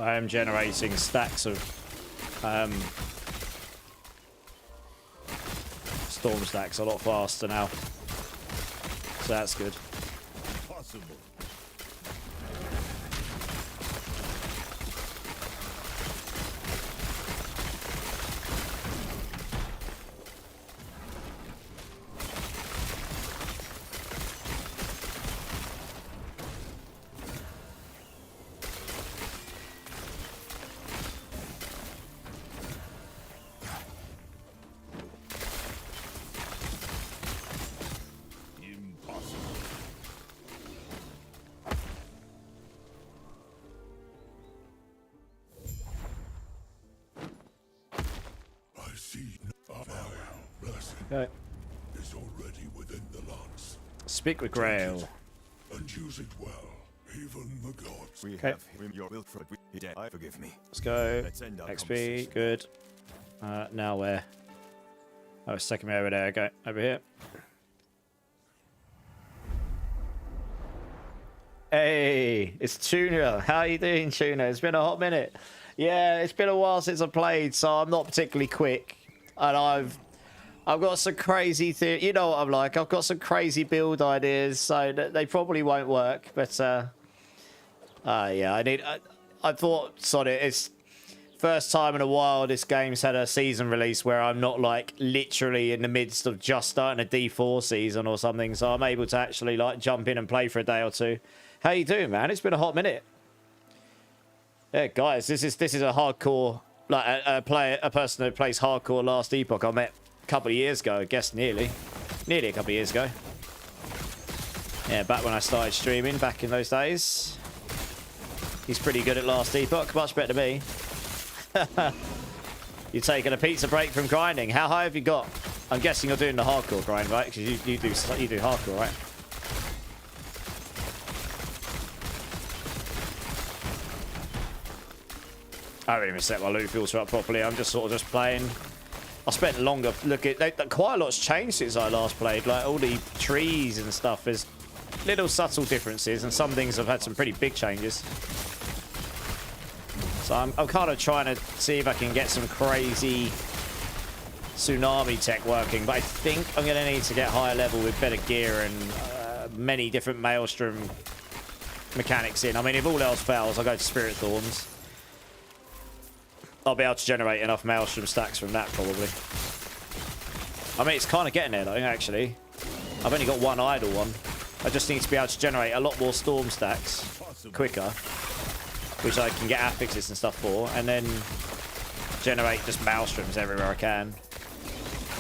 I am generating stacks of storm stacks a lot faster now. So that's good. Possible. Okay. Is already within the lance. Speak with Grail. And use it well. Even the gods. We Okay. have him your will for dead. Forgive me. Let's go. Let's end our XP, conversation. good. Now where? Oh, it's taking me over there. Okay, over here. Hey, it's Tuna. How you doing, Tuna? It's been a hot minute. Yeah, it's been a while since I played, so I'm not particularly quick. And I've got some crazy thing. You know what I'm like. I've got some crazy build ideas, so they probably won't work. But yeah, I thought, sorry, it's first time in a while this game's had a season release where I'm not like literally in the midst of just starting a D4 season or something, so I'm able to actually like jump in and play for a day or two. How you doing, man? It's been a hot minute. Yeah, guys, this is a hardcore, like a person who plays hardcore Last Epoch I met a couple of years ago, I guess nearly a couple of years ago. Yeah, back when I started streaming back in those days. He's pretty good at Last Epoch, much better than me. You're taking a pizza break from grinding. How high have you got? I'm guessing you're doing the hardcore grind, right? Because you do hardcore, right? I haven't even set my loot filter up properly. I'm just sort of playing. I spent longer quite a lot's changed since I last played. Like all the trees and stuff. There's little subtle differences, and some things have had some pretty big changes. So I'm kind of trying to see if I can get some crazy tsunami tech working, but I think I'm going to need to get higher level with better gear and many different maelstrom mechanics in. I mean, if all else fails, I'll go to Spirit Thorns. I'll be able to generate enough maelstrom stacks from that, probably. I mean, it's kind of getting there, though, actually. I've only got one idle one. I just need to be able to generate a lot more storm stacks quicker, which I can get affixes and stuff for, and then generate just maelstroms everywhere I can.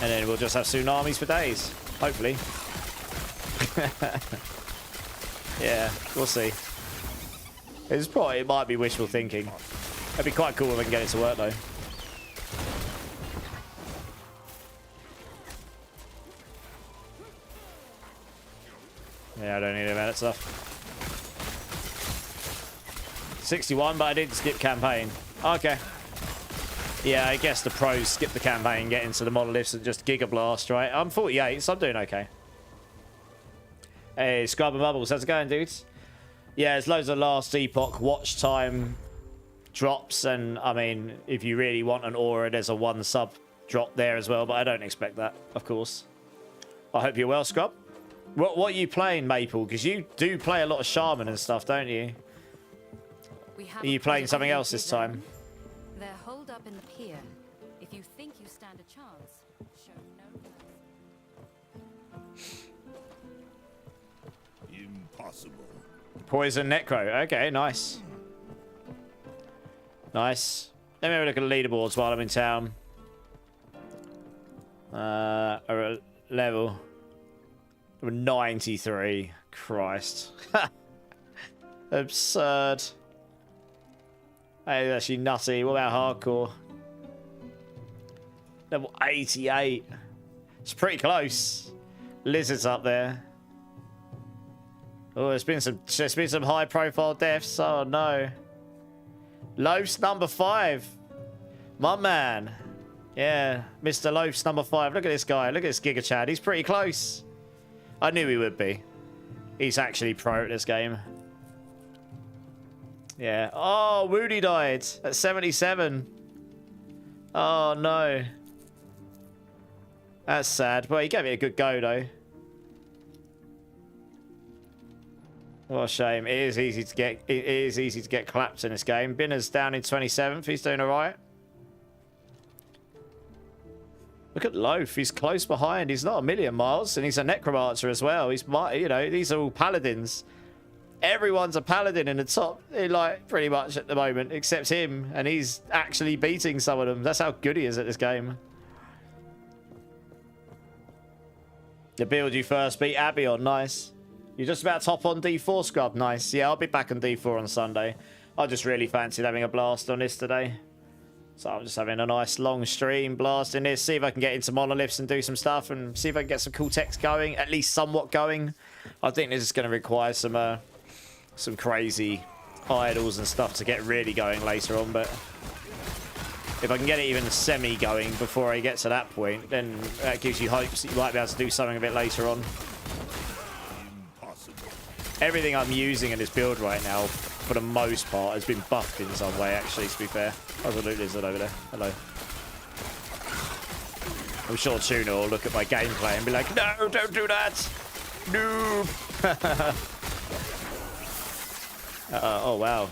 And then we'll just have tsunamis for days, hopefully. Yeah, we'll see. It might be wishful thinking. It'd be quite cool if I can get it to work, though. Yeah, I don't need any of that stuff. 61, but I didn't skip campaign. Okay. Yeah, I guess the pros skip the campaign, get into the monoliths and just Giga Blast, right? I'm 48, so I'm doing okay. Hey, Scrub and Bubbles, how's it going, dudes? Yeah, there's loads of Last Epoch watch time drops, and I mean, if you really want an aura, there's a 1 sub drop there as well, but I don't expect that, of course. I hope you're well, Scrub. What are you playing, Maple? Because you do play a lot of Shaman and stuff, don't you? Are you playing something else this time? They're holed up in the pier. If you think you stand a chance, show no mercy. Impossible. Poison Necro. Okay, nice. Nice. Let me have a look at the leaderboards while I'm in town. Level 93. Christ. Absurd. Hey, that's actually nutty. What about hardcore? Level 88. It's pretty close. Lizards up there. Oh, there's been some high profile deaths. Oh no. Loaf's number 5. My man. Yeah, Mr. Loaf's number 5. Look at this guy. Look at this Giga Chad. He's pretty close. I knew he would be. He's actually pro at this game. Yeah. Oh, Woody died at 77. Oh, no. That's sad. Well, he gave it a good go, though. What a shame. It is easy to get clapped in this game. Binner's down in 27th. He's doing all right. Look at Loaf. He's close behind. He's not a million miles, and he's a necromancer as well. He's, you know, these are all paladins. Everyone's a paladin in the top, like, pretty much at the moment, except him, and he's actually beating some of them. That's how good he is at this game. The build you first beat Abion, nice. You're just about top on D4 scrub, nice. Yeah, I'll be back on D4 on Sunday. I just really fancied having a blast on this today. So I'm just having a nice long stream, blasting this, see if I can get into monoliths and do some stuff, and see if I can get some cool techs going, at least somewhat going. I think this is going to require some crazy idols and stuff to get really going later on, but if I can get it even semi going before I get to that point, then that gives you hopes that you might be able to do something a bit later on. Everything I'm using in this build right now, for the most part, has been buffed in some way, actually, to be fair. How's the loot lizard over there? Hello. I'm sure Tuna will look at my gameplay and be like, no, don't do that! No! Oh, wow.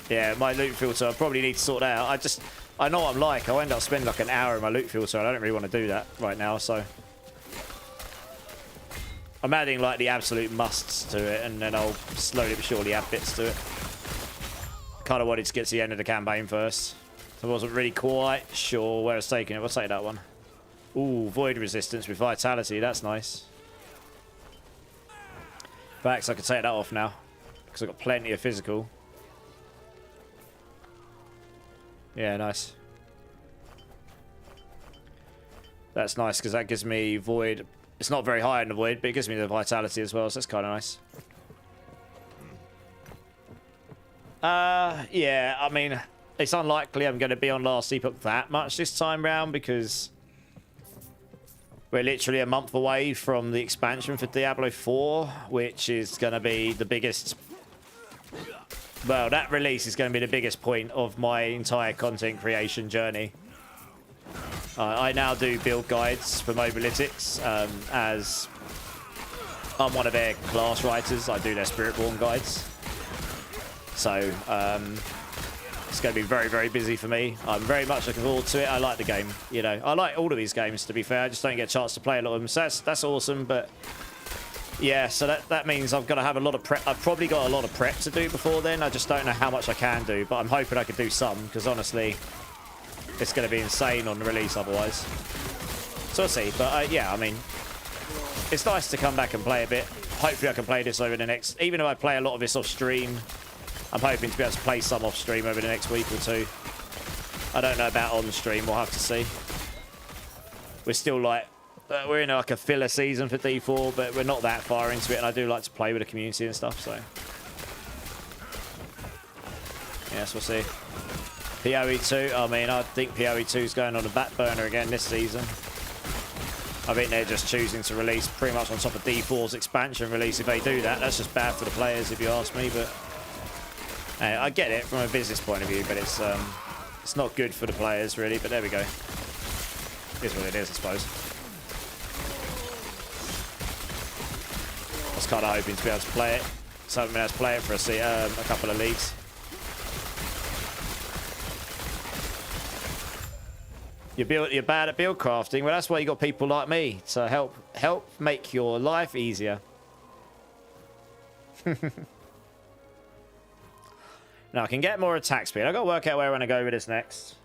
Yeah, my loot filter, I probably need to sort that out. I know what I'm like. I'll end up spending like an hour in my loot filter, and I don't really want to do that right now, so... I'm adding like the absolute musts to it, and then I'll slowly but surely add bits to it. Kind of wanted to get to the end of the campaign first. I wasn't really quite sure where I was taking it. We'll take that one. Ooh, void resistance with vitality. That's nice. Facts, I can take that off now, because I've got plenty of physical. Yeah, nice. That's nice, because that gives me void. It's not very high in the void, but it gives me the vitality as well, so that's kind of nice. Yeah, I mean, it's unlikely I'm going to be on Last Epoch that much this time round, because we're literally a month away from the expansion for Diablo 4, which is going to be the biggest... Well, that release is going to be the biggest point of my entire content creation journey. I now do build guides for Mobalytics, as I'm one of their class writers. I do their Spiritborn guides. So, it's going to be very, very busy for me. I'm very much looking forward to it. I like the game, you know. I like all of these games, to be fair. I just don't get a chance to play a lot of them. So that's awesome, but... Yeah, so that means I've got to have a lot of prep. I've probably got a lot of prep to do before then. I just don't know how much I can do, but I'm hoping I can do some, because honestly... It's going to be insane on the release otherwise. So we'll see. But yeah, I mean, it's nice to come back and play a bit. Hopefully I can play this over the next... Even if I play a lot of this off stream, I'm hoping to be able to play some off stream over the next week or two. I don't know about on stream. We'll have to see. We're still like... we're in like a filler season for D4, but we're not that far into it. And I do like to play with the community and stuff, so... Yes, we'll see. PoE 2, I mean, I think PoE 2 is going on the back burner again this season. I think they're just choosing to release pretty much on top of D4's expansion release. If they do that, that's just bad for the players, if you ask me. But I get it from a business point of view, but it's not good for the players, really. But there we go. It is what it is, I suppose. I was kind of hoping to be able to play it. So I haven't been able to play it for a couple of leagues. You're bad at build crafting. Well, that's why you got people like me to help make your life easier. Now I can get more attack speed. I've got to work out where I want to go with this next.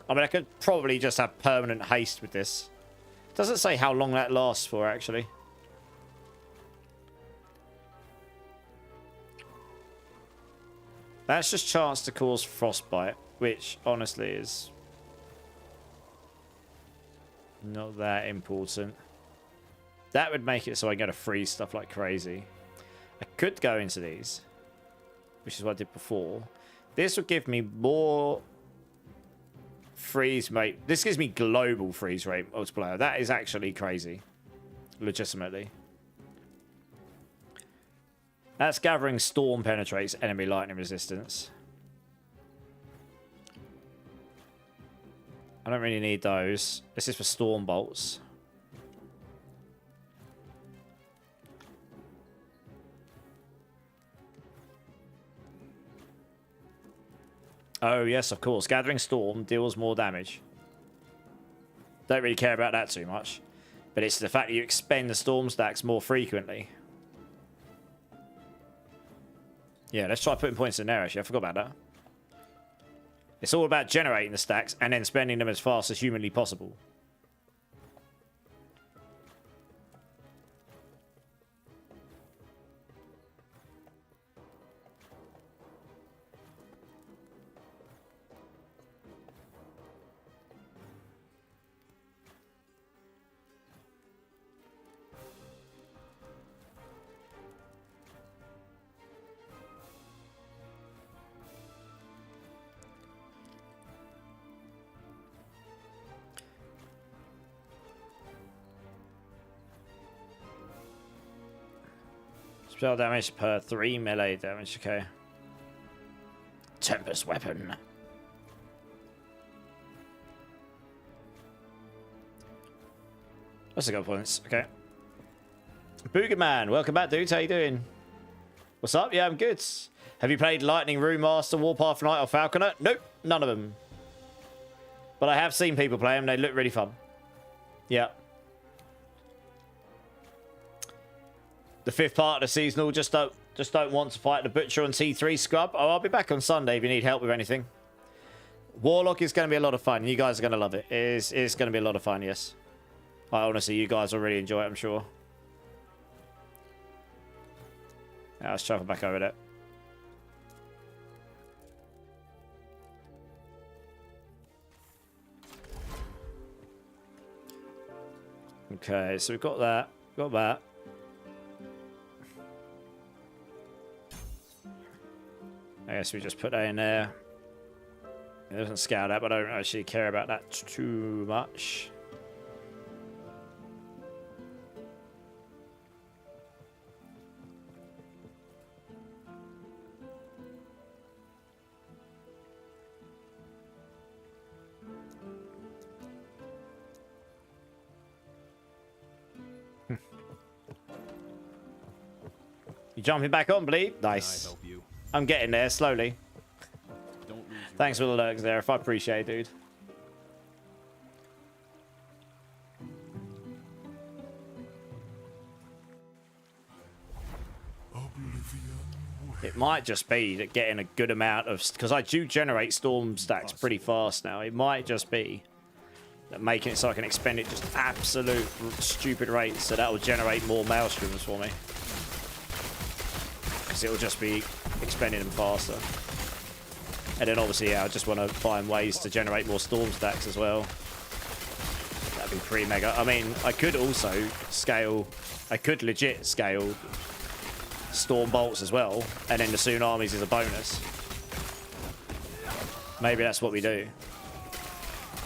I mean, I could probably just have permanent haste with this. It doesn't say how long that lasts for, actually. That's just chance to cause frostbite, which honestly is... not that important. That would make it so I get to freeze stuff like crazy. I could go into these, which is what I did before. This would give me more freeze rate. This gives me global freeze rate multiplier. That is actually crazy. Legitimately. That's gathering storm penetrates enemy lightning resistance. I don't really need those. This is for storm bolts. Oh, yes, of course. Gathering Storm deals more damage. Don't really care about that too much. But it's the fact that you expend the Storm stacks more frequently. Yeah, let's try putting points in there, actually. I forgot about that. It's all about generating the stacks and then spending them as fast as humanly possible. Spell damage per 3 melee damage, okay. Tempest weapon. That's a good points, okay. Boogerman, welcome back, dudes. How you doing? What's up? Yeah, I'm good. Have you played Lightning Rune Master, Warpath Knight, or Falconer? Nope, none of them. But I have seen people play them. They look really fun. Yeah. The 5th part of the seasonal, just don't want to fight the Butcher on T3 Scrub. Oh, I'll be back on Sunday if you need help with anything. Warlock is going to be a lot of fun. You guys are going to love it. It's going to be a lot of fun, yes. Honestly, you guys will really enjoy it, I'm sure. Yeah, let's travel back over there. Okay, so we've got that. Got that. I guess we just put that in there. It doesn't scale that, but I don't actually care about that too much. You jumping back on, Bleed? Nice. I'm getting there slowly. Thanks for the lurks there. If I appreciate it, dude. It might just be that getting a good amount of... Because I do generate storm stacks pretty fast now. It might just be that making it so I can expend it just absolute stupid rates. So that will generate more maelstroms for me. Because it will just be expending them faster. And then obviously, yeah, I just want to find ways to generate more storm stacks as well. That'd be pretty mega. I mean, I could also scale... I could legit scale storm bolts as well, and then the tsunamis is a bonus. Maybe that's what we do.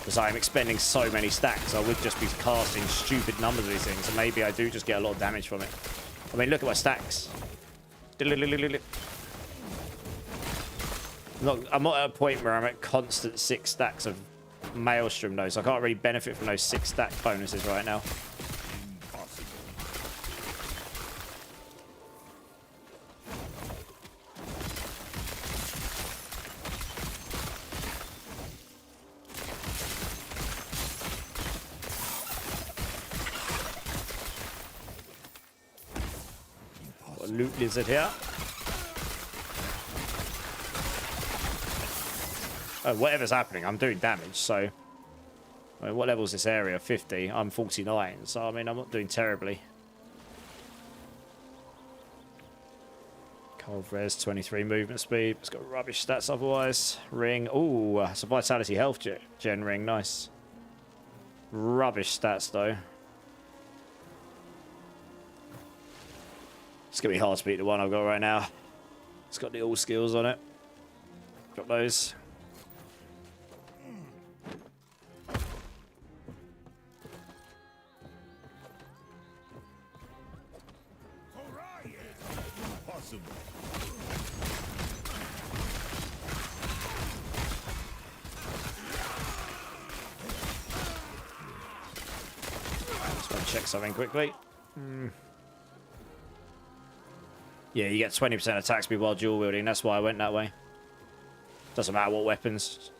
Because I'm expending so many stacks, I would just be casting stupid numbers of these things, and maybe I do just get a lot of damage from it. I mean, look at my stacks. I'm not at a point where I'm at constant 6 stacks of Maelstrom though, so I can't really benefit from those 6 stack bonuses right now. Got a loot lizard here. Oh, whatever's happening, I'm doing damage, so... I mean, what level is this area? 50. I'm 49, so I mean, I'm not doing terribly. Cold res, 23 movement speed. It's got rubbish stats otherwise. Ring. Ooh, it's a vitality health gen ring. Nice. Rubbish stats, though. It's going to be hard to beat the one I've got right now. It's got the all skills on it. Drop those. Awesome. Just want to check something quickly. Yeah, you get 20% attack speed while dual wielding. That's why I went that way. Doesn't matter what weapons.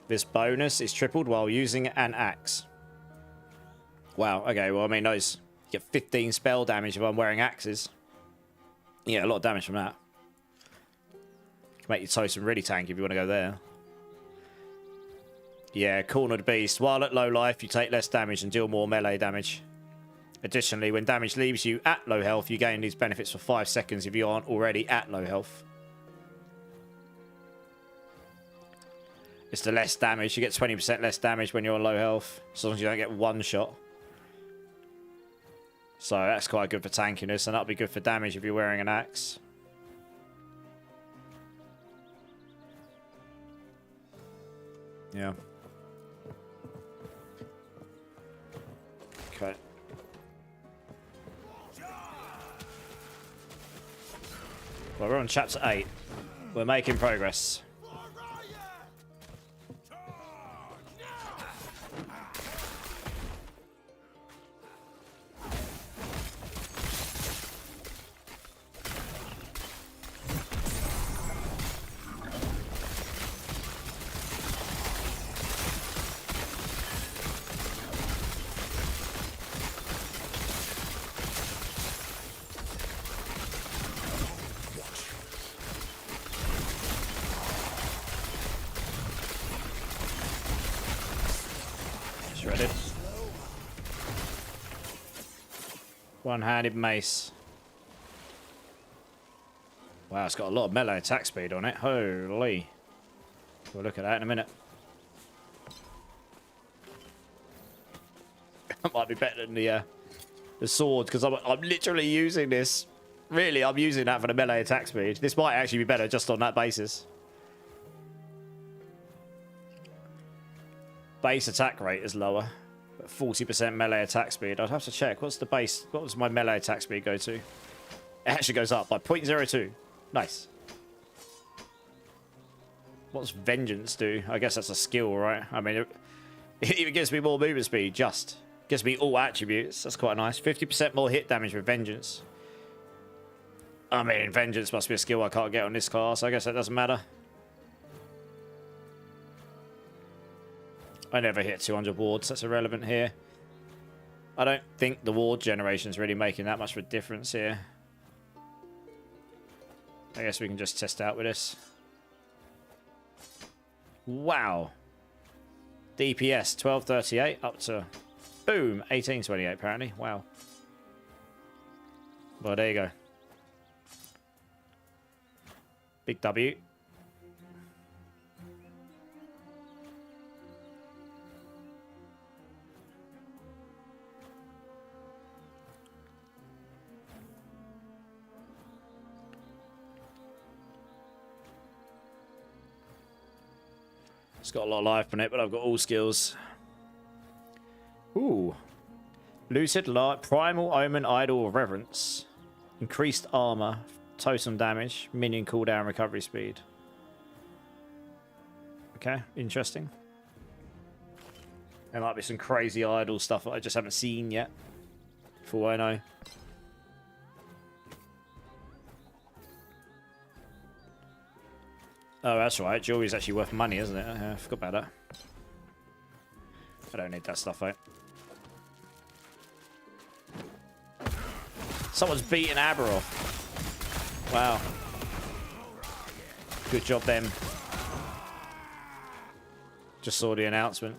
This bonus is tripled while using an axe. Wow, okay, well, I mean, those you get 15 spell damage if I'm wearing axes. Yeah, a lot of damage from that. Can make your totem really tanky if you want to go there. Yeah, Cornered Beast. While at low life, you take less damage and deal more melee damage. Additionally, when damage leaves you at low health, you gain these benefits for 5 seconds if you aren't already at low health. It's the less damage. You get 20% less damage when you're on low health, as long as you don't get one shot. So that's quite good for tankiness, and that'll be good for damage if you're wearing an axe. Yeah. Okay. Well, we're on chapter 8. We're making progress. Shredded. One-handed mace. Wow, it's got a lot of melee attack speed on it. Holy. We'll look at that in a minute. That might be better than the sword, because I'm literally using this. Really, I'm using that for the melee attack speed. This might actually be better just on that basis. Base attack rate is lower, but 40% melee attack speed. I'd have to check. What's the base? What does my melee attack speed go to? It actually goes up by 0.02. Nice. What's Vengeance do? I guess that's a skill, right? I mean, it even gives me more movement speed, just. Gives me all attributes. That's quite nice. 50% more hit damage with Vengeance. I mean, Vengeance must be a skill I can't get on this class. I guess that doesn't matter. I never hit 200 wards. That's irrelevant here. I don't think the ward generation is really making that much of a difference here. I guess we can just test out with this. Wow. DPS 1238 up to, boom, 1828 apparently. Wow. Well, there you go. Big W. It's got a lot of life on it, but I've got all skills. Ooh. Lucid Light, Primal Omen, Idol of Reverence. Increased armor, totem damage, minion cooldown, recovery speed. Okay, interesting. There might be some crazy idol stuff that I just haven't seen yet. For all I know. Oh, that's right. Jewelry's actually worth money, isn't it? I forgot about that. I don't need that stuff, right? Someone's beating Aberoth. Wow. Good job, them. Just saw the announcement.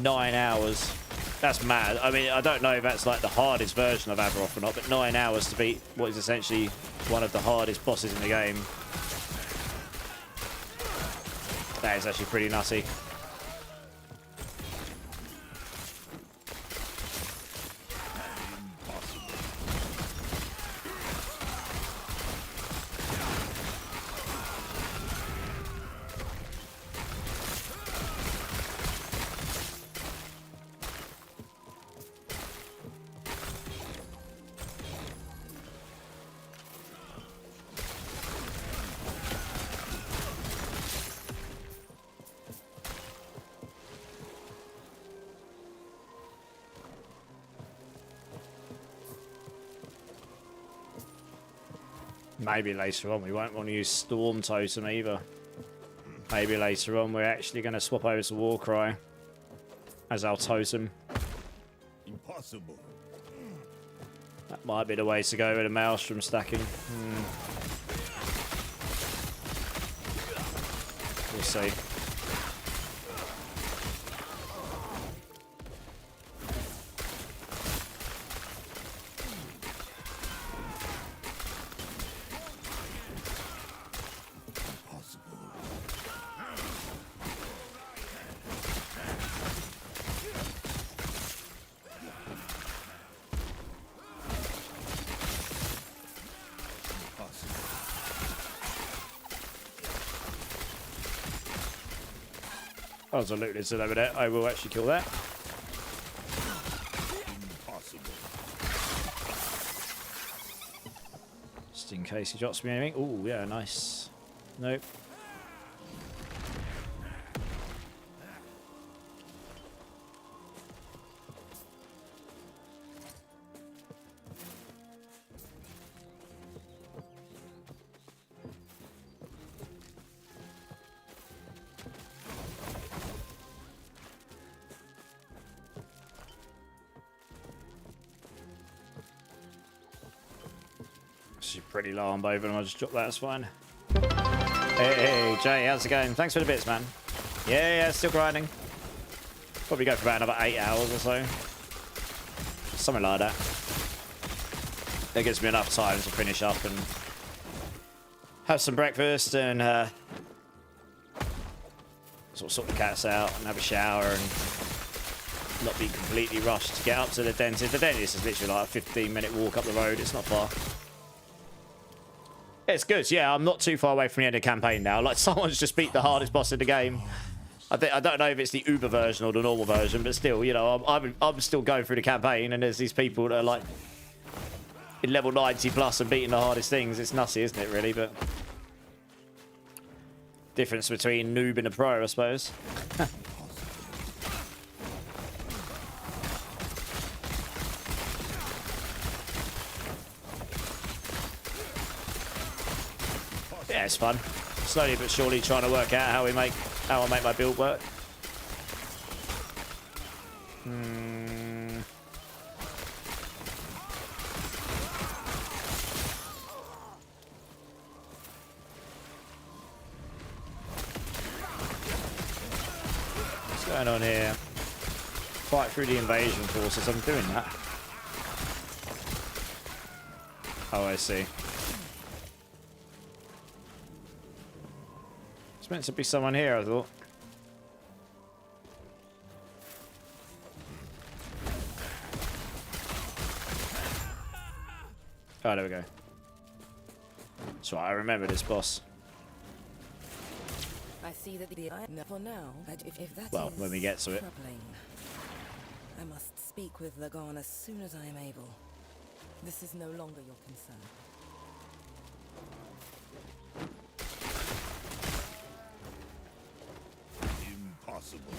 Nine hours. That's mad. I mean, I don't know if that's like the hardest version of Aberoth or not, but 9 hours to beat what is essentially one of the hardest bosses in the game. That is actually pretty nutty. Maybe later on we won't want to use Storm Totem either. Maybe later on we're actually going to swap over to Warcry as our totem. Impossible. That might be the way to go with a Maelstrom stacking. We'll see. Oh, there's a loot lizard over there. I will actually kill that. Impossible. Just in case he drops me anything. Oh, yeah, nice. Nope. She's pretty low on both of them. I'll just drop that. That's fine. Hey, Jay, how's it going? Thanks for the bits, man. Yeah, still grinding. Probably go for about another 8 hours or so. Something like that. That gives me enough time to finish up and have some breakfast and sort the cats out and have a shower and not be completely rushed to get up to the dentist. The dentist is literally like a 15-minute walk up the road. It's not far. It's good, yeah. I'm not too far away from the end of the campaign now. Like, someone's just beat the hardest boss in the game. I don't know if it's the Uber version or the normal version, but still, you know, I'm still going through the campaign, and there's these people that are like in level 90 plus and beating the hardest things. It's nutty, isn't it, really? But difference between noob and a pro, I suppose. Yeah, it's fun. Slowly but surely trying to work out how I make my build work. What's going on here? Fight through the invasion forces. I'm doing that. Oh, I see. It's meant to be someone here, I thought. Oh, there we go. That's right, I remember this boss. I see that for now, if that well, when we get to it. Troubling, I must speak with Lagan as soon as I am able. This is no longer your concern. Impossible.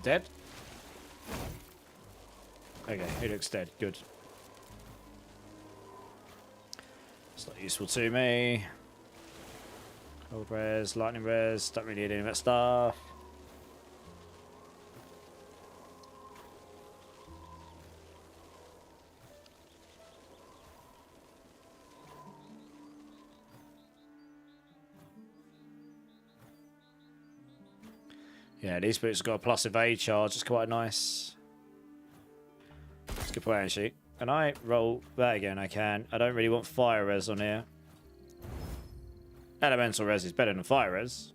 Dead? Okay, he looks dead. Good. It's not useful to me. Cold res, lightning res, don't really need any of that stuff. Yeah, these boots have got a plus evade charge. It's quite nice. It's a good point, actually. Can I roll that again? I can. I don't really want fire res on here. Elemental res is better than fire res.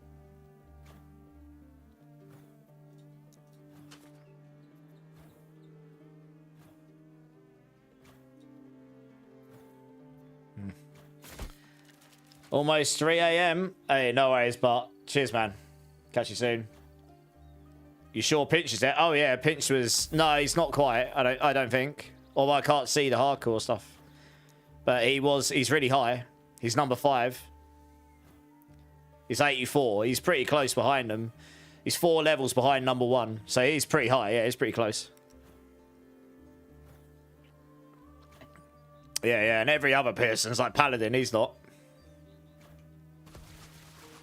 Almost 3 a.m. Hey, no worries, but cheers, man. Catch you soon. You sure Pinch is there? Oh yeah, Pinch was... No, he's not quite. I don't think. Although I can't see the hardcore stuff. But he's really high. He's number 5. He's 84. He's pretty close behind them. He's 4 levels behind number 1. So he's pretty high. Yeah, he's pretty close. Yeah, and every other person's like Paladin. He's not.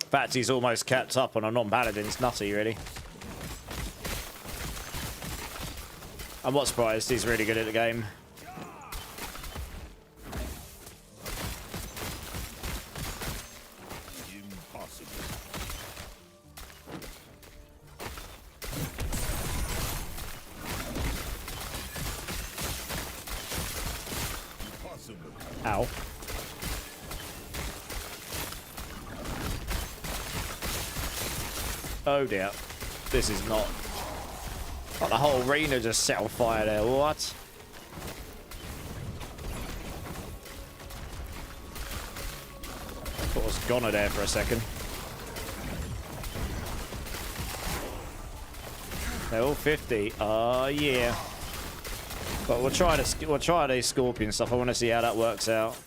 In fact, he's almost kept up on a non-Paladin. It's nutty, really. I'm not surprised. He's really good at the game. Ow. Oh dear. This is not... Oh, the whole arena just set on fire there. What? Thought I was goner there for a second. They're all 50. Oh yeah. But we'll try the scorpion stuff. I want to see how that works out.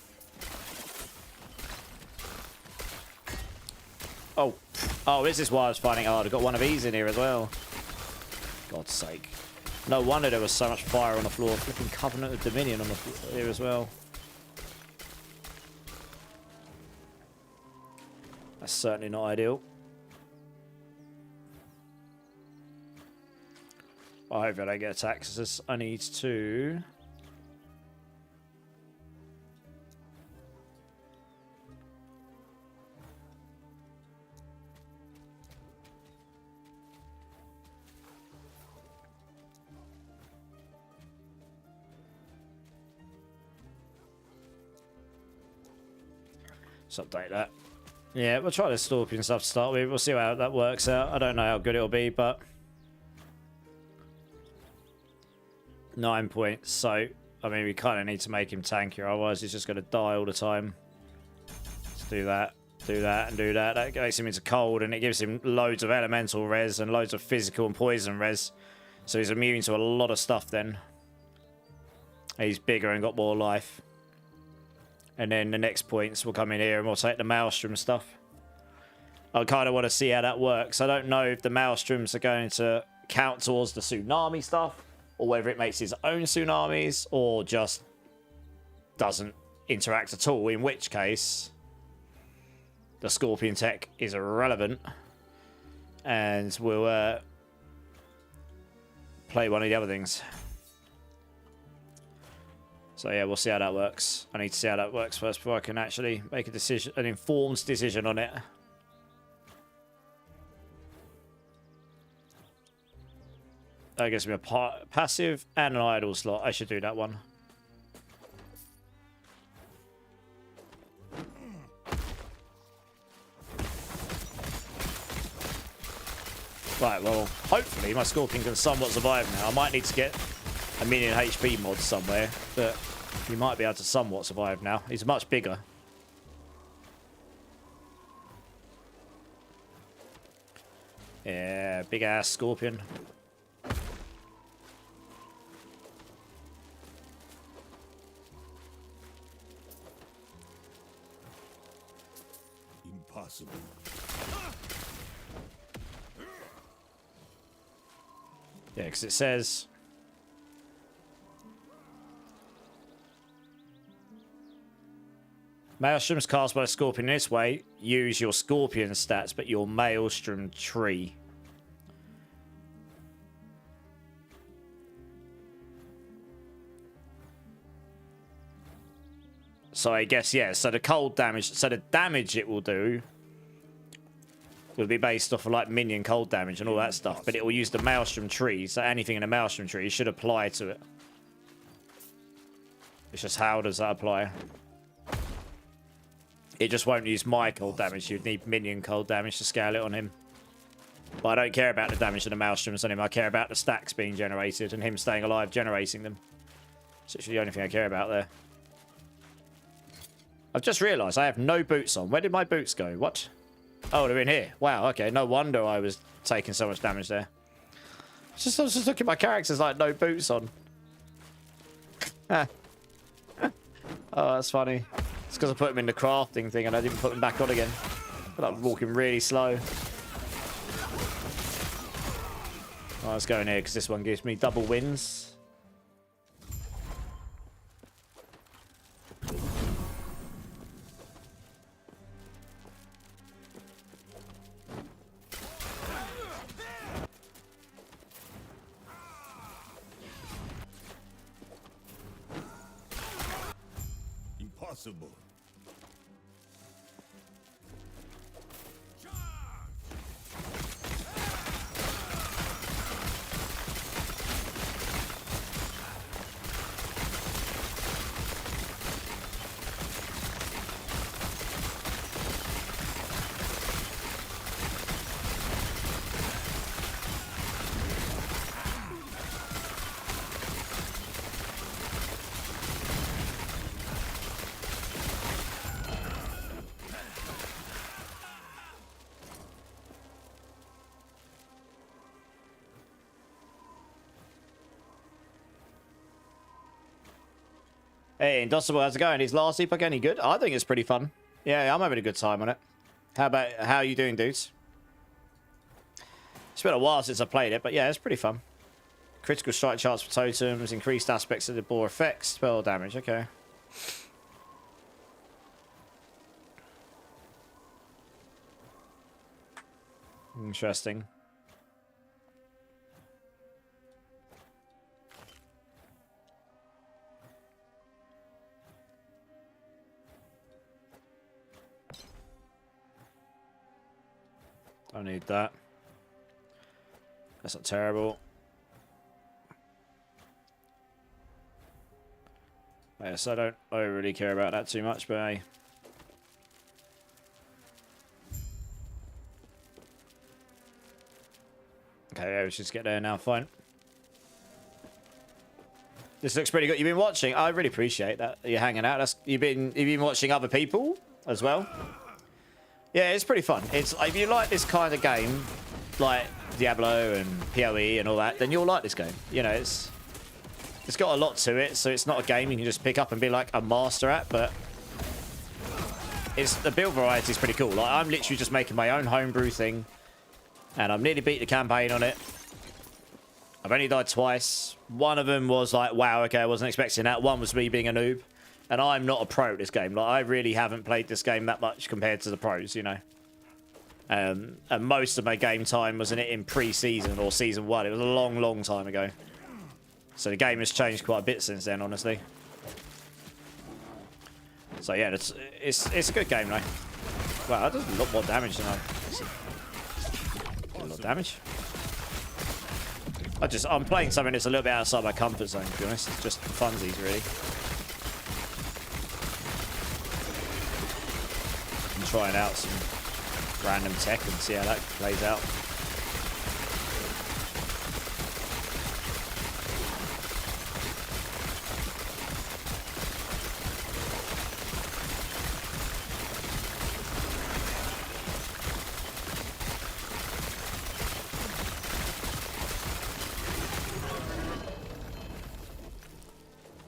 Oh, this is why I was finding hard. I've got one of these in here as well. God's sake. No wonder there was so much fire on the floor. Flipping Covenant of Dominion on the floor here as well. That's certainly not ideal. I hope I don't get attacked. I need to... Let's update that. Yeah, we'll try the scorpion stuff to start with. We'll see how that works out. I don't know how good it'll be, but... 9 points, so... I mean, we kind of need to make him tankier, otherwise he's just going to die all the time. Let's do that, and do that. That makes him into cold, and it gives him loads of elemental res and loads of physical and poison res. So he's immune to a lot of stuff then. He's bigger and got more life. And then the next points will come in here and we'll take the Maelstrom stuff. I kind of want to see how that works. I don't know if the Maelstroms are going to count towards the Tsunami stuff, or whether it makes his own Tsunamis, or just doesn't interact at all, in which case the Scorpion tech is irrelevant. And we'll play one of the other things. So yeah, we'll see how that works. I need to see how that works first before I can actually make a decision, an informed decision on it. That gives me a passive and an idle slot. I should do that one. Right, well, hopefully my Scorpion can somewhat survive now. I might need to get a minion HP mod somewhere, but he might be able to somewhat survive now. He's much bigger. Yeah, big ass Scorpion. Impossible. Yeah, because it says... Maelstroms cast by a Scorpion in this way, use your Scorpion stats, but your Maelstrom tree. So I guess, yeah, so the cold damage, so the damage it will do will be based off of like minion cold damage and all that stuff, but it will use the Maelstrom tree, so anything in the Maelstrom tree should apply to it. It's just how does that apply? It just won't use my cold damage. You'd need minion cold damage to scale it on him. But I don't care about the damage of the Maelstroms on him. I care about the stacks being generated and him staying alive generating them. It's actually the only thing I care about there. I've just realised I have no boots on. Where did my boots go? What? Oh, they're in here. Wow, okay. No wonder I was taking so much damage there. I was just looking at my characters like no boots on. Oh, that's funny. It's because I put them in the crafting thing and I didn't put them back on again. But I'm walking really slow. Oh, let's go in here because this one gives me double wins. Impossible. Hey, Indossable, how's it going? Is last Epoch any good? I think it's pretty fun. Yeah, I'm having a good time on it. How are you doing, dudes? It's been a while since I played it, but yeah, it's pretty fun. Critical strike charts for totems, increased aspects of the boar effects, spell damage, okay. Interesting. I need that. That's not terrible. Yes, I don't overly care about that too much, but hey. Okay, yeah, we should just get there now, fine. This looks pretty good. You've been watching. I really appreciate that you're hanging out. You've been watching other people as well. Yeah, it's pretty fun. It's if you like this kind of game, like Diablo and PoE and all that, then you'll like this game. You know, it's got a lot to it, so it's not a game you can just pick up and be like a master at, but the build variety is pretty cool. Like I'm literally just making my own homebrew thing, and I've nearly beat the campaign on it. I've only died twice. One of them was like, wow, okay, I wasn't expecting that. One was me being a noob. And I'm not a pro at this game. Like, I really haven't played this game that much compared to the pros, you know. And most of my game time was in pre-season or season 1. It was a long, long time ago. So the game has changed quite a bit since then, honestly. So yeah, it's a good game, though. Wow, that does a lot more damage than a lot of damage. I'm playing something that's a little bit outside my comfort zone, to be honest. It's just funsies, really. Trying out some random tech and see how that plays out.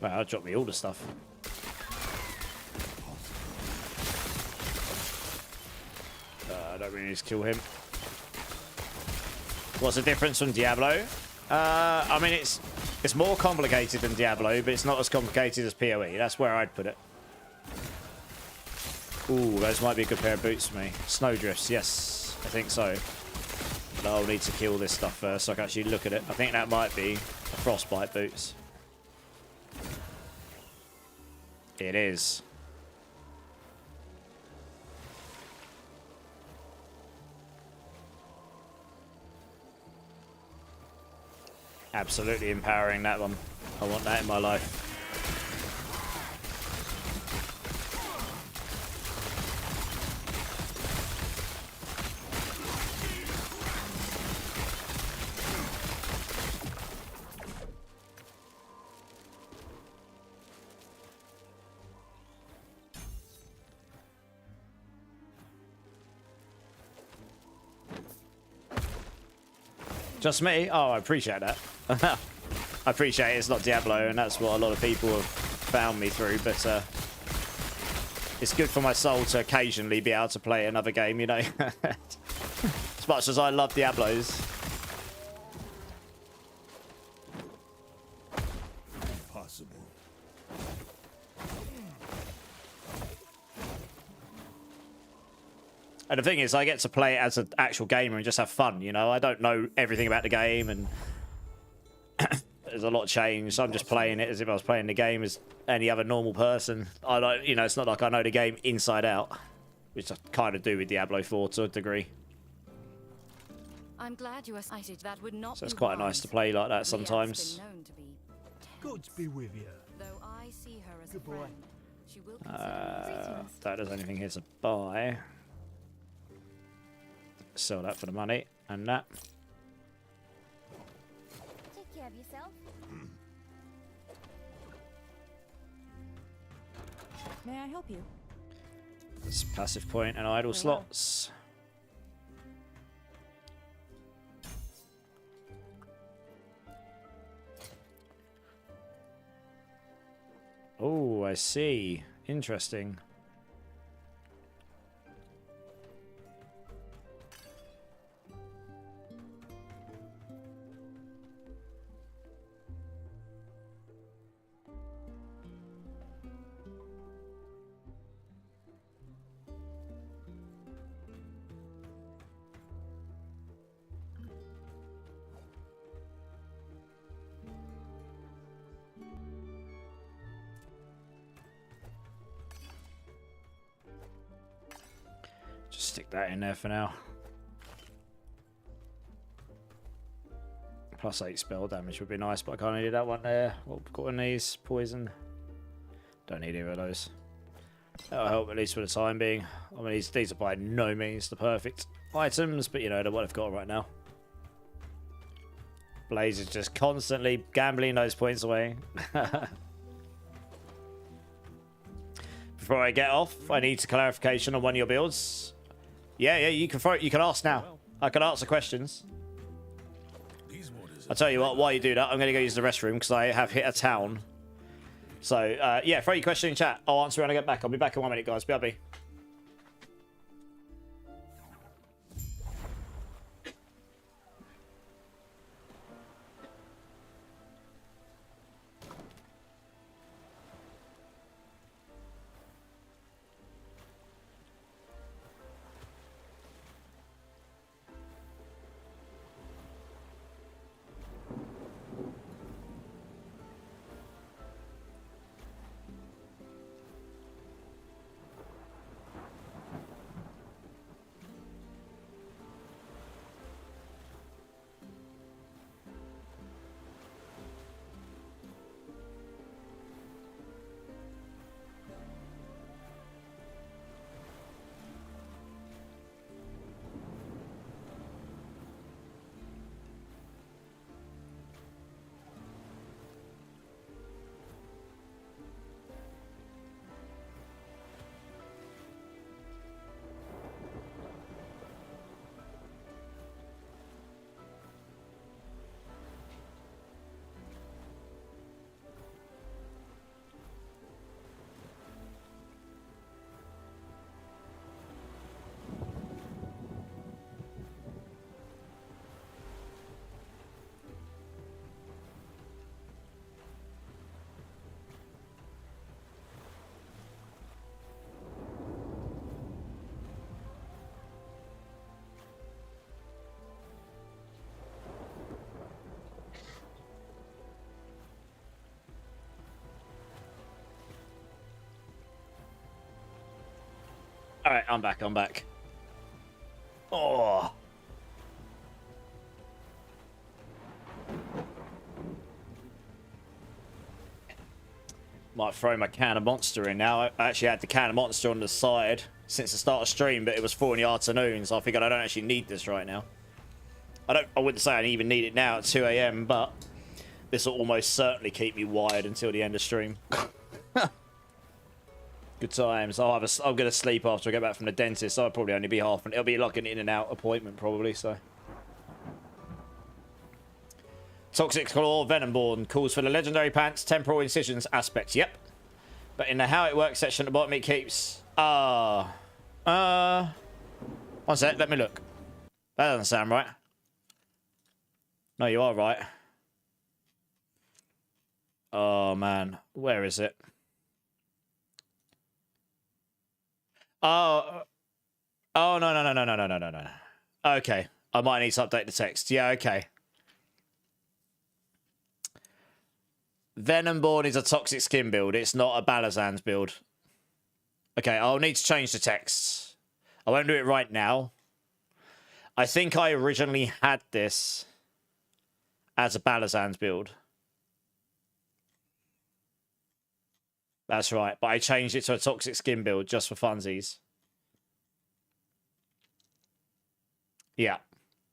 Wow, that dropped me all the stuff. I don't really need to kill him. What's the difference from Diablo? I mean, it's more complicated than Diablo, but it's not as complicated as PoE. That's where I'd put it. Ooh, those might be a good pair of boots for me. Snowdrifts, yes, I think so. But I'll need to kill this stuff first so I can actually look at it. I think that might be frostbite boots. It is. Absolutely empowering, that one. I want that in my life. Just me? Oh, I appreciate that. I appreciate it's not Diablo, and that's what a lot of people have found me through, but it's good for my soul to occasionally be able to play another game, you know? As much as I love Diablos. Impossible. And the thing is, I get to play it as an actual gamer and just have fun, you know? I don't know everything about the game, and there's a lot of change. So I'm just playing it as if I was playing the game as any other normal person. I don't, you know, it's not like I know the game inside out, which I kind of do with Diablo 4 to a degree. I'm glad you were cited. That would not So it's be quite wise. nice to play like that Liet's sometimes. been known to be Gods be with you. Though I see her as a Good boy. friend, she will consider me. That there's anything here to buy. Sell that for the money and that. Take care of yourself. May I help you? That's passive point and idle Very well. slots. Oh, I see. Interesting. Just stick that in there for now. Plus 8 spell damage would be nice, but I can't need that one there. What we've got in these? Poison. Don't need either of those. That'll help at least for the time being. I mean, these are by no means the perfect items, but you know, they're what I've got right now. Blaze is just constantly gambling those points away. Before I get off, I need clarification on one of your builds. Yeah, you can throw it. You can ask now. I can answer questions. I'll tell you what, while you do that, I'm going to go use the restroom because I have hit a town. So, yeah, throw your question in chat. I'll answer when I get back. I'll be back in 1 minute, guys. BRB. Alright, I'm back. Oh. Might throw my can of Monster in now. I actually had the can of Monster on the side since the start of stream, but it was 4 in the afternoon, so I figured I don't actually need this right now. I wouldn't say I even need it now at 2 AM, but this will almost certainly keep me wired until the end of stream. Good times. I'm gonna sleep after I get back from the dentist. So I'll probably only be it'll be like an in and out appointment probably. So Toxic Claw, Venomborn. Calls for the legendary pants, temporal incisions aspect. Yep. But in the how it works section at the bottom, it keeps... one sec, let me look. That doesn't sound right. No, you are right. Oh, man. Where is it? Oh, no. Okay. I might need to update the text. Yeah, okay. Venomborn is a toxic skin build. It's not a Balazan's build. Okay, I'll need to change the text. I won't do it right now. I think I originally had this as a Balazan's build. That's right, but I changed it to a toxic skin build just for funsies. Yeah.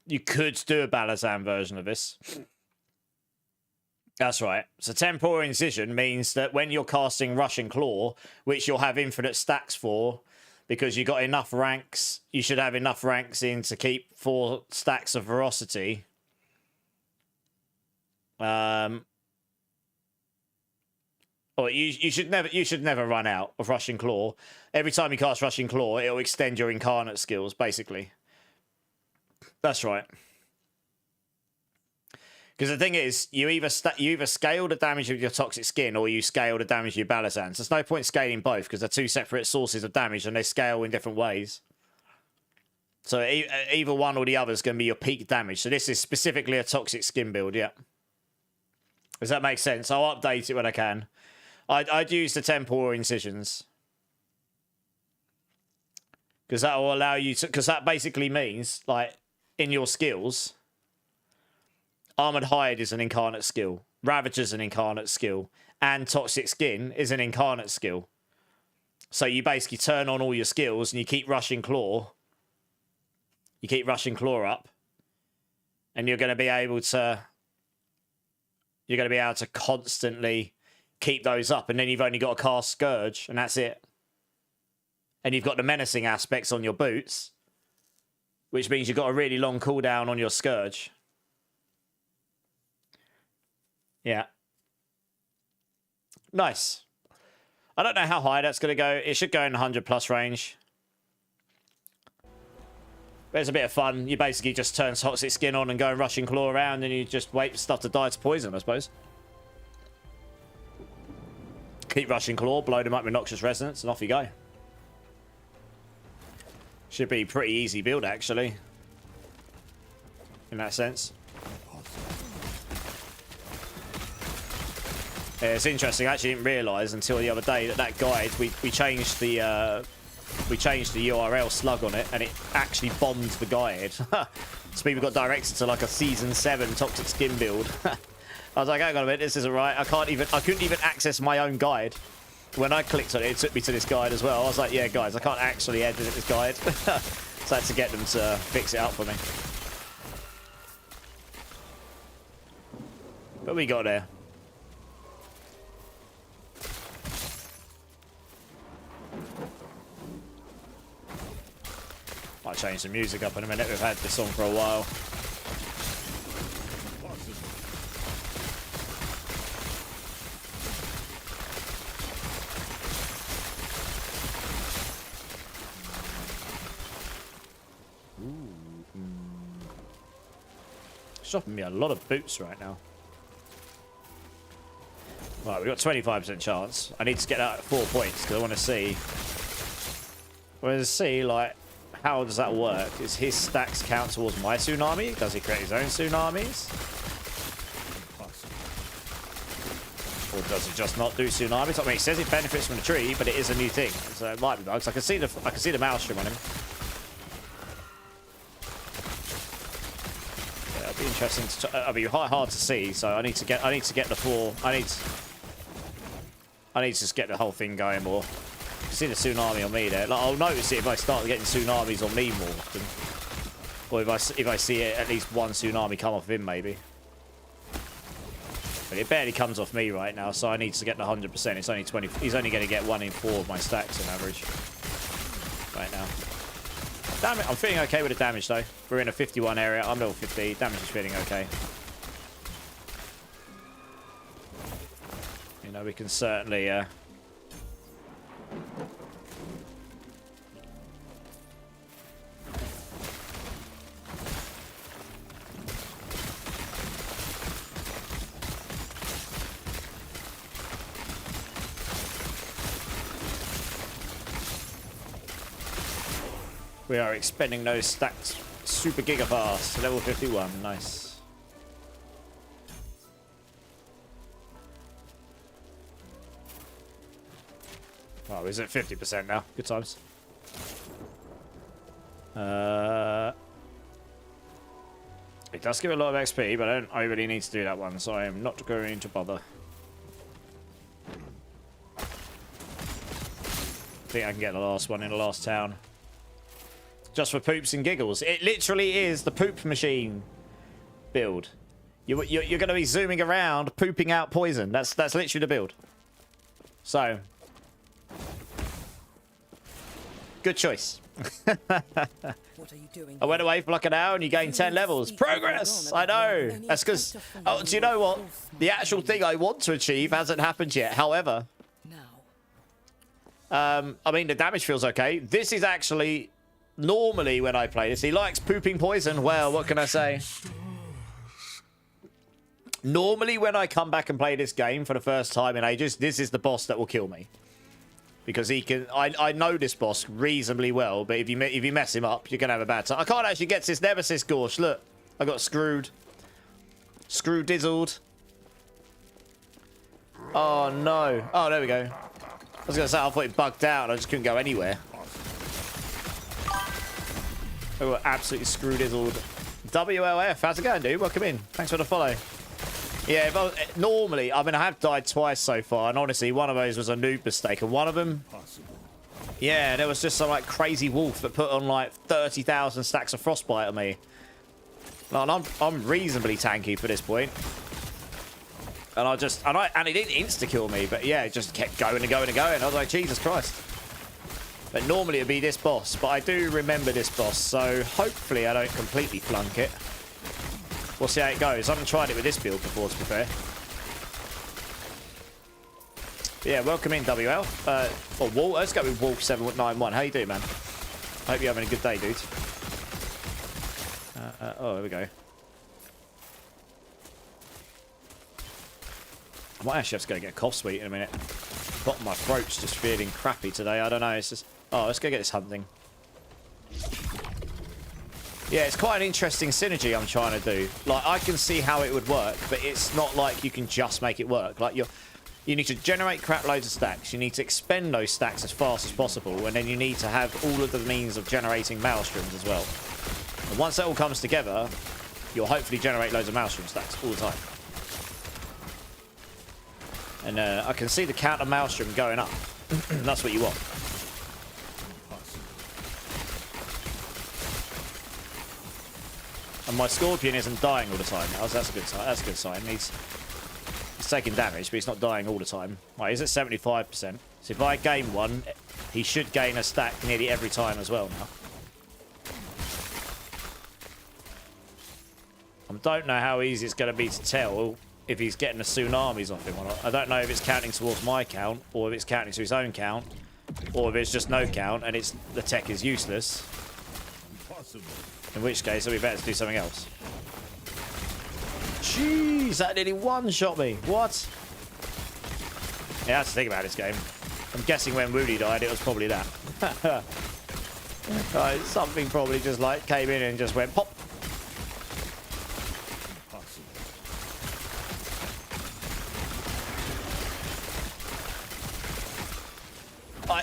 You could do a Balazan version of this. That's right. So temporal incision means that when you're casting Russian Claw, which you'll have infinite stacks for, because you got enough ranks, you should have enough ranks in to keep 4 stacks of ferocity. Or you should never run out of Russian Claw. Every time you cast Russian Claw, it'll extend your incarnate skills, basically. That's right. Because the thing is, you either scale the damage of your toxic skin or you scale the damage of your Balazans. There's no point scaling both because they're 2 separate sources of damage and they scale in different ways. So either one or the other is going to be your peak damage. So this is specifically a toxic skin build, yeah. Does that make sense? I'll update it when I can. I'd use the temporal incisions. Because that will allow you to... Because that basically means, like, in your skills... Armored Hide is an incarnate skill. Ravager's an incarnate skill. And Toxic Skin is an incarnate skill. So you basically turn on all your skills and you keep Rushing Claw. You keep Rushing Claw up. And you're going to be able to... You're going to be able to constantly keep those up. And then you've only got to cast Scourge. And that's it. And you've got the menacing aspects on your boots. Which means you've got a really long cooldown on your Scourge. Yeah. Nice. I don't know how high that's going to go. It should go in 100 plus range. But it's a bit of fun. You basically just turn Toxic Skin on and go Rushing Claw around and you just wait for stuff to die to poison, I suppose. Keep Rushing Claw, blow them up with Noxious Resonance, and off you go. Should be pretty easy build, actually. In that sense. Yeah, it's interesting. I actually didn't realise until the other day that guide we changed the URL slug on it and it actually bombed the guide. So people got directed to like a season 7 toxic skin build. I was like, hang on a minute, this isn't right. I couldn't even access my own guide. When I clicked on it, it took me to this guide as well. I was like, yeah, guys, I can't actually edit this guide. So I had to get them to fix it up for me. But we got there. Might change the music up in a minute. We've had this on for a while. Shopping me a lot of boots right now. Right, we've got 25% chance. I need to get that at 4 points because I want to see. I want to see, like, how does that work? Is his stacks count towards my tsunami? Does he create his own tsunamis? Or does he just not do tsunamis? I mean, it says it benefits from the tree, but it is a new thing, so it might be bugs. I can see the maelstrom on him. Yeah, it'll be interesting. It'll be hard to see. So I need to get the full. I need to just get the whole thing going more. See the tsunami on me there. Like, I'll notice it if I start getting tsunamis on me more often. Or if I see it, at least one tsunami come off of him, maybe. But it barely comes off me right now, so I need to get the 100%. It's only 20. He's only going to get 1 in 4 of my stacks on average. Right now. Damn it, I'm feeling okay with the damage though. We're in a 51 area. I'm level 50. Damage is feeling okay. know, we can certainly... we are expending those stacks super giga fast. Level 51. Nice. Oh, is it 50% now? Good times. It does give a lot of XP, but I don't really need to do that one, so I am not going to bother. I think I can get the last one in the last town. Just for poops and giggles. It literally is the poop machine build. You're going to be zooming around, pooping out poison. That's literally the build. So, good choice. What are you doing? I went away for like an hour and you gained 10 levels. Progress! I know. That's because... Oh, do you know what? The actual thing I want to achieve hasn't happened yet. However... I mean, the damage feels okay. This is actually... Normally, when I play this, he likes pooping poison. Well, what can I say? Normally, when I come back and play this game for the first time in ages, this is the boss that will kill me. Because he can... I know this boss reasonably well, but if you mess him up, you're going to have a bad time. I can't actually get to this Nemesis Gorge. Look, I got screwed. Screw-dizzled. Oh, no. Oh, there we go. I was going to say, I thought it bugged out. I just couldn't go anywhere. I got absolutely screw-dizzled. WLF, how's it going, dude? Welcome in. Thanks for the follow. Yeah, normally, I mean, I have died twice so far, and honestly, one of those was a noob mistake, and one of them... Yeah, there was just some, like, crazy wolf that put on, like, 30,000 stacks of frostbite on me. And I'm reasonably tanky for this point. And and it didn't insta-kill me, but yeah, it just kept going and going and going. I was like, Jesus Christ. But normally it'd be this boss, but I do remember this boss, so hopefully I don't completely flunk it. We'll see how it goes. I haven't tried it with this build before, to be fair. But yeah, welcome in, WL. Or Wolf. Let's go with Wolf791. How you doing, man? Hope you're having a good day, dude. Oh, there we go. I might actually have to go get a cough sweet in a minute. Bottom of my throat's just feeling crappy today. I don't know. It's just... Oh, let's go get this hunting. Yeah, it's quite an interesting synergy I'm trying to do. Like, I can see how it would work, but it's not like you can just make it work. Like, you need to generate crap loads of stacks. You need to expend those stacks as fast as possible, and then you need to have all of the means of generating maelstroms as well. And once that all comes together, you'll hopefully generate loads of maelstrom stacks all the time. And I can see the counter maelstrom going up. That's what you want. And my Scorpion isn't dying all the time. That's a good sign. That's a good sign. He's taking damage, but he's not dying all the time. Right, he's at 75%. So if I gain one, he should gain a stack nearly every time as well now. I don't know how easy it's going to be to tell if he's getting the tsunamis off him or not. I don't know if it's counting towards my count, or if it's counting to his own count, or if it's just no count and the tech is useless. In which case, it'll be better to do something else. Jeez, that nearly one-shot me. What? Yeah, I have to think about this game. I'm guessing when Woody died, it was probably that. Something probably just like came in and just went pop.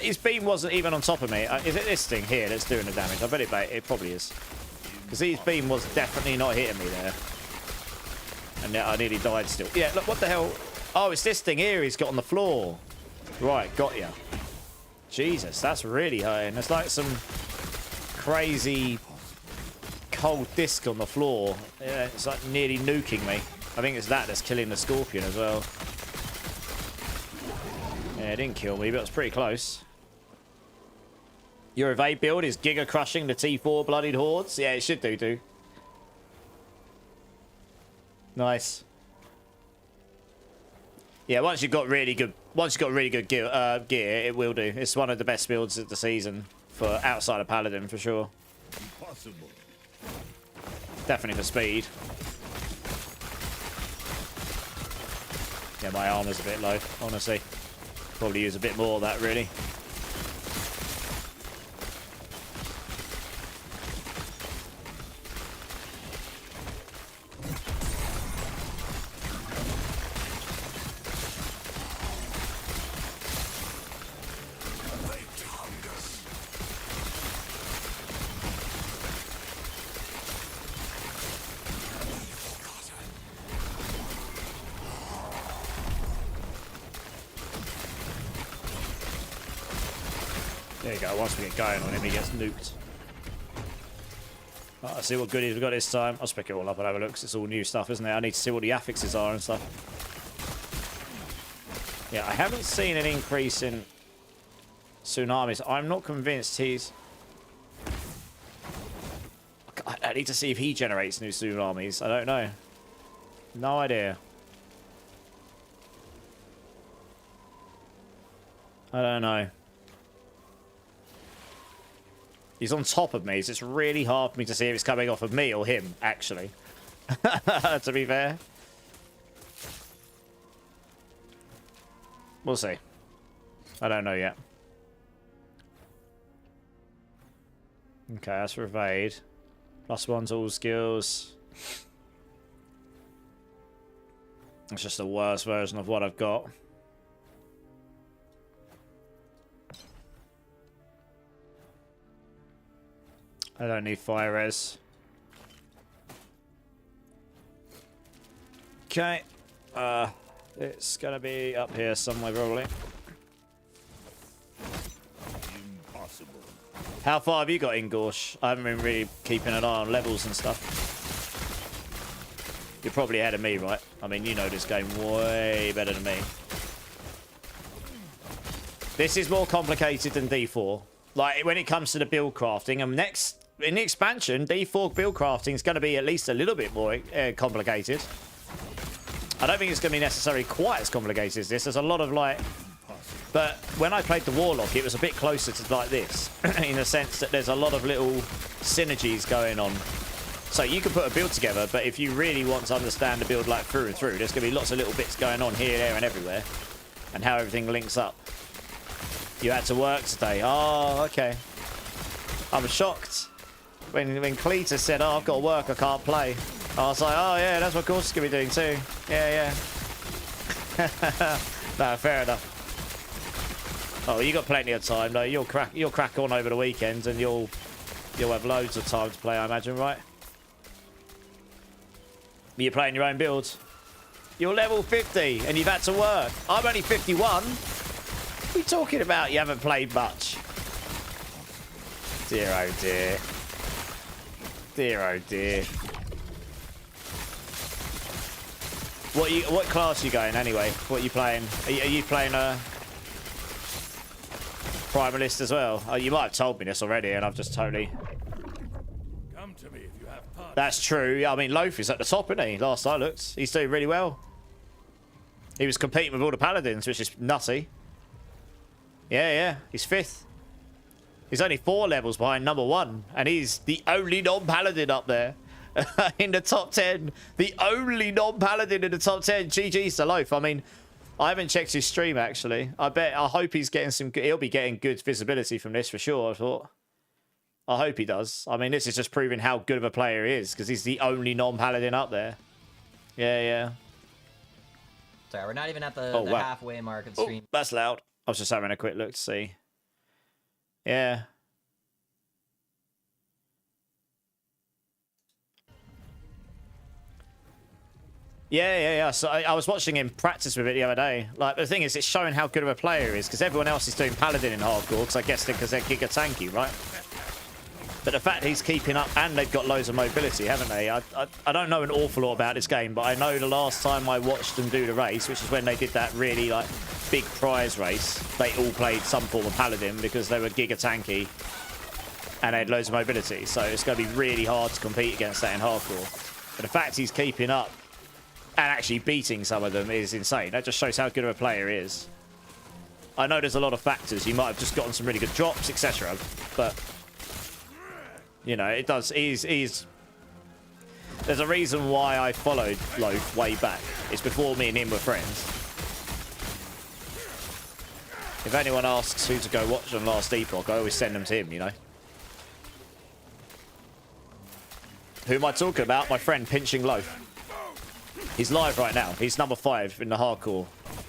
His beam wasn't even on top of me. Is it this thing here that's doing the damage? I bet it probably is. Because his beam was definitely not hitting me there. And I nearly died still. Yeah, look, what the hell? Oh, it's this thing here he's got on the floor. Right, got ya. Jesus, that's really hurting. There's like some crazy cold disc on the floor. Yeah, it's like nearly nuking me. I think it's that's killing the Scorpion as well. Yeah, it didn't kill me, but it was pretty close. Your evade build is giga crushing the T4 bloodied hordes. Yeah, it should do. Nice. Yeah, once you've got really good gear, it will do. It's one of the best builds of the season for outside of Paladin for sure. Impossible. Definitely for speed. Yeah, my armor's a bit low, honestly. Probably use a bit more of that, really. There you go, once we get going on him, he gets nuked. Right, let's see what goodies we've got this time. I'll pick it all up and have a look, because it's all new stuff, isn't it? I need to see what the affixes are and stuff. Yeah, I haven't seen an increase in tsunamis. I'm not convinced he's... I need to see if he generates new tsunamis. I don't know. No idea. I don't know. He's on top of me, so it's really hard for me to see if it's coming off of me or him, actually. To be fair. We'll see. I don't know yet. Okay, that's for evade. +1 to all skills. It's just the worst version of what I've got. I don't need fire res. Okay. It's gonna be up here somewhere probably. Impossible. How far have you got in Gorsh? I haven't been really keeping an eye on levels and stuff. You're probably ahead of me, right? I mean, you know this game way better than me. This is more complicated than D4. Like, when it comes to the build crafting, and in the expansion, D4 build crafting is going to be at least a little bit more complicated. I don't think it's going to be necessarily quite as complicated as this. There's a lot of, like... But when I played the Warlock, it was a bit closer to like this, in the sense that there's a lot of little synergies going on. So you can put a build together, but if you really want to understand the build like through and through, there's going to be lots of little bits going on here, there, and everywhere, and how everything links up. You had to work today. Oh, okay. I'm shocked. When Cletus said, oh, I've got to work, I can't play. I was like, oh, yeah, that's what Course is going to be doing too. Yeah, yeah. No, fair enough. Oh, you got plenty of time, though. You'll crack on over the weekends, and you'll have loads of time to play, I imagine, right? You're playing your own builds. You're level 50, and you've had to work. I'm only 51. What are you talking about? You haven't played much. Dear, oh dear. Dear, oh dear. What class are you going anyway? What are you playing? Are you playing a Primalist as well? Oh, you might have told me this already, and I've just totally... Come to me if you have parts. That's true. I mean, Loaf is at the top, isn't he? Last I looked. He's doing really well. He was competing with all the Paladins, which is nutty. Yeah, yeah. He's 5th. He's only 4 levels behind number 1, and he's the only non-Paladin up there. In the top 10. The only non-Paladin in the top 10. GG's to Loaf. I mean, I haven't checked his stream, actually. I hope he's getting some... He'll be getting good visibility from this, for sure, I thought. I hope he does. I mean, this is just proving how good of a player he is, because he's the only non-Paladin up there. Yeah, yeah. Sorry, we're not even at the, wow. halfway mark of the stream. That's loud. I was just having a quick look to see. Yeah. Yeah. So I was watching him practice with it the other day. Like, the thing is, it's showing how good of a player he is, because everyone else is doing Paladin in hardcore, because I guess because they're giga tanky, right? But the fact he's keeping up, and they've got loads of mobility, haven't they? I don't know an awful lot about this game, but I know the last time I watched them do the race, which is when they did that really, like, big prize race, they all played some form of Paladin because they were giga tanky and they had loads of mobility. So it's going to be really hard to compete against that in hardcore. But the fact he's keeping up and actually beating some of them is insane. That just shows how good of a player he is. I know there's a lot of factors. You might have just gotten some really good drops, etc. But, you know, it does. He's there's a reason why I followed Loaf way back. It's before me and him were friends. If anyone asks who to go watch on Last Epoch, I always send them to him, you know. Who am I talking about? My friend Pinching Loaf. He's live right now. He's number 5 in the hardcore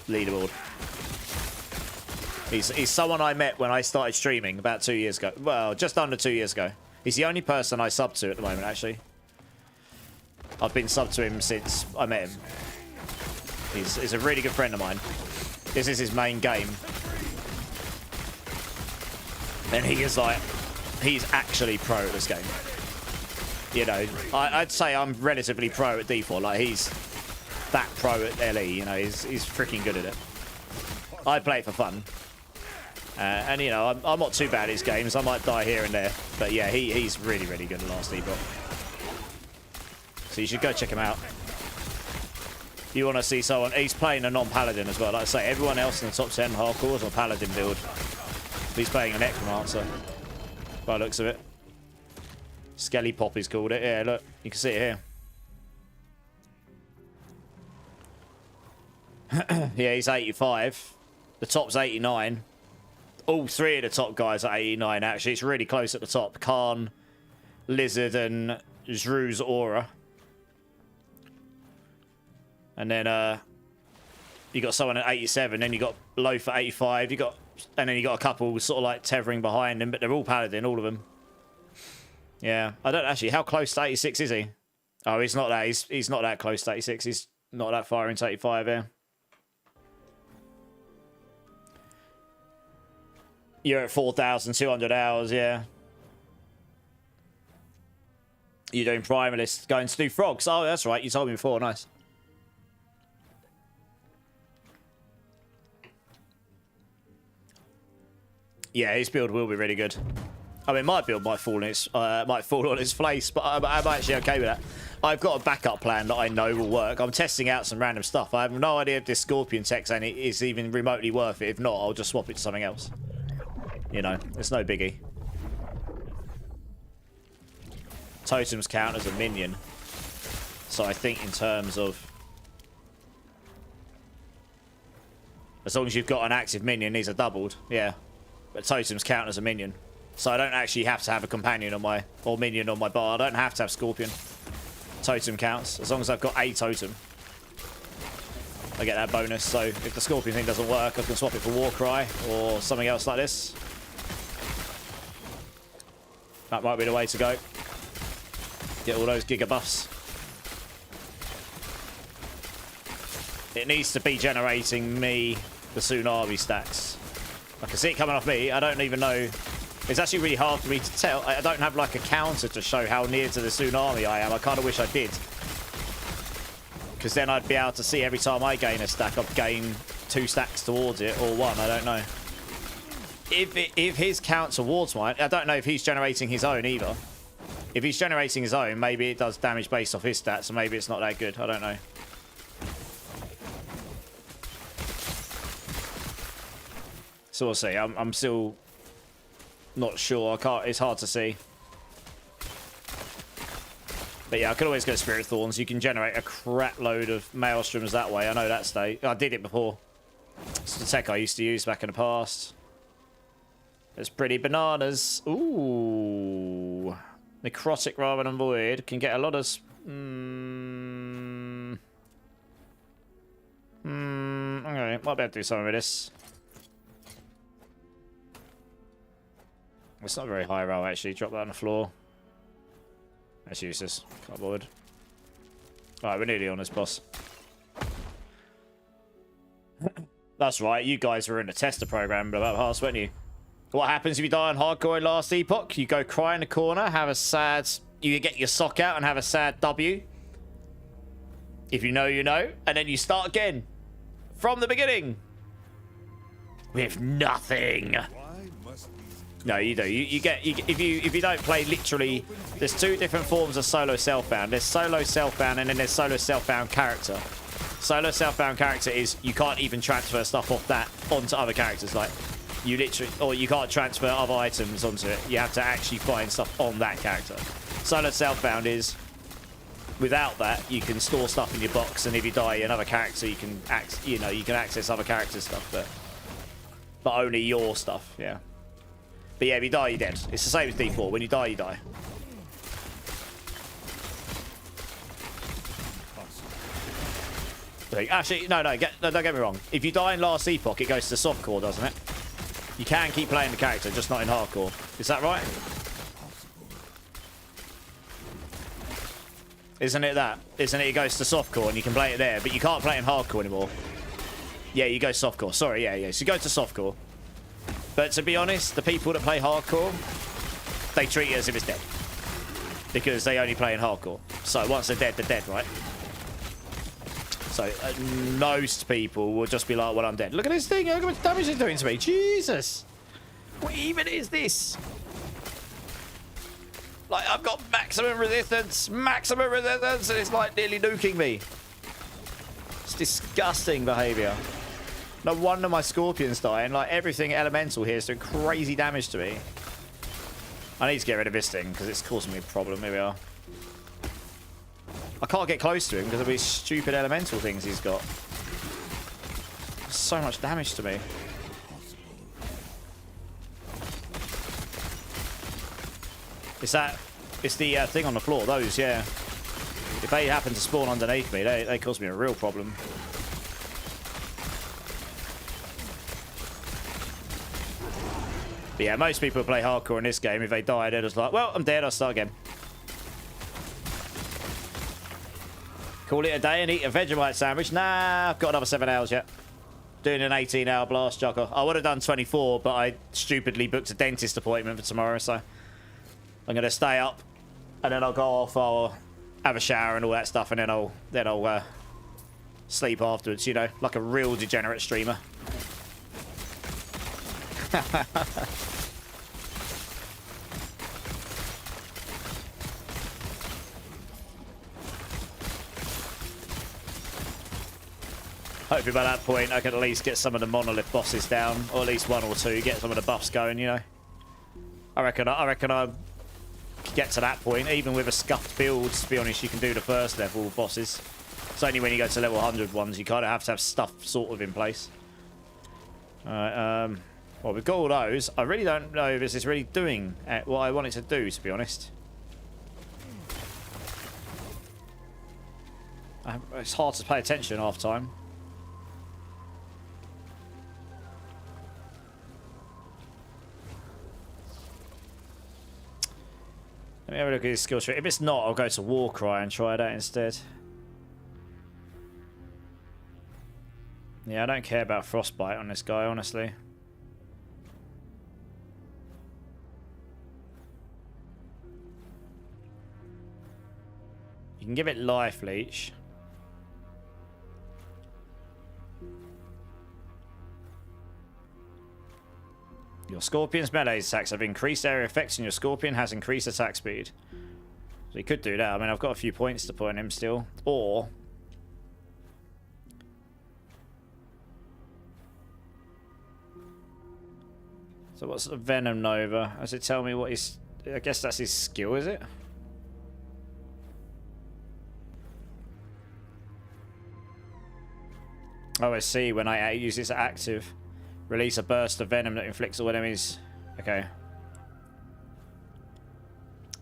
leaderboard. He's someone I met when I started streaming about 2 years ago. Well, just under 2 years ago. He's the only person I sub to at the moment, actually. I've been sub to him since I met him. He's a really good friend of mine. This is his main game. And he is like, he's actually pro at this game. You know, I'd say I'm relatively pro at D4. Like, he's that pro at LE, you know, he's freaking good at it. I play it for fun. And, you know, I'm not too bad at his games. I might die here and there. But, yeah, he's really, really good at Last Epoch. So you should go check him out. If you want to see someone... He's playing a non-paladin as well. Like I say, everyone else in the top 10 hardcore is on paladin build. He's playing a necromancer. By the looks of it. Skelly Pop is called it. Yeah, look. You can see it here. Yeah, he's 85. The top's 89. All 3 of the top guys are 89, actually. It's really close at the top. Khan, Lizard, and Zru's Aura. And then you got someone at 87, then you got Loaf at 85, and then you got a couple sort of like tethering behind him, but they're all paladin, all of them. Yeah, I don't actually. How close to 86 is he? Oh, he's not that. He's not that close to 86. He's not that far into 85. Yeah. You're at 4,200 hours. Yeah. You're doing Primalist, going to do frogs. Oh, that's right. You told me before. Nice. Yeah, his build will be really good. I mean, my build might fall on its face, but I'm actually okay with that. I've got a backup plan that I know will work. I'm testing out some random stuff. I have no idea if this Scorpion tech is even remotely worth it. If not, I'll just swap it to something else. You know, it's no biggie. Totems count as a minion. So I think in terms of... As long as you've got an active minion, these are doubled. Yeah. But totems count as a minion. So I don't actually have to have a companion on my... Or minion on my bar. I don't have to have Scorpion. Totem counts. As long as I've got a totem. I get that bonus. So if the Scorpion thing doesn't work, I can swap it for Warcry or something else like this. That might be the way to go. Get all those Giga buffs. It needs to be generating me the Tsunami stacks. I can see it coming off me. I don't even know. It's actually really hard for me to tell. I don't have like a counter to show how near to the Tsunami I am. I kind of wish I did. Because then I'd be able to see every time I gain a stack, I'd gain 2 stacks towards it, or 1, I don't know. If his count towards mine, I don't know if he's generating his own either. If he's generating his own, maybe it does damage based off his stats, so maybe it's not that good. I don't know. So we'll see. I'm still not sure. I can't. It's hard to see. But yeah, I could always go Spirit Thorns. You can generate a crap load of Maelstroms that way. I know that state. I did it before. It's the tech I used to use back in the past. It's pretty bananas. Ooh. Necrotic rather than Void. Can get a lot of... Okay, might be able to do something with this. It's not very high roll, actually. Drop that on the floor. That's useless. Can't bothered. Alright, we're nearly on this boss. That's right, you guys were in the tester program about past, weren't you? What happens if you die on hardcore in Last Epoch? You go cry in the corner, have a sad... You get your sock out and have a sad W. If you know, you know. And then you start again. From the beginning. With nothing. Why must these No, you do. If you don't play literally, there's two different forms of solo self-bound. There's solo self-bound and then there's solo self-bound character. Solo self-bound character is you can't even transfer stuff off that onto other characters. Like you literally, or you can't transfer other items onto it. You have to actually find stuff on that character. Solo self-bound is without that you can store stuff in your box, and if you die another character, you can access other characters' stuff, but only your stuff. Yeah. But yeah, if you die, you're dead. It's the same as D4. When you die, you die. Actually, no, don't get me wrong. If you die in last Epoch, it goes to softcore, doesn't it? You can keep playing the character, just not in hardcore. Is that right? Isn't it that? Isn't it? It goes to softcore and you can play it there, but you can't play it in hardcore anymore. Yeah, you go softcore. Sorry, yeah. So you go to softcore. But to be honest, the people that play hardcore, they treat it as if it's dead. Because they only play in hardcore. So once they're dead, right? So most people will just be like, well, I'm dead. Look at this thing. Look how much damage it's doing to me. Jesus. What even is this? Like, I've got maximum resistance, and it's like nearly nuking me. It's disgusting behavior. No wonder my Scorpion's dying. Like, everything elemental here is doing crazy damage to me. I need to get rid of this thing because it's causing me a problem. Here we are. I can't get close to him because of these stupid elemental things he's got. So much damage to me. It's the thing on the floor, those, yeah. If they happen to spawn underneath me, they cause me a real problem. But yeah, most people who play hardcore in this game, if they die, they're just like, well, I'm dead, I'll start again. Call it a day and eat a Vegemite sandwich. Nah, I've got another 7 hours yet. Doing an 18-hour blast jogger. I would have done 24, but I stupidly booked a dentist appointment for tomorrow, so I'm going to stay up, and then I'll go off, I'll have a shower and all that stuff, and then I'll sleep afterwards, you know, like a real degenerate streamer. Hopefully by that point I can at least get some of the monolith bosses down, or at least one or two, get some of the buffs going, you know. I reckon I get to that point, even with a scuffed build. To be honest, you can do the first level bosses. It's only when you go to level 100 ones you kind of have to have stuff sort of in place. Alright, well, we've got all those. I really don't know if this is really doing what I want it to do, to be honest. It's hard to pay attention half time. Let me have a look at his skill tree. If it's not, I'll go to Warcry and try that instead. Yeah, I don't care about Frostbite on this guy, honestly. You can give it Life Leech. Your Scorpion's melee attacks have increased area effects and your Scorpion has increased attack speed. So he could do that. I mean, I've got a few points to put on him still. Or... so what's the Venom Nova? Does it tell me what his... I guess that's his skill, is it? Oh, I see. When I use this active... release a burst of venom that inflicts all enemies. Okay.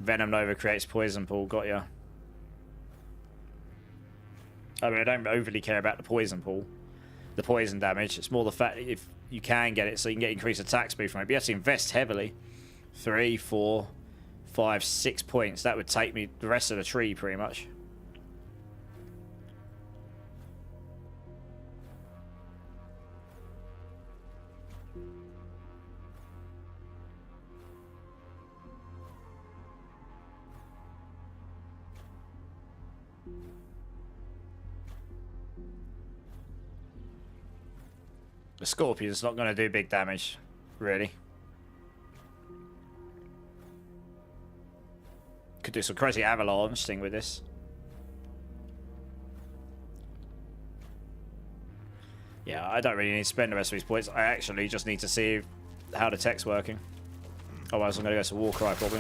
Venom Nova creates poison pool. Got ya. I mean, I don't overly care about the poison pool. The poison damage. It's more the fact that if you can get it, so you can get increased attack speed from it. But you have to invest heavily. 3, 4, 5, 6 points. That would take me the rest of the tree, pretty much. The Scorpion's not going to do big damage, really. Could do some crazy avalanche thing with this. Yeah, I don't really need to spend the rest of these points. I actually just need to see how the tech's working. Otherwise I'm going to go to Warcry probably.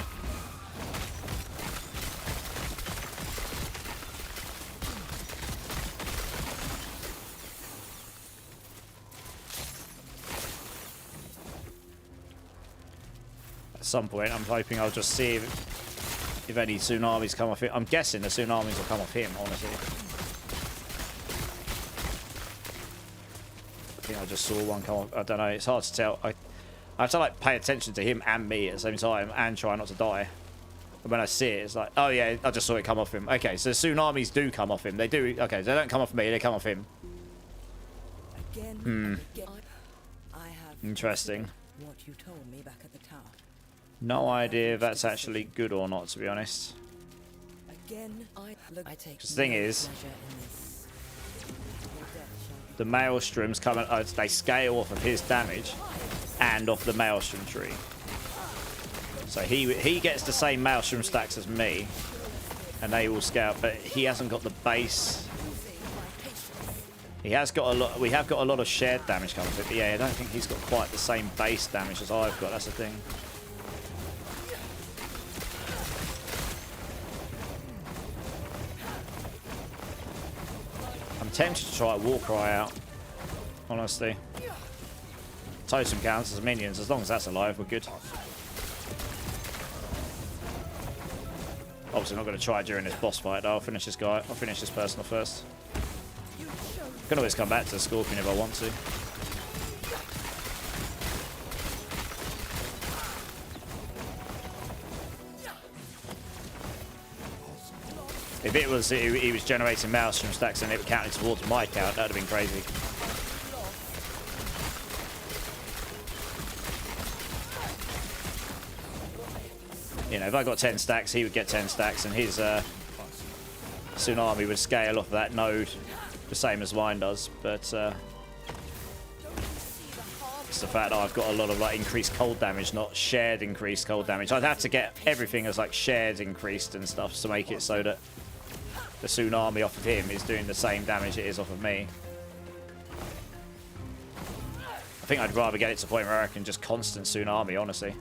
At some point I'm hoping I'll just see if any tsunamis come off it. I'm guessing the tsunamis will come off him, honestly. I think I just saw one come off. I don't know, it's hard to tell. I have to like pay attention to him and me at the same time and try not to die. And when I see it, it's like, oh yeah, I just saw it come off him. Okay, so tsunamis do come off him. They do. Okay, they don't come off me, they come off him. Interesting. What you told me back at the tower. No idea if that's actually good or not, to be honest. Again, I take The thing is, the maelstroms come, they scale off of his damage and off the maelstrom tree. So he gets the same maelstrom stacks as me, and they all scale, but he hasn't got the base. He has got a lot. We have got a lot of shared damage coming with it, but yeah, I don't think he's got quite the same base damage as I've got. That's the thing. I'm tempted to try a Warcry out, honestly. Totem counts as minions, as long as that's alive, we're good. Obviously not going to try it during this boss fight though. I'll finish this guy. I'll finish this person off first. I can always come back to the Scorpion if I want to. If it was, he was generating Maelstrom stacks and it counted towards my count, that would have been crazy. You know, if I got 10 stacks, he would get 10 stacks, and his Tsunami would scale off that node the same as mine does. But it's the fact that I've got a lot of like increased cold damage, not shared increased cold damage. I'd have to get everything as like shared increased and stuff to make it so that the Tsunami off of him is doing the same damage it is off of me. I think I'd rather get it to the point where I can just constant Tsunami, honestly.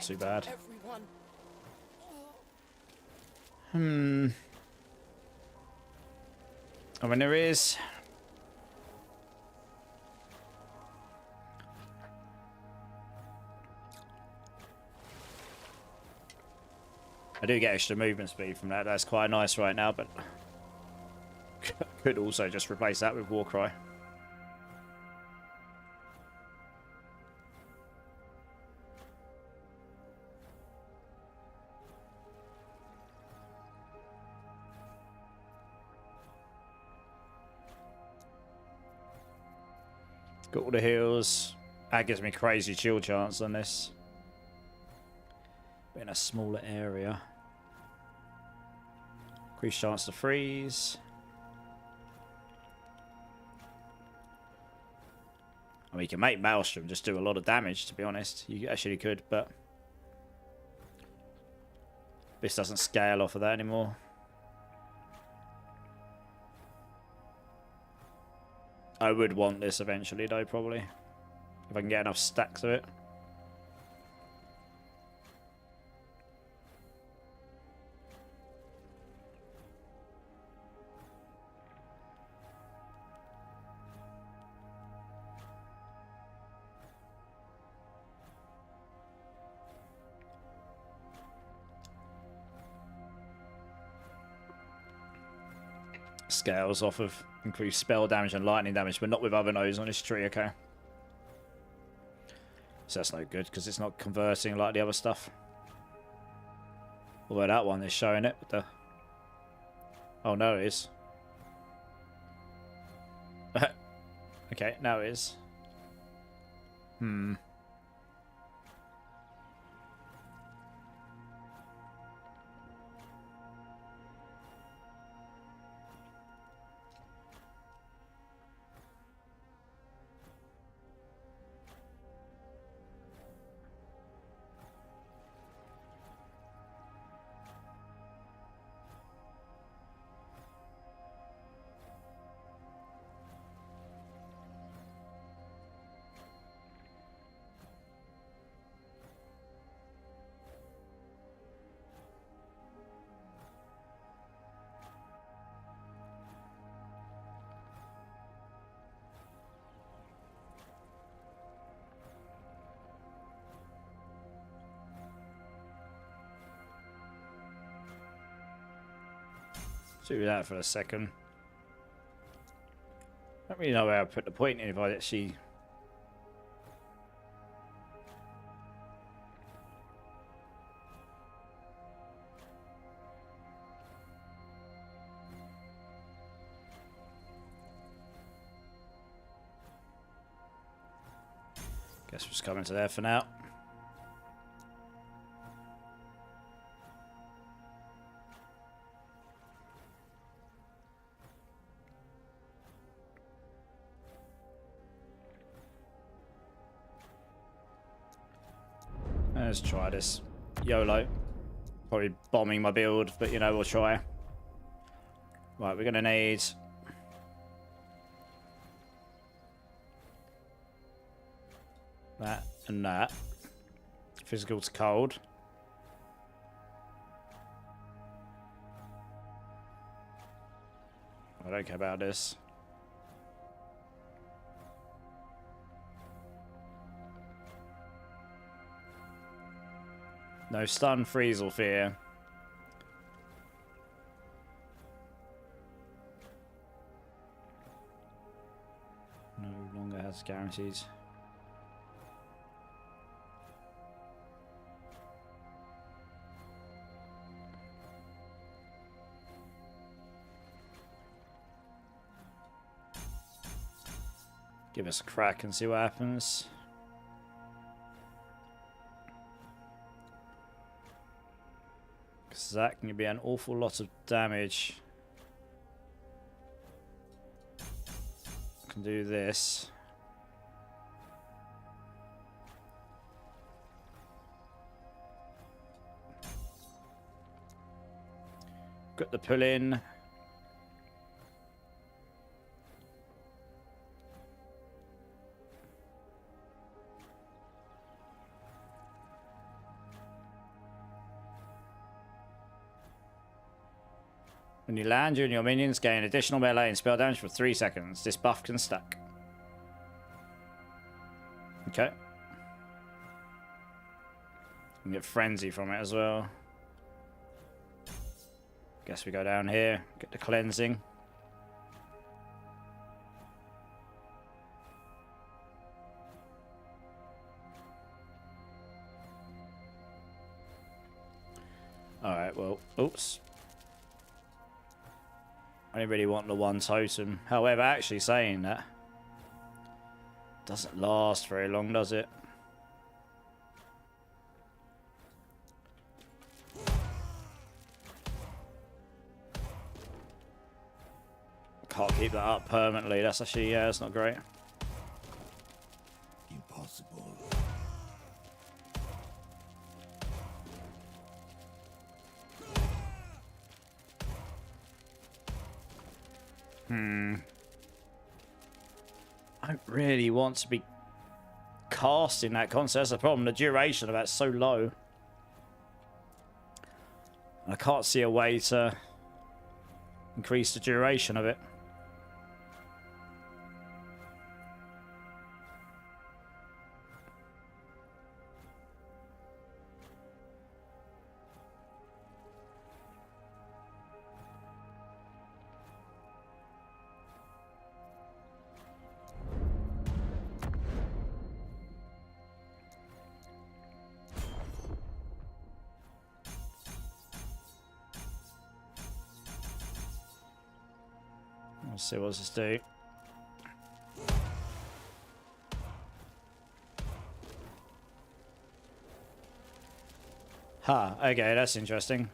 Too bad. I mean, there is... I do get extra movement speed from that. That's quite nice right now, but could also just replace that with Warcry. Got all the heals. That gives me crazy chill chance on this. But in a smaller area. Increased chance to freeze. I mean, you can make Maelstrom just do a lot of damage, to be honest. You actually could, but this doesn't scale off of that anymore. I would want this eventually, though, probably. If I can get enough stacks of it. scales off of increased spell damage and lightning damage, but not with other nodes on this tree, okay. So that's no good, because it's not converting like the other stuff. Although that one is showing it with the... Oh, no, it is. Okay, now it is. Do that for a second. Don't really know where I put the point in if I actually... Guess we're just coming to there for now. Let's try this. YOLO. Probably bombing my build, but you know, we'll try. Right, we're going to need... that and that. Physical to cold. I don't care about this. No stun, freeze, or fear. No longer has guarantees. Give us a crack and see what happens. Because that can be an awful lot of damage. Can do this. Got the pull in. When you land, you and your minions gain additional melee and spell damage for 3 seconds. This buff can stack. Okay. You can get Frenzy from it as well. Guess we go down here, get the cleansing. Alright, well, oops. I didn't really want the one totem. However, actually saying that doesn't last very long, does it? Can't keep that up permanently. That's actually, yeah, that's not great. Impossible. I don't really want to be casting that concept. That's the problem. The duration of that's so low. I can't see a way to increase the duration of it. Let's see what does this do. Huh, okay, that's interesting.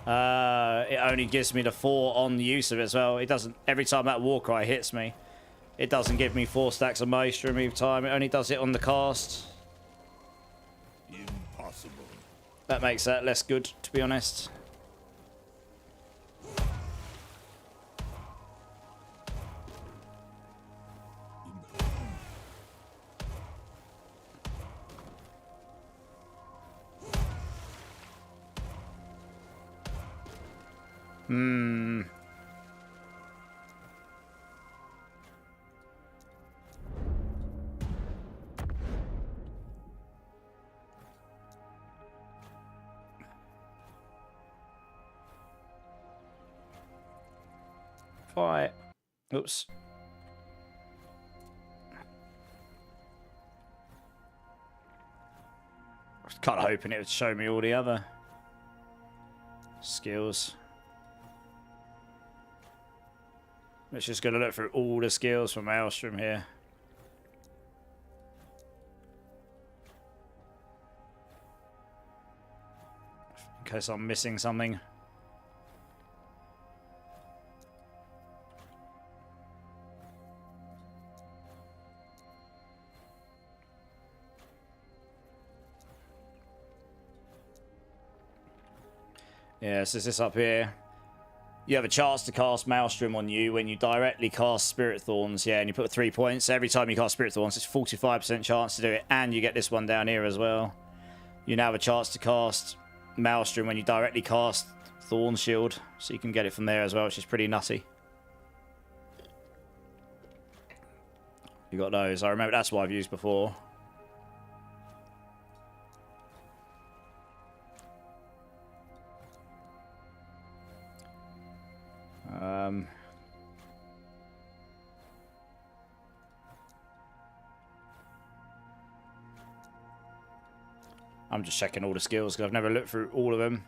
It only gives me the 4 on the use of it as well. It doesn't, every time that Warcry hits me, it doesn't give me 4 stacks of Maestro move time. It only does it on the cast. Impossible. That makes that less good, to be honest. Hmm. Fight. Oops. I was kind of hoping it would show me all the other skills. It's just going to look through all the skills from Maelstrom here. In case I'm missing something. Yeah, so this up here. You have a chance to cast Maelstrom on you when you directly cast Spirit Thorns, yeah, and you put 3 points. Every time you cast Spirit Thorns, it's 45% chance to do it, and you get this one down here as well. You now have a chance to cast Maelstrom when you directly cast Thorn Shield, so you can get it from there as well, which is pretty nutty. You got those. I remember that's what I've used before. I'm just checking all the skills because I've never looked through all of them.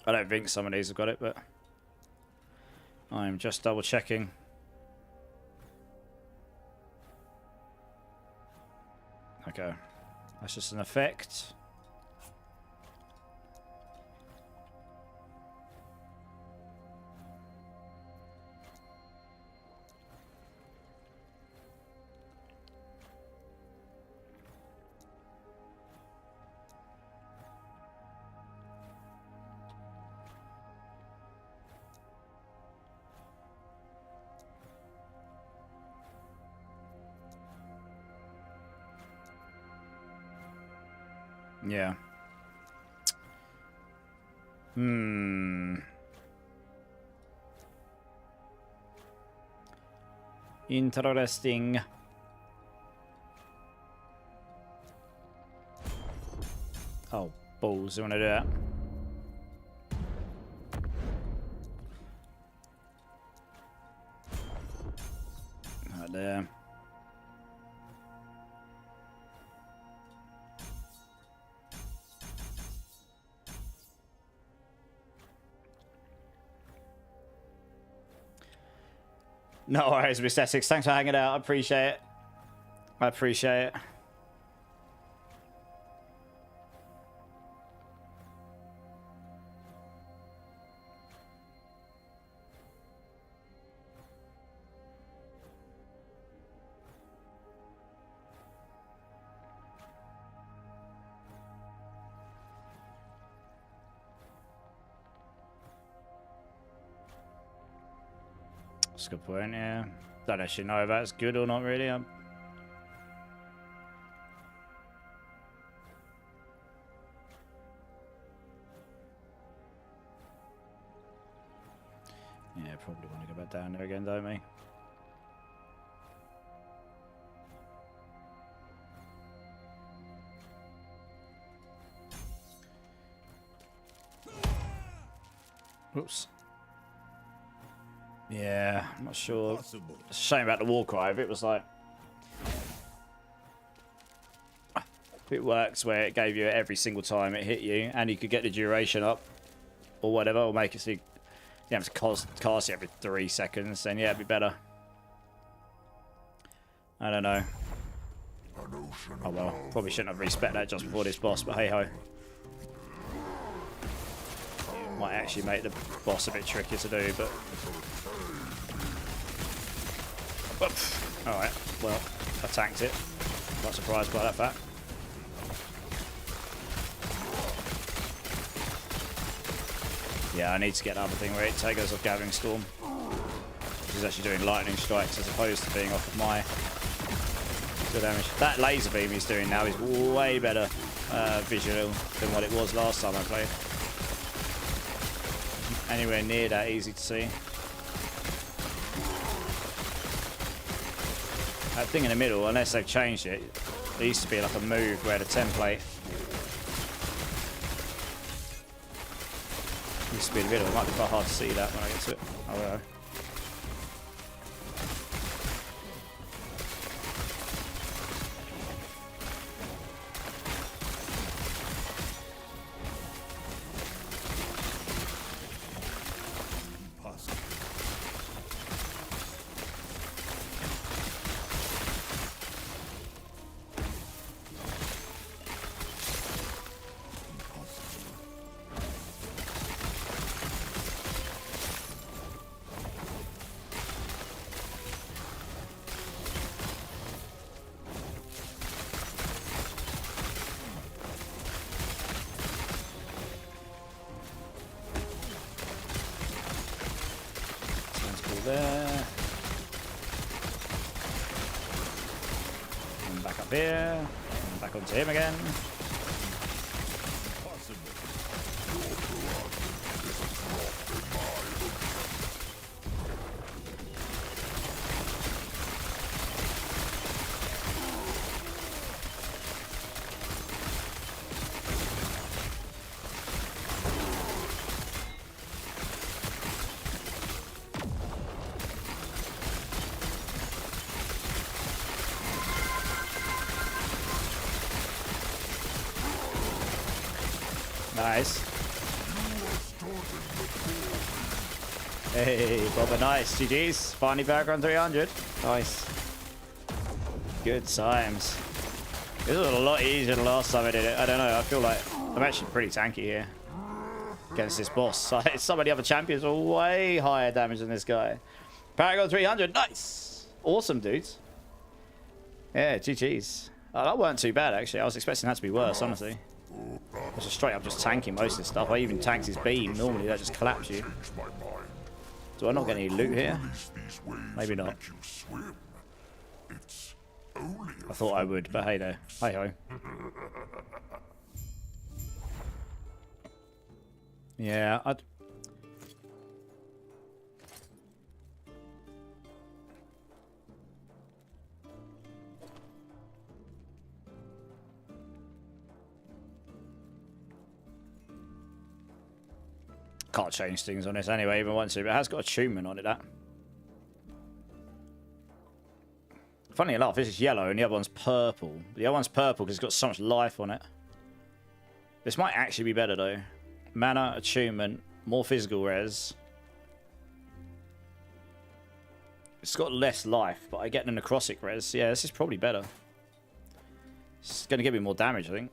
I don't think some of these have got it, but I'm just double checking. Okay, that's just an effect. Yeah. Interesting. Oh, balls. You want to do that? Right there. No worries, Mr. Essex. Thanks for hanging out. I appreciate it. I appreciate it. That's a good point, yeah. Don't actually know if that's good or not, really. Yeah, probably want to go back down there again, don't we? Oops. Yeah, I'm not sure. It's a shame about the Warcry. If it was like, if it works where it gave you it every single time it hit you, and you could get the duration up, or whatever, or make it so You have to cast it every 3 seconds, then yeah, it'd be better. I don't know. Oh well, probably shouldn't have respec that just before this boss, but hey ho. Might actually make the boss a bit tricky to do, but... Alright, well, I tanked it. Not surprised by that fact. Yeah, I need to get the other thing where it takes us off Gathering Storm. Which is actually doing lightning strikes as opposed to being off of my good damage. That laser beam he's doing now is way better visual than what it was last time I played. Anywhere near that easy to see. That thing in the middle, unless they've changed it, there used to be like a move where the template used to be in the middle. It might be quite hard to see that when I get to it. Oh well. There. And back up here. And back onto him again. Nice. Hey, Bobba, nice. GG's. Finally back on 300. Nice. Good times. This was a lot easier than last time I did it. I don't know. I feel like I'm actually pretty tanky here against this boss. Some of the other champions are way higher damage than this guy. Paragon 300. Nice. Awesome, dudes. Yeah, GG's. Oh, that weren't too bad, actually. I was expecting that to be worse, honestly. I was just straight up just tanking most of this stuff. I even tanked his beam. Normally that just collapses you. Do I not get any loot here? Maybe not. I thought I would, but hey there. Hey ho. Yeah, I'd... Can't change things on this anyway, even once, but it has got attunement on it, that. Funny enough, this is yellow and the other one's purple. The other one's purple because it's got so much life on it. This might actually be better though. Mana, attunement, more physical res. It's got less life, but I get the necrotic res. Yeah, this is probably better. It's going to give me more damage, I think.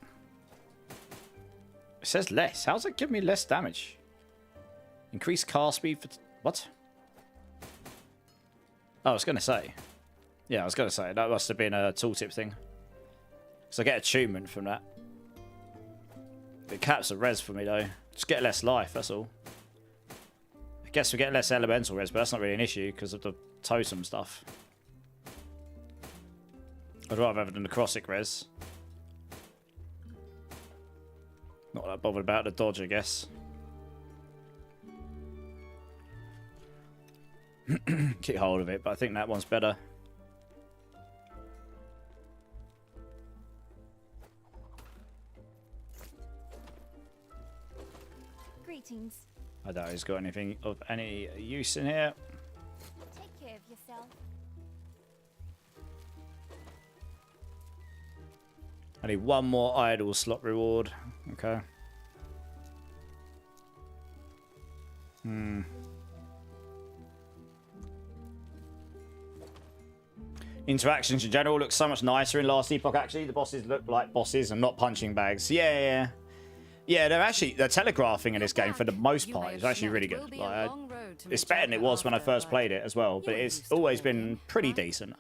It says less. How's it give me less damage? Increase cast speed for... What? Oh, I was going to say. Yeah, I was going to say. That must have been a tooltip thing. So I get attunement from that. It caps the res for me, though. Just get less life, that's all. I guess we get less elemental res, but that's not really an issue because of the totem stuff. I'd rather have the necrotic res. Not that bothered about the dodge, I guess. Keep hold of it, but I think that one's better. Greetings. I doubt he's got anything of any use in here. Take care of yourself. I need one more idle slot reward. Okay. interactions in general look so much nicer in Last Epoch, actually. The bosses look like bosses and not punching bags. Yeah, they're telegraphing in this game for the most part. It's actually really good. Like, it's better than it was when I first played it as well, but it's always been pretty decent.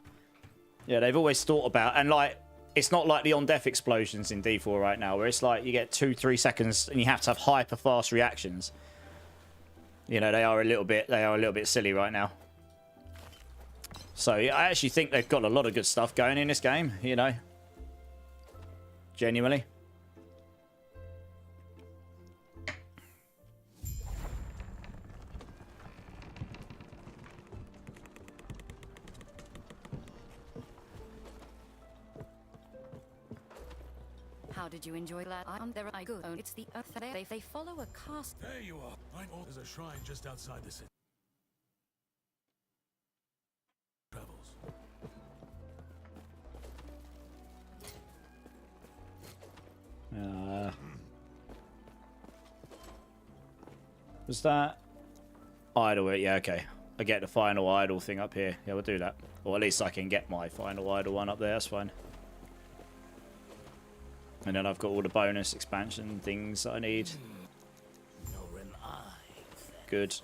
Yeah, they've always thought about, and like, it's not like the on-death explosions in D4 right now, where it's like you get 2-3 seconds and you have to have hyper-fast reactions. You know, they are a little bit silly right now. So yeah, I actually think they've got a lot of good stuff going in this game, you know. Genuinely. How did you enjoy that? There I go. It's the earth. They follow a cast. There you are. There's a shrine just outside the city. Travels. Was that idol? Yeah, okay. I get the final idol thing up here. Yeah, we'll do that. Or at least I can get my final idol one up there. That's fine. And then I've got all the bonus expansion things that I need. Good.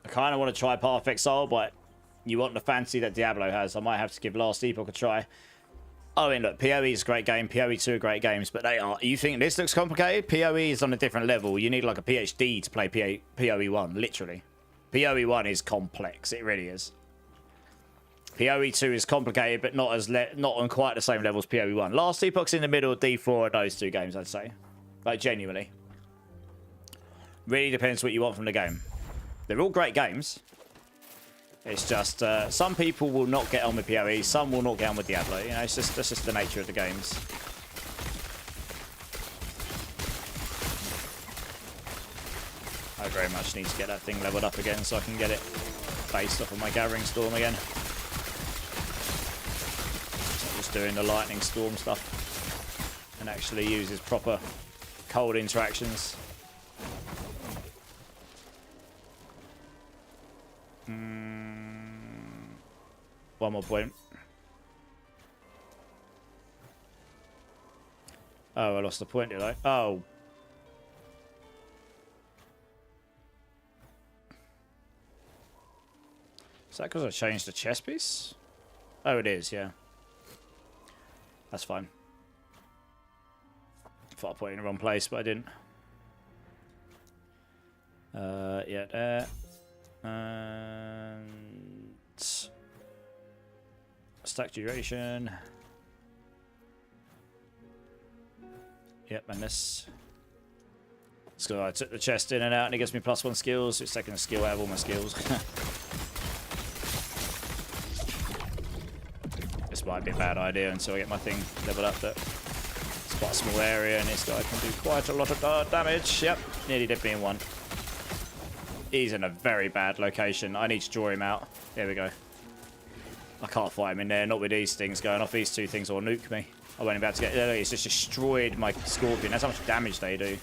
I kind of want to try Path of Exile, but you want the fantasy that Diablo has. I might have to give Last Epoch a try. I mean, look, PoE is a great game. PoE 2 are great games, but they are... You think this looks complicated? PoE is on a different level. You need like a PhD to play PoE 1, literally. PoE 1 is complex. It really is. PoE 2 is complicated, but not on quite the same level as PoE 1. Last Epoch's in the middle of D4 of those two games, I'd say. Like, genuinely. Really depends what you want from the game. They're all great games. It's just, some people will not get on with PoE, some will not get on with Diablo. You know, that's just the nature of the games. I very much need to get that thing leveled up again so I can get it based off of my Gathering Storm again. Doing the lightning storm stuff and actually uses proper cold interactions. One more point. Oh, I lost the point, did I? Oh. Is that because I changed the chess piece? Oh, it is, yeah. That's fine. Thought I put it in the wrong place, but I didn't. Yeah, there. And stack duration. Yep, and this. So I took the chest in and out, and it gives me +1 skills. It's taking a skill out of all my skills. This might be a bad idea until I get my thing leveled up, but it's quite a small area and this guy can do quite a lot of damage. Yep, nearly did me in one. He's in a very bad location. I need to draw him out. There we go. I can't fight him in there, not with these things going off. These two things will nuke me. I won't be able to get... He's just destroyed my Scorpion. That's how much damage they do.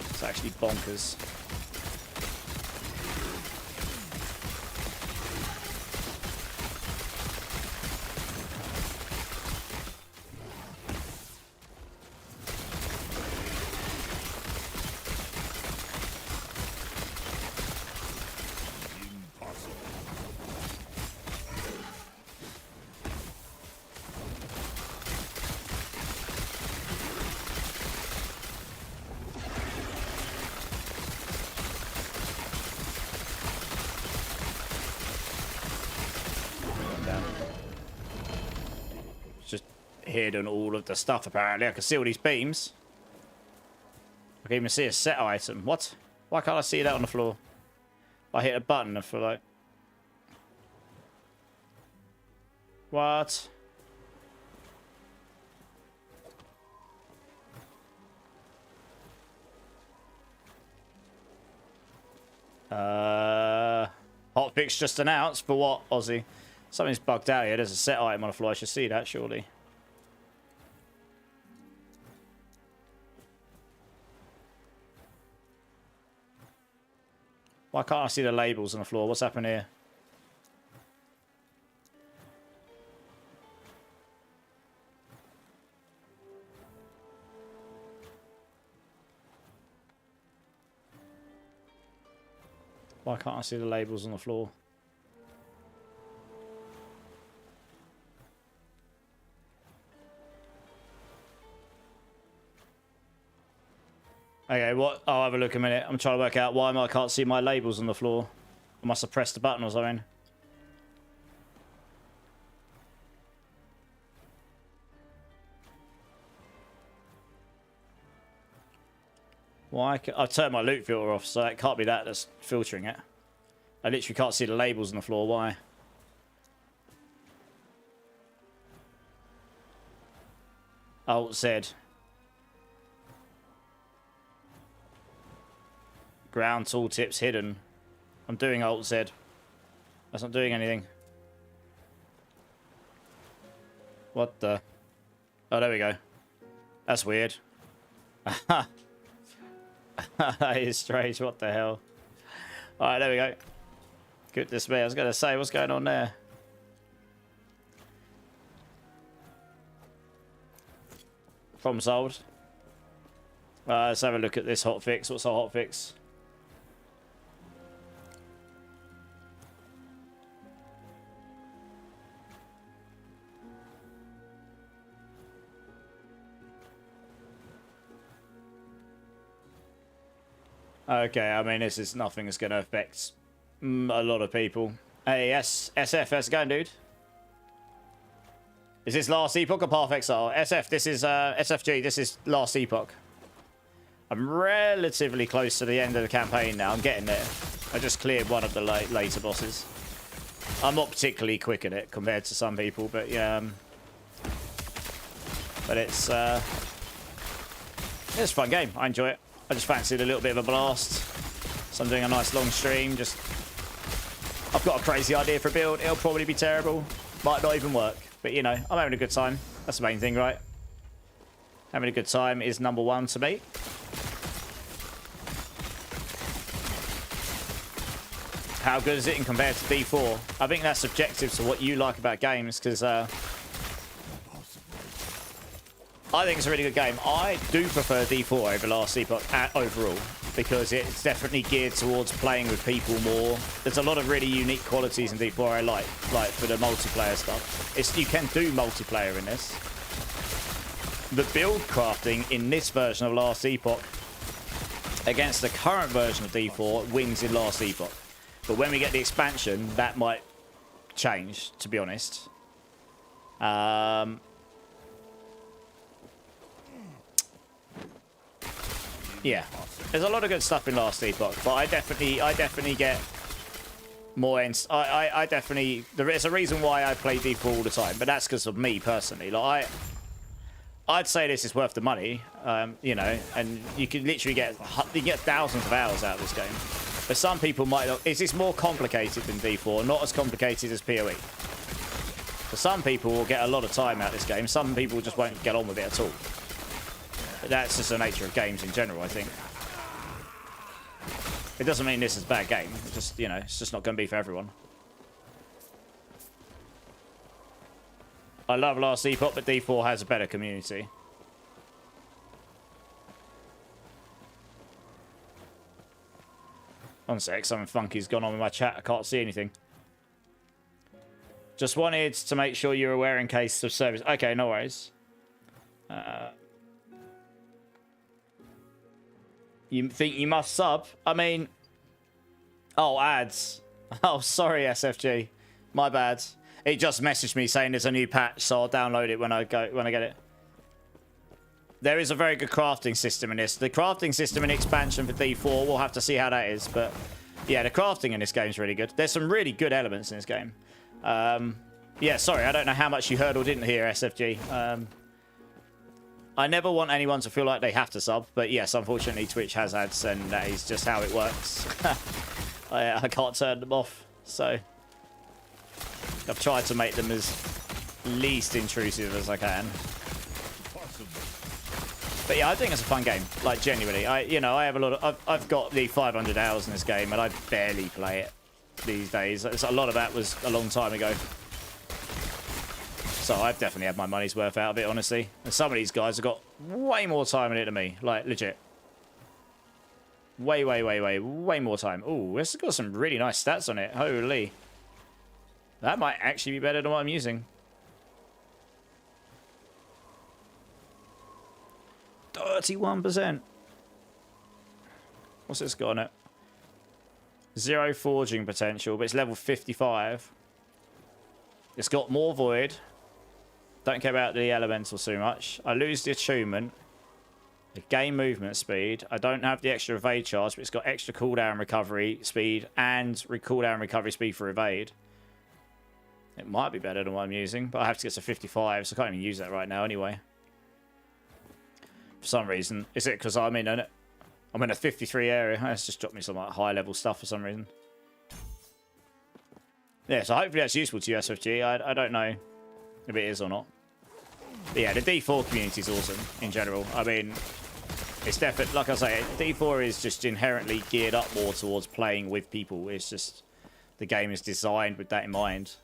It's actually bonkers. Hidden all of the stuff apparently. I can see all these beams. I can even see a set item. What? Why can't I see that on the floor? I hit a button for like... What? Hotfix just announced for what, Aussie? Something's bugged out here. There's a set item on the floor. I should see that, surely. Why can't I see the labels on the floor? What's happened here? Why can't I see the labels on the floor? Okay, what? I'll have a look a minute. I'm trying to work out why I can't see my labels on the floor. I must have pressed the button or something. Why? I've turned my loot filter off, so it can't be that that's filtering it. I literally can't see the labels on the floor. Why? Alt Z. Ground tooltips hidden. I'm doing Alt Z. That's not doing anything. What the? Oh, there we go. That's weird. That is strange. What the hell? Alright, there we go. Goodness me. I was going to say, what's going on there? Problem solved. Let's have a look at this hotfix. What's our hotfix? Okay, I mean, this is nothing that's going to affect a lot of people. Hey, SF, how's it going, dude? Is this last epoch or Path Exile? SF, this is SFG, this is last epoch. I'm relatively close to the end of the campaign now. I'm getting there. I just cleared one of the later bosses. I'm not particularly quick at it compared to some people, but yeah. But it's a fun game. I enjoy it. I just fancied a little bit of a blast. So I'm doing a nice long stream. I've got a crazy idea for a build. It'll probably be terrible. Might not even work. But, you know, I'm having a good time. That's the main thing, right? Having a good time is number one to me. How good is it in compared to D4? I think that's subjective to what you like about games, because I think it's a really good game. I do prefer D4 over Last Epoch overall, because it's definitely geared towards playing with people more. There's a lot of really unique qualities in D4 I like for the multiplayer stuff. You can do multiplayer in this. The build crafting in this version of Last Epoch against the current version of D4 wins in Last Epoch. But when we get the expansion, that might change, to be honest. Yeah, there's a lot of good stuff in Last Epoch, but I definitely get more. I definitely, there is a reason why I play D4 all the time, but that's because of me personally. Like I'd say this is worth the money, you know, and you can literally get thousands of hours out of this game. But some people might not. Is this more complicated than D4? Not as complicated as PoE. For some people will get a lot of time out of this game. Some people just won't get on with it at all. But that's just the nature of games in general, I think. It doesn't mean this is a bad game. It's just, you know, it's just not going to be for everyone. I love Last Epoch, but D4 has a better community. One sec, something funky's gone on with my chat. I can't see anything. Just wanted to make sure you're aware in case of service. Okay, no worries. You think you must sub? I mean... Oh, ads. Oh, sorry, SFG. My bad. It just messaged me saying there's a new patch, so I'll download it when I get it. There is a very good crafting system in this. The crafting system in expansion for D4, we'll have to see how that is. But yeah, the crafting in this game is really good. There's some really good elements in this game. Yeah, sorry, I don't know how much you heard or didn't hear, SFG. I never want anyone to feel like they have to sub, but yes, unfortunately Twitch has ads, and that is just how it works. I can't turn them off, so I've tried to make them as least intrusive as I can. But yeah, I think it's a fun game. Like, genuinely, I have a lot of... I've got the 500 hours in this game, and I barely play it these days. A lot of that was a long time ago. So I've definitely had my money's worth out of it, honestly. And some of these guys have got way more time in it than me. Like, legit. Way more time. Ooh, this has got some really nice stats on it. Holy. That might actually be better than what I'm using. 31%. What's this got on it? 0 forging potential, but it's level 55. It's got more void. Don't care about the elemental so much. I lose the attunement. I gain movement speed. I don't have the extra evade charge, but it's got extra cooldown recovery speed and cooldown recovery speed for evade. It might be better than what I'm using, but I have to get to 55, so I can't even use that right now anyway. For some reason. Is it because I'm in a 53 area? It's just dropped me some like high level stuff for some reason. Yeah, so hopefully that's useful to you, SFG. I don't know if it is or not. But yeah, the D4 community is awesome in general. I mean, it's definitely, like I say, D4 is just inherently geared up more towards playing with people. It's just, the game is designed with that in mind.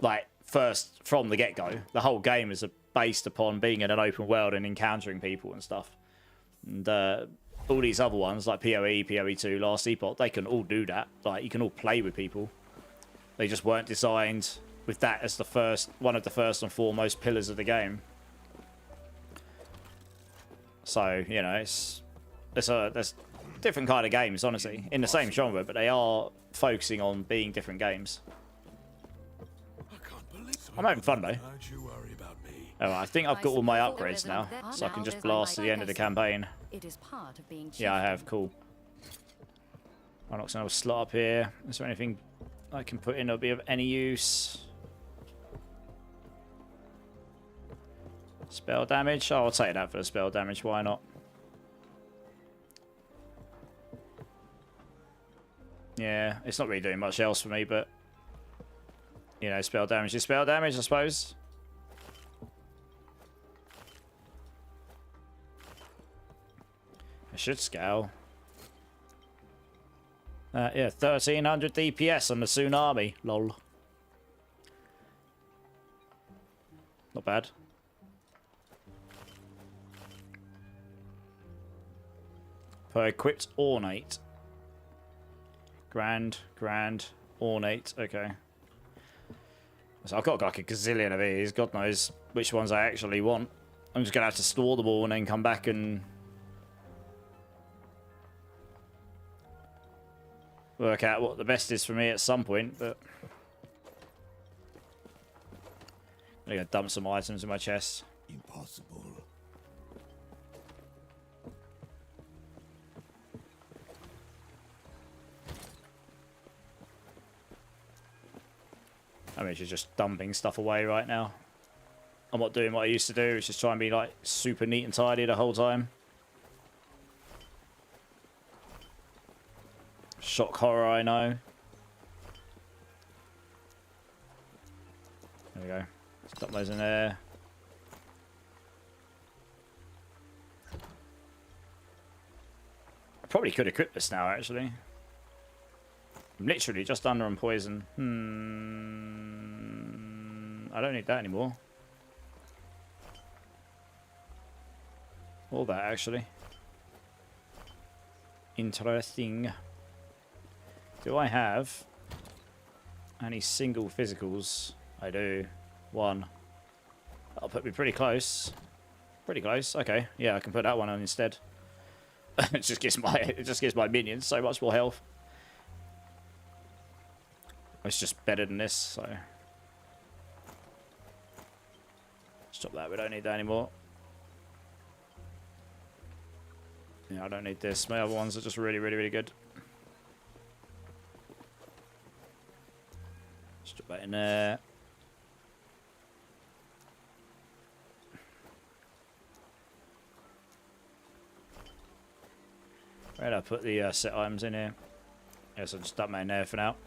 Like, first, from the get-go, the whole game is based upon being in an open world and encountering people and stuff. And all these other ones, like PoE, PoE2, Last Epoch, they can all do that. Like, you can all play with people. They just weren't designed with that as one of the first and foremost pillars of the game. So, you know, there's different kind of games, honestly, in the same genre, but they are focusing on being different games. I'm having fun though. Alright, I think I've got all my upgrades now, so I can just blast to the end of the campaign. It is part of being Yeah, I have. Cool. I'll knock another slot up here. Is there anything I can put in that'll be of any use? Spell damage? Oh, I'll take that for the spell damage. Why not? Yeah, it's not really doing much else for me, but you know, spell damage is spell damage, I suppose. I should scale. Yeah, 1300 DPS on the Tsunami. Lol. Not bad. Per equipped ornate. Grand, ornate. Okay. So I've got like a gazillion of these. God knows which ones I actually want. I'm just going to have to store them all and then come back and work out what the best is for me at some point, but I'm going to dump some items in my chest. Impossible. I mean, she's just dumping stuff away right now. I'm not doing what I used to do, which is try and be like super neat and tidy the whole time. Shock horror, I know. There we go. Stop those in there. I probably could equip this now, actually. I'm literally just under on poison. I don't need that anymore. All that, actually. Interesting. Do I have any single physicals? I do. One. That'll put me pretty close. Pretty close. Okay. Yeah, I can put that one on instead. it just gives my minions so much more health. It's just better than this, so stop that. We don't need that anymore. Yeah, I don't need this. My other ones are just really, really, really good. Strip that in there. Where did I put the set items in here? Yeah, so just dump that in there for now.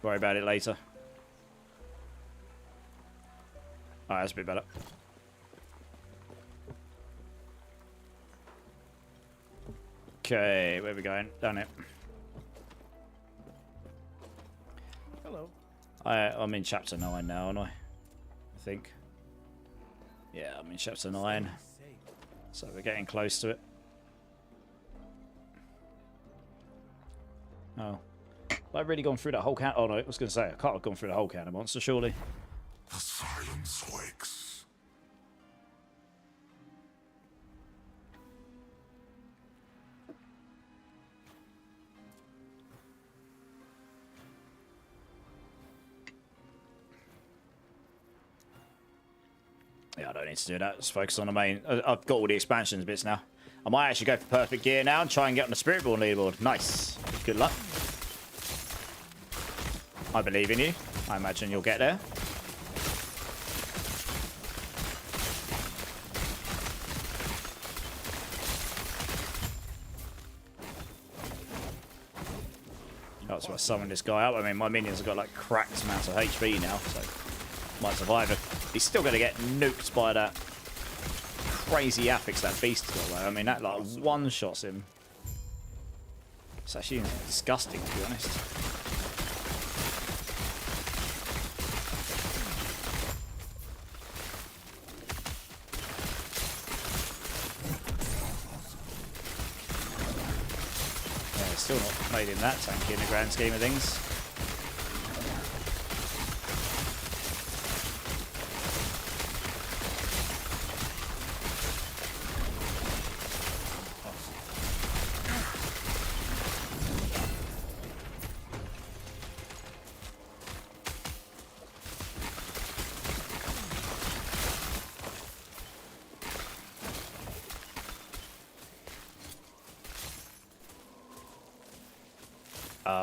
Worry about it later. Alright, that's a bit better. Okay, where are we going? Down it. Hello. I'm in chapter 9 now, aren't I think. Yeah, I'm in chapter 9. So we're getting close to it. Oh. Have I really gone through that whole can? Oh no, I was going to say, I can't have gone through the whole can of monsters, surely. The silence wakes. Yeah, I don't need to do that. Just focus on the main. I've got all the expansions bits now. I might actually go for perfect gear now and try and get on the Spiritborn leaderboard. Nice. Good luck. I believe in you. I imagine you'll get there. That's why I summoned this guy up. I mean, my minions have got like cracked amounts of HP now, so might survive it. He's still going to get nuked by that crazy affix that beast's got though. I mean, that like one-shots him. It's actually disgusting, to be honest. Yeah, it's still not made him that tanky in the grand scheme of things.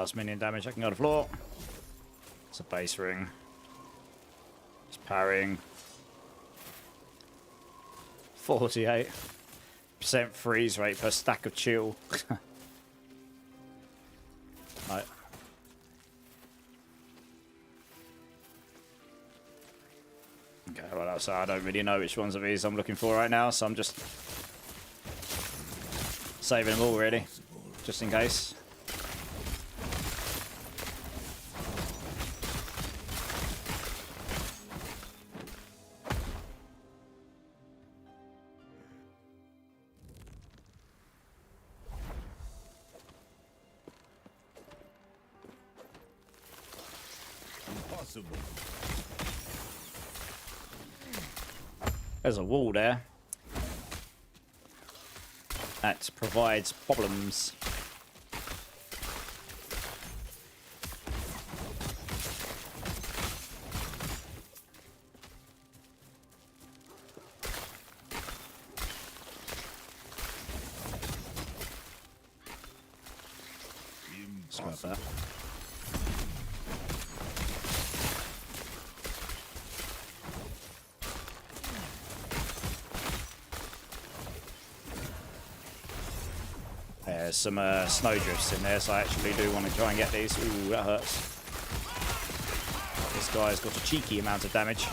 It's minion damage. I can go to the floor. It's a base ring. It's parrying. 48% freeze rate per stack of chill. Right. Okay, well, so I don't really know which ones of these I'm looking for right now, so I'm just saving them all really, just in case. There's a wall there that provides problems. Scrap that. There's some snowdrifts in there, so I actually do want to try and get these. Ooh, that hurts. This guy's got a cheeky amount of damage.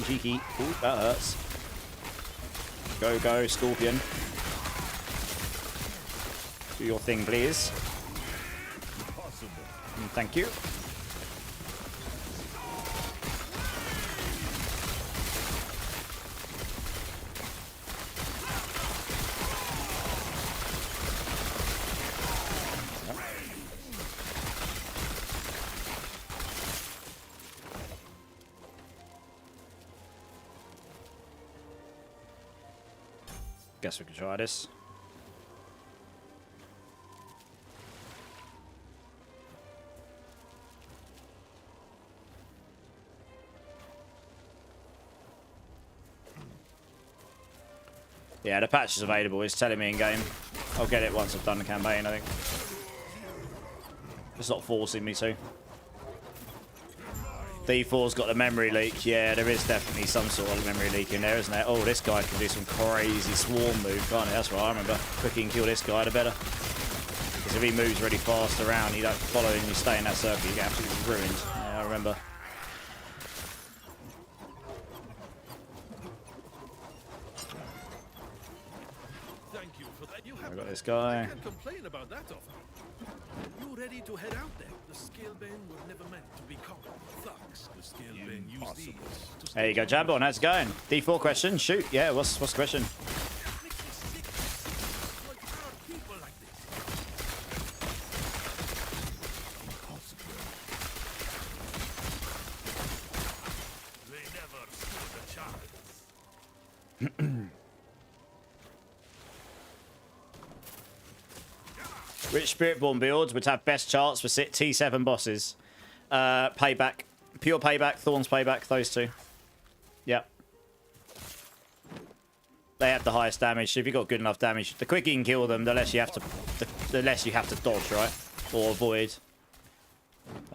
Cheeky. Ooh, that hurts. Go, Scorpion. Do your thing, please. Thank you. Guess we can try this. Yeah, the patch is available. It's telling me in game. I'll get it once I've done the campaign, I think. It's not forcing me to. D4's got the memory leak. Yeah, there is definitely some sort of memory leak in there, isn't there? Oh, this guy can do some crazy swarm move, can't he? That's right, I remember. Quicker you can kill this guy, the better. Because if he moves really fast around, you don't follow and you stay in that circle, you get absolutely ruined. Yeah, I remember. Thank you for that. You have I got this guy. I can't complain about that offer. You ready to head out there? The Scalebane were never meant to be common thugs. The Scalebane used these to There you go, Jambon. How's it going? D4 question. Shoot. Yeah, what's the question? Like our people like this. Rich Spiritborn builds would have best charts for T7 bosses. Payback. Pure Payback, Thorns Payback, those two. Yep. They have the highest damage, so if you've got good enough damage, the quicker you can kill them, the less you have to dodge, right? Or avoid.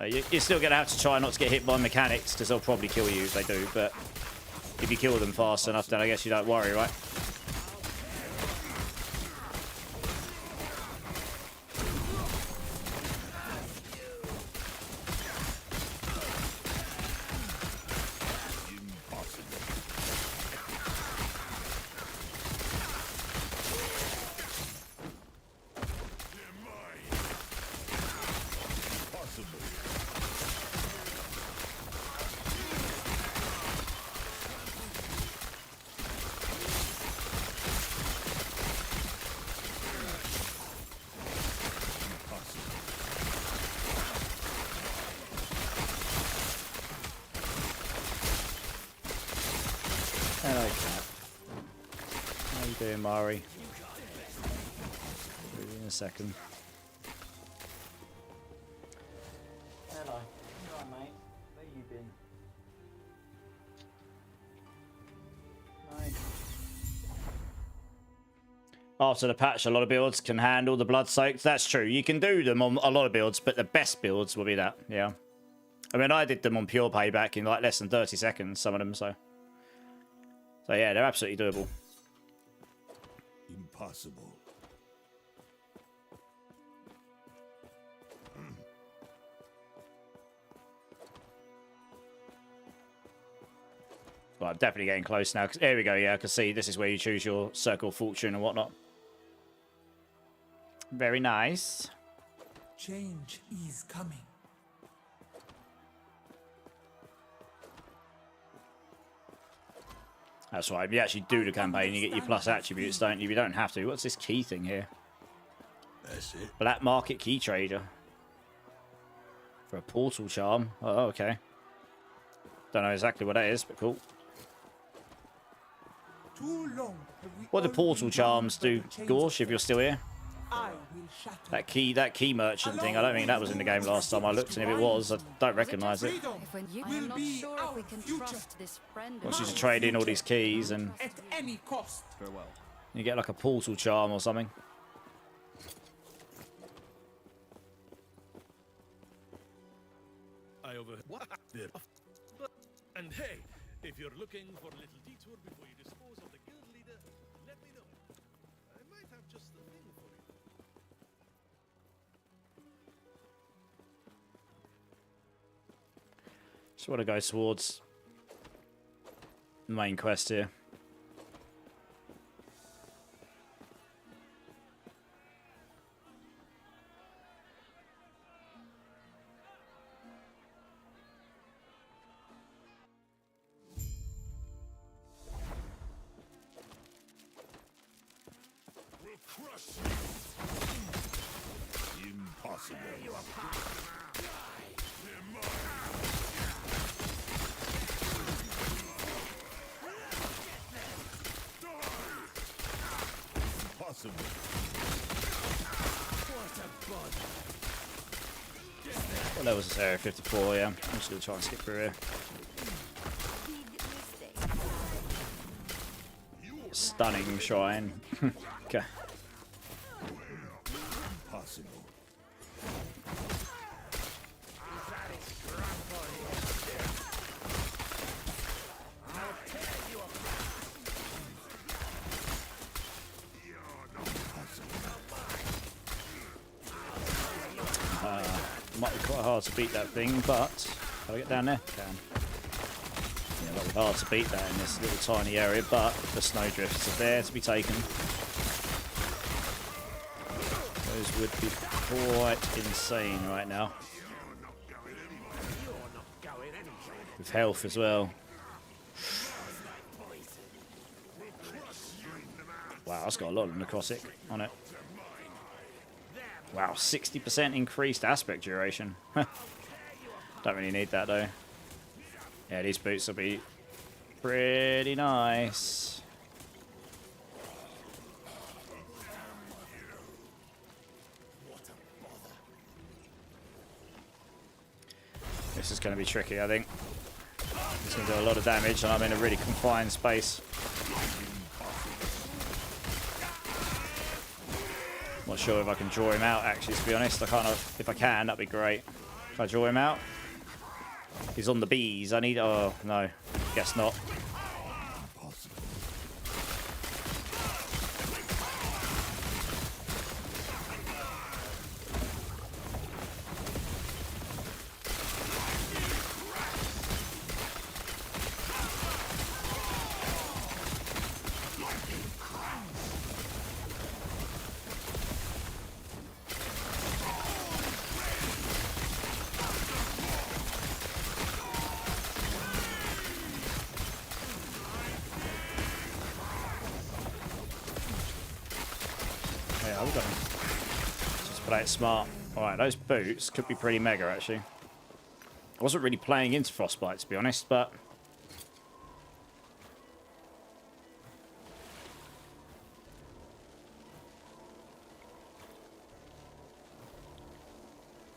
You're still going to have to try not to get hit by mechanics, because they'll probably kill you if they do, but if you kill them fast enough, then I guess you don't worry, right? Hello, cat. How you doing, Mari? In a second. Hello. You alright, mate? Where you been? After the patch, a lot of builds can handle the blood soaked. That's true. You can do them on a lot of builds, but the best builds will be that. Yeah. I mean, I did them on pure payback in like less than 30 seconds, some of them, so yeah, they're absolutely doable. Impossible. Well, I'm definitely getting close now. There we go, yeah, I can see this is where you choose your circle of fortune and whatnot. Very nice. Change is coming. That's right. If you actually do the campaign, you get your plus attributes, don't you? You don't have to. What's this key thing here? That's it. Black market key trader. For a portal charm. Oh, okay. Don't know exactly what that is, but cool. What do portal charms do, Gorsh, if you're still here? That key merchant thing, I don't think that was in the game last time I looked, and if it was, I don't recognise it. I'm not sure if we can trust this friend. Wants you to trade in all these keys and At any cost. Farewell. you get like a portal charm or something. I over what? And hey, if you're looking for a little detour before you dispose of the guild leader, let me know. I might have just the thing for you. Just want to go towards the main quest here. What level is this area? 54, yeah. I'm just going to try and skip through here. Stunning shrine. Okay. Might be quite hard to beat that thing, but can I get down there? Can. Yeah, might be hard to beat that in this little tiny area, but the snowdrifts are there to be taken. Those would be quite insane right now. With health as well. Wow, that's got a lot of necrotic on it. Wow, 60% increased aspect duration. Don't really need that though. Yeah, these boots will be pretty nice. This is going to be tricky, I think. It's going to do a lot of damage, and I'm in a really confined space. Not sure if I can draw him out, actually, to be honest. I can't. If I can, that'd be great. If I draw him out. He's on the bees. I need... Oh, no. Guess not. Yeah, we've got him. Just play it smart. Alright, those boots could be pretty mega, actually. I wasn't really playing into Frostbite, to be honest, but...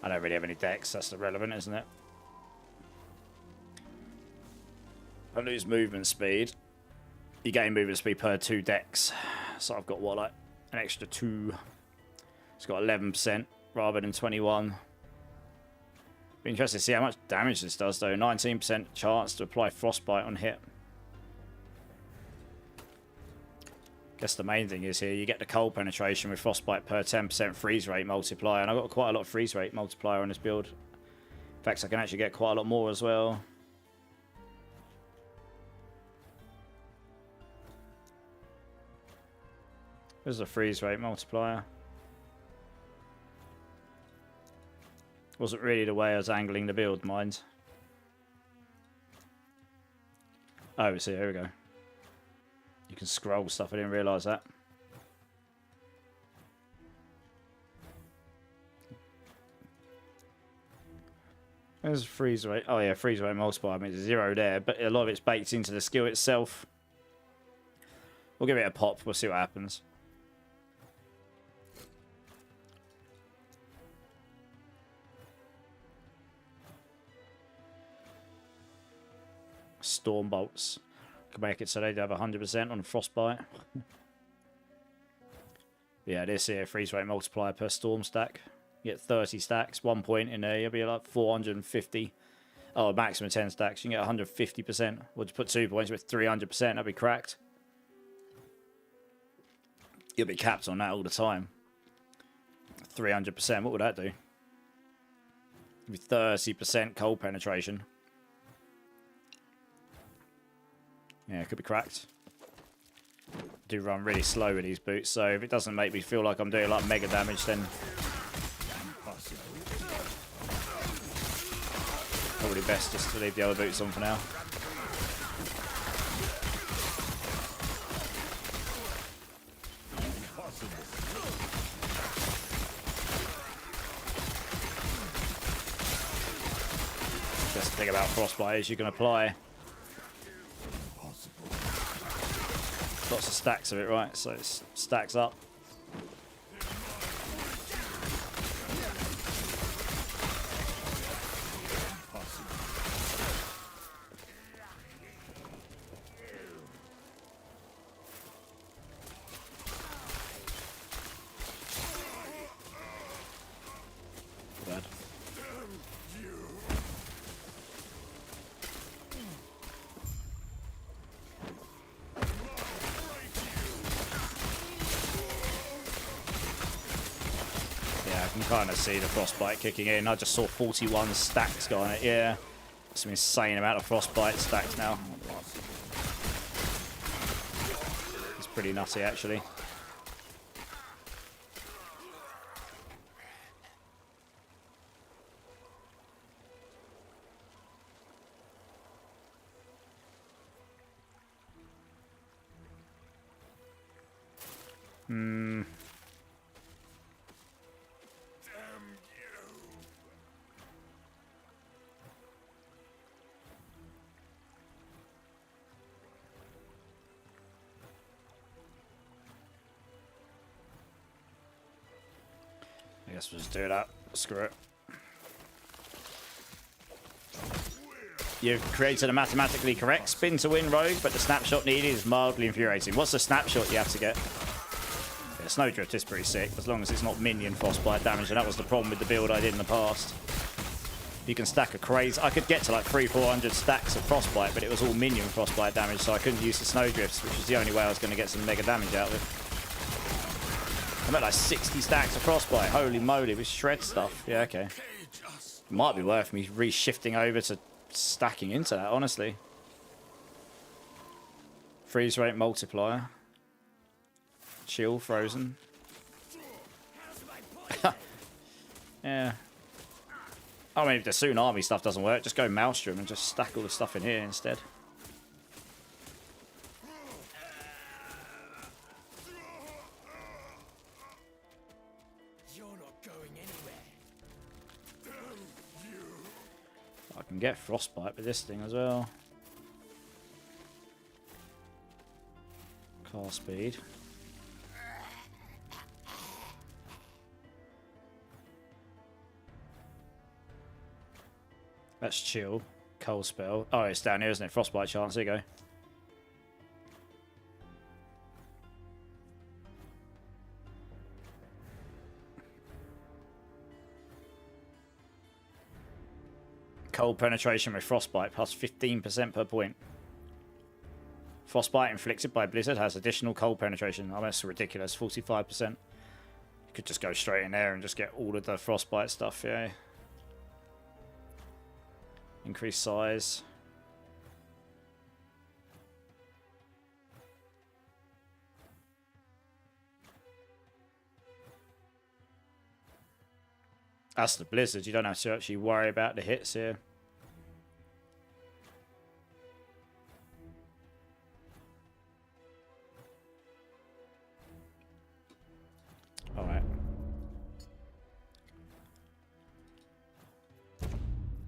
I don't really have any decks, that's irrelevant, isn't it? I lose movement speed. You gain movement speed per 2 decks. So I've got, what, like, an extra 2. It's got 11% rather than 21. Be interested to see how much damage this does, though. 19% chance to apply Frostbite on hit. Guess the main thing is here, you get the cold penetration with Frostbite per 10% freeze rate multiplier. And I've got quite a lot of freeze rate multiplier on this build. In fact, I can actually get quite a lot more as well. There's a freeze rate multiplier. Wasn't really the way I was angling the build, mind. Oh, see, here we go. You can scroll stuff, I didn't realise that. There's a freeze rate. Oh yeah, freeze rate multiplier. I mean, it's 0 there, but a lot of it's baked into the skill itself. We'll give it a pop, we'll see what happens. Storm bolts can make it so they have 100% on frostbite. Yeah, this here freeze rate multiplier per storm stack. You get 30 stacks, 1 point in there, you'll be like 450. Oh, maximum 10 stacks, you can get 150%. We'll just put 2 points with 300%, that'll be cracked. You'll be capped on that all the time. 300%, what would that do? It'll be 30% cold penetration. Yeah, it could be cracked. Do run really slow with these boots, so if it doesn't make me feel like I'm doing like mega damage, then probably best just to leave the other boots on for now. Just the thing about frostbite is you can apply lots of stacks of it, right? So it stacks up. Bad. I can kind of see the frostbite kicking in. I just saw 41 stacks go on it. Yeah, it's an insane amount of frostbite stacks now. It's pretty nutty, actually. I guess we'll just do that. Screw it. You've created a mathematically correct spin to win, Rogue, but the snapshot needed is mildly infuriating. What's the snapshot you have to get? Yeah, Snowdrift is pretty sick, as long as it's not minion frostbite damage, and that was the problem with the build I did in the past. You can stack a crazy... I could get to like 300-400 stacks of frostbite, but it was all minion frostbite damage, so I couldn't use the snowdrifts, which was the only way I was going to get some mega damage out of it. I'm at like 60 stacks of frostbite. Holy moly, with shred stuff. Yeah, okay. It might be worth me reshifting over to stacking into that, honestly. Freeze rate multiplier. Chill, frozen. Yeah. I mean, if the Tsunami stuff doesn't work, just go Maelstrom and just stack all the stuff in here instead. You're not going anywhere. I can get Frostbite with this thing as well. Car speed. That's chill. Cold spell. Oh, it's down here, isn't it? Frostbite chance. There you go. Cold penetration with Frostbite plus 15% per point. Frostbite inflicted by Blizzard has additional cold penetration. Oh, that's ridiculous. 45%. You could just go straight in there and just get all of the Frostbite stuff, yeah. Increase size. That's the Blizzard. You don't have to actually worry about the hits here. Alright.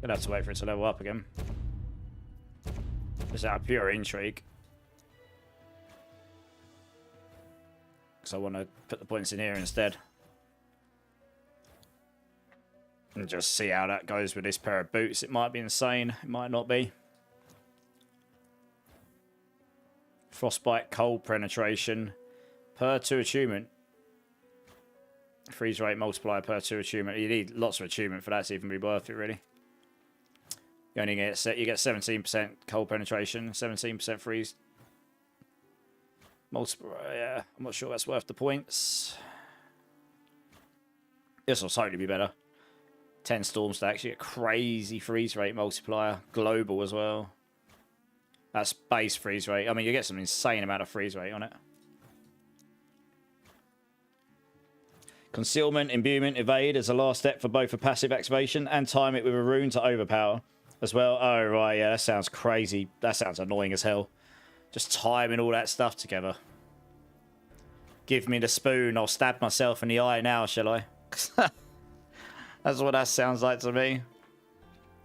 Gonna have to wait for it to level up again. Just out of pure intrigue. Because I want to put the points in here instead. And just see how that goes with this pair of boots. It might be insane. It might not be. Frostbite, cold penetration. Per 2 attunement. Freeze rate multiplier per 2 attunement. You need lots of attunement for that to even be worth it, really. You only get 17% cold penetration, 17% freeze. Multiplier, yeah. I'm not sure that's worth the points. This will totally be better. 10 storm stacks, you get crazy freeze rate multiplier. Global as well. That's base freeze rate. I mean, you get some insane amount of freeze rate on it. Concealment, imbuement, evade is the last step for both a passive activation and time it with a rune to overpower as well. Oh, right, yeah, that sounds crazy. That sounds annoying as hell. Just timing all that stuff together. Give me the spoon. I'll stab myself in the eye now, shall I? That's what that sounds like to me.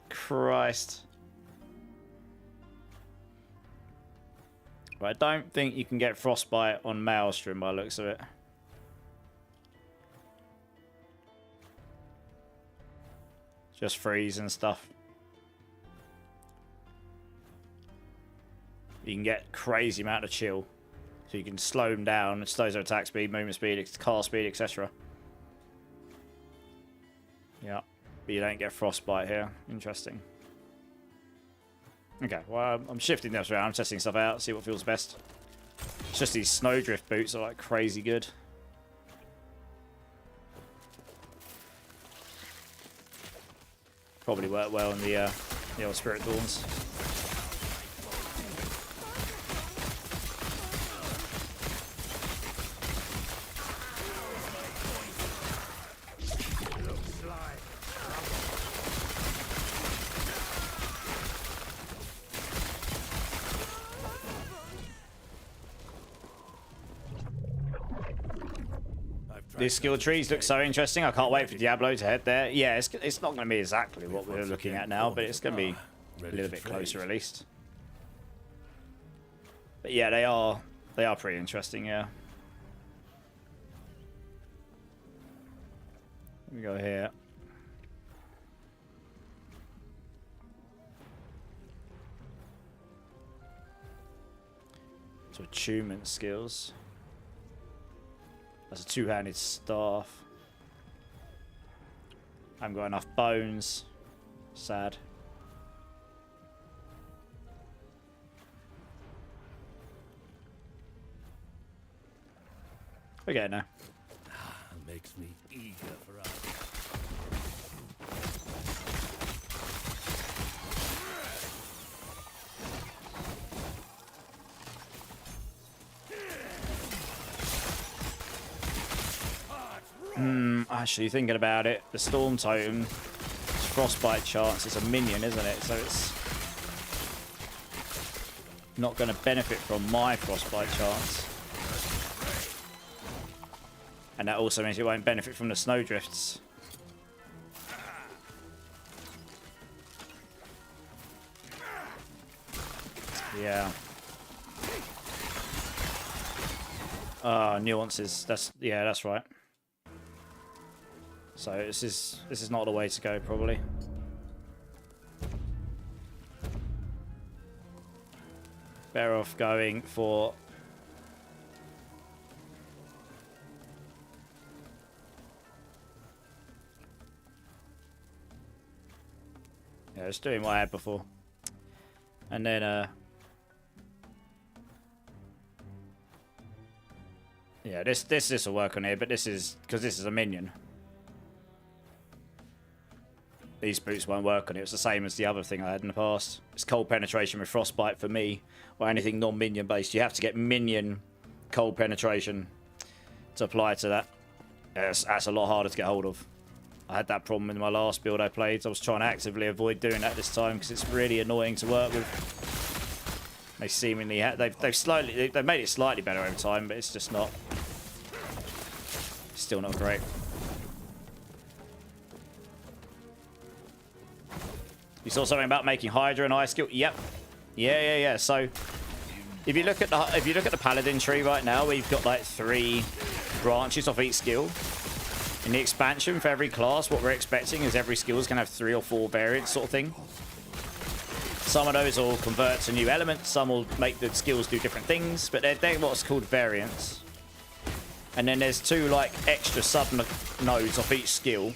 Christ. Right, I don't think you can get Frostbite on Maelstrom by the looks of it. Just freeze and stuff. You can get crazy amount of chill. So you can slow them down. It slows their attack speed, movement speed, car speed, etc. Yeah. But you don't get Frostbite here. Interesting. Okay, well, I'm shifting this around. I'm testing stuff out, see what feels best. It's just these Snowdrift boots are like crazy good. Probably work well in the old Spirit Dawns. These skill trees look so interesting. I can't wait for Diablo to head there. Yeah, it's not going to be exactly what we're looking at now, but it's going to be a little bit closer at least. But yeah, they are pretty interesting. Yeah. Let me go here. So attunement skills. That's a two-handed staff. I haven't got enough bones. Sad. We're getting there. Makes me eager for us. Actually, thinking about it, the Storm Totem, Frostbite chance is a minion, isn't it? So it's not going to benefit from my Frostbite chance. And that also means it won't benefit from the Snowdrifts. Yeah. Nuances. That's right. So this is not the way to go, probably. Better off going for just doing what I had before. And then yeah, this will work on here, but this is because this is a minion. These boots won't work on it. It's the same as the other thing I had in the past. It's cold penetration with frostbite for me, or anything non-minion based. You have to get minion cold penetration to apply to that. That's a lot harder to get hold of. I had that problem in my last build I played. I was trying to actively avoid doing that this time because it's really annoying to work with. They seemingly they've made it slightly better over time, but it's just not. Still not great. You saw something about making Hydra an ice skill? Yep. Yeah. So if you look at the Paladin tree right now, we've got like 3 branches off each skill. In the expansion for every class, what we're expecting is every skill is going to have 3 or 4 variants sort of thing. Some of those will convert to new elements, some will make the skills do different things, but they're what's called variants. And then there's 2 like extra sub-nodes off each skill.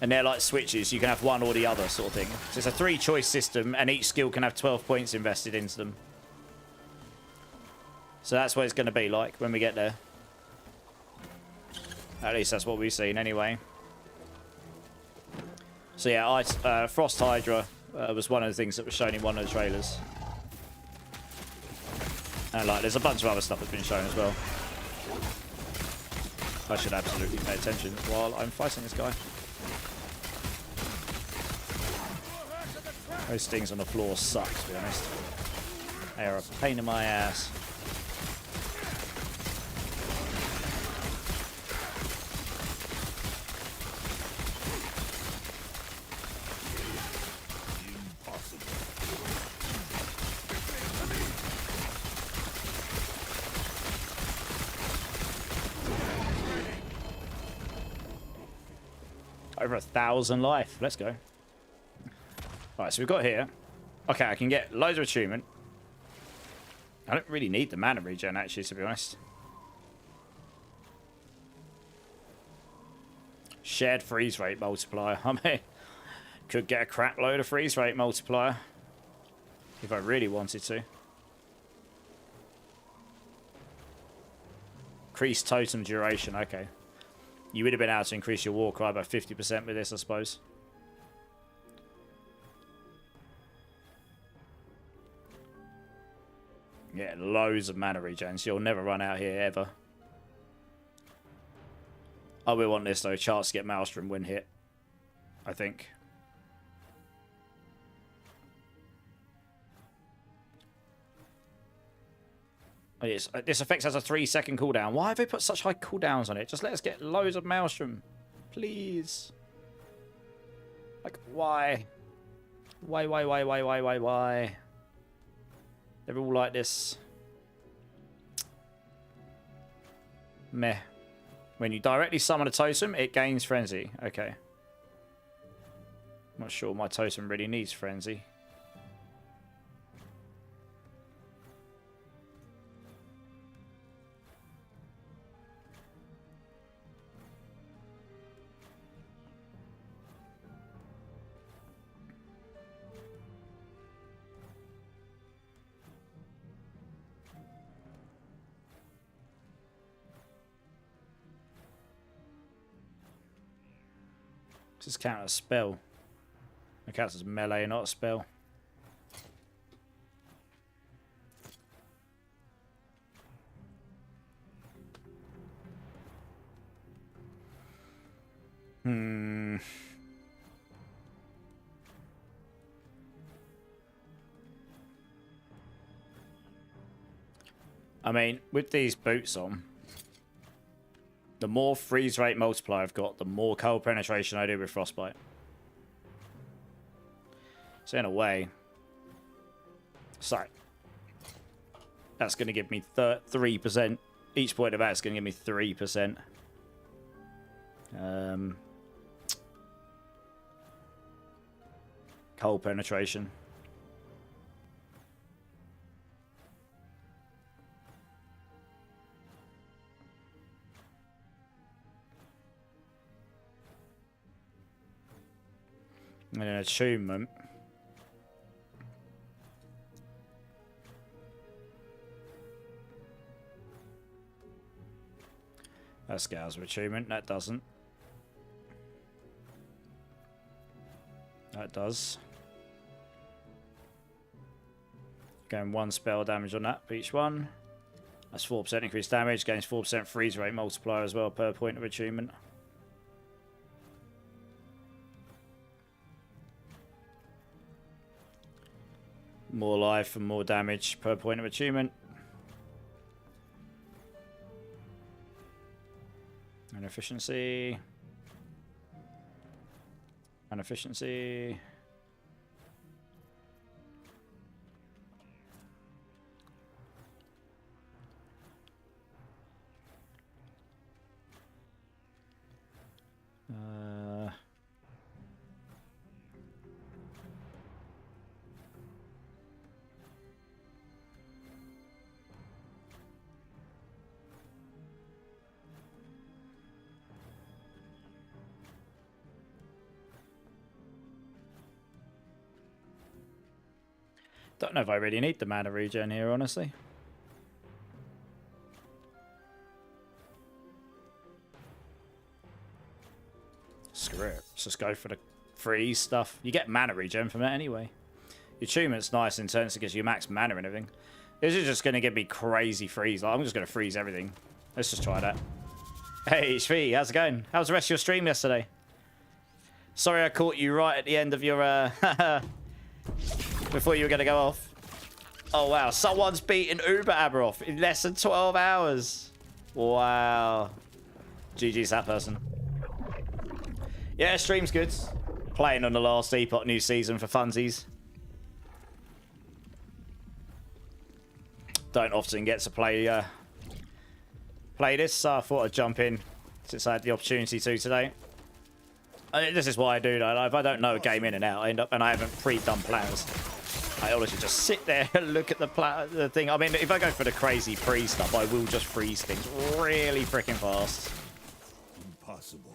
And they're like switches, you can have one or the other sort of thing. So it's a 3-choice system, and each skill can have 12 points invested into them. So that's what it's going to be like when we get there. At least that's what we've seen anyway. So yeah, Frost Hydra was one of the things that was shown in one of the trailers. And like, there's a bunch of other stuff that's been shown as well. I should absolutely pay attention while I'm fighting this guy. Those things on the floor suck, to be honest. They are a pain in my ass. Over 1,000 life. Let's go. Alright, so we've got here. Okay, I can get loads of attunement. I don't really need the mana regen, actually, to be honest. Shared freeze rate multiplier. I mean, could get a crap load of freeze rate multiplier. If I really wanted to. Increase totem duration. Okay. You would have been able to increase your war cry by 50% with this, I suppose. Yeah, loads of mana regens. You'll never run out here, ever. I will want this, though. Chance to get Maelstrom when hit. I think. Oh, yes. This effect has a 3-second cooldown. Why have they put such high cooldowns on it? Just let us get loads of Maelstrom. Please. Like, why? Why? They're all like this. Meh. When you directly summon a totem, it gains Frenzy. Okay. Not sure my totem really needs Frenzy. Does this count as a spell? It counts as melee, not a spell. I mean, with these boots on, the more freeze rate multiplier I've got, the more cold penetration I do with frostbite. So in a way, sorry, that's going to give me 3%. Each point of that is going to give me 3%. Cold penetration. And an attunement. That scales with attunement. That doesn't. That does. Going 1 spell damage on that for each one. That's 4% increased damage. Gains 4% freeze rate multiplier as well per point of attunement. More life and more damage per point of attunement. And efficiency. And efficiency. Don't know if I really need the mana regen here, honestly. Screw it. Let's just go for the freeze stuff. You get mana regen from it anyway. Your attunement's nice in terms of gives you max mana and everything. This is just going to give me crazy freeze. Like, I'm just going to freeze everything. Let's just try that. Hey, Shvi, how's it going? How's the rest of your stream yesterday? Sorry I caught you right at the end of your... before you were going to go off. Oh, wow. Someone's beaten Uber Aberoth in less than 12 hours. Wow. GG's that person. Yeah, stream's good. Playing on the last Epoch new season for funsies. Don't often get to play this, so I thought I'd jump in since I had the opportunity to today. This is what I do, though. If I don't know a game in and out, I end up and I haven't pre-done plans. I honestly just sit there and look at the thing. I mean, if I go for the crazy freeze stuff, I will just freeze things really freaking fast. Impossible.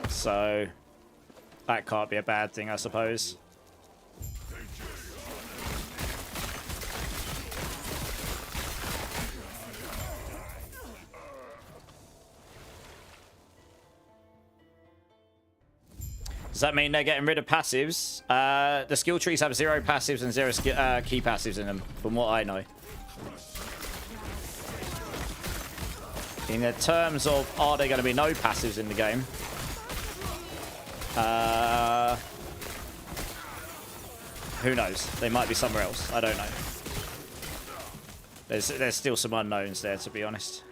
So that can't be a bad thing, I suppose. Does that mean they're getting rid of passives? The skill trees have 0 passives and 0 key passives in them, from what I know. In the terms of, are there going to be no passives in the game? Who knows? They might be somewhere else. I don't know. There's still some unknowns there, to be honest.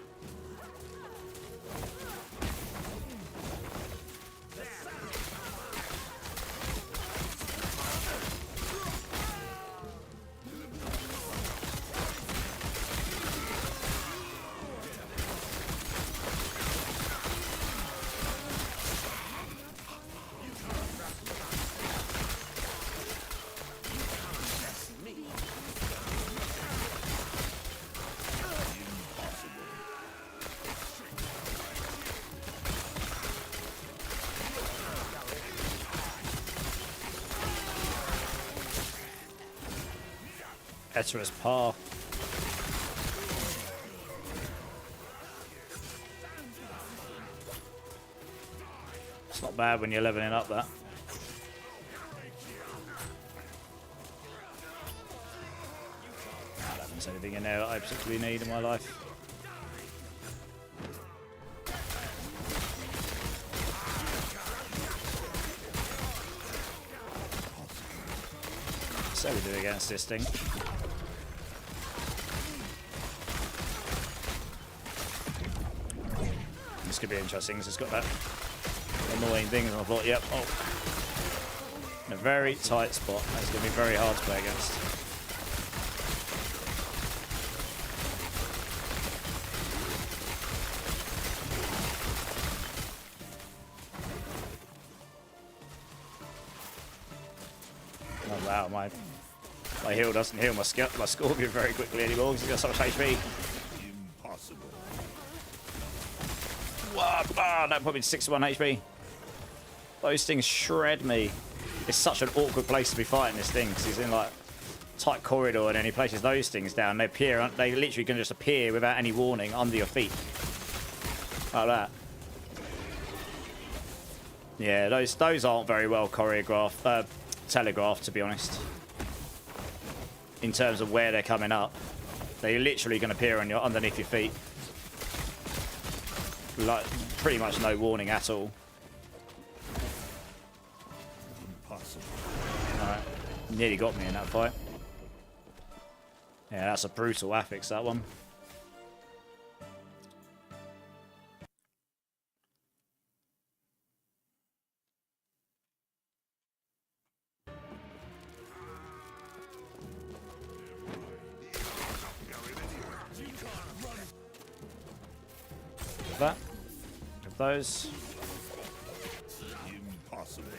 Eter's path. not bad when you're leveling up that. I don't think there's anything in there that I particularly need in my life. So we do against this thing. This could be interesting because it's got that annoying thing, and I thought, yep, oh, in a very tight spot. That's going to be very hard to play against. Oh wow, my heal doesn't heal my Scorpion very quickly anymore because he's got so much HP. Impossible. What? Ah, that put me to 61 HP. Those things shred me. It's such an awkward place to be fighting this thing because he's in like tight corridor, and then he places those things down. They appear. They literally can just appear without any warning under your feet, like that. Yeah, those aren't very well choreographed, telegraphed, to be honest. In terms of where they're coming up, they're literally going to appear on underneath your feet. Like, pretty much no warning at all. Impossible. Alright, nearly got me in that fight. Yeah, that's a brutal affix, that one. That. Of those. Impossible.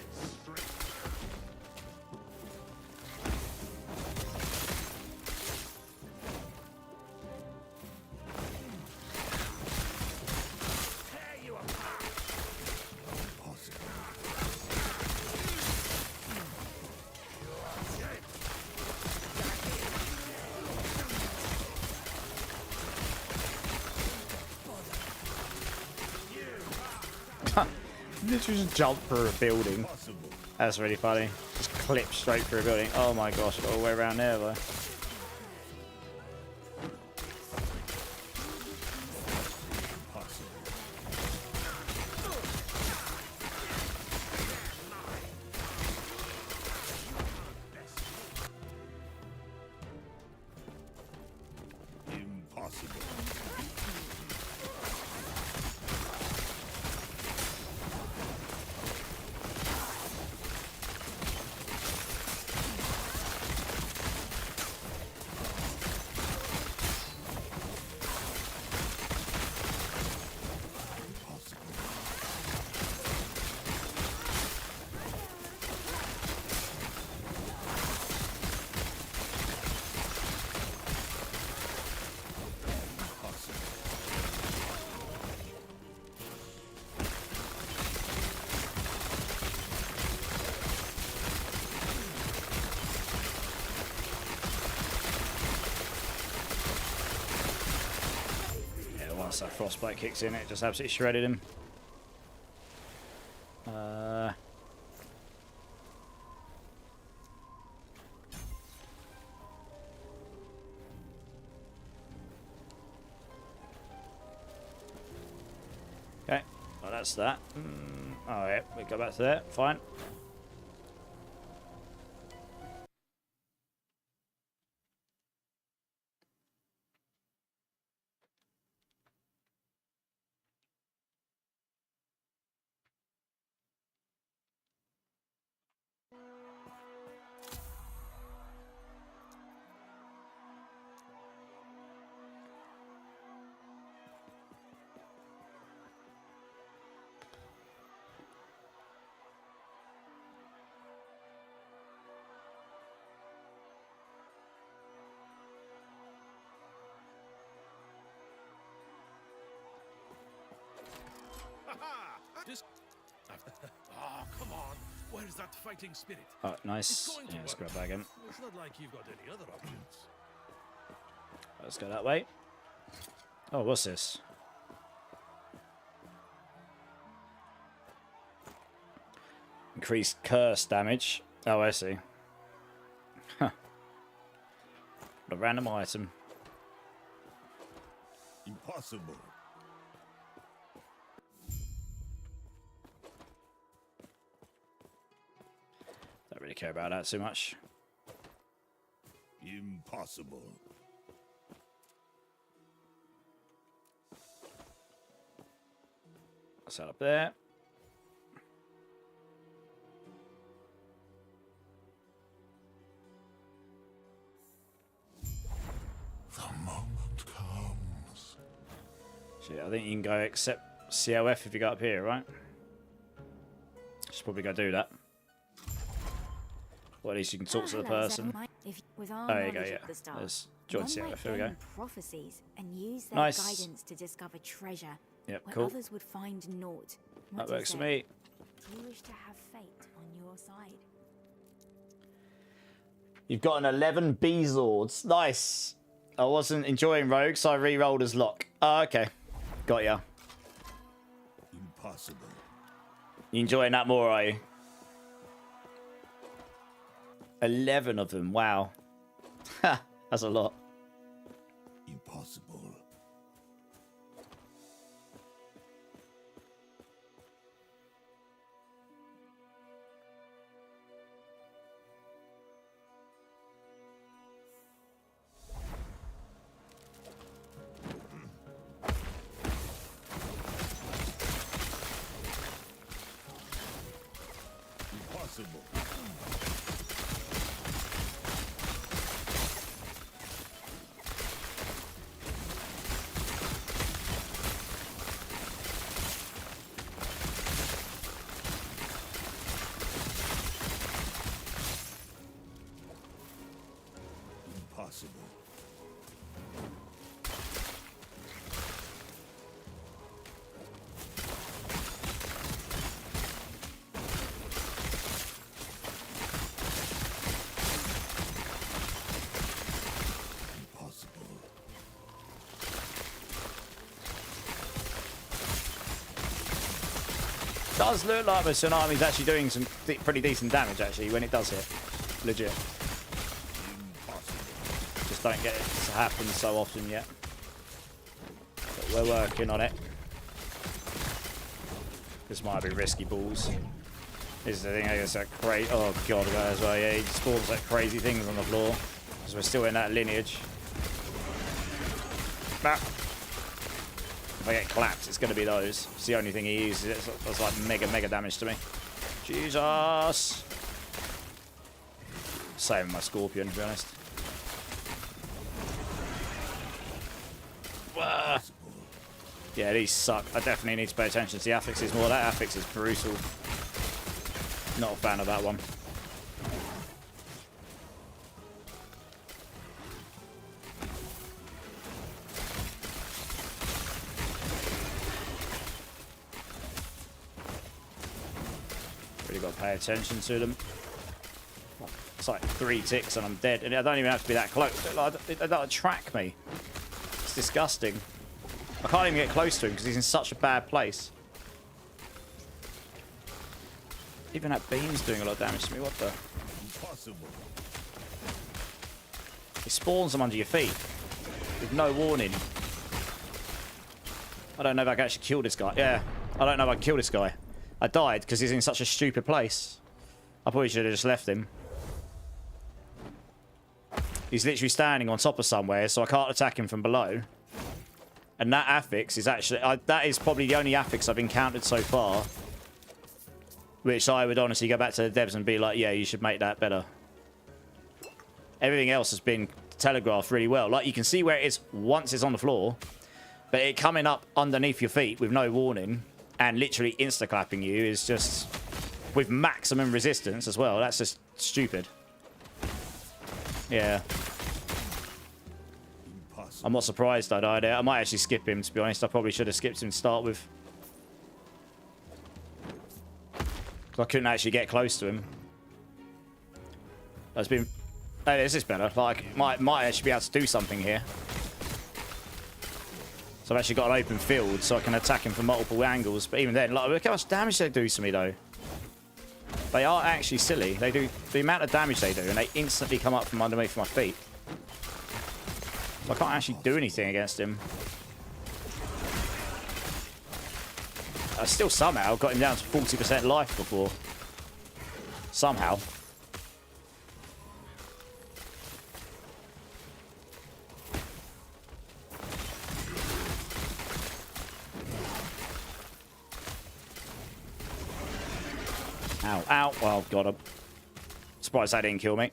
Literally just jump through a building. That's really funny. Just clip straight through a building. Oh my gosh, got all the way around there though. Impossible. Once that frostbite kicks in, it just absolutely shredded him. Okay, well that's that. Oh yeah, we go back to there. Fine. Oh, come on. Where's that fighting spirit? Oh, nice. Yeah, let's grab that again. It's not like you've got any other options. Let's go that way. Oh, what's this? Increased curse damage. Oh, I see. Huh. What a random item. Impossible. Don't really care about that too much. Impossible. That's that up there. The moment comes. Shit, I think you can go accept COF if you go up here, right? Should probably go do that. Or at least you can talk to the person. Oh, there you go, yeah. There's join COF, here we go. Prophecies and use their Nice. guidance to discover treasure. Yep, where cool. others would find naught. That works for me. Do you wish to have fate on your side? You've got an 11 Beezords. Nice. I wasn't enjoying Rogue, so I re-rolled as Lock. Oh, okay. Got ya. Impossible. You enjoying that more, are you? 11 of them. Wow. Ha, that's a lot. Impossible. Impossible. Impossible. Impossible. Does look like the Tsunami's actually doing some pretty decent damage, actually, when it does hit. Legit. Just don't get it to happen so often yet. But we're working on it. This might be risky balls. This is the thing, I guess that crazy. Oh god, that as well. Yeah, he spawns like crazy things on the floor. Because we're still in that lineage. Ah. If I get clapped, it's going to be those. It's the only thing he uses. It's like mega damage to me. Jesus! Saving my Scorpion, to be honest. Wah. Yeah, these suck. I definitely need to pay attention to the affixes more. That affix is brutal. Not a fan of that one. Really got to pay attention to them. It's like 3 ticks and I'm dead. And I don't even have to be that close. They don't track me. It's disgusting. I can't even get close to him because he's in such a bad place. Even that beam's doing a lot of damage to me. What the? Impossible. He spawns them under your feet with no warning. I don't know if I can actually kill this guy. Yeah, I don't know if I can kill this guy. I died because he's in such a stupid place. I probably should have just left him. He's literally standing on top of somewhere, so I can't attack him from below. And that affix is actually... that is probably the only affix I've encountered so far. Which I would honestly go back to the devs and be like, yeah, you should make that better. Everything else has been telegraphed really well. Like, you can see where it is once it's on the floor. But it coming up underneath your feet with no warning and literally insta-clapping you is just... with maximum resistance as well. That's just stupid. Yeah. I'm not surprised I died there. I might actually skip him, to be honest. I probably should have skipped him to start with. Because I couldn't actually get close to him. That's been... Hey, this is better. Like, might actually be able to do something here. So I've actually got an open field, so I can attack him from multiple angles. But even then, like, look how much damage they do to me, though. They are actually silly. They do the amount of damage they do, and they instantly come up from underneath my feet. I can't actually do anything against him. I still somehow got him down to 40% life before. Somehow. Ow, ow. Well, God, I'm surprised that didn't kill me.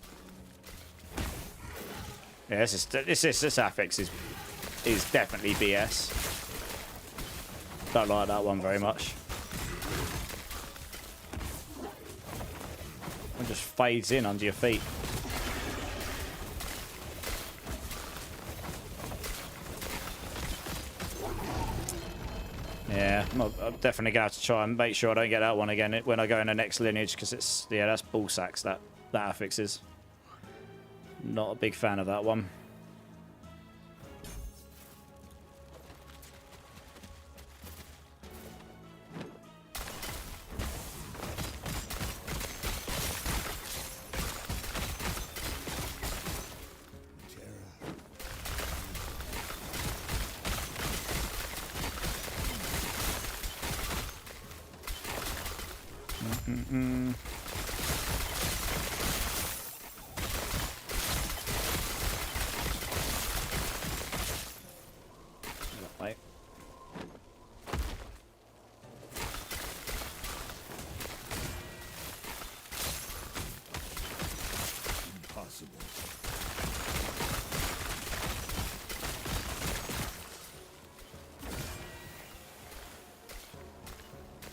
Yeah, this affix is definitely BS. Don't like that one very much. It just fades in under your feet. Yeah, I'm definitely going to have to try and make sure I don't get that one again when I go in the next lineage, because it's, yeah, that's ball sacks, that affix is. Not a big fan of that one. Right. Impossible.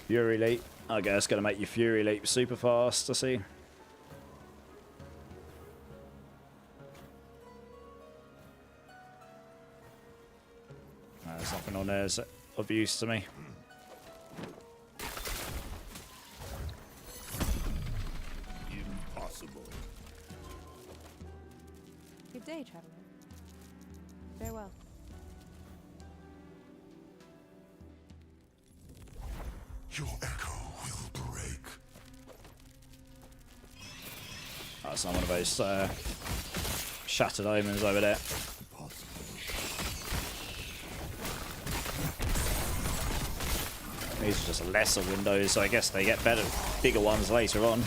Fury Leap. I guess gonna make your Fury Leap super fast, I see. There's nothing on there that's of use to me. Impossible. Good day, traveler. Farewell. Your echo will break. That's not one of those shattered omens over there. These are just lesser windows, so I guess they get better, bigger ones later on.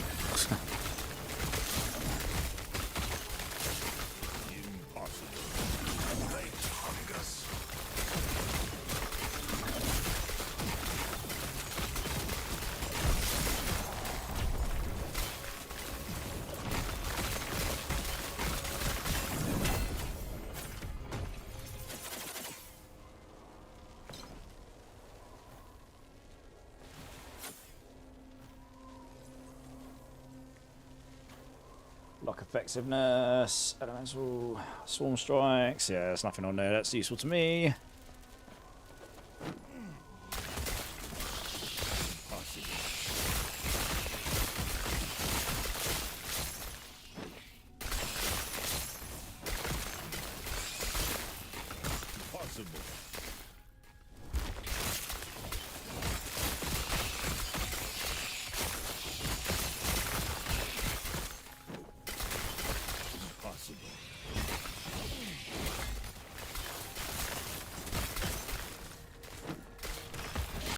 Lock effectiveness, elemental, swarm strikes. Yeah, there's nothing on there that's useful to me.